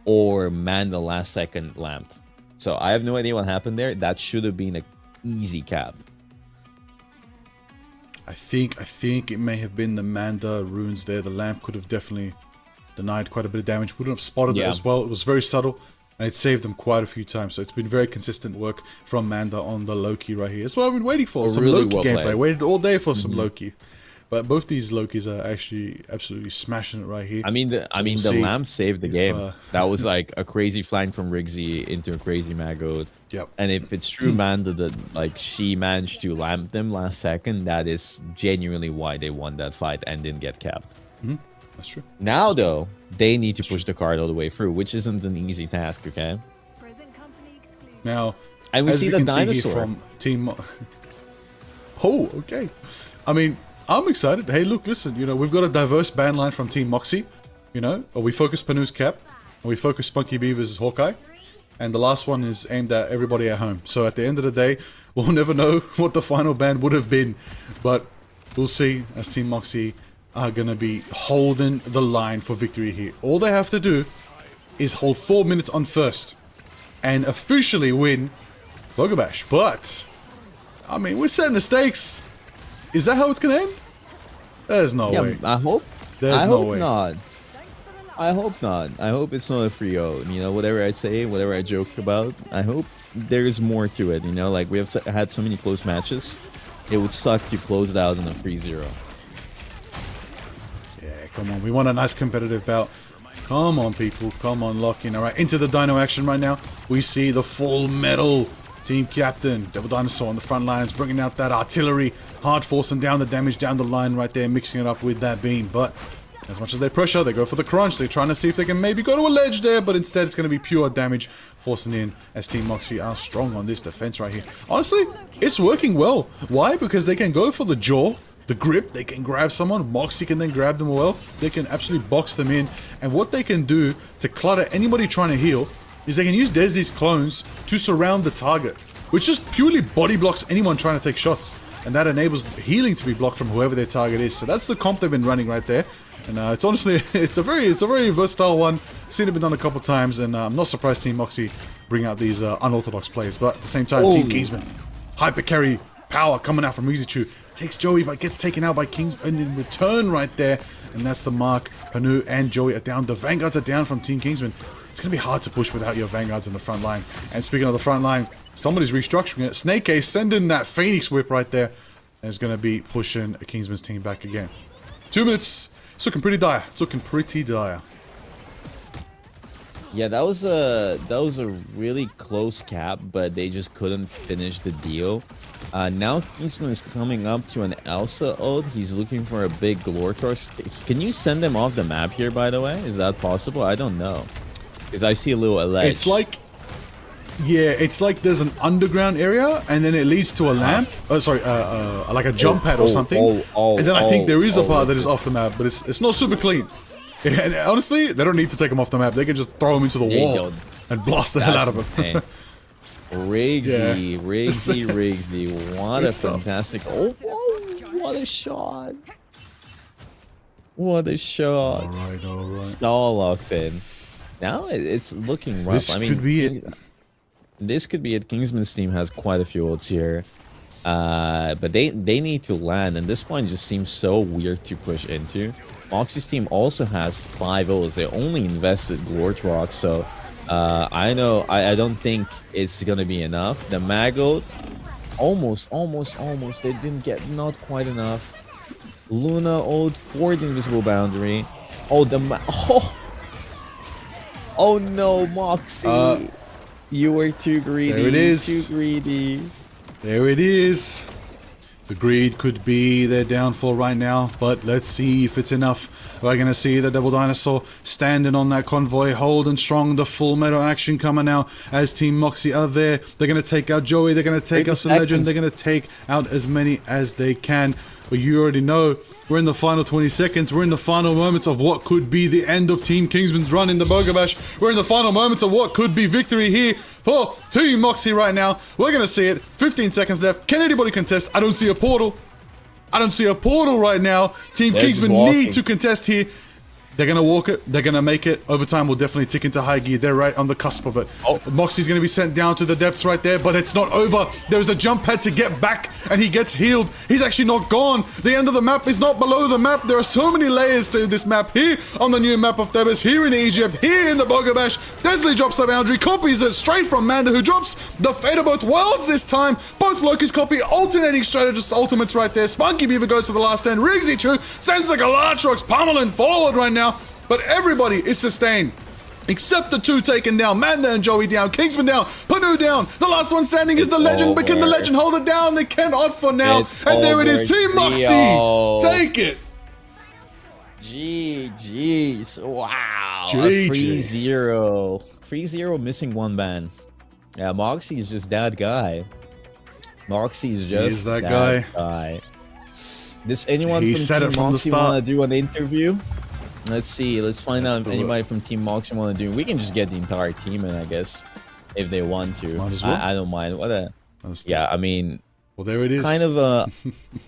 or man the last second lamped. So I have no idea what happened there. That should have been an easy cap. I think it may have been the Manda runes there. The lamp could have definitely denied quite a bit of damage. Wouldn't have spotted it as well. It was very subtle, and it saved them quite a few times. So it's been very consistent work from Manda on the Loki right here. That's what I've been waiting for. Some really Loki well gameplay. played. Waited all day for some Loki. But both these Lokis are actually absolutely smashing it right here. I mean, the see lamp saved the if, game. That was like a crazy flank from Rigsy into a crazy Magoat. Yep. And if it's true, man, that like she managed to lamp them last second, that is genuinely why they won that fight and didn't get capped. That's true. Now, though, they need to push the card all the way through, which isn't an easy task, okay? Present company exclusive. Now, And we as see we the can see here dinosaur. from Team. Oh, okay. I mean, I'm excited. Hey, look, listen. You know, we've got a diverse band line from Team Moxie. You know, we focus Panu's Cap, and we focus Spunky Beaver's Hawkeye, and the last one is aimed at everybody at home. So at the end of the day, we'll never know what the final band would have been, but we'll see as Team Moxie are gonna be holding the line for victory here. All they have to do is hold 4 minutes on first, and officially win Bogur Bash. But I mean, we're setting the stakes. Is that how it's gonna end? There's no way. I hope. There's I no hope way. not. I hope not. I hope it's not a 3-0. You know, whatever I say, whatever I joke about, I hope there is more to it. You know, like we have had so many close matches. It would suck to close it out in a 3-0. Yeah, come on. We want a nice competitive bout. Come on, people. Come on, lock in. All right, into the dino action right now. We see the full metal team captain, Devil Dinosaur on the front lines, bringing out that artillery, hard forcing down the damage down the line right there, mixing it up with that beam. But as much as they pressure, they go for the crunch. They're trying to see if they can maybe go to a ledge there, but instead it's going to be pure damage forcing in as Team Moxie are strong on this defense right here. Honestly, it's working well. Why? Because they can go for the jaw, the grip, they can grab someone, Moxie can then grab them well, they can absolutely box them in, and what they can do to clutter anybody trying to heal is they can use Desi's clones to surround the target, which just purely body blocks anyone trying to take shots, and that enables healing to be blocked from whoever their target is. So that's the comp they've been running right there, and it's honestly it's a very versatile one. Seen it been done a couple times, and I'm not surprised Team Moxie bring out these unorthodox plays. But at the same time, Team Kingsman, hyper carry power coming out from Mizuchu, takes Joey but gets taken out by Kingsman in return right there, and that's the mark. Panu and Joey are down. The Vanguards are down from Team Kingsman. It's going to be hard to push without your Vanguards in the front line. And speaking of the front line, somebody's restructuring it. Snake Ace sending that Phoenix Whip right there. And is going to be pushing Kingsman's team back again. 2 minutes. It's looking pretty dire. It's looking pretty dire. Yeah, that was a really close cap, but they just couldn't finish the deal. Now Kingsman is coming up to an Elsa ult. He's looking for a big Glortor. Can you send them off the map here, by the way? Is that possible? I don't know. Because I see a little ledge. It's like... Yeah, it's like there's an underground area, and then it leads to a lamp. Oh, sorry, like a jump pad or something. And then I think there is a part that is off the map, but it's not super clean. And honestly, they don't need to take them off the map. They can just throw them into the wall and blast the hell out of them. Rigsy, Yeah. Rigsy. What It's a tough. fantastic... Oh, what a shot. What a shot. All right. It's all locked in. Now it's looking rough. This I mean, could be it. This could be it. Kingsman's team has quite a few ults here. But they need to land, and this point just seems so weird to push into. Moxie's team also has 5 ults. They only invested Glortrock, so I don't think it's gonna be enough. The Mag ult Almost. They didn't get not quite enough. Luna owed for the invisible boundary. Oh, oh no, Moxie. You were too greedy. There it is. Too greedy. There it is. The greed could be their downfall right now, but let's see if it's enough. We're going to see the Double Dinosaur standing on that convoy, holding strong. The full metal action coming out as Team Moxie are there. They're going to take out Joey. They're going to take out some Legend. They're going to take out as many as they can. But you already know, we're in the final 20 seconds. We're in the final moments of what could be the end of Team Kingsman's run in the Bogur Bash. We're in the final moments of what could be victory here for Team Moxie right now. We're going to see it. 15 seconds left. Can anybody contest? I don't see a portal. I don't see a portal right now. Team Kingsman need to contest here. They're going to walk it. They're going to make it. Overtime will definitely tick into high gear. They're right on the cusp of it. Oh. Moxie's going to be sent down to the depths right there, but it's not over. There's a jump pad to get back, and he gets healed. He's actually not gone. The end of the map is not below the map. There are so many layers to this map here on the new map of Thebes, here in Egypt, here in the Bogur Bash. Desley drops the boundary, copies it straight from Manda, who drops the fate of both worlds this time. Both Loki's copy, alternating strategist ultimates right there. Spunky Beaver goes to the last stand. Riggsy Chu sends the Galatrox pummeling forward right now. But everybody is sustained, except the two taken down. Manda and Joey down, Kingsman down, Panu down. The last one standing is the Legend, but can the Legend hold it down? They cannot for now. And there it is, Team Moxie, take it. GG's, wow. GG. 3-0. 3-0 missing one ban. Yeah, Moxie is just that guy. Moxie is just He's that guy. Does anyone He from said Team it from the Moxie start. want to do an interview? Let's see. Let's find out if anybody from Team Moxie want to do. We can just get the entire team in, I guess, if they want to. Might as well. I don't mind. Yeah, I mean, well, there it is. kind of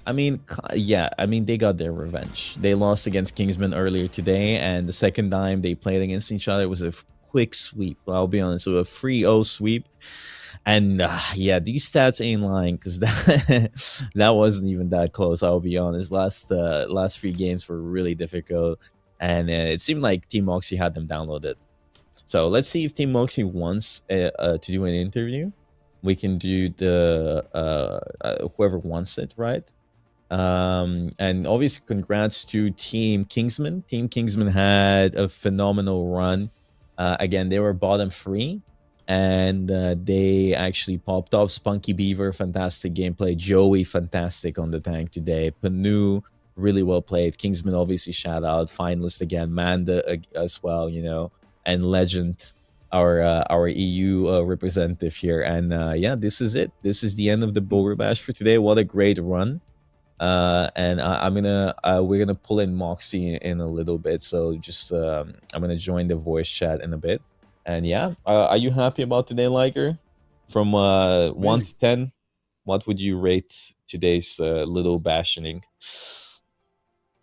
I mean, yeah, I mean, they got their revenge. They lost against Kingsman earlier today, and the second time they played against each other, it was a quick sweep. I'll be honest, it was a 3-0 sweep. And yeah, these stats ain't lying, because that wasn't even that close. I'll be honest. Last 3 games were really difficult, and it seemed like Team Moxie had them downloaded. So let's see if Team Moxie wants to do an interview. We can do the whoever wants it, right? And obviously, congrats to Team Kingsman. Team Kingsman had a phenomenal run. Again, they were bottom 3. And they actually popped off. Spunky Beaver, fantastic gameplay. Joey, fantastic on the tank today. Panu, really well played. Kingsman, obviously, shout out. Finalist again. Manda as well, you know. And Legend, our EU representative here. And yeah, this is it. This is the end of the Bogur Bash for today. What a great run. And we're gonna pull in Moxie in a little bit. So just I'm gonna join the voice chat in a bit. And yeah, are you happy about today, Liker? From 1 to 10, what would you rate today's little bashing?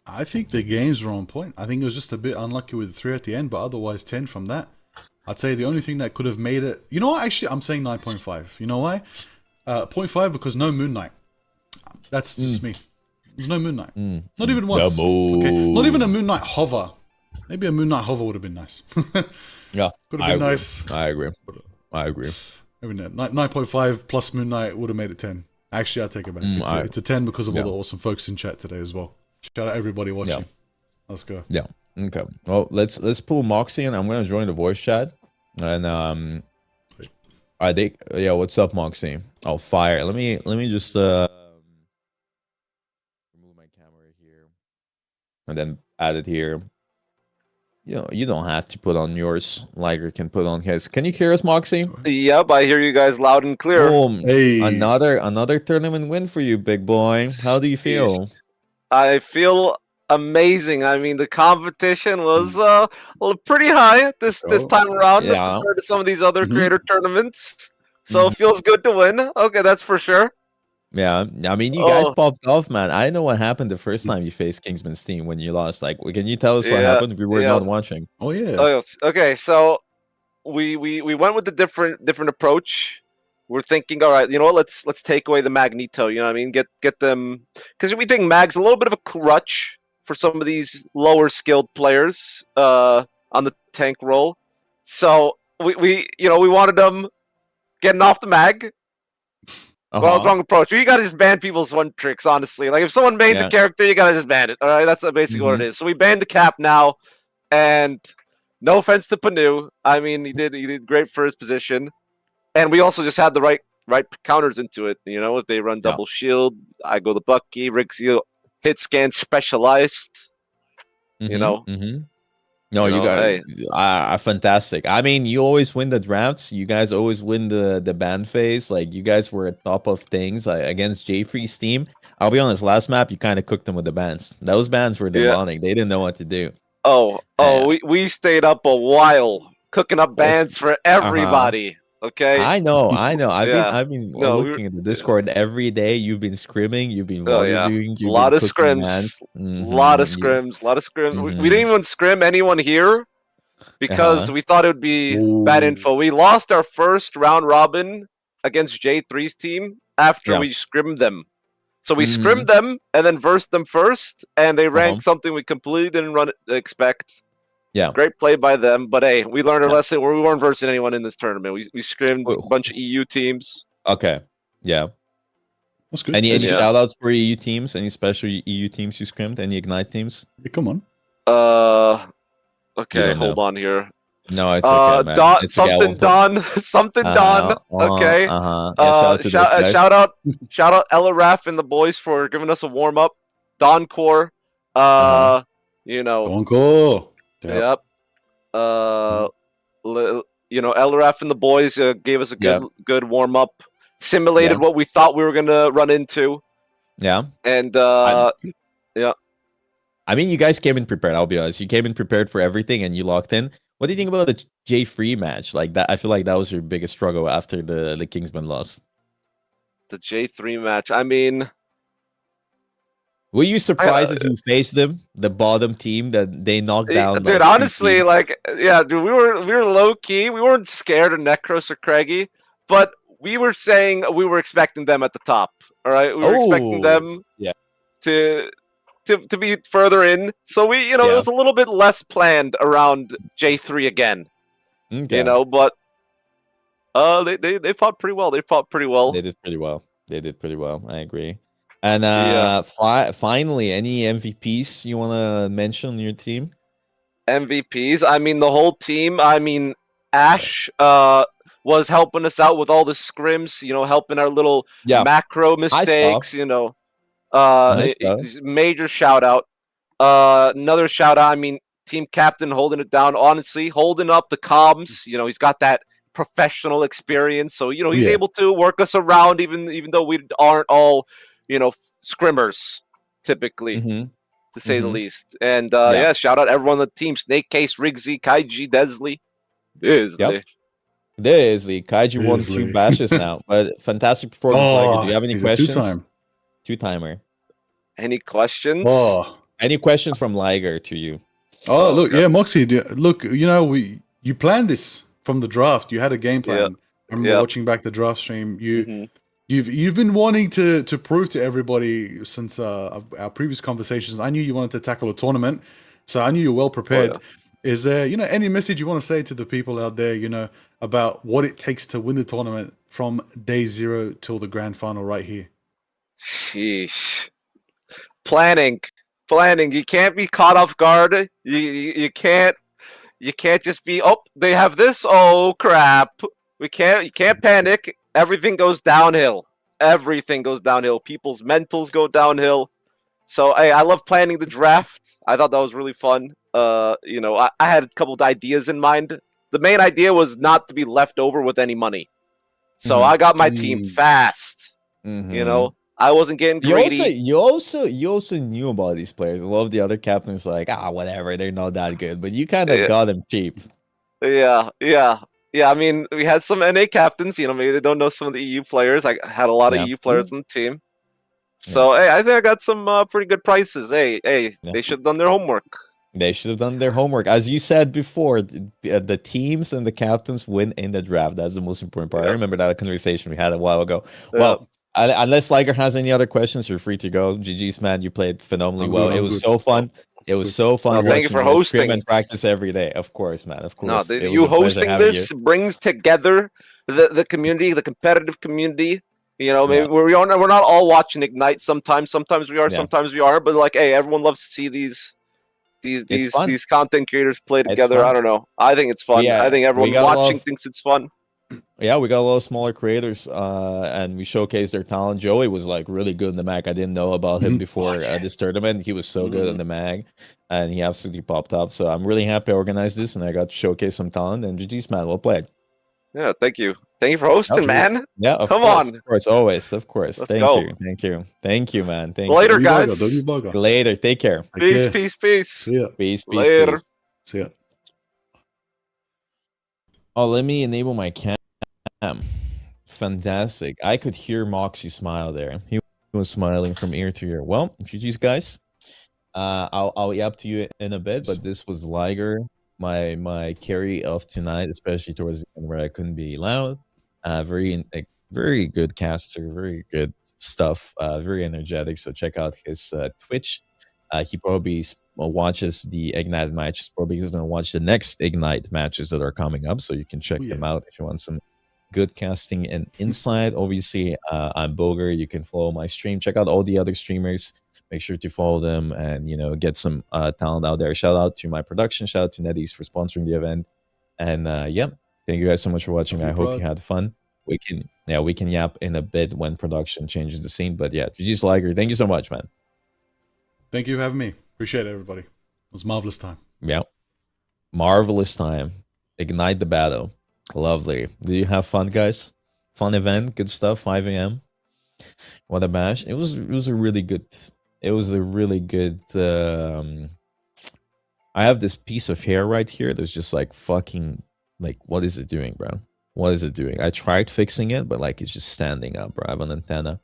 I think the games were on point. I think it was just a bit unlucky with the 3 at the end, but otherwise 10 from that. I'd say the only thing that could have made it... You know what? Actually, I'm saying 9.5. You know why? 0.5 because no Moon Knight. That's just me. There's no Moon Knight. Not even once. Okay? Not even a Moon Knight hover. Maybe a Moon Knight hover would have been nice. Yeah, could have been nice. I agree. Maybe not. 9.5 plus Moon Knight would have made it 10. Actually, I'll take it back. It's a 10 because of all the awesome folks in chat today as well. Shout out everybody watching. Let's go. Yeah. Okay. Well, let's pull Moxie in. I'm gonna join the voice chat. And I think what's up, Moxie? Oh, fire. Let me just remove my camera here. And then add it here. You know, you don't have to put on yours. Liger can put on his. Can you hear us, Moxie? Yep, I hear you guys loud and clear. Boom. Hey. Another tournament win for you, big boy. How do you feel? I feel amazing. I mean, the competition was pretty high this time around compared to some of these other creator tournaments. So it feels good to win. Okay, that's for sure. Yeah, I mean, you guys popped off, man. I know what happened the first time you faced Kingsman's team when you lost. Like, can you tell us what happened if we were not watching? Oh yeah. Oh, okay, so we went with a different approach. We're thinking, all right, you know what? Let's take away the Magneto. You know what I mean? Get them, because we think Mag's a little bit of a crutch for some of these lower skilled players on the tank role. So we wanted them getting off the Mag. Well, wrong approach. You gotta just ban people's one tricks, honestly. Like if someone bans Yeah. a character, you gotta just ban it. All right, that's basically what it is. So we banned the cap now, and no offense to Panu, I mean he did great for his position, and we also just had the right counters into it. You know, if they run double shield, I go the Bucky, Rixio hit scan specialized. You know. No, you hey. guys fantastic. I mean, you always win the drafts. You guys always win the ban phase. Like you guys were at top of things against J3's team. I'll be honest, last map you kind of cooked them with the bans. Those bans were demonic. They didn't know what to do. We stayed up a while cooking up bans for everybody. Okay. I know. I've been looking at the Discord every day. You've been scrimming. You've been a lot of scrims. Lot of scrims. We didn't even scrim anyone here because we thought it would be bad info. We lost our first round robin against J3's team after we scrimmed them. So we scrimmed them and then versed them first, and they ranked something we completely didn't expect. Yeah, great play by them. But hey, we learned our lesson. We weren't versing anyone in this tournament. We scrimmed a bunch of EU teams. Okay, yeah, that's good. Any shout outs for EU teams? Any special EU teams you scrimmed? Any Ignite teams? Yeah, come on. Okay, hold on here. No, it's okay, man. Don, it's something Don, something Don. Okay. Yeah, shout out Ella Raff and the boys for giving us a warm up. Don Core. You know. Don Core. Yep. You know, Ella Raff and the boys gave us a good warm up. Simulated what we thought we were gonna run into. Yeah. And yeah. I mean, you guys came in prepared. I'll be honest. You came in prepared for everything, and you locked in. What do you think about the J3 match? Like that, I feel like that was your biggest struggle after the Kingsman loss. The J3 match. I mean, were you surprised that you faced them, the bottom team that they knocked down? Dude, honestly, like, yeah, dude, we were low key. We weren't scared of Necros or Craigie, but we were saying we were expecting them at the top. All right, we were expecting them to be further in. So we, it was a little bit less planned around J3 again. Okay. You know, but they fought pretty well. They did pretty well. I agree. And finally, any MVPs you want to mention on your team? MVPs? I mean, the whole team. I mean, Ash was helping us out with all the scrims, helping our little macro mistakes, major shout out. Another shout out, I mean, team captain holding it down, honestly, holding up the comms. He's got that professional experience, so he's able to work us around, even though we aren't all scrimmers typically, to say the least. And shout out everyone on the team: Snake Case, Rigsy, Kaiji, Desley. Desley. Kaiji won 2 bashes now, but fantastic performance. Like, do you have any questions? Two-timer. Any questions? Any questions from Liger to you? Oh, look, Moxie. Look, you planned this from the draft. You had a game plan. I'm watching back the draft stream. You've been wanting to prove to everybody since our previous conversations. I knew you wanted to tackle a tournament, so I knew you're well prepared. Is there, any message you want to say to the people out there, about what it takes to win the tournament from day 0 till the grand final right here? Sheesh. Planning. You can't be caught off guard. You can't just be, they have this. Oh crap. You can't panic. Everything goes downhill. People's mentals go downhill. So I love planning the draft. I thought that was really fun. I had a couple of ideas in mind. The main idea was not to be left over with any money. So I got my team fast. I wasn't getting greedy. You also knew about these players. A lot of the other captains whatever, they're not that good. But you kind of got them cheap. Yeah. I mean, we had some NA captains. Maybe they don't know some of the EU players. I had a lot of EU players on the team. So hey, I think I got some pretty good prices. Hey, they should have done their homework. They should have done their homework. As you said before, the teams and the captains win in the draft. That's the most important part. I remember that conversation we had a while ago. Well, unless Liger has any other questions, you're free to go. GG's, man. You played phenomenally well. It was so fun. It was so fun. Thank you for hosting. And practice every day. Of course, man. Of course. You hosting this brings together the community, the competitive community. You know, maybe we're not all watching Ignite. Sometimes we are, Yeah. sometimes we aren't. But like, hey, everyone loves to see these content creators play together. I don't know. I think it's fun. I think everyone watching thinks it's fun. Yeah, we got a lot of smaller creators, and we showcased their talent. Joey was like really good in the mag. I didn't know about him before this tournament. He was so good in the mag, and he absolutely popped up. So I'm really happy I organized this, and I got to showcase some talent. And GG's, man, well played. Yeah, thank you. Thank you for hosting, man. Yeah, Come on. Of course, always, of course. Let's Thank go. you, man. Thank Later, you. guys. Later. Take care. Peace. See ya. Peace. Later. Peace. See ya. Oh, let me enable my cam. Fantastic. I could hear Moxie smile there. He was smiling from ear to ear. Well, GG's, guys. I'll yap to you in a bit, but this was Liger, my carry of tonight, especially towards the end where I couldn't be loud. Very good caster, very good stuff, very energetic. So check out his Twitch. He probably watches the Ignite matches. Probably he's gonna watch the next Ignite matches that are coming up, so you can check them out if you want some good casting and insight. Obviously, I'm Bogur. You can follow my stream. Check out all the other streamers. Make sure to follow them and get some talent out there. Shout out to my production. Shout out to NetEase for sponsoring the event. And yeah, thank you guys so much for watching. I hope you had fun. We can yap in a bit when production changes the scene. But yeah, GG's Liger. Thank you so much, man. Thank you for having me. Appreciate it, everybody. It was a marvelous time. Yeah, marvelous time. Ignite the battle. Lovely. Did you have fun, guys? Fun event, good stuff. 5 a.m. What a bash! It was a really good. It was a really good. I have this piece of hair right here that's just like fucking like. What is it doing, bro? What is it doing? I tried fixing it, but like it's just standing up, bro. I have an antenna.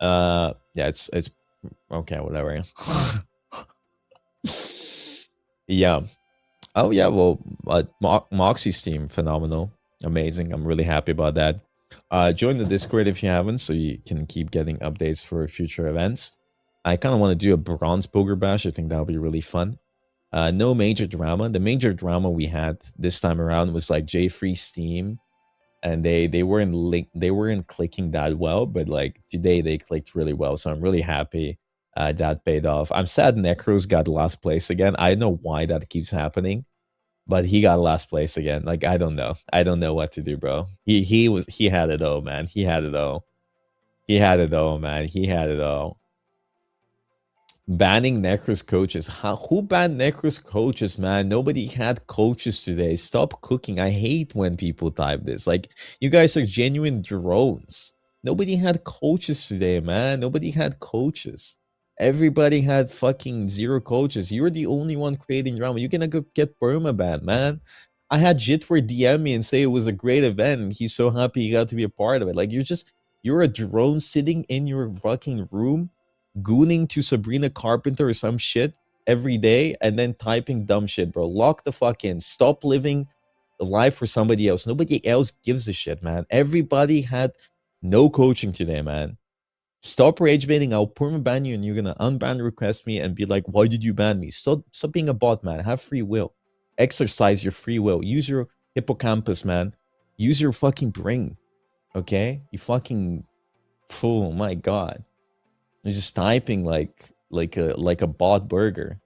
Yeah, it's okay. Whatever. Yeah. Oh yeah, well, Moxie's team, phenomenal, amazing. I'm really happy about that. Join the Discord if you haven't, so you can keep getting updates for future events. I kind of want to do a bronze Bogur bash. I think that'll be really fun. No major drama. The major drama we had this time around was like J-Free's team, and they weren't clicking that well, but like today they clicked really well. So I'm really happy. That paid off. I'm sad Necros got last place again. I don't know why that keeps happening, but he got last place again. Like I don't know what to do, bro. He had it all, man. He had it all, man. He had it all. Banning Necros coaches. Who banned Necros coaches, man? Nobody had coaches today. Stop cooking. I hate when people type this. Like, you guys are genuine drones. Nobody had coaches today, man. Nobody had coaches. Everybody had fucking 0 coaches. You're the only one creating drama. You're gonna go get permaban, man. I had Jitwer DM me and say it was a great event. And he's so happy he got to be a part of it. Like, you're a drone sitting in your fucking room, gooning to Sabrina Carpenter or some shit every day, and then typing dumb shit, bro. Lock the fuck in. Stop living the life for somebody else. Nobody else gives a shit, man. Everybody had no coaching today, man. Stop rage baiting. I'll permaban you and you're gonna unban request me and be like, why did you ban me? Stop being a bot, man. Have free will. Exercise your free will. Use your hippocampus, man. Use your fucking brain. Okay? You fucking fool. My god. You're just typing like a bot burger.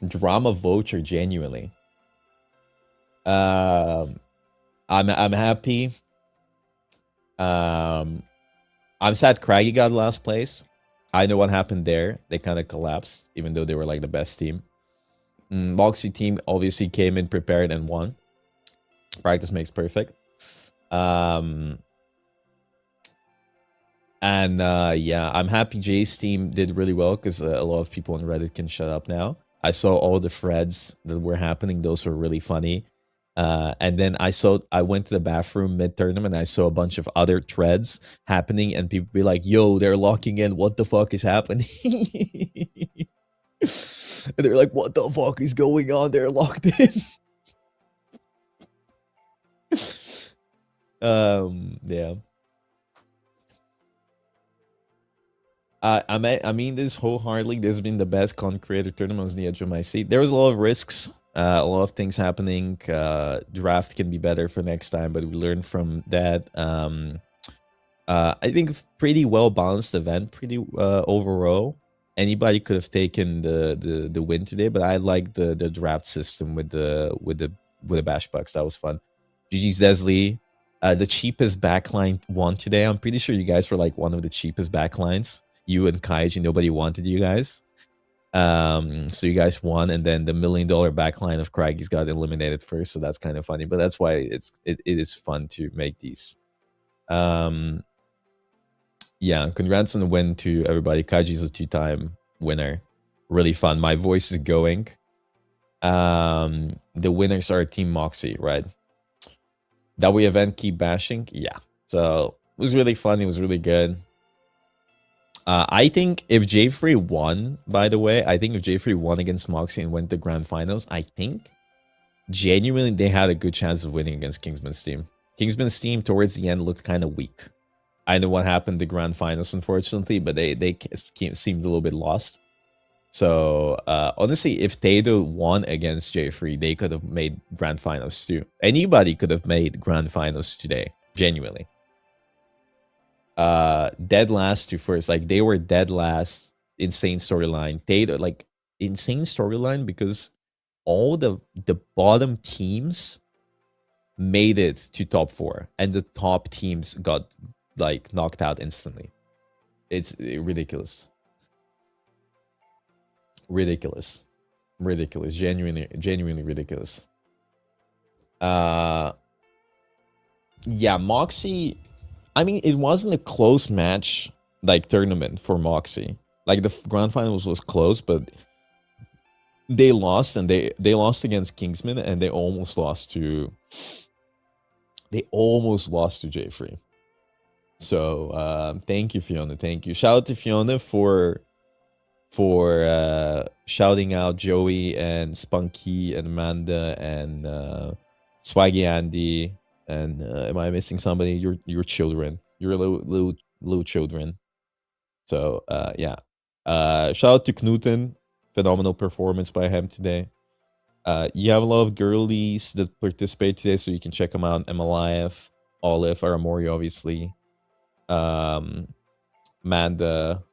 Drama vulture, genuinely. I'm happy. I'm sad Craggy got last place. I know what happened there. They kind of collapsed, even though they were like the best team. Moxie team obviously came in prepared and won. Practice makes perfect. And yeah, I'm happy Jay's team did really well because a lot of people on Reddit can shut up now. I saw all the threads that were happening. Those were really funny. And then I went to the bathroom mid-tournament and I saw a bunch of other threads happening and people be like, yo, they're locking in. What the fuck is happening? And they're like, what the fuck is going on? They're locked in. Yeah. I mean this wholeheartedly. This has been the best content creator tournament on the edge of my seat. There was a lot of risks. A lot of things happening. Draft can be better for next time, but we learned from that. I think pretty well balanced event, pretty overall. Anybody could have taken the win today, but I like the draft system with the bash bucks. That was fun. GG's Desley. The cheapest backline won today. I'm pretty sure you guys were like one of the cheapest backlines. You and Kaiji, nobody wanted you guys. So you guys won, and then the $1 million backline of Craggy's got eliminated first, so that's kind of funny. But that's why it is fun to make these. Yeah, congrats on the win to everybody. Kaiji's a 2-time winner. Really fun. My voice is going. The winners are Team Moxie, right? That we event keep bashing? Yeah. So it was really fun. It was really good. I think if J3 won, by the way, I think if J3 won against Moxie and went to grand finals, I think genuinely they had a good chance of winning against Kingsman's team. Kingsman's team towards the end looked kind of weak. I know what happened to grand finals, unfortunately, but they seemed a little bit lost. So honestly, if Tato won against J3, they could have made grand finals too. Anybody could have made grand finals today, genuinely. Dead last to first, like they were dead last. Insane storyline. Tato, like insane storyline because all the bottom teams made it to top 4, and the top teams got like knocked out instantly. It's ridiculous. Ridiculous. Genuinely ridiculous. Yeah, Moxie, I mean, it wasn't a close match, like tournament for Moxie. Like the grand finals was close, but they lost, and they lost against Kingsman, and they almost lost to J3. So thank you, Fiona. Thank you. Shout out to Fiona for shouting out Joey and Spunky and Amanda and Swaggy Andy and am I missing somebody? Your children. Your little children. So yeah. Shout out to Knuten. Phenomenal performance by him today. You have a lot of girlies that participate today, so you can check them out. MLIF, Olive, Aramori, obviously. Amanda,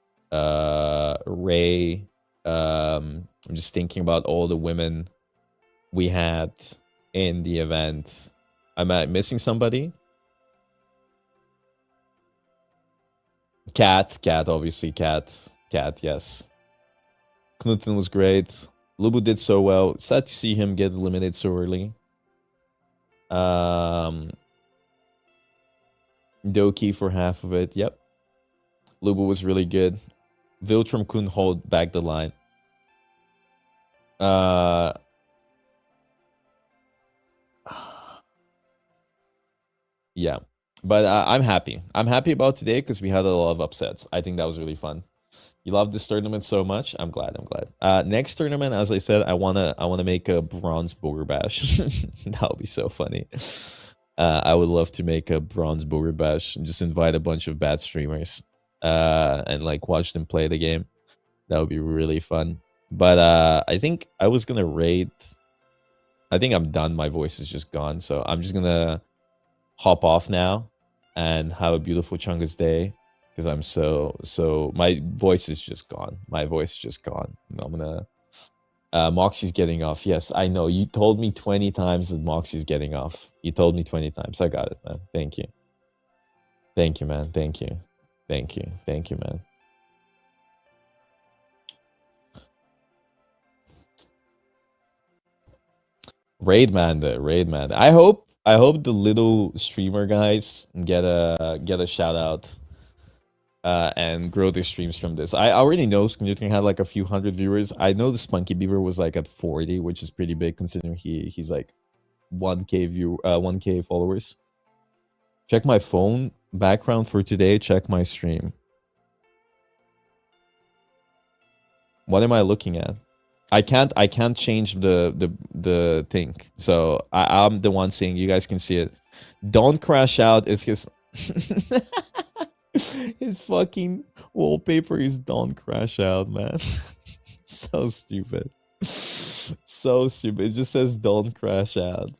Ray. I'm just thinking about all the women we had in the event. Am I missing somebody? Cat, obviously, Cat, yes. Knuten was great. Lubu did so well. Sad to see him get eliminated so early. Doki for half of it. Yep. Lubu was really good. Viltrum couldn't hold back the line. Yeah. But I'm happy. I'm happy about today because we had a lot of upsets. I think that was really fun. You love this tournament so much. I'm glad. Next tournament, as I said, I wanna make a bronze Bogur bash. That would be so funny. I would love to make a bronze Bogur bash and just invite a bunch of bad streamers and like watch them play the game. That would be really fun. But I think I was gonna raid. I think I'm done. My voice is just gone, so I'm just gonna hop off now and have a beautiful Chungus day. Because I'm so my voice is just gone. I'm gonna Moxie's getting off. Yes, I know. You told me 20 times that Moxie's getting off. You told me 20 times. I got it, man. Thank you, man. Thank you, man. Raid man. I hope the little streamer guys get a shout out. And grow their streams from this. I already know Sknuting had like a few hundred viewers. I know the Spunky Beaver was like at 40, which is pretty big considering he's like 1k followers. Check my phone background for today. Check my stream. What am I looking at? I can't change the thing. So I'm the one seeing. You guys can see it. Don't crash out. It's his. His fucking wallpaper is don't crash out, man. So stupid. So stupid. It just says don't crash out.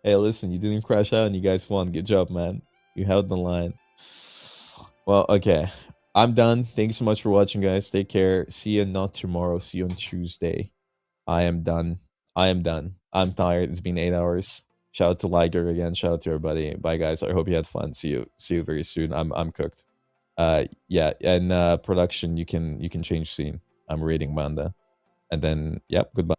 Hey, listen, you didn't crash out and you guys won. Good job, man. You held the line. Well, okay. I'm done. Thanks so much for watching, guys. Take care. See you not tomorrow. See you on Tuesday. I am done. I am done. I'm tired. It's been 8 hours. Shout out to Liger again. Shout out to everybody. Bye, guys. I hope you had fun. See you very soon. I'm cooked. Yeah, and production, you can change scene. I'm raiding Banda. And then, yep, goodbye.